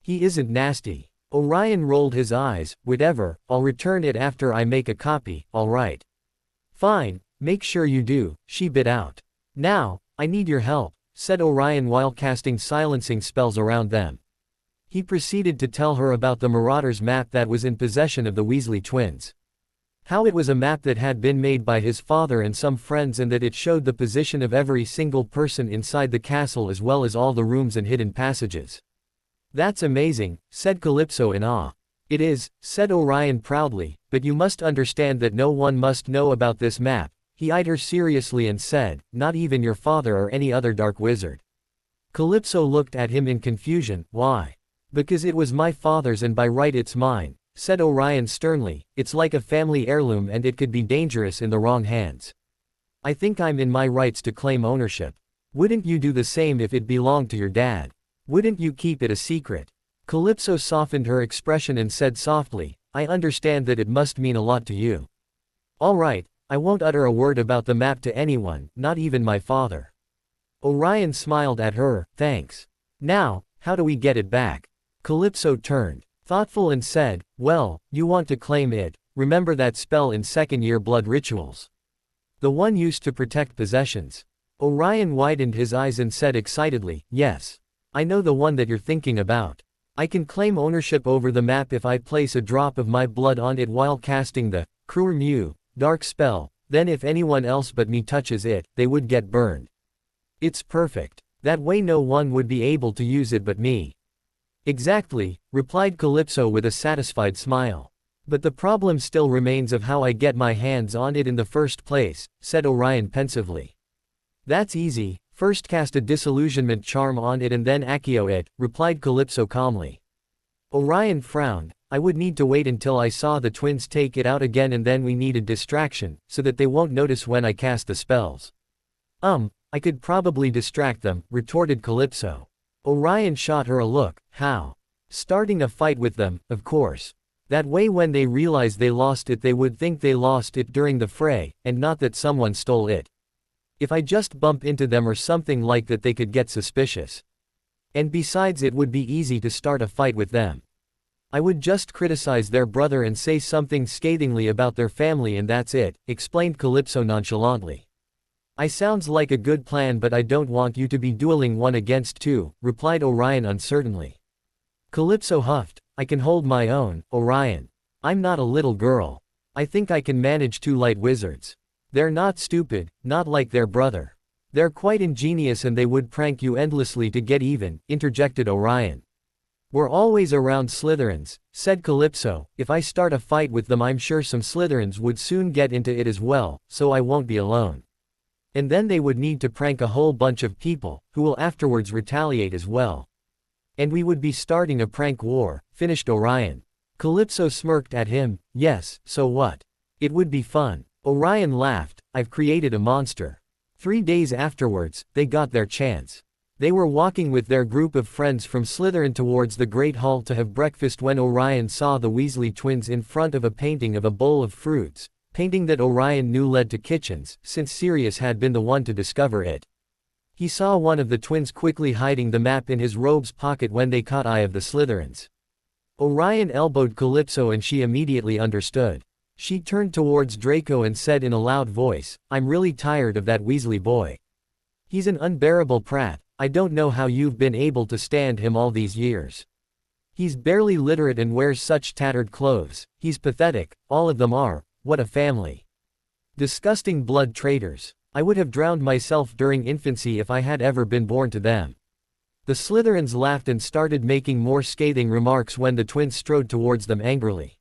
He isn't nasty. Orion rolled his eyes, whatever, I'll return it after I make a copy, alright. Fine, make sure you do, she bit out. Now, I need your help, said Orion while casting silencing spells around them. He proceeded to tell her about the Marauder's map that was in possession of the Weasley twins. How it was a map that had been made by his father and some friends and that it showed the position of every single person inside the castle as well as all the rooms and hidden passages. That's amazing, said Calypso in awe. It is, said Orion proudly, but you must understand that no one must know about this map. He eyed her seriously and said, not even your father or any other dark wizard. Calypso looked at him in confusion, why? Because it was my father's and by right it's mine, said Orion sternly, it's like a family heirloom and it could be dangerous in the wrong hands. I think I'm in my rights to claim ownership. Wouldn't you do the same if it belonged to your dad? Wouldn't you keep it a secret? Calypso softened her expression and said softly, I understand that it must mean a lot to you. All right, I won't utter a word about the map to anyone, not even my father. Orion smiled at her, thanks. Now, how do we get it back? Calypso turned, thoughtful and said, well, you want to claim it, remember that spell in second-year blood rituals. The one used to protect possessions. Orion widened his eyes and said excitedly, yes. I know the one that you're thinking about. I can claim ownership over the map if I place a drop of my blood on it while casting the Cruer Mew dark spell, then if anyone else but me touches it, they would get burned. It's perfect. That way no one would be able to use it but me. Exactly, replied Calypso with a satisfied smile. But the problem still remains of how I get my hands on it in the first place, said Orion pensively. That's easy. First cast a disillusionment charm on it and then Accio it, replied Calypso calmly. Orion frowned, I would need to wait until I saw the twins take it out again and then we need a distraction, so that they won't notice when I cast the spells. I could probably distract them, retorted Calypso. Orion shot her a look, how? Starting a fight with them, of course. That way when they realize they lost it they would think they lost it during the fray, and not that someone stole it. If I just bump into them or something like that they could get suspicious. And besides it would be easy to start a fight with them. I would just criticize their brother and say something scathingly about their family and that's it, explained Calypso nonchalantly. I sounds like a good plan but I don't want you to be dueling 1 against 2, replied Orion uncertainly. Calypso huffed, I can hold my own, Orion. I'm not a little girl. I think I can manage 2 light wizards. They're not stupid, not like their brother. They're quite ingenious and they would prank you endlessly to get even, interjected Orion. We're always around Slytherins, said Calypso, if I start a fight with them I'm sure some Slytherins would soon get into it as well, so I won't be alone. And then they would need to prank a whole bunch of people, who will afterwards retaliate as well. And we would be starting a prank war, finished Orion. Calypso smirked at him, yes, so what? It would be fun. Orion laughed, I've created a monster. 3 days afterwards, they got their chance. They were walking with their group of friends from Slytherin towards the Great Hall to have breakfast when Orion saw the Weasley twins in front of a painting of a bowl of fruits, painting that Orion knew led to kitchens, since Sirius had been the one to discover it. He saw one of the twins quickly hiding the map in his robe's pocket when they caught eye of the Slytherins. Orion elbowed Calypso and she immediately understood. She turned towards Draco and said in a loud voice, I'm really tired of that Weasley boy. He's an unbearable prat. I don't know how you've been able to stand him all these years. He's barely literate and wears such tattered clothes. He's pathetic, all of them are. What a family. Disgusting blood traitors. I would have drowned myself during infancy if I had ever been born to them. The Slytherins laughed and started making more scathing remarks when the twins strode towards them angrily.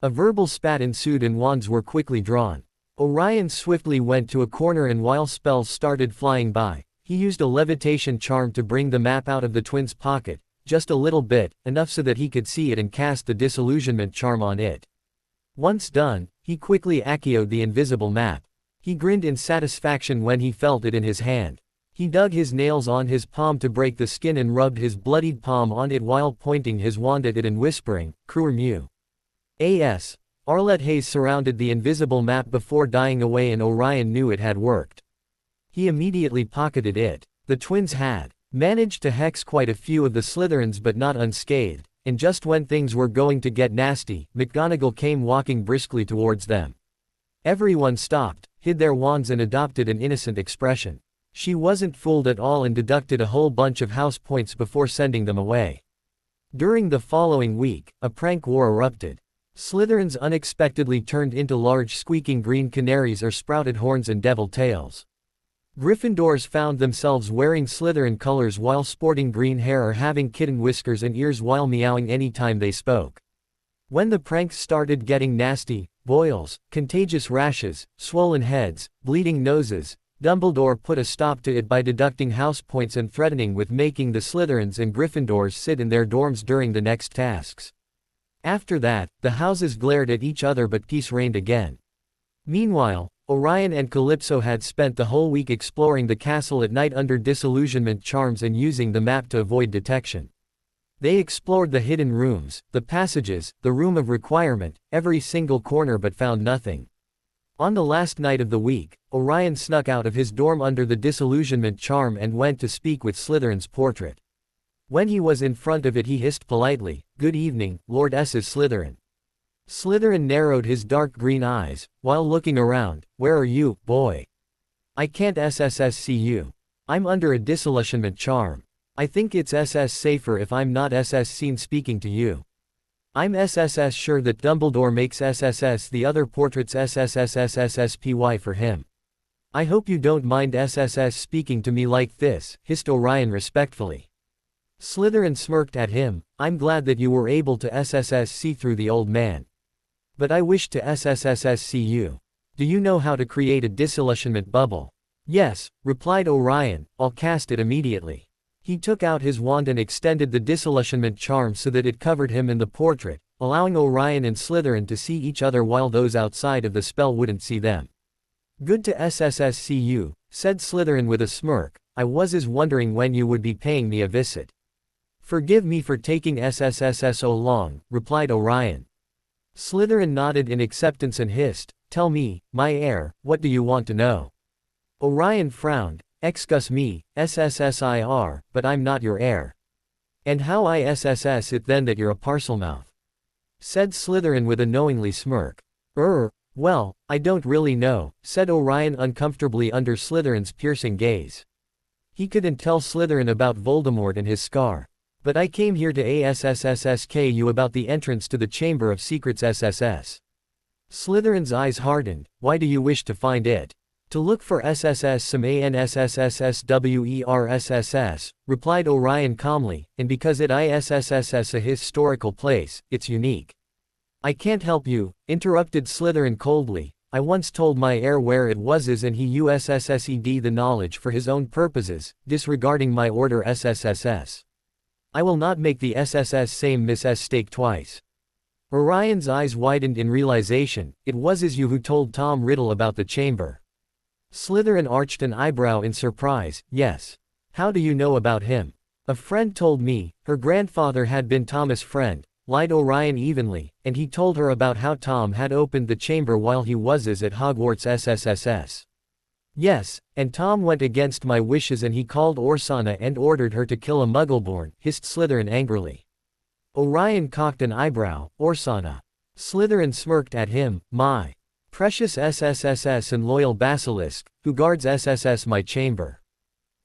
A verbal spat ensued and wands were quickly drawn. Orion swiftly went to a corner and while spells started flying by, he used a levitation charm to bring the map out of the twins' pocket, just a little bit, enough so that he could see it and cast the disillusionment charm on it. Once done, he quickly acioed the invisible map. He grinned in satisfaction when he felt it in his hand. He dug his nails on his palm to break the skin and rubbed his bloodied palm on it while pointing his wand at it and whispering, "Cruer mew." A.S. Arlette Hayes surrounded the invisible map before dying away and Orion knew it had worked. He immediately pocketed it. The twins had managed to hex quite a few of the Slytherins but not unscathed, and just when things were going to get nasty, McGonagall came walking briskly towards them. Everyone stopped, hid their wands and adopted an innocent expression. She wasn't fooled at all and deducted a whole bunch of house points before sending them away. During the following week, a prank war erupted. Slytherins unexpectedly turned into large squeaking green canaries or sprouted horns and devil tails. Gryffindors found themselves wearing Slytherin colors while sporting green hair or having kitten whiskers and ears while meowing anytime they spoke. When the pranks started getting nasty, boils, contagious rashes, swollen heads, bleeding noses, Dumbledore put a stop to it by deducting house points and threatening with making the Slytherins and Gryffindors sit in their dorms during the next tasks. After that, the houses glared at each other but peace reigned again. Meanwhile, Orion and Calypso had spent the whole week exploring the castle at night under disillusionment charms and using the map to avoid detection. They explored the hidden rooms, the passages, the room of requirement, every single corner but found nothing. On the last night of the week, Orion snuck out of his dorm under the disillusionment charm and went to speak with Slytherin's portrait. When he was in front of it he hissed politely, "Good evening, Lord S's Slytherin." Slytherin narrowed his dark green eyes, while looking around. "Where are you, boy? I can't SSS see you. I'm under a disillusionment charm. I think it's SS safer if I'm not SS seen speaking to you. I'm SSS sure that Dumbledore makes SSS the other portraits SSSSSSPY for him. I hope you don't mind SSS speaking to me like this," hissed Orion respectfully. Slytherin smirked at him. "I'm glad that you were able to SSS see through the old man. But I wish to SSSS see you. Do you know how to create a disillusionment bubble?" "Yes," replied Orion, "I'll cast it immediately." He took out his wand and extended the disillusionment charm so that it covered him and the portrait, allowing Orion and Slytherin to see each other while those outside of the spell wouldn't see them. "Good to SSS see you," said Slytherin with a smirk. "I was wondering when you would be paying me a visit." "Forgive me for taking SSSS so long," replied Orion. Slytherin nodded in acceptance and hissed, "Tell me, my heir, what do you want to know?" Orion frowned. "Excuse me, SSSIR, but I'm not your heir." "And how I SSS it then that you're a parcelmouth?" said Slytherin with a knowingly smirk. Well, I don't really know," said Orion uncomfortably under Slytherin's piercing gaze. He couldn't tell Slytherin about Voldemort and his scar. "But I came here to ask you about the entrance to the Chamber of Secrets SSS." Slytherin's eyes hardened. "Why do you wish to find it?" "To look for SSS some ANSSSSWERSSS," replied Orion calmly, "and because it ISSSS a historical place, it's unique." "I can't help you," interrupted Slytherin coldly. "I once told my heir where it was and he USSSED the knowledge for his own purposes, disregarding my order SSSS. I will not make the SSS same mistake twice." Orion's eyes widened in realization. "It was you who told Tom Riddle about the chamber." Slytherin arched an eyebrow in surprise. "Yes. How do you know about him?" "A friend told me. Her grandfather had been Thomas' friend," lied Orion evenly, "and he told her about how Tom had opened the chamber while he was at Hogwarts SSSS. "Yes, and Tom went against my wishes and he called Orsana and ordered her to kill a Muggleborn," hissed Slytherin angrily. Orion cocked an eyebrow. "Orsana?" Slytherin smirked at him. "My precious SSSS and loyal basilisk, who guards SSS my chamber."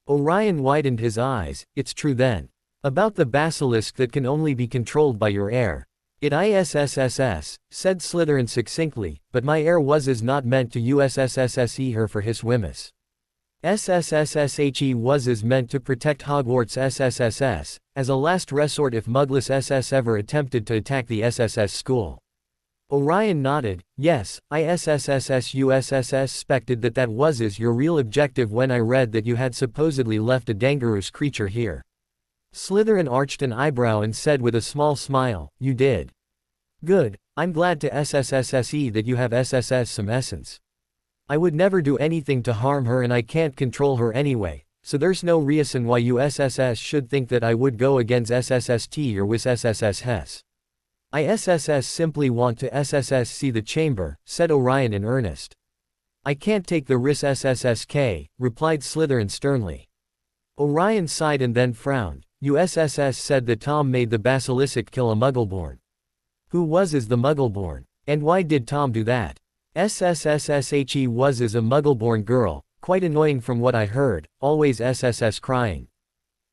Orion widened his eyes. It's true then. About the basilisk that can only be controlled by your heir. It ISSSS, said Slytherin succinctly, but my heir is not meant to USSSSE her for his whimus. SSSSHE is meant to protect Hogwarts SSSS, as a last resort if Muggless SS ever attempted to attack the SSS school. Orion nodded. Yes, ISSSSUSSS suspected that was your real objective when I read that you had supposedly left a dangerous creature here. Slytherin arched an eyebrow and said with a small smile, you did. Good, I'm glad to SSSSE that you have SSS some essence. I would never do anything to harm her and I can't control her anyway, so there's no reason why you SSS should think that I would go against SSST or with SSS Hess. I SSS simply want to SSS see the chamber, said Orion in earnest. I can't take the risk SSSK, replied Slytherin sternly. Orion sighed and then frowned. USSS said that Tom made the basilisk kill a Muggleborn. Who was the Muggleborn? And why did Tom do that? SSSSHE was a Muggleborn girl, quite annoying from what I heard, always SSS crying.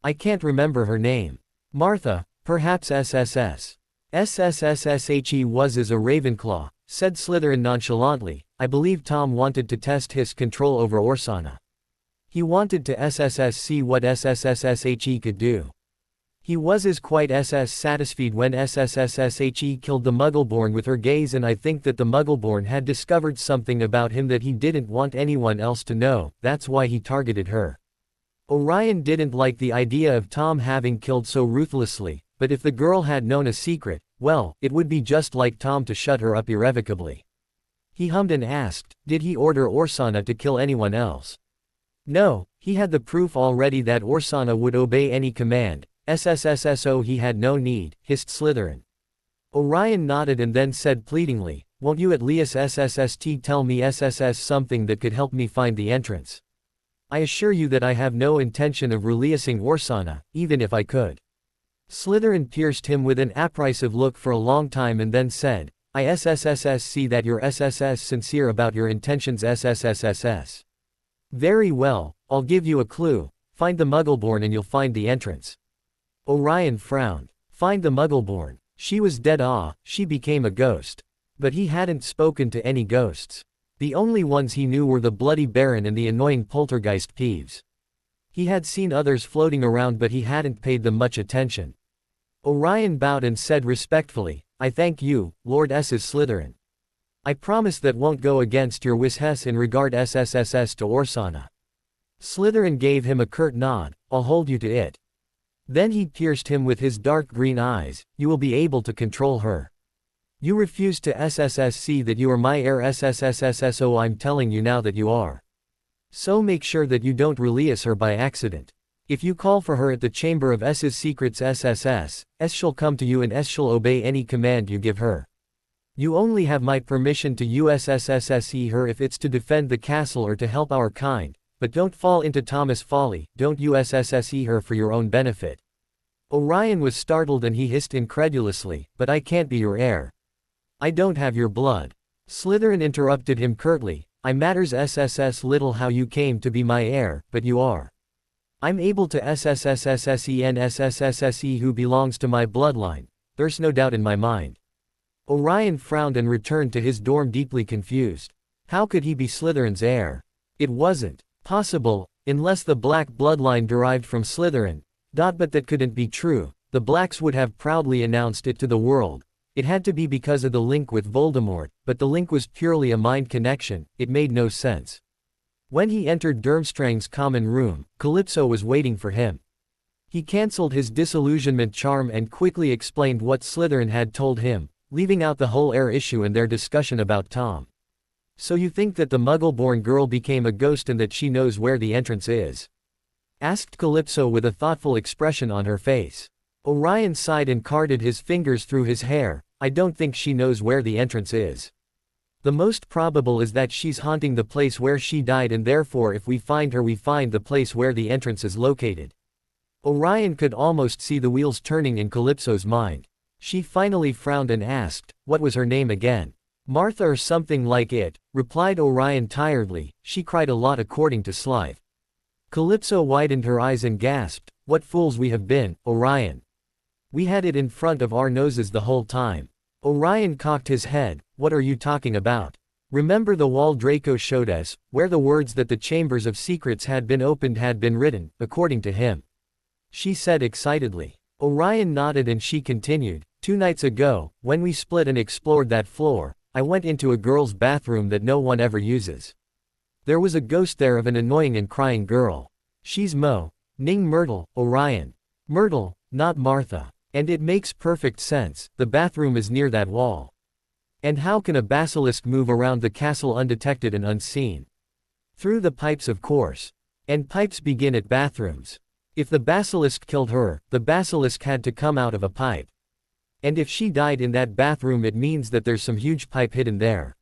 I can't remember her name. Martha, perhaps SSS. SSSSHE was a Ravenclaw, said Slytherin nonchalantly. I believe Tom wanted to test his control over Orsana. He wanted to SSS see what SSSSHE could do. He was quite SS satisfied when SSSSHE killed the Muggleborn with her gaze, and I think that the Muggleborn had discovered something about him that he didn't want anyone else to know, that's why he targeted her. Orion didn't like the idea of Tom having killed so ruthlessly, but if the girl had known a secret, well, it would be just like Tom to shut her up irrevocably. He hummed and asked, did he order Orsana to kill anyone else? No, he had the proof already that Orsana would obey any command. SSSSO he had no need, hissed Slytherin. Orion nodded and then said pleadingly, won't you at least SSST tell me SSS something that could help me find the entrance? I assure you that I have no intention of releasing Orsana, even if I could. Slytherin pierced him with an apprehensive look for a long time and then said, I SSSS see that you're SSS sincere about your intentions SSSSS. Very well, I'll give you a clue, find the Muggleborn and you'll find the entrance. Orion frowned. Find the Muggleborn. She was dead. She became a ghost. But he hadn't spoken to any ghosts. The only ones he knew were the Bloody Baron and the annoying poltergeist Peeves. He had seen others floating around but he hadn't paid them much attention. Orion bowed and said respectfully, I thank you, Lord Slytherin. I promise that won't go against your wishes in regard SSSS to Orsana. Slytherin gave him a curt nod, I'll hold you to it. Then he pierced him with his dark green eyes, you will be able to control her. You refuse to SSS see that you are my heir SSSSSO I'm telling you now that you are. So make sure that you don't release her by accident. If you call for her at the Chamber of S's Secrets SSS, S shall come to you and S shall obey any command you give her. You only have my permission to USSSSE her if it's to defend the castle or to help our kind. But don't fall into Thomas' folly, don't USSSE her for your own benefit. Orion was startled and he hissed incredulously, but I can't be your heir. I don't have your blood. Slytherin interrupted him curtly, I matters SSS little how you came to be my heir, but you are. I'm able to SSSSSE and SSSSE who belongs to my bloodline, there's no doubt in my mind. Orion frowned and returned to his dorm deeply confused. How could he be Slytherin's heir? It wasn't possible, unless the black bloodline derived from Slytherin. But that couldn't be true, the blacks would have proudly announced it to the world. It had to be because of the link with Voldemort, but the link was purely a mind connection, it made no sense. When he entered Durmstrang's common room, Calypso was waiting for him. He cancelled his disillusionment charm and quickly explained what Slytherin had told him, leaving out the whole heir issue and their discussion about Tom. So you think that the Muggle-born girl became a ghost and that she knows where the entrance is? Asked Calypso with a thoughtful expression on her face. Orion sighed and carded his fingers through his hair, I don't think she knows where the entrance is. The most probable is that she's haunting the place where she died and therefore if we find her we find the place where the entrance is located. Orion could almost see the wheels turning in Calypso's mind. She finally frowned and asked, what was her name again? Martha or something like it, replied Orion tiredly, she cried a lot according to Slythe. Calypso widened her eyes and gasped, "What fools we have been, Orion. We had it in front of our noses the whole time." Orion cocked his head, "What are you talking about? Remember the wall Draco showed us, where the words that the chambers of secrets had been opened had been written, according to him," she said excitedly. Orion nodded and she continued, "2 nights ago, when we split and explored that floor, I went into a girl's bathroom that no one ever uses. There was a ghost there of an annoying and crying girl. She's Ning Myrtle, Orion. Myrtle, not Martha. And it makes perfect sense, the bathroom is near that wall. And how can a basilisk move around the castle undetected and unseen? Through the pipes, of course. And pipes begin at bathrooms. If the basilisk killed her, the basilisk had to come out of a pipe. And if she died in that bathroom, it means that there's some huge pipe hidden there.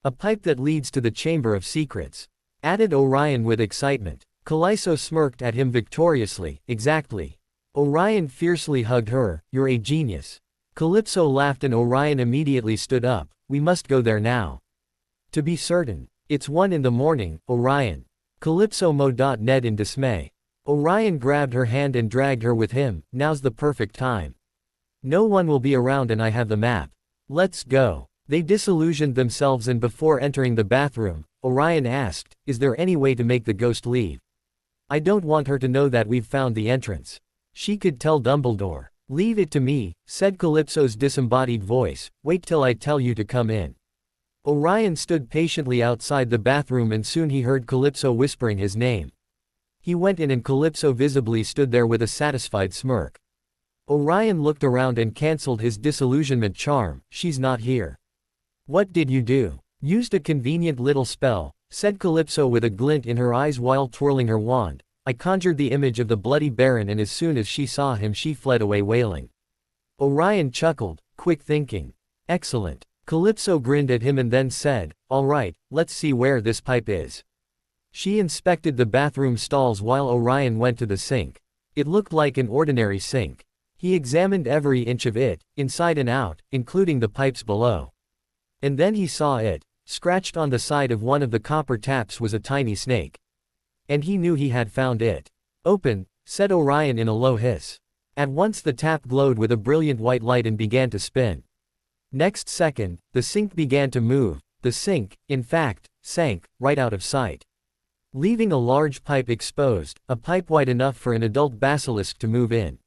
A pipe that leads to the Chamber of Secrets," added Orion with excitement. Calypso smirked at him victoriously, "Exactly." Orion fiercely hugged her, "You're a genius." Calypso laughed and Orion immediately stood up, "We must go there now. To be certain. It's 1 in the morning, Orion." Calypso Ned in dismay. Orion grabbed her hand and dragged her with him, "Now's the perfect time. No one will be around and I have the map. Let's go." They disillusioned themselves and before entering the bathroom, Orion asked, "Is there any way to make the ghost leave? I don't want her to know that we've found the entrance. She could tell Dumbledore." "Leave it to me," said Calypso's disembodied voice, "wait till I tell you to come in." Orion stood patiently outside the bathroom and soon he heard Calypso whispering his name. He went in and Calypso visibly stood there with a satisfied smirk. Orion looked around and cancelled his disillusionment charm, "She's not here." "What did you do?" "Used a convenient little spell," said Calypso with a glint in her eyes while twirling her wand. "I conjured the image of the bloody Baron and as soon as she saw him she fled away wailing." Orion chuckled, "Quick thinking. Excellent." Calypso grinned at him and then said, "All right, let's see where this pipe is." She inspected the bathroom stalls while Orion went to the sink. It looked like an ordinary sink. He examined every inch of it, inside and out, including the pipes below. And then he saw it. Scratched on the side of one of the copper taps was a tiny snake. And he knew he had found it. "Open," said Orion in a low hiss. At once the tap glowed with a brilliant white light and began to spin. Next second, the sink began to move. The sink, in fact, sank, right out of sight, leaving a large pipe exposed, a pipe wide enough for an adult basilisk to move in.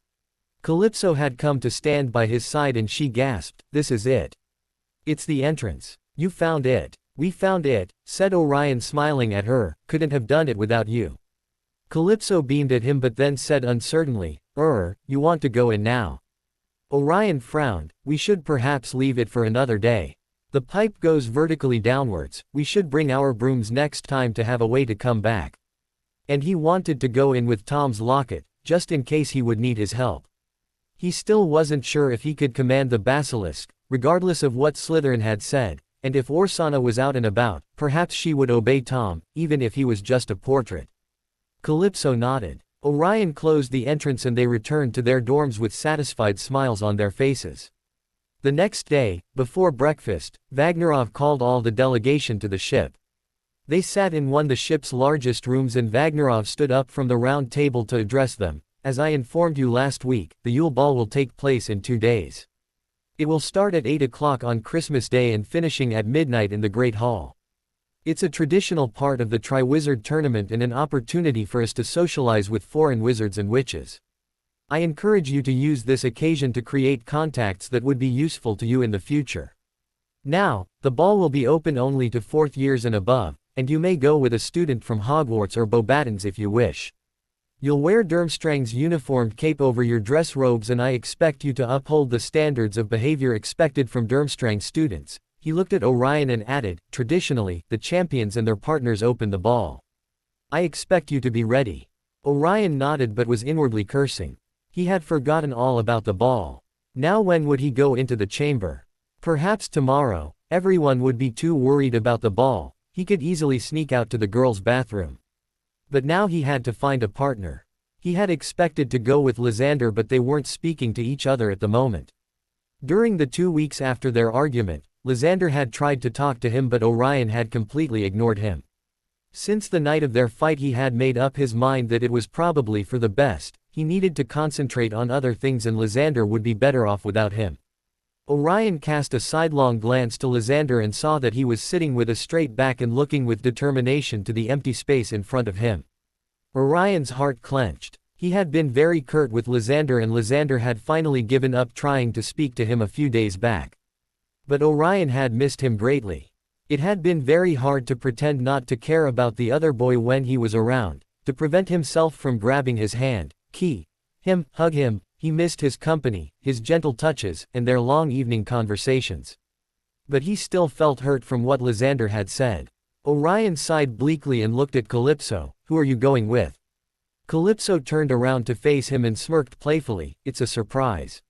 Calypso had come to stand by his side and she gasped, "This is it. It's the entrance. You found it." "We found it," said Orion smiling at her, "couldn't have done it without you." Calypso beamed at him but then said uncertainly, You want to go in now?" Orion frowned, "We should perhaps leave it for another day. The pipe goes vertically downwards, we should bring our brooms next time to have a way to come back." And he wanted to go in with Tom's locket, just in case he would need his help. He still wasn't sure if he could command the basilisk, regardless of what Slytherin had said, and if Orsana was out and about, perhaps she would obey Tom, even if he was just a portrait. Calypso nodded. Orion closed the entrance and they returned to their dorms with satisfied smiles on their faces. The next day, before breakfast, Vagnarov called all the delegation to the ship. They sat in one of the ship's largest rooms and Vagnarov stood up from the round table to address them. "As I informed you last week, the Yule Ball will take place in 2 days. It will start at 8 o'clock on Christmas Day and finishing at midnight in the Great Hall. It's a traditional part of the Triwizard Tournament and an opportunity for us to socialize with foreign wizards and witches. I encourage you to use this occasion to create contacts that would be useful to you in the future. Now, the ball will be open only to 4th years and above, and you may go with a student from Hogwarts or Beauxbatons if you wish. You'll wear Durmstrang's uniformed cape over your dress robes and I expect you to uphold the standards of behavior expected from Durmstrang students." He looked at Orion and added, "Traditionally, the champions and their partners open the ball. I expect you to be ready." Orion nodded but was inwardly cursing. He had forgotten all about the ball. Now when would he go into the chamber? Perhaps tomorrow. Everyone would be too worried about the ball. He could easily sneak out to the girls' bathroom. But now he had to find a partner. He had expected to go with Lysander but they weren't speaking to each other at the moment. During the 2 weeks after their argument, Lysander had tried to talk to him but Orion had completely ignored him. Since the night of their fight he had made up his mind that it was probably for the best, he needed to concentrate on other things and Lysander would be better off without him. Orion cast a sidelong glance to Lysander and saw that he was sitting with a straight back and looking with determination to the empty space in front of him. Orion's heart clenched. He had been very curt with Lysander and Lysander had finally given up trying to speak to him a few days back. But Orion had missed him greatly. It had been very hard to pretend not to care about the other boy when he was around, to prevent himself from grabbing his hand, hug him. He missed his company, his gentle touches, and their long evening conversations. But he still felt hurt from what Lysander had said. Orion sighed bleakly and looked at Calypso. "Who are you going with?" Calypso turned around to face him and smirked playfully. "It's a surprise."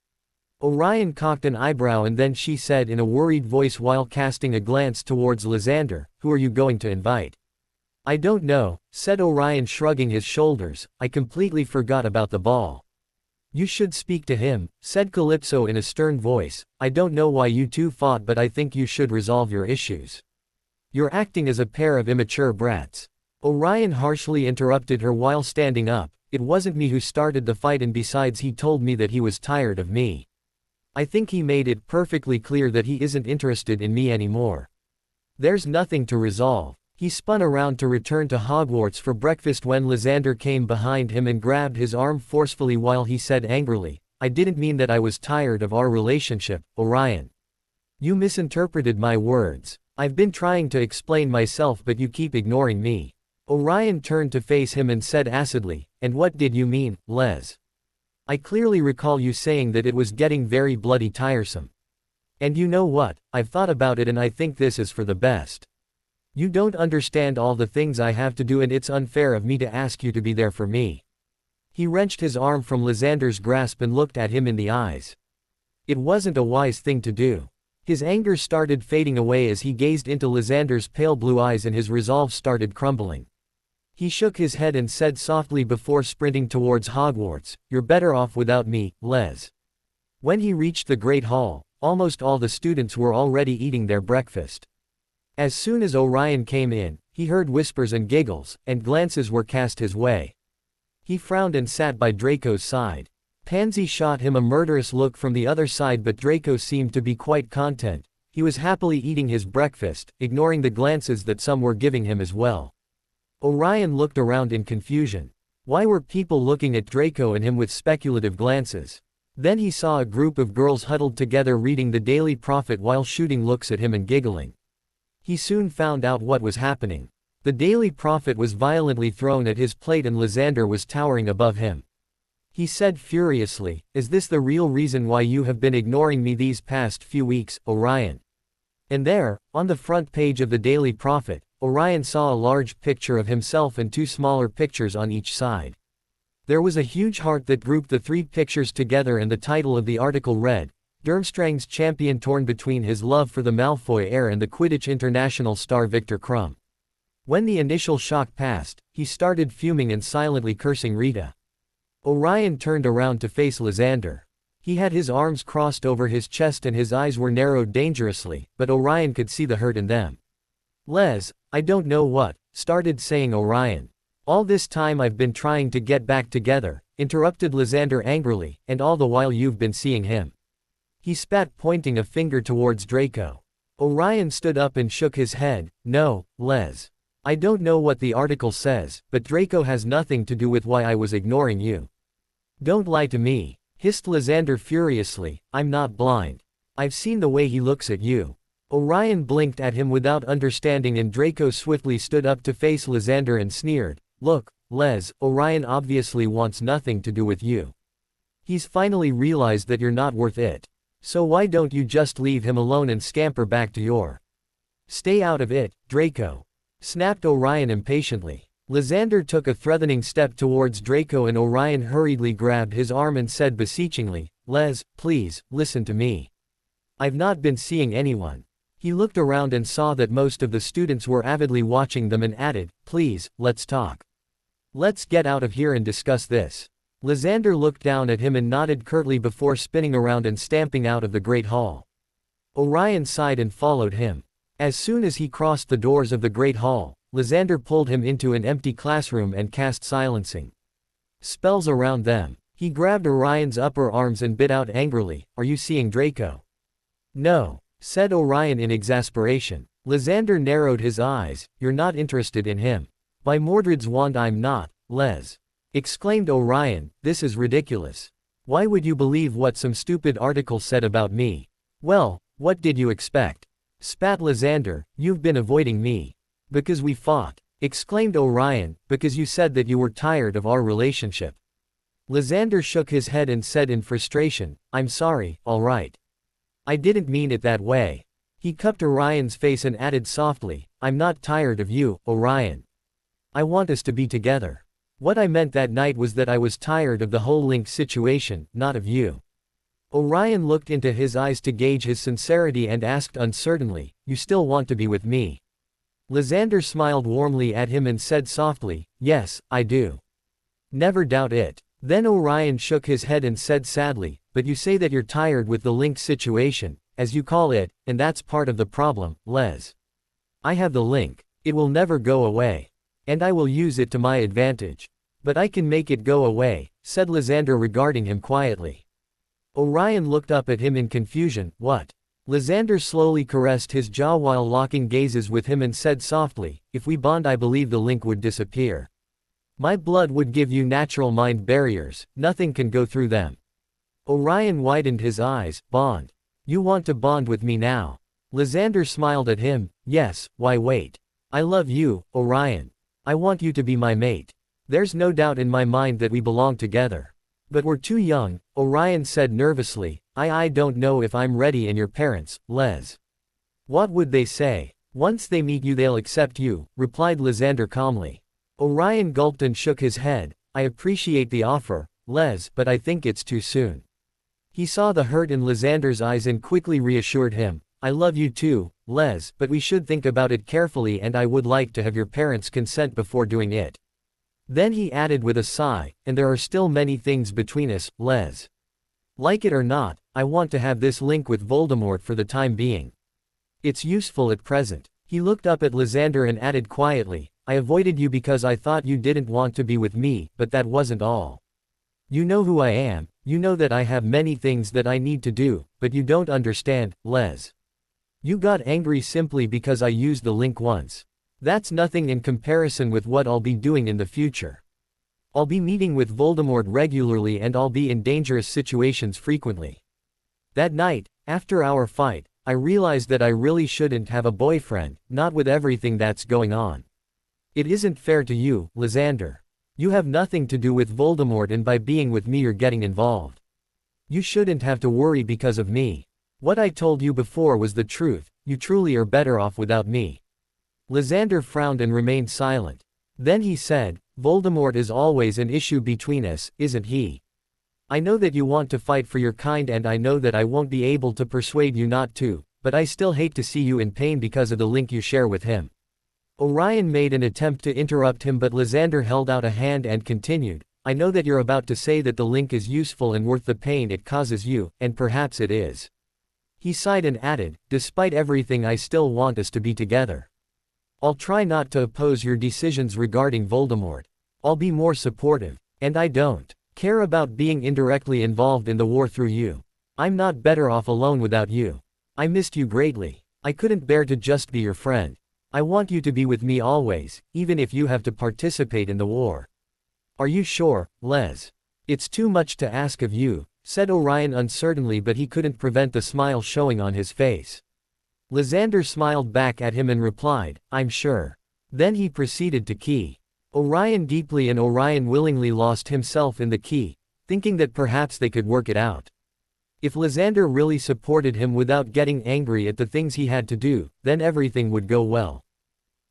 Orion cocked an eyebrow and then she said in a worried voice while casting a glance towards Lysander, "Who are you going to invite?" "I don't know," said Orion shrugging his shoulders, "I completely forgot about the ball." "You should speak to him," said Calypso in a stern voice. "I don't know why you two fought but I think you should resolve your issues. You're acting as a pair of immature brats." Orion harshly interrupted her while standing up. "It wasn't me who started the fight and besides he told me that he was tired of me. I think he made it perfectly clear that he isn't interested in me anymore. There's nothing to resolve." He spun around to return to Hogwarts for breakfast when Lysander came behind him and grabbed his arm forcefully while he said angrily, "I didn't mean that I was tired of our relationship, Orion. You misinterpreted my words. I've been trying to explain myself but you keep ignoring me." Orion turned to face him and said acidly, "And what did you mean, Les? I clearly recall you saying that it was getting very bloody tiresome. And you know what, I've thought about it and I think this is for the best. You don't understand all the things I have to do and it's unfair of me to ask you to be there for me." He wrenched his arm from Lysander's grasp and looked at him in the eyes. It wasn't a wise thing to do. His anger started fading away as he gazed into Lysander's pale blue eyes and his resolve started crumbling. He shook his head and said softly before sprinting towards Hogwarts, "You're better off without me, Les." When he reached the Great Hall, almost all the students were already eating their breakfast. As soon as Orion came in, he heard whispers and giggles, and glances were cast his way. He frowned and sat by Draco's side. Pansy shot him a murderous look from the other side but Draco seemed to be quite content. He was happily eating his breakfast, ignoring the glances that some were giving him as well. Orion looked around in confusion. Why were people looking at Draco and him with speculative glances? Then he saw a group of girls huddled together reading the Daily Prophet while shooting looks at him and giggling. He soon found out what was happening. The Daily Prophet was violently thrown at his plate and Lysander was towering above him. He said furiously, "Is this the real reason why you have been ignoring me these past few weeks, Orion?" And there, on the front page of the Daily Prophet, Orion saw a large picture of himself and two smaller pictures on each side. There was a huge heart that grouped the three pictures together and the title of the article read, "Durmstrang's champion torn between his love for the Malfoy heir and the Quidditch international star Victor Crumb." When the initial shock passed, he started fuming and silently cursing Rita. Orion turned around to face Lysander. He had his arms crossed over his chest and his eyes were narrowed dangerously, but Orion could see the hurt in them. "Les, I don't know what," started saying Orion. "All this time I've been trying to get back together," interrupted Lysander angrily, "and all the while you've been seeing him." He spat pointing a finger towards Draco. Orion stood up and shook his head. "No, Les. I don't know what the article says, but Draco has nothing to do with why I was ignoring you." "Don't lie to me," hissed Lysander furiously. "I'm not blind. I've seen the way he looks at you." Orion blinked at him without understanding and Draco swiftly stood up to face Lysander and sneered, "Look, Les, Orion obviously wants nothing to do with you. He's finally realized that you're not worth it. So why don't you just leave him alone and scamper back to your—" "Stay out of it, Draco," snapped Orion impatiently. Lysander took a threatening step towards Draco and Orion hurriedly grabbed his arm and said beseechingly, "Les, please, listen to me. I've not been seeing anyone." He looked around and saw that most of the students were avidly watching them and added, "Please, let's talk. Let's get out of here and discuss this." Lysander looked down at him and nodded curtly before spinning around and stamping out of the Great Hall. Orion sighed and followed him. As soon as he crossed the doors of the Great Hall, Lysander pulled him into an empty classroom and cast silencing spells around them. He grabbed Orion's upper arms and bit out angrily, "Are you seeing Draco?" "No," said Orion in exasperation. Lysander narrowed his eyes, "You're not interested in him." "By Mordred's wand I'm not, Les," exclaimed Orion, "this is ridiculous. Why would you believe what some stupid article said about me?" "Well, what did you expect?" spat Lysander, "You've been avoiding me." "Because we fought," exclaimed Orion, "because you said that you were tired of our relationship." Lysander shook his head and said in frustration, "I'm sorry, all right. I didn't mean it that way." He cupped Orion's face and added softly, "I'm not tired of you, Orion. I want us to be together. What I meant that night was that I was tired of the whole Link situation, not of you." Orion looked into his eyes to gauge his sincerity and asked uncertainly, "You still want to be with me?" Lysander smiled warmly at him and said softly, "Yes, I do. Never doubt it." Then Orion shook his head and said sadly, "But you say that you're tired with the Link situation, as you call it, and that's part of the problem, Les. I have the Link. It will never go away. And I will use it to my advantage. But I can make it go away," said Lysander regarding him quietly. Orion looked up at him in confusion, "What?" Lysander slowly caressed his jaw while locking gazes with him and said softly, "If we bond I believe the Link would disappear. My blood would give you natural mind barriers, nothing can go through them." Orion widened his eyes, "Bond? You want to bond with me now?" Lysander smiled at him, "Yes, why wait? I love you, Orion. I want you to be my mate. There's no doubt in my mind that we belong together. But we're too young," Orion said nervously. I don't know if I'm ready, and your parents, Les. What would they say?" "Once they meet you they'll accept you," replied Lysander calmly. Orion gulped and shook his head. "I appreciate the offer, Les, but I think it's too soon." He saw the hurt in Lysander's eyes and quickly reassured him, "I love you too, Les, but we should think about it carefully and I would like to have your parents' consent before doing it." Then he added with a sigh, "And there are still many things between us, Les. Like it or not, I want to have this link with Voldemort for the time being. It's useful at present." He looked up at Lysander and added quietly, "I avoided you because I thought you didn't want to be with me, but that wasn't all. You know who I am, you know that I have many things that I need to do, but you don't understand, Les. You got angry simply because I used the link once. That's nothing in comparison with what I'll be doing in the future. I'll be meeting with Voldemort regularly and I'll be in dangerous situations frequently. That night, after our fight, I realized that I really shouldn't have a boyfriend, not with everything that's going on. It isn't fair to you, Lysander. You have nothing to do with Voldemort and by being with me you're getting involved. You shouldn't have to worry because of me. What I told you before was the truth, you truly are better off without me." Lysander frowned and remained silent. Then he said, "Voldemort is always an issue between us, isn't he? I know that you want to fight for your kind and I know that I won't be able to persuade you not to, but I still hate to see you in pain because of the link you share with him." Orion made an attempt to interrupt him but Lysander held out a hand and continued, "I know that you're about to say that the link is useful and worth the pain it causes you, and perhaps it is." He sighed and added, "Despite everything I still want us to be together. I'll try not to oppose your decisions regarding Voldemort. I'll be more supportive. And I don't care about being indirectly involved in the war through you. I'm not better off alone without you. I missed you greatly. I couldn't bear to just be your friend. I want you to be with me always, even if you have to participate in the war." "Are you sure, Les? It's too much to ask of you," said Orion uncertainly but he couldn't prevent the smile showing on his face. Lysander smiled back at him and replied, "I'm sure." Then he proceeded to key Orion deeply and Orion willingly lost himself in the key, thinking that perhaps they could work it out. If Lysander really supported him without getting angry at the things he had to do, then everything would go well.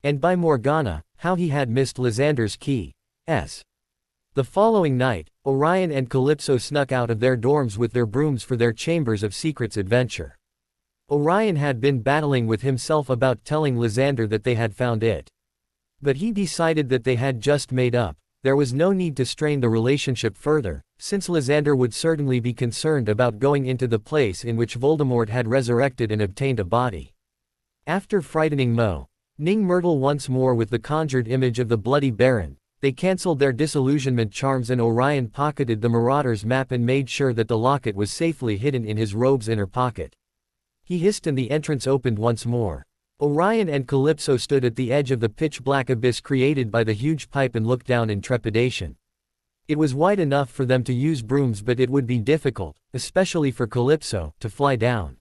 And by Morgana, how he had missed Lysander's key. The following night, Orion and Calypso snuck out of their dorms with their brooms for their Chambers of Secrets adventure. Orion had been battling with himself about telling Lysander that they had found it. But he decided that they had just made up, there was no need to strain the relationship further, since Lysander would certainly be concerned about going into the place in which Voldemort had resurrected and obtained a body. After frightening Mo, Ning Myrtle once more with the conjured image of the bloody Baron. They cancelled their disillusionment charms and Orion pocketed the Marauder's map and made sure that the locket was safely hidden in his robe's inner pocket. He hissed and the entrance opened once more. Orion and Calypso stood at the edge of the pitch-black abyss created by the huge pipe and looked down in trepidation. It was wide enough for them to use brooms, but it would be difficult, especially for Calypso, to fly down.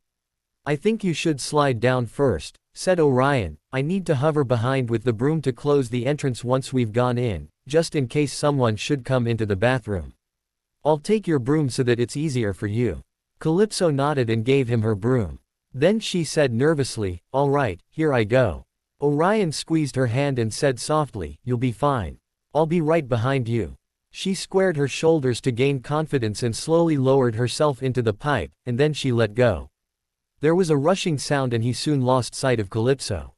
"I think you should slide down first," said Orion. "I need to hover behind with the broom to close the entrance once we've gone in, just in case someone should come into the bathroom. I'll take your broom so that it's easier for you." Calypso nodded and gave him her broom. Then she said nervously, "All right, here I go." Orion squeezed her hand and said softly, "You'll be fine. I'll be right behind you." She squared her shoulders to gain confidence and slowly lowered herself into the pipe, and then she let go. There was a rushing sound and he soon lost sight of Calypso.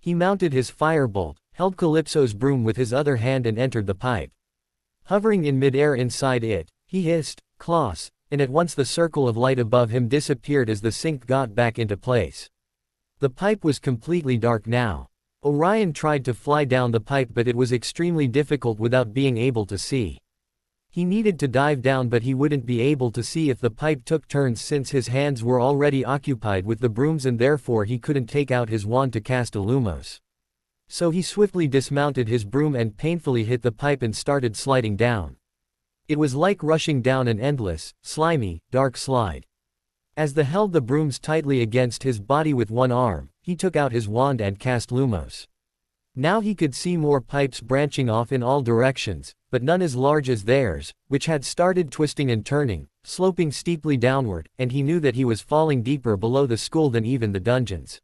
He mounted his firebolt, held Calypso's broom with his other hand and entered the pipe. Hovering in midair inside it, he hissed, "Klaus," and at once the circle of light above him disappeared as the sync got back into place. The pipe was completely dark now. Orion tried to fly down the pipe but it was extremely difficult without being able to see. He needed to dive down but he wouldn't be able to see if the pipe took turns since his hands were already occupied with the brooms and therefore he couldn't take out his wand to cast Illumos. So he swiftly dismounted his broom and painfully hit the pipe and started sliding down. It was like rushing down an endless, slimy, dark slide. As the held the brooms tightly against his body with one arm, he took out his wand and cast Lumos. Now he could see more pipes branching off in all directions, but none as large as theirs, which had started twisting and turning, sloping steeply downward, and he knew that he was falling deeper below the school than even the dungeons.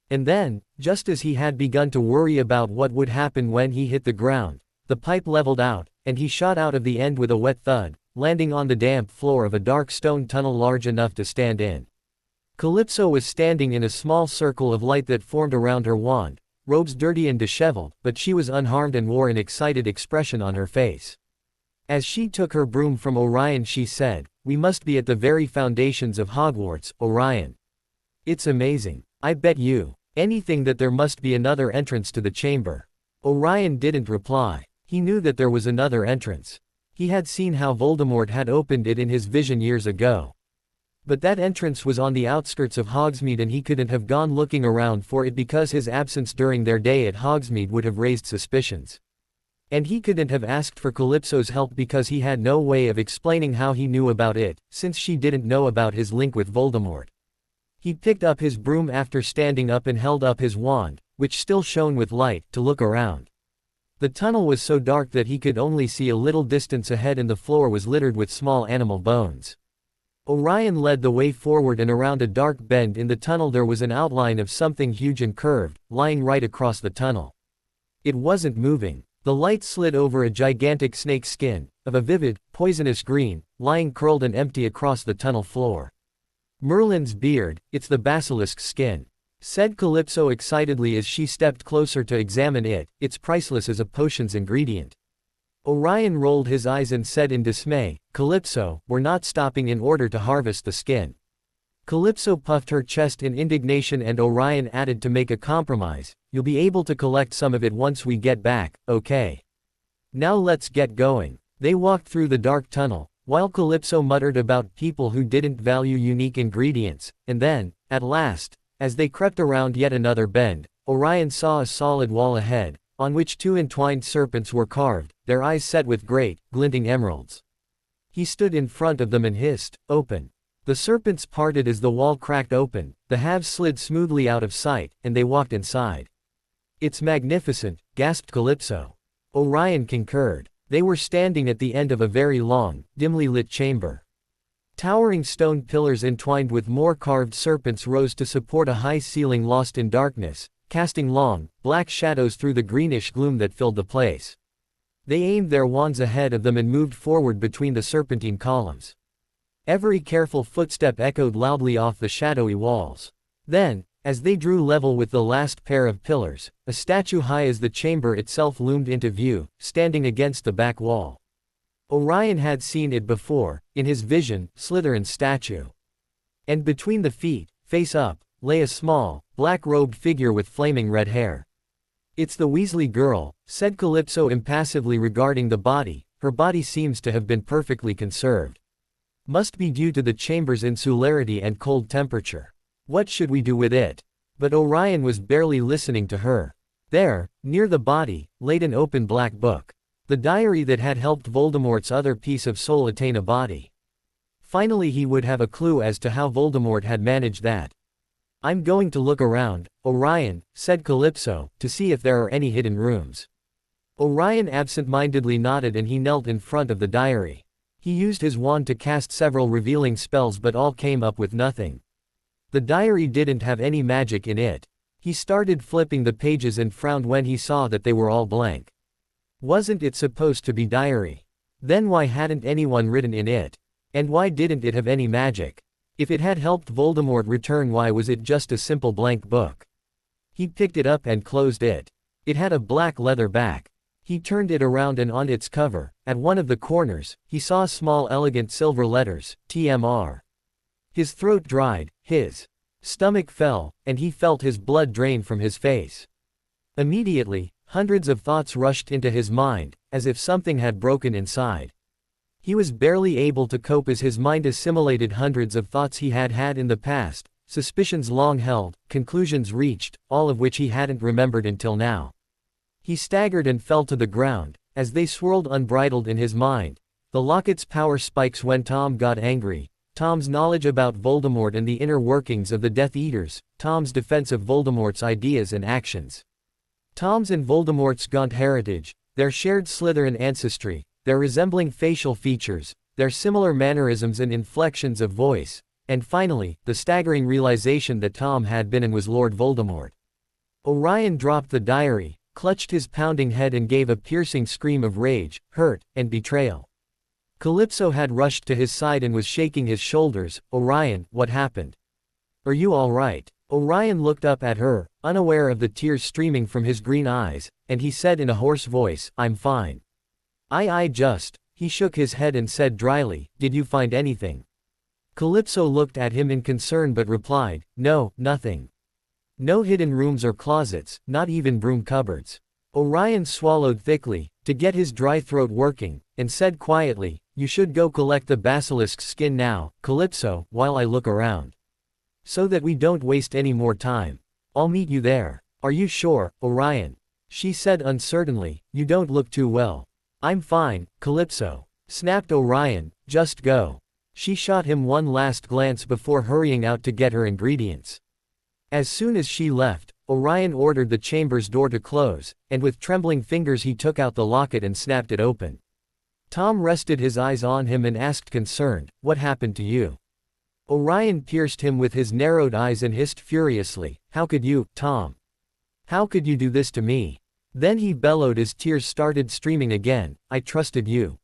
And then, just as he had begun to worry about what would happen when he hit the ground, the pipe leveled out, and he shot out of the end with a wet thud, landing on the damp floor of a dark stone tunnel large enough to stand in. Calypso was standing in a small circle of light that formed around her wand, robes dirty and disheveled, but she was unharmed and wore an excited expression on her face. As she took her broom from Orion she said, "We must be at the very foundations of Hogwarts, Orion. It's amazing. I bet you anything that there must be another entrance to the chamber." Orion didn't reply. He knew that there was another entrance. He had seen how Voldemort had opened it in his vision years ago. But that entrance was on the outskirts of Hogsmeade and he couldn't have gone looking around for it because his absence during their day at Hogsmeade would have raised suspicions. And he couldn't have asked for Calypso's help because he had no way of explaining how he knew about it, since she didn't know about his link with Voldemort. He picked up his broom after standing up and held up his wand, which still shone with light, to look around. The tunnel was so dark that he could only see a little distance ahead and the floor was littered with small animal bones. Orion led the way forward and around a dark bend in the tunnel there was an outline of something huge and curved, lying right across the tunnel. It wasn't moving. The light slid over a gigantic snake skin, of a vivid, poisonous green, lying curled and empty across the tunnel floor. "Merlin's beard, it's the basilisk skin," said Calypso excitedly as she stepped closer to examine it. "It's priceless as a potion's ingredient." Orion rolled his eyes and said in dismay, "Calypso, we're not stopping in order to harvest the skin." Calypso puffed her chest in indignation and Orion added, "To make a compromise, you'll be able to collect some of it once we get back, okay? Now let's get going." They walked through the dark tunnel, while Calypso muttered about people who didn't value unique ingredients, and then, at last, as they crept around yet another bend, Orion saw a solid wall ahead, on which two entwined serpents were carved, their eyes set with great, glinting emeralds. He stood in front of them and hissed, "Open." The serpents parted as the wall cracked open, the halves slid smoothly out of sight, and they walked inside. "It's magnificent," gasped Calypso. Orion concurred. They were standing at the end of a very long, dimly lit chamber. Towering stone pillars entwined with more carved serpents rose to support a high ceiling lost in darkness, casting long, black shadows through the greenish gloom that filled the place. They aimed their wands ahead of them and moved forward between the serpentine columns. Every careful footstep echoed loudly off the shadowy walls. Then, as they drew level with the last pair of pillars, a statue high as the chamber itself loomed into view, standing against the back wall. Orion had seen it before, in his vision, Slytherin's statue. And between the feet, face up, lay a small, black-robed figure with flaming red hair. "It's the Weasley girl," said Calypso impassively regarding the body. "Her body seems to have been perfectly conserved. Must be due to the chamber's insularity and cold temperature. What should we do with it?" But Orion was barely listening to her. There, near the body, laid an open black book. The diary that had helped Voldemort's other piece of soul attain a body. Finally he would have a clue as to how Voldemort had managed that. "I'm going to look around, Orion," said Calypso, "to see if there are any hidden rooms." Orion absent-mindedly nodded and he knelt in front of the diary. He used his wand to cast several revealing spells but all came up with nothing. The diary didn't have any magic in it. He started flipping the pages and frowned when he saw that they were all blank. Wasn't it supposed to be diary? Then why hadn't anyone written in it? And why didn't it have any magic? If it had helped Voldemort return, why was it just a simple blank book? He picked it up and closed it. It had a black leather back. He turned it around and on its cover, at one of the corners, he saw small elegant silver letters, TMR. His throat dried, his stomach fell, and he felt his blood drain from his face. Immediately, hundreds of thoughts rushed into his mind, as if something had broken inside. He was barely able to cope as his mind assimilated hundreds of thoughts he had had in the past, suspicions long held, conclusions reached, all of which he hadn't remembered until now. He staggered and fell to the ground, as they swirled unbridled in his mind. The locket's power spikes when Tom got angry, Tom's knowledge about Voldemort and the inner workings of the Death Eaters, Tom's defense of Voldemort's ideas and actions. Tom's and Voldemort's gaunt heritage, their shared Slytherin ancestry, their resembling facial features, their similar mannerisms and inflections of voice, and finally, the staggering realization that Tom had been and was Lord Voldemort. Orion dropped the diary, clutched his pounding head and gave a piercing scream of rage, hurt, and betrayal. Calypso had rushed to his side and was shaking his shoulders. "Orion, what happened? Are you all right?" Orion looked up at her, unaware of the tears streaming from his green eyes, and he said in a hoarse voice, "I'm fine. I just..." He shook his head and said dryly, "Did you find anything?" Calypso looked at him in concern but replied, "No, nothing. No hidden rooms or closets, not even broom cupboards." Orion swallowed thickly, to get his dry throat working, and said quietly, "You should go collect the basilisk's skin now, Calypso, while I look around. So that we don't waste any more time. I'll meet you there." "Are you sure, Orion?" she said uncertainly, "You don't look too well." "I'm fine, Calypso," snapped Orion, "just go." She shot him one last glance before hurrying out to get her ingredients. As soon as she left, Orion ordered the chamber's door to close, and with trembling fingers he took out the locket and snapped it open. Tom rested his eyes on him and asked concerned, "What happened to you?" Orion pierced him with his narrowed eyes and hissed furiously, "How could you, Tom? How could you do this to me?" Then he bellowed as tears started streaming again, "I trusted you.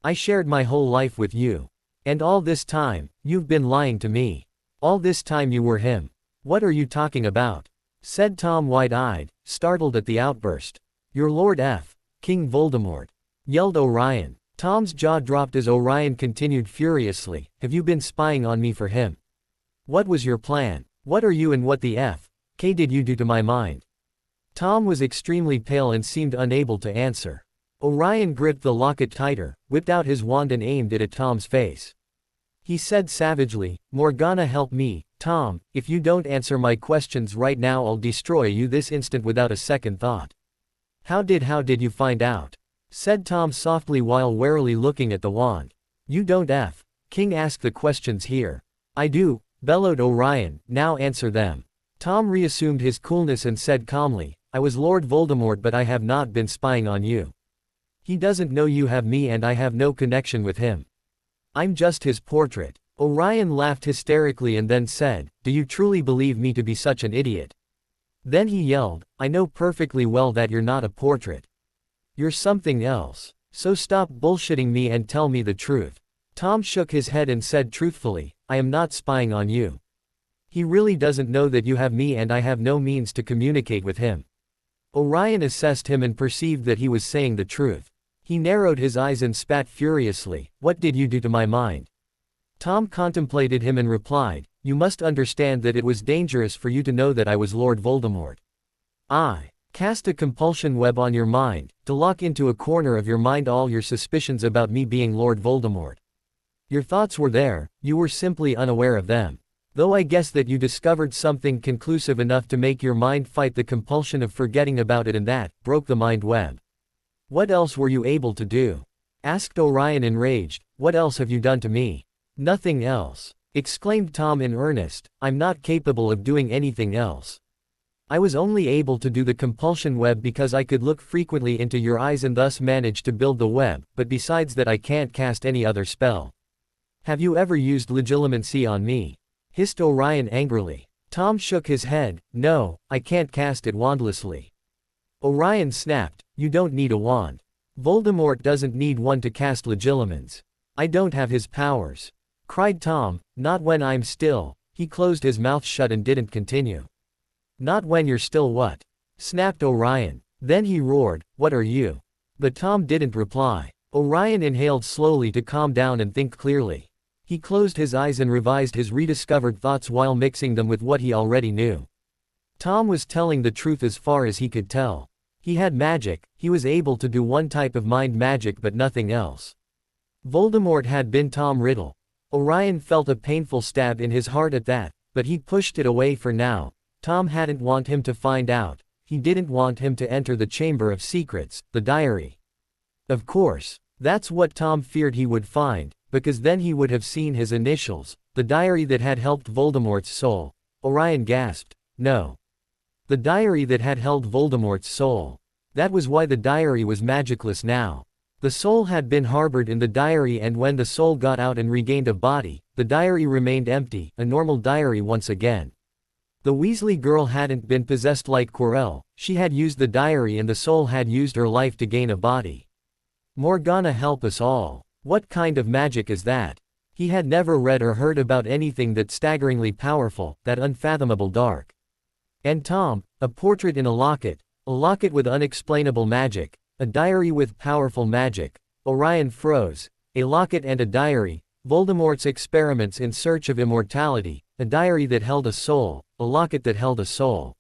I shared my whole life with you. And all this time, you've been lying to me. All this time you were him." "What are you talking about?" said Tom wide-eyed, startled at the outburst. "You're Lord F. King Voldemort," yelled Orion. Tom's jaw dropped as Orion continued furiously, "Have you been spying on me for him? What was your plan? What are you and what the F.K. did you do to my mind?" Tom was extremely pale and seemed unable to answer. Orion gripped the locket tighter, whipped out his wand and aimed it at Tom's face. He said savagely, "Morgana, help me, Tom. If you don't answer my questions right now, I'll destroy you this instant without a second thought." How did you find out?" said Tom softly while warily looking at the wand. "You don't King ask the questions here." "I do," bellowed Orion, "now answer them." Tom reassumed his coolness and said calmly, "I was Lord Voldemort, but I have not been spying on you. He doesn't know you have me and I have no connection with him. I'm just his portrait." Orion laughed hysterically and then said, "Do you truly believe me to be such an idiot?" Then he yelled, "I know perfectly well that you're not a portrait. You're something else. So stop bullshitting me and tell me the truth." Tom shook his head and said truthfully, "I am not spying on you. He really doesn't know that you have me and I have no means to communicate with him." Orion assessed him and perceived that he was saying the truth. He narrowed his eyes and spat furiously, "What did you do to my mind?" Tom contemplated him and replied, "You must understand that it was dangerous for you to know that I was Lord Voldemort. I cast a compulsion web on your mind, to lock into a corner of your mind all your suspicions about me being Lord Voldemort. Your thoughts were there, you were simply unaware of them. Though I guess that you discovered something conclusive enough to make your mind fight the compulsion of forgetting about it, and that broke the mind web. What else were you able to do?" asked Orion enraged. "What else have you done to me?" "Nothing else," exclaimed Tom in earnest. "I'm not capable of doing anything else. I was only able to do the compulsion web because I could look frequently into your eyes and thus manage to build the web, but besides that I can't cast any other spell." "Have you ever used legilimency on me?" hissed Orion angrily. Tom shook his head. "No, I can't cast it wandlessly." Orion snapped, "You don't need a wand. Voldemort doesn't need one to cast legilimens. I don't have his powers," cried Tom. "Not when I'm still." He closed his mouth shut and didn't continue. "Not when you're still what?" snapped Orion. Then he roared, "What are you?" But Tom didn't reply. Orion inhaled slowly to calm down and think clearly. He closed his eyes and revised his rediscovered thoughts while mixing them with what he already knew. Tom was telling the truth as far as he could tell. He had magic, he was able to do one type of mind magic but nothing else. Voldemort had been Tom Riddle. Orion felt a painful stab in his heart at that, but he pushed it away for now. Tom hadn't want him to find out. He didn't want him to enter the Chamber of Secrets, the diary. Of course, that's what Tom feared he would find, because then he would have seen his initials, the diary that had helped Voldemort's soul. Orion gasped. No. The diary that had held Voldemort's soul. That was why the diary was magicless now. The soul had been harbored in the diary, and when the soul got out and regained a body, the diary remained empty, a normal diary once again. The Weasley girl hadn't been possessed like Quirrell, she had used the diary and the soul had used her life to gain a body. Morgana help us all. What kind of magic is that? He had never read or heard about anything that staggeringly powerful, that unfathomable dark. And Tom, a portrait in a locket with unexplainable magic, a diary with powerful magic. Orion froze. A locket and a diary, Voldemort's experiments in search of immortality, a diary that held a soul, a locket that held a soul.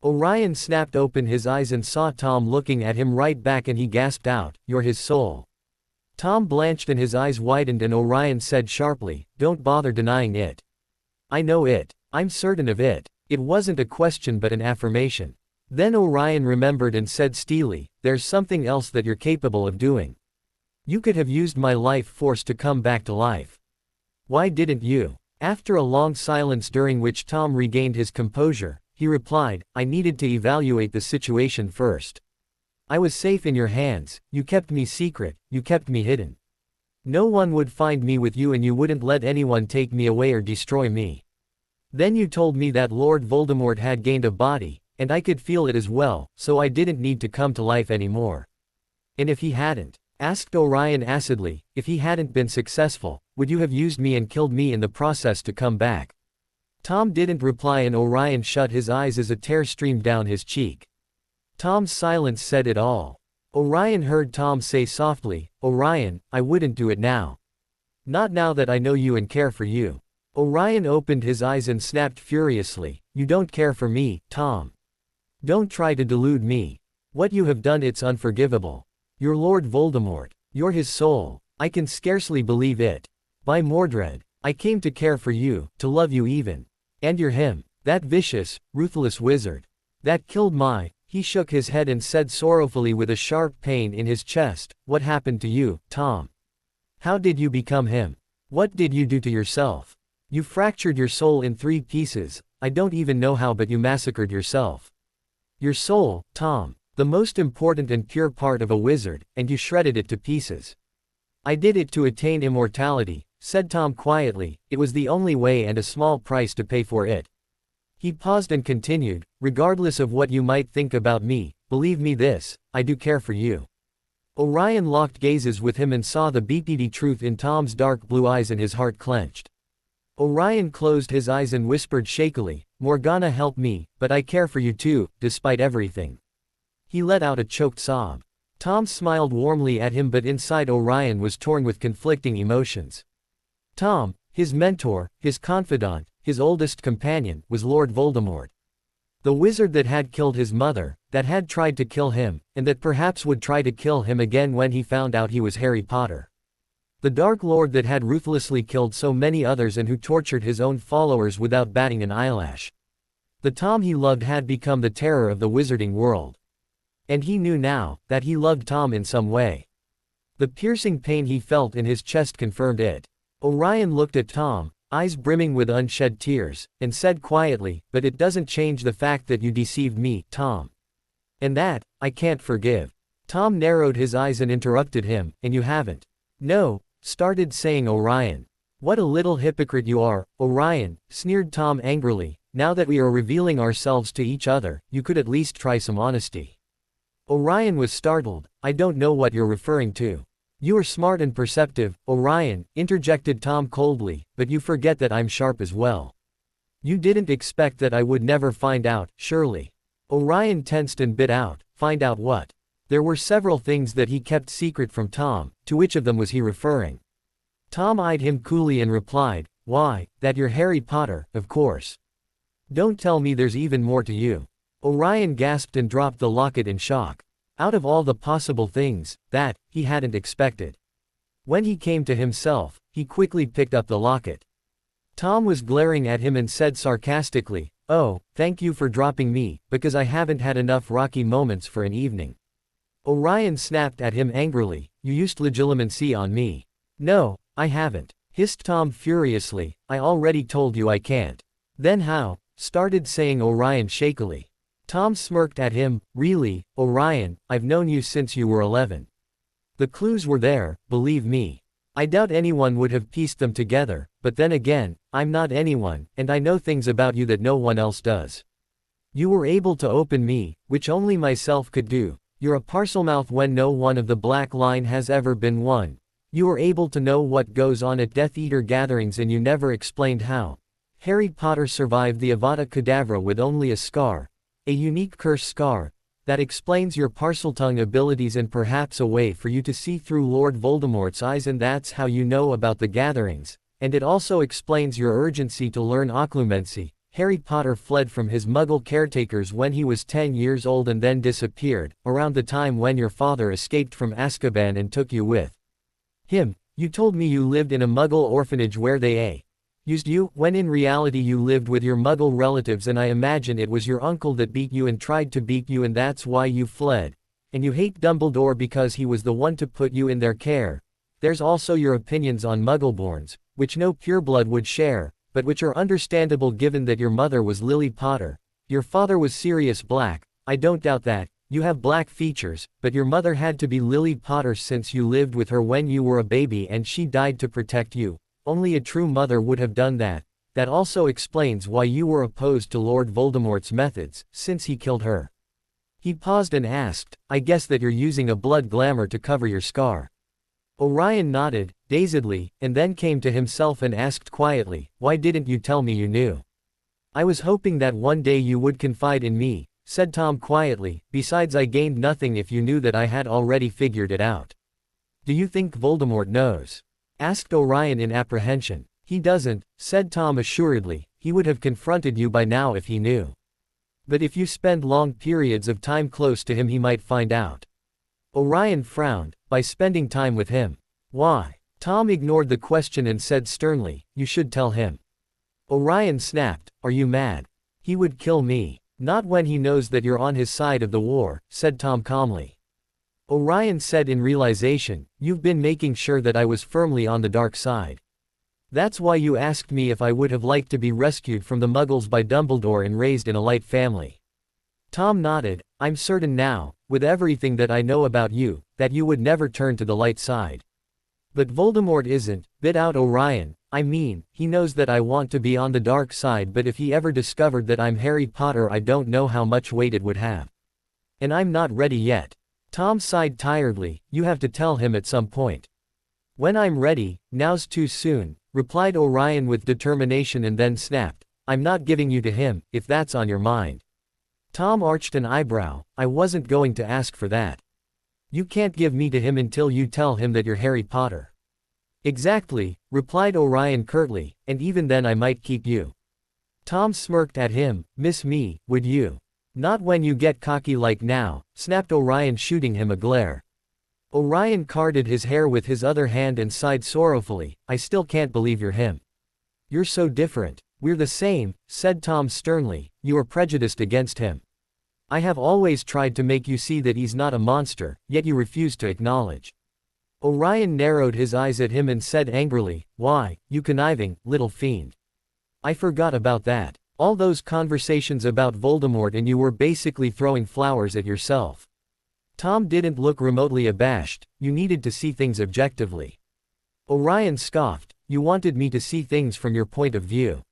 Orion snapped open his eyes and saw Tom looking at him right back, and he gasped out, "You're his soul." Tom blanched and his eyes widened, and Orion said sharply, "Don't bother denying it. I know it. I'm certain of it." It wasn't a question but an affirmation. Then Orion remembered and said steelily, "There's something else that you're capable of doing. You could have used my life force to come back to life. Why didn't you?" After a long silence during which Tom regained his composure, he replied, "I needed to evaluate the situation first. I was safe in your hands, you kept me secret, you kept me hidden. No one would find me with you and you wouldn't let anyone take me away or destroy me. Then you told me that Lord Voldemort had gained a body, and I could feel it as well, so I didn't need to come to life anymore. And if he hadn't?" asked Orion acidly. "If he hadn't been successful, would you have used me and killed me in the process to come back?" Tom didn't reply, and Orion shut his eyes as a tear streamed down his cheek. Tom's silence said it all. Orion heard Tom say softly, "Orion, I wouldn't do it now. Not now that I know you and care for you." Orion opened his eyes and snapped furiously, "You don't care for me, Tom. Don't try to delude me. What you have done, it's unforgivable. You're Lord Voldemort. You're his soul. I can scarcely believe it. By Mordred, I came to care for you, to love you even. And you're him. That vicious, ruthless wizard. That killed my—" He shook his head and said sorrowfully with a sharp pain in his chest, "What happened to you, Tom? How did you become him? What did you do to yourself? You fractured your soul in 3 pieces, I don't even know how, but you massacred yourself. Your soul, Tom, the most important and pure part of a wizard, and you shredded it to pieces." "I did it to attain immortality," said Tom quietly. "It was the only way and a small price to pay for it." He paused and continued, "Regardless of what you might think about me, believe me this, I do care for you." Orion locked gazes with him and saw the beady truth in Tom's dark blue eyes, and his heart clenched. Orion closed his eyes and whispered shakily, "Morgana help me, but I care for you too, despite everything." He let out a choked sob. Tom smiled warmly at him, but inside Orion was torn with conflicting emotions. "Tom, His mentor, his confidant, his oldest companion, was Lord Voldemort. The wizard that had killed his mother, that had tried to kill him, and that perhaps would try to kill him again when he found out he was Harry Potter. The Dark Lord that had ruthlessly killed so many others and who tortured his own followers without batting an eyelash. The Tom he loved had become the terror of the wizarding world. And he knew now, that he loved Tom in some way. The piercing pain he felt in his chest confirmed it. Orion looked at Tom, eyes brimming with unshed tears, and said quietly, "But it doesn't change the fact that you deceived me, Tom. And that, I can't forgive." Tom narrowed his eyes and interrupted him, "And you haven't?" "No," started saying Orion. "What a little hypocrite you are, Orion," sneered Tom angrily. "Now that we are revealing ourselves to each other, you could at least try some honesty." Orion was startled. "I don't know what you're referring to." "You are smart and perceptive, Orion," interjected Tom coldly, "but you forget that I'm sharp as well. You didn't expect that I would never find out, surely." Orion tensed and bit out, "Find out what?" There were several things that he kept secret from Tom. To which of them was he referring? Tom eyed him coolly and replied, "Why, that you're Harry Potter, of course. Don't tell me there's even more to you." Orion gasped and dropped the locket in shock. Out of all the possible things, that, he hadn't expected. When he came to himself, he quickly picked up the locket. Tom was glaring at him and said sarcastically, "Oh, thank you for dropping me, because I haven't had enough rocky moments for an evening." Orion snapped at him angrily, "You used legilimency on me." "No, I haven't," hissed Tom furiously, "I already told you I can't." "Then how?" started saying Orion shakily. Tom smirked at him, "Really, Orion, I've known you since you were 11. The clues were there, believe me. I doubt anyone would have pieced them together, but then again, I'm not anyone, and I know things about you that no one else does. You were able to open me, which only myself could do. You're a Parselmouth when no one of the Black Line has ever been one. You were able to know what goes on at Death Eater gatherings and you never explained how. Harry Potter survived the Avada Kedavra with only a scar. A unique curse scar, that explains your Parseltongue abilities and perhaps a way for you to see through Lord Voldemort's eyes, and that's how you know about the gatherings, and it also explains your urgency to learn occlumency. Harry Potter fled from his Muggle caretakers when he was 10 years old and then disappeared, around the time when your father escaped from Azkaban and took you with him. You told me you lived in a Muggle orphanage where they used you, when in reality you lived with your Muggle relatives, and I imagine it was your uncle that beat you and tried to beat you, and that's why you fled. And you hate Dumbledore because he was the one to put you in their care. There's also your opinions on Muggleborns, which no pureblood would share, but which are understandable given that your mother was Lily Potter. Your father was Sirius Black, I don't doubt that. You have black features, but your mother had to be Lily Potter since you lived with her when you were a baby and she died to protect you. Only a true mother would have done that. That also explains why you were opposed to Lord Voldemort's methods, since he killed her." He paused and asked, "I guess that you're using a blood glamour to cover your scar." Orion nodded, dazedly, and then came to himself and asked quietly, "Why didn't you tell me you knew?" "I was hoping that one day you would confide in me," said Tom quietly, "besides I gained nothing if you knew that I had already figured it out." "Do you think Voldemort knows?" asked Orion in apprehension. "He doesn't," said Tom assuredly, "he would have confronted you by now if he knew. But if you spend long periods of time close to him he might find out." Orion frowned, "By spending time with him. Why?" Tom ignored the question and said sternly, "You should tell him." Orion snapped, "Are you mad? He would kill me." "Not when he knows that you're on his side of the war," said Tom calmly. Orion said in realization, "You've been making sure that I was firmly on the dark side. That's why you asked me if I would have liked to be rescued from the Muggles by Dumbledore and raised in a light family." Tom nodded, "I'm certain now, with everything that I know about you, that you would never turn to the light side." "But Voldemort isn't," bit out Orion. "I mean, he knows that I want to be on the dark side, but if he ever discovered that I'm Harry Potter I don't know how much weight it would have. And I'm not ready yet." Tom sighed tiredly, "You have to tell him at some point." "When I'm ready, now's too soon," replied Orion with determination and then snapped, "I'm not giving you to him, if that's on your mind." Tom arched an eyebrow, "I wasn't going to ask for that. You can't give me to him until you tell him that you're Harry Potter." Exactly, replied Orion curtly, and even then I might keep you. Tom smirked at him. Miss me, would you? Not when you get cocky like now, snapped Orion, shooting him a glare. Orion carded his hair with his other hand and sighed sorrowfully. I still can't believe you're him. You're so different. We're the same, said Tom sternly. You are prejudiced against him. I have always tried to make you see that he's not a monster, yet you refuse to acknowledge. Orion narrowed his eyes at him and said angrily, why, you conniving, little fiend. I forgot about that. All those conversations about Voldemort and you were basically throwing flowers at yourself. Tom didn't look remotely abashed. You needed to see things objectively. Orion scoffed. You wanted me to see things from your point of view.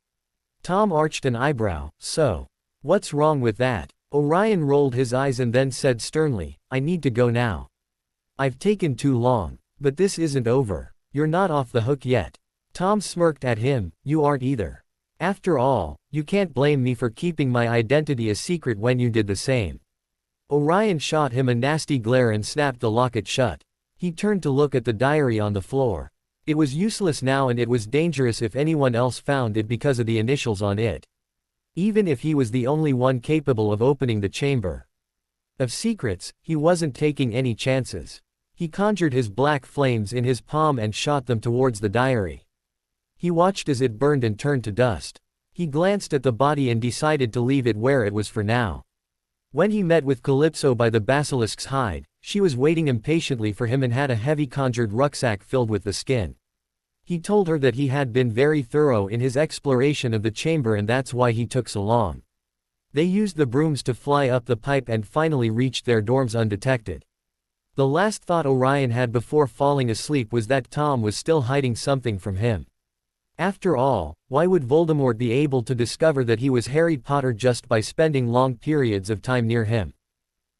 Tom arched an eyebrow. So, what's wrong with that? Orion rolled his eyes and then said sternly, I need to go now. I've taken too long. But this isn't over. You're not off the hook yet. Tom smirked at him. You aren't either. After all, you can't blame me for keeping my identity a secret when you did the same. Orion shot him a nasty glare and snapped the locket shut. He turned to look at the diary on the floor. It was useless now, and it was dangerous if anyone else found it because of the initials on it. Even if he was the only one capable of opening the chamber of secrets, he wasn't taking any chances. He conjured his black flames in his palm and shot them towards the diary. He watched as it burned and turned to dust. He glanced at the body and decided to leave it where it was for now. When he met with Calypso by the basilisk's hide, she was waiting impatiently for him and had a heavy conjured rucksack filled with the skin. He told her that he had been very thorough in his exploration of the chamber and that's why he took so long. They used the brooms to fly up the pipe and finally reached their dorms undetected. The last thought Orion had before falling asleep was that Tom was still hiding something from him. After all, why would Voldemort be able to discover that he was Harry Potter just by spending long periods of time near him?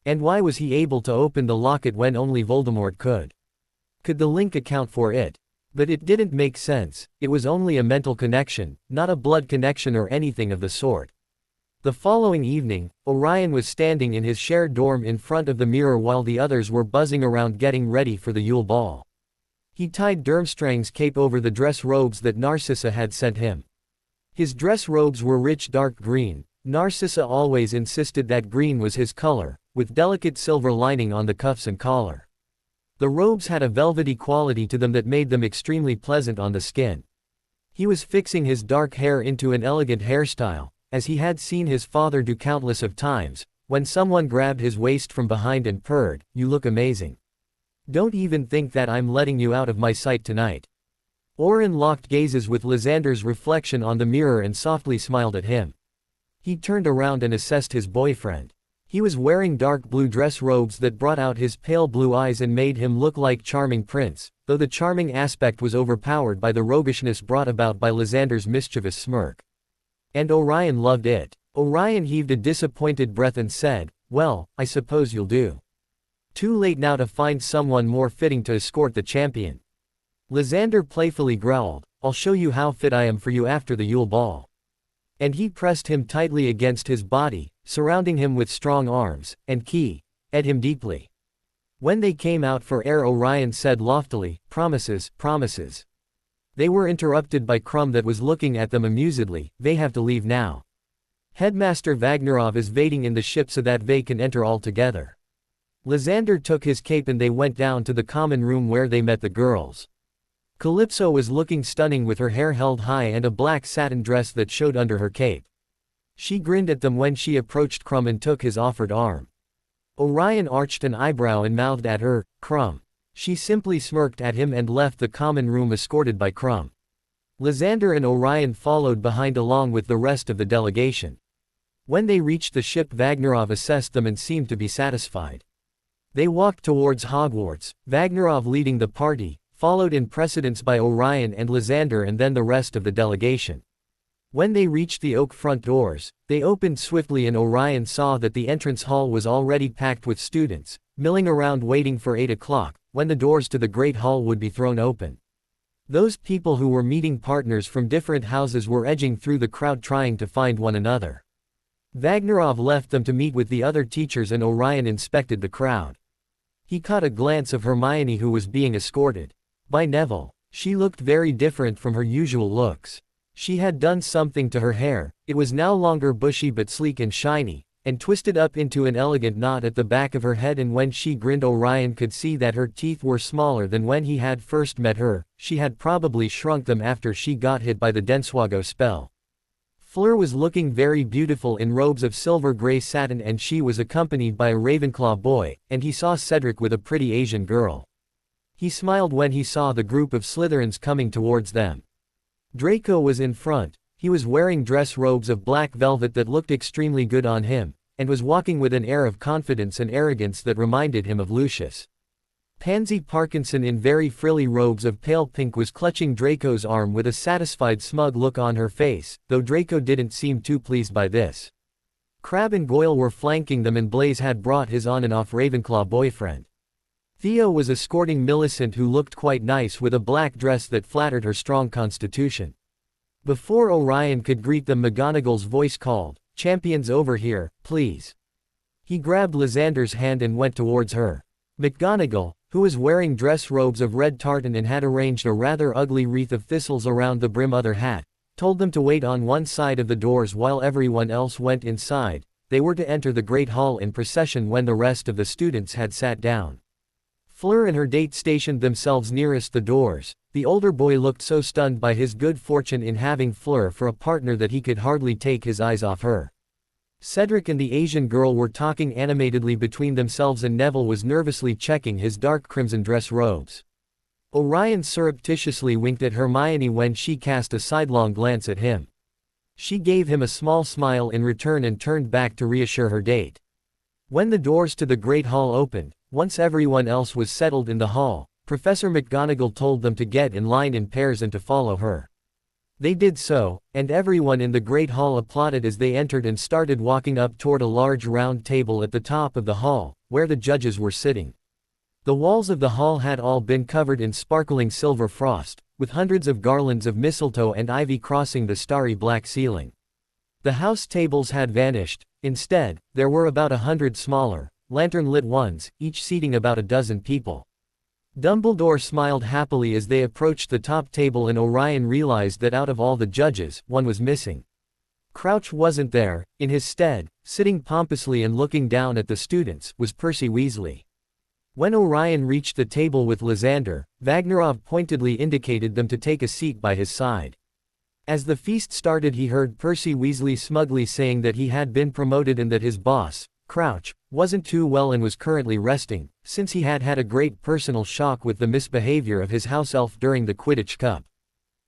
And why was he able to open the locket when only Voldemort could? Could the link account for it? But it didn't make sense. It was only a mental connection, not a blood connection or anything of the sort. The following evening, Orion was standing in his shared dorm in front of the mirror while the others were buzzing around getting ready for the Yule Ball. He tied Durmstrang's cape over the dress robes that Narcissa had sent him. His dress robes were rich dark green. Narcissa always insisted that green was his color, with delicate silver lining on the cuffs and collar. The robes had a velvety quality to them that made them extremely pleasant on the skin. He was fixing his dark hair into an elegant hairstyle, as he had seen his father do countless of times, when someone grabbed his waist from behind and purred, "You look amazing. Don't even think that I'm letting you out of my sight tonight." Orin locked gazes with Lysander's reflection on the mirror and softly smiled at him. He turned around and assessed his boyfriend. He was wearing dark blue dress robes that brought out his pale blue eyes and made him look like charming prince, though the charming aspect was overpowered by the roguishness brought about by Lysander's mischievous smirk. And Orion loved it. Orion heaved a disappointed breath and said, "Well, I suppose you'll do. Too late now to find someone more fitting to escort the champion." Lysander playfully growled, "I'll show you how fit I am for you after the Yule Ball." And he pressed him tightly against his body, surrounding him with strong arms, and keyed him deeply. When they came out for air, Orion said loftily, "Promises, promises." They were interrupted by Crumb that was looking at them amusedly. "They have to leave now. Headmaster Vagnarov is waiting in the ship so that they can enter all together." Lysander took his cape and they went down to the common room where they met the girls. Calypso was looking stunning with her hair held high and a black satin dress that showed under her cape. She grinned at them when she approached Crumb and took his offered arm. Orion arched an eyebrow and mouthed at her, "Crumb." She simply smirked at him and left the common room escorted by Crumb. Lysander and Orion followed behind along with the rest of the delegation. When they reached the ship, Vagnarov assessed them and seemed to be satisfied. They walked towards Hogwarts, Vagnarov leading the party, followed in precedence by Orion and Lysander and then the rest of the delegation. When they reached the oak front doors, they opened swiftly and Orion saw that the entrance hall was already packed with students, milling around waiting for 8 o'clock, when the doors to the Great Hall would be thrown open. Those people who were meeting partners from different houses were edging through the crowd trying to find one another. Vagnarov left them to meet with the other teachers and Orion inspected the crowd. He caught a glance of Hermione who was being escorted by Neville. She looked very different from her usual looks. She had done something to her hair, it was now longer bushy but sleek and shiny, and twisted up into an elegant knot at the back of her head, and when she grinned Orion could see that her teeth were smaller than when he had first met her. She had probably shrunk them after she got hit by the Denswago spell. Fleur was looking very beautiful in robes of silver gray satin, and she was accompanied by a Ravenclaw boy, and he saw Cedric with a pretty Asian girl. He smiled when he saw the group of Slytherins coming towards them. Draco was in front. He was wearing dress robes of black velvet that looked extremely good on him, and was walking with an air of confidence and arrogance that reminded him of Lucius. Pansy Parkinson in very frilly robes of pale pink was clutching Draco's arm with a satisfied smug look on her face, though Draco didn't seem too pleased by this. Crabbe and Goyle were flanking them, and Blaise had brought his on and off Ravenclaw boyfriend. Theo was escorting Millicent, who looked quite nice with a black dress that flattered her strong constitution. Before Orion could greet them, McGonagall's voice called, "Champions over here, please." He grabbed Lysander's hand and went towards her. McGonagall, who was wearing dress robes of red tartan and had arranged a rather ugly wreath of thistles around the brim of her hat, told them to wait on one side of the doors while everyone else went inside. They were to enter the Great Hall in procession when the rest of the students had sat down. Fleur and her date stationed themselves nearest the doors. The older boy looked so stunned by his good fortune in having Fleur for a partner that he could hardly take his eyes off her. Cedric and the Asian girl were talking animatedly between themselves, and Neville was nervously checking his dark crimson dress robes. Orion surreptitiously winked at Hermione when she cast a sidelong glance at him. She gave him a small smile in return and turned back to reassure her date. When the doors to the Great Hall opened, once everyone else was settled in the hall, Professor McGonagall told them to get in line in pairs and to follow her. They did so, and everyone in the Great Hall applauded as they entered and started walking up toward a large round table at the top of the hall, where the judges were sitting. The walls of the hall had all been covered in sparkling silver frost, with hundreds of garlands of mistletoe and ivy crossing the starry black ceiling. The house tables had vanished. Instead, there were about 100 smaller, lantern-lit ones, each seating about a dozen people. Dumbledore smiled happily as they approached the top table, and Orion realized that out of all the judges, one was missing. Crouch wasn't there. In his stead, sitting pompously and looking down at the students, was Percy Weasley. When Orion reached the table with Lysander, Vagnarov pointedly indicated them to take a seat by his side. As the feast started, he heard Percy Weasley smugly saying that he had been promoted and that his boss, Crouch, wasn't too well and was currently resting, since he had had a great personal shock with the misbehavior of his house elf during the Quidditch Cup.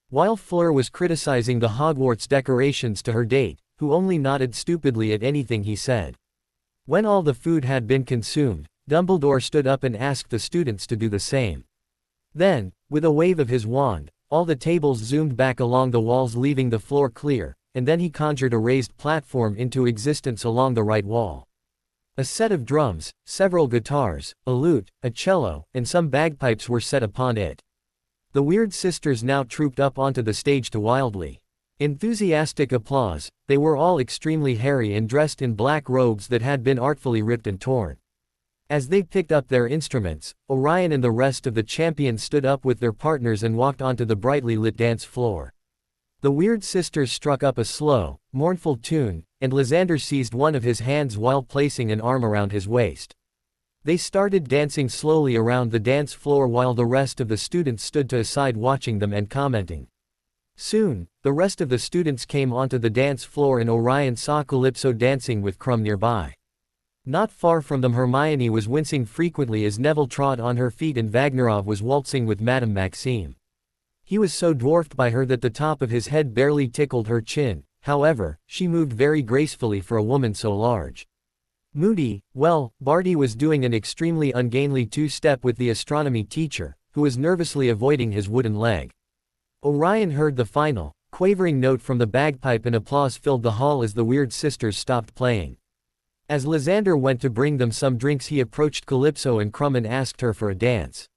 While Fleur was criticizing the Hogwarts decorations to her date, who only nodded stupidly at anything he said. When all the food had been consumed, Dumbledore stood up and asked the students to do the same. Then, with a wave of his wand, all the tables zoomed back along the walls, leaving the floor clear, and then he conjured a raised platform into existence along the right wall. A set of drums, several guitars, a lute, a cello, and some bagpipes were set upon it. The Weird Sisters now trooped up onto the stage to wildly enthusiastic applause. They were all extremely hairy and dressed in black robes that had been artfully ripped and torn. As they picked up their instruments, Orion and the rest of the champions stood up with their partners and walked onto the brightly lit dance floor. The Weird Sisters struck up a slow, mournful tune, and Lysander seized one of his hands while placing an arm around his waist. They started dancing slowly around the dance floor while the rest of the students stood to a side watching them and commenting. Soon, the rest of the students came onto the dance floor and Orion saw Calypso dancing with Krum nearby. Not far from them, Hermione was wincing frequently as Neville trod on her feet and Vagnarov was waltzing with Madame Maxime. He was so dwarfed by her that the top of his head barely tickled her chin. However, she moved very gracefully for a woman so large. Barty was doing an extremely ungainly two-step with the astronomy teacher, who was nervously avoiding his wooden leg. Orion heard the final, quavering note from the bagpipe and applause filled the hall as the Weird Sisters stopped playing. As Lysander went to bring them some drinks, he approached Calypso and Krum and asked her for a dance.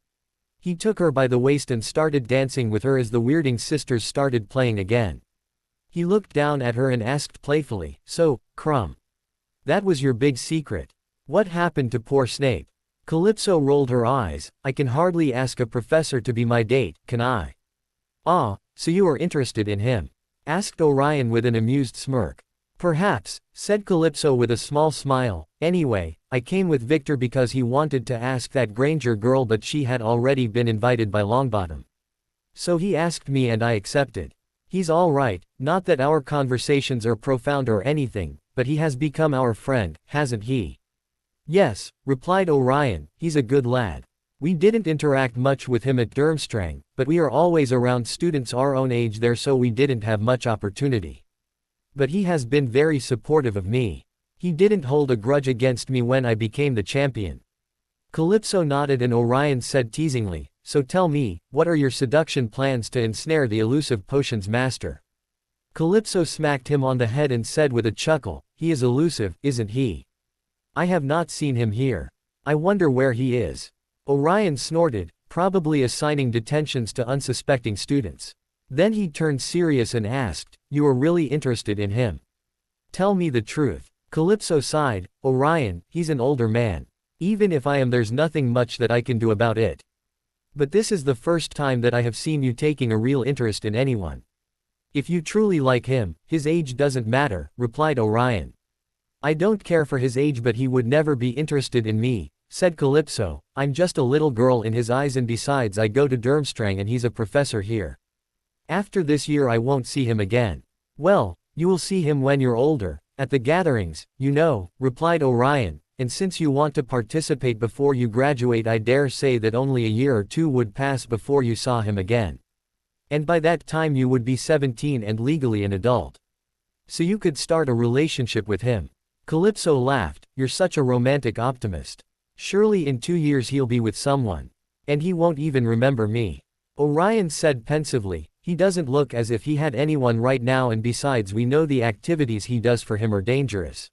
He took her by the waist and started dancing with her as the Weirding Sisters started playing again. He looked down at her and asked playfully, "So, Krum, that was your big secret? What happened to poor Snape?" Calypso rolled her eyes. "I can hardly ask a professor to be my date, can I?" Ah, so you are interested in him? Asked Orion with an amused smirk. Perhaps, said Calypso with a small smile. Anyway, I came with Victor because he wanted to ask that Granger girl, but she had already been invited by Longbottom. So he asked me and I accepted. He's all right, not that our conversations are profound or anything, but he has become our friend, hasn't he? Yes, replied Orion, he's a good lad. We didn't interact much with him at Durmstrang, but we are always around students our own age there, so we didn't have much opportunity. But he has been very supportive of me. He didn't hold a grudge against me when I became the champion. Calypso nodded and Orion said teasingly, so tell me, what are your seduction plans to ensnare the elusive potions master? Calypso smacked him on the head and said with a chuckle, he is elusive, isn't he? I have not seen him here. I wonder where he is. Orion snorted, probably assigning detentions to unsuspecting students. Then he turned serious and asked, you are really interested in him? Tell me the truth. Calypso sighed, Orion, he's an older man. Even if I am, there's nothing much that I can do about it. But this is the first time that I have seen you taking a real interest in anyone. If you truly like him, his age doesn't matter, replied Orion. I don't care for his age, but he would never be interested in me, said Calypso. I'm just a little girl in his eyes, and besides I go to Durmstrang and he's a professor here. After this year I won't see him again. Well, you will see him when you're older, at the gatherings, you know, replied Orion, and since you want to participate before you graduate, I dare say that only a year or two would pass before you saw him again. And by that time you would be 17 and legally an adult. So you could start a relationship with him. Calypso laughed, you're such a romantic optimist. Surely in 2 years he'll be with someone. And he won't even remember me. Orion said pensively, he doesn't look as if he had anyone right now, and besides we know the activities he does for him are dangerous.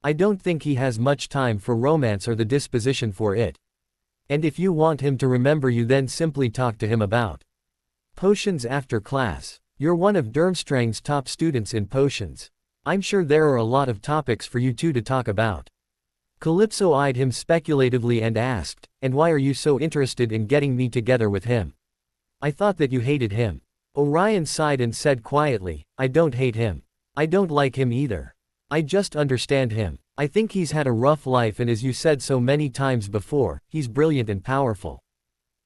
I don't think he has much time for romance or the disposition for it. And if you want him to remember you, then simply talk to him about potions after class. You're one of Durmstrang's top students in potions. I'm sure there are a lot of topics for you two to talk about. Calypso eyed him speculatively and asked, and why are you so interested in getting me together with him? I thought that you hated him. Orion sighed and said quietly, I don't hate him. I don't like him either. I just understand him. I think he's had a rough life, and as you said so many times before, he's brilliant and powerful.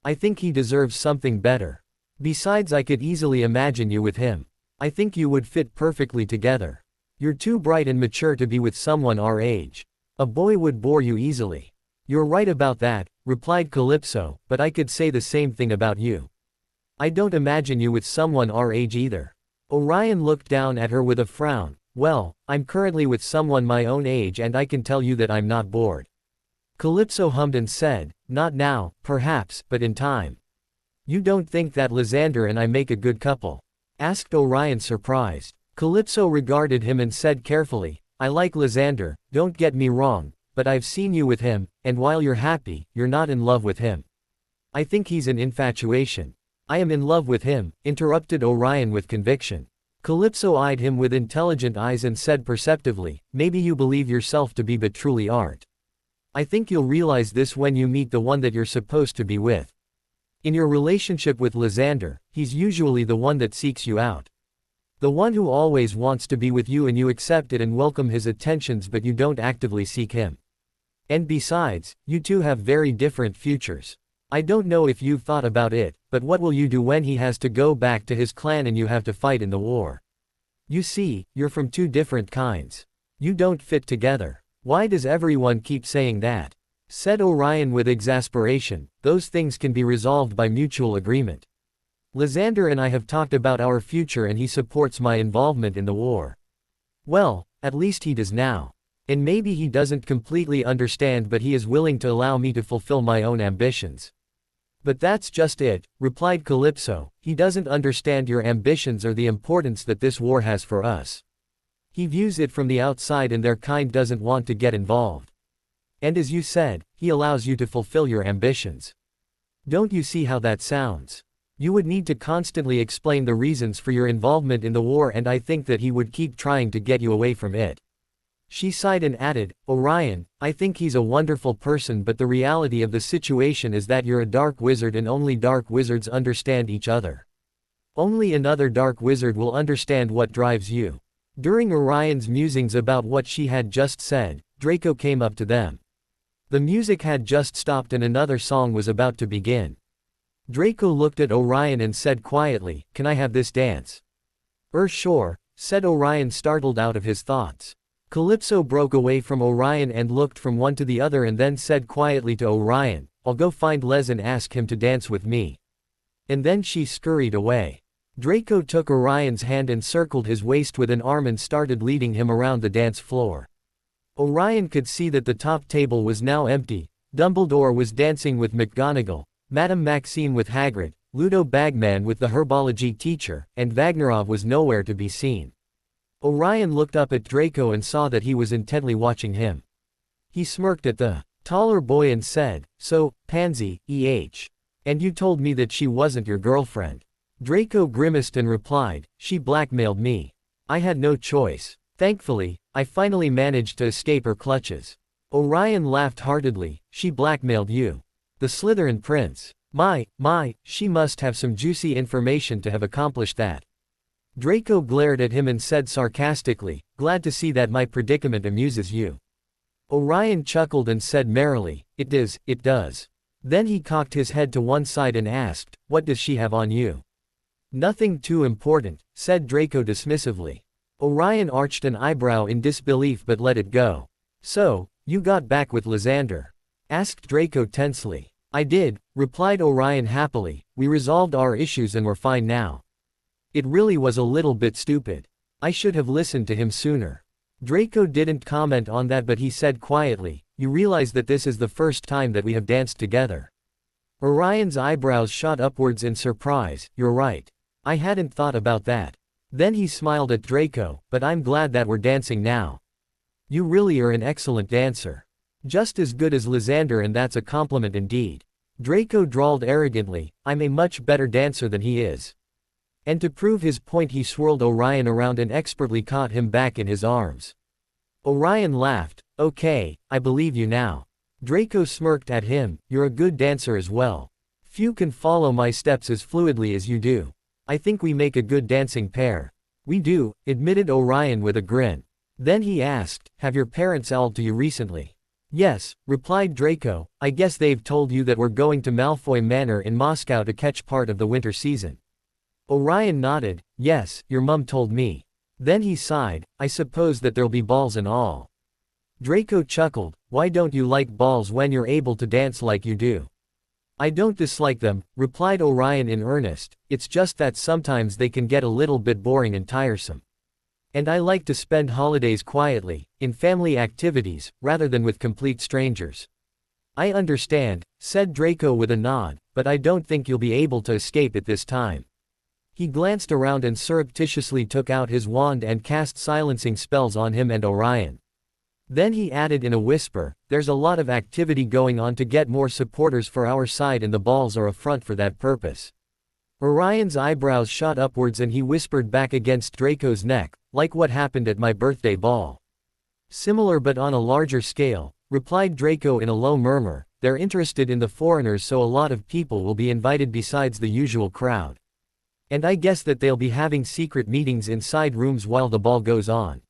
I think he deserves something better. Besides, I could easily imagine you with him. I think you would fit perfectly together. You're too bright and mature to be with someone our age. A boy would bore you easily. You're right about that, replied Calypso, but I could say the same thing about you. I don't imagine you with someone our age either. Orion looked down at her with a frown. Well, I'm currently with someone my own age, and I can tell you that I'm not bored. Calypso hummed and said, not now, perhaps, but in time. You don't think that Lysander and I make a good couple? Asked Orion, surprised. Calypso regarded him and said carefully, I like Lysander, don't get me wrong, but I've seen you with him, and while you're happy, you're not in love with him. I think he's an infatuation. I am in love with him, interrupted Orion with conviction. Calypso eyed him with intelligent eyes and said perceptively, maybe you believe yourself to be but truly aren't. I think you'll realize this when you meet the one that you're supposed to be with. In your relationship with Lysander, he's usually the one that seeks you out. The one who always wants to be with you, and you accept it and welcome his attentions, but you don't actively seek him. And besides, you two have very different futures. I don't know if you've thought about it, but what will you do when he has to go back to his clan and you have to fight in the war? You see, you're from two different kinds. You don't fit together. Why does everyone keep saying that? Said Orion with exasperation, those things can be resolved by mutual agreement. Lysander and I have talked about our future, and he supports my involvement in the war. Well, at least he does now. And maybe he doesn't completely understand, but he is willing to allow me to fulfill my own ambitions. But that's just it, replied Calypso, he doesn't understand your ambitions or the importance that this war has for us. He views it from the outside, and their kind doesn't want to get involved. And as you said, he allows you to fulfill your ambitions. Don't you see how that sounds? You would need to constantly explain the reasons for your involvement in the war, and I think that he would keep trying to get you away from it. She sighed and added, Orion, I think he's a wonderful person, but the reality of the situation is that you're a dark wizard, and only dark wizards understand each other. Only another dark wizard will understand what drives you. During Orion's musings about what she had just said, Draco came up to them. The music had just stopped and another song was about to begin. Draco looked at Orion and said quietly, "Can I have this dance?" Sure," said Orion, startled out of his thoughts. Calypso broke away from Orion and looked from one to the other and then said quietly to Orion, "I'll go find Les and ask him to dance with me." And then she scurried away. Draco took Orion's hand and circled his waist with an arm and started leading him around the dance floor. Orion could see that the top table was now empty. Dumbledore was dancing with McGonagall, Madame Maxime with Hagrid, Ludo Bagman with the herbology teacher, and Vagnarov was nowhere to be seen. Orion looked up at Draco and saw that he was intently watching him. He smirked at the taller boy and said, "So, Pansy, and you told me that she wasn't your girlfriend." Draco grimaced and replied, "She blackmailed me. I had no choice. Thankfully, I finally managed to escape her clutches." Orion laughed heartedly, "She blackmailed you? The Slytherin prince? My, she must have some juicy information to have accomplished that." Draco glared at him and said sarcastically, "Glad to see that my predicament amuses you." Orion chuckled and said merrily, it does. Then he cocked his head to one side and asked, "What does she have on you?" "Nothing too important," said Draco dismissively. Orion arched an eyebrow in disbelief but let it go. "So, you got back with Lysander?" asked Draco tensely. "I did," replied Orion happily. "We resolved our issues and we're fine now. It really was a little bit stupid. I should have listened to him sooner." Draco didn't comment on that, but he said quietly, "You realize that this is the first time that we have danced together?" Orion's eyebrows shot upwards in surprise. "You're right. I hadn't thought about that." Then he smiled at Draco, "But I'm glad that we're dancing now. You really are an excellent dancer. Just as good as Lysander, and that's a compliment indeed." Draco drawled arrogantly, "I'm a much better dancer than he is." And to prove his point he swirled Orion around and expertly caught him back in his arms. Orion laughed, "Okay, I believe you now." Draco smirked at him, "You're a good dancer as well. Few can follow my steps as fluidly as you do. I think we make a good dancing pair." "We do," admitted Orion with a grin. Then he asked, "Have your parents owled to you recently?" "Yes," replied Draco, "I guess they've told you that we're going to Malfoy Manor in Moscow to catch part of the winter season." Orion nodded, "Yes, your mum told me." Then he sighed, "I suppose that there'll be balls and all." Draco chuckled, "Why don't you like balls when you're able to dance like you do?" "I don't dislike them," replied Orion in earnest, "it's just that sometimes they can get a little bit boring and tiresome. And I like to spend holidays quietly, in family activities, rather than with complete strangers." "I understand," said Draco with a nod, "but I don't think you'll be able to escape it this time." He glanced around and surreptitiously took out his wand and cast silencing spells on him and Orion. Then he added in a whisper, "There's a lot of activity going on to get more supporters for our side, and the balls are a front for that purpose." Orion's eyebrows shot upwards and he whispered back against Draco's neck, "Like what happened at my birthday ball." "Similar but on a larger scale," replied Draco in a low murmur. "They're interested in the foreigners, so a lot of people will be invited besides the usual crowd. And I guess that they'll be having secret meetings inside rooms while the ball goes on."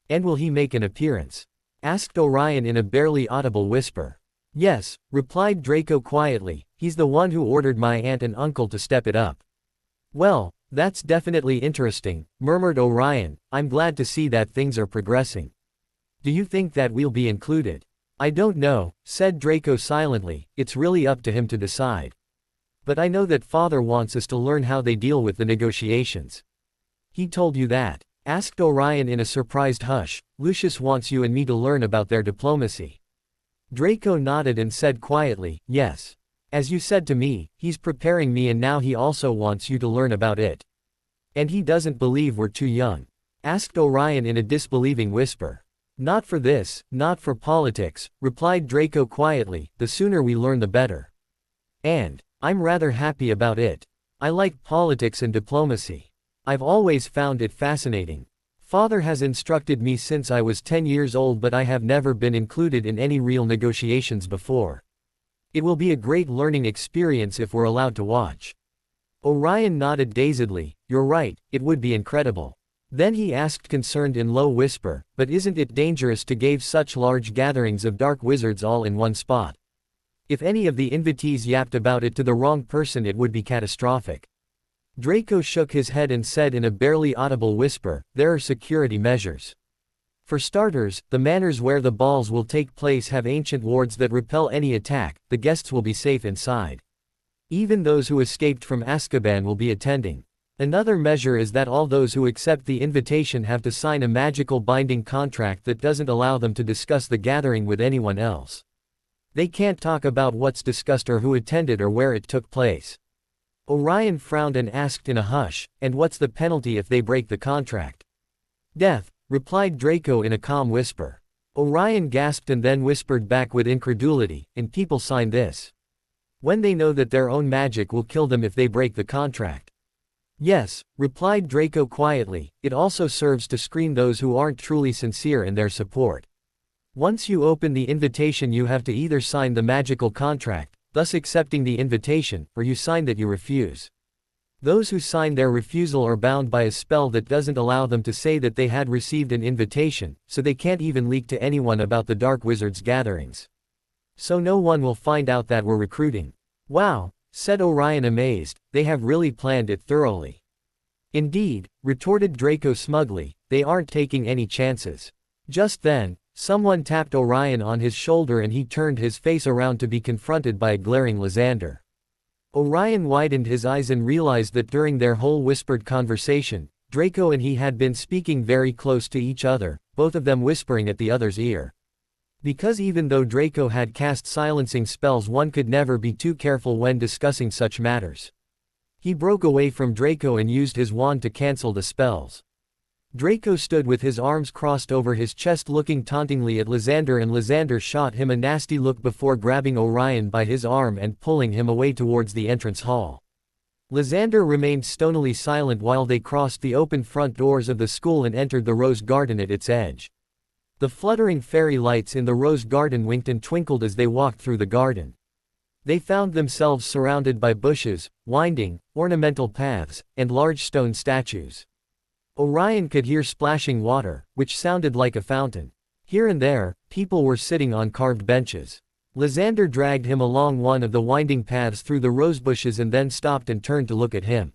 "And will he make an appearance?" asked Orion in a barely audible whisper. "Yes," replied Draco quietly, "he's the one who ordered my aunt and uncle to step it up." "Well, that's definitely interesting," murmured Orion. "I'm glad to see that things are progressing. Do you think that we'll be included?" "I don't know," said Draco silently, "it's really up to him to decide. But I know that Father wants us to learn how they deal with the negotiations." "He told you that?" asked Orion in a surprised hush. "Lucius wants you and me to learn about their diplomacy." Draco nodded and said quietly, "Yes. As you said to me, he's preparing me, and now he also wants you to learn about it." "And he doesn't believe we're too young?" asked Orion in a disbelieving whisper. "Not for this, not for politics," replied Draco quietly, "the sooner we learn the better. And I'm rather happy about it. I like politics and diplomacy. I've always found it fascinating. Father has instructed me since I was 10 years old, but I have never been included in any real negotiations before. It will be a great learning experience if we're allowed to watch." Orion nodded dazedly. You're right, it would be incredible. Then he asked concerned in low whisper, but isn't it dangerous to give such large gatherings of dark wizards all in one spot? If any of the invitees yapped about it to the wrong person it would be catastrophic. Draco shook his head and said in a barely audible whisper, there are security measures. For starters, the manors where the balls will take place have ancient wards that repel any attack, the guests will be safe inside. Even those who escaped from Azkaban will be attending. Another measure is that all those who accept the invitation have to sign a magical binding contract that doesn't allow them to discuss the gathering with anyone else. They can't talk about what's discussed or who attended or where it took place. Orion frowned and asked in a hush, and what's the penalty if they break the contract? Death, replied Draco in a calm whisper. Orion gasped and then whispered back with incredulity, and people sign this when they know that their own magic will kill them if they break the contract. Yes, replied Draco quietly, it also serves to screen those who aren't truly sincere in their support. Once you open the invitation you have to either sign the magical contract, thus accepting the invitation, or you sign that you refuse. Those who sign their refusal are bound by a spell that doesn't allow them to say that they had received an invitation, so they can't even leak to anyone about the Dark Wizard's gatherings. So no one will find out that we're recruiting. Wow, said Orion amazed, they have really planned it thoroughly. Indeed, retorted Draco smugly, they aren't taking any chances. Just then, someone tapped Orion on his shoulder and he turned his face around to be confronted by a glaring Lysander. Orion widened his eyes and realized that during their whole whispered conversation, Draco and he had been speaking very close to each other, both of them whispering at the other's ear. Because even though Draco had cast silencing spells one could never be too careful when discussing such matters. He broke away from Draco and used his wand to cancel the spells. Draco stood with his arms crossed over his chest looking tauntingly at Lysander and Lysander shot him a nasty look before grabbing Orion by his arm and pulling him away towards the entrance hall. Lysander remained stonily silent while they crossed the open front doors of the school and entered the rose garden at its edge. The fluttering fairy lights in the rose garden winked and twinkled as they walked through the garden. They found themselves surrounded by bushes, winding, ornamental paths, and large stone statues. Orion could hear splashing water, which sounded like a fountain. Here and there, people were sitting on carved benches. Lysander dragged him along one of the winding paths through the rose bushes and then stopped and turned to look at him.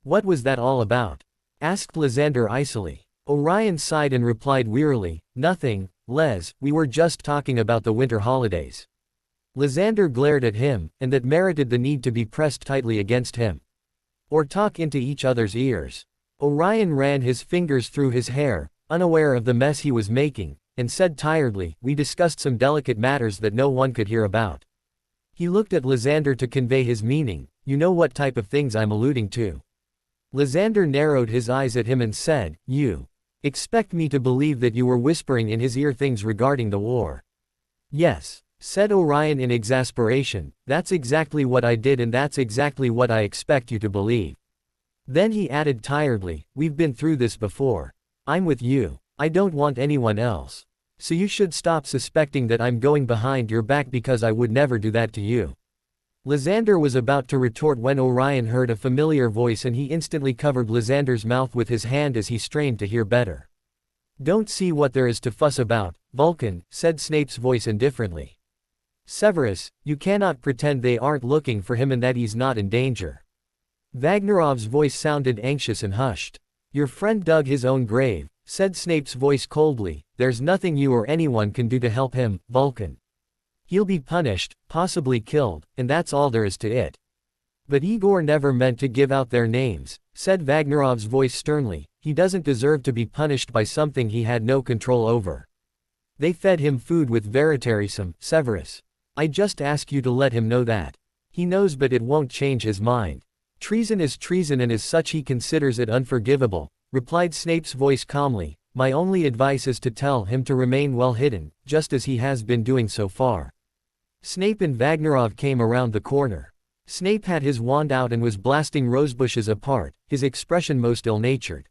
What was that all about? Asked Lysander icily. Orion sighed and replied wearily, nothing, Les, we were just talking about the winter holidays. Lysander glared at him, and that merited the need to be pressed tightly against him. Or talk into each other's ears. Orion ran his fingers through his hair, unaware of the mess he was making, and said tiredly, we discussed some delicate matters that no one could hear about. He looked at Lysander to convey his meaning, you know what type of things I'm alluding to. Lysander narrowed his eyes at him and said, you expect me to believe that you were whispering in his ear things regarding the war? Yes, said Orion in exasperation, that's exactly what I did and that's exactly what I expect you to believe. Then he added tiredly, we've been through this before. I'm with you. I don't want anyone else. So you should stop suspecting that I'm going behind your back because I would never do that to you. Lysander was about to retort when Orion heard a familiar voice and he instantly covered Lysander's mouth with his hand as he strained to hear better. Don't see what there is to fuss about, Vulcan, said Snape's voice indifferently. Severus, you cannot pretend they aren't looking for him and that he's not in danger. Vagnerov's voice sounded anxious and hushed. Your friend dug his own grave, said Snape's voice coldly, there's nothing you or anyone can do to help him, Vulcan. He'll be punished, possibly killed, and that's all there is to it. But Igor never meant to give out their names, said Vagnerov's voice sternly, he doesn't deserve to be punished by something he had no control over. They fed him food with Veritarism, Severus. I just ask you to let him know that. He knows but it won't change his mind. Treason is treason and as such he considers it unforgivable, replied Snape's voice calmly, my only advice is to tell him to remain well hidden, just as he has been doing so far. Snape and Vagnerov came around the corner. Snape had his wand out and was blasting rosebushes apart, his expression most ill-natured.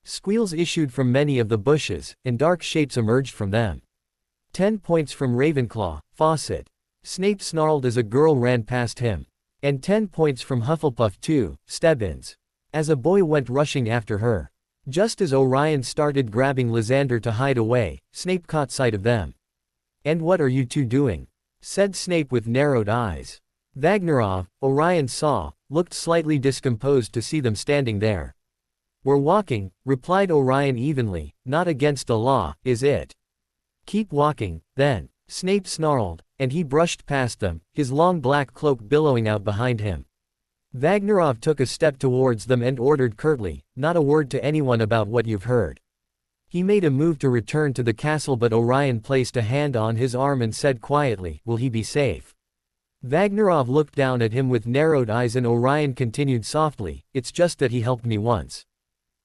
Squeals issued from many of the bushes, and dark shapes emerged from them. 10 points from Ravenclaw, Fawcett. Snape snarled as a girl ran past him. And 10 points from Hufflepuff too, Stebbins. As a boy went rushing after her. Just as Orion started grabbing Lysander to hide away, Snape caught sight of them. "And what are you two doing?" said Snape with narrowed eyes. Vagnarov, Orion saw, looked slightly discomposed to see them standing there. "We're walking," replied Orion evenly, "not against the law, is it?" "Keep walking, then." Snape snarled, and he brushed past them, his long black cloak billowing out behind him. Vagnarov took a step towards them and ordered curtly, "Not a word to anyone about what you've heard." He made a move to return to the castle, but Orion placed a hand on his arm and said quietly, "Will he be safe?" Vagnarov looked down at him with narrowed eyes and Orion continued softly, "It's just that he helped me once.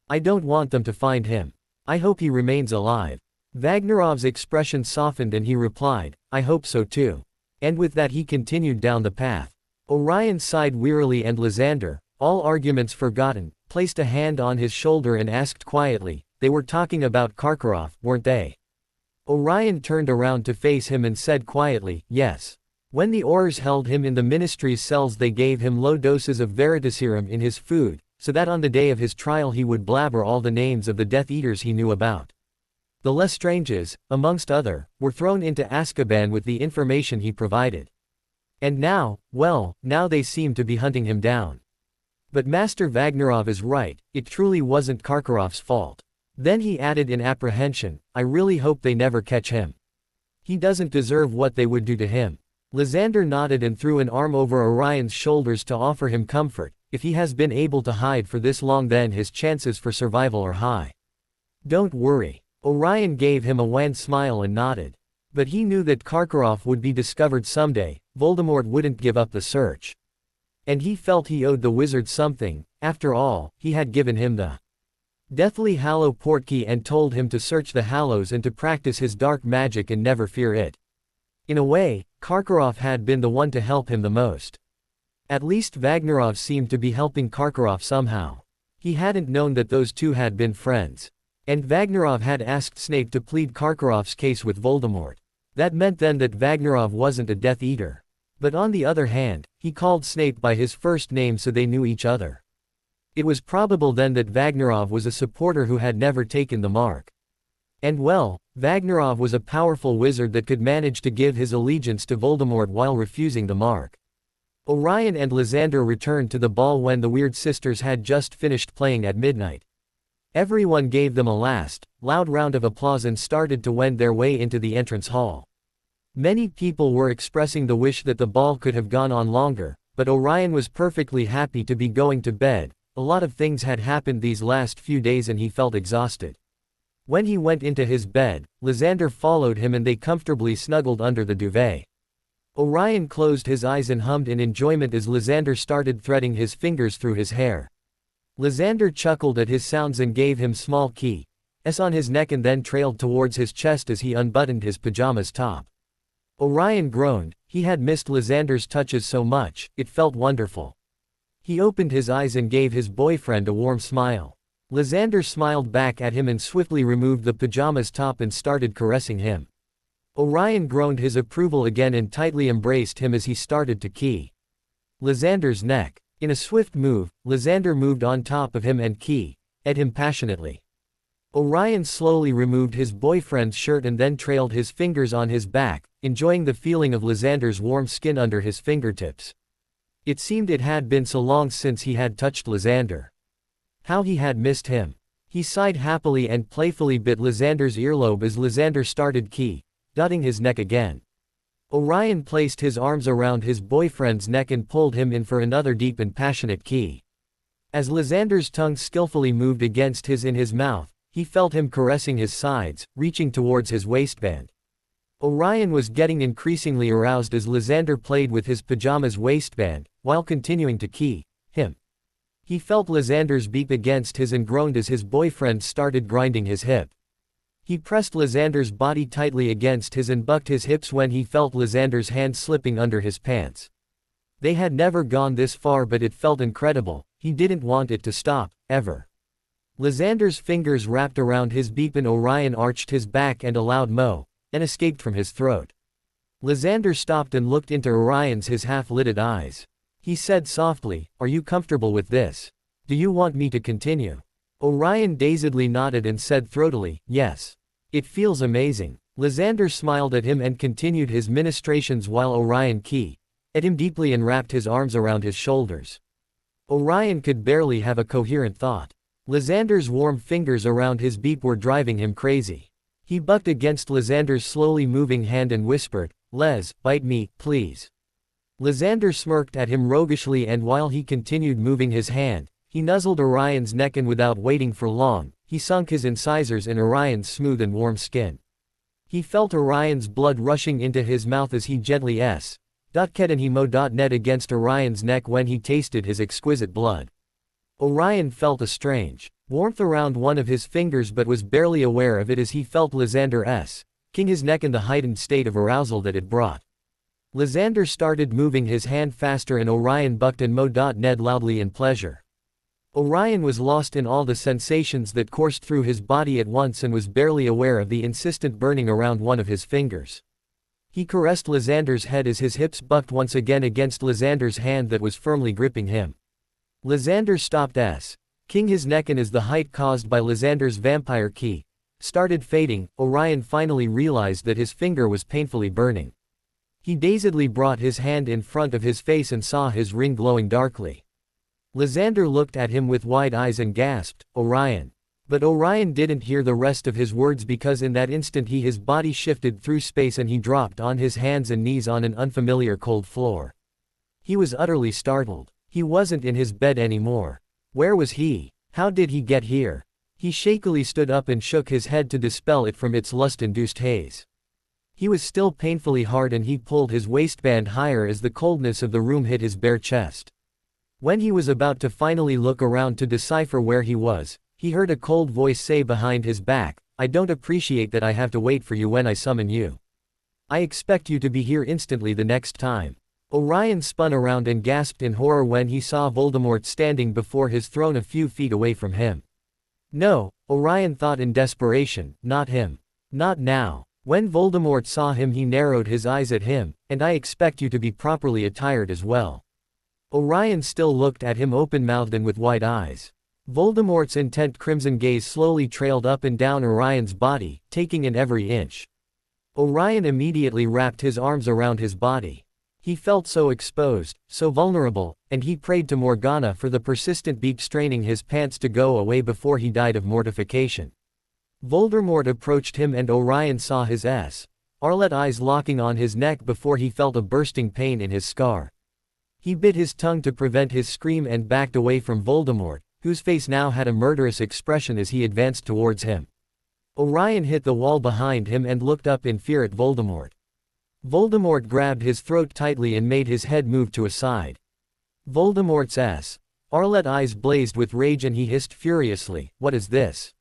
I don't want them to find him. I hope he remains alive." Vagnarov's expression softened and he replied, "I hope so too." And with that he continued down the path. Orion sighed wearily and Lysander, all arguments forgotten, placed a hand on his shoulder and asked quietly, "They were talking about Karkaroff, weren't they?" Orion turned around to face him and said quietly, "Yes. When the Aurors held him in the Ministry's cells they gave him low doses of Veritaserum in his food, so that on the day of his trial he would blabber all the names of the Death Eaters he knew about. The Lestranges, amongst other, were thrown into Azkaban with the information he provided. And now, well, now they seem to be hunting him down. But Master Vagnarov is right, it truly wasn't Karkaroff's fault." Then he added in apprehension, "I really hope they never catch him. He doesn't deserve what they would do to him." Lysander nodded and threw an arm over Orion's shoulders to offer him comfort. "If he has been able to hide for this long then his chances for survival are high. Don't worry." Orion gave him a wan smile and nodded. But he knew that Karkaroff would be discovered someday, Voldemort wouldn't give up the search. And he felt he owed the wizard something, after all, he had given him the Deathly Hallow portkey and told him to search the Hallows and to practice his dark magic and never fear it. In a way, Karkaroff had been the one to help him the most. At least Vagnarov seemed to be helping Karkaroff somehow. He hadn't known that those two had been friends. And Vagnarov had asked Snape to plead Karkaroff's case with Voldemort. That meant then that Vagnarov wasn't a Death Eater. But on the other hand, he called Snape by his first name so they knew each other. It was probable then that Vagnarov was a supporter who had never taken the mark. And well, Vagnarov was a powerful wizard that could manage to give his allegiance to Voldemort while refusing the mark. Orion and Lysander returned to the ball when the Weird Sisters had just finished playing at midnight. Everyone gave them a last, loud round of applause and started to wend their way into the entrance hall. Many people were expressing the wish that the ball could have gone on longer, but Orion was perfectly happy to be going to bed. A lot of things had happened these last few days and he felt exhausted. When he went into his bed, Lysander followed him and they comfortably snuggled under the duvet. Orion closed his eyes and hummed in enjoyment as Lysander started threading his fingers through his hair. Lysander chuckled at his sounds and gave him small keys on his neck and then trailed towards his chest as he unbuttoned his pajamas top. Orion groaned, he had missed Lysander's touches so much, it felt wonderful. He opened his eyes and gave his boyfriend a warm smile. Lysander smiled back at him and swiftly removed the pajamas top and started caressing him. Orion groaned his approval again and tightly embraced him as he started to key Lysander's neck. In a swift move, Lysander moved on top of him and at him passionately. Orion slowly removed his boyfriend's shirt and then trailed his fingers on his back, enjoying the feeling of Lysander's warm skin under his fingertips. It seemed it had been so long since he had touched Lysander. How he had missed him. He sighed happily and playfully bit Lysander's earlobe as Lysander started dotting his neck again. Orion placed his arms around his boyfriend's neck and pulled him in for another deep and passionate key. As Lysander's tongue skillfully moved against his in his mouth, he felt him caressing his sides, reaching towards his waistband. Orion was getting increasingly aroused as Lysander played with his pajamas waistband, while continuing to him. He felt Lysander's beak against his and groaned as his boyfriend started grinding his hip. He pressed Lysander's body tightly against his and bucked his hips when he felt Lysander's hand slipping under his pants. They had never gone this far but it felt incredible, he didn't want it to stop, ever. Lysander's fingers wrapped around his beak and Orion arched his back and a loud moan escaped from his throat. Lysander stopped and looked into Orion's his half-lidded eyes. He said softly, "Are you comfortable with this? Do you want me to continue?" Orion dazedly nodded and said throatily, "Yes. It feels amazing." Lysander smiled at him and continued his ministrations while Orion keyed at him deeply and wrapped his arms around his shoulders. Orion could barely have a coherent thought. Lysander's warm fingers around his beak were driving him crazy. He bucked against Lysander's slowly moving hand and whispered, "Les, bite me, please." Lysander smirked at him roguishly, and while he continued moving his hand, he nuzzled Orion's neck, and without waiting for long, he sunk his incisors in Orion's smooth and warm skin. He felt Orion's blood rushing into his mouth as he gently .net against Orion's neck when he tasted his exquisite blood. Orion felt a strange warmth around one of his fingers but was barely aware of it as he felt Lysander's king his neck in the heightened state of arousal that it brought. Lysander started moving his hand faster and Orion bucked and .net loudly in pleasure. Orion was lost in all the sensations that coursed through his body at once and was barely aware of the insistent burning around one of his fingers. He caressed Lysander's head as his hips bucked once again against Lysander's hand that was firmly gripping him. Lysander stopped king his neck, and as the height caused by Lysander's vampire ki started fading, Orion finally realized that his finger was painfully burning. He dazedly brought his hand in front of his face and saw his ring glowing darkly. Lysander looked at him with wide eyes and gasped, "Orion." But Orion didn't hear the rest of his words because in that instant his body shifted through space and he dropped on his hands and knees on an unfamiliar cold floor. He was utterly startled. He wasn't in his bed anymore. Where was he? How did he get here? He shakily stood up and shook his head to dispel it from its lust-induced haze. He was still painfully hard and he pulled his waistband higher as the coldness of the room hit his bare chest. When he was about to finally look around to decipher where he was, he heard a cold voice say behind his back, "I don't appreciate that I have to wait for you when I summon you. I expect you to be here instantly the next time." Orion spun around and gasped in horror when he saw Voldemort standing before his throne a few feet away from him. No, Orion thought in desperation, not him. Not now. When Voldemort saw him he narrowed his eyes at him, "And I expect you to be properly attired as well." Orion still looked at him open-mouthed and with wide eyes. Voldemort's intent crimson gaze slowly trailed up and down Orion's body, taking in every inch. Orion immediately wrapped his arms around his body. He felt so exposed, so vulnerable, and he prayed to Morgana for the persistent beep straining his pants to go away before he died of mortification. Voldemort approached him and Orion saw his Arlet eyes locking on his neck before he felt a bursting pain in his scar. He bit his tongue to prevent his scream and backed away from Voldemort, whose face now had a murderous expression as he advanced towards him. Orion hit the wall behind him and looked up in fear at Voldemort. Voldemort grabbed his throat tightly and made his head move to a side. Voldemort's Arlet eyes blazed with rage and he hissed furiously, "What is this?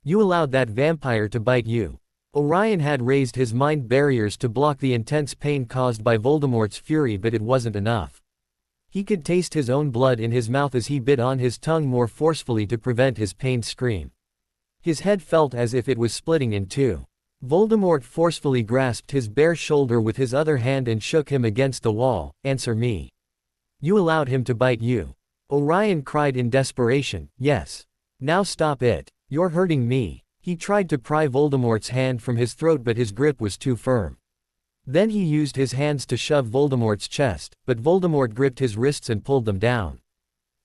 You allowed that vampire to bite you." Orion had raised his mind barriers to block the intense pain caused by Voldemort's fury, but it wasn't enough. He could taste his own blood in his mouth as he bit on his tongue more forcefully to prevent his pained scream. His head felt as if it was splitting in two. Voldemort forcefully grasped his bare shoulder with his other hand and shook him against the wall. "Answer me. You allowed him to bite you." Orion cried in desperation, "Yes. Now stop it. You're hurting me." He tried to pry Voldemort's hand from his throat but his grip was too firm. Then he used his hands to shove Voldemort's chest, but Voldemort gripped his wrists and pulled them down.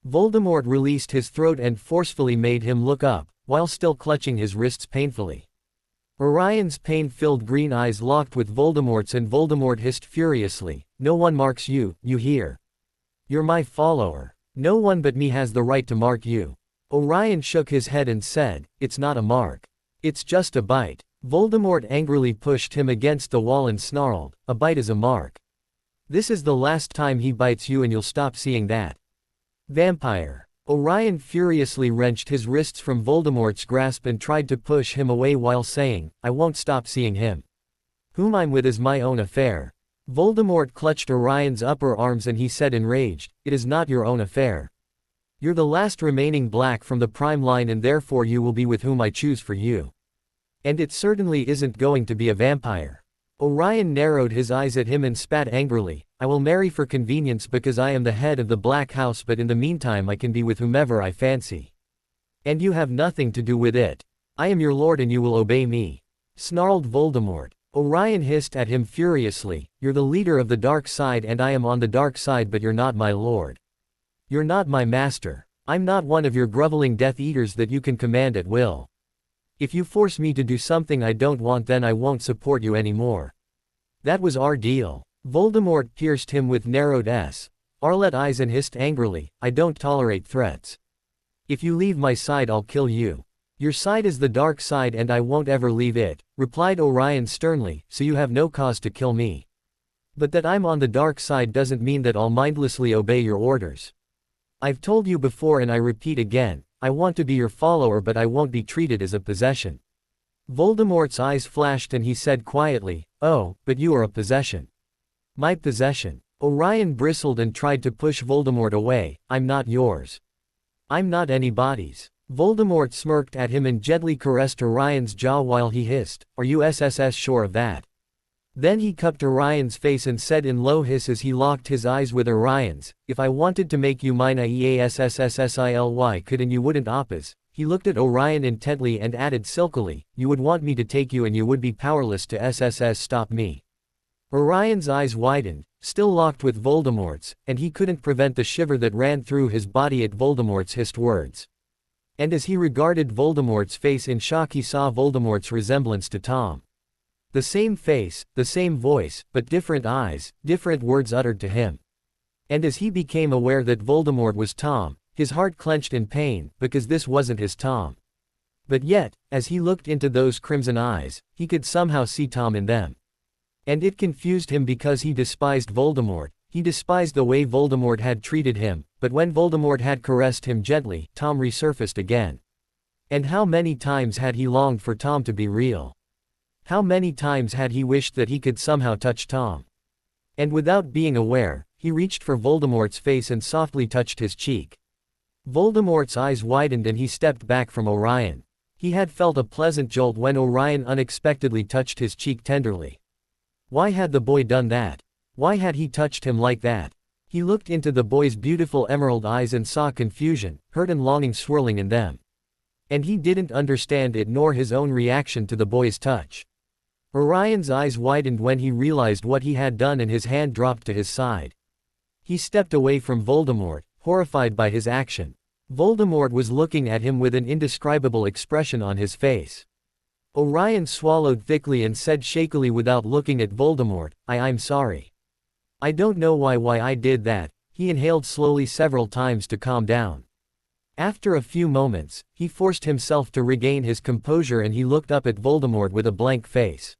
Voldemort released his throat and forcefully made him look up, while still clutching his wrists painfully. Orion's pain-filled green eyes locked with Voldemort's and Voldemort hissed furiously, "No one marks you, you hear? You're my follower. No one but me has the right to mark you." Orion shook his head and said, "It's not a mark. It's just a bite." Voldemort angrily pushed him against the wall and snarled, "A bite is a mark. This is the last time he bites you and you'll stop seeing that. Vampire." Orion furiously wrenched his wrists from Voldemort's grasp and tried to push him away while saying, "I won't stop seeing him. Whom I'm with is my own affair." Voldemort clutched Orion's upper arms and he said enraged, "It is not your own affair. You're the last remaining black from the prime line and therefore you will be with whom I choose for you. And it certainly isn't going to be a vampire." Orion narrowed his eyes at him and spat angrily. I will marry for convenience because I am the head of the Black House, but in the meantime I can be with whomever I fancy. And you have nothing to do with it. I am your lord and you will obey me," snarled Voldemort. Orion hissed at him furiously, "You're the leader of the dark side and I am on the dark side, but you're not my lord. You're not my master. I'm not one of your groveling Death Eaters that you can command at will. If you force me to do something I don't want, then I won't support you anymore. That was our deal." Voldemort pierced him with narrowed Arlet eyes and hissed angrily, "I don't tolerate threats. If you leave my side I'll kill you." "Your side is the dark side and I won't ever leave it," replied Orion sternly, "so you have no cause to kill me. But that I'm on the dark side doesn't mean that I'll mindlessly obey your orders. I've told you before and I repeat again, I want to be your follower, but I won't be treated as a possession." Voldemort's eyes flashed and he said quietly, "Oh, but you are a possession." "My possession?" Orion bristled and tried to push Voldemort away. "I'm not yours. I'm not anybody's." Voldemort smirked at him and gently caressed Orion's jaw while he hissed, "Are you sure of that?" Then he cupped Orion's face and said in low hiss as he locked his eyes with Orion's, "If I wanted to make you mine I could and you wouldn't oppas." He looked at Orion intently and added silkily, "You would want me to take you and you would be powerless to stop me." Orion's eyes widened, still locked with Voldemort's, and he couldn't prevent the shiver that ran through his body at Voldemort's hissed words. And as he regarded Voldemort's face in shock, he saw Voldemort's resemblance to Tom. The same face, the same voice, but different eyes, different words uttered to him. And as he became aware that Voldemort was Tom, his heart clenched in pain, because this wasn't his Tom. But yet, as he looked into those crimson eyes, he could somehow see Tom in them. And it confused him because he despised Voldemort, he despised the way Voldemort had treated him, but when Voldemort had caressed him gently, Tom resurfaced again. And how many times had he longed for Tom to be real? How many times had he wished that he could somehow touch Tom? And without being aware, he reached for Voldemort's face and softly touched his cheek. Voldemort's eyes widened and he stepped back from Orion. He had felt a pleasant jolt when Orion unexpectedly touched his cheek tenderly. Why had the boy done that? Why had he touched him like that? He looked into the boy's beautiful emerald eyes and saw confusion, hurt and longing swirling in them. And he didn't understand it nor his own reaction to the boy's touch. Orion's eyes widened when he realized what he had done and his hand dropped to his side. He stepped away from Voldemort, horrified by his action. Voldemort was looking at him with an indescribable expression on his face. Orion swallowed thickly and said shakily without looking at Voldemort, I'm sorry. I don't know why I did that." He inhaled slowly several times to calm down. After a few moments, he forced himself to regain his composure and he looked up at Voldemort with a blank face.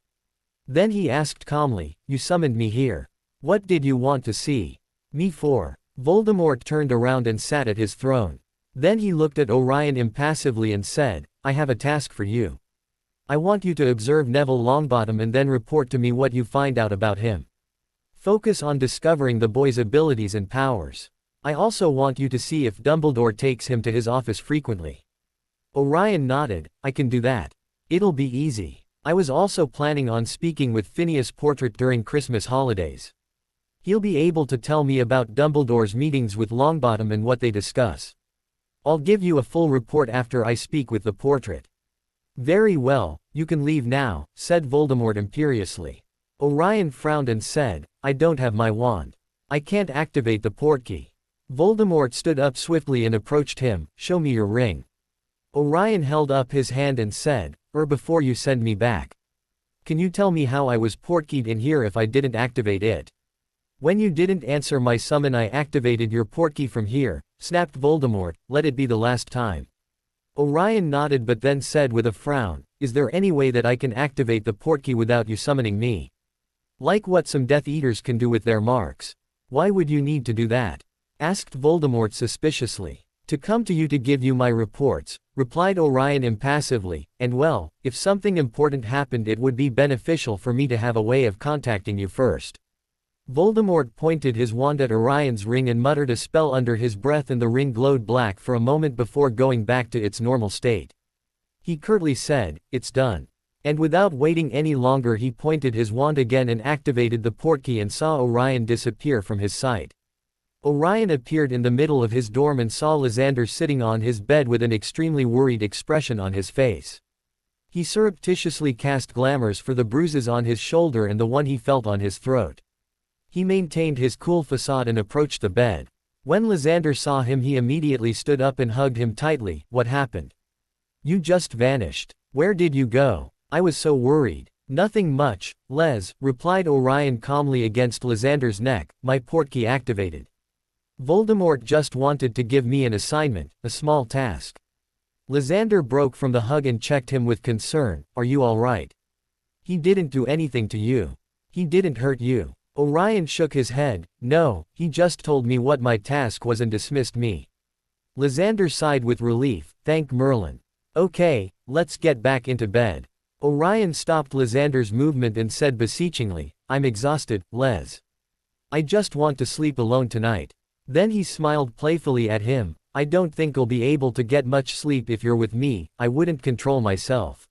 Then he asked calmly, "You summoned me here. What did you want to see me for?" Voldemort turned around and sat at his throne. Then he looked at Orion impassively and said, "I have a task for you. I want you to observe Neville Longbottom and then report to me what you find out about him. Focus on discovering the boy's abilities and powers. I also want you to see if Dumbledore takes him to his office frequently." Orion nodded, "I can do that. It'll be easy. I was also planning on speaking with Phineas Portrait during Christmas holidays. He'll be able to tell me about Dumbledore's meetings with Longbottom and what they discuss. I'll give you a full report after I speak with the portrait." "Very well, you can leave now," said Voldemort imperiously. Orion frowned and said, "I don't have my wand. I can't activate the portkey." Voldemort stood up swiftly and approached him, "Show me your ring." Orion held up his hand and said, Before you send me back. Can you tell me how I was portkeyed in here if I didn't activate it?" "When you didn't answer my summon I activated your portkey from here," snapped Voldemort, "let it be the last time." Orion nodded but then said with a frown, "Is there any way that I can activate the portkey without you summoning me? Like what some Death Eaters can do with their marks." "Why would you need to do that?" asked Voldemort suspiciously. "To come to you to give you my reports," replied Orion impassively, "and well, if something important happened it would be beneficial for me to have a way of contacting you first." Voldemort pointed his wand at Orion's ring and muttered a spell under his breath and the ring glowed black for a moment before going back to its normal state. He curtly said, "It's done." And without waiting any longer he pointed his wand again and activated the portkey and saw Orion disappear from his sight. Orion appeared in the middle of his dorm and saw Lysander sitting on his bed with an extremely worried expression on his face. He surreptitiously cast glamours for the bruises on his shoulder and the one he felt on his throat. He maintained his cool facade and approached the bed. When Lysander saw him he immediately stood up and hugged him tightly. What happened? You just vanished. Where did you go? I was so worried. Nothing much, Les, replied Orion calmly against Lysander's neck, my portkey activated. Voldemort just wanted to give me an assignment, a small task. Lysander broke from the hug and checked him with concern, are you alright? He didn't do anything to you. He didn't hurt you. Orion shook his head, no, he just told me what my task was and dismissed me. Lysander sighed with relief, thank Merlin. Okay, let's get back into bed. Orion stopped Lysander's movement and said beseechingly, I'm exhausted, Les. I just want to sleep alone tonight. Then he smiled playfully at him, I don't think I'll be able to get much sleep if you're with me, I wouldn't control myself.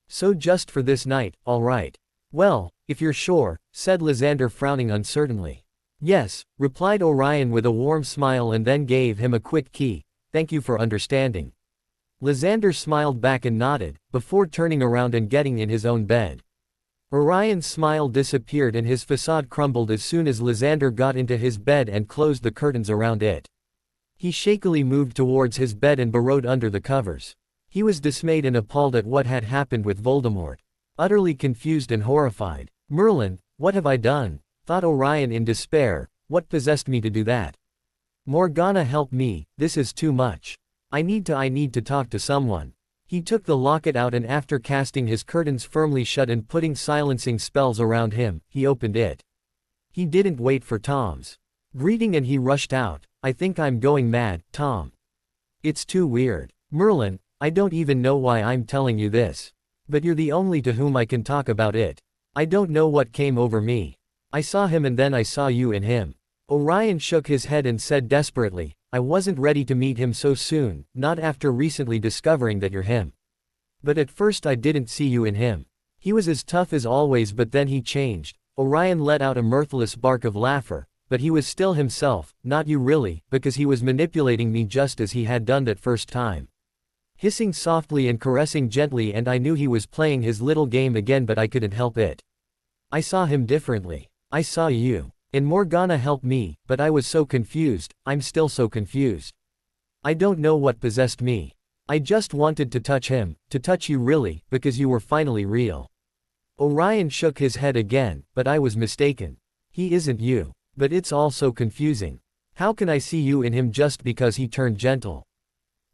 So just for this night, alright. Well, if you're sure, said Lysander frowning uncertainly. Yes, replied Orion with a warm smile and then gave him a quick key, thank you for understanding. Lysander smiled back and nodded, before turning around and getting in his own bed. Orion's smile disappeared and his facade crumbled as soon as Lysander got into his bed and closed the curtains around it. He shakily moved towards his bed and burrowed under the covers. He was dismayed and appalled at what had happened with Voldemort. Utterly confused and horrified. Merlin, what have I done? Thought Orion in despair, what possessed me to do that? Morgana, help me, this is too much. I need to talk to someone. He took the locket out and after casting his curtains firmly shut and putting silencing spells around him, he opened it. He didn't wait for Tom's greeting and he rushed out. I think I'm going mad, Tom. It's too weird. Merlin, I don't even know why I'm telling you this. But you're the only to whom I can talk about it. I don't know what came over me. I saw him and then I saw you in him. Orion shook his head and said desperately, I wasn't ready to meet him so soon, not after recently discovering that you're him. But at first I didn't see you in him. He was as tough as always but then he changed. Orion let out a mirthless bark of laughter, but he was still himself, not you really, because he was manipulating me just as he had done that first time. Hissing softly and caressing gently and I knew he was playing his little game again but I couldn't help it. I saw him differently. I saw you. And Morgana helped me, but I was so confused, I'm still so confused. I don't know what possessed me. I just wanted to touch him, to touch you really, because you were finally real. Orion shook his head again, but I was mistaken. He isn't you. But it's all so confusing. How can I see you in him just because he turned gentle?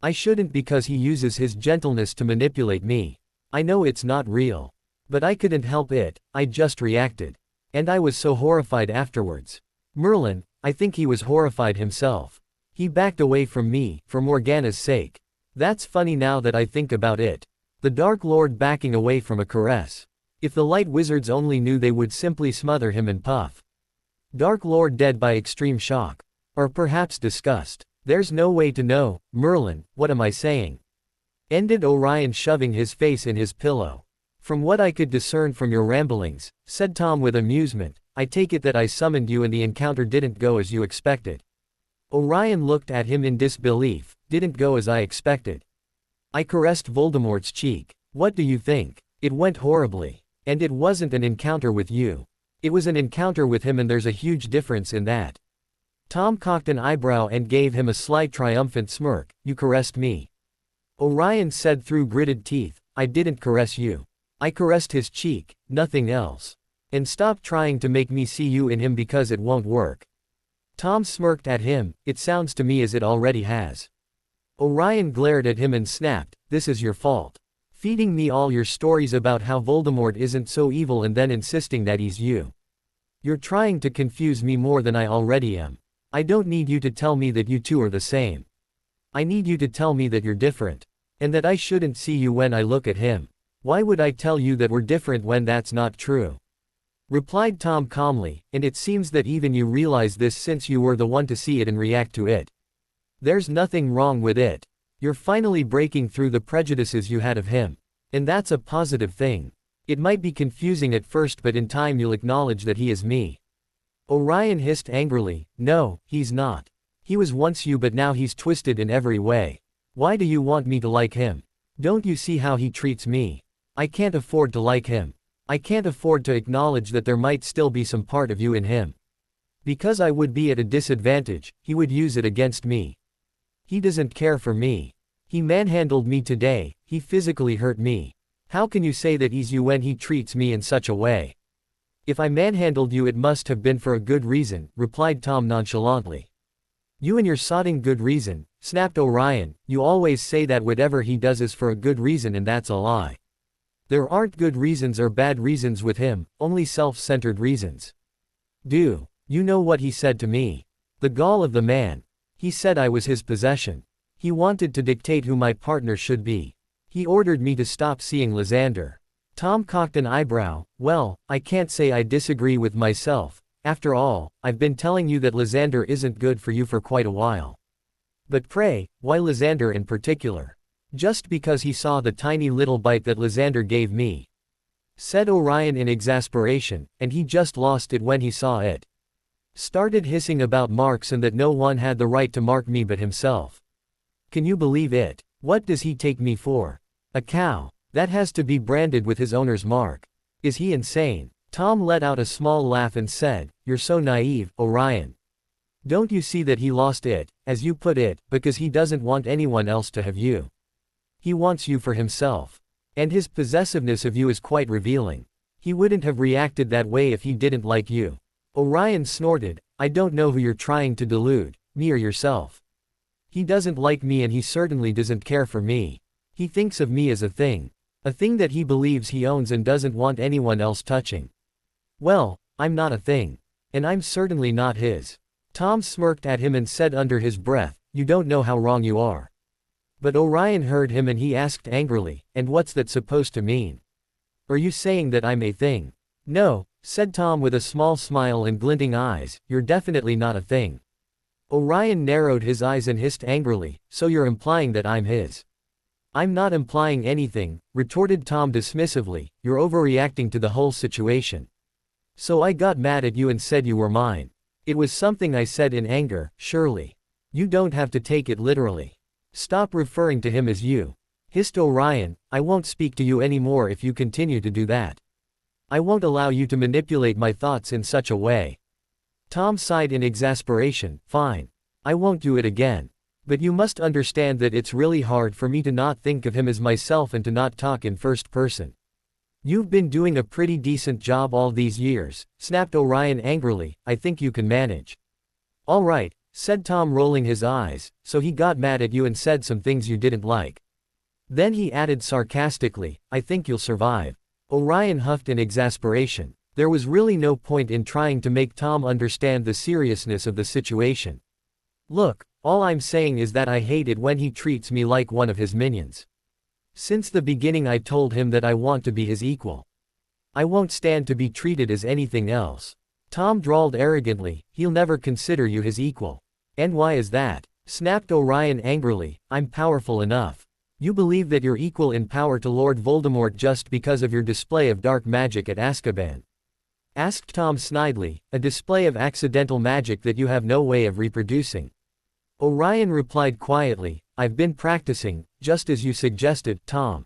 I shouldn't because he uses his gentleness to manipulate me. I know it's not real. But I couldn't help it, I just reacted. And I was so horrified afterwards. Merlin, I think he was horrified himself. He backed away from me, for Morgana's sake. That's funny now that I think about it. The Dark Lord backing away from a caress. If the Light Wizards only knew they would simply smother him and puff. Dark Lord dead by extreme shock. Or perhaps disgust. There's no way to know, Merlin, what am I saying? Ended Orion shoving his face in his pillow. From what I could discern from your ramblings, said Tom with amusement, I take it that I summoned you and the encounter didn't go as you expected. Orion looked at him in disbelief, didn't go as I expected. I caressed Voldemort's cheek. What do you think? It went horribly. And it wasn't an encounter with you. It was an encounter with him and there's a huge difference in that. Tom cocked an eyebrow and gave him a slight triumphant smirk, you caressed me. Orion said through gritted teeth, I didn't caress you. I caressed his cheek, nothing else. And stop trying to make me see you in him because it won't work. Tom smirked at him, it sounds to me as it already has. Orion glared at him and snapped, this is your fault. Feeding me all your stories about how Voldemort isn't so evil and then insisting that he's you. You're trying to confuse me more than I already am. I don't need you to tell me that you two are the same. I need you to tell me that you're different. And that I shouldn't see you when I look at him. Why would I tell you that we're different when that's not true? Replied Tom calmly, and it seems that even you realize this since you were the one to see it and react to it. There's nothing wrong with it. You're finally breaking through the prejudices you had of him. And that's a positive thing. It might be confusing at first, but in time you'll acknowledge that he is me. Orion hissed angrily, no, he's not. He was once you, but now he's twisted in every way. Why do you want me to like him? Don't you see how he treats me? I can't afford to like him. I can't afford to acknowledge that there might still be some part of you in him. Because I would be at a disadvantage, he would use it against me. He doesn't care for me. He manhandled me today, he physically hurt me. How can you say that he's you when he treats me in such a way? If I manhandled you, it must have been for a good reason, replied Tom nonchalantly. You and your sodding good reason, snapped Orion. You always say that whatever he does is for a good reason, and that's a lie. There aren't good reasons or bad reasons with him, only self-centered reasons. Do you know what he said to me? The gall of the man. He said I was his possession. He wanted to dictate who my partner should be. He ordered me to stop seeing Lysander. Tom cocked an eyebrow. Well, I can't say I disagree with myself. After all, I've been telling you that Lysander isn't good for you for quite a while. But pray, why Lysander in particular? Just because he saw the tiny little bite that Lysander gave me, said Orion in exasperation, and he just lost it when he saw it. Started hissing about marks and that no one had the right to mark me but himself. Can you believe it? What does he take me for? A cow. That has to be branded with his owner's mark. Is he insane? Tom let out a small laugh and said, You're so naive, Orion. Don't you see that he lost it, as you put it, because he doesn't want anyone else to have you? He wants you for himself. And his possessiveness of you is quite revealing. He wouldn't have reacted that way if he didn't like you. Orion snorted, I don't know who you're trying to delude, me or yourself. He doesn't like me, and he certainly doesn't care for me. He thinks of me as a thing that he believes he owns and doesn't want anyone else touching. Well, I'm not a thing. And I'm certainly not his. Tom smirked at him and said under his breath, You don't know how wrong you are. But Orion heard him and he asked angrily, And what's that supposed to mean? Are you saying that I'm a thing? No, said Tom with a small smile and glinting eyes, You're definitely not a thing. Orion narrowed his eyes and hissed angrily, So you're implying that I'm his? I'm not implying anything, retorted Tom dismissively, you're overreacting to the whole situation. So I got mad at you and said you were mine. It was something I said in anger, surely. You don't have to take it literally. Stop referring to him as you. Hissed Orion, I won't speak to you anymore if you continue to do that. I won't allow you to manipulate my thoughts in such a way. Tom sighed in exasperation, fine. I won't do it again. But you must understand that it's really hard for me to not think of him as myself and to not talk in first person. You've been doing a pretty decent job all these years, snapped Orion angrily, I think you can manage. All right, said Tom rolling his eyes, so he got mad at you and said some things you didn't like. Then he added sarcastically, I think you'll survive. Orion huffed in exasperation. There was really no point in trying to make Tom understand the seriousness of the situation. Look, all I'm saying is that I hate it when he treats me like one of his minions. Since the beginning I told him that I want to be his equal. I won't stand to be treated as anything else. Tom drawled arrogantly, he'll never consider you his equal. And why is that? Snapped Orion angrily, I'm powerful enough. You believe that you're equal in power to Lord Voldemort just because of your display of dark magic at Azkaban? Asked Tom snidely, a display of accidental magic that you have no way of reproducing. Orion replied quietly, I've been practicing, just as you suggested, Tom.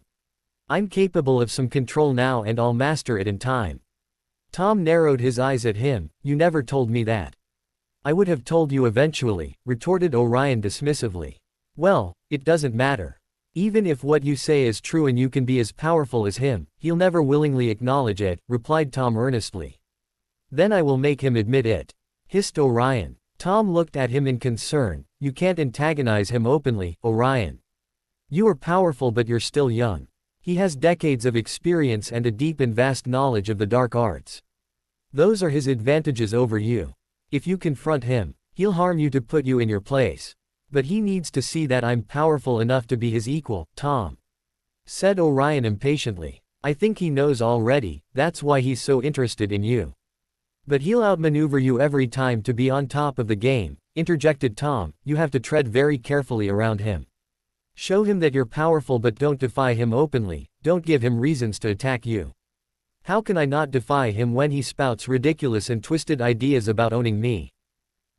I'm capable of some control now and I'll master it in time. Tom narrowed his eyes at him, you never told me that. I would have told you eventually, retorted Orion dismissively. Well, it doesn't matter. Even if what you say is true and you can be as powerful as him, he'll never willingly acknowledge it, replied Tom earnestly. Then I will make him admit it. Hissed Orion. Tom looked at him in concern, you can't antagonize him openly, Orion. You are powerful but you're still young. He has decades of experience and a deep and vast knowledge of the dark arts. Those are his advantages over you. If you confront him, he'll harm you to put you in your place. But he needs to see that I'm powerful enough to be his equal, Tom. Said Orion impatiently. I think he knows already, that's why he's so interested in you. But he'll outmaneuver you every time to be on top of the game, interjected Tom, you have to tread very carefully around him. Show him that you're powerful but don't defy him openly, don't give him reasons to attack you. How can I not defy him when he spouts ridiculous and twisted ideas about owning me?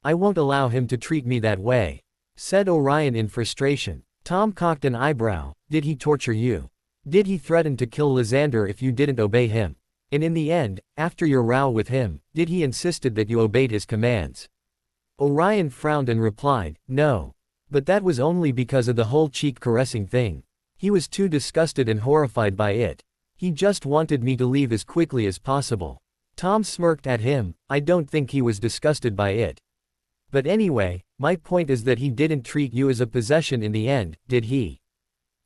I won't allow him to treat me that way," said Orion in frustration. Tom cocked an eyebrow. "Did he torture you? Did he threaten to kill Lysander if you didn't obey him? And in the end, after your row with him, did he insisted that you obeyed his commands?" Orion frowned and replied, "No. But that was only because of the whole cheek caressing thing. He was too disgusted and horrified by it. He just wanted me to leave as quickly as possible." Tom smirked at him. "I don't think he was disgusted by it. But anyway, my point is that he didn't treat you as a possession in the end, did he?"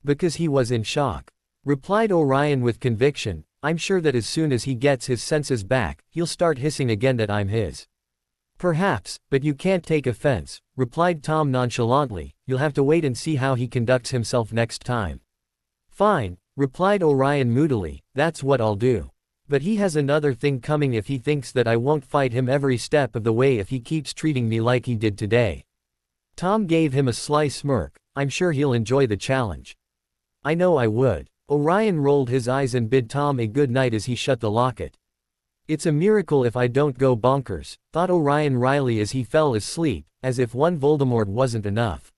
"Because he was in shock," replied Orion with conviction. "I'm sure that as soon as he gets his senses back, he'll start hissing again that I'm his." "Perhaps, but you can't take offense," replied Tom nonchalantly. "You'll have to wait and see how he conducts himself next time." "Fine," replied Orion moodily, "that's what I'll do. But he has another thing coming if he thinks that I won't fight him every step of the way if he keeps treating me like he did today." Tom gave him a sly smirk. "I'm sure he'll enjoy the challenge." "I know I would." Orion rolled his eyes and bid Tom a good night as he shut the locket. "It's a miracle if I don't go bonkers," thought Orion wryly as he fell asleep, as if one Voldemort wasn't enough.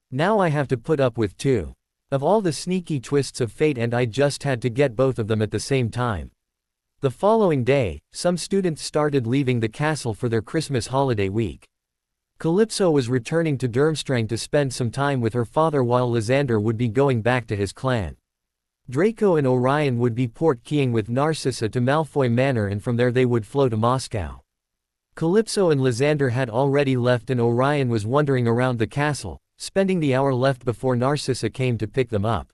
"Now I have to put up with two of all the sneaky twists of fate, and I just had to get both of them at the same time." The following day, some students started leaving the castle for their Christmas holiday week. Calypso was returning to Durmstrang to spend some time with her father, while Lysander would be going back to his clan. Draco and Orion would be port-keying with Narcissa to Malfoy Manor, and from there they would flow to Moscow. Calypso and Lysander had already left, and Orion was wandering around the castle, spending the hour left before Narcissa came to pick them up.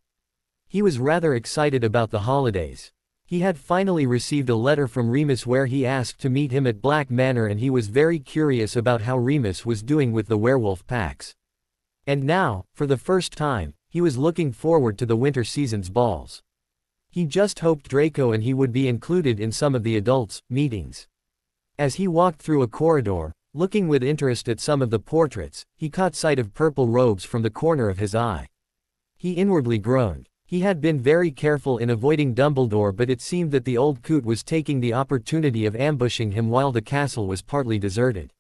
He was rather excited about the holidays. He had finally received a letter from Remus where he asked to meet him at Black Manor, and he was very curious about how Remus was doing with the werewolf packs. And now, for the first time, he was looking forward to the winter season's balls. He just hoped Draco and he would be included in some of the adults' meetings. As he walked through a corridor, looking with interest at some of the portraits, he caught sight of purple robes from the corner of his eye. He inwardly groaned. He had been very careful in avoiding Dumbledore, but it seemed that the old coot was taking the opportunity of ambushing him while the castle was partly deserted.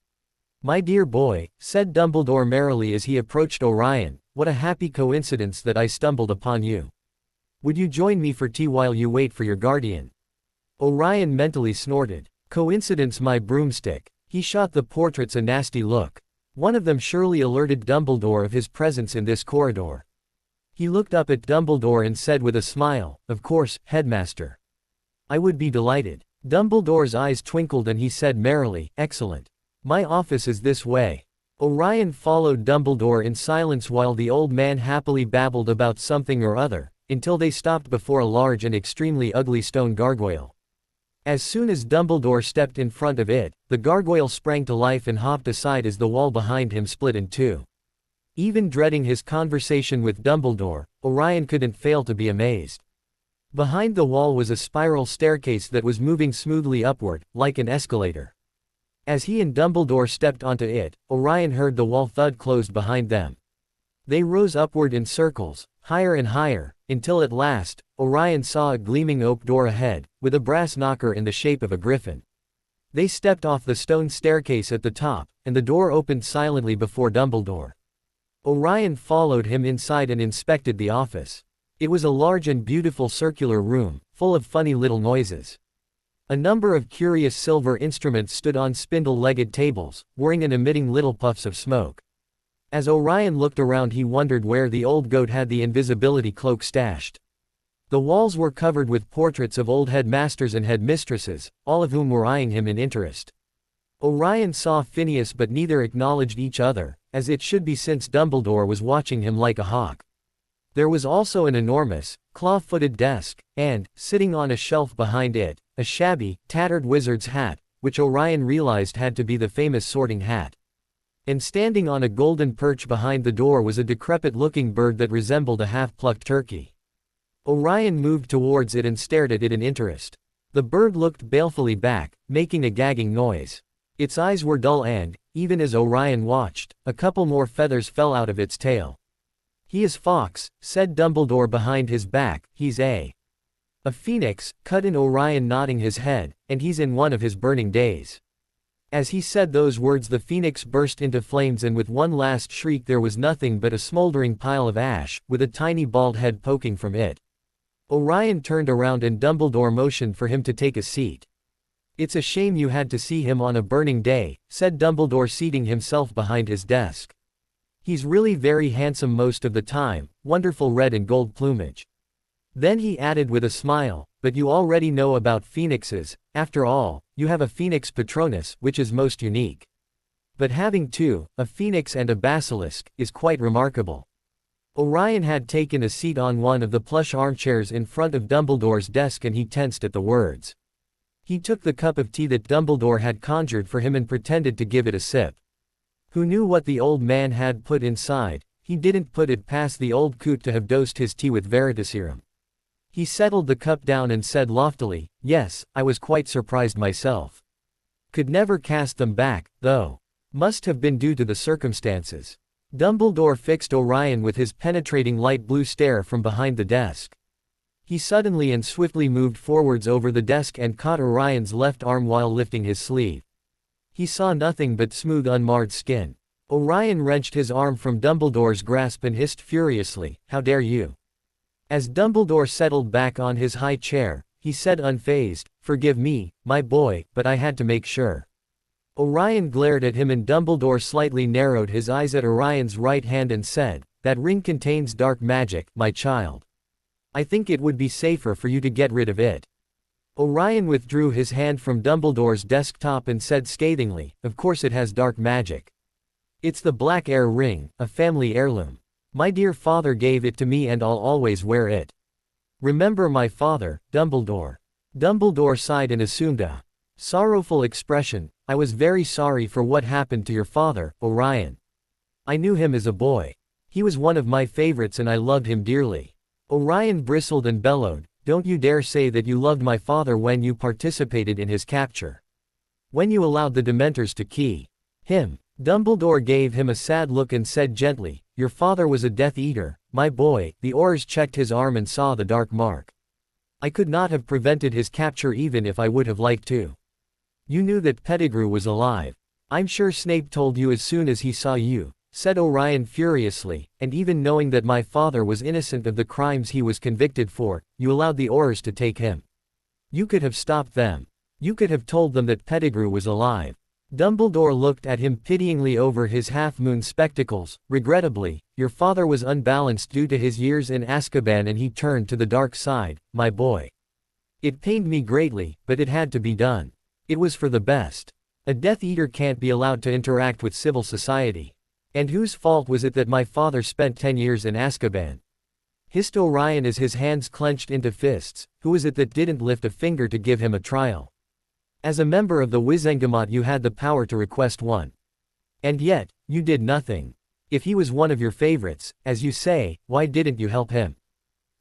"My dear boy," said Dumbledore merrily as he approached Orion, "what a happy coincidence that I stumbled upon you. Would you join me for tea while you wait for your guardian?" Orion mentally snorted. "Coincidence, my broomstick." He shot the portraits a nasty look. One of them surely alerted Dumbledore of his presence in this corridor. He looked up at Dumbledore and said with a smile, "Of course, Headmaster. I would be delighted." Dumbledore's eyes twinkled and he said merrily, "Excellent. My office is this way." Orion followed Dumbledore in silence while the old man happily babbled about something or other, until they stopped before a large and extremely ugly stone gargoyle. As soon as Dumbledore stepped in front of it, the gargoyle sprang to life and hopped aside as the wall behind him split in two. Even dreading his conversation with Dumbledore, Orion couldn't fail to be amazed. Behind the wall was a spiral staircase that was moving smoothly upward, like an escalator. As he and Dumbledore stepped onto it, Orion heard the wall thud closed behind them. They rose upward in circles, higher and higher, until at last, Orion saw a gleaming oak door ahead, with a brass knocker in the shape of a griffin. They stepped off the stone staircase at the top, and the door opened silently before Dumbledore. Orion followed him inside and inspected the office. It was a large and beautiful circular room, full of funny little noises. A number of curious silver instruments stood on spindle-legged tables, whirring and emitting little puffs of smoke. As Orion looked around, he wondered where the old goat had the invisibility cloak stashed. The walls were covered with portraits of old headmasters and headmistresses, all of whom were eyeing him in interest. Orion saw Phineas, but neither acknowledged each other, as it should be since Dumbledore was watching him like a hawk. There was also an enormous, claw-footed desk, and, sitting on a shelf behind it, a shabby, tattered wizard's hat, which Orion realized had to be the famous Sorting Hat. And standing on a golden perch behind the door was a decrepit-looking bird that resembled a half-plucked turkey. Orion moved towards it and stared at it in interest. The bird looked balefully back, making a gagging noise. Its eyes were dull and, even as Orion watched, a couple more feathers fell out of its tail. "He is Fawkes," said Dumbledore behind his back. "He's a A phoenix, cut in Orion nodding his head, and he's in one of his burning days. As he said those words the phoenix burst into flames and with one last shriek there was nothing but a smoldering pile of ash, with a tiny bald head poking from it. Orion turned around and Dumbledore motioned for him to take a seat. "It's a shame you had to see him on a burning day," said Dumbledore seating himself behind his desk. "He's really very handsome most of the time, wonderful red and gold plumage." Then he added with a smile, "But you already know about phoenixes, after all, you have a phoenix patronus, which is most unique. But having two, a phoenix and a basilisk, is quite remarkable." Orion had taken a seat on one of the plush armchairs in front of Dumbledore's desk and he tensed at the words. He took the cup of tea that Dumbledore had conjured for him and pretended to give it a sip. Who knew what the old man had put inside? He didn't put it past the old coot to have dosed his tea with veritaserum. He settled the cup down and said loftily, "Yes, I was quite surprised myself. Could never cast them back, though. Must have been due to the circumstances." Dumbledore fixed Orion with his penetrating light blue stare from behind the desk. He suddenly and swiftly moved forwards over the desk and caught Orion's left arm while lifting his sleeve. He saw nothing but smooth unmarred skin. Orion wrenched his arm from Dumbledore's grasp and hissed furiously, "How dare you!" As Dumbledore settled back on his high chair, he said unfazed, "Forgive me, my boy, but I had to make sure." Orion glared at him and Dumbledore slightly narrowed his eyes at Orion's right hand and said, "That ring contains dark magic, my child. I think it would be safer for you to get rid of it." Orion withdrew his hand from Dumbledore's desktop and said scathingly, "Of course it has dark magic. It's the Black Air ring, a family heirloom. My dear father gave it to me and I'll always wear it. Remember my father, Dumbledore." Dumbledore sighed and assumed a sorrowful expression. "I was very sorry for what happened to your father, Orion. I knew him as a boy. He was one of my favorites and I loved him dearly." Orion bristled and bellowed, "Don't you dare say that you loved my father when you participated in his capture. When you allowed the Dementors to key him." Dumbledore gave him a sad look and said gently, "Your father was a Death Eater, my boy." The Aurors checked his arm and saw the dark mark. "I could not have prevented his capture even if I would have liked to." "You knew that Pettigrew was alive. I'm sure Snape told you as soon as he saw you," said Orion furiously, "and even knowing that my father was innocent of the crimes he was convicted for, you allowed the Aurors to take him. You could have stopped them. You could have told them that Pettigrew was alive." Dumbledore looked at him pityingly over his half-moon spectacles. "Regrettably, your father was unbalanced due to his years in Azkaban and he turned to the dark side, my boy. It pained me greatly, but it had to be done. It was for the best. A Death Eater can't be allowed to interact with civil society. And whose fault was it that my father spent 10 years in Azkaban?" Hissed Orion as his hands clenched into fists. "Who was it that didn't lift a finger to give him a trial? As a member of the Wizengamot you had the power to request one. And yet, you did nothing. If he was one of your favorites, as you say, why didn't you help him?"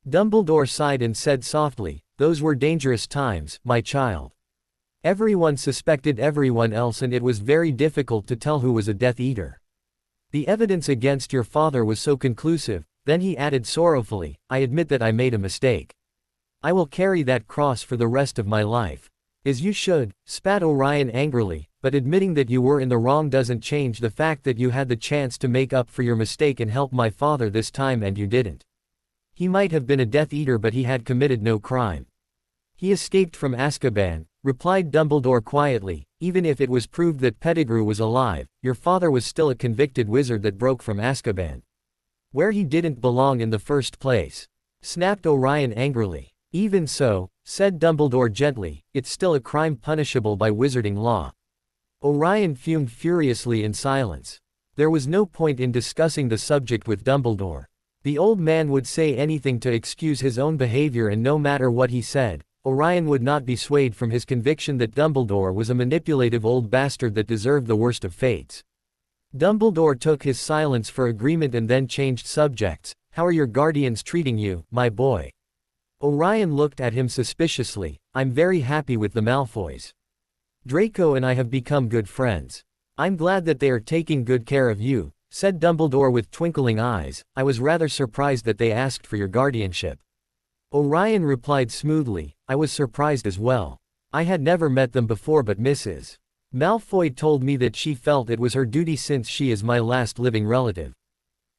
Dumbledore sighed and said softly, "Those were dangerous times, my child. Everyone suspected everyone else and it was very difficult to tell who was a Death Eater. The evidence against your father was so conclusive." Then he added sorrowfully, "I admit that I made a mistake. I will carry that cross for the rest of my life." "As you should," spat Orion angrily, "but admitting that you were in the wrong doesn't change the fact that you had the chance to make up for your mistake and help my father this time and you didn't. He might have been a Death Eater but he had committed no crime." "He escaped from Azkaban," replied Dumbledore quietly. "Even if it was proved that Pettigrew was alive, your father was still a convicted wizard that broke from Azkaban. Where he didn't belong in the first place," snapped Orion angrily. "Even so," said Dumbledore gently, "it's still a crime punishable by wizarding law." Orion fumed furiously in silence. There was no point in discussing the subject with Dumbledore. The old man would say anything to excuse his own behavior and no matter what he said, Orion would not be swayed from his conviction that Dumbledore was a manipulative old bastard that deserved the worst of fates. Dumbledore took his silence for agreement and then changed subjects. "How are your guardians treating you, my boy?" Orion looked at him suspiciously. "I'm very happy with the Malfoys. Draco and I have become good friends. I'm glad that they are taking good care of you," said Dumbledore with twinkling eyes. "I was rather surprised that they asked for your guardianship." Orion replied smoothly, I was surprised as well. I had never met them before, but Mrs. Malfoy told me that she felt it was her duty since she is my last living relative.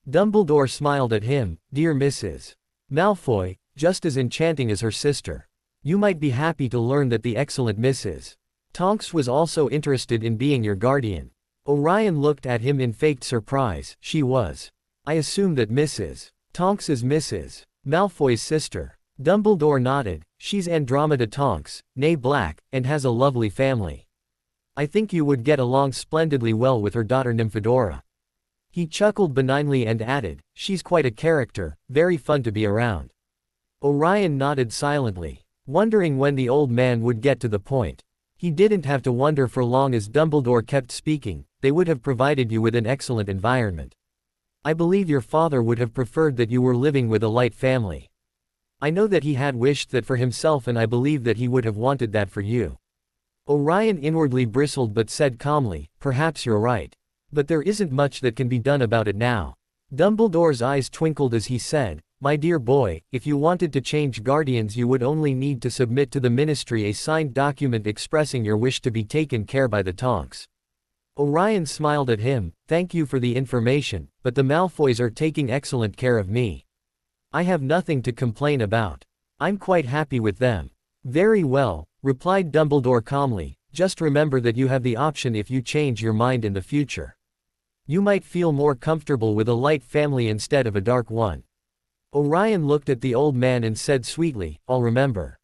Dumbledore smiled at him, dear Mrs. Malfoy, just as enchanting as her sister. You might be happy to learn that the excellent Mrs. Tonks was also interested in being your guardian. Orion looked at him in faked surprise. She was. I assume that Mrs. Tonks is Mrs. Malfoy's sister. Dumbledore nodded. She's Andromeda Tonks, née Black, and has a lovely family. I think you would get along splendidly well with her daughter Nymphadora. He chuckled benignly and added, she's quite a character, very fun to be around. Orion nodded silently, wondering when the old man would get to the point. He didn't have to wonder for long as Dumbledore kept speaking, they would have provided you with an excellent environment. I believe your father would have preferred that you were living with a light family. I know that he had wished that for himself, and I believe that he would have wanted that for you. Orion inwardly bristled but said calmly, perhaps you're right. But there isn't much that can be done about it now. Dumbledore's eyes twinkled as he said, my dear boy, if you wanted to change guardians you would only need to submit to the ministry a signed document expressing your wish to be taken care by the Tonks. Orion smiled at him, thank you for the information, but the Malfoys are taking excellent care of me. I have nothing to complain about. I'm quite happy with them. Very well, replied Dumbledore calmly, just remember that you have the option if you change your mind in the future. You might feel more comfortable with a light family instead of a dark one. Orion looked at the old man and said sweetly, I'll remember.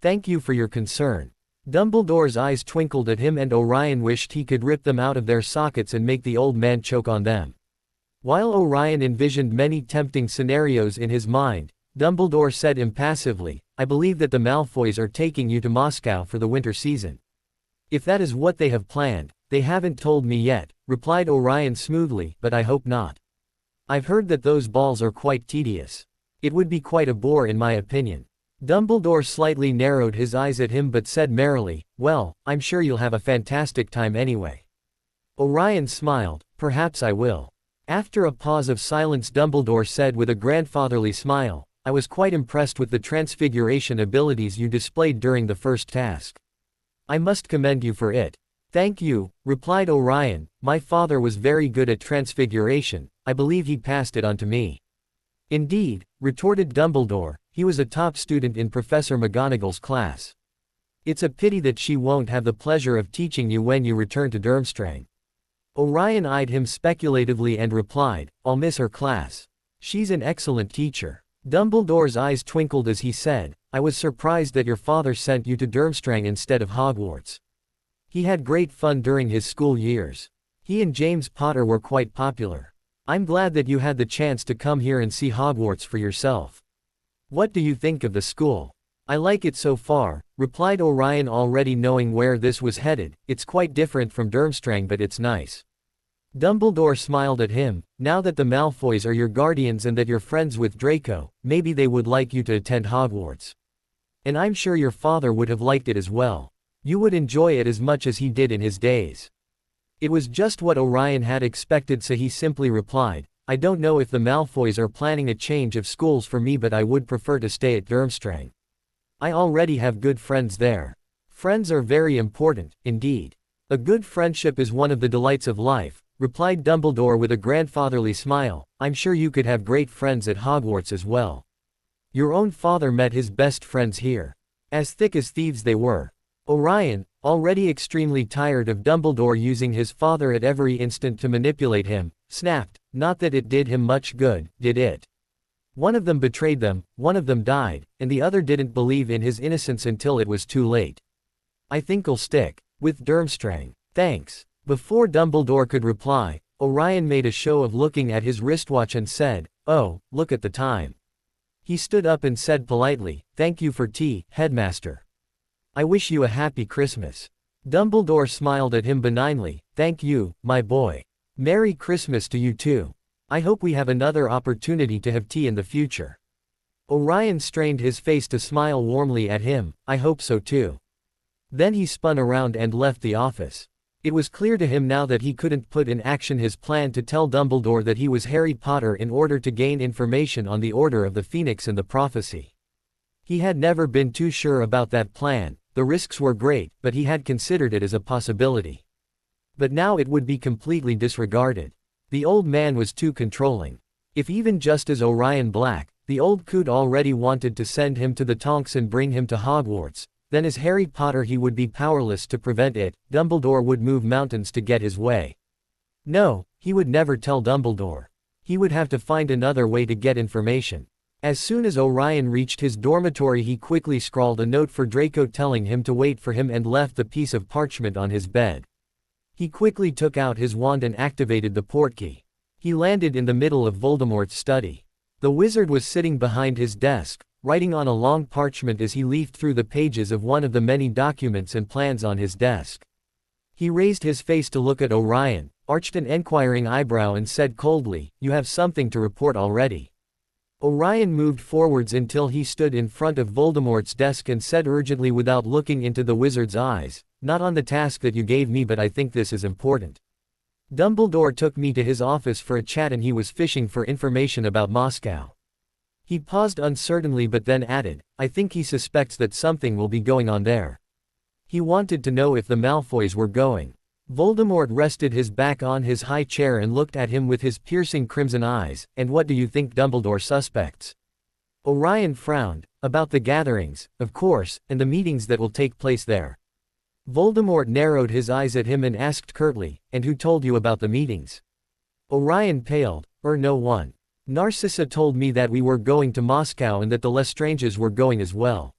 Thank you for your concern. Dumbledore's eyes twinkled at him and Orion wished he could rip them out of their sockets and make the old man choke on them. While Orion envisioned many tempting scenarios in his mind, Dumbledore said impassively, I believe that the Malfoys are taking you to Moscow for the winter season. If that is what they have planned, they haven't told me yet, replied Orion smoothly, but I hope not. I've heard that those balls are quite tedious. It would be quite a bore in my opinion. Dumbledore slightly narrowed his eyes at him but said merrily, well, I'm sure you'll have a fantastic time anyway. Orion smiled, perhaps I will. After a pause of silence Dumbledore said with a grandfatherly smile, I was quite impressed with the transfiguration abilities you displayed during the first task. I must commend you for it. Thank you, replied Orion, my father was very good at transfiguration, I believe he passed it on to me. Indeed, retorted Dumbledore, he was a top student in Professor McGonagall's class. It's a pity that she won't have the pleasure of teaching you when you return to Durmstrang. Orion eyed him speculatively and replied, I'll miss her class. She's an excellent teacher. Dumbledore's eyes twinkled as he said, I was surprised that your father sent you to Durmstrang instead of Hogwarts. He had great fun during his school years. He and James Potter were quite popular. I'm glad that you had the chance to come here and see Hogwarts for yourself. What do you think of the school? I like it so far, replied Orion already knowing where this was headed, it's quite different from Durmstrang but it's nice. Dumbledore smiled at him, now that the Malfoys are your guardians and that you're friends with Draco, maybe they would like you to attend Hogwarts. And I'm sure your father would have liked it as well. You would enjoy it as much as he did in his days. It was just what Orion had expected, so he simply replied, I don't know if the Malfoys are planning a change of schools for me, but I would prefer to stay at Durmstrang. I already have good friends there. Friends are very important, indeed. A good friendship is one of the delights of life, replied Dumbledore with a grandfatherly smile, I'm sure you could have great friends at Hogwarts as well. Your own father met his best friends here. As thick as thieves they were. Orion, already extremely tired of Dumbledore using his father at every instant to manipulate him, snapped, not that it did him much good, did it? One of them betrayed them, one of them died, and the other didn't believe in his innocence until it was too late. I think I'll stick with Durmstrang. Thanks. Before Dumbledore could reply, Orion made a show of looking at his wristwatch and said, oh, look at the time. He stood up and said politely, thank you for tea, headmaster. I wish you a happy Christmas. Dumbledore smiled at him benignly, thank you, my boy. Merry Christmas to you too. I hope we have another opportunity to have tea in the future. Orion strained his face to smile warmly at him, I hope so too. Then he spun around and left the office. It was clear to him now that he couldn't put in action his plan to tell Dumbledore that he was Harry Potter in order to gain information on the Order of the Phoenix and the prophecy. He had never been too sure about that plan. The risks were great, but he had considered it as a possibility. But now it would be completely disregarded. The old man was too controlling. If even just as Orion Black, the old coot already wanted to send him to the Tonks and bring him to Hogwarts, then as Harry Potter he would be powerless to prevent it. Dumbledore would move mountains to get his way. No, he would never tell Dumbledore. He would have to find another way to get information. As soon as Orion reached his dormitory he quickly scrawled a note for Draco telling him to wait for him and left the piece of parchment on his bed. He quickly took out his wand and activated the portkey. He landed in the middle of Voldemort's study. The wizard was sitting behind his desk, writing on a long parchment as he leafed through the pages of one of the many documents and plans on his desk. He raised his face to look at Orion, arched an enquiring eyebrow and said coldly, "You have something to report already." Orion moved forwards until he stood in front of Voldemort's desk and said urgently without looking into the wizard's eyes, "Not on the task that you gave me, but I think this is important. Dumbledore took me to his office for a chat and he was fishing for information about Moscow." He paused uncertainly but then added, "I think he suspects that something will be going on there. He wanted to know if the Malfoys were going." Voldemort rested his back on his high chair and looked at him with his piercing crimson eyes. "And what do you think Dumbledore suspects?" Orion frowned. "About the gatherings, of course, and the meetings that will take place there." Voldemort narrowed his eyes at him and asked curtly, "And who told you about the meetings?" Orion paled. No one. Narcissa told me that we were going to Moscow and that the Lestranges were going as well.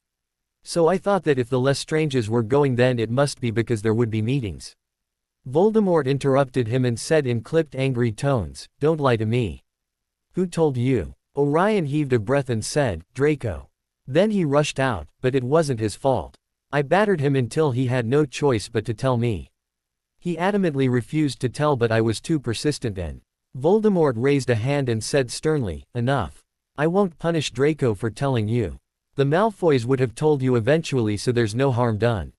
So I thought that if the Lestranges were going then it must be because there would be meetings." Voldemort interrupted him and said in clipped angry tones, "Don't lie to me." "Who told you?" Orion heaved a breath and said, "Draco." Then he rushed out, but it wasn't his fault. I battered him until he had no choice but to tell me. He adamantly refused to tell but I was too persistent and Voldemort raised a hand and said sternly, "Enough. I won't punish Draco for telling you. The Malfoys would have told you eventually so there's no harm done."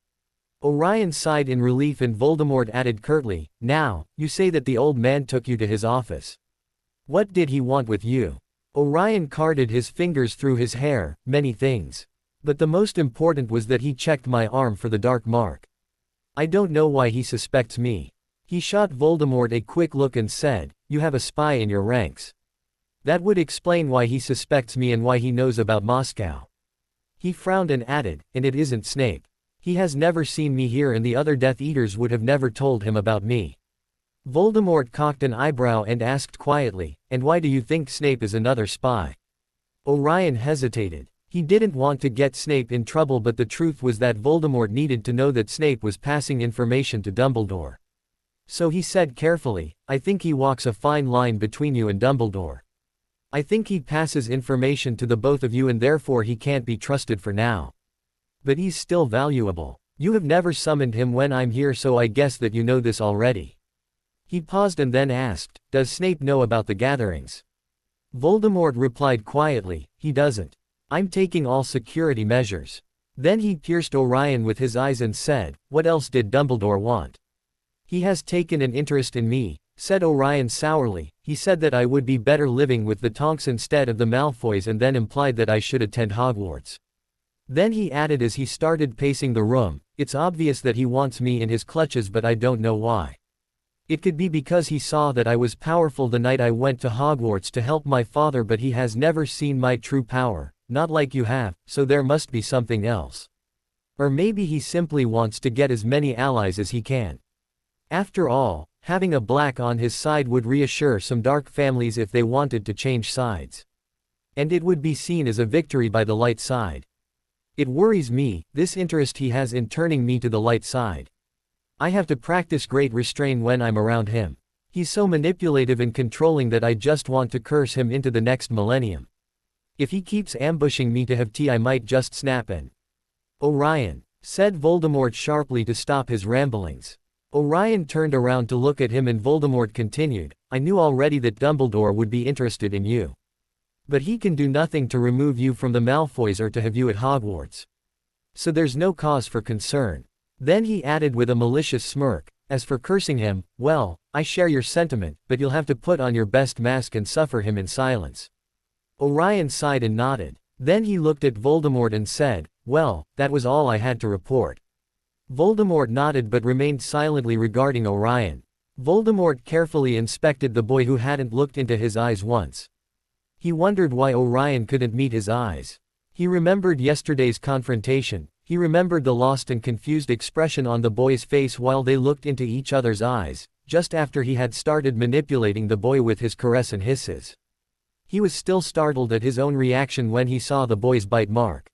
Orion sighed in relief and Voldemort added curtly, "Now, you say that the old man took you to his office. What did he want with you?" Orion carded his fingers through his hair, "Many things. But the most important was that he checked my arm for the dark mark. I don't know why he suspects me." He shot Voldemort a quick look and said, "You have a spy in your ranks. That would explain why he suspects me and why he knows about Moscow." He frowned and added, "And it isn't Snape. He has never seen me here and the other Death Eaters would have never told him about me." Voldemort cocked an eyebrow and asked quietly, "And why do you think Snape is another spy?" Orion hesitated. He didn't want to get Snape in trouble but the truth was that Voldemort needed to know that Snape was passing information to Dumbledore. So he said carefully, "I think he walks a fine line between you and Dumbledore. I think he passes information to the both of you and therefore he can't be trusted for now. But he's still valuable. You have never summoned him when I'm here so I guess that you know this already." He paused and then asked, "Does Snape know about the gatherings?" Voldemort replied quietly, "He doesn't. I'm taking all security measures." Then he pierced Orion with his eyes and said, "What else did Dumbledore want?" "He has taken an interest in me," said Orion sourly. "He said that I would be better living with the Tonks instead of the Malfoys and then implied that I should attend Hogwarts." Then he added as he started pacing the room, "It's obvious that he wants me in his clutches but I don't know why. It could be because he saw that I was powerful the night I went to Hogwarts to help my father but he has never seen my true power, not like you have, so there must be something else. Or maybe he simply wants to get as many allies as he can. After all, having a black on his side would reassure some dark families if they wanted to change sides. And it would be seen as a victory by the light side. It worries me, this interest he has in turning me to the light side. I have to practice great restraint when I'm around him. He's so manipulative and controlling that I just want to curse him into the next millennium. If he keeps ambushing me to have tea I might just snap and—" "Orion," said Voldemort sharply to stop his ramblings. Orion turned around to look at him and Voldemort continued, "I knew already that Dumbledore would be interested in you. But he can do nothing to remove you from the Malfoys or to have you at Hogwarts. So there's no cause for concern." Then he added with a malicious smirk, "As for cursing him, well, I share your sentiment, but you'll have to put on your best mask and suffer him in silence." Orion sighed and nodded. Then he looked at Voldemort and said, "Well, that was all I had to report." Voldemort nodded but remained silently regarding Orion. Voldemort carefully inspected the boy who hadn't looked into his eyes once. He wondered why Orion couldn't meet his eyes. He remembered yesterday's confrontation. He remembered the lost and confused expression on the boy's face while they looked into each other's eyes, just after he had started manipulating the boy with his caress and hisses. He was still startled at his own reaction when he saw the boy's bite mark.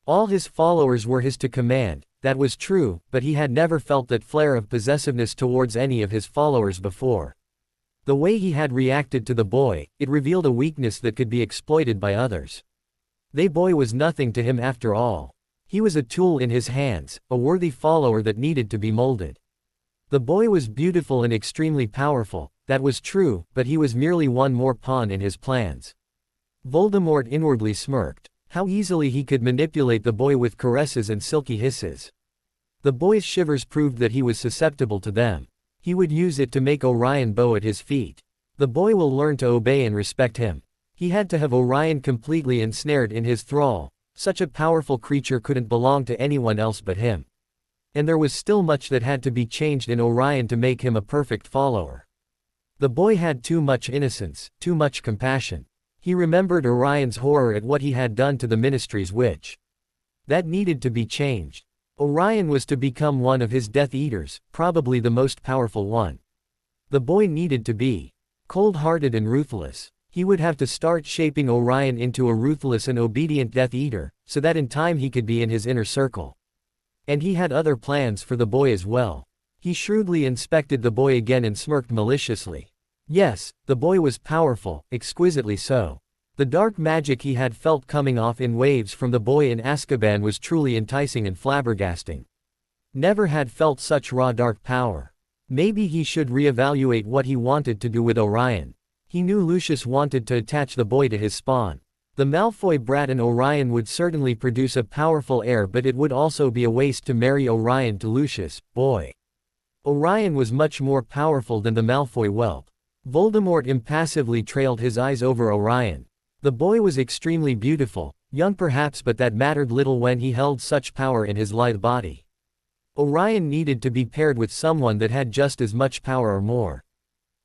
All his followers were his to command, that was true, but he had never felt that flare of possessiveness towards any of his followers before. The way he had reacted to the boy, it revealed a weakness that could be exploited by others. The boy was nothing to him after all. He was a tool in his hands, a worthy follower that needed to be molded. The boy was beautiful and extremely powerful, that was true, but he was merely one more pawn in his plans. Voldemort inwardly smirked. How easily he could manipulate the boy with caresses and silky hisses. The boy's shivers proved that he was susceptible to them. He would use it to make Orion bow at his feet. The boy will learn to obey and respect him. He had to have Orion completely ensnared in his thrall. Such a powerful creature couldn't belong to anyone else but him. And there was still much that had to be changed in Orion to make him a perfect follower. The boy had too much innocence, too much compassion. He remembered Orion's horror at what he had done to the Ministry's witch. That needed to be changed. Orion was to become one of his Death Eaters, probably the most powerful one. The boy needed to be cold-hearted and ruthless. He would have to start shaping Orion into a ruthless and obedient Death Eater, so that in time he could be in his inner circle. And he had other plans for the boy as well. He shrewdly inspected the boy again and smirked maliciously. Yes, the boy was powerful, exquisitely so. The dark magic he had felt coming off in waves from the boy in Azkaban was truly enticing and flabbergasting. Never had felt such raw dark power. Maybe he should reevaluate what he wanted to do with Orion. He knew Lucius wanted to attach the boy to his spawn. The Malfoy brat and Orion would certainly produce a powerful heir, but it would also be a waste to marry Orion to Lucius, boy. Orion was much more powerful than the Malfoy whelp. Voldemort impassively trailed his eyes over Orion. The boy was extremely beautiful, young perhaps, but that mattered little when he held such power in his lithe body. Orion needed to be paired with someone that had just as much power or more.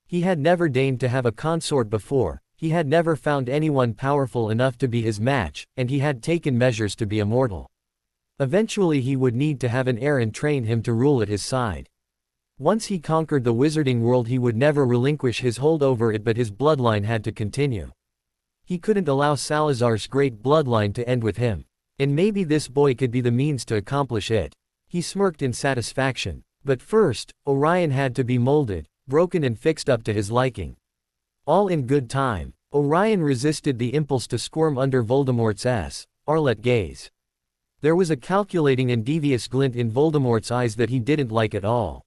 He had never deigned to have a consort before, he had never found anyone powerful enough to be his match, and he had taken measures to be immortal. Eventually he would need to have an heir and train him to rule at his side. Once he conquered the wizarding world he would never relinquish his hold over it, but his bloodline had to continue. He couldn't allow Salazar's great bloodline to end with him. And maybe this boy could be the means to accomplish it. He smirked in satisfaction. But first, Orion had to be molded, broken and fixed up to his liking. All in good time. Orion resisted the impulse to squirm under Voldemort's Arlet gaze. There was a calculating and devious glint in Voldemort's eyes that he didn't like at all.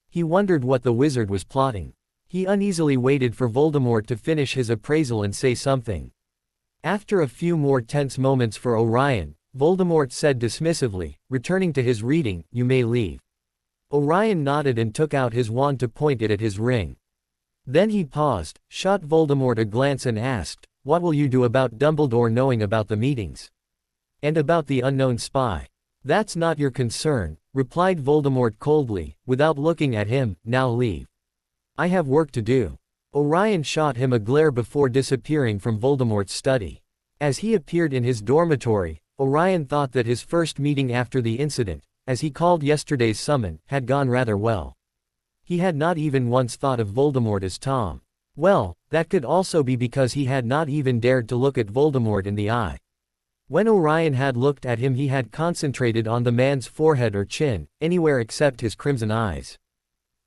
He wondered what the wizard was plotting. He uneasily waited for Voldemort to finish his appraisal and say something. After a few more tense moments for Orion, Voldemort said dismissively, returning to his reading, "You may leave." Orion nodded and took out his wand to point it at his ring. Then he paused, shot Voldemort a glance and asked, "What will you do about Dumbledore knowing about the meetings? And about the unknown spy?" "That's not your concern," replied Voldemort coldly, without looking at him. "Now leave. I have work to do." Orion shot him a glare before disappearing from Voldemort's study. As he appeared in his dormitory, Orion thought that his first meeting after the incident, as he called yesterday's summon, had gone rather well. He had not even once thought of Voldemort as Tom. Well, that could also be because he had not even dared to look at Voldemort in the eye. When Orion had looked at him he had concentrated on the man's forehead or chin, anywhere except his crimson eyes.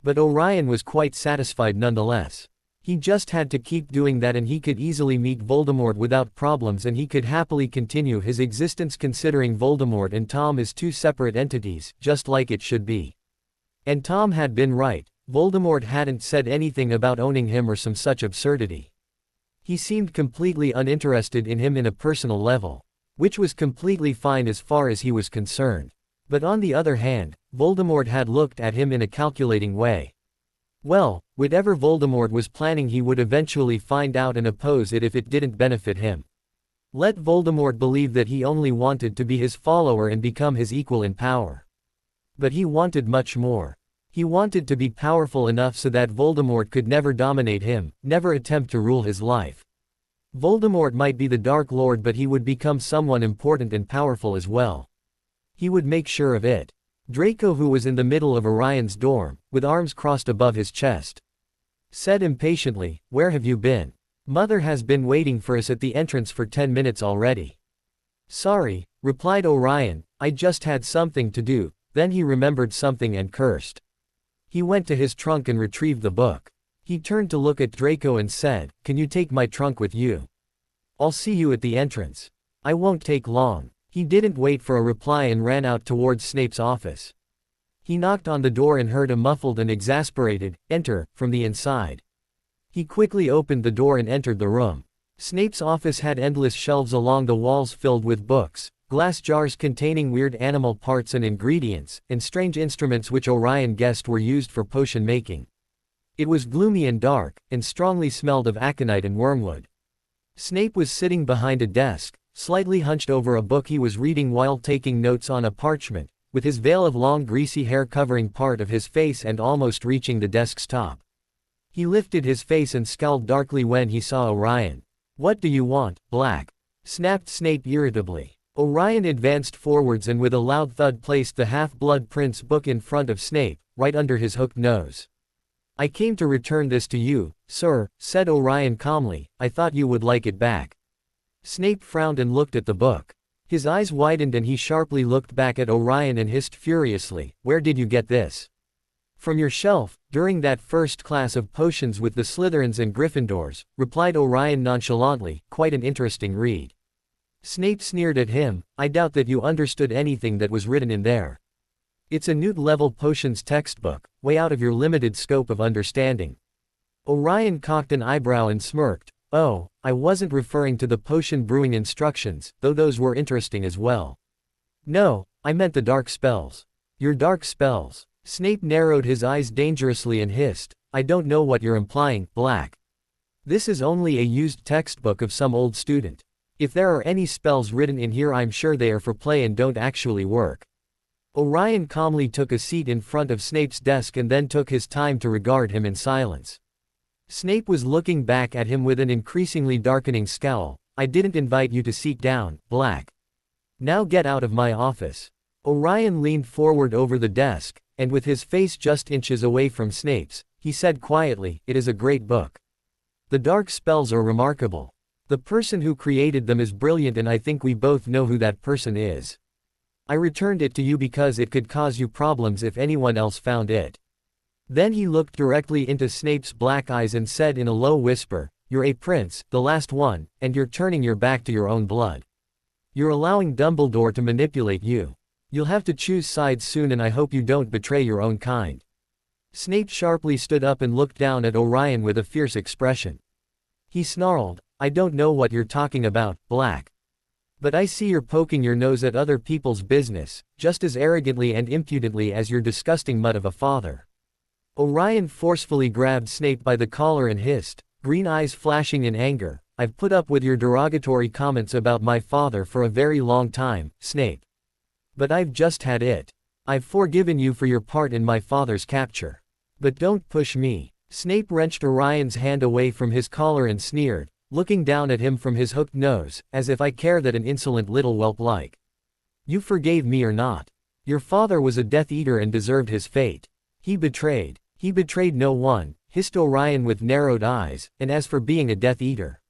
But Orion was quite satisfied nonetheless. He just had to keep doing that and he could easily meet Voldemort without problems, and he could happily continue his existence considering Voldemort and Tom as two separate entities, just like it should be. And Tom had been right. Voldemort hadn't said anything about owning him or some such absurdity. He seemed completely uninterested in him in a personal level. Which was completely fine as far as he was concerned. But on the other hand, Voldemort had looked at him in a calculating way. Well, whatever Voldemort was planning he would eventually find out and oppose it if it didn't benefit him. Let Voldemort believe that he only wanted to be his follower and become his equal in power. But he wanted much more. He wanted to be powerful enough so that Voldemort could never dominate him, never attempt to rule his life. Voldemort might be the Dark Lord, but he would become someone important and powerful as well. He would make sure of it. Draco, who was in the middle of Orion's dorm, with arms crossed above his chest, said impatiently, "Where have you been? Mother has been waiting for us at the entrance for 10 minutes already." "Sorry," replied Orion, "I just had something to do." Then he remembered something and cursed. He went to his trunk and retrieved the book. He turned to look at Draco and said, "Can you take my trunk with you? I'll see you at the entrance. I won't take long." He didn't wait for a reply and ran out towards Snape's office. He knocked on the door and heard a muffled and exasperated, "Enter," from the inside. He quickly opened the door and entered the room. Snape's office had endless shelves along the walls filled with books, glass jars containing weird animal parts and ingredients, and strange instruments which Orion guessed were used for potion making. It was gloomy and dark, and strongly smelled of aconite and wormwood. Snape was sitting behind a desk, slightly hunched over a book he was reading while taking notes on a parchment, with his veil of long greasy hair covering part of his face and almost reaching the desk's top. He lifted his face and scowled darkly when he saw Orion. "What do you want, Black?" snapped Snape irritably. Orion advanced forwards and with a loud thud placed the Half-Blood Prince book in front of Snape, right under his hooked nose. "I came to return this to you, sir," said Orion calmly. "I thought you would like it back." Snape frowned and looked at the book. His eyes widened and he sharply looked back at Orion and hissed furiously, "Where did you get this?" "From your shelf, during that first class of potions with the Slytherins and Gryffindors," replied Orion nonchalantly. "Quite an interesting read." Snape sneered at him. "I doubt that you understood anything that was written in there. It's a Newt-level potions textbook, way out of your limited scope of understanding." Orion cocked an eyebrow and smirked. "Oh, I wasn't referring to the potion brewing instructions, though those were interesting as well. No, I meant the dark spells." "Your dark spells?" Snape narrowed his eyes dangerously and hissed, "I don't know what you're implying, Black. This is only a used textbook of some old student. If there are any spells written in here, I'm sure they are for play and don't actually work." Orion calmly took a seat in front of Snape's desk and then took his time to regard him in silence. Snape was looking back at him with an increasingly darkening scowl. "I didn't invite you to sit down, Black. Now get out of my office." Orion leaned forward over the desk, and with his face just inches away from Snape's, he said quietly, "It is a great book. The dark spells are remarkable. The person who created them is brilliant, and I think we both know who that person is. I returned it to you because it could cause you problems if anyone else found it." Then he looked directly into Snape's black eyes and said in a low whisper, "You're a prince, the last one, and you're turning your back to your own blood. You're allowing Dumbledore to manipulate you. You'll have to choose sides soon, and I hope you don't betray your own kind." Snape sharply stood up and looked down at Orion with a fierce expression. He snarled, "I don't know what you're talking about, Black. But I see you're poking your nose at other people's business, just as arrogantly and impudently as your disgusting mutt of a father." Orion forcefully grabbed Snape by the collar and hissed, green eyes flashing in anger, "I've put up with your derogatory comments about my father for a very long time, Snape. But I've just had it. I've forgiven you for your part in my father's capture. But don't push me." Snape wrenched Orion's hand away from his collar and sneered, looking down at him from his hooked nose, "As if I care that an insolent little whelp like you forgave me or not. Your father was a Death Eater and deserved his fate. He betrayed no one," hissed Orion with narrowed eyes, "and as for being a Death Eater,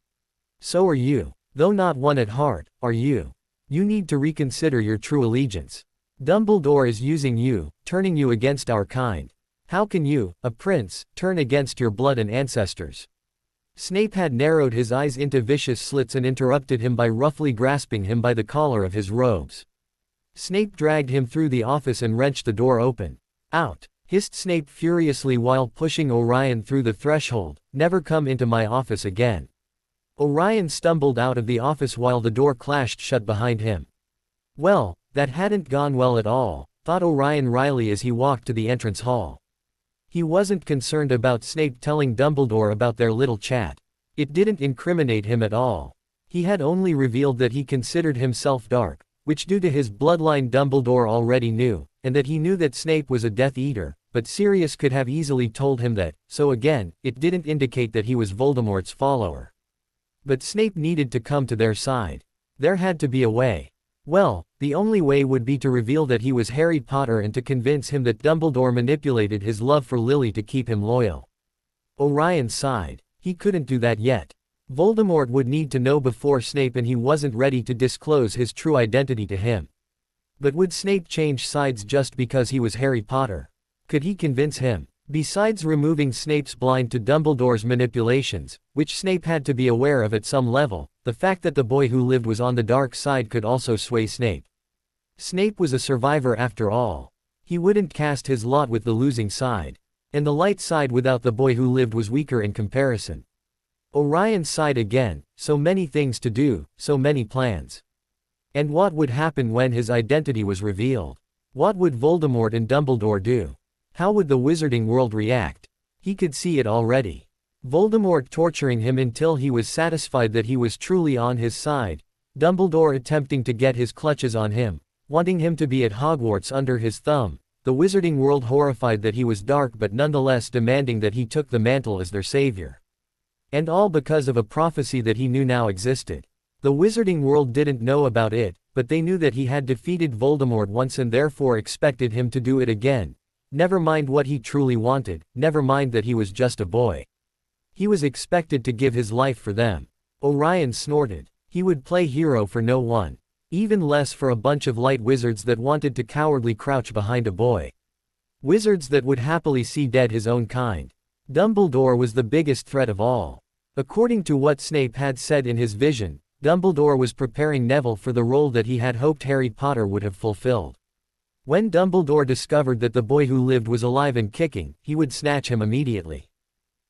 so are you. Though not one at heart, are you. You need to reconsider your true allegiance. Dumbledore is using you, turning you against our kind. How can you, a prince, turn against your blood and ancestors?" Snape had narrowed his eyes into vicious slits and interrupted him by roughly grasping him by the collar of his robes. Snape dragged him through the office and wrenched the door open. "Out!" hissed Snape furiously while pushing Orion through the threshold, "Never come into my office again." Orion stumbled out of the office while the door clashed shut behind him. Well, that hadn't gone well at all, thought Orion wryly as he walked to the entrance hall. He wasn't concerned about Snape telling Dumbledore about their little chat. It didn't incriminate him at all. He had only revealed that he considered himself dark, which due to his bloodline Dumbledore already knew, and that he knew that Snape was a Death Eater, but Sirius could have easily told him that, so again, it didn't indicate that he was Voldemort's follower. But Snape needed to come to their side. There had to be a way. Well, the only way would be to reveal that he was Harry Potter and to convince him that Dumbledore manipulated his love for Lily to keep him loyal. Orion sighed. He couldn't do that yet. Voldemort would need to know before Snape, and he wasn't ready to disclose his true identity to him. But would Snape change sides just because he was Harry Potter? Could he convince him? Besides removing Snape's blind to Dumbledore's manipulations, which Snape had to be aware of at some level, the fact that the boy who lived was on the dark side could also sway Snape. Snape was a survivor after all. He wouldn't cast his lot with the losing side. And the light side without the boy who lived was weaker in comparison. Orion sighed again. So many things to do, so many plans. And what would happen when his identity was revealed? What would Voldemort and Dumbledore do? How would the wizarding world react? He could see it already. Voldemort torturing him until he was satisfied that he was truly on his side. Dumbledore attempting to get his clutches on him, wanting him to be at Hogwarts under his thumb. The wizarding world horrified that he was dark but nonetheless demanding that he took the mantle as their savior. And all because of a prophecy that he knew now existed. The wizarding world didn't know about it, but they knew that he had defeated Voldemort once and therefore expected him to do it again. Never mind what he truly wanted, never mind that he was just a boy. He was expected to give his life for them. Orion snorted. He would play hero for no one. Even less for a bunch of light wizards that wanted to cowardly crouch behind a boy. Wizards that would happily see dead his own kind. Dumbledore was the biggest threat of all. According to what Snape had said in his vision, Dumbledore was preparing Neville for the role that he had hoped Harry Potter would have fulfilled. When Dumbledore discovered that the boy who lived was alive and kicking, he would snatch him immediately.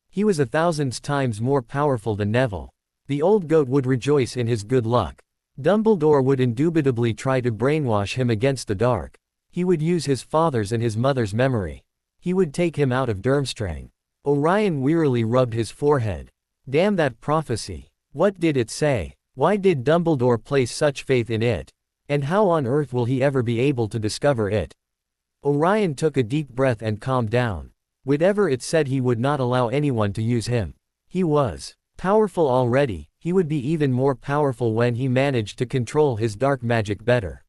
He was 1,000 times more powerful than Neville. The old goat would rejoice in his good luck. Dumbledore would indubitably try to brainwash him against the dark. He would use his father's and his mother's memory. He would take him out of Durmstrang. Orion wearily rubbed his forehead. Damn that prophecy. What did it say? Why did Dumbledore place such faith in it? And how on earth will he ever be able to discover it? Orion took a deep breath and calmed down. Whatever it said, he would not allow anyone to use him. He was powerful already. He would be even more powerful when he managed to control his dark magic better.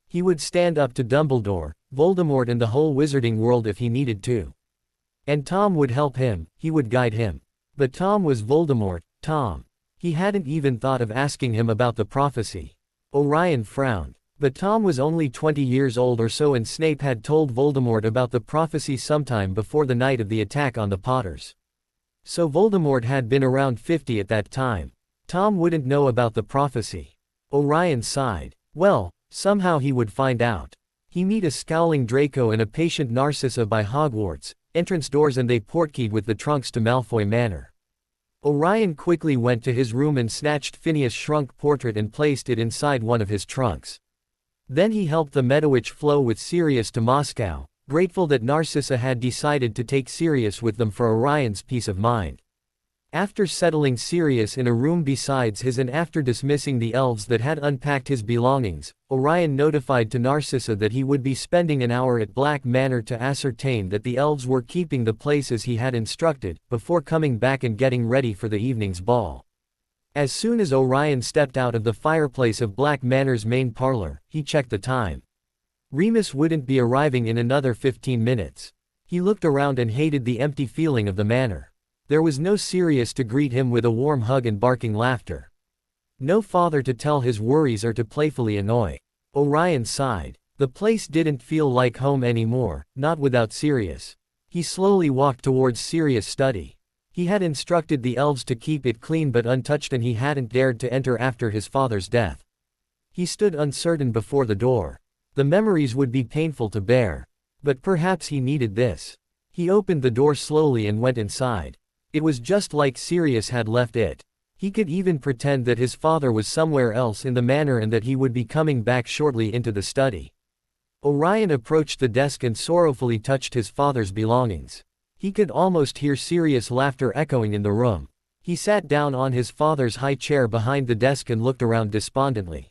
He would stand up to Dumbledore, Voldemort and the whole wizarding world if he needed to. And Tom would help him, he would guide him. But Tom was Voldemort, Tom. He hadn't even thought of asking him about the prophecy. Orion frowned. But Tom was only 20 years old or so, and Snape had told Voldemort about the prophecy sometime before the night of the attack on the Potters. So Voldemort had been around 50 at that time. Tom wouldn't know about the prophecy. Orion sighed. Well, somehow he would find out. He meet a scowling Draco and a patient Narcissa by Hogwarts, entrance doors, and they portkeyed with the trunks to Malfoy Manor. Orion quickly went to his room and snatched Phineas' shrunk portrait and placed it inside one of his trunks. Then he helped the Medowitch flow with Sirius to Moscow, grateful that Narcissa had decided to take Sirius with them for Orion's peace of mind. After settling Sirius in a room besides his and after dismissing the elves that had unpacked his belongings, Orion notified to Narcissa that he would be spending an hour at Black Manor to ascertain that the elves were keeping the place as he had instructed, before coming back and getting ready for the evening's ball. As soon as Orion stepped out of the fireplace of Black Manor's main parlor, he checked the time. Remus wouldn't be arriving in another 15 minutes. He looked around and hated the empty feeling of the manor. There was no Sirius to greet him with a warm hug and barking laughter. No father to tell his worries or to playfully annoy. Orion sighed. The place didn't feel like home anymore, not without Sirius. He slowly walked towards Sirius' study. He had instructed the elves to keep it clean but untouched, and he hadn't dared to enter after his father's death. He stood uncertain before the door. The memories would be painful to bear. But perhaps he needed this. He opened the door slowly and went inside. It was just like Sirius had left it. He could even pretend that his father was somewhere else in the manor and that he would be coming back shortly into the study. Orion approached the desk and sorrowfully touched his father's belongings. He could almost hear Sirius' laughter echoing in the room. He sat down on his father's high chair behind the desk and looked around despondently.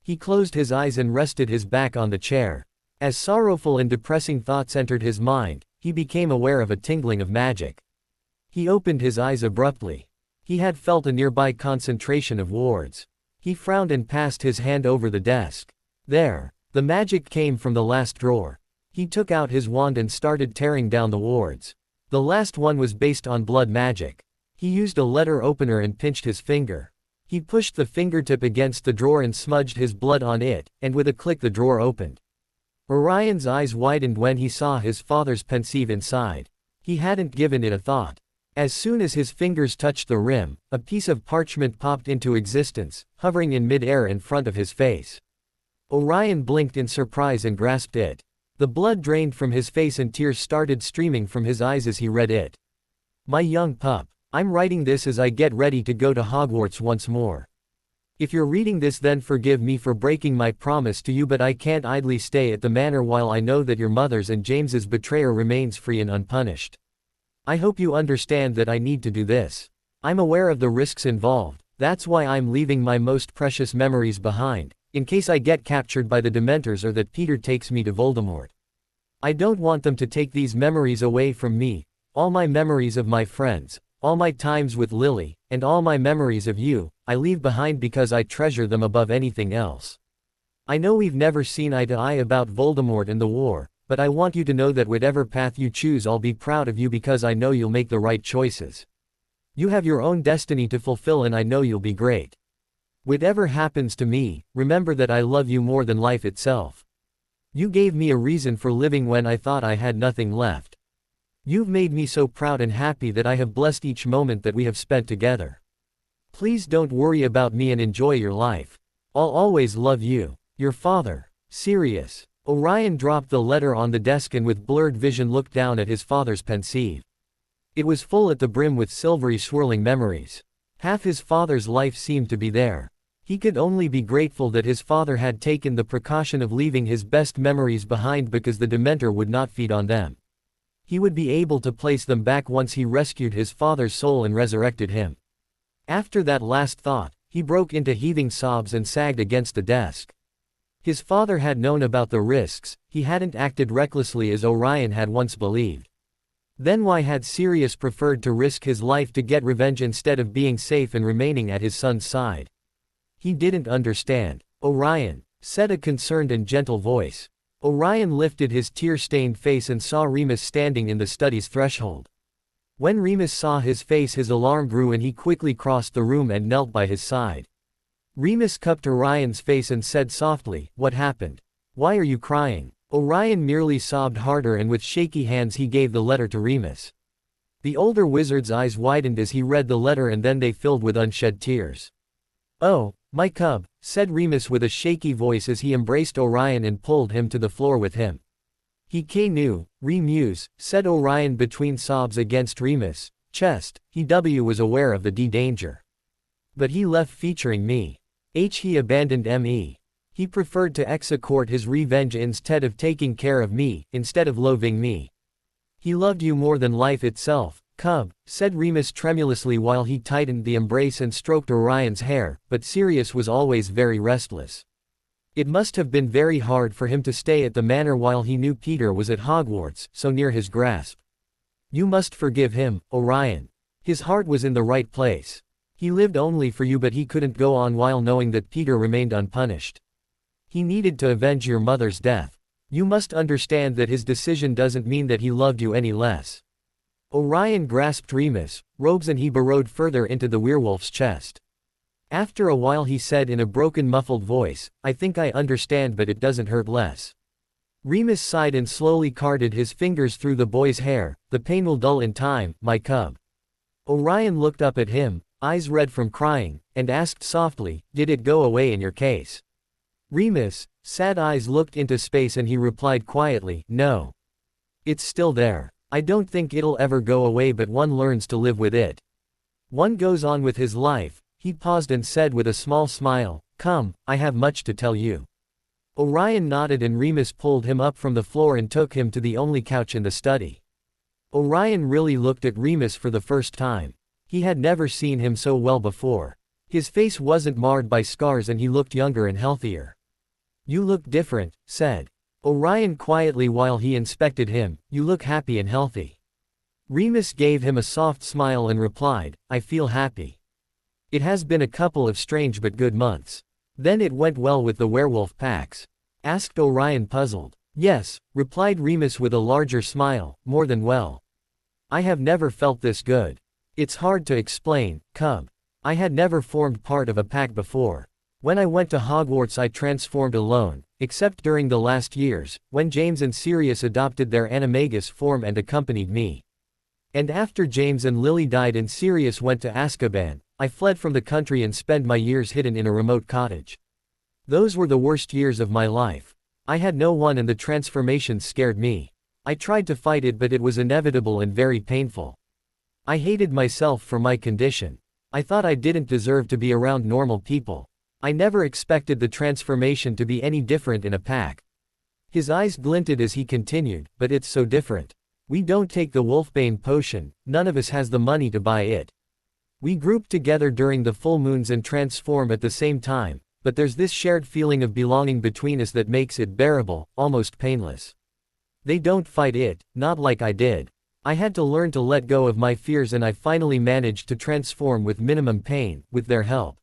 He closed his eyes and rested his back on the chair. As sorrowful and depressing thoughts entered his mind, he became aware of a tingling of magic. He opened his eyes abruptly. He had felt a nearby concentration of wards. He frowned and passed his hand over the desk. There. The magic came from the last drawer. He took out his wand and started tearing down the wards. The last one was based on blood magic. He used a letter opener and pinched his finger. He pushed the fingertip against the drawer and smudged his blood on it, and with a click the drawer opened. Orion's eyes widened when he saw his father's pensieve inside. He hadn't given it a thought. As soon as his fingers touched the rim, a piece of parchment popped into existence, hovering in mid-air in front of his face. Orion blinked in surprise and grasped it. The blood drained from his face and tears started streaming from his eyes as he read it. "My young pup. I'm writing this as I get ready to go to Hogwarts once more. If you're reading this, then forgive me for breaking my promise to you, but I can't idly stay at the manor while I know that your mother's and James's betrayer remains free and unpunished. I hope you understand that I need to do this. I'm aware of the risks involved, that's why I'm leaving my most precious memories behind, in case I get captured by the Dementors or that Peter takes me to Voldemort. I don't want them to take these memories away from me, all my memories of my friends, all my times with Lily, and all my memories of you, I leave behind because I treasure them above anything else. I know we've never seen eye to eye about Voldemort and the war, but I want you to know that whatever path you choose, I'll be proud of you because I know you'll make the right choices. You have your own destiny to fulfill and I know you'll be great. Whatever happens to me, remember that I love you more than life itself. You gave me a reason for living when I thought I had nothing left. You've made me so proud and happy that I have blessed each moment that we have spent together. Please don't worry about me and enjoy your life. I'll always love you. Your father, Sirius." Orion dropped the letter on the desk and with blurred vision looked down at his father's pensieve. It was full at the brim with silvery swirling memories. Half his father's life seemed to be there. He could only be grateful that his father had taken the precaution of leaving his best memories behind because the Dementor would not feed on them. He would be able to place them back once he rescued his father's soul and resurrected him. After that last thought, he broke into heaving sobs and sagged against the desk. His father had known about the risks, he hadn't acted recklessly as Orion had once believed. Then why had Sirius preferred to risk his life to get revenge instead of being safe and remaining at his son's side? He didn't understand. "Orion," said a concerned and gentle voice. Orion lifted his tear-stained face and saw Remus standing in the study's threshold. When Remus saw his face, his alarm grew and he quickly crossed the room and knelt by his side. Remus cupped Orion's face and said softly, "What happened? Why are you crying?" Orion merely sobbed harder and with shaky hands he gave the letter to Remus. The older wizard's eyes widened as he read the letter and then they filled with unshed tears. "Oh, my cub," said Remus with a shaky voice as he embraced Orion and pulled him to the floor with him. "He knew, Remus," said Orion between sobs against Remus' chest. "He was aware of the danger. But he left featuring me. He abandoned me. He preferred to execute his revenge instead of taking care of me, instead of loathing me. He loved you more than life itself, cub," said Remus tremulously while he tightened the embrace and stroked Orion's hair, but Sirius was always very restless. It must have been very hard for him to stay at the manor while he knew Peter was at Hogwarts, so near his grasp. "You must forgive him, Orion. His heart was in the right place. He lived only for you, but he couldn't go on while knowing that Peter remained unpunished. He needed to avenge your mother's death. You must understand that his decision doesn't mean that he loved you any less." Orion grasped Remus' robes and he burrowed further into the werewolf's chest. After a while he said in a broken muffled voice, "I think I understand, but it doesn't hurt less." Remus sighed and slowly carded his fingers through the boy's hair. "The pain will dull in time, my cub." Orion looked up at him, eyes red from crying, and asked softly, "Did it go away in your case?" Remus' sad eyes looked into space and he replied quietly, "No. It's still there. I don't think it'll ever go away, but one learns to live with it. One goes on with his life." He paused and said with a small smile, "Come, I have much to tell you." Orion nodded and Remus pulled him up from the floor and took him to the only couch in the study. Orion really looked at Remus for the first time. He had never seen him so well before. His face wasn't marred by scars and he looked younger and healthier. "You look different," said Orion quietly while he inspected him. "You look happy and healthy." Remus gave him a soft smile and replied, "I feel happy. It has been a couple of strange but good months." "Then it went well with the werewolf packs?" asked Orion puzzled. "Yes," replied Remus with a larger smile, "more than well. I have never felt this good. It's hard to explain, Cub. I had never formed part of a pack before. When I went to Hogwarts I transformed alone, except during the last years, when James and Sirius adopted their animagus form and accompanied me. And after James and Lily died and Sirius went to Azkaban, I fled from the country and spent my years hidden in a remote cottage. Those were the worst years of my life. I had no one and the transformation scared me. I tried to fight it but it was inevitable and very painful. I hated myself for my condition. I thought I didn't deserve to be around normal people. I never expected the transformation to be any different in a pack." His eyes glinted as he continued, "But it's so different. We don't take the Wolfbane potion, none of us has the money to buy it. We group together during the full moons and transform at the same time, but there's this shared feeling of belonging between us that makes it bearable, almost painless. They don't fight it, not like I did. I had to learn to let go of my fears and I finally managed to transform with minimum pain, with their help.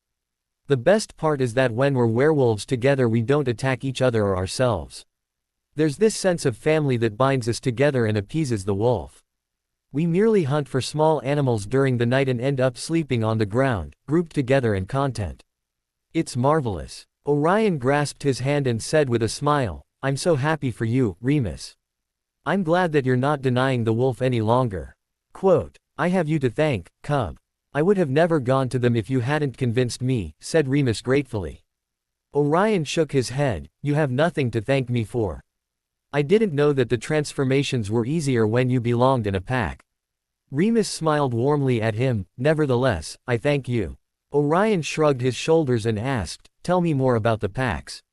The best part is that when we're werewolves together we don't attack each other or ourselves. There's this sense of family that binds us together and appeases the wolf. We merely hunt for small animals during the night and end up sleeping on the ground, grouped together in content. It's marvelous." Orion grasped his hand and said with a smile, "I'm so happy for you, Remus. I'm glad that you're not denying the wolf any longer. Quote, I have you to thank, Cub. I would have never gone to them if you hadn't convinced me," said Remus gratefully. Orion shook his head, "You have nothing to thank me for. I didn't know that the transformations were easier when you belonged in a pack." Remus smiled warmly at him, "Nevertheless, I thank you." Orion shrugged his shoulders and asked, "Tell me more about the packs."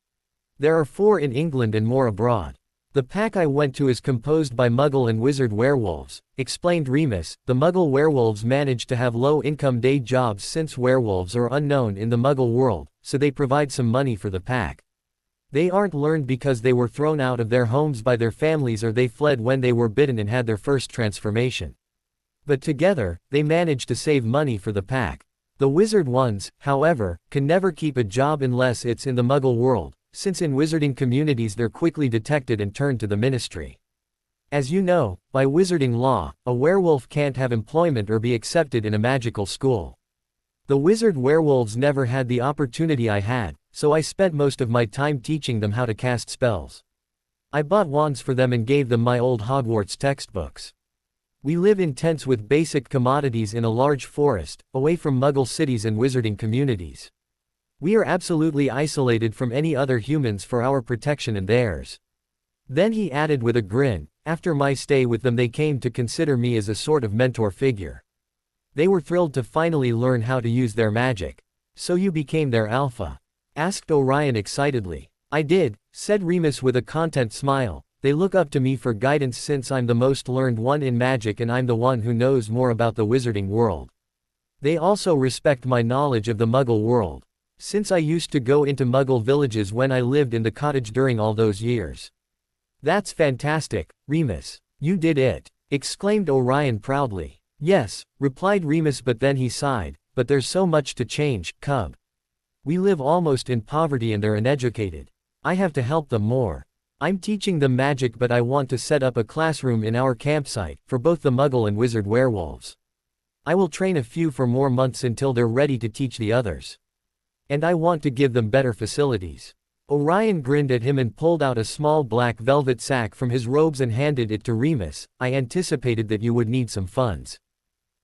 "There are 4 in England and more abroad. The pack I went to is composed by Muggle and Wizard werewolves," explained Remus. "The Muggle werewolves manage to have low-income day jobs since werewolves are unknown in the Muggle world, so they provide some money for the pack. They aren't learned because they were thrown out of their homes by their families or they fled when they were bitten and had their first transformation. But together, they manage to save money for the pack. The wizard ones, however, can never keep a job unless it's in the Muggle world, since in wizarding communities they're quickly detected and turned to the ministry. As you know, by wizarding law, a werewolf can't have employment or be accepted in a magical school. The wizard werewolves never had the opportunity I had, so I spent most of my time teaching them how to cast spells. I bought wands for them and gave them my old Hogwarts textbooks. We live in tents with basic commodities in a large forest, away from Muggle cities and wizarding communities. We are absolutely isolated from any other humans for our protection and theirs." Then he added with a grin, "After my stay with them they came to consider me as a sort of mentor figure. They were thrilled to finally learn how to use their magic." "So you became their alpha?" asked Orion excitedly. "I did," said Remus with a content smile. "They look up to me for guidance since I'm the most learned one in magic and I'm the one who knows more about the wizarding world. They also respect my knowledge of the Muggle world, since I used to go into Muggle villages when I lived in the cottage during all those years." "That's fantastic, Remus. You did it," exclaimed Orion proudly. "Yes," replied Remus, but then he sighed, "but there's so much to change, Cub. We live almost in poverty and they're uneducated. I have to help them more. I'm teaching them magic but I want to set up a classroom in our campsite, for both the Muggle and Wizard werewolves. I will train a few for more months until they're ready to teach the others. And I want to give them better facilities." Orion grinned at him and pulled out a small black velvet sack from his robes and handed it to Remus. "I anticipated that you would need some funds.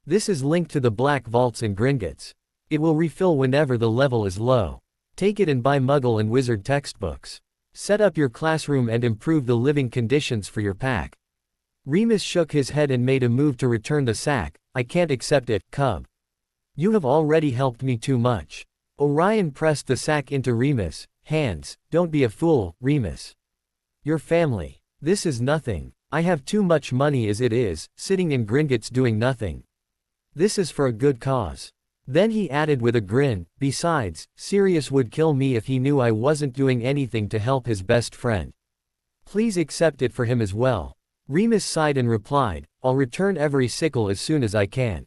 This is linked to the Black Vaults in Gringotts. It will refill whenever the level is low. Take it and buy Muggle and Wizard textbooks. Set up your classroom and improve the living conditions for your pack." Remus shook his head and made a move to return the sack. "I can't accept it, Cub. You have already helped me too much." Orion pressed the sack into Remus' hands. "Don't be a fool, Remus. Your family. This is nothing. I have too much money as it is, sitting in Gringotts doing nothing. This is for a good cause. Then he added with a grin, besides, Sirius would kill me if he knew I wasn't doing anything to help his best friend. Please accept it for him as well. Remus sighed and replied, I'll return every sickle as soon as I can.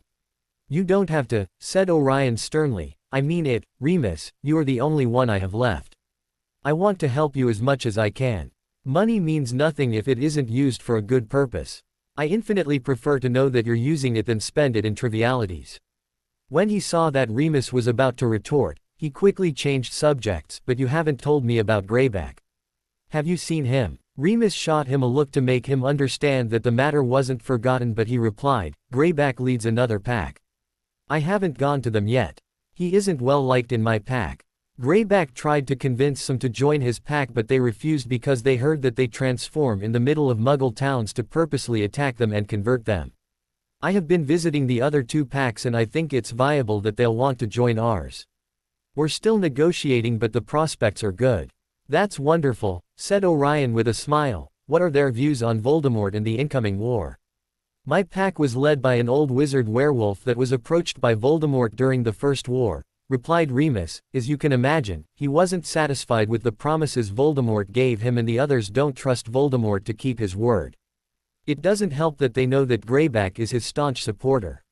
You don't have to, said Orion sternly. I mean it, Remus, you are the only one I have left. I want to help you as much as I can. Money means nothing if it isn't used for a good purpose. I infinitely prefer to know that you're using it than spend it in trivialities. When he saw that Remus was about to retort, he quickly changed subjects. But you haven't told me about Greyback. Have you seen him? Remus shot him a look to make him understand that the matter wasn't forgotten, but he replied, Greyback leads another pack. I haven't gone to them yet. He isn't well liked in my pack. Greyback tried to convince some to join his pack, but they refused because they heard that they transform in the middle of Muggle towns to purposely attack them and convert them. I have been visiting the other two packs and I think it's viable that they'll want to join ours. We're still negotiating, but the prospects are good. That's wonderful, said Orion with a smile. What are their views on Voldemort and the incoming war? My pack was led by an old wizard werewolf that was approached by Voldemort during the First War, replied Remus. As you can imagine, he wasn't satisfied with the promises Voldemort gave him, and the others don't trust Voldemort to keep his word. It doesn't help that they know that Greyback is his staunch supporter.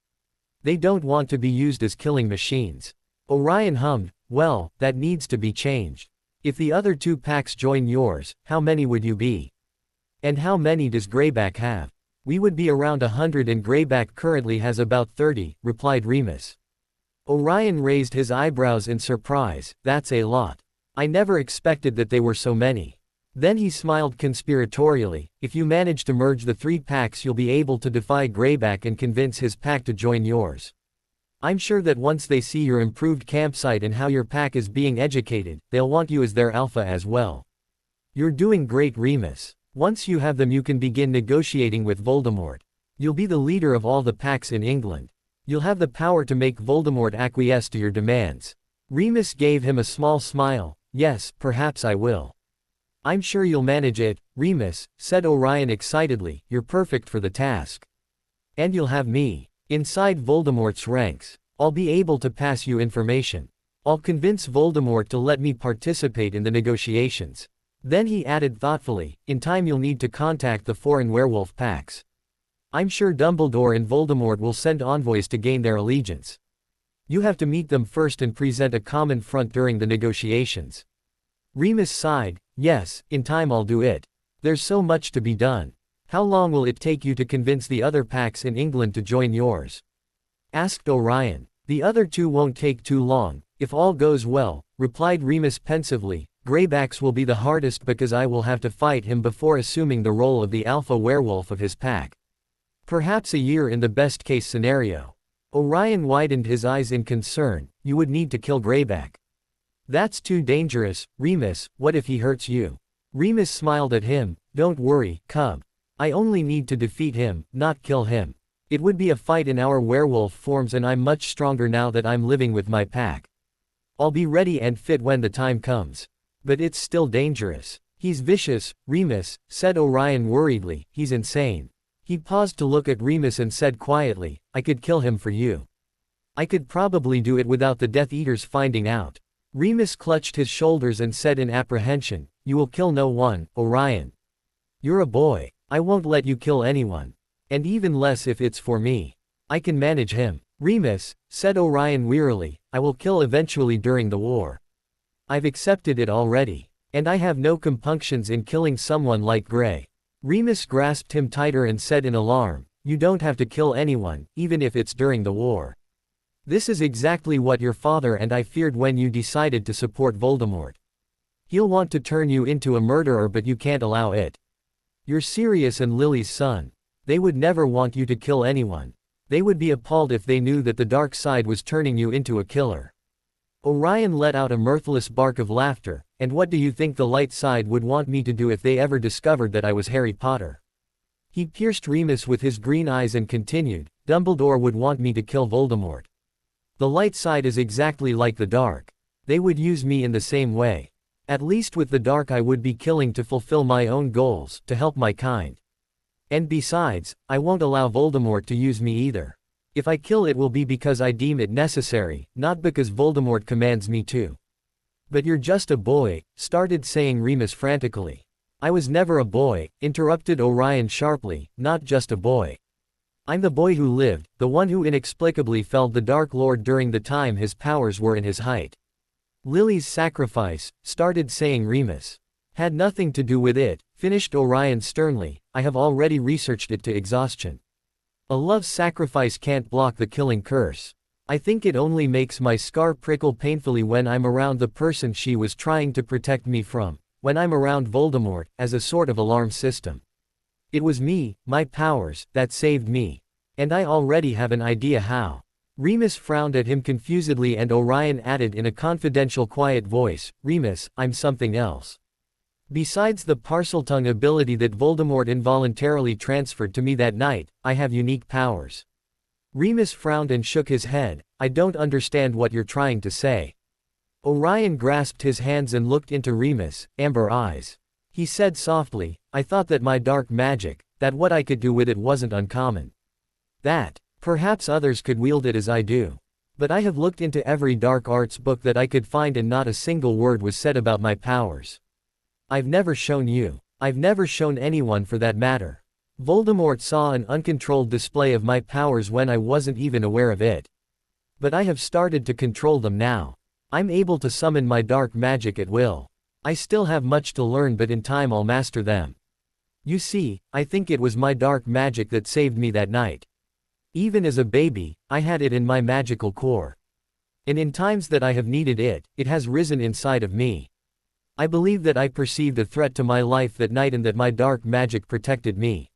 They don't want to be used as killing machines. Orion hummed, well, that needs to be changed. If the other two packs join yours, how many would you be? And how many does Greyback have? We would be around 100 and Greyback currently has about 30, replied Remus. Orion raised his eyebrows in surprise. That's a lot. I never expected that they were so many. Then he smiled conspiratorially. If you manage to merge the three packs, you'll be able to defy Greyback and convince his pack to join yours. I'm sure that once they see your improved campsite and how your pack is being educated, they'll want you as their alpha as well. You're doing great, Remus. Once you have them, you can begin negotiating with Voldemort. You'll be the leader of all the packs in England. You'll have the power to make Voldemort acquiesce to your demands. Remus gave him a small smile. Yes, perhaps I will. I'm sure you'll manage it, Remus, said Orion excitedly. You're perfect for the task. And you'll have me. Inside Voldemort's ranks. I'll be able to pass you information. I'll convince Voldemort to let me participate in the negotiations. Then he added thoughtfully, in time you'll need to contact the foreign werewolf packs. I'm sure Dumbledore and Voldemort will send envoys to gain their allegiance. You have to meet them first and present a common front during the negotiations. Remus sighed, yes, in time I'll do it. There's so much to be done. How long will it take you to convince the other packs in England to join yours? Asked Orion. The other two won't take too long, if all goes well, replied Remus pensively. Greyback's will be the hardest because I will have to fight him before assuming the role of the alpha werewolf of his pack. Perhaps a year in the best case scenario. Orion widened his eyes in concern. You would need to kill Greyback. That's too dangerous, Remus. What if he hurts you? Remus smiled at him. Don't worry, cub. I only need to defeat him, not kill him. It would be a fight in our werewolf forms, and I'm much stronger now that I'm living with my pack. I'll be ready and fit when the time comes. But it's still dangerous. He's vicious, Remus, said Orion worriedly. He's insane. He paused to look at Remus and said quietly, I could kill him for you. I could probably do it without the Death Eaters finding out. Remus clutched his shoulders and said in apprehension, You will kill no one, Orion. You're a boy. I won't let you kill anyone. And even less if it's for me. I can manage him. Remus, said Orion wearily, I will kill eventually during the war. I've accepted it already. And I have no compunctions in killing someone like Grey. Remus grasped him tighter and said in alarm, You don't have to kill anyone, even if it's during the war. This is exactly what your father and I feared when you decided to support Voldemort. He'll want to turn you into a murderer, but you can't allow it. You're Sirius and Lily's son. They would never want you to kill anyone. They would be appalled if they knew that the dark side was turning you into a killer. Orion let out a mirthless bark of laughter. And what do you think the light side would want me to do if they ever discovered that I was Harry Potter? He pierced Remus with his green eyes and continued, Dumbledore would want me to kill Voldemort. The light side is exactly like the dark. They would use me in the same way. At least with the dark I would be killing to fulfill my own goals, to help my kind. And besides, I won't allow Voldemort to use me either. If I kill it will be because I deem it necessary, not because Voldemort commands me to. But you're just a boy, started saying Remus frantically. I was never a boy, interrupted Orion sharply, not just a boy. I'm the boy who lived, the one who inexplicably felled the Dark Lord during the time his powers were in his height. Lily's sacrifice, started saying Remus. Had nothing to do with it, finished Orion sternly, I have already researched it to exhaustion. A love sacrifice can't block the killing curse. I think it only makes my scar prickle painfully when I'm around the person she was trying to protect me from, when I'm around Voldemort, as a sort of alarm system. It was me, my powers, that saved me. And I already have an idea how. Remus frowned at him confusedly and Orion added in a confidential quiet voice, Remus, I'm something else. Besides the Parseltongue ability that Voldemort involuntarily transferred to me that night, I have unique powers. Remus frowned and shook his head, I don't understand what you're trying to say. Orion grasped his hands and looked into Remus' amber eyes. He said softly, I thought that my dark magic, that what I could do with it wasn't uncommon. That, perhaps others could wield it as I do. But I have looked into every dark arts book that I could find and not a single word was said about my powers. I've never shown you. I've never shown anyone for that matter. Voldemort saw an uncontrolled display of my powers when I wasn't even aware of it. But I have started to control them now. I'm able to summon my dark magic at will. I still have much to learn but in time I'll master them. You see, I think it was my dark magic that saved me that night. Even as a baby, I had it in my magical core. And in times that I have needed it, it has risen inside of me. I believe that I perceived a threat to my life that night and that my dark magic protected me.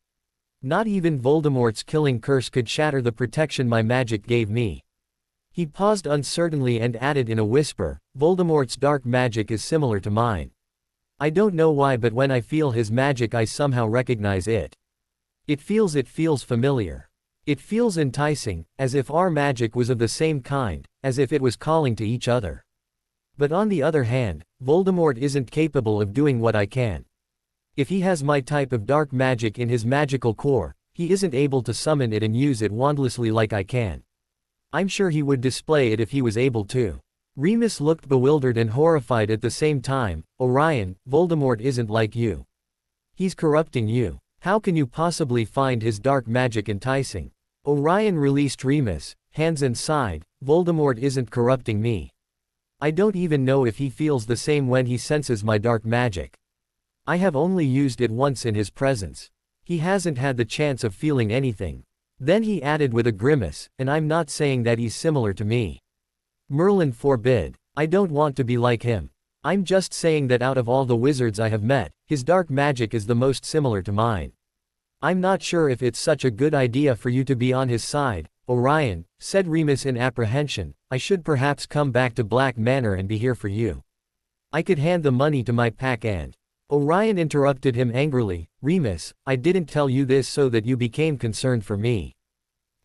Not even Voldemort's killing curse could shatter the protection my magic gave me. He paused uncertainly and added in a whisper, Voldemort's dark magic is similar to mine. I don't know why but when I feel his magic I somehow recognize it. It feels familiar. It feels enticing, as if our magic was of the same kind, as if it was calling to each other. But on the other hand, Voldemort isn't capable of doing what I can. If he has my type of dark magic in his magical core, he isn't able to summon it and use it wandlessly like I can. I'm sure he would display it if he was able to. Remus looked bewildered and horrified at the same time. Orion, Voldemort isn't like you. He's corrupting you. How can you possibly find his dark magic enticing? Orion released Remus' hands and sighed, Voldemort isn't corrupting me. I don't even know if he feels the same when he senses my dark magic. I have only used it once in his presence. He hasn't had the chance of feeling anything. Then he added with a grimace, and I'm not saying that he's similar to me. Merlin forbid. I don't want to be like him. I'm just saying that out of all the wizards I have met, his dark magic is the most similar to mine. I'm not sure if it's such a good idea for you to be on his side, Orion, said Remus in apprehension. I should perhaps come back to Black Manor and be here for you. I could hand the money to my pack and... Orion interrupted him angrily, Remus, I didn't tell you this so that you became concerned for me.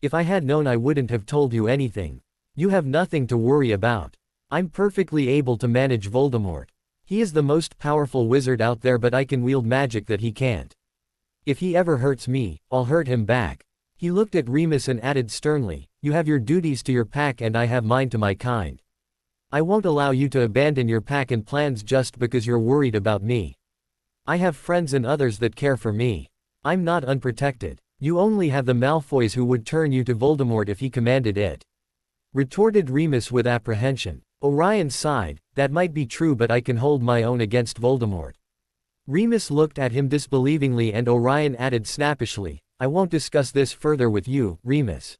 If I had known I wouldn't have told you anything. You have nothing to worry about. I'm perfectly able to manage Voldemort. He is the most powerful wizard out there but I can wield magic that he can't. If he ever hurts me, I'll hurt him back. He looked at Remus and added sternly, you have your duties to your pack and I have mine to my kind. I won't allow you to abandon your pack and plans just because you're worried about me. I have friends and others that care for me. I'm not unprotected. You only have the Malfoys who would turn you to Voldemort if he commanded it. Retorted Remus with apprehension. Orion sighed, that might be true but I can hold my own against Voldemort. Remus looked at him disbelievingly and Orion added snappishly, I won't discuss this further with you, Remus.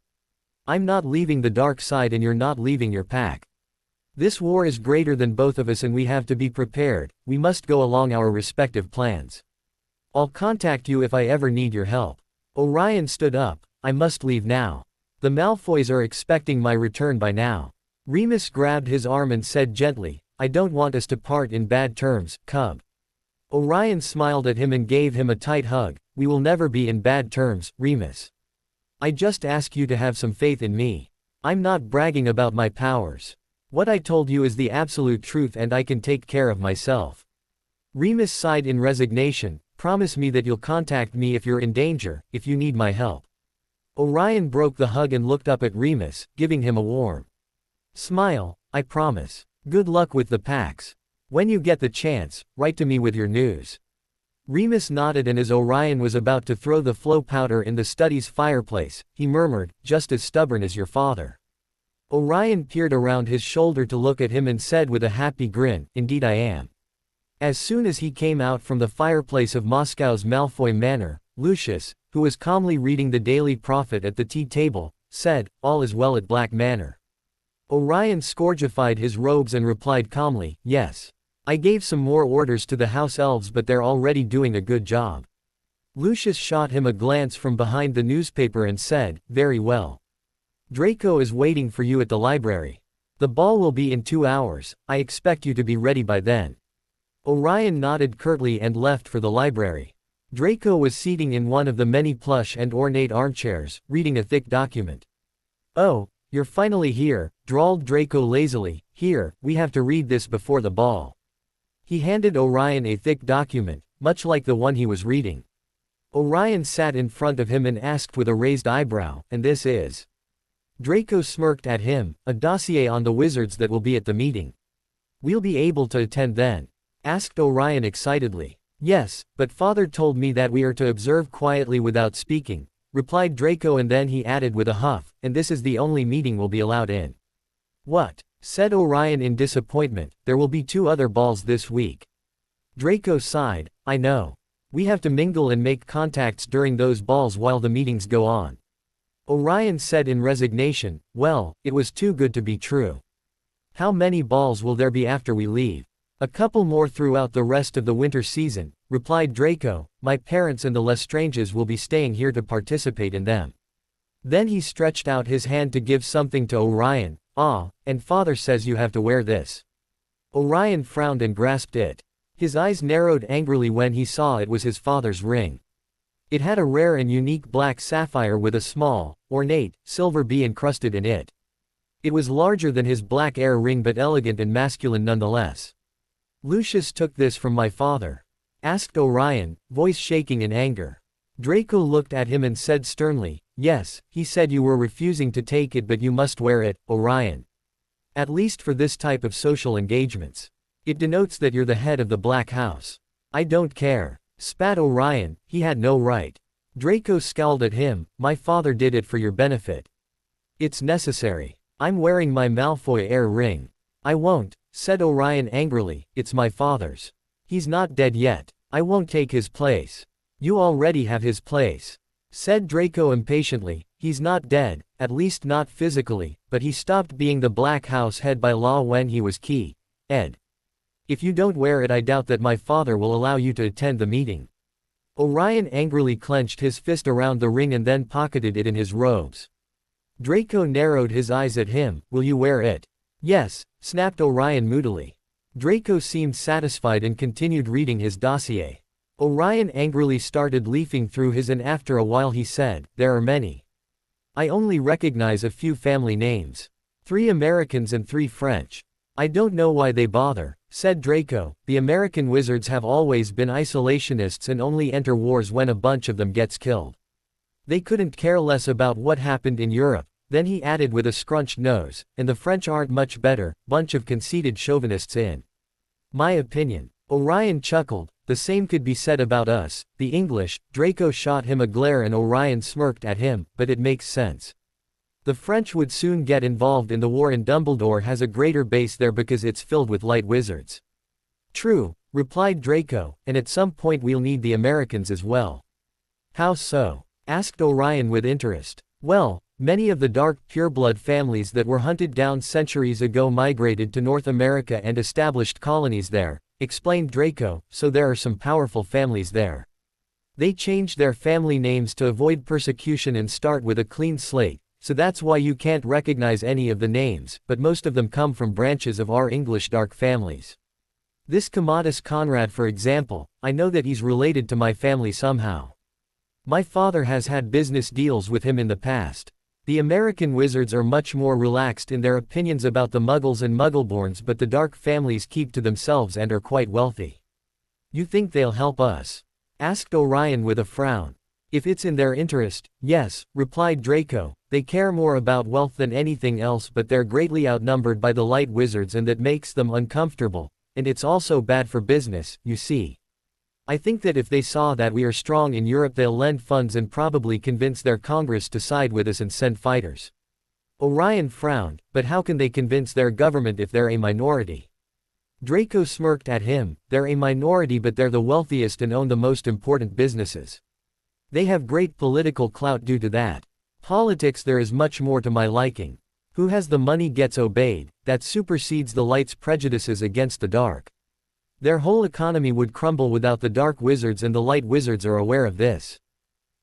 I'm not leaving the dark side and you're not leaving your pack. This war is greater than both of us and we have to be prepared, we must go along our respective plans. I'll contact you if I ever need your help. Orion stood up, I must leave now. The Malfoys are expecting my return by now. Remus grabbed his arm and said gently, I don't want us to part in bad terms, cub. Orion smiled at him and gave him a tight hug, we will never be in bad terms, Remus. I just ask you to have some faith in me. I'm not bragging about my powers. What I told you is the absolute truth and I can take care of myself. Remus sighed in resignation, promise me that you'll contact me if you're in danger, if you need my help. Orion broke the hug and looked up at Remus, giving him a warm smile. I promise. Good luck with the packs. When you get the chance, write to me with your news. Remus nodded, and as Orion was about to throw the flow powder in the study's fireplace, he murmured, "Just as stubborn as your father." Orion peered around his shoulder to look at him and said with a happy grin, "Indeed I am." As soon as he came out from the fireplace of Moscow's Malfoy Manor, Lucius, who was calmly reading the Daily Prophet at the tea table, said, "All is well at Black Manor." Orion scourgified his robes and replied calmly, "Yes. I gave some more orders to the house elves, but they're already doing a good job." Lucius shot him a glance from behind the newspaper and said, "Very well. Draco is waiting for you at the library. The ball will be in 2 hours, I expect you to be ready by then." Orion nodded curtly and left for the library. Draco was seating in one of the many plush and ornate armchairs, reading a thick document. "Oh, you're finally here," drawled Draco lazily. "Here, we have to read this before the ball." He handed Orion a thick document, much like the one he was reading. Orion sat in front of him and asked with a raised eyebrow, "And this is?" Draco smirked at him, "A dossier on the wizards that will be at the meeting." "We'll be able to attend then?" asked Orion excitedly. "Yes, but father told me that we are to observe quietly without speaking," replied Draco, and then he added with a huff, "and this is the only meeting we'll be allowed in." "What?" said Orion in disappointment. "There will be 2 other balls this week." Draco sighed, "I know. We have to mingle and make contacts during those balls while the meetings go on." Orion said in resignation, "Well, it was too good to be true." "How many balls will there be after we leave?" "A couple more throughout the rest of the winter season," replied Draco. "My parents and the Lestranges will be staying here to participate in them." Then he stretched out his hand to give something to Orion. "Ah, and father says you have to wear this." Orion frowned and grasped it. His eyes narrowed angrily when he saw it was his father's ring. It had a rare and unique black sapphire with a small, ornate, silver bee encrusted in it. It was larger than his black air ring but elegant and masculine nonetheless. "Lucius took this from my father?" asked Orion, voice shaking in anger. Draco looked at him and said sternly, "Yes, he said you were refusing to take it, but you must wear it, Orion. At least for this type of social engagements. It denotes that you're the head of the Black House." "I don't care," spat Orion. He had no right. Draco scowled at him. "My father did it for your benefit." "It's necessary. I'm wearing my Malfoy air ring." "I won't," said Orion angrily. "It's my father's. He's not dead yet. I won't take his place." "You already have his place," said Draco impatiently. "He's not dead, at least not physically, but he stopped being the Black House head by law when he was key, Ed. If you don't wear it, I doubt that my father will allow you to attend the meeting." Orion angrily clenched his fist around the ring and then pocketed it in his robes. Draco narrowed his eyes at him. "Will you wear it?" "Yes," snapped Orion moodily. Draco seemed satisfied and continued reading his dossier. Orion angrily started leafing through his, and after a while he said, "There are many. I only recognize a few family names. 3 Americans and 3 French. I don't know why they bother," said Draco. "The American wizards have always been isolationists and only enter wars when a bunch of them gets killed. They couldn't care less about what happened in Europe." Then he added with a scrunched nose, "And the French aren't much better, bunch of conceited chauvinists in my opinion." Orion chuckled. "The same could be said about us, the English." Draco shot him a glare and Orion smirked at him, "But it makes sense. The French would soon get involved in the war and Dumbledore has a greater base there because it's filled with light wizards." "True," replied Draco, "and at some point we'll need the Americans as well." "How so?" asked Orion with interest. "Well, many of the dark pureblood families that were hunted down centuries ago migrated to North America and established colonies there," explained Draco, "so there are some powerful families there. They changed their family names to avoid persecution and start with a clean slate, so that's why you can't recognize any of the names, but most of them come from branches of our English dark families. This Commodus Conrad, for example, I know that he's related to my family somehow. My father has had business deals with him in the past. The American wizards are much more relaxed in their opinions about the Muggles and Muggleborns, but the dark families keep to themselves and are quite wealthy." "You think they'll help us?" asked Orion with a frown. If it's in their interest, yes, replied Draco. They care more about wealth than anything else, but they're greatly outnumbered by the light wizards and that makes them uncomfortable, and it's also bad for business, you see. I think that if they saw that we are strong in Europe they'll lend funds and probably convince their Congress to side with us and send fighters. Orion frowned, but how can they convince their government if they're a minority? Draco smirked at him. They're a minority but they're the wealthiest and own the most important businesses. They have great political clout due to that. Politics there is much more to my liking. Who has the money gets obeyed, that supersedes the light's prejudices against the dark. Their whole economy would crumble without the dark wizards and the light wizards are aware of this.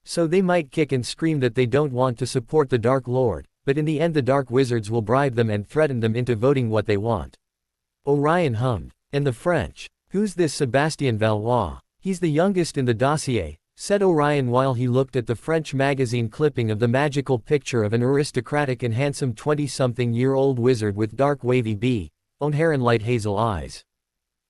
So they might kick and scream that they don't want to support the Dark Lord, but in the end the dark wizards will bribe them and threaten them into voting what they want. Orion hummed. And the French? Who's this Sebastien Valois? He's the youngest in the dossier, said Orion while he looked at the French magazine clipping of the magical picture of an aristocratic and handsome 20-something-year-old wizard with dark wavy blonde hair and light hazel eyes.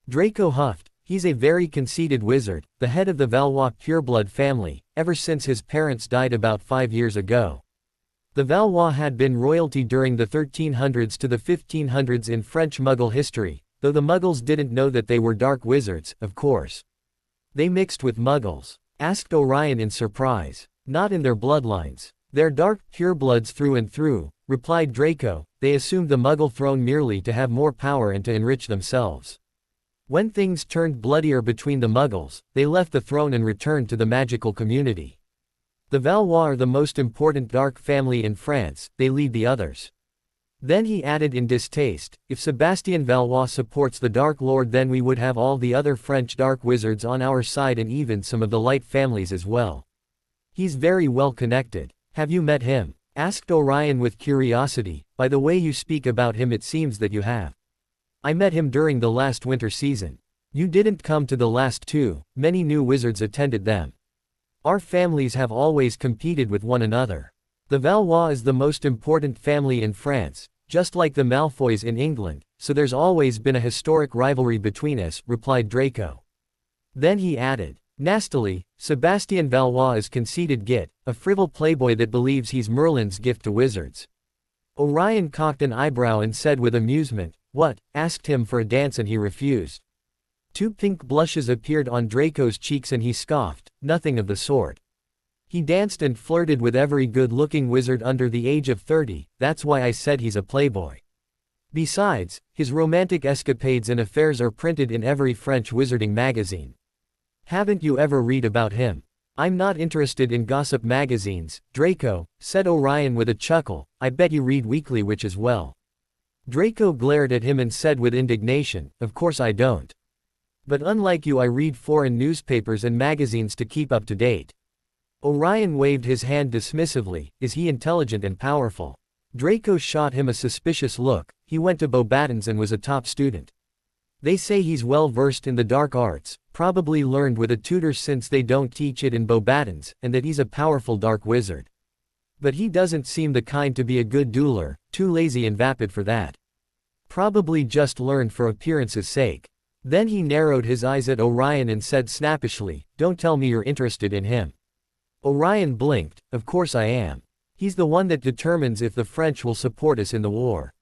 Draco huffed. He's a very conceited wizard, the head of the Valois pureblood family, ever since his parents died about 5 years ago. The Valois had been royalty during the 1300s to the 1500s in French Muggle history, though the Muggles didn't know that they were dark wizards, of course. They mixed with Muggles? Asked Orion in surprise. Not in their bloodlines. They're dark purebloods through and through, replied Draco. They assumed the Muggle throne merely to have more power and to enrich themselves. When things turned bloodier between the Muggles, they left the throne and returned to the magical community. The Valois are the most important dark family in France, they lead the others. Then he added in distaste, if Sebastien Valois supports the Dark Lord then we would have all the other French dark wizards on our side and even some of the light families as well. He's very well connected. Have you met him? Asked Orion with curiosity. By the way you speak about him it seems that you have. I met him during the last winter season. You didn't come to the last two, many new wizards attended them. Our families have always competed with one another. The Valois is the most important family in France, just like the Malfoys in England, so there's always been a historic rivalry between us, replied Draco. Then he added, nastily, Sebastien Valois is conceited git, a frivol playboy that believes he's Merlin's gift to wizards. Orion cocked an eyebrow and said with amusement, what, asked him for a dance and he refused. 2 pink blushes appeared on Draco's cheeks and he scoffed, nothing of the sort. He danced and flirted with every good-looking wizard under the age of 30, that's why I said he's a playboy. Besides, his romantic escapades and affairs are printed in every French wizarding magazine. Haven't you ever read about him? I'm not interested in gossip magazines, Draco, said Orion with a chuckle. I bet you read Weekly Witch as well. Draco glared at him and said with indignation, of course I don't. But unlike you I read foreign newspapers and magazines to keep up to date. Orion waved his hand dismissively. Is he intelligent and powerful? Draco shot him a suspicious look. He went to Beauxbatons and was a top student. They say he's well versed in the dark arts, probably learned with a tutor since they don't teach it in Beauxbatons, and that he's a powerful dark wizard. But he doesn't seem the kind to be a good dueler, too lazy and vapid for that. Probably just learned for appearance's sake. Then he narrowed his eyes at Orion and said snappishly, don't tell me you're interested in him. Orion blinked, of course I am. He's the one that determines if the French will support us in the war.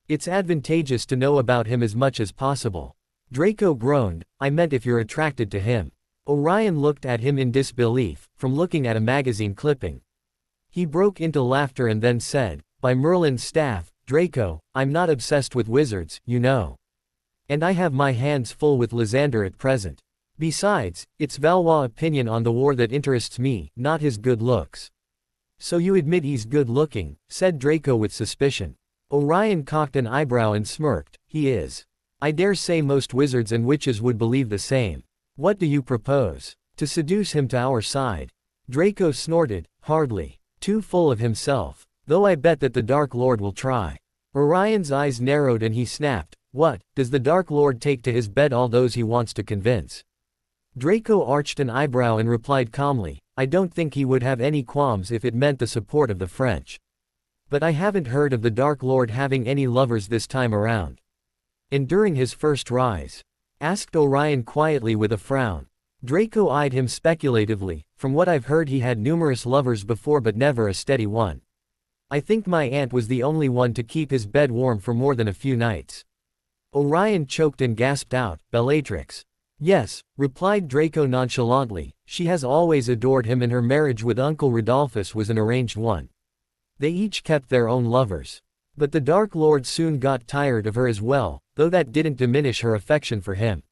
It's advantageous to know about him as much as possible. Draco groaned, I meant if you're attracted to him. Orion looked at him in disbelief, from looking at a magazine clipping. He broke into laughter and then said, by Merlin's staff, Draco, I'm not obsessed with wizards, you know. And I have my hands full with Lysander at present. Besides, it's Valois' opinion on the war that interests me, not his good looks. So you admit he's good looking, said Draco with suspicion. Orion cocked an eyebrow and smirked, he is. I dare say most wizards and witches would believe the same. What do you propose? To seduce him to our side? Draco snorted, hardly. Too full of himself. Though I bet that the Dark Lord will try. Orion's eyes narrowed and he snapped, what, does the Dark Lord take to his bed all those he wants to convince? Draco arched an eyebrow and replied calmly, I don't think he would have any qualms if it meant the support of the French. But I haven't heard of the Dark Lord having any lovers this time around. And during his first rise? Asked Orion quietly with a frown. Draco eyed him speculatively. From what I've heard, he had numerous lovers before but never a steady one. I think my aunt was the only one to keep his bed warm for more than a few nights. Orion choked and gasped out, Bellatrix. Yes, replied Draco nonchalantly, she has always adored him and her marriage with Uncle Rodolphus was an arranged one. They each kept their own lovers. But the Dark Lord soon got tired of her as well, though that didn't diminish her affection for him.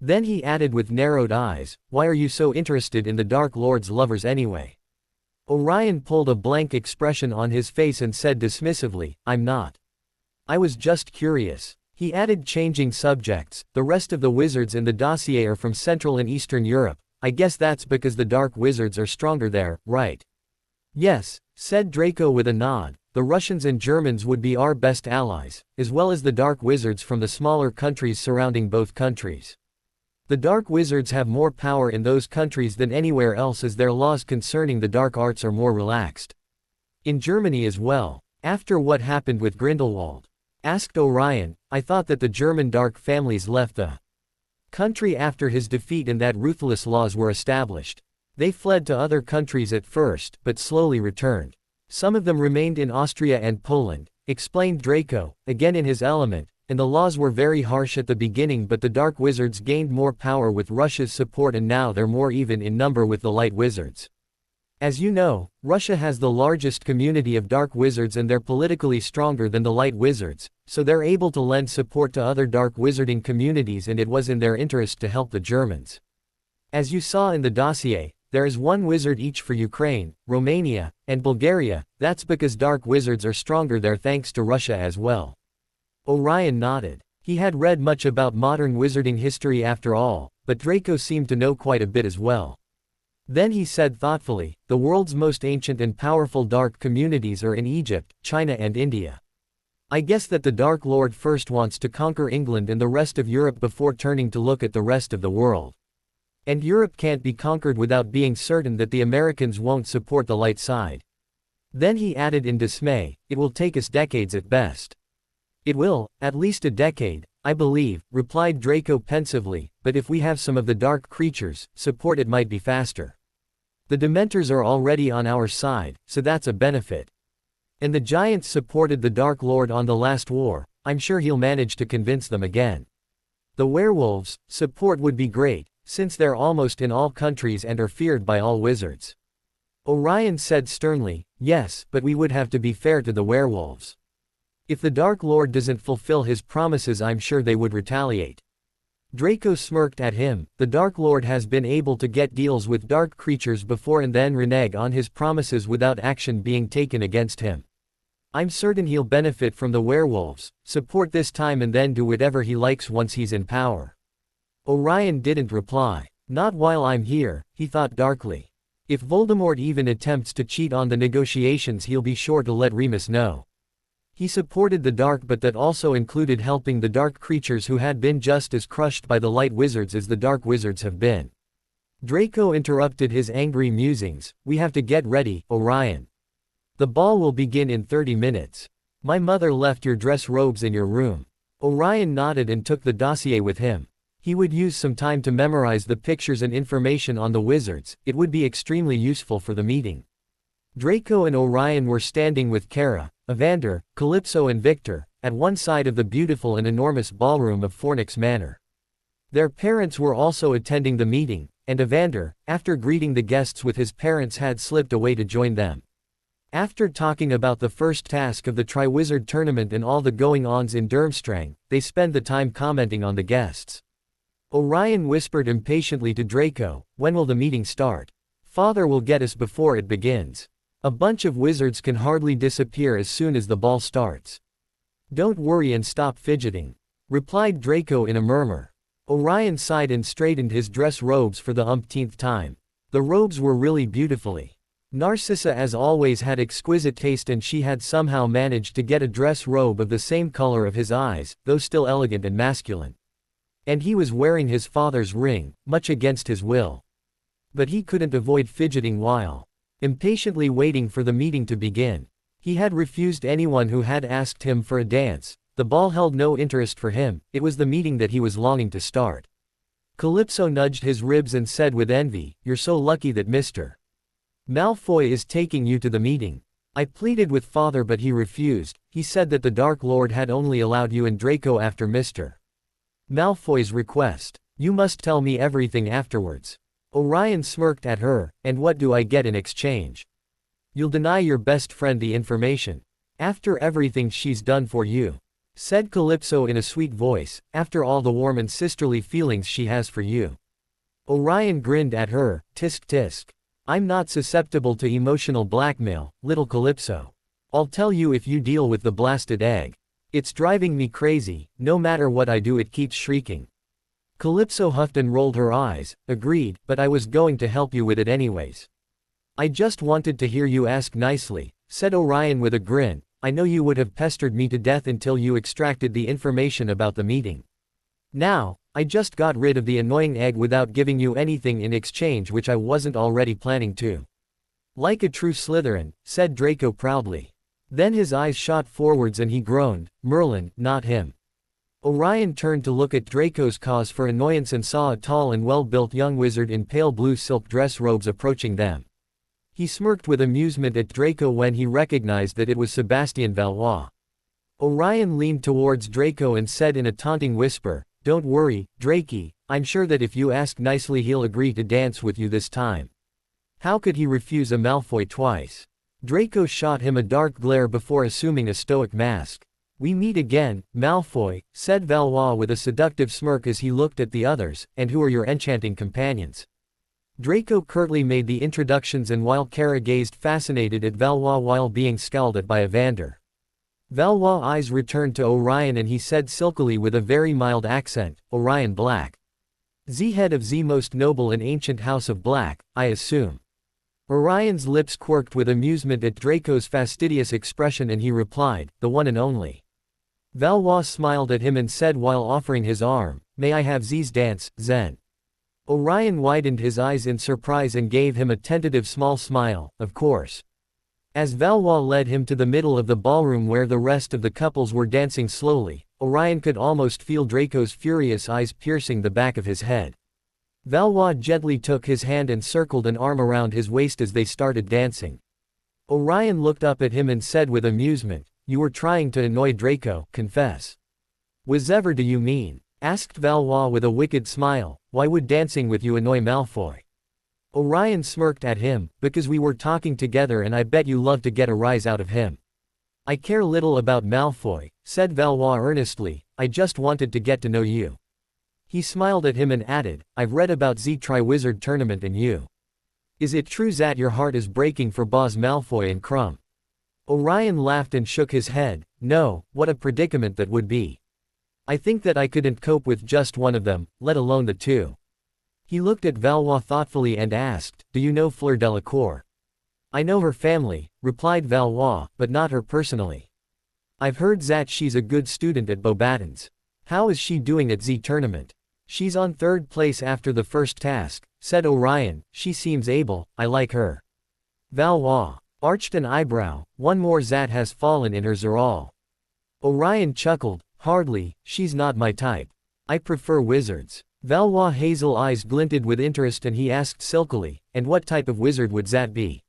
Then he added with narrowed eyes, why are you so interested in the Dark Lord's lovers anyway? Orion pulled a blank expression on his face and said dismissively, I'm not. I was just curious. He added, changing subjects, the rest of the wizards in the dossier are from Central and Eastern Europe. I guess that's because the dark wizards are stronger there, right? Yes, said Draco with a nod, the Russians and Germans would be our best allies, as well as the dark wizards from the smaller countries surrounding both countries. The dark wizards have more power in those countries than anywhere else as their laws concerning the dark arts are more relaxed. In Germany as well. After what happened with Grindelwald? Asked Orion, I thought that the German dark families left the country after his defeat and that ruthless laws were established. They fled to other countries at first, but slowly returned. Some of them remained in Austria and Poland, explained Draco, again in his element, and the laws were very harsh at the beginning but the dark wizards gained more power with Russia's support and now they're more even in number with the light wizards. As you know, Russia has the largest community of dark wizards and they're politically stronger than the light wizards, so they're able to lend support to other dark wizarding communities and it was in their interest to help the Germans. As you saw in the dossier, there is one wizard each for Ukraine, Romania, and Bulgaria. That's because dark wizards are stronger there thanks to Russia as well. Orion nodded. He had read much about modern wizarding history after all, but Draco seemed to know quite a bit as well. Then he said thoughtfully, the world's most ancient and powerful dark communities are in Egypt, China and India. I guess that the Dark Lord first wants to conquer England and the rest of Europe before turning to look at the rest of the world. And Europe can't be conquered without being certain that the Americans won't support the light side. Then he added in dismay, it will take us decades at best. It will, at least a decade, I believe, replied Draco pensively, but if we have some of the dark creatures' support it might be faster. The Dementors are already on our side, so that's a benefit. And the Giants supported the Dark Lord on the last war, I'm sure he'll manage to convince them again. The Werewolves' support would be great, since they're almost in all countries and are feared by all wizards. Orion said sternly, yes, but we would have to be fair to the werewolves. If the Dark Lord doesn't fulfill his promises I'm sure they would retaliate. Draco smirked at him, the Dark Lord has been able to get deals with dark creatures before and then renege on his promises without action being taken against him. I'm certain he'll benefit from the werewolves' support this time and then do whatever he likes once he's in power. Orion didn't reply. Not while I'm here, he thought darkly. If Voldemort even attempts to cheat on the negotiations he'll be sure to let Remus know. He supported the dark but that also included helping the dark creatures who had been just as crushed by the light wizards as the dark wizards have been. Draco interrupted his angry musings, we have to get ready, Orion. The ball will begin in 30 minutes. My mother left your dress robes in your room. Orion nodded and took the dossier with him. He would use some time to memorize the pictures and information on the wizards, it would be extremely useful for the meeting. Draco and Orion were standing with Kara, Evander, Calypso and Victor, at one side of the beautiful and enormous ballroom of Fornix Manor. Their parents were also attending the meeting, and Evander, after greeting the guests with his parents had slipped away to join them. After talking about the first task of the Triwizard Tournament and all the going-ons in Durmstrang, they spent the time commenting on the guests. Orion whispered impatiently to Draco, when will the meeting start? Father will get us before it begins. A bunch of wizards can hardly disappear as soon as the ball starts. Don't worry and stop fidgeting, replied Draco in a murmur. Orion sighed and straightened his dress robes for the umpteenth time. The robes were really beautifully. Narcissa as always had exquisite taste and she had somehow managed to get a dress robe of the same color of his eyes, though still elegant and masculine. And he was wearing his father's ring, much against his will. But he couldn't avoid fidgeting while impatiently waiting for the meeting to begin. He had refused anyone who had asked him for a dance, the ball held no interest for him, it was the meeting that he was longing to start. Calypso nudged his ribs and said with envy, "You're so lucky that Mr. Malfoy is taking you to the meeting." I pleaded with father but he refused. He said that the Dark Lord had only allowed you and Draco after Mr. Malfoy's request. "You must tell me everything afterwards." Orion smirked at her, "And what do I get in exchange?" "You'll deny your best friend the information. After everything she's done for you," said Calypso in a sweet voice, "after all the warm and sisterly feelings she has for you." Orion grinned at her, "Tisk tisk. I'm not susceptible to emotional blackmail, little Calypso. I'll tell you if you deal with the blasted egg. It's driving me crazy, no matter what I do it keeps shrieking." Calypso huffed and rolled her eyes, "Agreed, but I was going to help you with it anyways." "I just wanted to hear you ask nicely," said Orion with a grin. "I know you would have pestered me to death until you extracted the information about the meeting. Now, I just got rid of the annoying egg without giving you anything in exchange which I wasn't already planning to." "Like a true Slytherin," said Draco proudly. Then his eyes shot forwards and he groaned, "Merlin, not him." Orion turned to look at Draco's cause for annoyance and saw a tall and well-built young wizard in pale blue silk dress robes approaching them. He smirked with amusement at Draco when he recognized that it was Sebastian Valois. Orion leaned towards Draco and said in a taunting whisper, "Don't worry, Drakey, I'm sure that if you ask nicely he'll agree to dance with you this time." How could he refuse a Malfoy twice? Draco shot him a dark glare before assuming a stoic mask. "We meet again, Malfoy," said Valois with a seductive smirk as he looked at the others, "and who are your enchanting companions?" Draco curtly made the introductions and while Kara gazed fascinated at Valois while being scowled at by Evander. Valois' eyes returned to Orion and he said silkily with a very mild accent, "Orion Black. Z head of Z most noble and ancient house of Black, I assume." Orion's lips quirked with amusement at Draco's fastidious expression and he replied, "The one and only." Valois smiled at him and said while offering his arm, "May I have Z's dance, Zen?" Orion widened his eyes in surprise and gave him a tentative small smile, "Of course." As Valois led him to the middle of the ballroom where the rest of the couples were dancing slowly, Orion could almost feel Draco's furious eyes piercing the back of his head. Valois gently took his hand and circled an arm around his waist as they started dancing. Orion looked up at him and said with amusement, "You were trying to annoy Draco, confess." "Whatever do you mean?" asked Valois with a wicked smile. "Why would dancing with you annoy Malfoy?" Orion smirked at him, "Because we were talking together and I bet you love to get a rise out of him." "I care little about Malfoy," said Valois earnestly, "I just wanted to get to know you." He smiled at him and added, "I've read about Z Triwizard Tournament and you. Is it true that your heart is breaking for Boz Malfoy and Crumb?" Orion laughed and shook his head. "No, what a predicament that would be. I think that I couldn't cope with just one of them, let alone the two." He looked at Valois thoughtfully and asked, "Do you know Fleur Delacour?" "I know her family," replied Valois, "but not her personally. I've heard that she's a good student at Beauxbatons. How is she doing at Z Tournament?" "She's on third place after the first task," said Orion. "She seems able, I like her." Valois arched an eyebrow. "One more that has fallen in her Zeral." Orion chuckled, "Hardly, she's not my type. I prefer wizards." Valois' hazel eyes glinted with interest and he asked silkily, "And what type of wizard would that be?"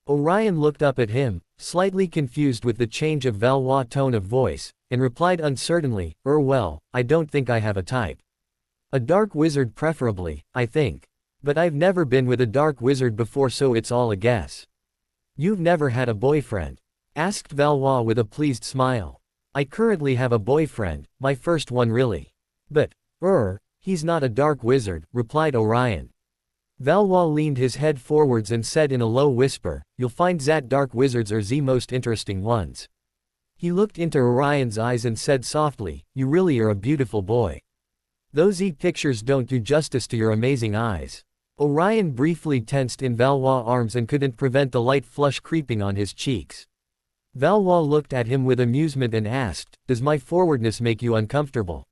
Orion looked up at him, slightly confused with the change of Valois' tone of voice, and replied uncertainly, Well, I don't think I have a type. A dark wizard preferably, I think. But I've never been with a dark wizard before so it's all a guess." "You've never had a boyfriend?" asked Valois with a pleased smile. "I currently have a boyfriend, my first one really. But, he's not a dark wizard," replied Orion. Valois leaned his head forwards and said in a low whisper, "You'll find that dark wizards are the most interesting ones." He looked into Orion's eyes and said softly, "You really are a beautiful boy. Those pictures don't do justice to your amazing eyes." Orion briefly tensed in Valois' arms and couldn't prevent the light flush creeping on his cheeks. Valois looked at him with amusement and asked, "Does my forwardness make you uncomfortable?"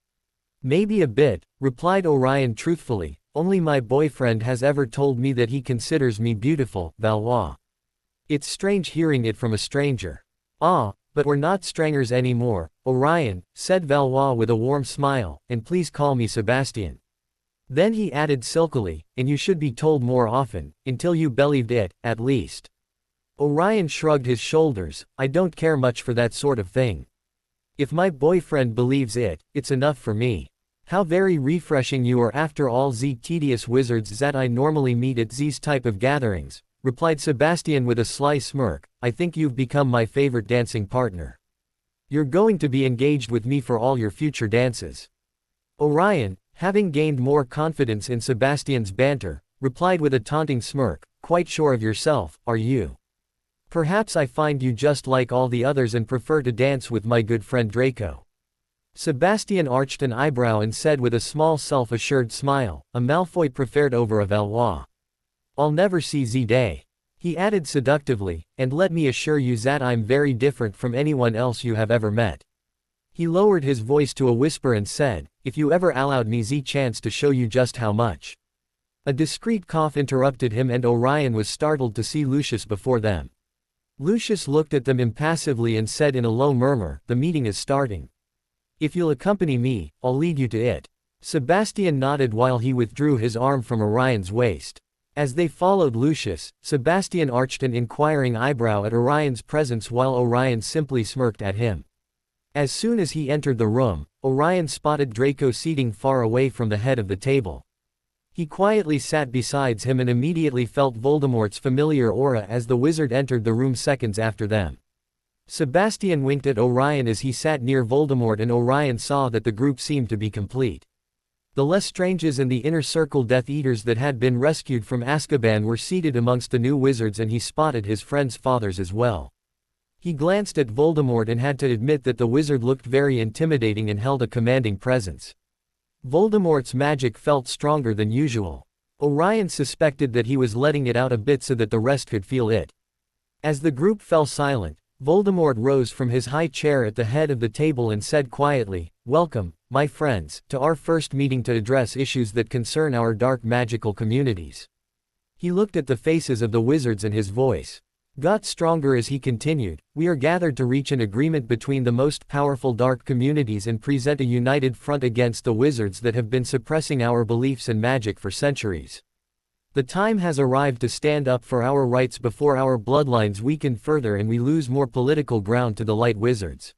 "Maybe a bit," replied Orion truthfully, "only my boyfriend has ever told me that he considers me beautiful, Valois. It's strange hearing it from a stranger." "Ah, but we're not strangers anymore, Orion," said Valois with a warm smile, "and please call me Sebastian." Then he added silkily, and you should be told more often, until you believed it, at least. Orion shrugged his shoulders, I don't care much for that sort of thing. If my boyfriend believes it, it's enough for me. How very refreshing you are after all the tedious wizards that I normally meet at these type of gatherings, replied Sebastian with a sly smirk, I think you've become my favorite dancing partner. You're going to be engaged with me for all your future dances. Orion, having gained more confidence in Sebastian's banter, replied with a taunting smirk, quite sure of yourself, are you? Perhaps I find you just like all the others and prefer to dance with my good friend Draco. Sebastian arched an eyebrow and said with a small self-assured smile, a Malfoy preferred over a Valois. I'll never see the day. He added seductively, and let me assure you that I'm very different from anyone else you have ever met. He lowered his voice to a whisper and said, if you ever allowed me the chance to show you just how much. A discreet cough interrupted him and Orion was startled to see Lucius before them. Lucius looked at them impassively and said in a low murmur, the meeting is starting. If you'll accompany me, I'll lead you to it. Sebastian nodded while he withdrew his arm from Orion's waist. As they followed Lucius, Sebastian arched an inquiring eyebrow at Orion's presence while Orion simply smirked at him. As soon as he entered the room, Orion spotted Draco seating far away from the head of the table. He quietly sat beside him and immediately felt Voldemort's familiar aura as the wizard entered the room seconds after them. Sebastian winked at Orion as he sat near Voldemort and Orion saw that the group seemed to be complete. The Lestranges and the Inner Circle Death Eaters that had been rescued from Azkaban were seated amongst the new wizards and he spotted his friends' fathers as well. He glanced at Voldemort and had to admit that the wizard looked very intimidating and held a commanding presence. Voldemort's magic felt stronger than usual. Orion suspected that he was letting it out a bit so that the rest could feel it. As the group fell silent, Voldemort rose from his high chair at the head of the table and said quietly, welcome, my friends, to our first meeting to address issues that concern our dark magical communities. He looked at the faces of the wizards and his voice got stronger as he continued, we are gathered to reach an agreement between the most powerful dark communities and present a united front against the wizards that have been suppressing our beliefs and magic for centuries. The time has arrived to stand up for our rights before our bloodlines weaken further and we lose more political ground to the light wizards.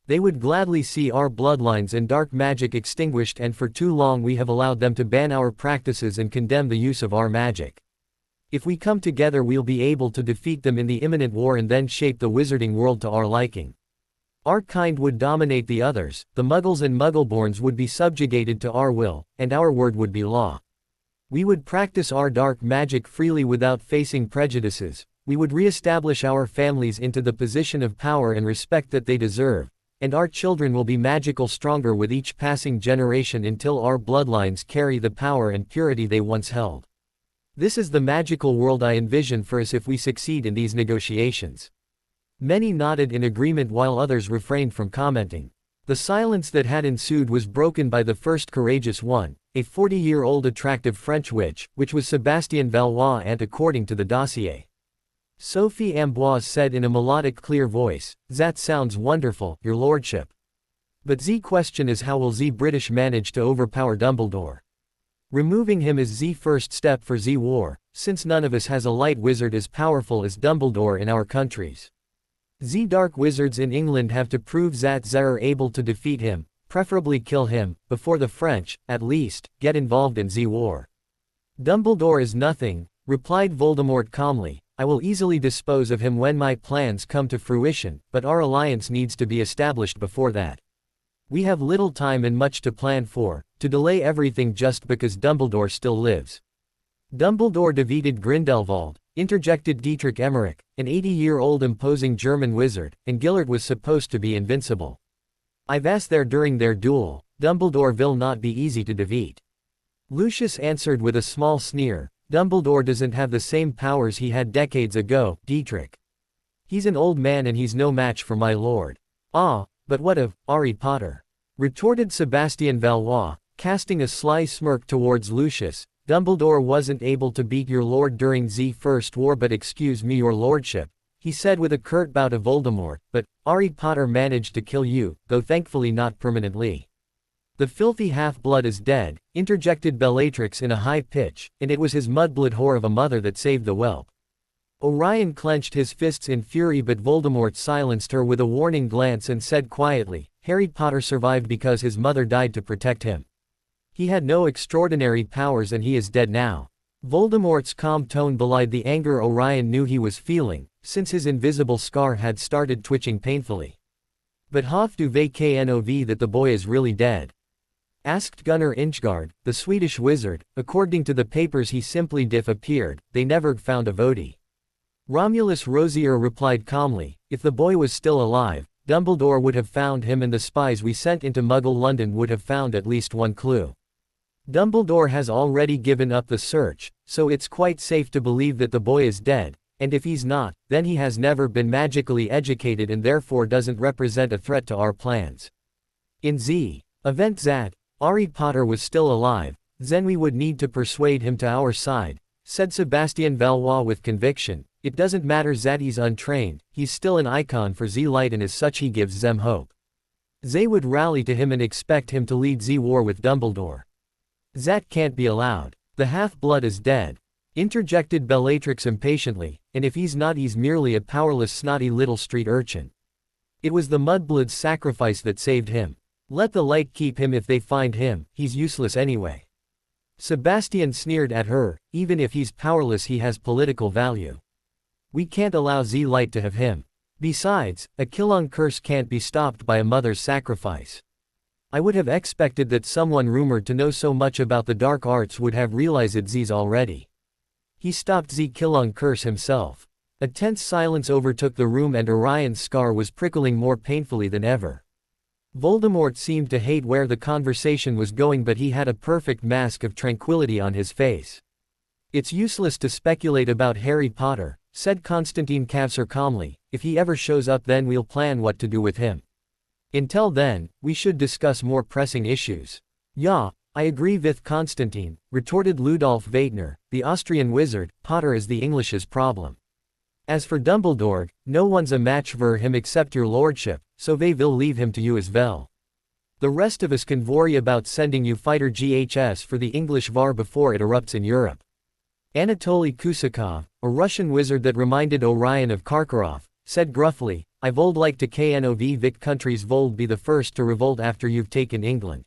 They would gladly see our bloodlines and dark magic extinguished, and for too long we have allowed them to ban our practices and condemn the use of our magic. If we come together we'll be able to defeat them in the imminent war and then shape the wizarding world to our liking. Our kind would dominate the others, the Muggles and Muggleborns would be subjugated to our will, and our word would be law. We would practice our dark magic freely without facing prejudices, we would re-establish our families into the position of power and respect that they deserve, and our children will be magical stronger with each passing generation until our bloodlines carry the power and purity they once held. This is the magical world I envision for us if we succeed in these negotiations. Many nodded in agreement while others refrained from commenting. The silence that had ensued was broken by the first courageous one, a 40-year-old attractive French witch, which was Sébastien Valois, and according to the dossier. Sophie Amboise said in a melodic clear voice, that sounds wonderful, your lordship. But the question is how will the British manage to overpower Dumbledore? Removing him is the first step for the war, since none of us has a light wizard as powerful as Dumbledore in our countries. The dark wizards in England have to prove that they are able to defeat him, preferably kill him, before the French, at least, get involved in the war. Dumbledore is nothing, replied Voldemort calmly, I will easily dispose of him when my plans come to fruition, but our alliance needs to be established before that. We have little time and much to plan for, to delay everything just because Dumbledore still lives. Dumbledore defeated Grindelwald, interjected Dietrich Emmerich, an 80-year-old imposing German wizard, and Gellert was supposed to be invincible. I've asked there during their duel, Dumbledore will not be easy to defeat. Lucius answered with a small sneer, Dumbledore doesn't have the same powers he had decades ago, Dietrich. He's an old man and he's no match for my lord. Ah, but what of Harry Potter? Retorted Sébastien Valois, casting a sly smirk towards Lucius. Dumbledore wasn't able to beat your lord during the First War, but excuse me your lordship, he said with a curt bow to Voldemort, but Harry Potter managed to kill you, though thankfully not permanently. The filthy half-blood is dead, interjected Bellatrix in a high pitch, and it was his mudblood whore of a mother that saved the whelp. Orion clenched his fists in fury, but Voldemort silenced her with a warning glance and said quietly, Harry Potter survived because his mother died to protect him. He had no extraordinary powers and he is dead now. Voldemort's calm tone belied the anger Orion knew he was feeling, since his invisible scar had started twitching painfully. But hof du knov that the boy is really dead? Asked Gunnar Inchgard, the Swedish wizard. According to the papers he simply disappeared, they never found a Voti. Romulus Rosier replied calmly, if the boy was still alive, Dumbledore would have found him and the spies we sent into Muggle London would have found at least one clue. Dumbledore has already given up the search, so it's quite safe to believe that the boy is dead, and if he's not, then he has never been magically educated and therefore doesn't represent a threat to our plans. In the event that Harry Potter was still alive, then we would need to persuade him to our side, said Sebastian Valois with conviction. It doesn't matter that he's untrained, he's still an icon for the light and as such he gives them hope. They would rally to him and expect him to lead the war with Dumbledore. That can't be allowed. The half-blood is dead, interjected Bellatrix impatiently, and if he's not, he's merely a powerless snotty little street urchin. It was the mudblood's sacrifice that saved him. Let the light keep him if they find him, he's useless anyway. Sebastian sneered at her, even if he's powerless he has political value. We can't allow the light to have him. Besides, a Killing curse can't be stopped by a mother's sacrifice. I would have expected that someone rumored to know so much about the dark arts would have realized these already. He stopped the Killing curse himself. A tense silence overtook the room and Orion's scar was prickling more painfully than ever. Voldemort seemed to hate where the conversation was going, but he had a perfect mask of tranquility on his face. It's useless to speculate about Harry Potter, said Constantine Cavsor calmly. If he ever shows up, then we'll plan what to do with him. Until then, we should discuss more pressing issues. Ja, I agree with Constantine, retorted Ludolf Weidner, the Austrian wizard. Potter is the English's problem. As for Dumbledore, no one's a match for him except your lordship, so they will leave him to you as well. The rest of us can worry about sending you fighter GHS for the English VAR before it erupts in Europe. Anatoly Kusakov, a Russian wizard that reminded Orion of Karkaroff, said gruffly, I would like to knov Vic countries would be the first to revolt after you've taken England.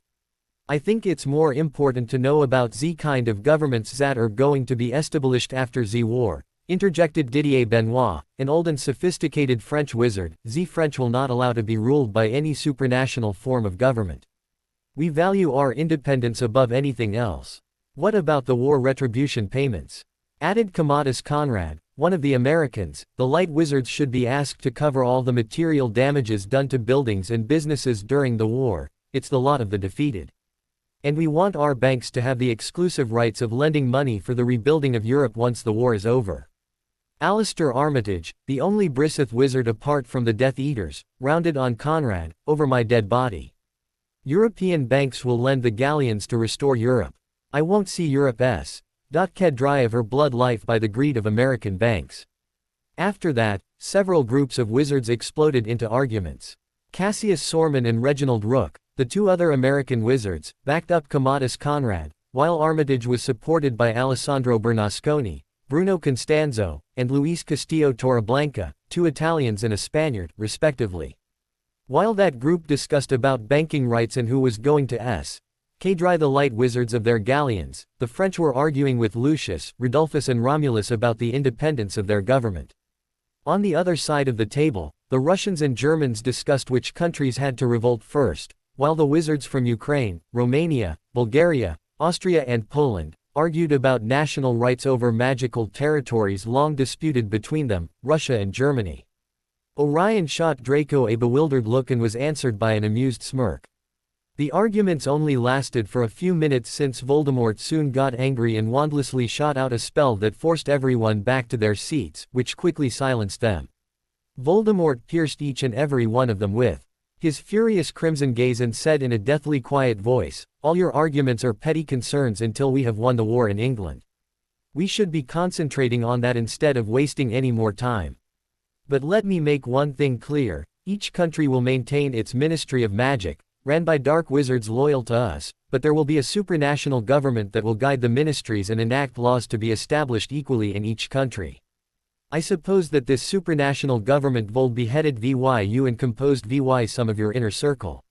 I think it's more important to know about the kind of governments that are going to be established after the war, interjected Didier Benoit, an old and sophisticated French wizard. The French will not allow to be ruled by any supranational form of government. We value our independence above anything else. What about the war retribution payments? Added Commodus Conrad, one of the Americans. The light wizards should be asked to cover all the material damages done to buildings and businesses during the war. It's the lot of the defeated. And we want our banks to have the exclusive rights of lending money for the rebuilding of Europe once the war is over. Alistair Armitage, the only Brisseth wizard apart from the Death Eaters, rounded on Conrad, over my dead body. European banks will lend the galleons to restore Europe. I won't see Europe's dry of her blood life by the greed of American banks. After that, several groups of wizards exploded into arguments. Cassius Sorman and Reginald Rook, the two other American wizards, backed up Commodus Conrad, while Armitage was supported by Alessandro Bernasconi, Bruno Constanzo, and Luis Castillo Torreblanca, two Italians and a Spaniard, respectively. While that group discussed about banking rights and who was going to dry the light wizards of their galleons, the French were arguing with Lucius, Rodolphus and Romulus about the independence of their government. On the other side of the table, the Russians and Germans discussed which countries had to revolt first, while the wizards from Ukraine, Romania, Bulgaria, Austria and Poland argued about national rights over magical territories long disputed between them, Russia and Germany. Orion shot Draco a bewildered look and was answered by an amused smirk. The arguments only lasted for a few minutes since Voldemort soon got angry and wandlessly shot out a spell that forced everyone back to their seats, which quickly silenced them. Voldemort pierced each and every one of them with his furious crimson gaze and said in a deathly quiet voice, all your arguments are petty concerns until we have won the war in England. We should be concentrating on that instead of wasting any more time. But let me make one thing clear, each country will maintain its Ministry of Magic, ran by dark wizards loyal to us, but there will be a supranational government that will guide the ministries and enact laws to be established equally in each country. I suppose that this supranational government will be headed vy you and composed vy some of your inner circle?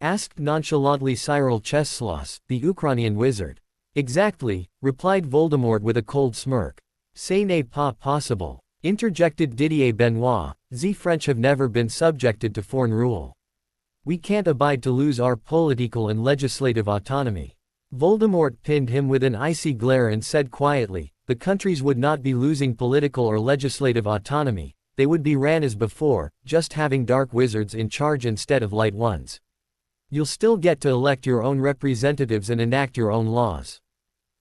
Asked nonchalantly Cyril Cheslos, the Ukrainian wizard. Exactly, replied Voldemort with a cold smirk. Ce n'est pas possible, interjected Didier Benoit, the French have never been subjected to foreign rule. We can't abide to lose our political and legislative autonomy. Voldemort pinned him with an icy glare and said quietly, the countries would not be losing political or legislative autonomy, they would be ran as before, just having dark wizards in charge instead of light ones. You'll still get to elect your own representatives and enact your own laws.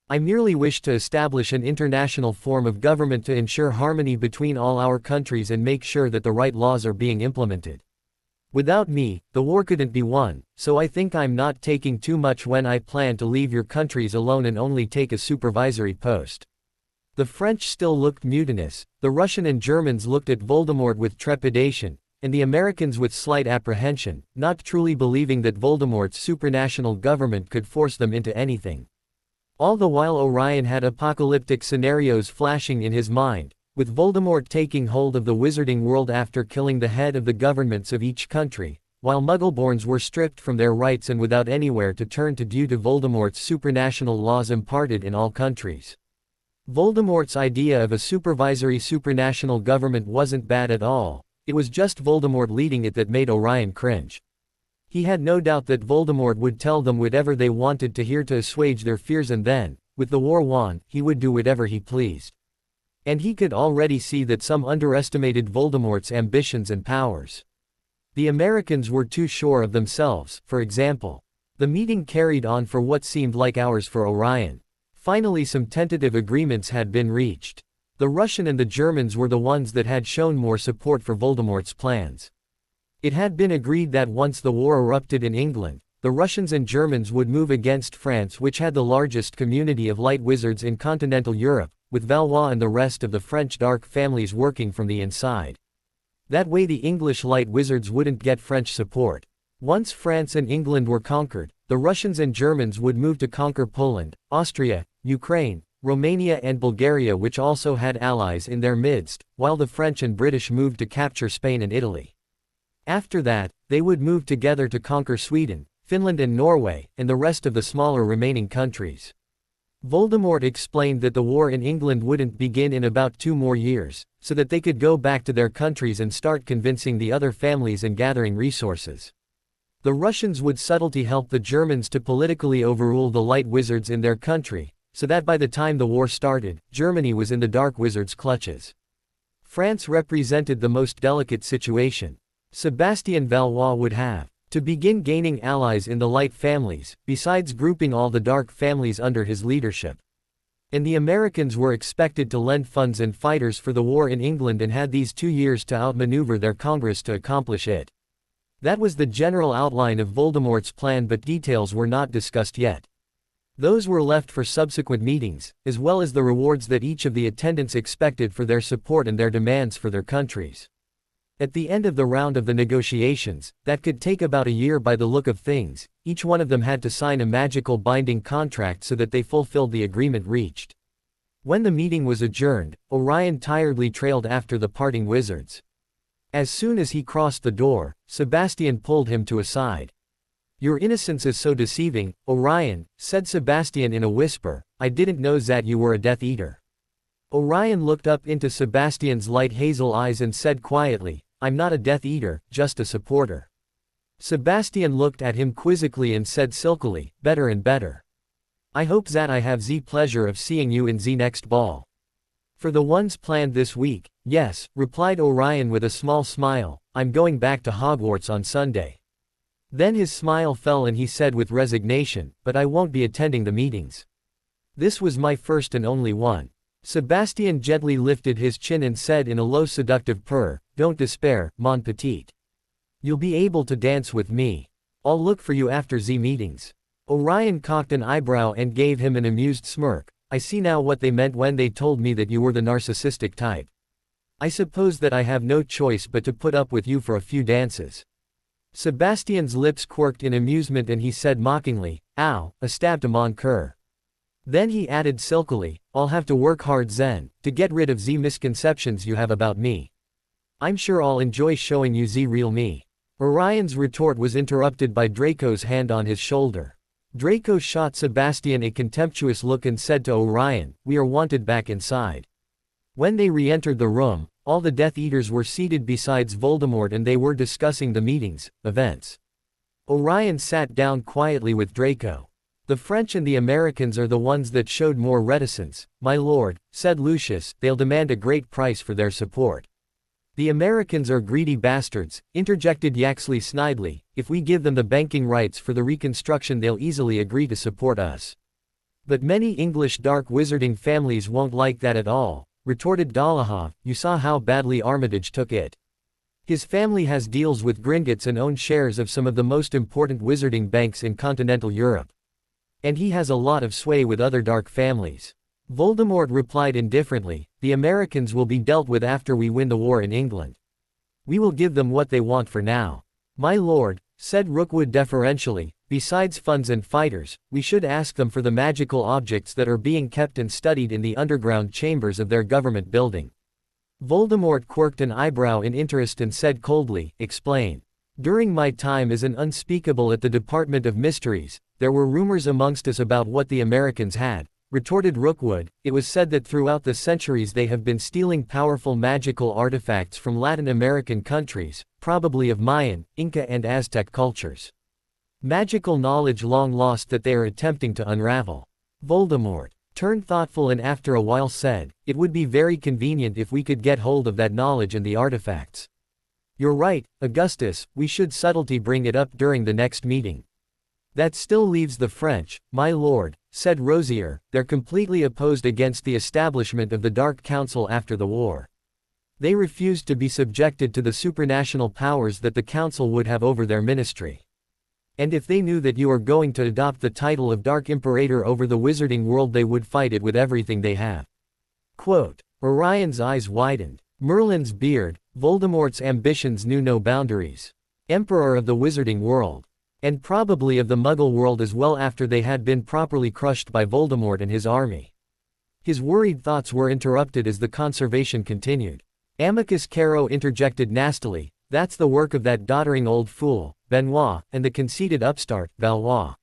I merely wish to establish an international form of government to ensure harmony between all our countries and make sure that the right laws are being implemented. Without me, the war couldn't be won, so I think I'm not taking too much when I plan to leave your countries alone and only take a supervisory post. The French still looked mutinous, the Russian and Germans looked at Voldemort with trepidation, and the Americans with slight apprehension, not truly believing that Voldemort's supranational government could force them into anything. All the while Orion had apocalyptic scenarios flashing in his mind, with Voldemort taking hold of the wizarding world after killing the head of the governments of each country, while Muggleborns were stripped from their rights and without anywhere to turn to due to Voldemort's supranational laws imparted in all countries. Voldemort's idea of a supervisory supranational government wasn't bad at all, it was just Voldemort leading it that made Orion cringe. He had no doubt that Voldemort would tell them whatever they wanted to hear to assuage their fears, and then, with the war won, he would do whatever he pleased. And he could already see that some underestimated Voldemort's ambitions and powers. The Americans were too sure of themselves, for example. The meeting carried on for what seemed like hours for Orion. Finally some tentative agreements had been reached. The Russian and the Germans were the ones that had shown more support for Voldemort's plans. It had been agreed that once the war erupted in England, the Russians and Germans would move against France, which had the largest community of light wizards in continental Europe, with Valois and the rest of the French dark families working from the inside. That way the English light wizards wouldn't get French support. Once France and England were conquered, the Russians and Germans would move to conquer Poland, Austria, Ukraine, Romania and Bulgaria, which also had allies in their midst, while the French and British moved to capture Spain and Italy. After that, they would move together to conquer Sweden, Finland and Norway, and the rest of the smaller remaining countries. Voldemort explained that the war in England wouldn't begin in about 2 more years, so that they could go back to their countries and start convincing the other families and gathering resources. The Russians would subtly help the Germans to politically overrule the light wizards in their country, so that by the time the war started, Germany was in the dark wizards' clutches. France represented the most delicate situation. Sebastian Valois would have to begin gaining allies in the light families, besides grouping all the dark families under his leadership. And the Americans were expected to lend funds and fighters for the war in England and had these 2 years to outmaneuver their Congress to accomplish it. That was the general outline of Voldemort's plan, but details were not discussed yet. Those were left for subsequent meetings, as well as the rewards that each of the attendants expected for their support and their demands for their countries. At the end of the round of the negotiations, that could take about a year by the look of things, each one of them had to sign a magical binding contract so that they fulfilled the agreement reached. When the meeting was adjourned, Orion tiredly trailed after the parting wizards. As soon as he crossed the door, Sebastian pulled him to a side. "Your innocence is so deceiving, Orion," said Sebastian in a whisper, "I didn't know that you were a Death Eater." Orion looked up into Sebastian's light hazel eyes and said quietly, "I'm not a Death Eater, just a supporter." Sebastian looked at him quizzically and said silkily, "Better and better. I hope that I have the pleasure of seeing you in the next ball." "For the ones planned this week, yes," replied Orion with a small smile, "I'm going back to Hogwarts on Sunday." Then his smile fell and he said with resignation, "But I won't be attending the meetings. This was my first and only one." Sebastian gently lifted his chin and said in a low seductive purr, "Don't despair, mon petit. You'll be able to dance with me. I'll look for you after the meetings." Orion cocked an eyebrow and gave him an amused smirk. "I see now what they meant when they told me that you were the narcissistic type. I suppose that I have no choice but to put up with you for a few dances." Sebastian's lips quirked in amusement and he said mockingly, "Ow, a stab to mon cœur." Then he added silkily, "I'll have to work hard then, to get rid of the misconceptions you have about me. I'm sure I'll enjoy showing you the real me." Orion's retort was interrupted by Draco's hand on his shoulder. Draco shot Sebastian a contemptuous look and said to Orion, "We are wanted back inside." When they re-entered the room, all the Death Eaters were seated besides Voldemort and they were discussing the meeting's events. Orion sat down quietly with Draco. "The French and the Americans are the ones that showed more reticence, my lord," said Lucius. "They'll demand a great price for their support." "The Americans are greedy bastards," interjected Yaxley snidely. "If we give them the banking rights for the reconstruction they'll easily agree to support us." "But many English dark wizarding families won't like that at all," retorted Dolohov. "You saw how badly Armitage took it. His family has deals with Gringotts and owns shares of some of the most important wizarding banks in continental Europe. And he has a lot of sway with other dark families." Voldemort replied indifferently, "The Americans will be dealt with after we win the war in England. We will give them what they want for now." "My lord," said Rookwood deferentially, "besides funds and fighters, we should ask them for the magical objects that are being kept and studied in the underground chambers of their government building." Voldemort quirked an eyebrow in interest and said coldly, "Explain." "During my time as an unspeakable at the Department of Mysteries, there were rumors amongst us about what the Americans had," retorted Rookwood. "It was said that throughout the centuries they have been stealing powerful magical artifacts from Latin American countries, probably of Mayan, Inca and Aztec cultures. Magical knowledge long lost that they are attempting to unravel." Voldemort turned thoughtful and after a while said, "It would be very convenient if we could get hold of that knowledge and the artifacts." "You're right, Augustus, we should subtlety bring it up during the next meeting." "That still leaves the French, my lord," said Rosier. "They're completely opposed against the establishment of the Dark Council after the war. They refused to be subjected to the supranational powers that the Council would have over their ministry. And if they knew that you are going to adopt the title of Dark Imperator over the wizarding world they would fight it with everything they have." Quote. Orion's eyes widened. Merlin's beard, Voldemort's ambitions knew no boundaries. Emperor of the wizarding world. And probably of the Muggle world as well after they had been properly crushed by Voldemort and his army. His worried thoughts were interrupted as the conversation continued. Amicus Caro interjected nastily, "That's the work of that doddering old fool, Benoit, and the conceited upstart, Valois.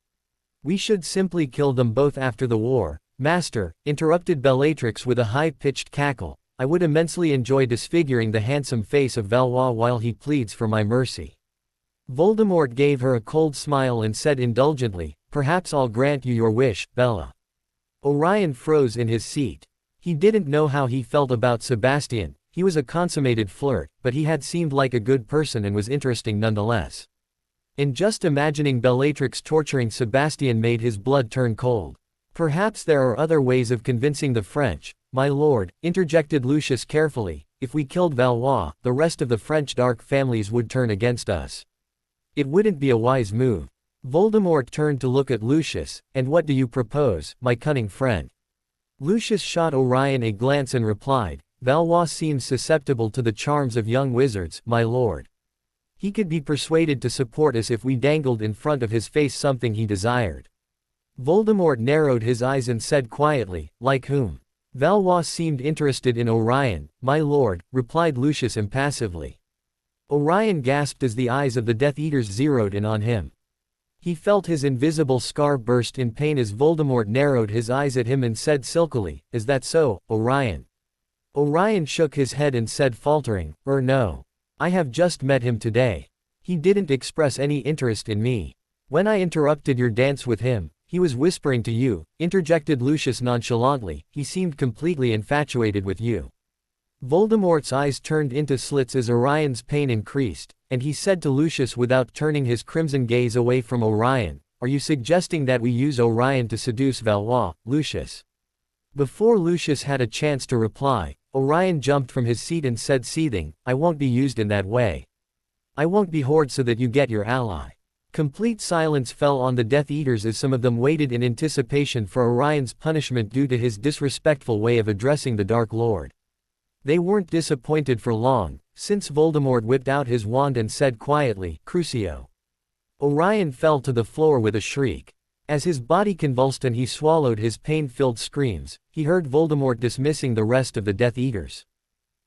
We should simply kill them both after the war." "Master," interrupted Bellatrix with a high-pitched cackle, "I would immensely enjoy disfiguring the handsome face of Valois while he pleads for my mercy." Voldemort gave her a cold smile and said indulgently, "Perhaps I'll grant you your wish, Bella." Orion froze in his seat. He didn't know how he felt about Sebastian. He was a consummated flirt, but he had seemed like a good person and was interesting nonetheless. And just imagining Bellatrix torturing Sebastian made his blood turn cold. "Perhaps there are other ways of convincing the French, my lord," interjected Lucius carefully. "If we killed Valois, the rest of the French dark families would turn against us. It wouldn't be a wise move." Voldemort turned to look at Lucius. "And what do you propose, my cunning friend?" Lucius shot Orion a glance and replied, "Valois seems susceptible to the charms of young wizards, my lord. He could be persuaded to support us if we dangled in front of his face something he desired." Voldemort narrowed his eyes and said quietly, "Like whom?" "Valois seemed interested in Orion, my lord," replied Lucius impassively. Orion gasped as the eyes of the Death Eaters zeroed in on him. He felt his invisible scar burst in pain as Voldemort narrowed his eyes at him and said silkily, "Is that so, Orion?" Orion shook his head and said faltering, No. I have just met him today. He didn't express any interest in me. When I interrupted your dance with him, he was whispering to you," interjected Lucius nonchalantly. "He seemed completely infatuated with you." Voldemort's eyes turned into slits as Orion's pain increased, and he said to Lucius without turning his crimson gaze away from Orion, "Are you suggesting that we use Orion to seduce Valois, Lucius?" Before Lucius had a chance to reply, Orion jumped from his seat and said seething, "I won't be used in that way. I won't be hoard so that you get your ally." Complete silence fell on the Death Eaters as some of them waited in anticipation for Orion's punishment due to his disrespectful way of addressing the Dark Lord. They weren't disappointed for long. since Voldemort whipped out his wand and said quietly, Crucio. Orion fell to the floor with a shriek. As his body convulsed and he swallowed his pain-filled screams, he heard Voldemort dismissing the rest of the Death Eaters.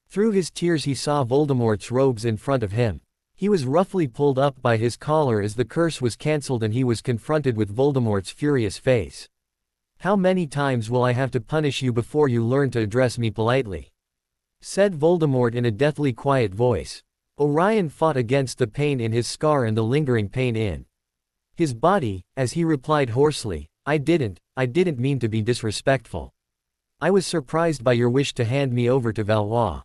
Through his tears he saw Voldemort's robes in front of him. He was roughly pulled up by his collar as the curse was cancelled and he was confronted with Voldemort's furious face. How many times will I have to punish you before you learn to address me politely? Said Voldemort in a deathly quiet voice. Orion fought against the pain in his scar and the lingering pain in his body, as he replied hoarsely, I didn't mean to be disrespectful. I was surprised by your wish to hand me over to Valois.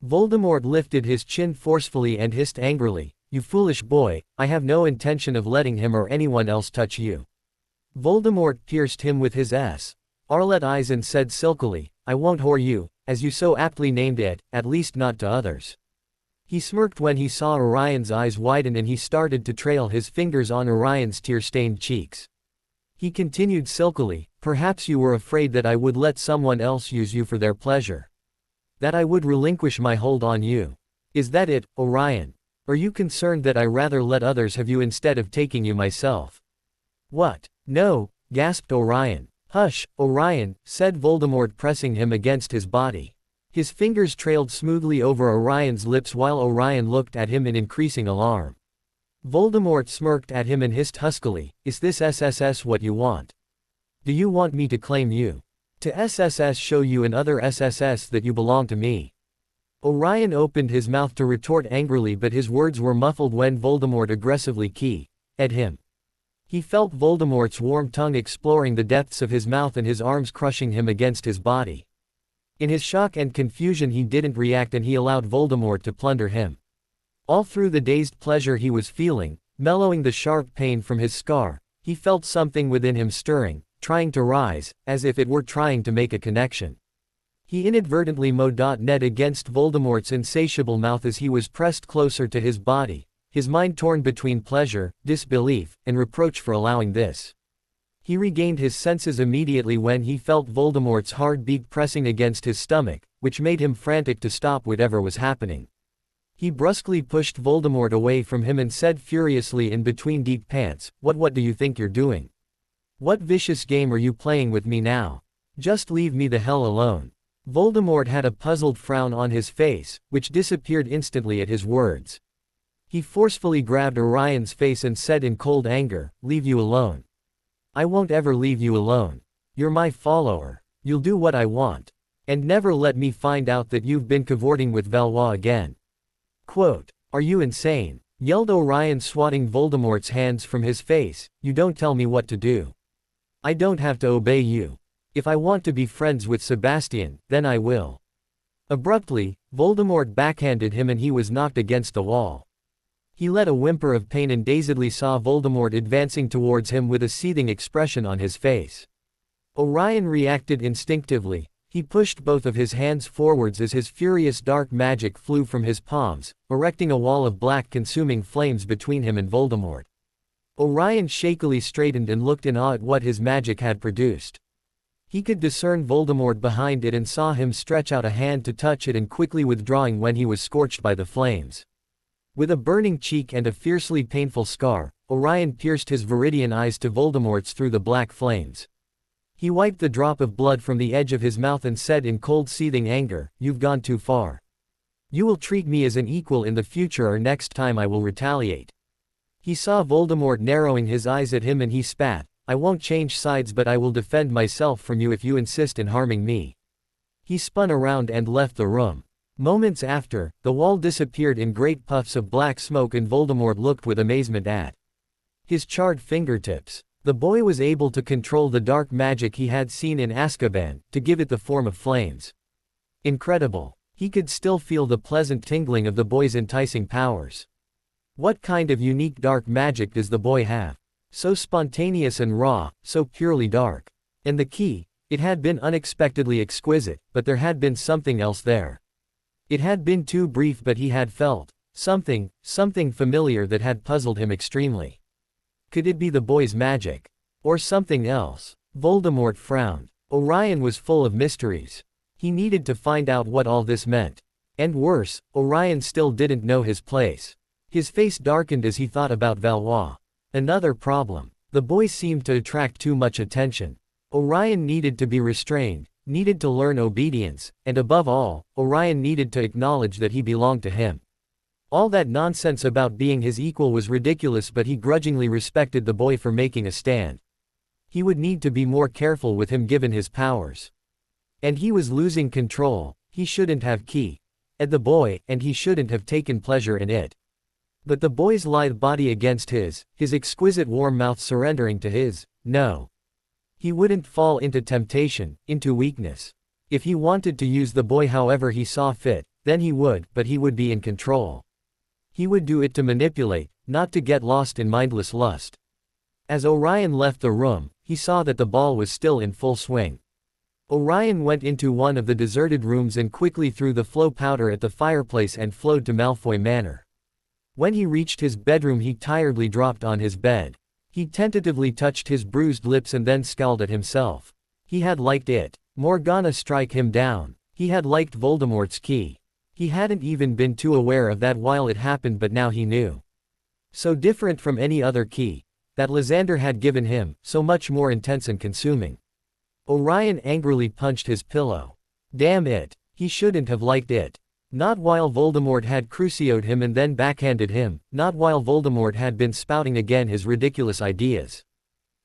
Voldemort lifted his chin forcefully and hissed angrily, you foolish boy, I have no intention of letting him or anyone else touch you. Voldemort pierced him with his Arlet eyes and said silkily, I won't whore you, as you so aptly named it, at least not to others. He smirked when he saw Orion's eyes widen and he started to trail his fingers on Orion's tear-stained cheeks. He continued silkily, perhaps you were afraid that I would let someone else use you for their pleasure. That I would relinquish my hold on you. Is that it, Orion? Are you concerned that I rather let others have you instead of taking you myself? What? No, gasped Orion. Hush, Orion, said Voldemort pressing him against his body. His fingers trailed smoothly over Orion's lips while Orion looked at him in increasing alarm. Voldemort smirked at him and hissed huskily, is this SSS what you want? Do you want me to claim you? To SSS show you and other SSS that you belong to me? Orion opened his mouth to retort angrily but his words were muffled when Voldemort aggressively keyed him. He felt Voldemort's warm tongue exploring the depths of his mouth and his arms crushing him against his body. In his shock and confusion he didn't react and he allowed Voldemort to plunder him. All through the dazed pleasure he was feeling, mellowing the sharp pain from his scar, he felt something within him stirring, trying to rise, as if it were trying to make a connection. He inadvertently mowed against Voldemort's insatiable mouth as he was pressed closer to his body, his mind torn between pleasure, disbelief, and reproach for allowing this. He regained his senses immediately when he felt Voldemort's hard beak pressing against his stomach, which made him frantic to stop whatever was happening. He brusquely pushed Voldemort away from him and said furiously in between deep pants, What do you think you're doing? What vicious game are you playing with me now? Just leave me the hell alone. Voldemort had a puzzled frown on his face, which disappeared instantly at his words. He forcefully grabbed Orion's face and said in cold anger, Leave you alone. I won't ever leave you alone. You're my follower. You'll do what I want. And never let me find out that you've been cavorting with Valois again. Quote, are you insane? Yelled Orion swatting Voldemort's hands from his face, you don't tell me what to do. I don't have to obey you. If I want to be friends with Sebastian, then I will. Abruptly, Voldemort backhanded him and he was knocked against the wall. He let a whimper of pain and dazedly saw Voldemort advancing towards him with a seething expression on his face. Orion reacted instinctively, he pushed both of his hands forwards as his furious dark magic flew from his palms, erecting a wall of black consuming flames between him and Voldemort. Orion shakily straightened and looked in awe at what his magic had produced. He could discern Voldemort behind it and saw him stretch out a hand to touch it and quickly withdrawing when he was scorched by the flames. With a burning cheek and a fiercely painful scar, Orion pierced his viridian eyes to Voldemort's through the black flames. He wiped the drop of blood from the edge of his mouth and said in cold seething anger, You've gone too far. You will treat me as an equal in the future or next time I will retaliate. He saw Voldemort narrowing his eyes at him and he spat, I won't change sides but I will defend myself from you if you insist in harming me. He spun around and left the room. Moments after, the wall disappeared in great puffs of black smoke and Voldemort looked with amazement at his charred fingertips. The boy was able to control the dark magic he had seen in Azkaban, to give it the form of flames. Incredible. He could still feel the pleasant tingling of the boy's enticing powers. What kind of unique dark magic does the boy have? So spontaneous and raw, so purely dark. And the key, it had been unexpectedly exquisite, but there had been something else there. It had been too brief but he had felt something familiar that had puzzled him extremely. Could it be the boy's magic? Or something else? Voldemort frowned. Orion was full of mysteries. He needed to find out what all this meant. And worse, Orion still didn't know his place. His face darkened as he thought about Valois. Another problem. The boy seemed to attract too much attention. Orion needed to be restrained, needed to learn obedience, and above all, Orion needed to acknowledge that he belonged to him. All that nonsense about being his equal was ridiculous, but he grudgingly respected the boy for making a stand. He would need to be more careful with him given his powers. And he was losing control. He shouldn't have keyed the boy, and he shouldn't have taken pleasure in it. But the boy's lithe body against his exquisite warm mouth surrendering to his, no. He wouldn't fall into temptation, into weakness. If he wanted to use the boy however he saw fit, then he would, but he would be in control. He would do it to manipulate, not to get lost in mindless lust. As Orion left the room, he saw that the ball was still in full swing. Orion went into one of the deserted rooms and quickly threw the flow powder at the fireplace and flowed to Malfoy Manor. When he reached his bedroom he tiredly dropped on his bed. He tentatively touched his bruised lips and then scowled at himself. He had liked it. Morgana strike him down. He had liked Voldemort's key. He hadn't even been too aware of that while it happened, but now he knew. So different from any other key that Lysander had given him, so much more intense and consuming. Orion angrily punched his pillow. Damn it. He shouldn't have liked it. Not while Voldemort had crucioed him and then backhanded him, not while Voldemort had been spouting again his ridiculous ideas.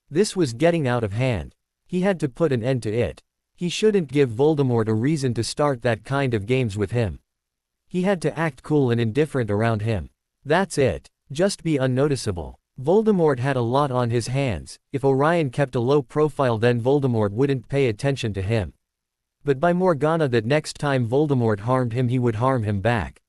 This was getting out of hand. He had to put an end to it. He shouldn't give Voldemort a reason to start that kind of games with him. He had to act cool and indifferent around him. That's it. Just be unnoticeable. Voldemort had a lot on his hands. If Orion kept a low profile then Voldemort wouldn't pay attention to him. But by Morgana that next time Voldemort harmed him he would harm him back.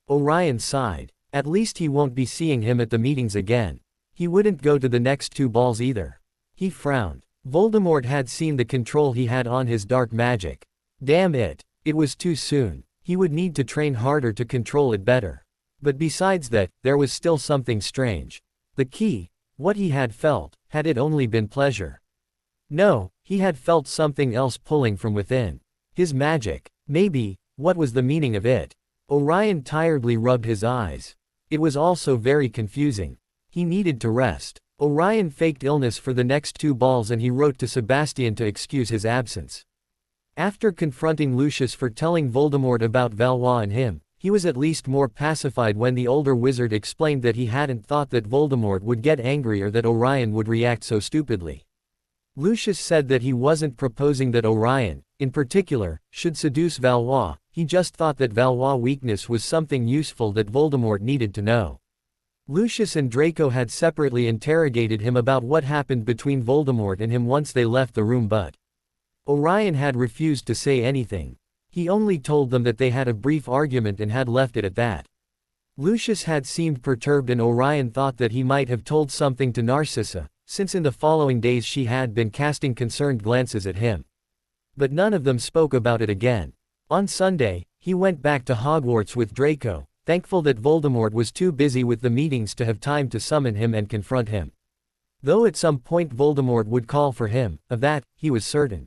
Orion sighed. At least he won't be seeing him at the meetings again. He wouldn't go to the next 2 balls either. He frowned. Voldemort had seen the control he had on his dark magic. Damn it. It was too soon. He would need to train harder to control it better. But besides that, there was still something strange. The key. What he had felt, had it only been pleasure? No, he had felt something else pulling from within. His magic. Maybe. What was the meaning of it? Orion tiredly rubbed his eyes. It was also very confusing. He needed to rest. Orion faked illness for the next 2 balls and he wrote to Sebastian to excuse his absence. After confronting Lucius for telling Voldemort about Valois and him, he was at least more pacified when the older wizard explained that he hadn't thought that Voldemort would get angry or that Orion would react so stupidly. Lucius said that he wasn't proposing that Orion, in particular, should seduce Valois, he just thought that Valois' weakness was something useful that Voldemort needed to know. Lucius and Draco had separately interrogated him about what happened between Voldemort and him once they left the room, but Orion had refused to say anything. He only told them that they had a brief argument and had left it at that. Lucius had seemed perturbed and Orion thought that he might have told something to Narcissa, since in the following days she had been casting concerned glances at him. But none of them spoke about it again. On Sunday, he went back to Hogwarts with Draco, thankful that Voldemort was too busy with the meetings to have time to summon him and confront him. Though at some point Voldemort would call for him, of that, he was certain.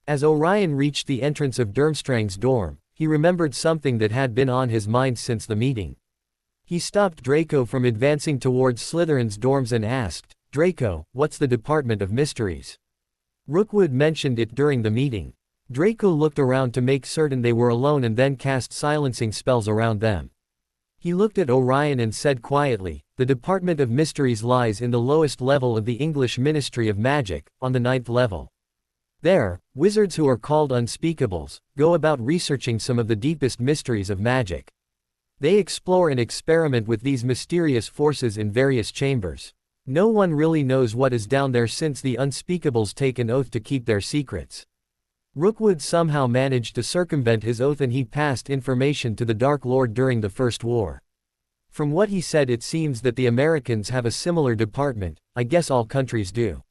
As Orion reached the entrance of Durmstrang's dorm, he remembered something that had been on his mind since the meeting. He stopped Draco from advancing towards Slytherin's dorms and asked, "Draco, what's the Department of Mysteries?" Rookwood mentioned it during the meeting. Draco looked around to make certain they were alone and then cast silencing spells around them. He looked at Orion and said quietly, "The Department of Mysteries lies in the lowest level of the English Ministry of Magic, on the 9th level. There, wizards who are called unspeakables, go about researching some of the deepest mysteries of magic. They explore and experiment with these mysterious forces in various chambers. No one really knows what is down there since the unspeakables take an oath to keep their secrets." Rookwood somehow managed to circumvent his oath and he passed information to the Dark Lord during the First War. From what he said it seems that the Americans have a similar department, I guess all countries do.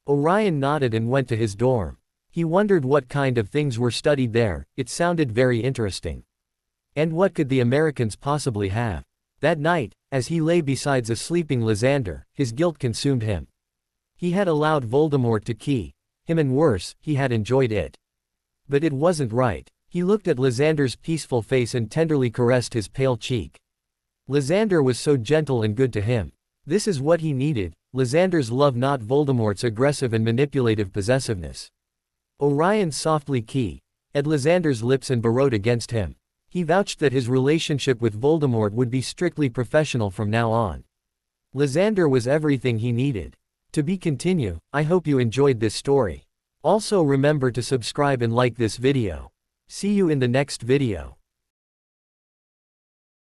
Orion nodded and went to his dorm. He wondered what kind of things were studied there, it sounded very interesting. And what could the Americans possibly have? That night, as he lay beside a sleeping Lysander, his guilt consumed him. He had allowed Voldemort to key him and worse, he had enjoyed it. But it wasn't right. He looked at Lysander's peaceful face and tenderly caressed his pale cheek. Lysander was so gentle and good to him. This is what he needed, Lysander's love, not Voldemort's aggressive and manipulative possessiveness. Orion softly keyed at Lysander's lips and burrowed against him. He vouched that his relationship with Voldemort would be strictly professional from now on. Lysander was everything he needed. To be continued. I hope you enjoyed this story. Also remember to subscribe and like this video. See you in the next video.